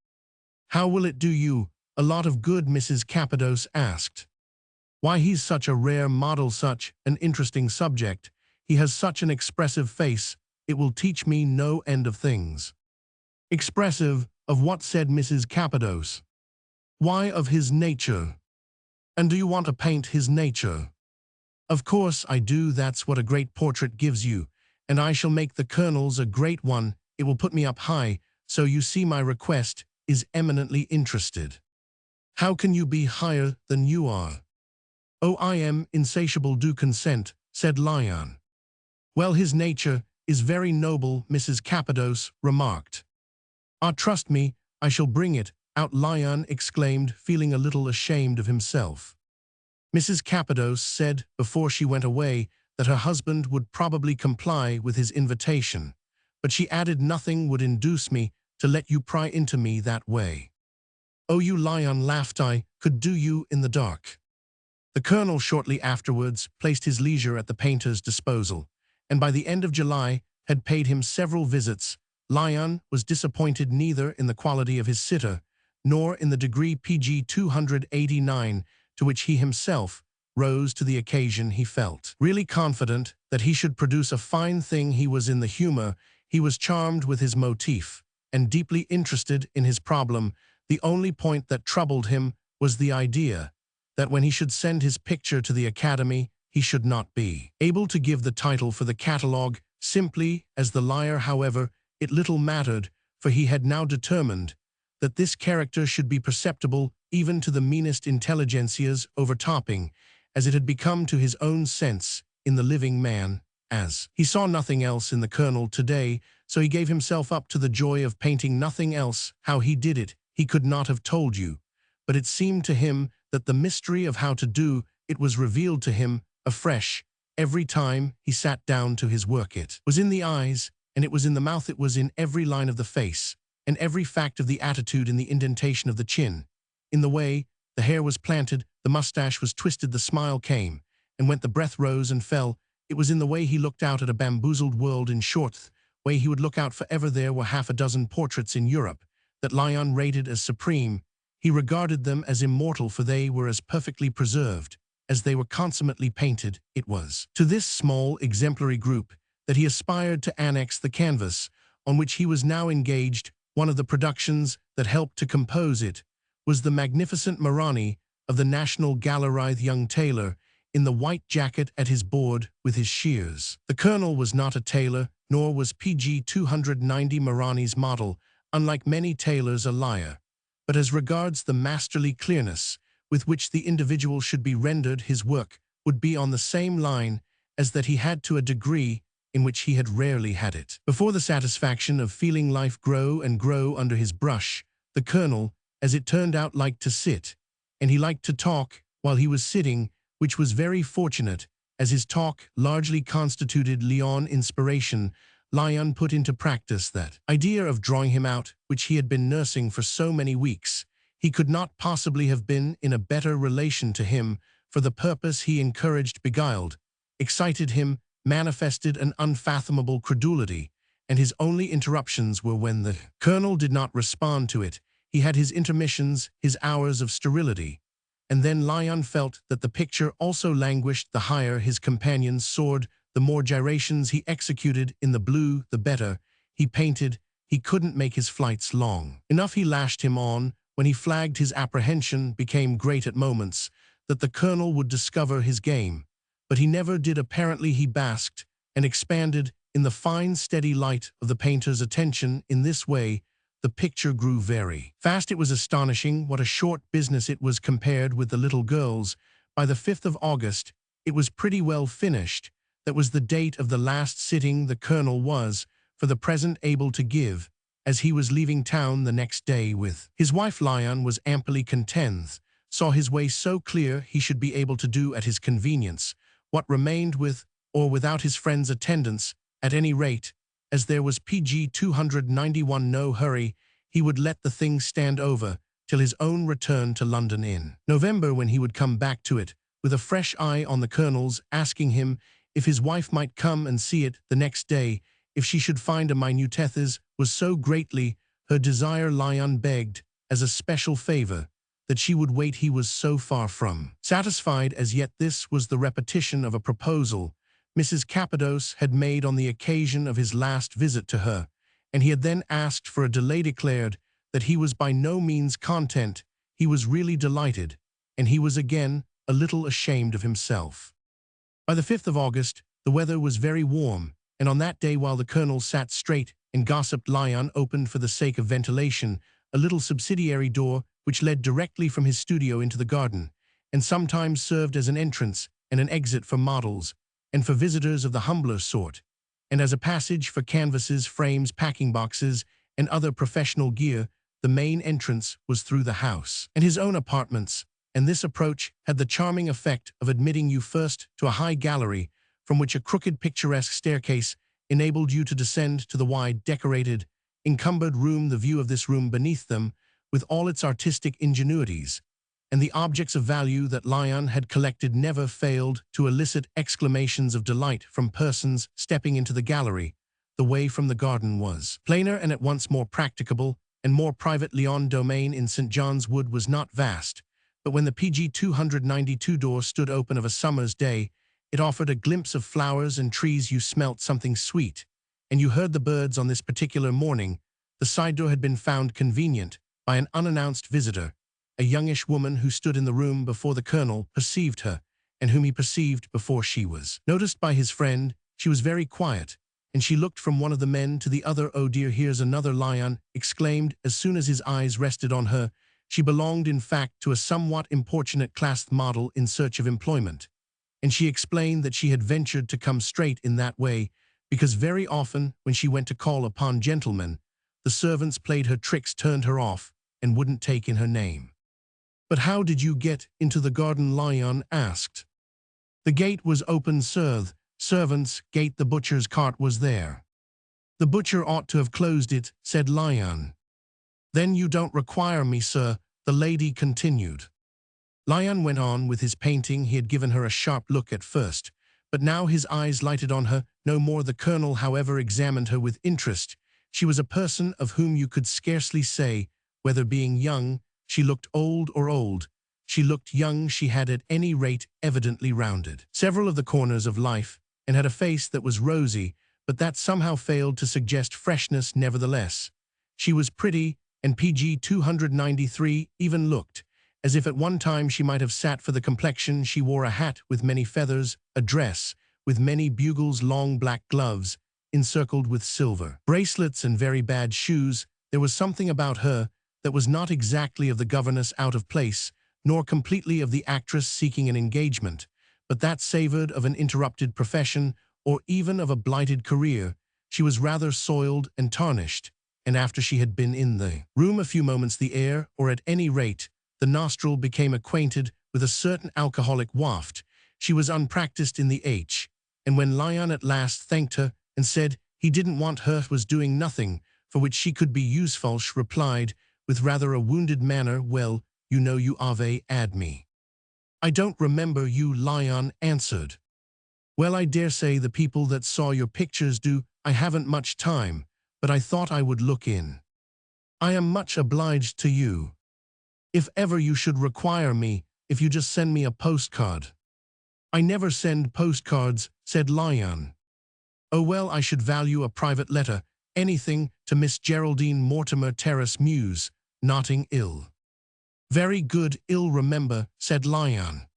"How will it do you a lot of good?" Mrs. Cappadoce asked. "Why, he's such a rare model, such an interesting subject. He has such an expressive face. It will teach me no end of things." "Expressive of what?" said Mrs. Cappadoce. "Why, of his nature." "And do you want to paint his nature?" "Of course I do. That's what a great portrait gives you. And I shall make the Colonel's a great one. It will put me up high. So you see my request is eminently interested." "How can you be higher than you are?" "Oh, I am insatiable. Do consent," said Lyon. "Well, his nature is very noble," Mrs. Cappadoce remarked. "Ah, trust me, I shall bring it out," Lyon exclaimed, feeling a little ashamed of himself. Mrs. Cappadoce said before she went away that her husband would probably comply with his invitation, but she added, "Nothing would induce me to let you pry into me that way." "Oh, you," Lyon laughed, "I could do you in the dark." The Colonel shortly afterwards placed his leisure at the painter's disposal, and by the end of July had paid him several visits. Lyon was disappointed neither in the quality of his sitter, nor in the degree. PG 289 to which he himself rose to the occasion. He felt really confident that he should produce a fine thing. He was in the humor, he was charmed with his motif, and deeply interested in his problem. The only point that troubled him was the idea that when he should send his picture to the Academy, he should not be able to give the title for the catalogue simply as the Liar. However, it little mattered, for he had now determined that this character should be perceptible even to the meanest intelligentsia's overtopping, as it had become to his own sense in the living man, as he saw nothing else in the Colonel today, so he gave himself up to the joy of painting nothing else. How he did it, he could not have told you, but it seemed to him that the mystery of how to do it was revealed to him afresh every time he sat down to his work. It was in the eyes, and it was in the mouth, it was in every line of the face, and every fact of the attitude, in the indentation of the chin, in the way the hair was planted, the mustache was twisted, the smile came and when the breath rose and fell, it was in the way he looked out at a bamboozled world in short, way he would look out forever. There were half a dozen portraits in Europe that Lyon rated as supreme. He regarded them as immortal, for they were as perfectly preserved as they were consummately painted. It was to this small, exemplary group that he aspired to annex the canvas on which he was now engaged. One of the productions that helped to compose it was the magnificent Marani of the National Gallery. Young tailor in the white jacket at his board with his shears. The colonel was not a tailor, nor was PG 290 Marani's model, unlike many tailors, a liar. But as regards the masterly clearness with which the individual should be rendered, his work would be on the same line as that he had, to a degree in which he had rarely had it. Before the satisfaction of feeling life grow and grow under his brush, the colonel, as it turned out, liked to sit, and he liked to talk while he was sitting, which was very fortunate, as his talk largely constituted Lyon inspiration. Lyon put into practice that idea of drawing him out, which he had been nursing for so many weeks. He could not possibly have been in a better relation to him, for the purpose he encouraged, beguiled, excited him, manifested an unfathomable credulity, and his only interruptions were when the colonel did not respond to it. He had his intermissions, his hours of sterility. And then Lyon felt that the picture also languished. The higher his companions soared, the more gyrations he executed. In the blue, the better he painted. He couldn't make his flights long enough. He lashed him on. When he flagged, his apprehension became great at moments that the colonel would discover his game. But he never did. Apparently he basked and expanded in the fine, steady light of the painter's attention. In this way, the picture grew very fast. It was astonishing what a short business it was compared with the little girl's. By the 5th of August, it was pretty well finished. That was the date of the last sitting the colonel was, for the present, able to give, as he was leaving town the next day with his wife. Lyon was amply content, saw his way so clear he should be able to do at his convenience what remained, with or without his friend's attendance. At any rate, as there was PG 291 no hurry, he would let the thing stand over till his own return to London in November, when he would come back to it with a fresh eye on the colonel's, asking him if his wife might come and see it the next day, if she should find a minute teases was so greatly her desire. Lyon begged, as a special favor, that she would wait. He was so far from satisfied as yet. This was the repetition of a proposal Mrs. Cappadoce had made on the occasion of his last visit to her, and he had then asked for a delay, declared that he was by no means content. He was really delighted, and he was again a little ashamed of himself. By the 5th of August, the weather was very warm, and on that day, while the colonel sat straight and gossiped, Lyon opened, for the sake of ventilation, a little subsidiary door which led directly from his studio into the garden, and sometimes served as an entrance and an exit for models and for visitors of the humbler sort, and as a passage for canvases, frames, packing boxes, and other professional gear. The main entrance was through the house and his own apartments, and this approach had the charming effect of admitting you first to a high gallery, from which a crooked, picturesque staircase enabled you to descend to the wide, decorated, encumbered room. The view of this room beneath them, with all its artistic ingenuities, and the objects of value that Lyon had collected, never failed to elicit exclamations of delight from persons stepping into the gallery. The way from the garden was plainer and at once more practicable and more private. Lyon domain in St. John's Wood was not vast, but when the PG 292 door stood open of a summer's day, it offered a glimpse of flowers and trees. You smelt something sweet, and you heard the birds. On this particular morning, the side door had been found convenient by an unannounced visitor. A youngish woman who stood in the room before the colonel perceived her, and whom he perceived before she was noticed by his friend. She was very quiet, and she looked from one of the men to the other. "Oh dear, here's another!" Lyon exclaimed as soon as his eyes rested on her. She belonged, in fact, to a somewhat importunate class model in search of employment, and she explained that she had ventured to come straight in that way because very often, when she went to call upon gentlemen, the servants played her tricks, turned her off, and wouldn't take in her name. "But how did you get into the garden?" Lyon asked. "The gate was open, sir. Servants' gate. The butcher's cart was there." "The butcher ought to have closed it," said Lyon. "Then you don't require me, sir," the lady continued. Lion went on with his painting. He had given her a sharp look at first, but now his eyes lighted on her no more. The colonel, however, examined her with interest. She was a person of whom you could scarcely say whether, being young, she looked old or old. She looked young. She had at any rate evidently rounded several of the corners of life and had a face that was rosy, but that somehow failed to suggest freshness nevertheless. She was pretty, and PG 293 even looked as if at one time she might have sat for the complexion. She wore a hat with many feathers, a dress with many bugles, long black gloves encircled with silver bracelets, and very bad shoes. There was something about her that was not exactly of the governess out of place, nor completely of the actress seeking an engagement, but that savored of an interrupted profession or even of a blighted career. She was rather soiled and tarnished, and after she had been in the room a few moments, the air, or at any rate the nostril, became acquainted with a certain alcoholic waft. She was unpracticed in the and when Lion at last thanked her and said he didn't want her, was doing nothing for which she could be useful, she replied with rather a wounded manner, "Well, you know you ave ad me." "I don't remember you," Lion answered. "Well, I dare say the people that saw your pictures do. I haven't much time, but I thought I would look in." "I am much obliged to you. If ever you should require me, if you just send me a postcard." "I never send postcards," said Lion. "Oh well, I should value a private letter, anything to Miss Geraldine Mortimer, Terrace Mews, Notting Hill." "Very good, I'll remember," said Lion.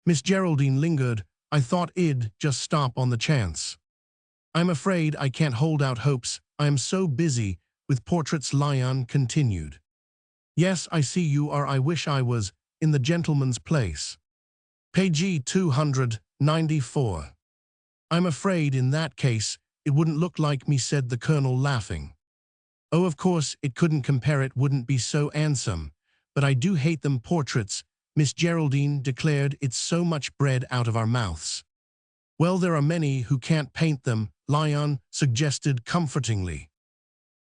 Miss Geraldine lingered. "I thought I'd just stop on the chance." "I'm afraid I can't hold out hopes. I am so busy with portraits," Lion continued. "Yes, I see you are. I wish I was in the gentleman's place." Page 294. "I'm afraid in that case it wouldn't look like me," said the colonel, laughing. "Oh, of course it couldn't compare. It wouldn't be so handsome. But I do hate them portraits," Miss Geraldine declared. "It's so much bread out of our mouths." "Well, there are many who can't paint them," Lion suggested comfortingly.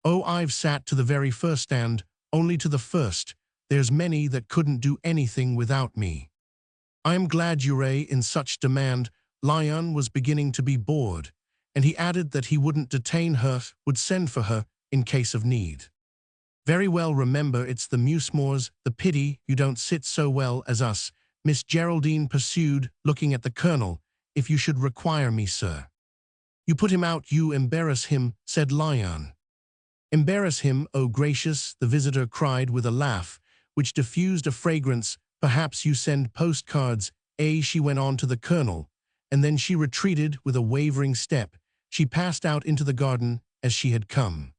"Oh, I've sat to the very first and only to the first. There's many that couldn't do anything without me." "I am glad you're in such demand." Lion was beginning to be bored, and he added that he wouldn't detain her, would send for her in case of need. "Very well, remember it's the Musemores. The pity you don't sit so well as us," Miss Geraldine pursued, looking at the colonel. "If you should require me, sir." "You put him out, you embarrass him," said Lion. "Embarrass him, oh gracious," the visitor cried with a laugh, which diffused a fragrance. "Perhaps you send postcards, eh?" she went on to the colonel, and then she retreated with a wavering step. She passed out into the garden as she had come.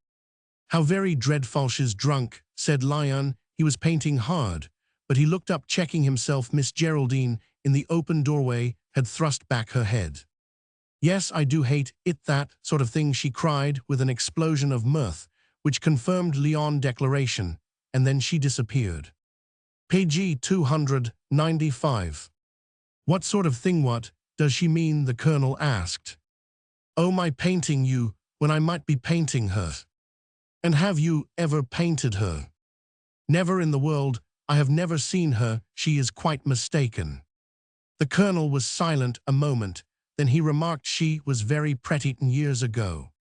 "How very dreadful she's drunk," said Lion. He was painting hard, but he looked up, checking himself. Miss Geraldine, in the open doorway, had thrust back her head. "Yes, I do hate it, that sort of thing," she cried with an explosion of mirth, which confirmed Leon's declaration, and then she disappeared. Page 295. "What sort of thing? What does she mean?" the colonel asked. "Oh, my painting you, when I might be painting her." "And have you ever painted her?" "Never in the world. I have never seen her. She is quite mistaken." The colonel was silent a moment, then he remarked, "She was very pretty years ago."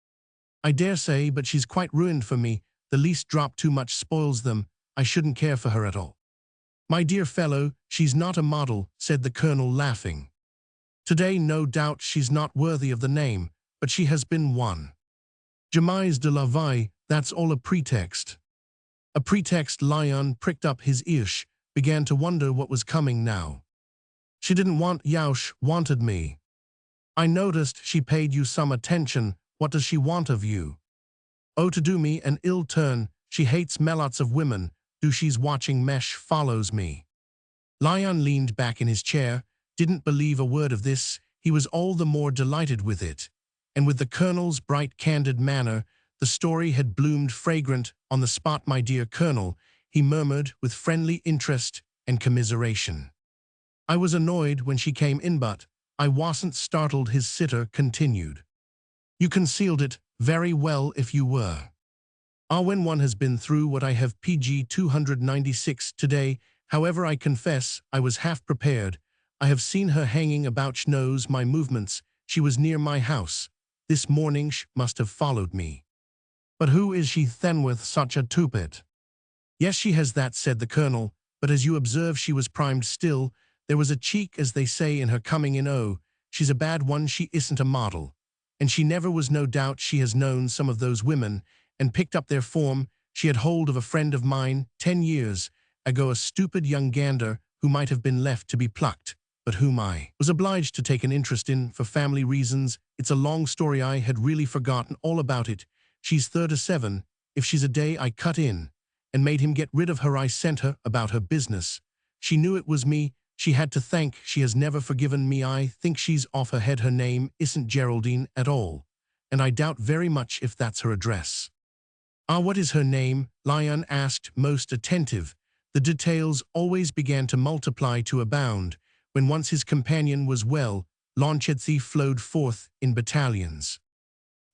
"I dare say, but she's quite ruined for me. The least drop too much spoils them. I shouldn't care for her at all." "My dear fellow, she's not a model," said the colonel, laughing. "Today, no doubt, she's not worthy of the name, but she has been one. Jamais de la vie, that's all a pretext." "A pretext?" Lion pricked up his ears, began to wonder what was coming now. "She didn't want Yaush, wanted me. I noticed she paid you some attention. What does she want of you?" "Oh, to do me an ill turn. She hates me lots of women. Do she's watching Mesh follows me." Lion leaned back in his chair, didn't believe a word of this. He was all the more delighted with it, and with the colonel's bright, candid manner. The story had bloomed fragrant on the spot. "My dear colonel," he murmured with friendly interest and commiseration. "I was annoyed when she came in, but I wasn't startled," his sitter continued. "You concealed it very well if you were. Ah, when one has been through what I have." Page 296. "Today, However, I confess I was half prepared. I have seen her hanging about. She knows my movements. She was near my house. This morning she must have followed me. But who is she then with such a toupet? Yes, she has that, said the colonel, but as you observe she was primed still. There was a cheek, as they say, in her coming in. Oh, she's a bad one, she isn't a model. And she never was. No doubt she has known some of those women, and picked up their form. She had hold of a friend of mine 10 years ago, a stupid young gander who might have been left to be plucked, but whom I was obliged to take an interest in for family reasons. It's a long story, I had really forgotten all about it. She's 37, if she's a day. I cut in and made him get rid of her. I sent her about her business. She knew it was me. She had to thank. She has never forgiven me. I think she's off her head. Her name isn't Geraldine at all, and I doubt very much if that's her address. Ah, what is her name? Lyon asked, most attentive. The details always began to multiply to abound. When once his companion was well, longevity flowed forth in battalions.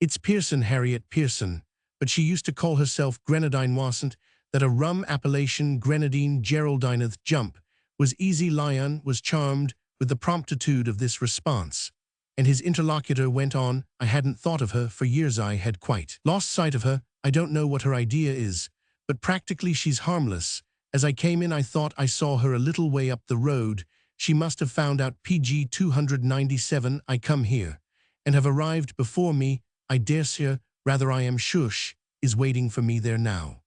It's Pearson, Harriet Pearson, but she used to call herself Grenadine. Wasn't that a rum appellation? Grenadine. Geraldineth jump was easy. Lyon was charmed with the promptitude of this response, and his interlocutor went on. I hadn't thought of her for years. I had quite lost sight of her. I don't know what her idea is, but practically she's harmless. As I came in I thought I saw her a little way up the road. She must have found out PG 297 I come here, and have arrived before me. I daresay, rather I am sure she is waiting for me there now.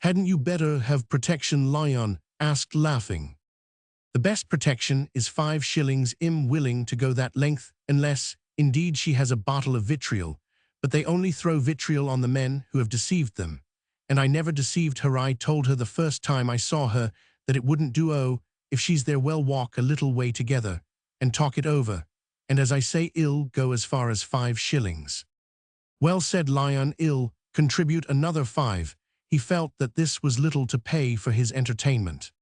Hadn't you better have protection? Lyon asked, laughing. The best protection is 5 shillings. I'm willing to go that length, unless, indeed, she has a bottle of vitriol. But they only throw vitriol on the men who have deceived them. And I never deceived her. I told her the first time I saw her that it wouldn't do. Oh, if she's there, well, walk a little way together and talk it over. And as I say, I'll go as far as 5 shillings. Well, said Lyon, I'll contribute another 5. He felt that this was little to pay for his entertainment.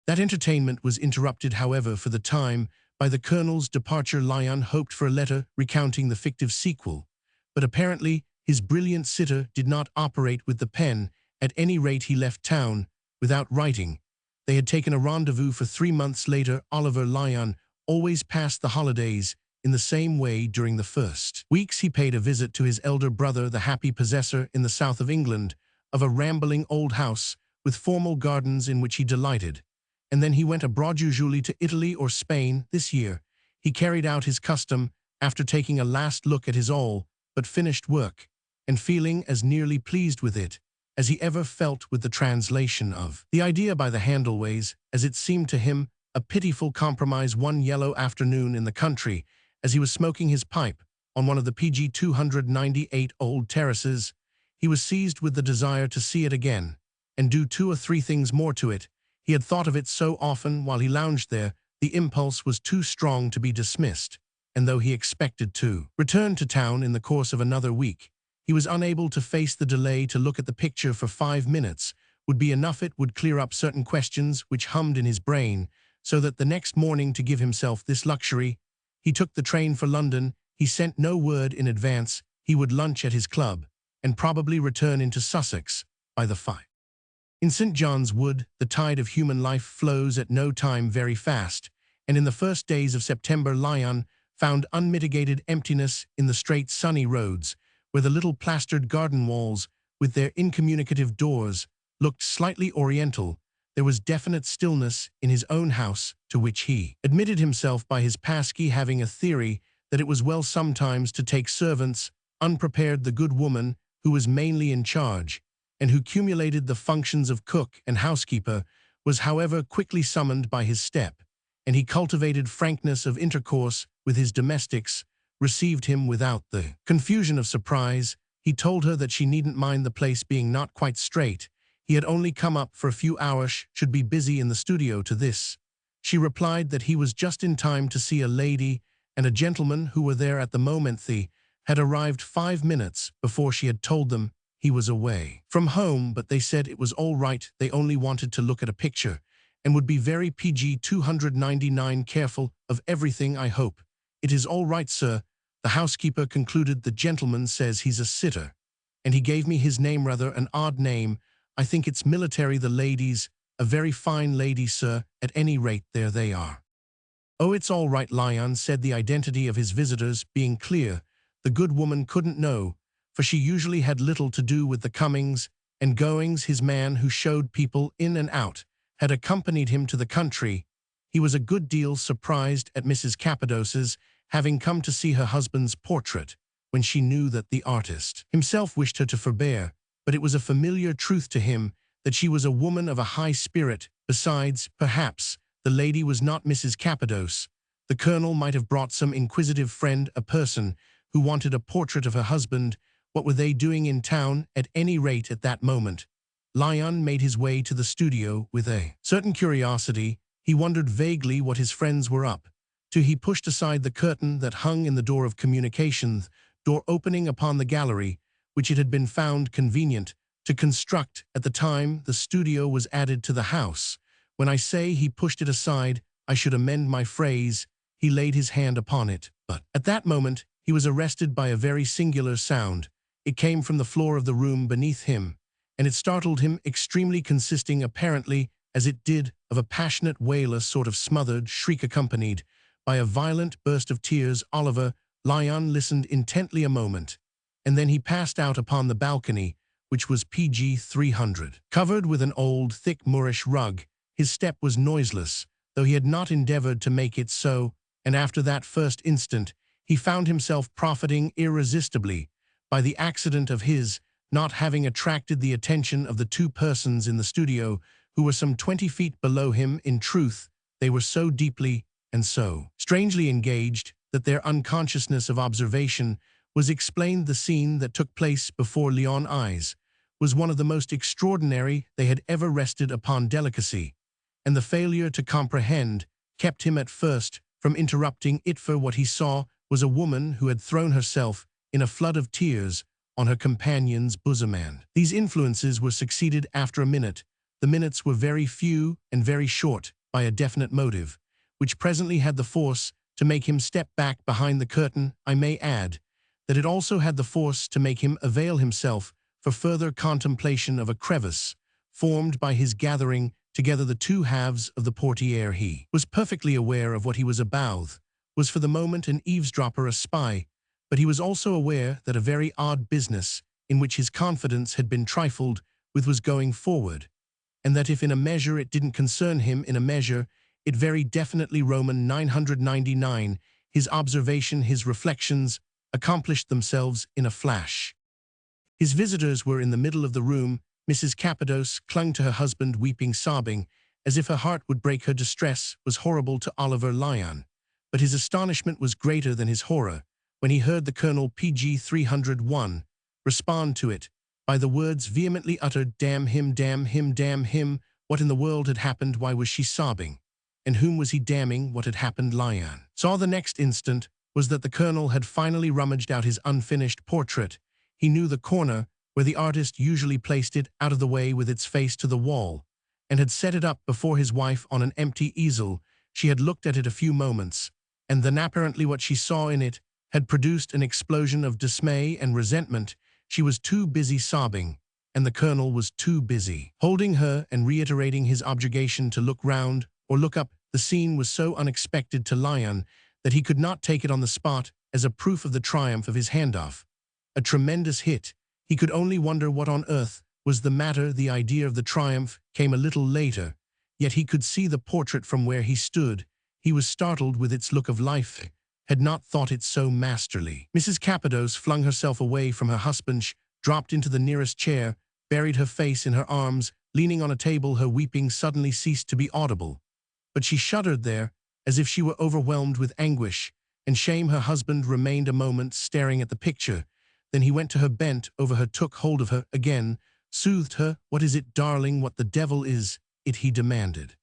That entertainment was interrupted, however, for the time, by the colonel's departure. Lyon hoped for a letter recounting the fictive sequel, but apparently his brilliant sitter did not operate with the pen. At any rate, he left town without writing. They had taken a rendezvous for 3 months later. Oliver Lyon always passed the holidays in the same way. During the first weeks he paid a visit to his elder brother, the happy possessor in the south of England of a rambling old house with formal gardens in which he delighted. And then he went abroad, usually to Italy or Spain. This year he carried out his custom after taking a last look at his all but finished work, and feeling as nearly pleased with it as he ever felt with the translation of the idea by the Handleways, as it seemed to him a pitiful compromise. One yellow afternoon in the country, as he was smoking his pipe on one of the PG 298 old terraces, he was seized with the desire to see it again, and do 2 or 3 things more to it. He had thought of it so often while he lounged there, the impulse was too strong to be dismissed, and though he expected to return to town in the course of another week, he was unable to face the delay. To look at the picture for 5 minutes would be enough. It would clear up certain questions which hummed in his brain, so that the next morning, to give himself this luxury, he took the train for London. He sent no word in advance. He would lunch at his club, and probably return into Sussex by the 5. In St. John's Wood, the tide of human life flows at no time very fast, and in the first days of September Lyon found unmitigated emptiness in the straight sunny roads, where the little plastered garden walls, with their incommunicative doors, looked slightly oriental. There was definite stillness in his own house, to which he admitted himself by his passkey, having a theory that it was well sometimes to take servants unprepared. The good woman, who was mainly in charge, and who cumulated the functions of cook and housekeeper, was however quickly summoned by his step, and he cultivated frankness of intercourse with his domestics, received him without the confusion of surprise. He told her that she needn't mind the place being not quite straight. He had only come up for a few hours, should be busy in the studio. To this she replied that he was just in time to see a lady and a gentleman who were there at the moment. They had arrived 5 minutes before she had told them he was away from home, but they said it was all right. They only wanted to look at a picture, and would be very PG 299 careful of everything. I hope it is all right, sir, the housekeeper concluded. The gentleman says he's a sitter, and he gave me his name, rather an odd name. I think it's military. The ladies "A very fine lady, sir, at any rate there they are." "Oh, it's all right," Lyon said, the identity of his visitors being clear. The good woman couldn't know, for she usually had little to do with the comings and goings. His man, who showed people in and out, had accompanied him to the country. He was a good deal surprised at Mrs. Cappados's having come to see her husband's portrait, when she knew that the artist himself wished her to forbear, but it was a familiar truth to him that she was a woman of a high spirit. Besides, perhaps, the lady was not Mrs. Cappados. The colonel might have brought some inquisitive friend, a person who wanted a portrait of her husband. What were they doing in town? At any rate, at that moment, Lyon made his way to the studio with a certain curiosity. He wondered vaguely what his friends were up to. He pushed aside the curtain that hung in the door of communications, door opening upon the gallery, which it had been found convenient to construct at the time the studio was added to the house. When I say he pushed it aside, I should amend my phrase. He laid his hand upon it, but at that moment he was arrested by a very singular sound. It came from the floor of the room beneath him, and it startled him extremely, consisting apparently, as it did, of a passionate wail, a sort of smothered shriek accompanied by a violent burst of tears. Lyon listened intently a moment, and then he passed out upon the balcony, which was PG 300. Covered with an old, thick Moorish rug, his step was noiseless, though he had not endeavored to make it so, and after that first instant, he found himself profiting irresistibly by the accident of his not having attracted the attention of the two persons in the studio who were some 20 feet below him. In truth, they were so deeply and so strangely engaged that their unconsciousness of observation was explained. The scene that took place before Lyon's eyes was one of the most extraordinary they had ever rested upon delicacy, and the failure to comprehend kept him at first from interrupting it, for what he saw was a woman who had thrown herself in a flood of tears on her companion's bosom, and these influences were succeeded after a minute. The minutes were very few and very short, by a definite motive, which presently had the force to make him step back behind the curtain. I may add that it also had the force to make him avail himself for further contemplation of a crevice formed by his gathering together the two halves of the portiere. He was perfectly aware of what he was about, was for the moment an eavesdropper, a spy, but he was also aware that a very odd business, in which his confidence had been trifled with, was going forward, and that if in a measure it didn't concern him, in a measure it very definitely Roman 999, his observation, his reflections, accomplished themselves in a flash. His visitors were in the middle of the room. Mrs. Cappados clung to her husband, weeping, sobbing, as if her heart would break. Her distress was horrible to Oliver Lyon, but his astonishment was greater than his horror when he heard the Colonel PG 301 respond to it by the words vehemently uttered, "Damn him, damn him, damn him." What in the world had happened? Why was she sobbing? And whom was he damning? What had happened? Lyon saw the next instant was that the Colonel had finally rummaged out his unfinished portrait. He knew the corner where the artist usually placed it, out of the way with its face to the wall, and had set it up before his wife on an empty easel. She had looked at it a few moments, and then apparently what she saw in it had produced an explosion of dismay and resentment. She was too busy sobbing, and the Colonel was too busy holding her and reiterating his obligation to look round or look up. The scene was so unexpected to Lyon that he could not take it on the spot as a proof of the triumph of his handoff. A tremendous hit. He could only wonder what on earth was the matter. The idea of the triumph came a little later, yet he could see the portrait from where he stood. He was startled with its look of life, had not thought it so masterly. Mrs. Cappados flung herself away from her husband, dropped into the nearest chair, buried her face in her arms, leaning on a table. Her weeping suddenly ceased to be audible, but she shuddered there as if she were overwhelmed with anguish and shame. Her husband remained a moment staring at the picture. Then he went to her, bent over her, took hold of her again, soothed her. "What is it, darling? What the devil is it?" he demanded.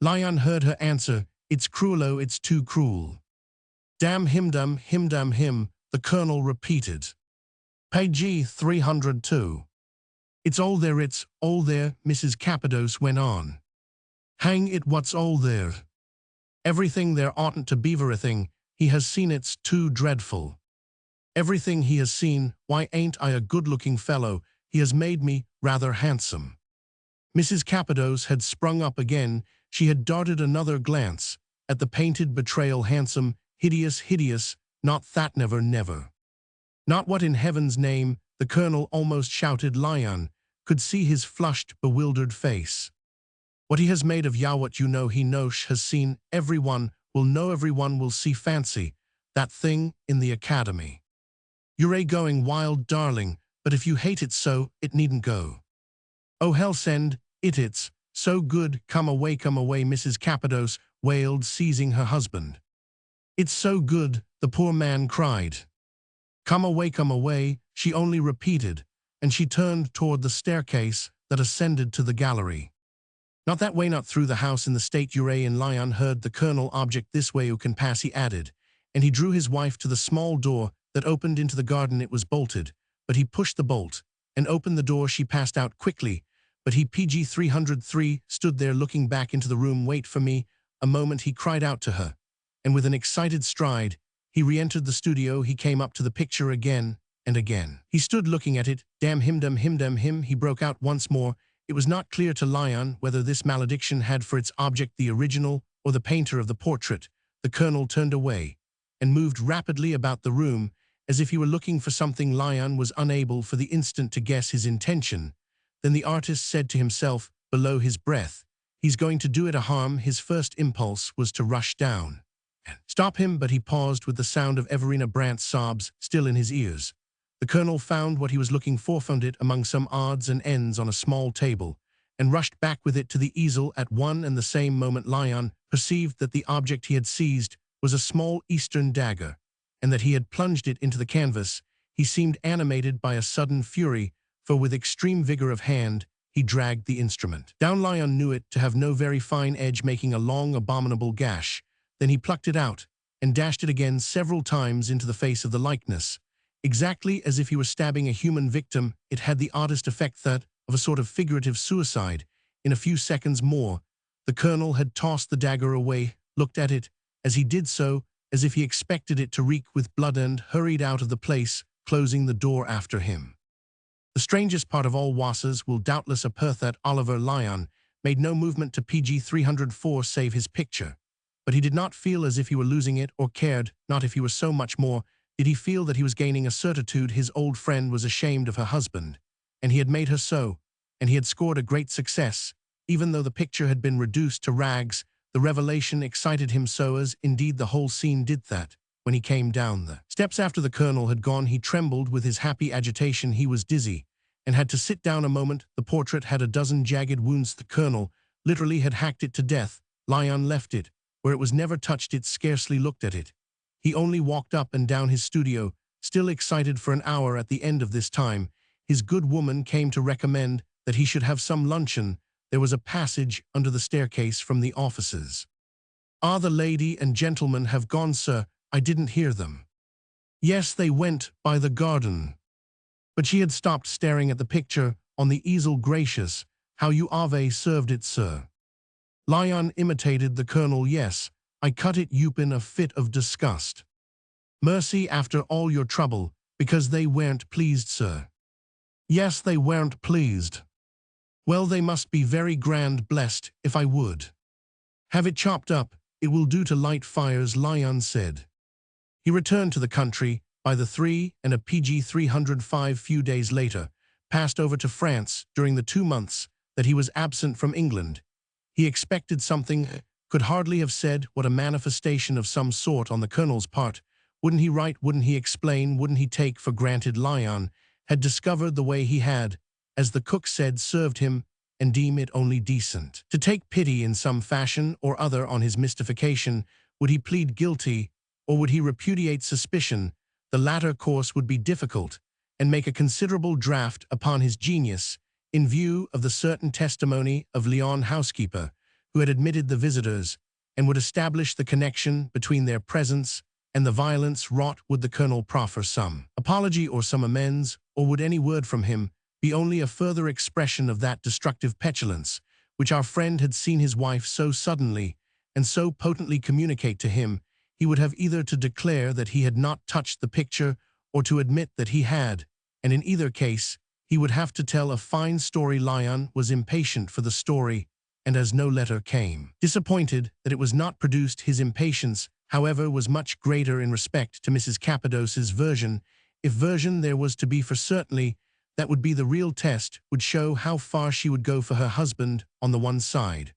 Lyon heard her answer, "It's cruel, oh, it's too cruel." "Damn him, damn him, damn him," the Colonel repeated. Page 302. "It's all there, it's all there," Mrs. Cappados went on. "Hang it, what's all there? Everything there oughtn't to be everything. He has seen it's too dreadful. Everything he has seen. Why, ain't I a good-looking fellow? He has made me rather handsome. Mrs. Capados had sprung up again. She had darted another glance at the painted betrayal. Handsome, hideous, hideous, not that, never, never. Not what in heaven's name, the colonel almost shouted. Lyon could see his flushed, bewildered face. What he has made of ya, what you know he knows, has seen, everyone will know, everyone will see. Fancy that thing in the academy. You're going wild, darling, but if you hate it so, it needn't go. Oh hell, send it, it's so good. Come away, Mrs. Capados wailed, seizing her husband. It's so good, the poor man cried. Come away, she only repeated, and she turned toward the staircase that ascended to the gallery. Not that way, not through the house in the state you're in. Lyon heard the colonel object. This way who can pass, he added, and he drew his wife to the small door that opened into the garden. It was bolted, but he pushed the bolt and opened the door. She passed out quickly, but he PG 303 stood there looking back into the room. Wait for me a moment, he cried out to her, and with an excited stride, he re-entered the studio. He came up to the picture again and again. He stood looking at it. Damn him, damn him, damn him, he broke out once more. It was not clear to Lyon whether this malediction had for its object the original or the painter of the portrait. The colonel turned away and moved rapidly about the room as if he were looking for something. Lyon was unable for the instant to guess his intention. Then the artist said to himself, below his breath, he's going to do it a harm. His first impulse was to rush down and stop him, but he paused with the sound of Everina Brandt's sobs still in his ears. The colonel found what he was looking for, found it among some odds and ends on a small table, and rushed back with it to the easel. At one and the same moment Lyon perceived that the object he had seized was a small Eastern dagger, and that he had plunged it into the canvas. He seemed animated by a sudden fury, for with extreme vigor of hand he dragged the instrument down. Lyon knew it to have no very fine edge, making a long, abominable gash. Then he plucked it out and dashed it again several times into the face of the likeness. Exactly as if he were stabbing a human victim, it had the oddest effect, that of a sort of figurative suicide. In a few seconds more, the colonel had tossed the dagger away, looked at it as he did so, as if he expected it to reek with blood, and hurried out of the place, closing the door after him. The strangest part of all was doubtless apert that Oliver Lyon made no movement to PG 304 save his picture. But he did not feel as if he were losing it, or cared not if he were so much more did he feel that he was gaining a certitude. His old friend was ashamed of her husband, and he had made her so, and he had scored a great success. Even though the picture had been reduced to rags, the revelation excited him so, as indeed the whole scene did, that when he came down the steps after the colonel had gone, he trembled with his happy agitation. He was dizzy, and had to sit down a moment. The portrait had a dozen jagged wounds. The colonel literally had hacked it to death. Lyon left it where it was never touched. It scarcely looked at it. He only walked up and down his studio, still excited. For an hour at the end of this time, his good woman came to recommend that he should have some luncheon. There was a passage under the staircase from the offices. Ah, the lady and gentleman have gone, sir. I didn't hear them. Yes, they went by the garden. But she had stopped staring at the picture on the easel. Gracious, how you have served it, sir. Lyon imitated the colonel. Yes, I cut it up in a fit of disgust. Mercy, after all your trouble, because they weren't pleased, sir. Yes, they weren't pleased. Well, they must be very grand blessed, if I would have it chopped up. It will do to light fires, Lyon said. He returned to the country by the 3 and a PG 305. Few days later, passed over to France. During the 2 months that he was absent from England, he expected something, could hardly have said what. A manifestation of some sort on the colonel's part. Wouldn't he write? Wouldn't he explain? Wouldn't he take for granted Lyon had discovered the way he had, as the cook said, served him, and deem it only decent to take pity in some fashion or other on his mystification? Would he plead guilty, or would he repudiate suspicion? The latter course would be difficult, and make a considerable draft upon his genius, in view of the certain testimony of Lyon housekeeper, who had admitted the visitors, and would establish the connection between their presence and the violence wrought. Would the colonel proffer some apology or some amends, or would any word from him be only a further expression of that destructive petulance which our friend had seen his wife so suddenly and so potently communicate to him? He would have either to declare that he had not touched the picture, or to admit that he had, and in either case He would have to tell a fine story. Lion was impatient for the story, and as no letter came. Disappointed that it was not produced, his impatience, however, was much greater in respect to Mrs. Cappados's version. If version there was to be, for certainly, that would be the real test, would show how far she would go for her husband on the one side,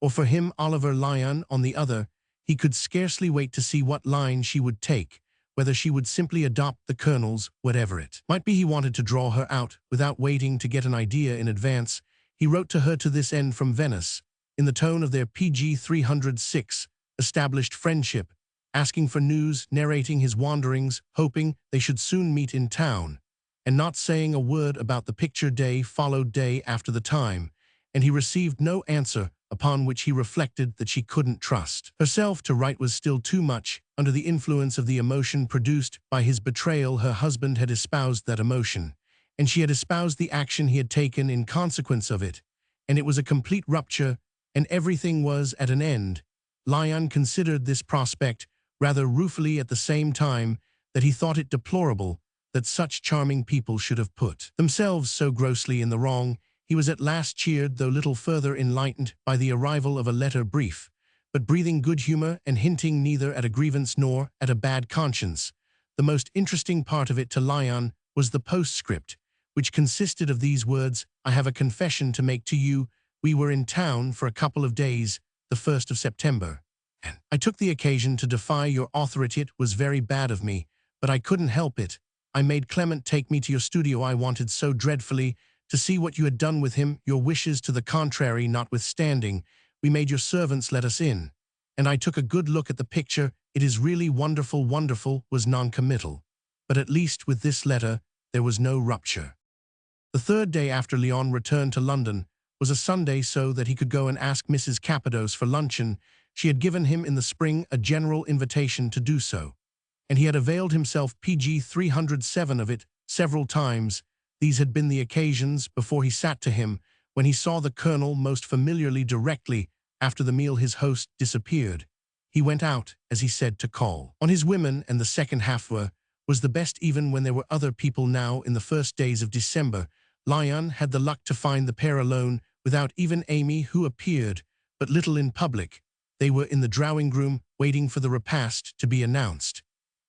or for him, Oliver Lyon, on the other. He could scarcely wait to see what line she would take, whether she would simply adopt the Colonel's, whatever it might be. He wanted to draw her out, without waiting to get an idea in advance. He wrote to her to this end from Venice, in the tone of their PG 306, established friendship, asking for news, narrating his wanderings, hoping they should soon meet in town, and not saying a word about the picture. Day followed day after the time, and he received no answer, upon which he reflected that she couldn't trust herself to write, was still too much under the influence of the emotion produced by his betrayal. Her husband had espoused that emotion, and she had espoused the action he had taken in consequence of it, and it was a complete rupture, and everything was at an end. Lyon considered this prospect rather ruefully, at the same time that he thought it deplorable that such charming people should have put themselves so grossly in the wrong. He was at last cheered, though little further enlightened, by the arrival of a letter, brief, but breathing good humor and hinting neither at a grievance nor at a bad conscience. The most interesting part of it to Lyon was the postscript, which consisted of these words: "I have a confession to make to you. We were in town for a couple of days, the 1st of September, and I took the occasion to defy your authority. It was very bad of me, but I couldn't help it. I made Clement take me to your studio. I wanted so dreadfully to see what you had done with him, your wishes to the contrary notwithstanding. We made your servants let us in, and I took a good look at the picture. It is really wonderful." Wonderful was non-committal, but at least with this letter there was no rupture. The third day after Leon returned to London was a Sunday, so that he could go and ask Mrs. Cappados for luncheon. She had given him in the spring a general invitation to do so, and he had availed himself PG 307 of it several times. These had been the occasions, before he sat to him, when he saw the Colonel most familiarly. Directly after the meal his host disappeared. He went out, as he said, to call on his women, and the second half was the best, even when there were other people. Now, in the first days of December, Lyon had the luck to find the pair alone, without even Amy, who appeared but little in public. They were in the drawing-room, waiting for the repast to be announced.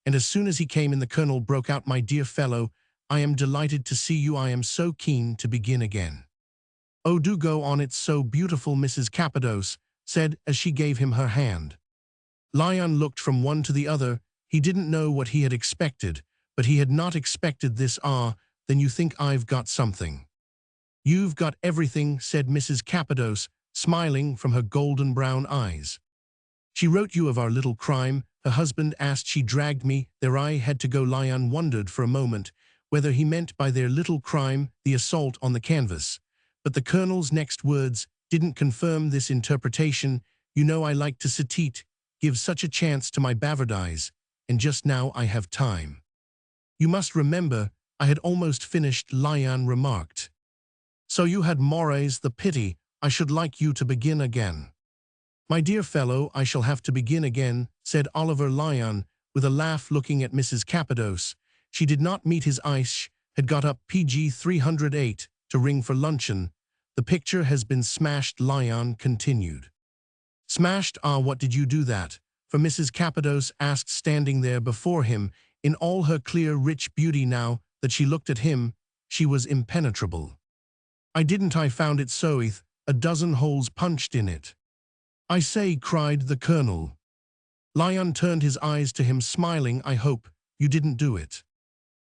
And as soon as he came in, the Colonel broke out, "My dear fellow, I am delighted to see you. I am so keen to begin again." "Oh, do go on, it's so beautiful," Mrs. Cappados said as she gave him her hand. Lyon looked from one to the other. He didn't know what he had expected, but he had not expected this. "Ah, then you think I've got something?" "You've got everything," said Mrs. Cappados, smiling from her golden brown eyes. "She wrote you of our little crime," her husband asked. "She dragged me there. I had to go." Lyon wondered for a moment whether he meant by their little crime the assault on the canvas, but the Colonel's next words didn't confirm this interpretation. "You know I like to sit, give such a chance to my bavardize, and just now I have time." "You must remember, I had almost finished," Lyon remarked. "So you had mores, the pity. I should like you to begin again." "My dear fellow, I shall have to begin again," said Oliver Lyon, with a laugh, looking at Mrs. Cappados. She did not meet his eyes. Had got up PG 308 to ring for luncheon. "The picture has been smashed," Lyon continued. "Smashed? Ah, what did you do that for?" Mrs. Cappados asked, standing there before him in all her clear, rich beauty. Now that she looked at him, she was impenetrable. "I didn't. I found it seweth, a dozen holes punched in it." "I say," cried the Colonel. Lyon turned his eyes to him, smiling. "I hope you didn't do it."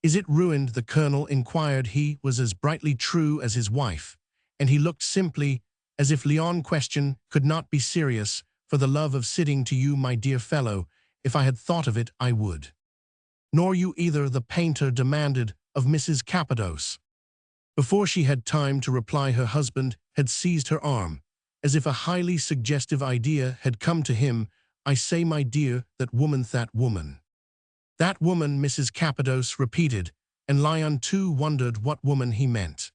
"Is it ruined?" the Colonel inquired. He was as brightly true as his wife, and he looked simply as if Lyon's question could not be serious. "For the love of sitting to you, my dear fellow, if I had thought of it, I would." "Nor you either?" the painter demanded of Mrs. Cappados. Before she had time to reply, her husband had seized her arm, as if a highly suggestive idea had come to him. "I say, my dear, that woman," "That woman," Mrs. Cappados repeated, and Lyon too wondered what woman he meant.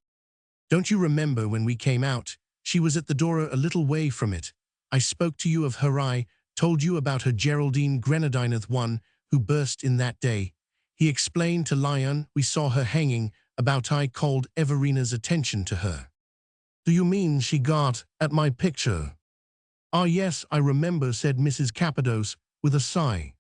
"Don't you remember when we came out? She was at the door a little way from it. I spoke to you of her. I told you about her, Geraldine Grenadine, the one who burst in that day." He explained to Lyon. "We saw her hanging about I called Everina's attention to her. "Do you mean she got at my picture?" "Ah, yes, I remember," said Mrs. Cappadoce, with a sigh.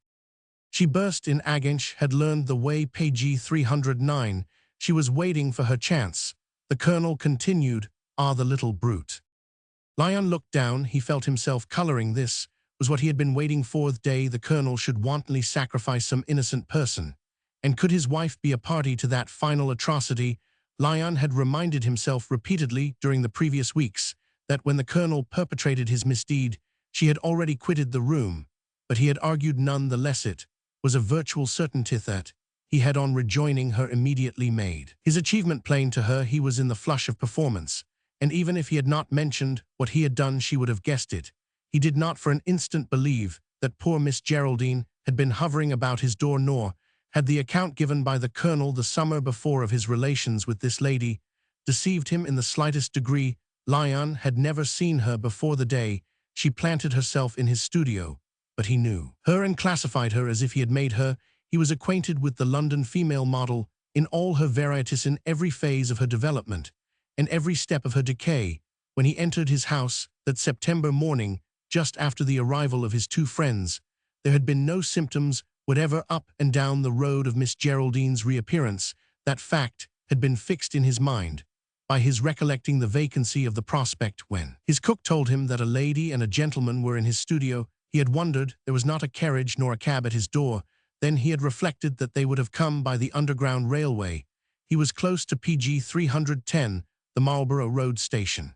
She burst in Agensh had learned the way page 309. She was waiting for her chance. The colonel continued, "Ah, the little brute." Lyon looked down. He felt himself coloring. This was what he had been waiting for, the day the colonel should wantonly sacrifice some innocent person. And could his wife be a party to that final atrocity? Lyon had reminded himself repeatedly during the previous weeks that when the colonel perpetrated his misdeed, she had already quitted the room, but he had argued none the less it was a virtual certainty that he had on rejoining her immediately made his achievement plain to her. He was in the flush of performance, and even if he had not mentioned what he had done, she would have guessed it. He did not for an instant believe that poor Miss Geraldine had been hovering about his door, nor had the account given by the colonel the summer before of his relations with this lady deceived him in the slightest degree. Lyon had never seen her before the day she planted herself in his studio, but he knew her and classified her as if he had made her. He was acquainted with the London female model in all her varieties, in every phase of her development and every step of her decay. When he entered his house that September morning, just after the arrival of his two friends, there had been no symptoms whatever up and down the road of Miss Geraldine's reappearance. That fact had been fixed in his mind by his recollecting the vacancy of the prospect when his cook told him that a lady and a gentleman were in his studio. He had wondered there was not a carriage nor a cab at his door. Then he had reflected that they would have come by the Underground Railway. He was close to PG 310, the Marlborough Road station,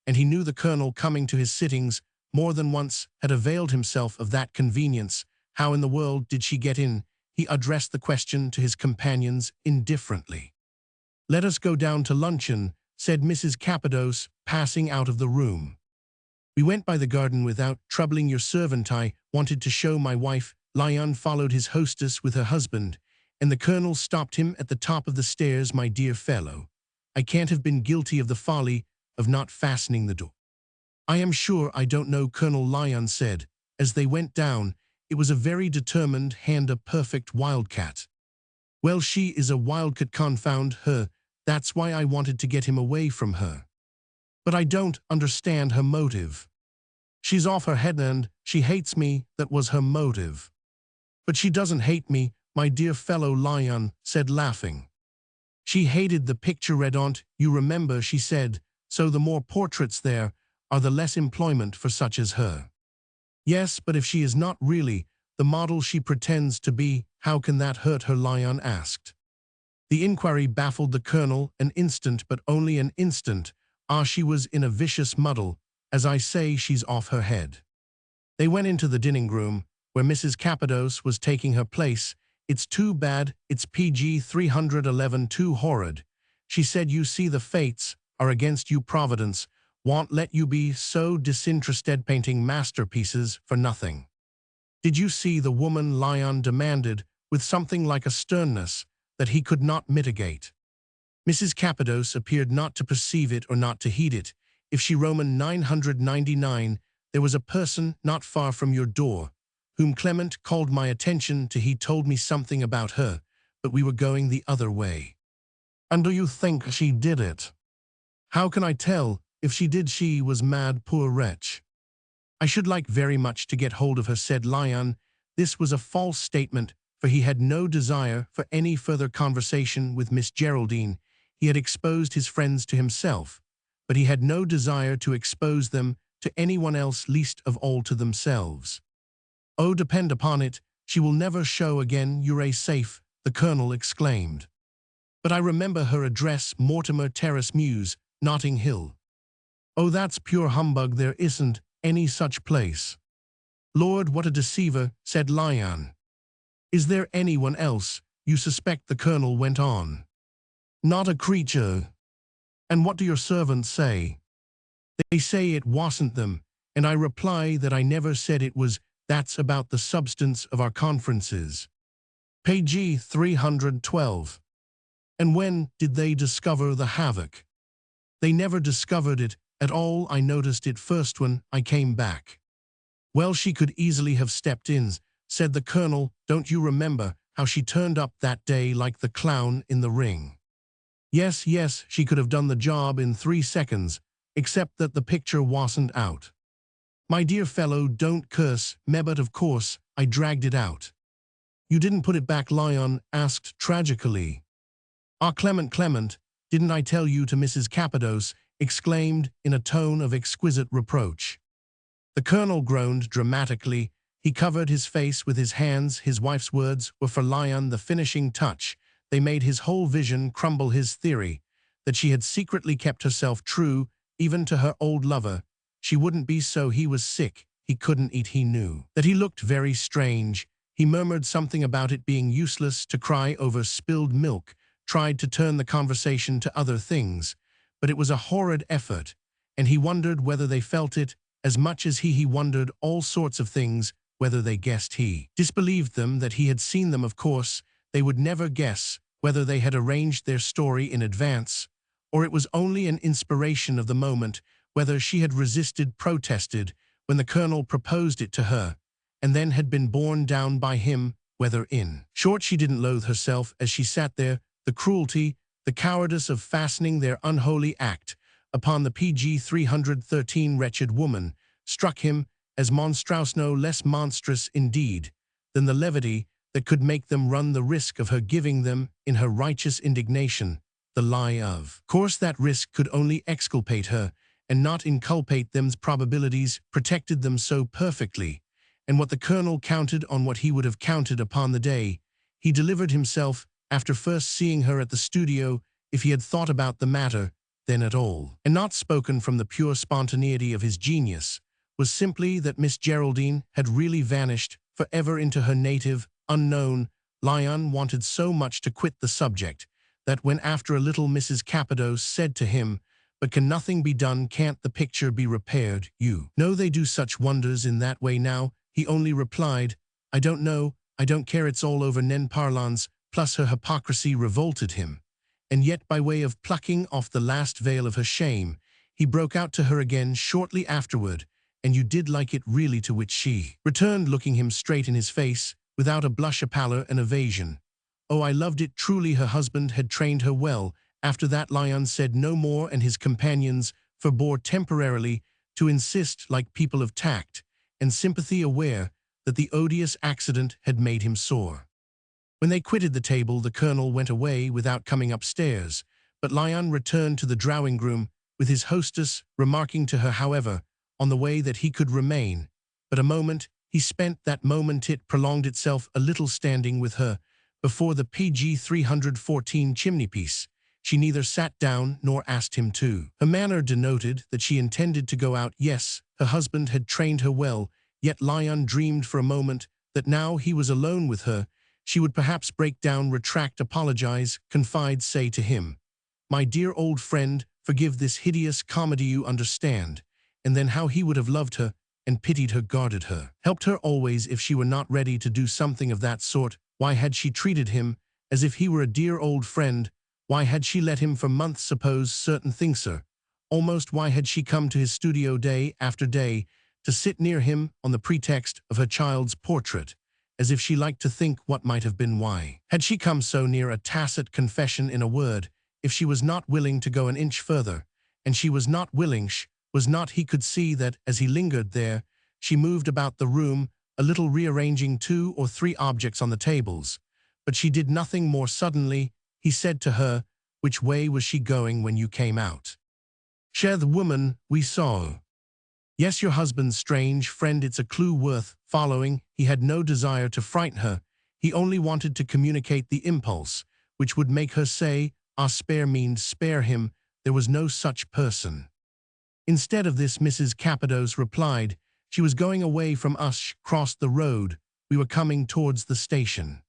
and he knew the colonel, coming to his sittings more than once, had availed himself of that convenience. How in the world did she get in? He addressed the question to his companions indifferently. "Let us go down to luncheon," said Mrs. Cappadoce, passing out of the room. "We went by the garden without troubling your servant. I wanted to show my wife." Lyon followed his hostess with her husband, and the colonel stopped him at the top of the stairs. "My dear fellow, I can't have been guilty of the folly of not fastening the door." "I am sure I don't know," Colonel Lyon said, as they went down. It was a very determined hand, a perfect wildcat. "Well, she is a wildcat, confound her. That's why I wanted to get him away from her. But I don't understand her motive. She's off her head and she hates me. That was her motive." "But she doesn't hate me, my dear fellow," Lyon said, laughing. "She hated the picture Redont, you remember. She said, so the more portraits there are, the less employment for such as her." "Yes, but if she is not really the model she pretends to be, how can that hurt her?" Lyon asked. The inquiry baffled the colonel an instant, but only an instant. "Ah, she was in a vicious muddle. As I say, she's off her head." They went into the dining room, where Mrs. Cappadoce was taking her place. "It's too bad. It's PG 311 too horrid," she said. "You see, the fates are against you. Providence won't let you be so disinterested painting masterpieces for nothing." "Did you see the woman?" Lyon demanded, with something like a sternness that he could not mitigate. Mrs. Cappadoce appeared not to perceive it or not to heed it. "If she Roman 999, there was a person not far from your door whom Clement called my attention to. He told me something about her, but we were going the other way." "And do you think she did it?" "How can I tell? If she did, she was mad, poor wretch." "I should like very much to get hold of her," said Lyon. This was a false statement, for he had no desire for any further conversation with Miss Geraldine. He had exposed his friends to himself, but he had no desire to expose them to anyone else, least of all to themselves. "Oh, depend upon it, she will never show again. You're safe," the colonel exclaimed. "But I remember her address, Mortimer Terrace Mews, Notting Hill." "Oh, that's pure humbug. There isn't any such place." "Lord, what a deceiver," said Lyon. "Is there anyone else you suspect?" the colonel went on. "Not a creature." "And what do your servants say?" "They say it wasn't them, and I reply that I never said it was. That's about the substance of our conferences." Page 312. "And when did they discover the havoc?" "They never discovered it at all. I noticed it first when I came back." "Well, she could easily have stepped in," said the colonel. "Don't you remember how she turned up that day like the clown in the ring?" Yes, yes, she could have done the job in 3 seconds, except that the picture wasn't out. My dear fellow, don't curse, me, but of course, I dragged it out. You didn't put it back, Lyon asked tragically. Ah, Clement, Clement, didn't I tell you to Mrs. Cappadoce, exclaimed in a tone of exquisite reproach. The colonel groaned dramatically. He covered his face with his hands. His wife's words were for Lyon the finishing touch. They made his whole vision crumble. His theory, that she had secretly kept herself true, even to her old lover. She wouldn't be so. He was sick. He couldn't eat. He knew that he looked very strange. He murmured something about it being useless to cry over spilled milk, tried to turn the conversation to other things, but it was a horrid effort, and he wondered whether they felt it as much as he wondered all sorts of things, whether they guessed he disbelieved them, that he had seen them. Of course, they would never guess whether they had arranged their story in advance, or it was only an inspiration of the moment, whether she had resisted, protested, when the colonel proposed it to her, and then had been borne down by him, whether in short she didn't loathe herself as she sat there, the cruelty, the cowardice of fastening their unholy act upon the PG 313 wretched woman, struck him as monstrous, no less monstrous indeed than the levity that could make them run the risk of her giving them, in her righteous indignation, the lie of course. That risk could only exculpate her, and not inculpate them's probabilities protected them so perfectly, and what the colonel counted on, what he would have counted upon the day he delivered himself, after first seeing her at the studio, if he had thought about the matter then at all, and not spoken from the pure spontaneity of his genius, was simply that Miss Geraldine had really vanished forever into her native, unknown. Lyon wanted so much to quit the subject that when after a little Mrs. Cappadoce said to him, "But can nothing be done? Can't the picture be repaired? You know they do such wonders in that way now," he only replied, "I don't know, I don't care, it's all over." Nen parlance, plus her hypocrisy, revolted him. And yet, by way of plucking off the last veil of her shame, he broke out to her again shortly afterward, "And you did like it really?" To which she returned, looking him straight in his face, without a blush, a pallor, an evasion. "Oh, I loved it truly. Her husband had trained her well." After that Lyon said no more, and his companions forbore temporarily to insist, like people of tact and sympathy, aware that the odious accident had made him sore. When they quitted the table, the colonel went away without coming upstairs, but Lyon returned to the drawing-room with his hostess, remarking to her, however, on the way, that he could remain but a moment. He spent that moment, it prolonged itself a little, standing with her before the PG 314 chimney-piece. She neither sat down nor asked him to. Her manner denoted that she intended to go out. Yes, her husband had trained her well, yet Lyon dreamed for a moment that now he was alone with her, she would perhaps break down, retract, apologize, confide, say to him, "My dear old friend, forgive this hideous comedy, you understand." And then how he would have loved her, and pitied her, guarded her, helped her always. If she were not ready to do something of that sort, why had she treated him as if he were a dear old friend? Why had she let him for months suppose certain things, sir? Almost why had she come to his studio day after day to sit near him on the pretext of her child's portrait, as if she liked to think what might have been? Why had she come so near a tacit confession? In a word, if she was not willing to go an inch further, and she was not willing, was not, he could see that as he lingered there, she moved about the room, a little, rearranging 2 or 3 objects on the tables, but she did nothing more. Suddenly he said to her, "Which way was she going when you came out?" "Share the woman we saw." "Yes, your husband's strange friend. It's a clue worth following." He had no desire to frighten her. He only wanted to communicate the impulse which would make her say, "Ah, spare me, spare him. There was no such person." Instead of this, Mrs. Cappadoce replied, "She was going away from us, crossed the road. We were coming towards the station."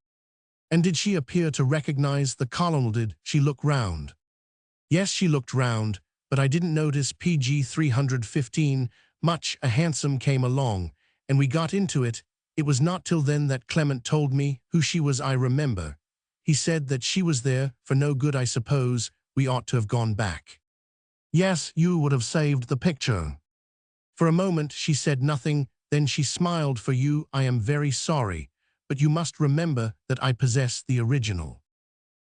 "And did she appear to recognize the colonel? Did she look round?" "Yes, she looked round, but I didn't notice PG 315 much. A hansom came along, and we got into it. It was not till then that Clement told me who she was. I remember. He said that she was there for no good. I suppose we ought to have gone back." "Yes, you would have saved the picture." For a moment she said nothing, then she smiled. "For you, I am very sorry, but you must remember that I possess the original."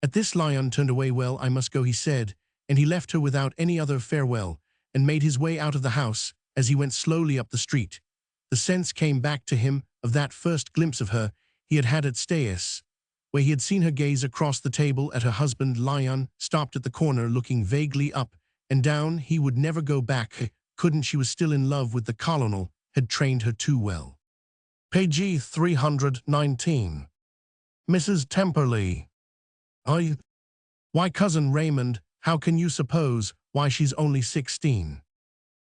At this Lion turned away. "Well, I must go," he said, and he left her without any other farewell, and made his way out of the house. As he went slowly up the street, the sense came back to him of that first glimpse of her he had had at Stairs, where he had seen her gaze across the table at her husband. Lion stopped at the corner, looking vaguely up and down. He would never go back, couldn't. She was still in love with the colonel, had trained her too well. Page 319. Mrs. Temperley. Why, Cousin Raymond, how can you suppose? Why, she's only 16.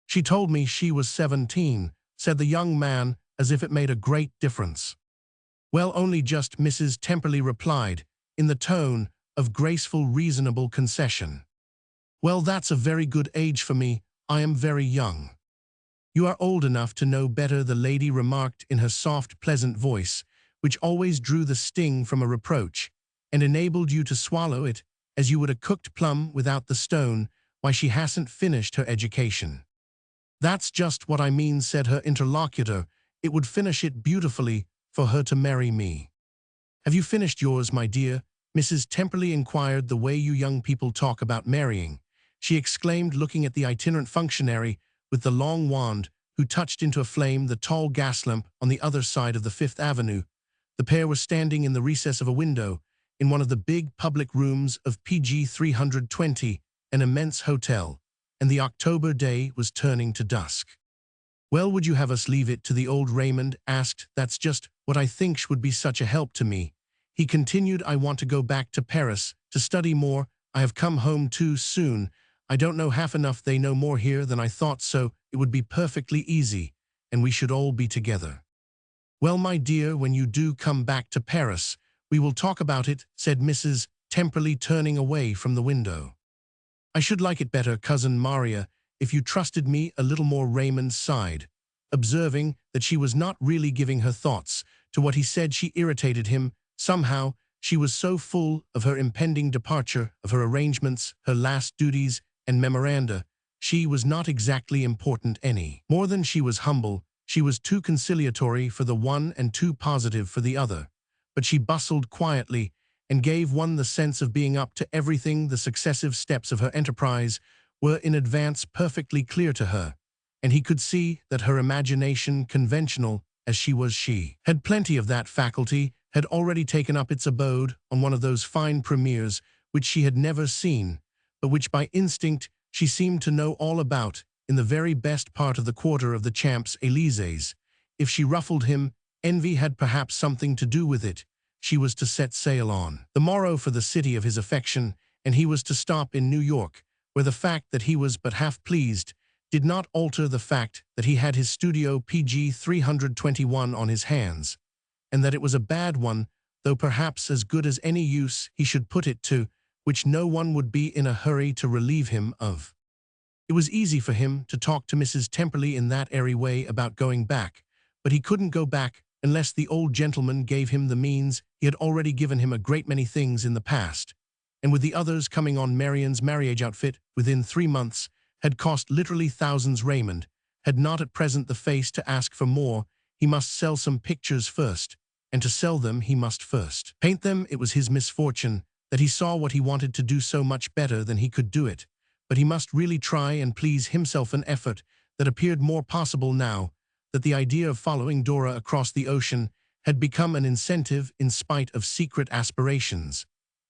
She told me she was 17, said the young man, as if it made a great difference. Well, only just, Mrs. Temperley replied, in the tone of graceful, reasonable concession. Well, that's a very good age for me. I am very young. You are old enough to know better, the lady remarked in her soft, pleasant voice, which always drew the sting from a reproach, and enabled you to swallow it as you would a cooked plum without the stone. Why, she hasn't finished her education. That's just what I mean, said her interlocutor. It would finish it beautifully for her to marry me. Have you finished yours, my dear? Mrs. Temperley inquired. The way you young people talk about marrying, she exclaimed, looking at the itinerant functionary with the long wand, who touched into a flame the tall gas lamp on the other side of the Fifth Avenue. The pair were standing in the recess of a window in one of the big public rooms of PG 320, an immense hotel, and the October day was turning to dusk. Well, would you have us leave it to the old? Raymond asked. That's just what I think would be such a help to me. He continued, I want to go back to Paris to study more. I have come home too soon. I don't know half enough. They know more here than I thought, so it would be perfectly easy, and we should all be together. Well, my dear, when you do come back to Paris, we will talk about it, said Mrs. Temperley, turning away from the window. I should like it better, Cousin Maria, if you trusted me a little more. Raymond sighed, observing that she was not really giving her thoughts to what he said. She irritated him. Somehow, she was so full of her impending departure, of her arrangements, her last duties and memoranda. She was not exactly important any more than she was humble. She was too conciliatory for the one and too positive for the other. But she bustled quietly and gave one the sense of being up to everything. The successive steps of her enterprise were in advance perfectly clear to her, and he could see that her imagination, conventional as she was, she had plenty of that faculty, had already taken up its abode on one of those fine premieres which she had never seen, but which by instinct she seemed to know all about, in the very best part of the quarter of the Champs-Élysées. If she ruffled him, envy had perhaps something to do with it. She was to set sail on the morrow for the city of his affection, and he was to stop in New York, where the fact that he was but half pleased did not alter the fact that he had his studio PG 321 on his hands, and that it was a bad one, though perhaps as good as any use he should put it to, which no one would be in a hurry to relieve him of. It was easy for him to talk to Mrs. Temperley in that airy way about going back, but he couldn't go back unless the old gentleman gave him the means. He had already given him a great many things in the past, and with the others coming on, Marian's marriage outfit within 3 months had cost literally thousands. Raymond had not at present the face to ask for more. He must sell some pictures first, and to sell them he must first paint them. It was his misfortune that he saw what he wanted to do so much better than he could do it, but he must really try and please himself, an effort that appeared more possible now that the idea of following Dora across the ocean had become an incentive in spite of secret aspirations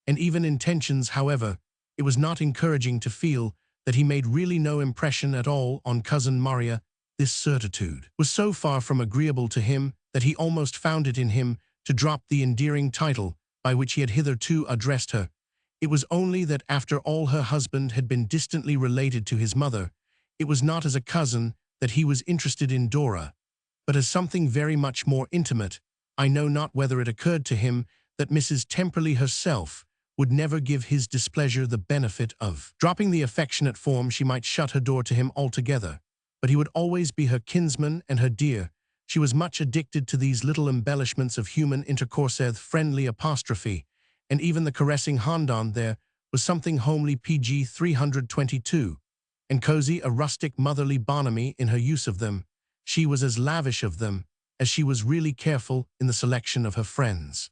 and even intentions. However, it was not encouraging to feel that he made really no impression at all on Cousin Maria. This certitude was so far from agreeable to him that he almost found it in him to drop the endearing title by which he had hitherto addressed her. It was only that after all her husband had been distantly related to his mother, it was not as a cousin that he was interested in Dora, but as something very much more intimate. I know not whether it occurred to him that Mrs. Temperley herself would never give his displeasure the benefit of dropping the affectionate form. She might shut her door to him altogether, but he would always be her kinsman and her dear. She was much addicted to these little embellishments of human intercourse, friendly apostrophe, and even the caressing Hondan. There was something homely, PG 322, and cozy, a rustic motherly bonhomie in her use of them. She was as lavish of them as she was really careful in the selection of her friends.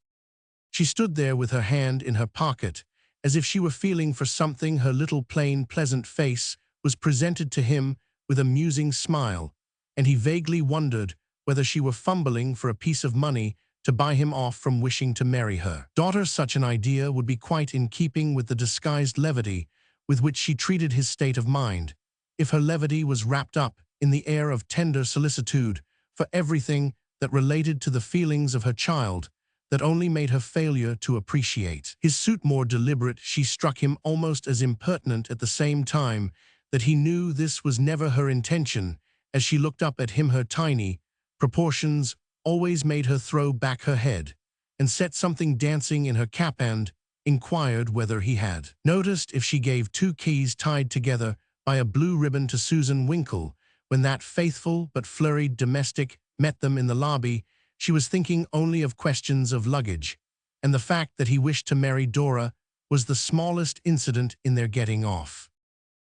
She stood there with her hand in her pocket, As if she were feeling for something, her little plain, pleasant face was presented to him with a musing smile, and he vaguely wondered whether she were fumbling for a piece of money to buy him off from wishing to marry her daughter. Such an idea would be quite in keeping with the disguised levity with which she treated his state of mind, if her levity was wrapped up in the air of tender solicitude for everything that related to the feelings of her child, that only made her failure to appreciate his suit more deliberate. She struck him almost as impertinent at the same time that he knew this was never her intention. As she looked up at him, her tiny proportions always made her throw back her head and set something dancing in her cap, and inquired whether he had noticed if she gave 2 keys tied together by a blue ribbon to Susan Winkle when that faithful but flurried domestic met them in the lobby. She was thinking only of questions of luggage, and the fact that he wished to marry Dora was the smallest incident in their getting off.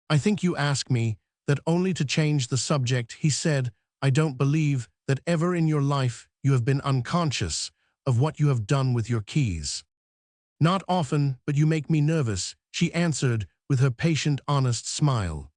"I think you ask me that only to change the subject," he said. "I don't believe that ever in your life you have been unconscious of what you have done with your keys." "Not often, but you make me nervous," she answered with her patient, honest smile.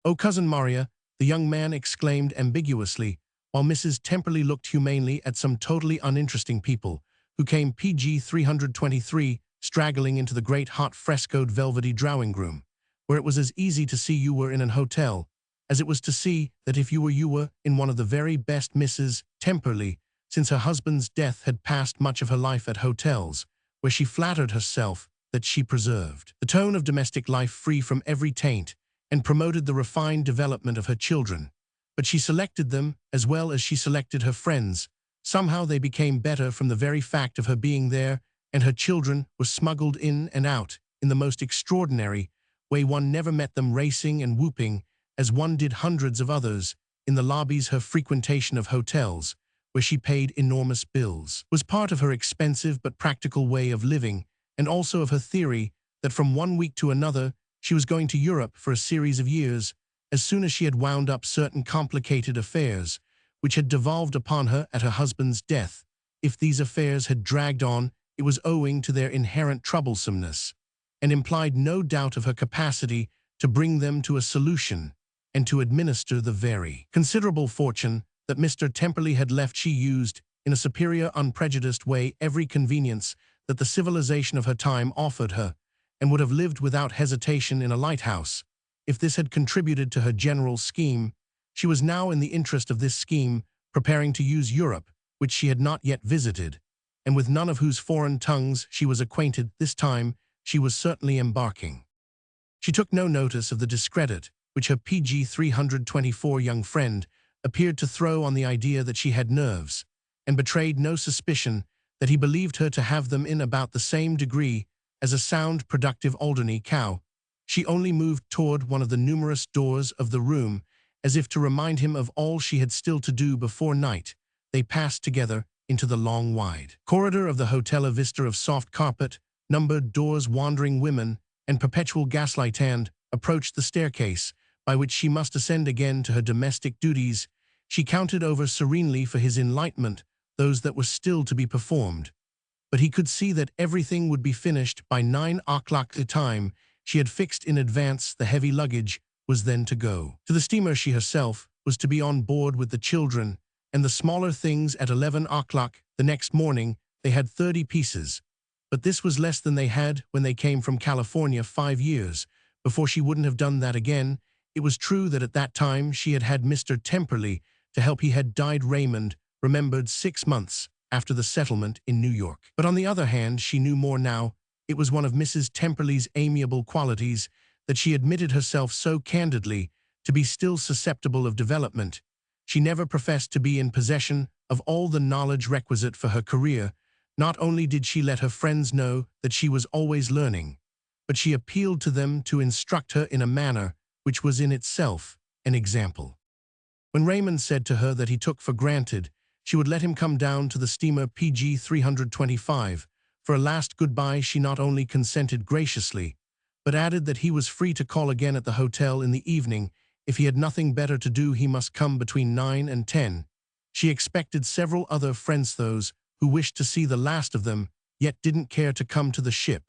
"Oh, Cousin Maria," the young man exclaimed ambiguously, while Mrs. Temperley looked humanely at some totally uninteresting people who came PG 323 straggling into the great hot frescoed velvety drawing-room, where it was as easy to see you were in an hotel as it was to see that if you were in one of the very best. Mrs. Temperley, since her husband's death, had passed much of her life at hotels, where she flattered herself that she preserved the tone of domestic life free from every taint and promoted the refined development of her children. But she selected them as well as she selected her friends. Somehow they became better from the very fact of her being there, and her children were smuggled in and out in the most extraordinary way. One never met them racing and whooping, as one did hundreds of others, in the lobbies. Her frequentation of hotels, where she paid enormous bills, was part of her expensive but practical way of living, and also of her theory that from one week to another she was going to Europe for a series of years, as soon as she had wound up certain complicated affairs which had devolved upon her at her husband's death. If these affairs had dragged on, it was owing to their inherent troublesomeness, and implied no doubt of her capacity to bring them to a solution and to administer the very considerable fortune that Mr. Temperley had left. She used, in a superior, unprejudiced way, every convenience that the civilization of her time offered her, and would have lived without hesitation in a lighthouse if this had contributed to her general scheme. She was now, in the interest of this scheme, preparing to use Europe, which she had not yet visited, and with none of whose foreign tongues she was acquainted. This time she was certainly embarking. She took no notice of the discredit which her PG 324 young friend appeared to throw on the idea that she had nerves, and betrayed no suspicion that he believed her to have them in about the same degree as a sound, productive Alderney cow. She only moved toward one of the numerous doors of the room, as if to remind him of all she had still to do before night. They passed together into the long, wide corridor of the hotel, a vista of soft carpet, numbered doors, wandering women, and perpetual gaslight, and approached the staircase by which she must ascend again to her domestic duties. She counted over serenely for his enlightenment those that were still to be performed, but he could see that everything would be finished by 9 o'clock. The time she had fixed in advance. The heavy luggage was then to go to the steamer. She herself was to be on board with the children and the smaller things at 11 o'clock. The next morning they had 30 pieces, but this was less than they had when they came from California 5 years before. She wouldn't have done that again. It was true that at that time she had had Mr. Temperley to help. He had died, Raymond remembered, 6 months after the settlement in New York. But on the other hand, she knew more now. It was one of Mrs. Temperley's amiable qualities that she admitted herself so candidly to be still susceptible of development. She never professed to be in possession of all the knowledge requisite for her career. Not only did she let her friends know that she was always learning, but she appealed to them to instruct her in a manner which was in itself an example. When Raymond said to her that he took for granted she would let him come down to the steamer PG 325 for a last goodbye, she not only consented graciously, but added that he was free to call again at the hotel in the evening. If he had nothing better to do, he must come between 9 and 10. She expected several other friends, those who wished to see the last of them, yet didn't care to come to the ship.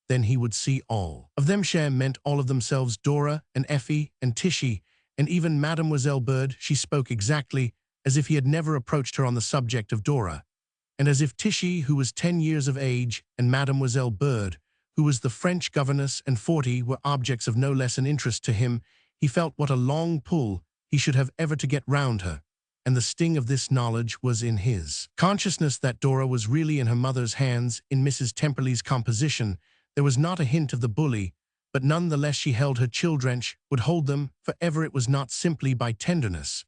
then he would see all. Of them share meant all of themselves, Dora and Effie and Tishy, and even Mademoiselle Bird. She spoke exactly as if he had never approached her on the subject of Dora, and as if Tishy, who was 10 years of age, and Mademoiselle Bird, who was the French governess and 40, were objects of no less an interest to him. He felt what a long pull he should have ever to get round her, and the sting of this knowledge was in his consciousness that Dora was really in her mother's hands. In Mrs. Temperley's composition, there was not a hint of the bully, but none the less she held her children, would hold them forever. It was not simply by tenderness,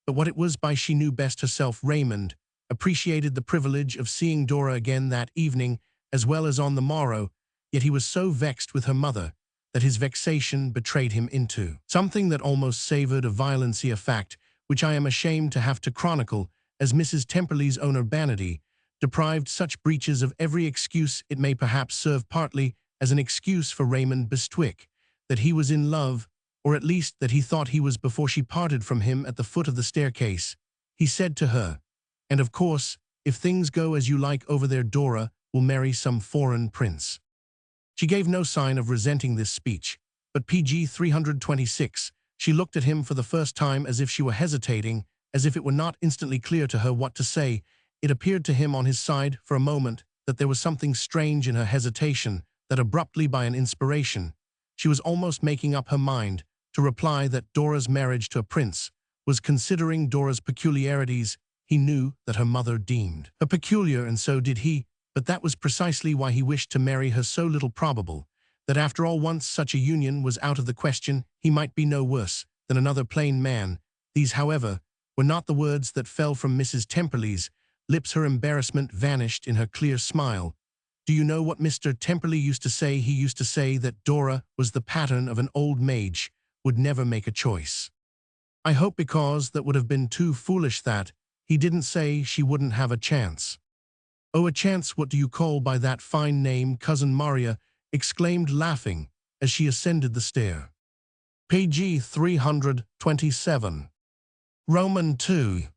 but what it was by she knew best herself. Raymond appreciated the privilege of seeing Dora again that evening as well as on the morrow, yet he was so vexed with her mother that his vexation betrayed him into something that almost savored of violence, a fact which I am ashamed to have to chronicle, as Mrs. Temperley's own urbanity deprived such breaches of every excuse. It may perhaps serve partly as an excuse for Raymond Bestwick that he was in love, or at least that he thought he was, before she parted from him at the foot of the staircase. He said to her, "And of course, if things go as you like over there, Dora will marry some foreign prince." She gave no sign of resenting this speech, but PG 326, she looked at him for the first time as if she were hesitating, as if it were not instantly clear to her what to say. It appeared to him on his side for a moment that there was something strange in her hesitation, that abruptly, by an inspiration, she was almost making up her mind to reply that Dora's marriage to a prince was, considering Dora's peculiarities, he knew that her mother deemed her peculiar, and so did he, but that was precisely why he wished to marry her. So little probable that after all, once such a union was out of the question, he might be no worse than another plain man. These, however, were not the words that fell from Mrs. Temperley's lips. Her embarrassment vanished in her clear smile. "Do you know what Mr. Temperley used to say? He used to say that Dora was the pattern of an old maid, would never make a choice. I hope because that would have been too foolish that he didn't say she wouldn't have a chance." "Oh, a chance? What do you call by that fine name?" Cousin Maria exclaimed, laughing, as she ascended the stair. PG 327. Roman 2.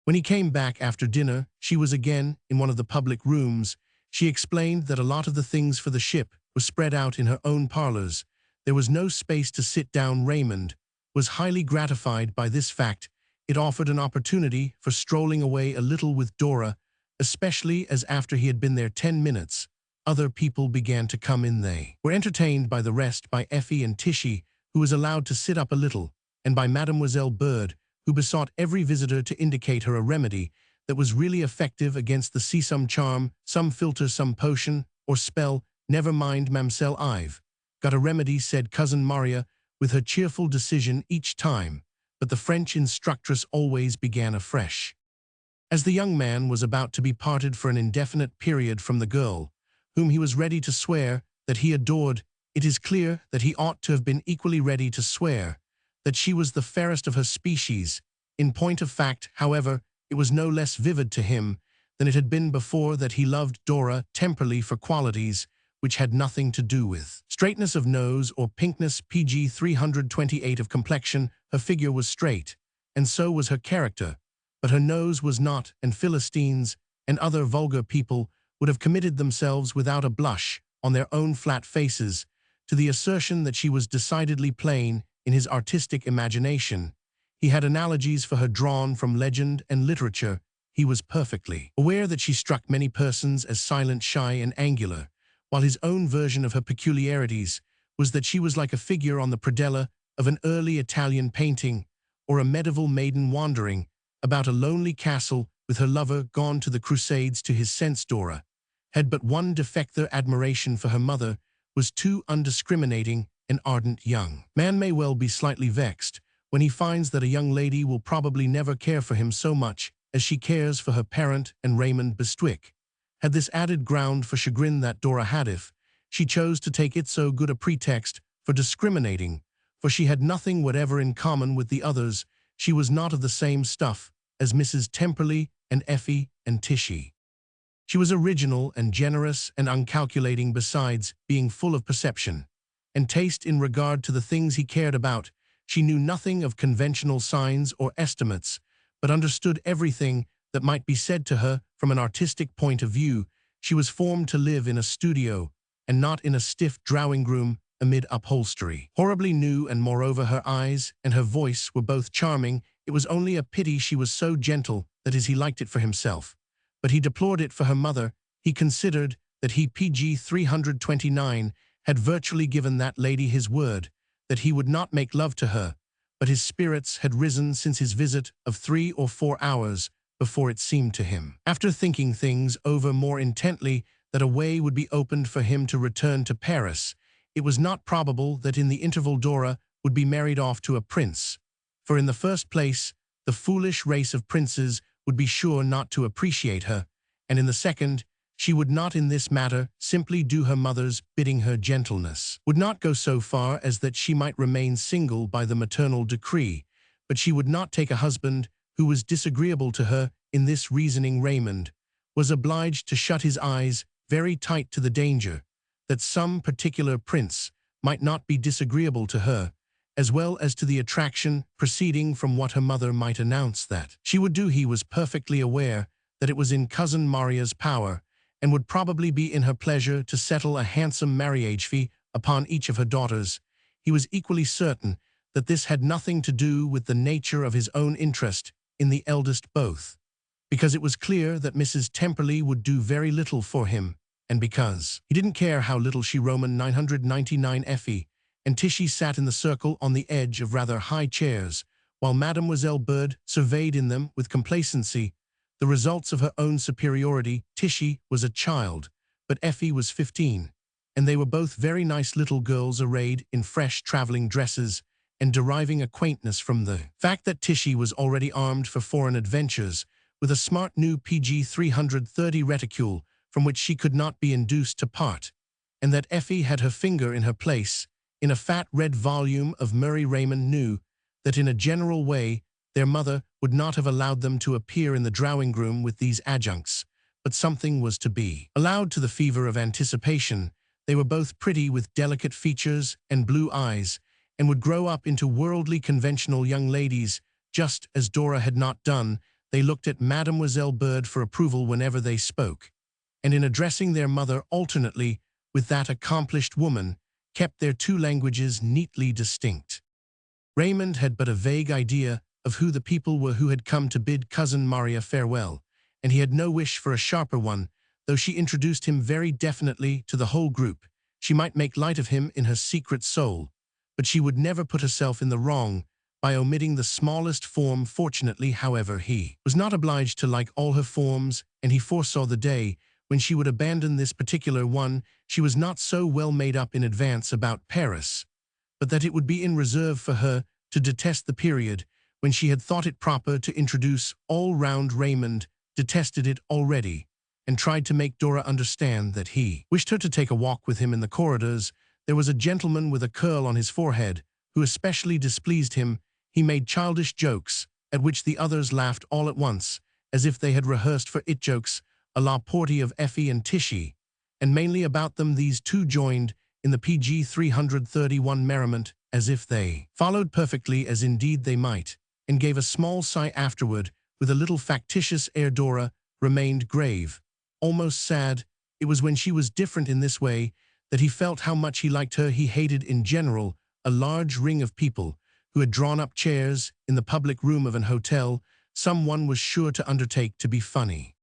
When he came back after dinner, she was again in one of the public rooms. She explained that a lot of the things for the ship were spread out in her own parlors. There was no space to sit down. Raymond was highly gratified by this fact. It offered an opportunity for strolling away a little with Dora, especially as after he had been there 10 minutes, other people began to come in. They were entertained by the rest, by Effie and Tishy, who was allowed to sit up a little, and by Mademoiselle Bird, who besought every visitor to indicate her a remedy that was really effective against the sea, some charm, some filter, some potion, or spell. "Never mind, Mamselle, I've got a remedy," said Cousin Maria, with her cheerful decision each time, but the French instructress always began afresh. As the young man was about to be parted for an indefinite period from the girl, whom he was ready to swear that he adored, it is clear that he ought to have been equally ready to swear that she was the fairest of her species. In point of fact, however, it was no less vivid to him than it had been before that he loved Dora Temperley for qualities which had nothing to do with straightness of nose or pinkness. PG 328. Of complexion, her figure was straight, and so was her character, but her nose was not, and Philistines and other vulgar people would have committed themselves without a blush, on their own flat faces, to the assertion that she was decidedly plain. In his artistic imagination, he had analogies for her drawn from legend and literature. He was perfectly aware that she struck many persons as silent, shy, and angular, while his own version of her peculiarities was that she was like a figure on the predella of an early Italian painting, or a medieval maiden wandering about a lonely castle with her lover gone to the Crusades. To his sense, Dora had but one defect: their admiration for her mother was too undiscriminating. An ardent young man may well be slightly vexed when he finds that a young lady will probably never care for him so much as she cares for her parent, and Raymond Bestwick had this added ground for chagrin that Dora had, if she chose to take it, so good a pretext for discriminating, for she had nothing whatever in common with the others. She was not of the same stuff as Mrs. Temperley and Effie and Tishy. She was original and generous and uncalculating, besides being full of perception and taste in regard to the things he cared about. She knew nothing of conventional signs or estimates, but understood everything that might be said to her from an artistic point of view. She was formed to live in a studio, and not in a stiff drawing-room amid upholstery. Horribly new, and moreover her eyes and her voice were both charming. It was only a pity she was so gentle, that is, he liked it for himself. But he deplored it for her mother. He considered that he, PG 329, had virtually given that lady his word, that he would not make love to her, but his spirits had risen since his visit of 3 or 4 hours before it seemed to him, after thinking things over more intently, that a way would be opened for him to return to Paris. It was not probable that in the interval Dora would be married off to a prince, for in the first place, the foolish race of princes would be sure not to appreciate her, and in the second, she would not in this matter simply do her mother's bidding. Her gentleness would not go so far as that she might remain single by the maternal decree, but she would not take a husband who was disagreeable to her. In this reasoning Raymond was obliged to shut his eyes very tight to the danger that some particular prince might not be disagreeable to her, as well as to the attraction proceeding from what her mother might announce that she would do. He was perfectly aware that it was in Cousin Maria's power, and would probably be in her pleasure, to settle a handsome marriage fee upon each of her daughters. He was equally certain that this had nothing to do with the nature of his own interest in the eldest both, because it was clear that Mrs. Temperley would do very little for him, and because he didn't care how little she. Roman 999 Effie and Tishy sat in the circle on the edge of rather high chairs, while Mademoiselle Bird surveyed in them with complacency the results of her own superiority. Tishy was a child, but Effie was 15, and they were both very nice little girls arrayed in fresh traveling dresses, and deriving a quaintness from the fact that Tishy was already armed for foreign adventures with a smart new PG 330 reticule from which she could not be induced to part, and that Effie had her finger in her place in a fat red volume of Murray. Raymond knew that in a general way their mother would not have allowed them to appear in the drawing-room with these adjuncts, but something was to be allowed to the fever of anticipation. They were both pretty, with delicate features and blue eyes, and would grow up into worldly conventional young ladies, just as Dora had not done. They looked at Mademoiselle Bird for approval whenever they spoke, and in addressing their mother alternately with that accomplished woman, kept their two languages neatly distinct. Raymond had but a vague idea of who the people were who had come to bid Cousin Maria farewell, and he had no wish for a sharper one. Though she introduced him very definitely to the whole group, she might make light of him in her secret soul, but she would never put herself in the wrong by omitting the smallest form. Fortunately, however, he was not obliged to like all her forms, and he foresaw the day when she would abandon this particular one. She was not so well made up in advance about Paris, but that it would be in reserve for her to detest the period when she had thought it proper to introduce all-round. Raymond detested it already, and tried to make Dora understand that he wished her to take a walk with him in the corridors. There was a gentleman with a curl on his forehead who especially displeased him. He made childish jokes, at which the others laughed all at once, as if they had rehearsed for it jokes a la Porty of Effie and Tishy, and mainly about them these two joined in the PG 331 merriment, as if they followed perfectly, as indeed they might, and gave a small sigh afterward, with a little factitious air. Dora remained grave, almost sad. It was when she was different in this way that he felt how much he liked her. He hated in general a large ring of people who had drawn up chairs in the public room of an hotel. Someone was sure to undertake to be funny.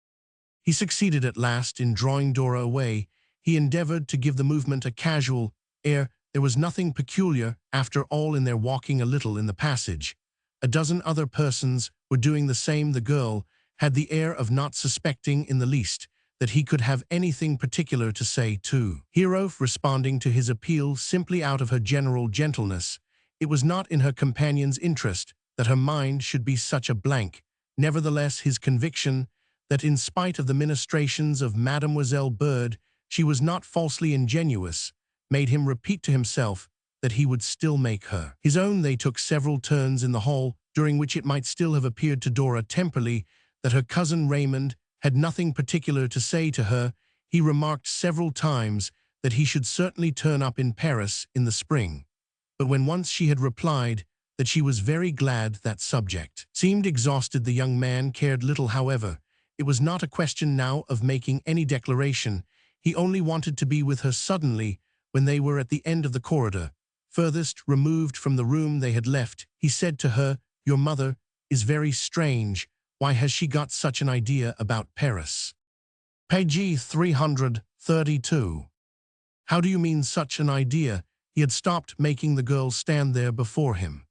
He succeeded at last in drawing Dora away. He endeavored to give the movement a casual air. There was nothing peculiar, after all, in their walking a little in the passage. A dozen other persons were doing the same. The girl had the air of not suspecting in the least that he could have anything particular to say to Hero, responding to his appeal simply out of her general gentleness. It was not in her companion's interest that her mind should be such a blank. Nevertheless, his conviction that in spite of the ministrations of Mademoiselle Bird, she was not falsely ingenuous, made him repeat to himself that he would still make her his own. They took several turns in the hall, during which it might still have appeared to Dora Temperley that her cousin Raymond had nothing particular to say to her. He remarked several times that he should certainly turn up in Paris in the spring, but when once she had replied that she was very glad, that subject seemed exhausted. The young man cared little, however. It was not a question now of making any declaration. He only wanted to be with her suddenly when they were at the end of the corridor, furthest removed from the room they had left. He said to her, "Your mother is very strange. Why has she got such an idea about Paris?" Page 332. How do you mean such an idea? He had stopped making the girl stand there before him.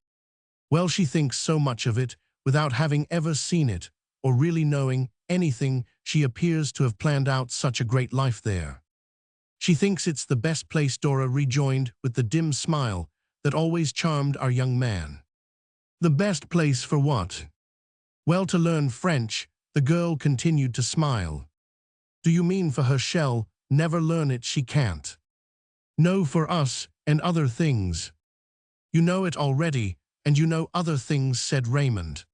Well, she thinks so much of it, without having ever seen it, or really knowing anything. She appears to have planned out such a great life there. She thinks it's the best place, Dora rejoined with the dim smile that always charmed our young man. The best place for what? Well, to learn French. The girl continued to smile. Do you mean for her shall never learn it? She can't. No, for us and other things. You know it already, and you know other things, said Raymond.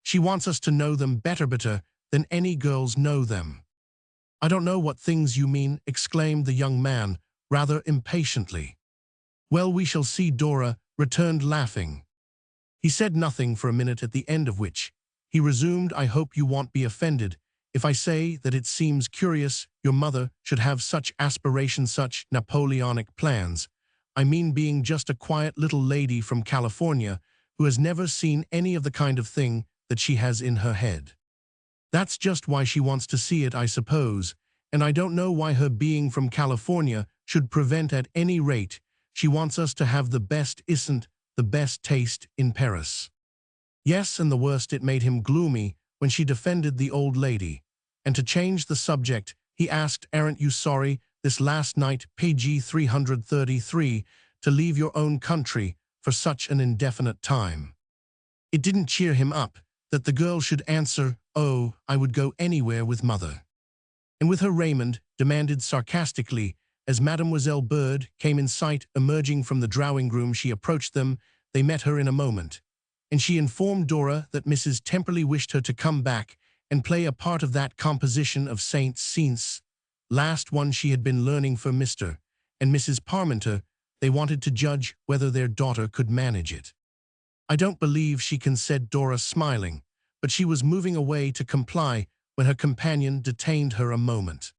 She wants us to know them better than any girls know them. I don't know what things you mean, exclaimed the young man, rather impatiently. Well, we shall see, Dora returned, laughing. He said nothing for a minute, at the end of which he resumed, I hope you won't be offended if I say that it seems curious your mother should have such aspirations, such Napoleonic plans. I mean, being just a quiet little lady from California who has never seen any of the kind of thing that she has in her head. That's just why she wants to see it, I suppose, and I don't know why her being from California should prevent. At any rate, she wants us to have the best, isn't the best taste in Paris. Yes, and the worst, it made him gloomy when she defended the old lady. And to change the subject, he asked, aren't you sorry this last night, page 333, to leave your own country for such an indefinite time? It didn't cheer him up that the girl should answer, oh, I would go anywhere with mother. And with her, Raymond demanded sarcastically, as Mademoiselle Bird came in sight emerging from the drawing room. She approached them. They met her in a moment, and she informed Dora that Mrs. Temperley wished her to come back and play a part of that composition of Saint-Saëns, last one she had been learning for Mr. and Mrs. Parmenter. They wanted to judge whether their daughter could manage it. I don't believe she can, said Dora, smiling, but she was moving away to comply when her companion detained her a moment.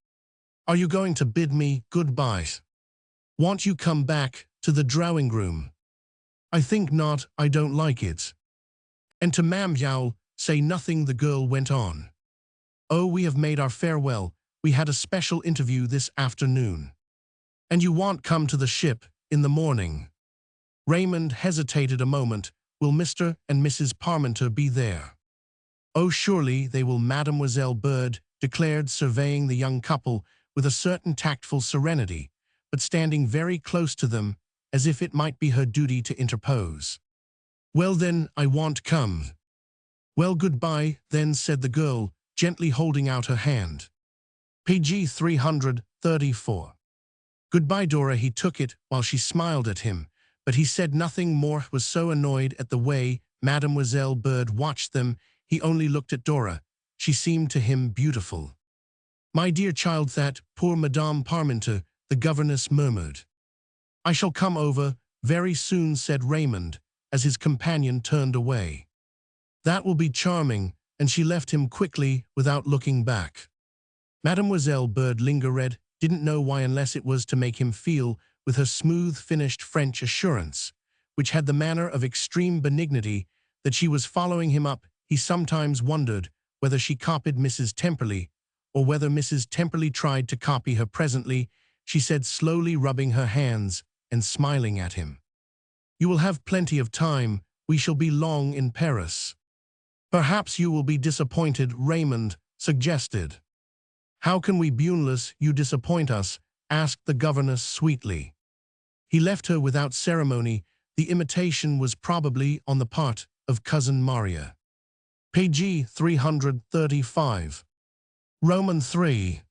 Are you going to bid me goodbye? Won't you come back to the drawing room? I think not, I don't like it. And to Mam Yowl, say nothing, the girl went on. Oh, we have made our farewell. We had a special interview this afternoon. And you won't come to the ship in the morning? Raymond hesitated a moment. Will Mr. and Mrs. Parmenter be there? Oh, surely they will, Mademoiselle Bird declared, surveying the young couple with a certain tactful serenity, but standing very close to them, as if it might be her duty to interpose. Well then, I won't come. Well, goodbye, then, said the girl, gently holding out her hand. Page 334. Goodbye, Dora. He took it while she smiled at him, but he said nothing more. Was so annoyed at the way Mademoiselle Bird watched them. He only looked at Dora. She seemed to him beautiful. My dear child, that poor Madame Parmenter, the governess murmured. I shall come over very soon, said Raymond, as his companion turned away. That will be charming, and she left him quickly without looking back. Mademoiselle Bird lingered, didn't know why, unless it was to make him feel with her smooth, finished French assurance, which had the manner of extreme benignity, that she was following him up. He sometimes wondered whether she copied Mrs. Temperley, or whether Mrs. Temperley tried to copy her. Presently, she said, slowly rubbing her hands and smiling at him. You will have plenty of time. We shall be long in Paris. Perhaps you will be disappointed, Raymond suggested. How can we be unless you disappoint us? Asked the governess sweetly. He left her without ceremony. The imitation was probably on the part of Cousin Maria. Page 335. Roman 3.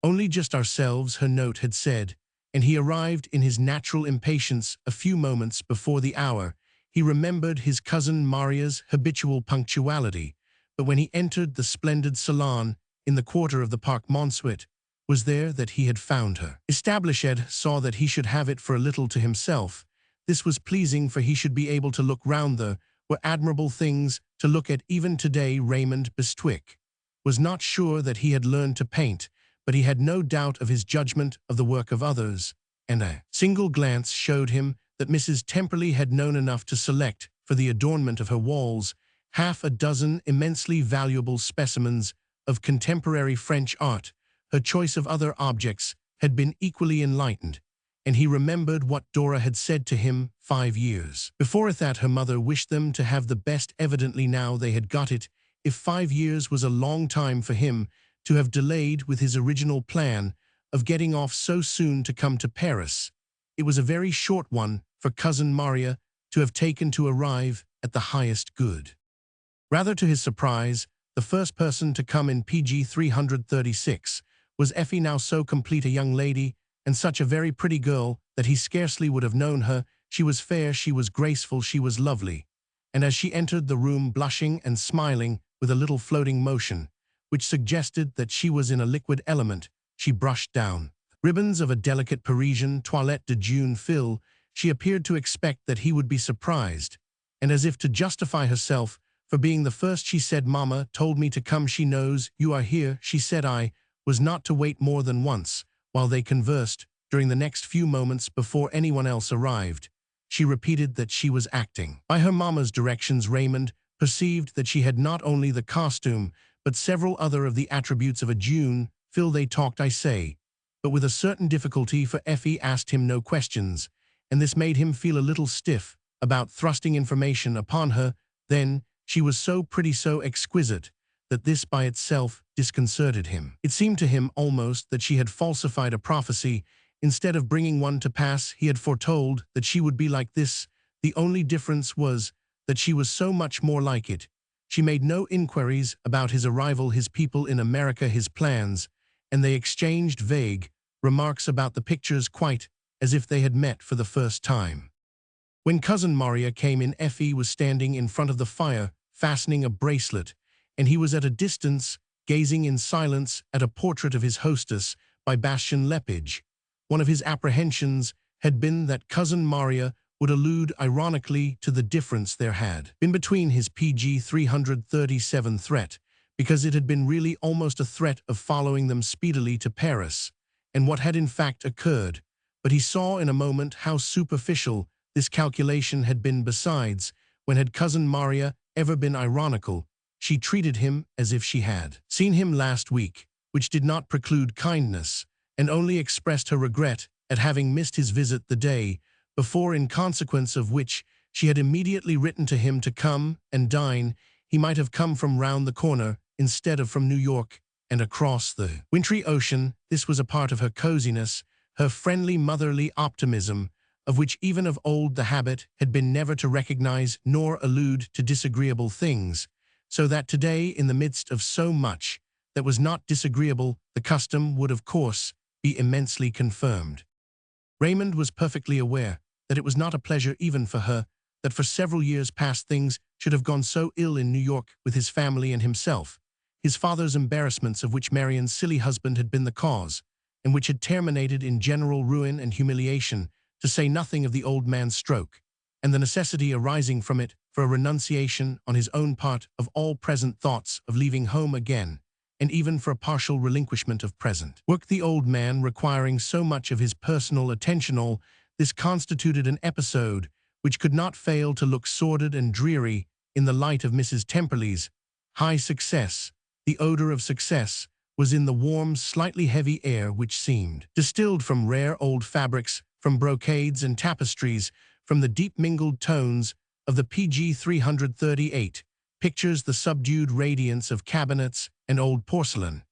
Only just ourselves, her note had said, and he arrived in his natural impatience a few moments before the hour. He remembered his cousin Maria's habitual punctuality, but when he entered the splendid salon in the quarter of the Parc Monceau, was there that he had found her. Established saw that he should have it for a little to himself. This was pleasing, for he should be able to look round. There were admirable things to look at even today. Raymond Bestwick was not sure that he had learned to paint, but he had no doubt of his judgment of the work of others, and a single glance showed him that Mrs. Temperley had known enough to select, for the adornment of her walls, half a dozen immensely valuable specimens of contemporary French art. Her choice of other objects had been equally enlightened, and he remembered what Dora had said to him 5 years before, that her mother wished them to have the best. Evidently now they had got it. If 5 years was a long time for him to have delayed with his original plan of getting off so soon to come to Paris, it was a very short one for Cousin Maria to have taken to arrive at the highest good. Rather to his surprise, the first person to come in PG 336 was Effie, now so complete a young lady, and such a very pretty girl that he scarcely would have known her. She was fair, she was graceful, she was lovely. And as she entered the room, blushing and smiling with a little floating motion, which suggested that she was in a liquid element, she brushed down ribbons of a delicate Parisian toilette de June fil. She appeared to expect that he would be surprised, and as if to justify herself for being the first, she said, "Mama told me to come. She knows you are here," she said. I was not to wait more than once, while they conversed during the next few moments before anyone else arrived. She repeated that she was acting. By her mamma's directions, Raymond perceived that she had not only the costume, but several other of the attributes of a June fil. They talked, I say, but with a certain difficulty, for Effie asked him no questions, and this made him feel a little stiff about thrusting information upon her. Then she was so pretty, so exquisite, that this by itself disconcerted him. It seemed to him almost that she had falsified a prophecy. Instead of bringing one to pass, he had foretold that she would be like this. The only difference was that she was so much more like it. She made no inquiries about his arrival, his people in America, his plans, and they exchanged vague remarks about the pictures, quite as if they had met for the first time. When Cousin Maria came in, Effie was standing in front of the fire, fastening a bracelet, and he was at a distance, gazing in silence at a portrait of his hostess by Bastien Lepage. One of his apprehensions had been that Cousin Maria would allude ironically to the difference there had been between his PG 337 threat, because it had been really almost a threat of following them speedily to Paris, and what had in fact occurred. But he saw in a moment how superficial this calculation had been. Besides, when had Cousin Maria ever been ironical? She treated him as if she had seen him last week, which did not preclude kindness, and only expressed her regret at having missed his visit the day before, in consequence of which she had immediately written to him to come and dine. He might have come from round the corner instead of from New York and across the wintry ocean. This was a part of her coziness, her friendly motherly optimism, of which even of old the habit had been never to recognize nor allude to disagreeable things, so that today, in the midst of so much that was not disagreeable, the custom would of course be immensely confirmed. Raymond was perfectly aware that it was not a pleasure even for her that for several years past things should have gone so ill in New York with his family and himself, his father's embarrassments, of which Marian's silly husband had been the cause, and which had terminated in general ruin and humiliation, to say nothing of the old man's stroke, and the necessity arising from it for a renunciation on his own part of all present thoughts of leaving home again, and even for a partial relinquishment of present work, the old man requiring so much of his personal attention. All this constituted an episode which could not fail to look sordid and dreary in the light of Mrs. Temperley's high success. The odor of success was in the warm, slightly heavy air which seemed distilled from rare old fabrics, from brocades and tapestries, from the deep mingled tones of the PG 338 pictures, the subdued radiance of cabinets and old porcelain,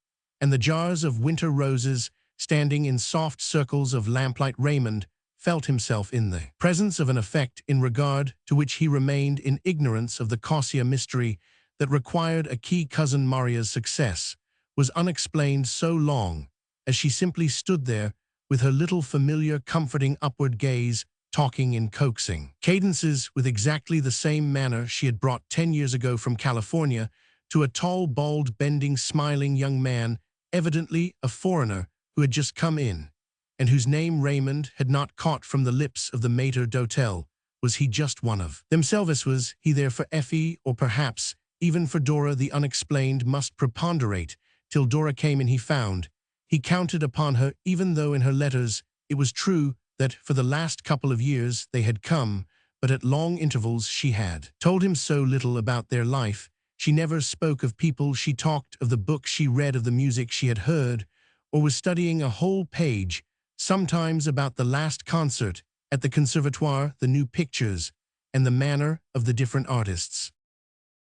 and the jars of winter roses standing in soft circles of lamplight. Raymond felt himself in the presence of an effect in regard to which he remained in ignorance of. The Cossia mystery that required a key. Cousin Maria's success was unexplained so long as she simply stood there with her little familiar comforting upward gaze, talking in coaxing cadences with exactly the same manner she had brought 10 years ago from California, to a tall, bald, bending, smiling young man, evidently a foreigner who had just come in, and whose name Raymond had not caught from the lips of the maître d'hôtel. Was he just one of themselves? Was he there for Effie, or perhaps even for Dora? The unexplained must preponderate till Dora came, and he found He counted upon her, even though in her letters it was true that for the last couple of years they had come, but at long intervals she had told him so little about their life. She never spoke of people. She talked of the books she read, of the music she had heard, or was studying a whole page, sometimes about the last concert at the conservatoire, the new pictures, and the manner of the different artists.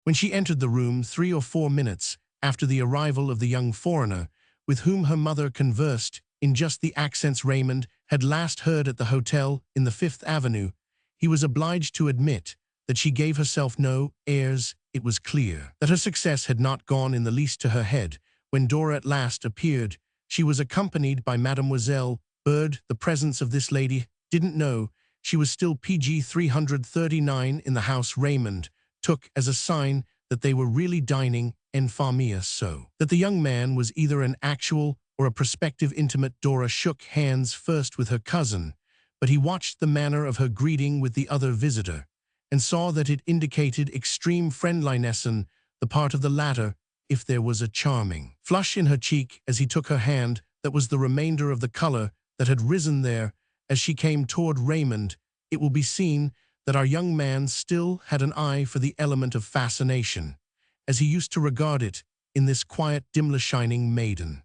When she entered the room 3 or 4 minutes after the arrival of the young foreigner, with whom her mother conversed in just the accents Raymond had last heard at the hotel in the Fifth Avenue, he was obliged to admit that she gave herself no airs. It was clear that her success had not gone in the least to her head. When Dora at last appeared, she was accompanied by Mademoiselle Bird. The presence of this lady didn't know she was still PG 339 in the house. Raymond took as a sign that they were really dining en famille, so that the young man was either an actual or a prospective intimate. Dora shook hands first with her cousin, but he watched the manner of her greeting with the other visitor, and saw that it indicated extreme friendliness on the part of the latter. If there was a charming flush in her cheek as he took her hand, that was the remainder of the color that had risen there as she came toward Raymond. It will be seen that our young man still had an eye for the element of fascination, as he used to regard it, in this quiet, dimly shining maiden.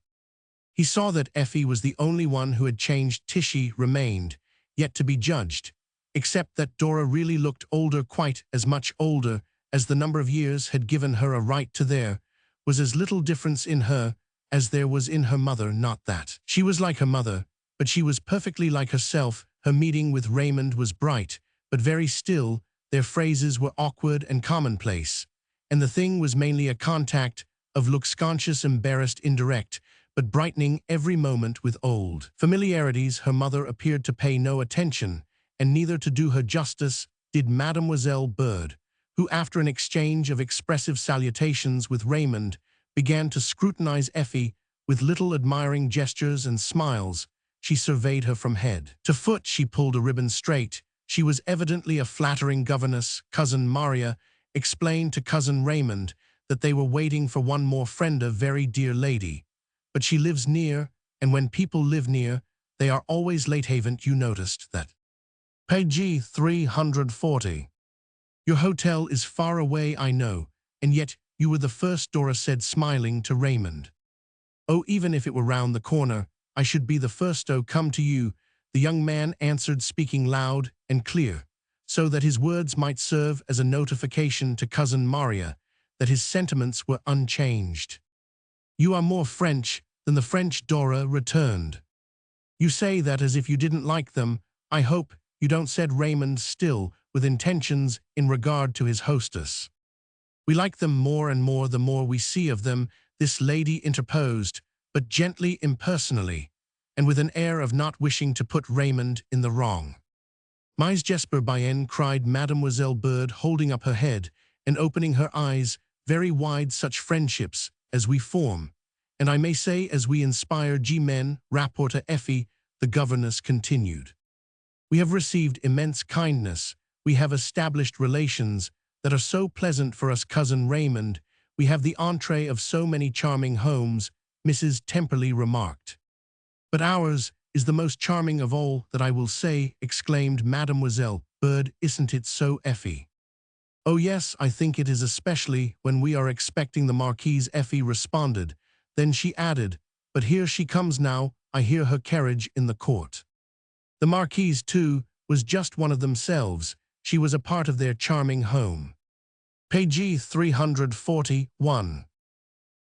He saw that Effie was the only one who had changed. Tishy remained yet to be judged, except that Dora really looked older, quite as much older as the number of years had given her a right to. There was as little difference in her as there was in her mother. Not that she was like her mother, but she was perfectly like herself. Her meeting with Raymond was bright, but very still. Their phrases were awkward and commonplace, and the thing was mainly a contact of looks, conscious, embarrassed, indirect, but brightening every moment with old familiarities. Her mother appeared to pay no attention, and neither, to do her justice, did Mademoiselle Bird, who, after an exchange of expressive salutations with Raymond, began to scrutinize Effie with little admiring gestures and smiles. She surveyed her from head to foot. She pulled a ribbon straight. She was evidently a flattering governess. Cousin Maria explained to Cousin Raymond that they were waiting for one more friend, a very dear lady, but she lives near, and when people live near, they are always late. Haven't you noticed that? Page 340. Your hotel is far away, I know, and yet you were the first, Dora said, smiling to Raymond. Oh, even if it were round the corner, I should be the first. Oh, come to you, the young man answered, speaking loud and clear, so that his words might serve as a notification to Cousin Maria that his sentiments were unchanged. You are more French than the French, Dora returned. You say that as if you didn't like them. I hope you don't, said Raymond, still with intentions in regard to his hostess. We like them more and more the more we see of them, this lady interposed, but gently, impersonally, and with an air of not wishing to put Raymond in the wrong. Mais Jesper bien, cried Mademoiselle Bird, holding up her head and opening her eyes very wide. Such friendships as we form, and I may say as we inspire, men, rapporteur Effie, the governess continued. We have received immense kindness. We have established relations that are so pleasant for us, Cousin Raymond. We have the entree of so many charming homes, Mrs. Temperley remarked. But ours is the most charming of all, that I will say, exclaimed Mademoiselle Bird. Isn't it so, Effie? Oh yes, I think it is, especially when we are expecting the Marquise, Effie responded. Then she added, but here she comes now, I hear her carriage in the court. The Marquise, too, was just one of themselves. She was a part of their charming home. Page 341.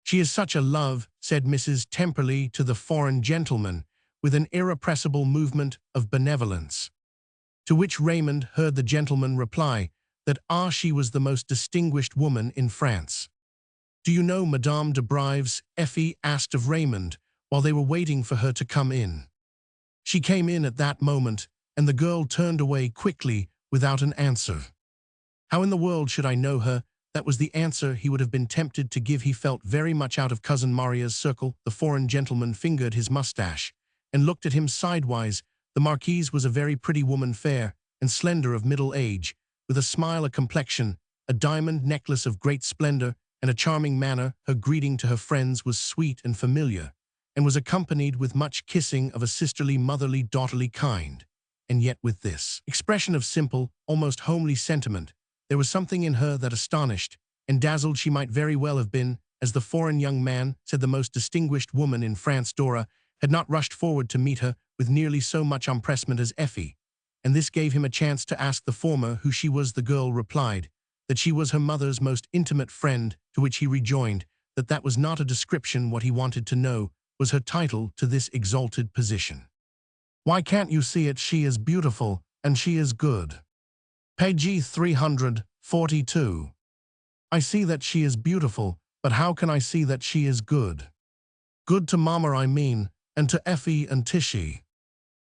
She is such a love, said Mrs. Temperley to the foreign gentleman, with an irrepressible movement of benevolence. To which Raymond heard the gentleman reply that she was the most distinguished woman in France. Do you know Madame de Brives? Effie asked of Raymond while they were waiting for her to come in. She came in at that moment, and the girl turned away quickly without an answer. How in the world should I know her? That was the answer he would have been tempted to give. He felt very much out of Cousin Maria's circle. The foreign gentleman fingered his mustache and looked at him sidewise. The Marquise was a very pretty woman, fair and slender, of middle age, with a smile, a complexion, a diamond necklace of great splendor, and a charming manner. Her greeting to her friends was sweet and familiar, and was accompanied with much kissing of a sisterly, motherly, daughterly kind. And yet with this expression of simple, almost homely sentiment, there was something in her that astonished and dazzled. She might very well have been, as the foreign young man said, the most distinguished woman in France. Dora had not rushed forward to meet her with nearly so much empressement as Effie, and this gave him a chance to ask the former who she was. The girl replied that she was her mother's most intimate friend, to which he rejoined that that was not a description. What he wanted to know was her title to this exalted position. "Why can't you see it? She is beautiful, and she is good." Page 342. "I see that she is beautiful, but how can I see that she is good? Good to Mama, I mean, and to Effie and Tishy.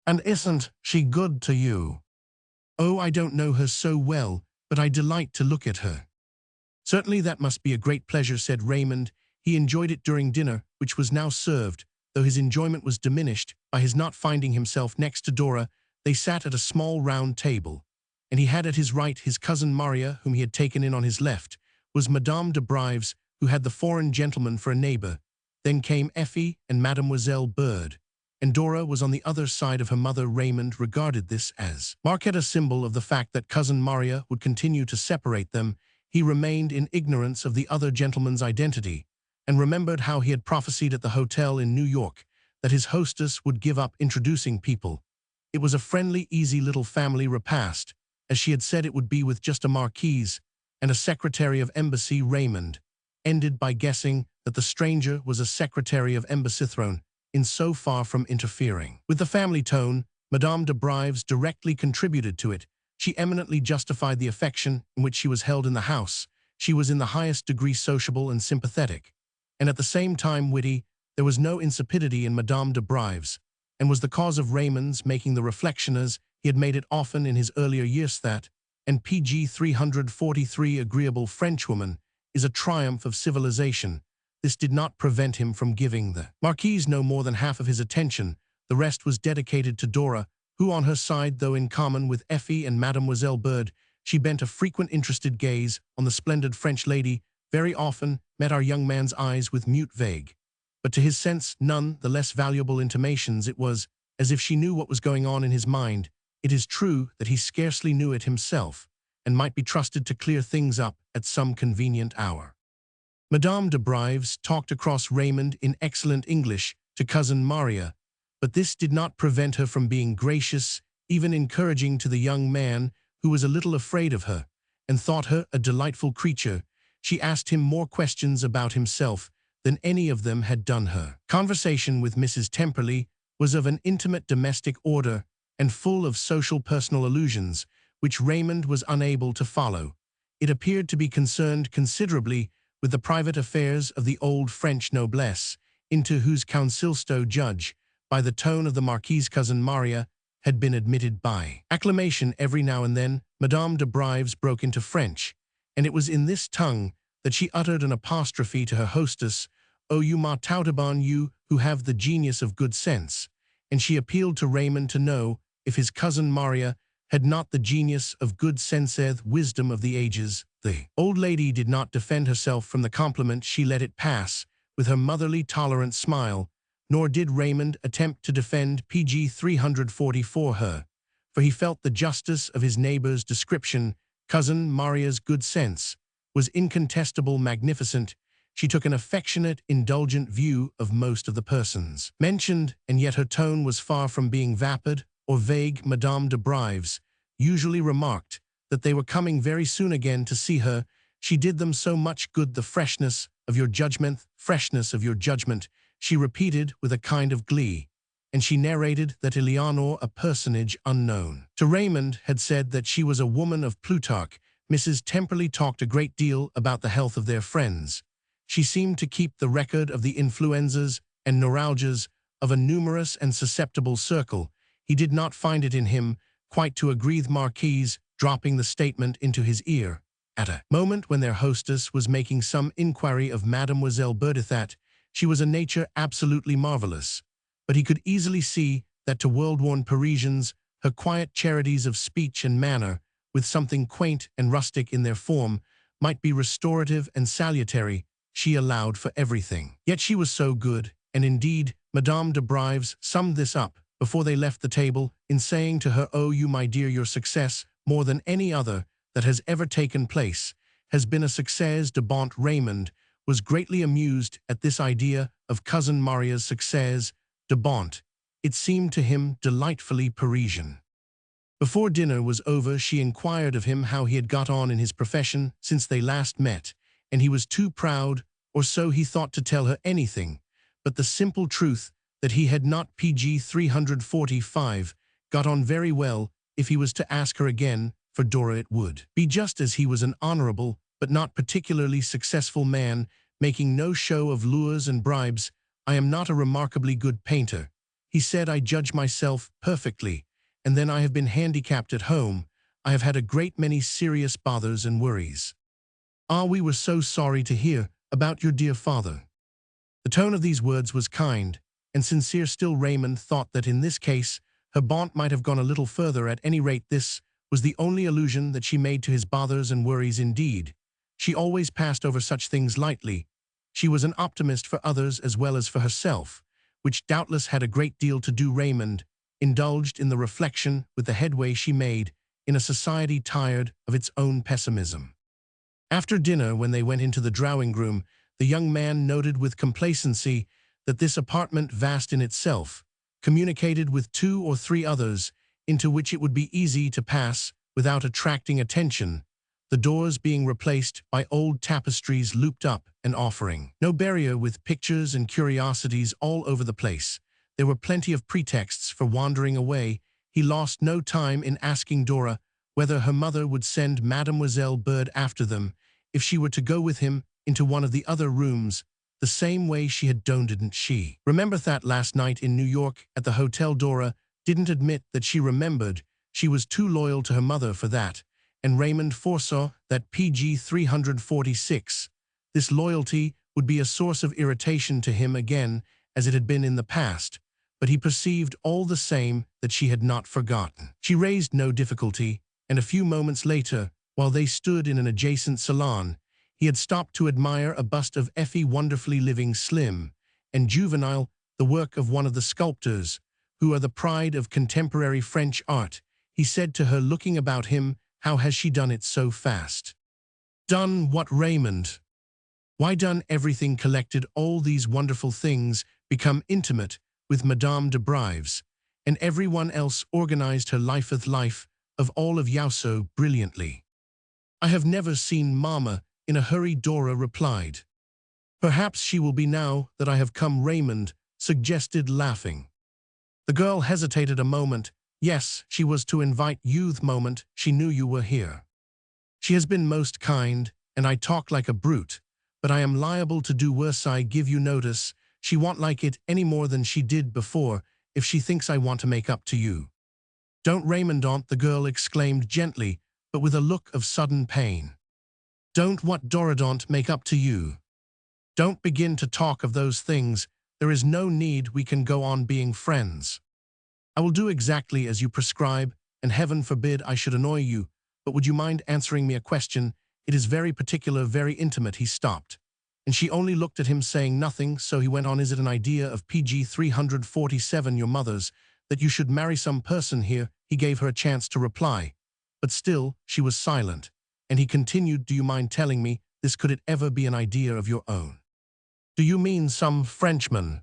And isn't she good to you?" "Oh, I don't know her so well, but I delight to look at her." "Certainly that must be a great pleasure," said Raymond. He enjoyed it during dinner, which was now served, though his enjoyment was diminished by his not finding himself next to Dora. They sat at a small round table, and he had at his right his cousin Maria, whom he had taken in on his left, was Madame de Brives, who had the foreign gentleman for a neighbor. Then came Effie and Mademoiselle Bird, and Dora was on the other side of her mother. Raymond regarded this as marked a symbol of the fact that cousin Maria would continue to separate them. He remained in ignorance of the other gentleman's identity, and remembered how he had prophesied at the hotel in New York that his hostess would give up introducing people. It was a friendly, easy little family repast, as she had said it would be, with just a marquise and a secretary of embassy. Raymond ended by guessing that the stranger was a secretary of embassy throne, in so far from interfering with the family tone. Madame de Brives directly contributed to it. She eminently justified the affection in which she was held in the house. She was in the highest degree sociable and sympathetic, and at the same time witty. There was no insipidity in Madame de Brives, and was the cause of Raymond's making the reflection, as he had made it often in his earlier years, that, and pg 343, agreeable Frenchwoman is a triumph of civilization. This did not prevent him from giving the Marquise no more than half of his attention. The rest was dedicated to Dora, who on her side, though in common with Effie and Mademoiselle Bird, she bent a frequent interested gaze on the splendid French lady, very often met our young man's eyes with mute vague, but to his sense none the less valuable intimations. It was as if she knew what was going on in his mind. It is true that he scarcely knew it himself, and might be trusted to clear things up at some convenient hour. Madame de Brives talked across Raymond in excellent English to cousin Maria, but this did not prevent her from being gracious, even encouraging to the young man, who was a little afraid of her, and thought her a delightful creature. She asked him more questions about himself than any of them had done her. Conversation with Mrs. Temperley was of an intimate domestic order, and full of social personal allusions, which Raymond was unable to follow. It appeared to be concerned considerably with the private affairs of the old French noblesse, into whose conceal judge, by the tone of the Marquise. Cousin Maria had been admitted by acclamation. Every now and then Madame de Brives broke into French, and it was in this tongue that she uttered an apostrophe to her hostess. "Oh, you ma Tautibon, you who have the genius of good sense," and she appealed to Raymond to know if his cousin Maria had not the genius of good sense, wisdom of the ages. The old lady did not defend herself from the compliment. She let it pass with her motherly tolerant smile, nor did Raymond attempt to defend pg 344 her, for he felt the justice of his neighbor's description. Cousin Maria's good sense was incontestable, magnificent. She took an affectionate, indulgent view of most of the persons mentioned, and yet her tone was far from being vapid or vague. Madame de Brives usually remarked that they were coming very soon again to see her. She did them so much good. "The freshness of your judgment, freshness of your judgment," she repeated with a kind of glee, and she narrated that Eleanor, a personage unknown to Raymond, had said that she was a woman of Plutarch. Mrs. Temperley talked a great deal about the health of their friends. She seemed to keep the record of the influenzas and neuralgias of a numerous and susceptible circle. He did not find it in him quite to agree with Marquise, dropping the statement into his ear at a moment when their hostess was making some inquiry of Mademoiselle Berthethat. She was a nature absolutely marvelous, but he could easily see that to world-worn Parisians her quiet charities of speech and manner, with something quaint and rustic in their form, might be restorative and salutary. She allowed for everything. Yet she was so good, and indeed Madame de Brives summed this up before they left the table in saying to her, "Oh, you, my dear, your success, more than any other that has ever taken place, has been a succès de bon." Raymond was greatly amused at this idea of Cousin Maria's succès de bon. It seemed to him delightfully Parisian. Before dinner was over, she inquired of him how he had got on in his profession since they last met, and he was too proud, or so he thought, to tell her anything but the simple truth that he had not PG 345 got on very well. If he was to ask her again for Dora, it would be just as he was an honorable but not particularly successful man, making no show of lures and bribes. "I am not a remarkably good painter," he said. "I judge myself perfectly, and then I have been handicapped at home. I have had a great many serious bothers and worries." "Ah, we were so sorry to hear about your dear father." The tone of these words was kind and sincere. Still, Raymond thought that in this case her bonne might have gone a little further. At any rate, this was the only allusion that she made to his bothers and worries. Indeed, she always passed over such things lightly. She was an optimist for others as well as for herself, which doubtless had a great deal to do. Raymond indulged in the reflection with the headway she made in a society tired of its own pessimism. After dinner, when they went into the drawing-room, the young man noted with complacency that this apartment, vast in itself, communicated with 2 or 3 others into which it would be easy to pass without attracting attention, the doors being replaced by old tapestries looped up and offering no barrier, with pictures and curiosities all over the place. There were plenty of pretexts for wandering away. He lost no time in asking Dora whether her mother would send Mademoiselle Bird after them if she were to go with him into one of the other rooms, the same way she had done. Didn't she remember that last night in New York at the hotel? Dora didn't admit that she remembered. She was too loyal to her mother for that, and Raymond foresaw that PG 346, this loyalty, would be a source of irritation to him again, as it had been in the past, but he perceived all the same that she had not forgotten. She raised no difficulty, and a few moments later, while they stood in an adjacent salon, he had stopped to admire a bust of Effie, wonderfully living, slim, and juvenile, the work of one of the sculptors who are the pride of contemporary French art. He said to her, looking about him, "How has she done it so fast?" "Done what, Raymond?" "Why, done everything, collected all these wonderful things, become intimate with Madame de Brives, and everyone else, organized her life of all of you so brilliantly." "I have never seen Mama in a hurry," Dora replied. "Perhaps she will be now that I have come," Raymond suggested, laughing. The girl hesitated a moment. "Yes, she was to invite you the moment she knew you were here. She has been most kind, and I talk like a brute, but I am liable to do worse. I give you notice. She won't like it any more than she did before if she thinks I want to make up to you." "Don't, Raymond, don't," the girl exclaimed gently, but with a look of sudden pain. "Don't what, Dora?" "Don't make up to you. Don't begin to talk of those things. There is no need. We can go on being friends. I will do exactly as you prescribe, and heaven forbid I should annoy you, but would you mind answering me a question? It is very particular, very intimate." He stopped, and she only looked at him, saying nothing, so he went on. "Is it an idea of PG 347, your mother's, that you should marry some person here?" He gave her a chance to reply, but still she was silent, and he continued, "Do you mind telling me this? Could it ever be an idea of your own?" "Do you mean some Frenchman?"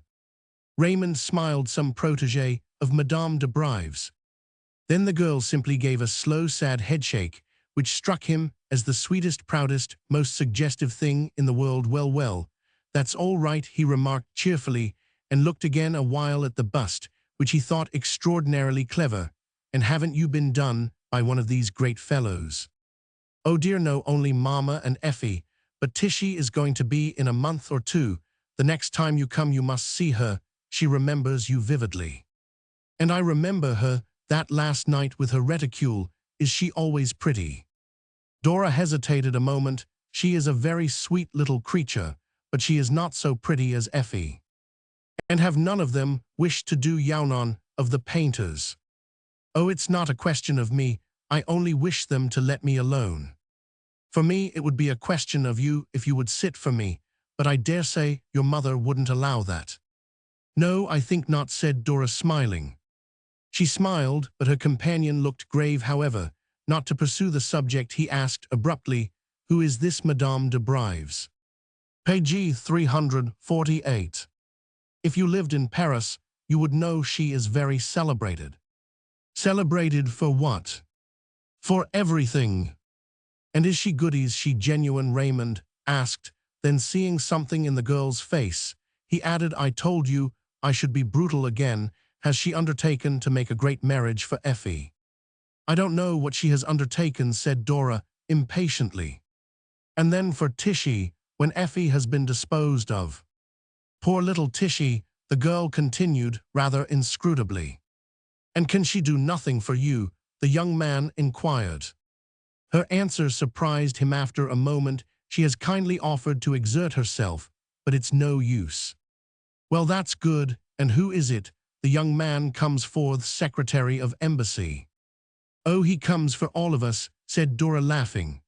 Raymond smiled. "Some protégé of Madame de Brives." Then the girl simply gave a slow, sad headshake, which struck him as the sweetest, proudest, most suggestive thing in the world. "Well, well, that's all right," he remarked cheerfully, and looked again a while at the bust, which he thought extraordinarily clever. "And haven't you been done by one of these great fellows?" "Oh dear, no, only Mama and Effie, but Tishy is going to be in a month or 2. The next time you come you must see her. She remembers you vividly." "And I remember her, that last night with her reticule. Is she always pretty?" Dora hesitated a moment. "She is a very sweet little creature, but she is not so pretty as Effie." "And have none of them wished to do Yaunon of the painters?" "Oh, it's not a question of me. I only wish them to let me alone. For me, it would be a question of you if you would sit for me, but I dare say your mother wouldn't allow that." "No, I think not," said Dora, smiling. She smiled, but her companion looked grave. However, not to pursue the subject, he asked abruptly, "Who is this Madame de Brives?" Page 348. "If you lived in Paris, you would know she is very celebrated." "Celebrated for what?" "For everything." "And is she goodies, she genuine?" Raymond asked. Then, seeing something in the girl's face, he added, "I told you I should be brutal again. Has she undertaken to make a great marriage for Effie?" "I don't know what she has undertaken," said Dora impatiently. "And then for Tishy, when Effie has been disposed of." "Poor little Tishy," the girl continued, rather inscrutably. "And can she do nothing for you?" the young man inquired. Her answer surprised him. After a moment, "She has kindly offered to exert herself, but it's no use." "Well, that's good. And who is it?" The young man comes forth, Secretary of Embassy. "Oh, he comes for all of us," said Dora, laughing.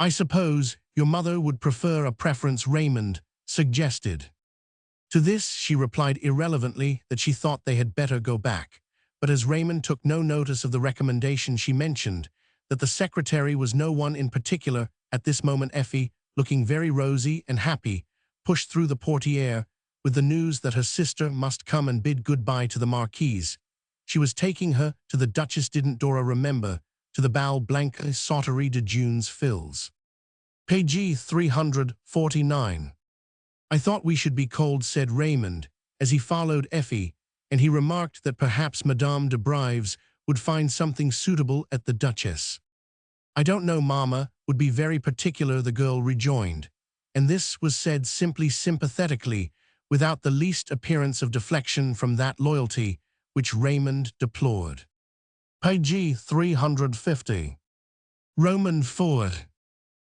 "I suppose your mother would prefer a preference," Raymond suggested. To this she replied irrelevantly that she thought they had better go back. But as Raymond took no notice of the recommendation, she mentioned that the secretary was no one in particular. At this moment Effie, looking very rosy and happy, pushed through the portiere with the news that her sister must come and bid goodbye to the marquise. She was taking her to the Duchess, didn't Dora remember, to the Bal Blanc Sauterie de Junes Fils. Page 349. "I thought we should be cold," said Raymond, as he followed Effie, and he remarked that perhaps Madame de Brives would find something suitable at the Duchess. "I don't know, Mama would be very particular," the girl rejoined, and this was said simply, sympathetically, without the least appearance of deflection from that loyalty which Raymond deplored. Page 350. Roman 4.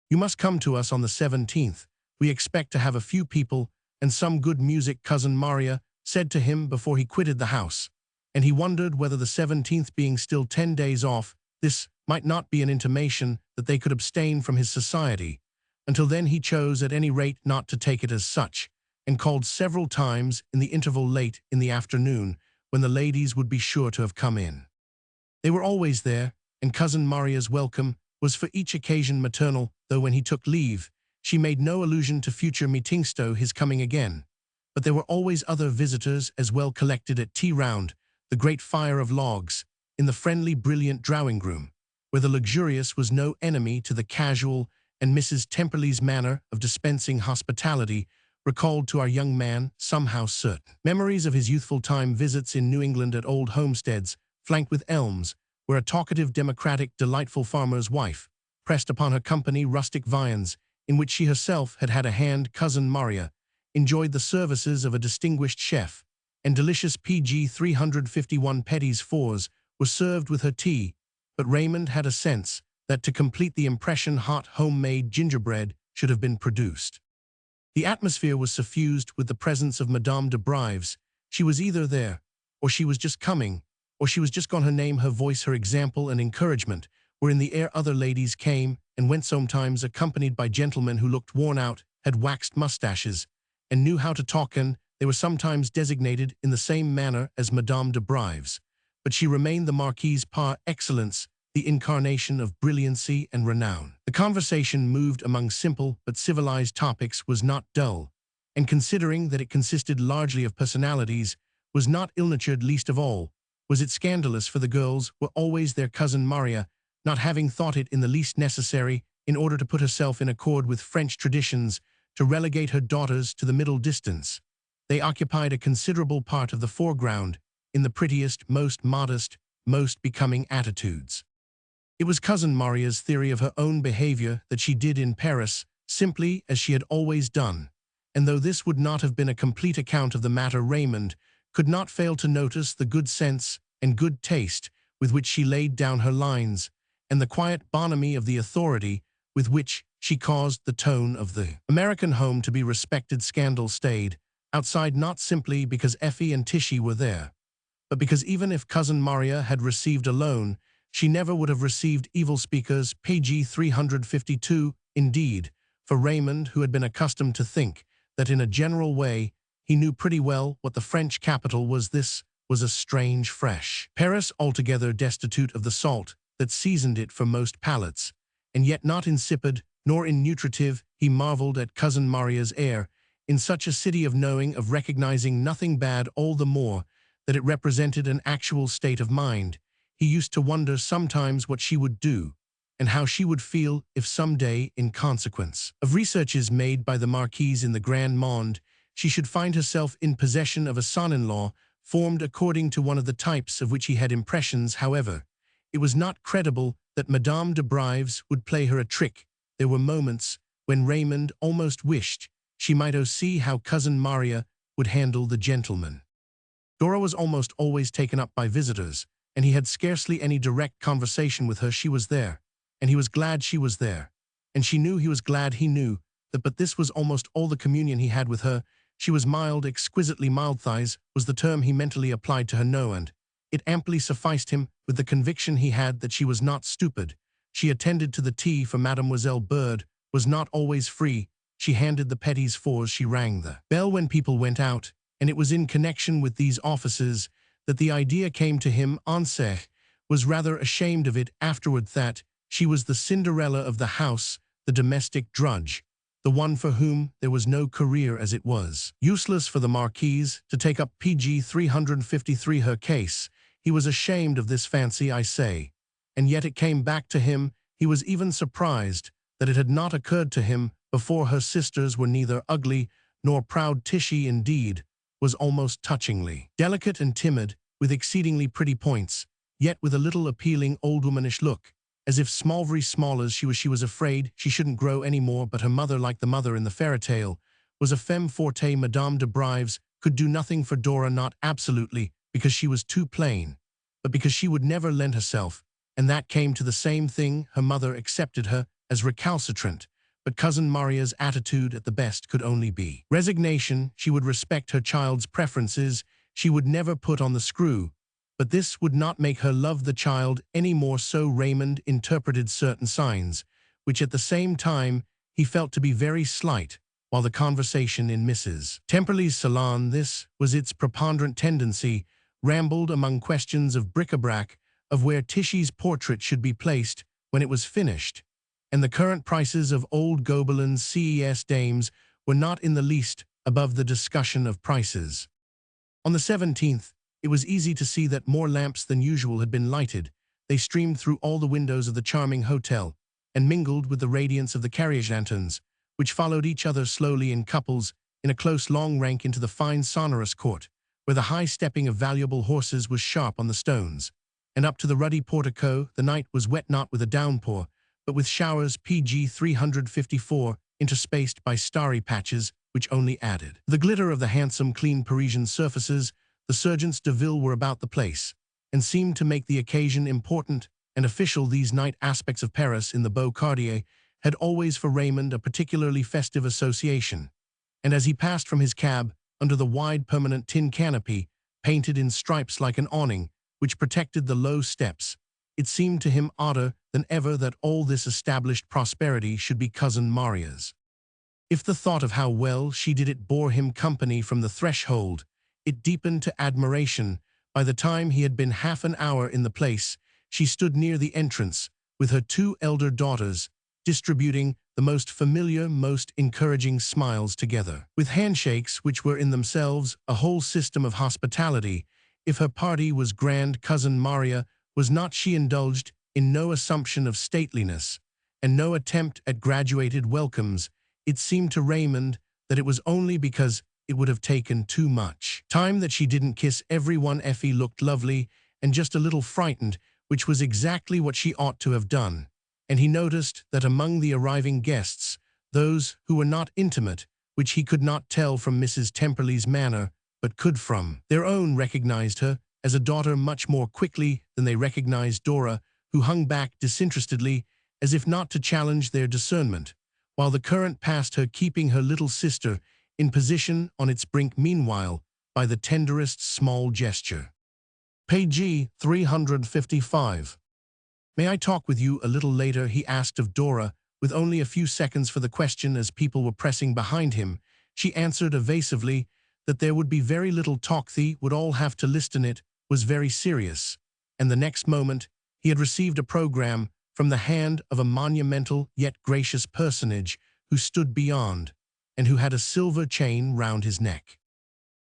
"You must come to us on the 17th. We expect to have a few people and some good music," Cousin Maria said to him before he quitted the house, and he wondered whether the 17th being still 10 days off, this might not be an intimation that they could abstain from his society. Until then he chose at any rate not to take it as such, and called several times in the interval late in the afternoon, when the ladies would be sure to have come in. They were always there, and Cousin Maria's welcome was for each occasion maternal, though when he took leave, she made no allusion to future meetings, his coming again. But there were always other visitors as well collected at tea round the great fire of logs, in the friendly, brilliant drawing-room, where the luxurious was no enemy to the casual, and Mrs. Temperley's manner of dispensing hospitality recalled to our young man somehow certain memories of his youthful time visits in New England at old homesteads, flanked with elms, where a talkative, democratic, delightful farmer's wife pressed upon her company rustic viands, in which she herself had had a hand. Cousin Maria enjoyed the services of a distinguished chef, and delicious PG 351 petits fours were served with her tea, but Raymond had a sense that to complete the impression hot homemade gingerbread should have been produced. The atmosphere was suffused with the presence of Madame de Brives. She was either there, or she was just coming, or she was just gone. Her name, her voice, her example and encouragement were in the air. Other ladies came and went, sometimes accompanied by gentlemen who looked worn out, had waxed mustaches, and knew how to talk, and they were sometimes designated in the same manner as Madame de Brives. But she remained the marquise par excellence, the incarnation of brilliancy and renown. The conversation moved among simple but civilized topics, was not dull, and considering that it consisted largely of personalities, was not ill-natured. Least of all was it scandalous, for the girls were always their. Cousin Maria, not having thought it in the least necessary, in order to put herself in accord with French traditions, to relegate her daughters to the middle distance. They occupied a considerable part of the foreground, in the prettiest, most modest, most becoming attitudes. It was Cousin Maria's theory of her own behavior that she did in Paris simply as she had always done, and though this would not have been a complete account of the matter, Raymond could not fail to notice the good sense and good taste with which she laid down her lines, and the quiet bonhomie of the authority with which she caused the tone of the American home to be respected. Scandal stayed outside not simply because Effie and Tishy were there, but because even if Cousin Maria had received a loan, she never would have received evil speakers. Page 352. Indeed, for Raymond, who had been accustomed to think that in a general way he knew pretty well what the French capital was. This was a strange fresh Paris, altogether destitute of the salt that seasoned it for most palates, and yet not insipid nor innutritive. He marveled at Cousin Maria's air, in such a city of knowing, of recognizing nothing bad, all the more that it represented an actual state of mind. He used to wonder sometimes what she would do, and how she would feel if some day, in consequence of researches made by the Marquise in the Grand Monde, she should find herself in possession of a son-in-law formed according to one of the types of which he had impressions. However, it was not credible that Madame de Brives would play her a trick. There were moments when Raymond almost wished she might see how Cousin Maria would handle the gentleman. Dora was almost always taken up by visitors, and he had scarcely any direct conversation with her. She was there, and he was glad she was there, and she knew he was glad he knew that, but this was almost all the communion he had with her. She was mild, exquisitely mild. Thighs was the term he mentally applied to her. No, and it amply sufficed him with the conviction he had that she was not stupid. She attended to the tea for Mademoiselle Bird, was not always free. She handed the petits fours. She rang the bell when people went out, and it was in connection with these offices that the idea came to him. Anseh was rather ashamed of it afterward, that she was the Cinderella of the house, the domestic drudge, the one for whom there was no career, as it was useless for the Marquise to take up PG 353 her case. He was ashamed of this fancy, I say, and yet it came back to him. He was even surprised that it had not occurred to him before. Her sisters were neither ugly nor proud. Tishy, indeed, was almost touchingly delicate and timid, with exceedingly pretty points, yet with a little appealing old-womanish look, as if very small as she was afraid she shouldn't grow any more. But her mother, like the mother in the fairy tale, was a femme forte. Madame de Brives could do nothing for Dora, not absolutely because she was too plain, but because she would never lend herself, and that came to the same thing. Her mother accepted her as recalcitrant, but Cousin Maria's attitude at the best could only be resignation. She would respect her child's preferences, she would never put on the screw, but this would not make her love the child any more. So Raymond interpreted certain signs, which at the same time he felt to be very slight, while the conversation in Mrs. Temperley's salon, this was its preponderant tendency, rambled among questions of bric-a-brac, of where Tishy's portrait should be placed when it was finished, and the current prices of old Gobelins. CES dames were not in the least above the discussion of prices. On the 17th, it was easy to see that more lamps than usual had been lighted. They streamed through all the windows of the charming hotel, and mingled with the radiance of the carriage lanterns, which followed each other slowly in couples, in a close long rank into the fine sonorous court, where the high stepping of valuable horses was sharp on the stones, and up to the ruddy portico. The night was wet, not with a downpour, but with showers. PG 354, interspaced by starry patches, which only added the glitter of the handsome, clean Parisian surfaces. The sergeants de ville were about the place, and seemed to make the occasion important and official. These night aspects of Paris in the Beau Quartier had always for Raymond a particularly festive association, and as he passed from his cab, under the wide permanent tin canopy, painted in stripes like an awning, which protected the low steps, it seemed to him odder than ever that all this established prosperity should be Cousin Maria's. If the thought of how well she did it bore him company from the threshold, it deepened to admiration. By the time he had been half an hour in the place, she stood near the entrance, with her two elder daughters, distributing the most familiar, most encouraging smiles together, with handshakes which were in themselves a whole system of hospitality. If her party was grand, Cousin Maria was not. She indulged in no assumption of stateliness, and no attempt at graduated welcomes. It seemed to Raymond that it was only because it would have taken too much time that she didn't kiss everyone. Effie looked lovely and just a little frightened, which was exactly what she ought to have done, and he noticed that among the arriving guests, those who were not intimate, which he could not tell from Mrs. Temperley's manner, but could from their own, recognized her as a daughter much more quickly than they recognized Dora, who hung back disinterestedly, as if not to challenge their discernment, while the current passed her, keeping her little sister in position on its brink meanwhile by the tenderest small gesture. Page 355. "May I talk with you a little later?" he asked of Dora, with only a few seconds for the question. As people were pressing behind him, she answered evasively that there would be very little talk, they would all have to listen it, was very serious, and the next moment he had received a program from the hand of a monumental yet gracious personage who stood beyond, and who had a silver chain round his neck.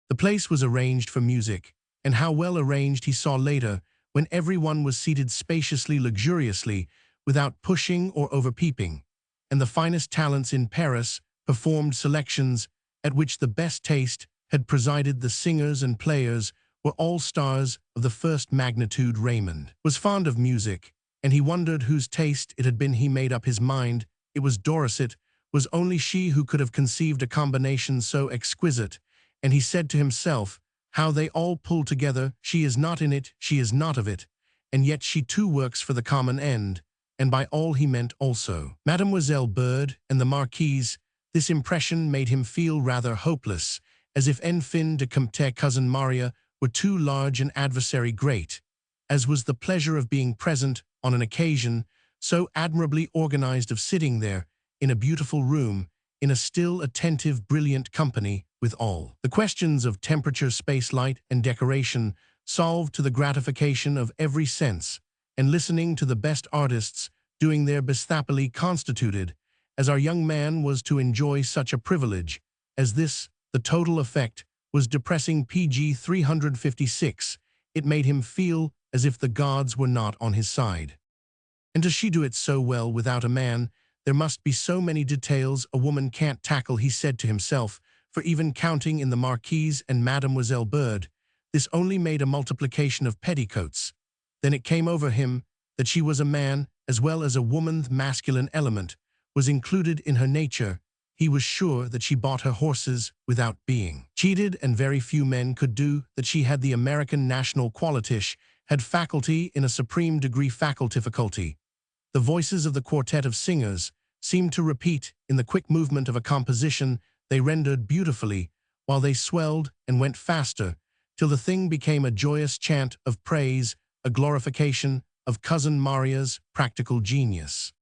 The place was arranged for music, and how well arranged he saw later, when everyone was seated spaciously, luxuriously, without pushing or overpeeping, and the finest talents in Paris performed selections at which the best taste had presided. The singers and players were all stars of the first magnitude. Raymond was fond of music, and he wondered whose taste it had been. He made up his mind it was Doris. It was only she who could have conceived a combination so exquisite, and he said to himself, how they all pull together. She is not in it, she is not of it, and yet she too works for the common end, and by all he meant also Mademoiselle Bird and the Marquise. This impression made him feel rather hopeless, as if en fin de compte Cousin Maria were too large an adversary, great as was the pleasure of being present on an occasion so admirably organized, of sitting there in a beautiful room, in a still, attentive, brilliant company, with all the questions of temperature, space, light, and decoration solved to the gratification of every sense, and listening to the best artists doing their best, happily constituted as our young man was to enjoy such a privilege as this. The total effect was depressing. PG 356. It made him feel as if the gods were not on his side. And does she do it so well without a man? There must be so many details a woman can't tackle, he said to himself, for even counting in the Marquise and Mademoiselle Bird, this only made a multiplication of petticoats. Then it came over him that she was a man as well as a woman. The masculine element was included in her nature. He was sure that she bought her horses without being cheated, and very few men could do that. She had the American national quality, had faculty in a supreme degree, faculty. The voices of the quartet of singers seemed to repeat in the quick movement of a composition they rendered beautifully, while they swelled and went faster, till the thing became a joyous chant of praise, a glorification of Cousin Maria's practical genius.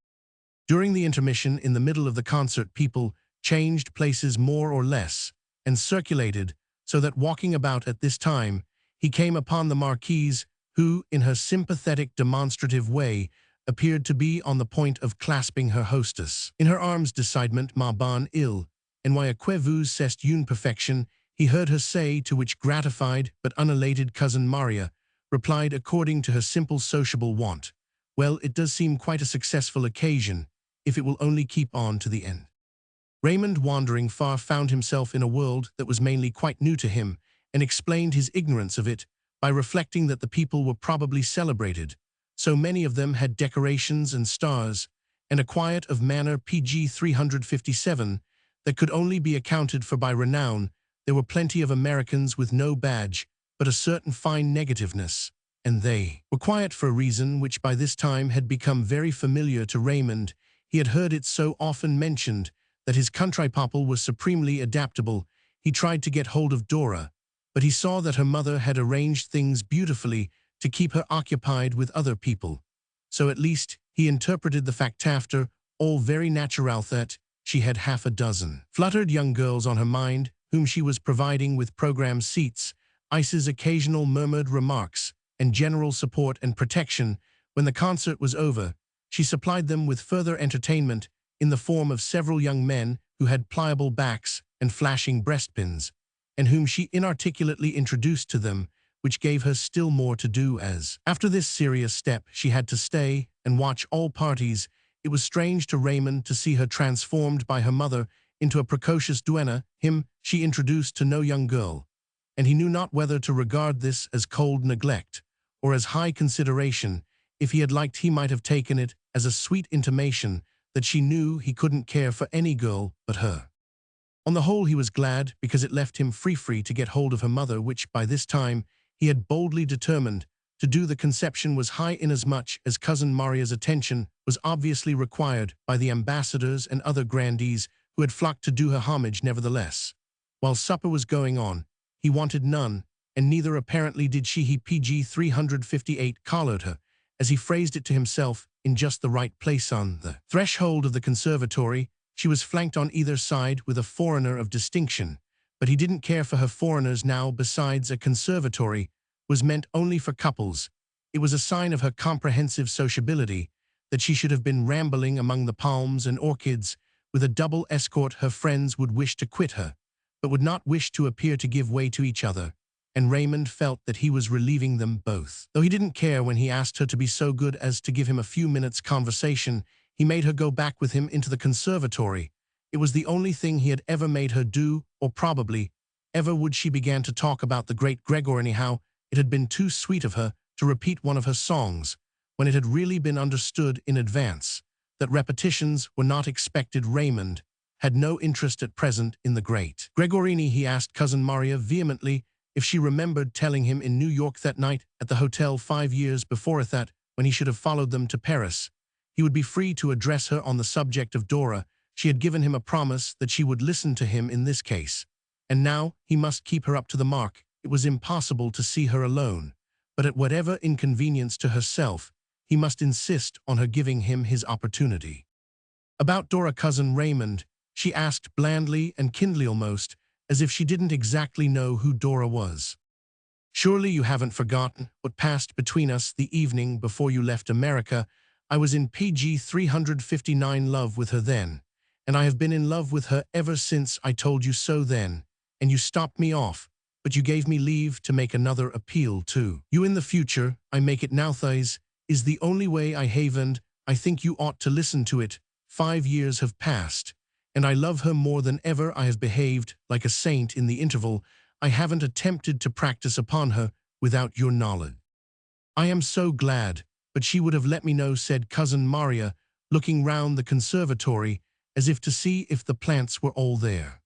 During the intermission in the middle of the concert, people changed places more or less, and circulated, so that walking about at this time, he came upon the Marquise, who, in her sympathetic, demonstrative way, appeared to be on the point of clasping her hostess in her arms. Decidement, ma bonne île, and why que vous c'est une perfection, he heard her say, to which gratified but unelated Cousin Maria replied according to her simple sociable wont, well, it does seem quite a successful occasion, if it will only keep on to the end. Raymond, wandering far, found himself in a world that was mainly quite new to him, and explained his ignorance of it by reflecting that the people were probably celebrated. So many of them had decorations and stars, and a quiet of manner. PG 357, that could only be accounted for by renown. There were plenty of Americans with no badge, but a certain fine negativeness, and they were quiet for a reason which by this time had become very familiar to Raymond. He had heard it so often mentioned that his country people was supremely adaptable. He tried to get hold of Dora, but he saw that her mother had arranged things beautifully to keep her occupied with other people. So at least he interpreted the fact, after all, very natural that she had half a dozen fluttered young girls on her mind, whom she was providing with program seats, ices, occasional murmured remarks, and general support and protection. When the concert was over, she supplied them with further entertainment in the form of several young men who had pliable backs and flashing breastpins, and whom she inarticulately introduced to them, which gave her still more to do, as, after this serious step, she had to stay and watch all parties. It was strange to Raymond to see her transformed by her mother into a precocious duenna. Him she introduced to no young girl, and he knew not whether to regard this as cold neglect or as high consideration. If he had liked, he might have taken it as a sweet intimation that she knew he couldn't care for any girl but her. On the whole, he was glad, because it left him free to get hold of her mother, which by this time he had boldly determined to do. The conception was high, inasmuch as Cousin Maria's attention was obviously required by the ambassadors and other grandees who had flocked to do her homage. Nevertheless, while supper was going on, he wanted none, and neither apparently did she. He PG 358 collared her, as he phrased it to himself, in just the right place on the threshold of the conservatory. She was flanked on either side with a foreigner of distinction, but he didn't care for her foreigners now. Besides, a conservatory was meant only for couples. It was a sign of her comprehensive sociability that she should have been rambling among the palms and orchids with a double escort. Her friends would wish to quit her, but would not wish to appear to give way to each other, and Raymond felt that he was relieving them both. Though he didn't care when he asked her to be so good as to give him a few minutes' conversation, he made her go back with him into the conservatory. It was the only thing he had ever made her do, or probably ever would. She began to talk about the great Gregor. Anyhow, it had been too sweet of her to repeat one of her songs, when it had really been understood in advance that repetitions were not expected. Raymond had no interest at present in the great Gregorini. He asked Cousin Maria vehemently if she remembered telling him in New York that night at the hotel 5 years before that, when he should have followed them to Paris, he would be free to address her on the subject of Dora. She had given him a promise that she would listen to him in this case, and now he must keep her up to the mark. It was impossible to see her alone, but at whatever inconvenience to herself, he must insist on her giving him his opportunity. About Dora, Cousin Raymond, she asked blandly and kindly, almost as if she didn't exactly know who Dora was. Surely you haven't forgotten what passed between us the evening before you left America. I was in PG 359 love with her then, and I have been in love with her ever since. I told you so then, and you stopped me off, but you gave me leave to make another appeal to you in the future. I make it now. This is the only way I have, and I think you ought to listen to it. 5 years have passed, and I love her more than ever. I have behaved like a saint in the interval. I haven't attempted to practice upon her without your knowledge. I am so glad, but she would have let me know, said Cousin Maria, looking round the conservatory as if to see if the plants were all there.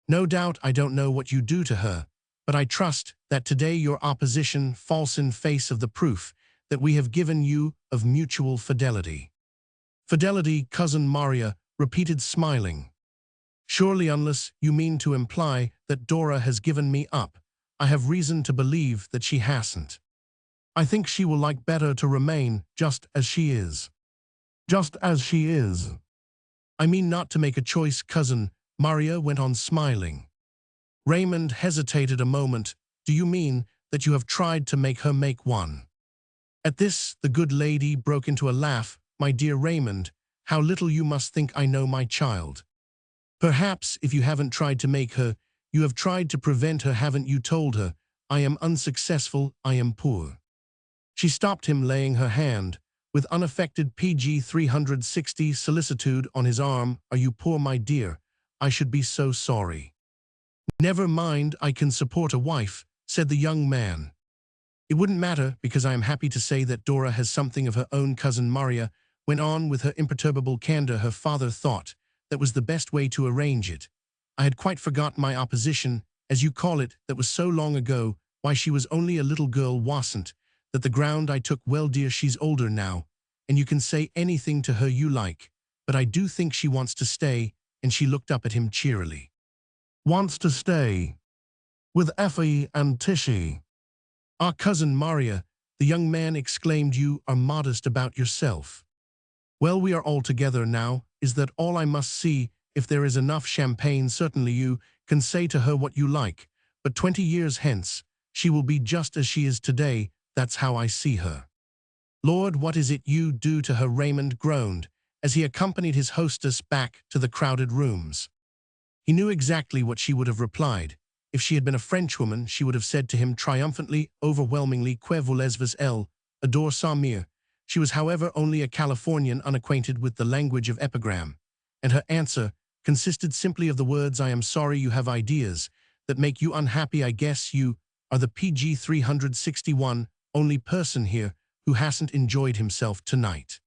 No doubt I don't know what you do to her, but I trust that today your opposition falls in face of the proof that we have given you of mutual fidelity. Fidelity, Cousin Maria repeated, smiling. Surely, unless you mean to imply that Dora has given me up, I have reason to believe that she hasn't. I think she will like better to remain just as she is. Just as she is. I mean not to make a choice, Cousin Maria went on, smiling. Raymond hesitated a moment. Do you mean that you have tried to make her make one? At this, the good lady broke into a laugh. My dear Raymond, how little you must think I know my child. Perhaps if you haven't tried to make her, you have tried to prevent her. Haven't you told her, I am unsuccessful, I am poor? She stopped him, laying her hand with unaffected PG 360 solicitude on his arm. Are you poor, my dear? I should be so sorry. Never mind, I can support a wife, said the young man. It wouldn't matter, because I am happy to say that Dora has something of her own. Cousin Maria went on with her imperturbable candor. Her father thought that was the best way to arrange it. I had quite forgotten my opposition, as you call it, that was so long ago. Why, she was only a little girl, wasn't that the ground I took? Well, dear, she's older now, and you can say anything to her you like, but I do think she wants to stay. And she looked up at him cheerily. Wants to stay? With Effie and Tishy? Ah, Cousin Maria, the young man exclaimed, you are modest about yourself. Well, we are all together now. Is that all? I must see if there is enough champagne. Certainly you can say to her what you like, but 20 years hence, she will be just as she is today. That's how I see her. Lord, what is it you do to her? Raymond groaned as he accompanied his hostess back to the crowded rooms. He knew exactly what she would have replied. If she had been a Frenchwoman, she would have said to him triumphantly, overwhelmingly, que voulez-vous, elle adore sa mère. She was, however, only a Californian unacquainted with the language of epigram, and her answer consisted simply of the words, I am sorry you have ideas that make you unhappy. I guess you are the PG 361 only person here who hasn't enjoyed himself tonight.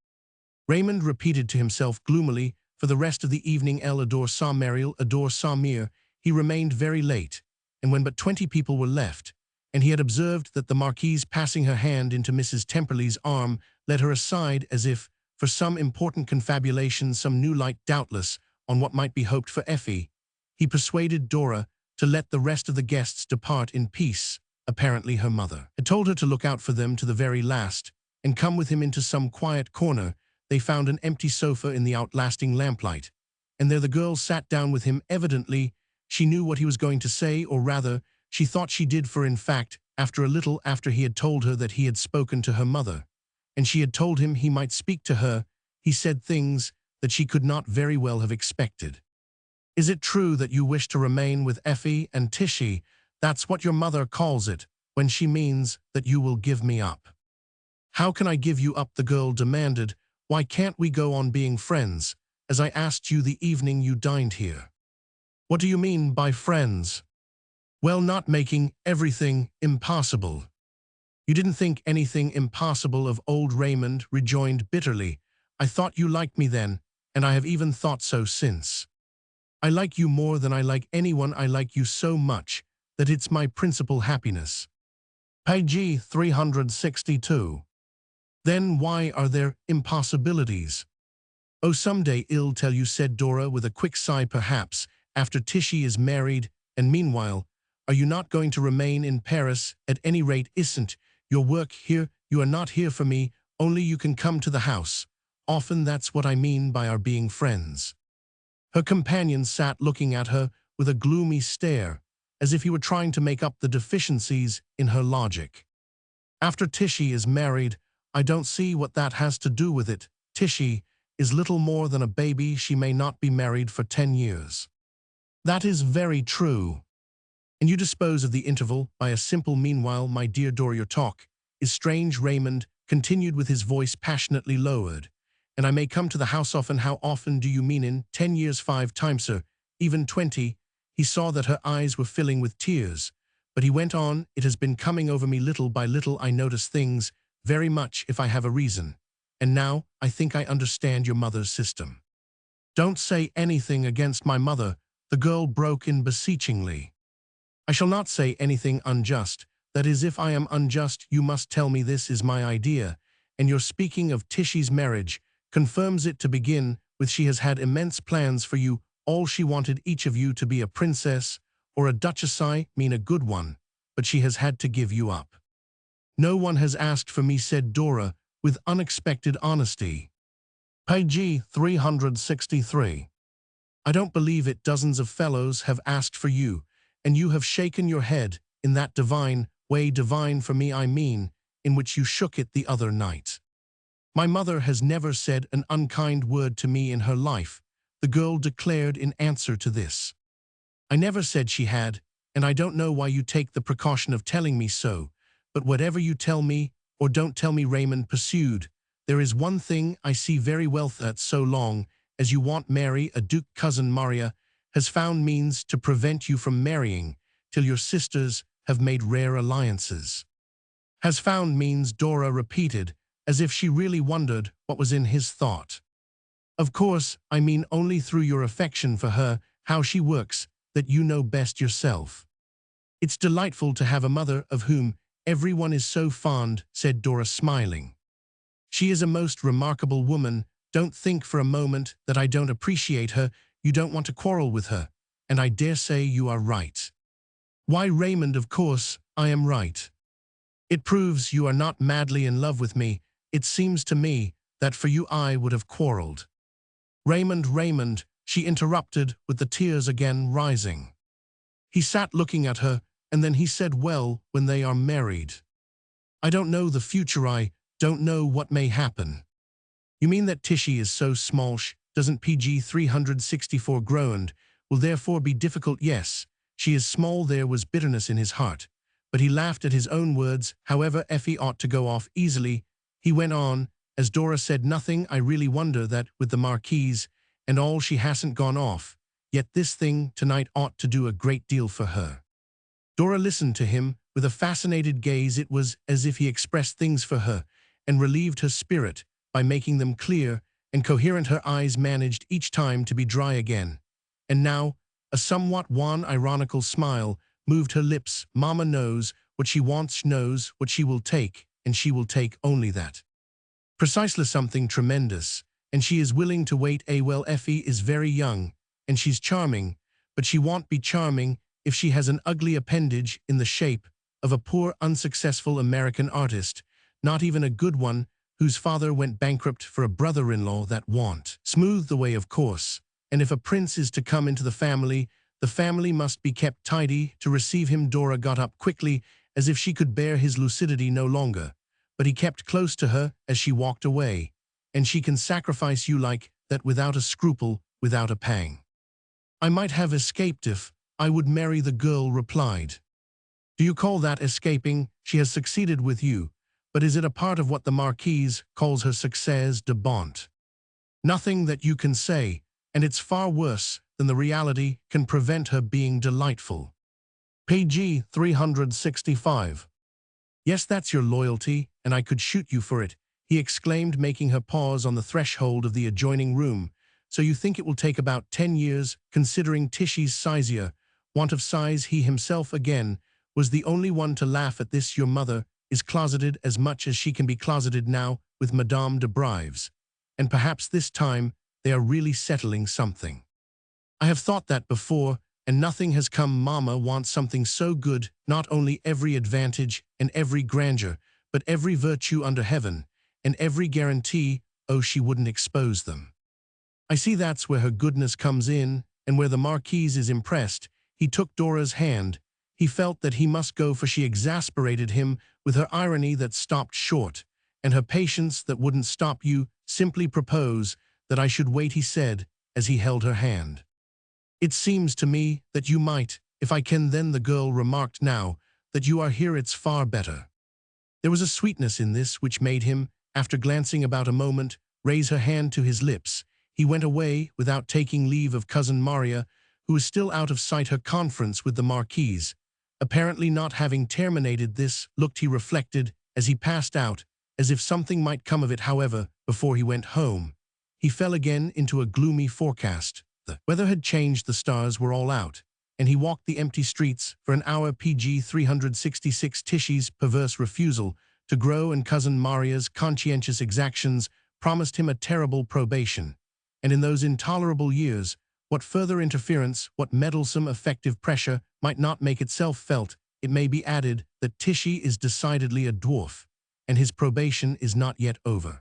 Raymond repeated to himself gloomily, for the rest of the evening, elle adore sa mère, il adore sa mère. He remained very late, and when but 20 people were left, and he had observed that the Marquise, passing her hand into Mrs. Temperley's arm, led her aside as if for some important confabulation, some new light doubtless on what might be hoped for Effie, he persuaded Dora to let the rest of the guests depart in peace. Apparently her mother had told her to look out for them to the very last, and come with him into some quiet corner. They found an empty sofa in the outlasting lamplight, and there the girl sat down with him. Evidently She knew what he was going to say, or rather, she thought she did, for in fact, after a little after he had told her that he had spoken to her mother, and she had told him he might speak to her, he said things that she could not very well have expected. "Is it true that you wish to remain with Effie and Tishy? That's what your mother calls it, when she means that you will give me up." "How can I give you up?" the girl demanded. "Why can't we go on being friends, as I asked you the evening you dined here?" "What do you mean by friends?" "Well, not making everything impossible." "You didn't think anything impossible of old," Raymond rejoined bitterly. "I thought you liked me then, and I have even thought so since. I like you more than I like anyone. I like you so much that it's my principal happiness." Page 362. "Then why are there impossibilities?" "Oh, someday I'll tell you," said Dora with a quick sigh. "Perhaps after Tishy is married, and meanwhile, are you not going to remain in Paris? At any rate, isn't your work here? You are not here for me, only you can come to the house often. That's what I mean by our being friends." Her companion sat looking at her with a gloomy stare, as if he were trying to make up the deficiencies in her logic. "After Tishy is married, I don't see what that has to do with it. Tishy is little more than a baby. She may not be married for 10 years. "That is very true. And you dispose of the interval by a simple meanwhile." "My dear Dora, your talk is strange," Raymond continued with his voice passionately lowered. "And I may come to the house often." "How often do you mean? In 10 years, 5 times, sir, even 20. He saw that her eyes were filling with tears, but he went on, "It has been coming over me little by little. I notice things very much if I have a reason. And now I think I understand your mother's system." "Don't say anything against my mother," the girl broke in beseechingly. "I shall not say anything unjust. That is, if I am unjust, you must tell me. This is my idea, and your speaking of Tishy's marriage confirms it. To begin with, she has had immense plans for you. All she wanted each of you to be a princess or a duchess. I mean a good one, but she has had to give you up." "No one has asked for me," said Dora with unexpected honesty. Page 363. "I don't believe it. Dozens of fellows have asked for you, and you have shaken your head in that divine way. Divine for me, I mean, in which you shook it the other night." "My mother has never said an unkind word to me in her life," the girl declared in answer to this. "I never said she had, and I don't know why you take the precaution of telling me so. But whatever you tell me, or don't tell me," Raymond pursued, "there is one thing I see very well, that so long as you want Mary, a Duke, cousin Maria has found means to prevent you from marrying till your sisters have made rare alliances." "Has found means," Dora repeated, as if she really wondered what was in his thought. "Of course, I mean only through your affection for her. How she works, that you know best yourself." "It's delightful to have a mother of whom everyone is so fond," said Dora, smiling. "She is a most remarkable woman. Don't think for a moment that I don't appreciate her. You don't want to quarrel with her, and I dare say you are right." "Why, Raymond, of course I am right. It proves you are not madly in love with me. It seems to me that for you I would have quarreled." Raymond, she interrupted with the tears again rising. He sat looking at her, and then he said, "Well, when they are married. I don't know the future. I don't know what may happen." "You mean that Tishy is so small she doesn't?" Page 364 groaned. "Will therefore be difficult." "Yes, she is small." There was bitterness in his heart, but he laughed at his own words. "However, Effie ought to go off easily," he went on, as Dora said nothing. "I really wonder that, with the Marquise and all, she hasn't gone off. Yet this thing tonight ought to do a great deal for her." Dora listened to him with a fascinated gaze. It was as if he expressed things for her and relieved her spirit by making them clear and coherent. Her eyes managed each time to be dry again. And now, a somewhat wan, ironical smile moved her lips. "Mama knows what she wants, knows what she will take, and she will take only that. Precisely, something tremendous, and she is willing to wait. Well, Effie is very young, and she's charming, but she won't be charming if she has an ugly appendage in the shape of a poor, unsuccessful American artist, not even a good one, whose father went bankrupt for a brother-in-law. That won't smooth the way, of course. And if a prince is to come into the family, The family must be kept tidy. To receive him, Dora got up quickly, as if she could bear his lucidity no longer. But he kept close to her as she walked away. And she can sacrifice you like that without a scruple, without a pang. I might have escaped if I would marry, the girl replied. Do you call that escaping? She has succeeded with you. But is it a part of what the Marquise calls her succès de bonté? Nothing that you can say, and it's far worse than the reality, can prevent her being delightful. PG 365. Yes, that's your loyalty, and I could shoot you for it, he exclaimed, making her pause on the threshold of the adjoining room. So you think it will take about 10 years, considering Tishy's sizier, want of size? He himself again was the only one to laugh at this. Your mother is closeted as much as she can be closeted now with Madame de Brives. And perhaps this time they are really settling something. I have thought that before, and nothing has come. Mama wants something so good, not only every advantage and every grandeur, but every virtue under heaven, and every guarantee. Oh, she wouldn't expose them. I see, that's where her goodness comes in, and where the Marquise is impressed. He took Dora's hand. He felt that he must go, for she exasperated him with her irony that stopped short, and her patience that wouldn't stop. You simply propose that I should wait, he said, as he held her hand. It seems to me that you might, if I can. Then the girl remarked, now that you are here, it's far better. There was a sweetness in this which made him, after glancing about a moment, raise her hand to his lips. He went away without taking leave of Cousin Maria, who was still out of sight. Her conference with the Marquise, apparently not having terminated this, looked, he reflected, as he passed out, as if something might come of it. However, before he went home, he fell again into a gloomy forecast. The weather had changed, the stars were all out, and he walked the empty streets for an hour. PG 366. Tishy's perverse refusal to grow and Cousin Maria's conscientious exactions promised him a terrible probation. And in those intolerable years, what further interference, what meddlesome affective pressure might not make itself felt? It may be added that Tishy is decidedly a dwarf, and his probation is not yet over.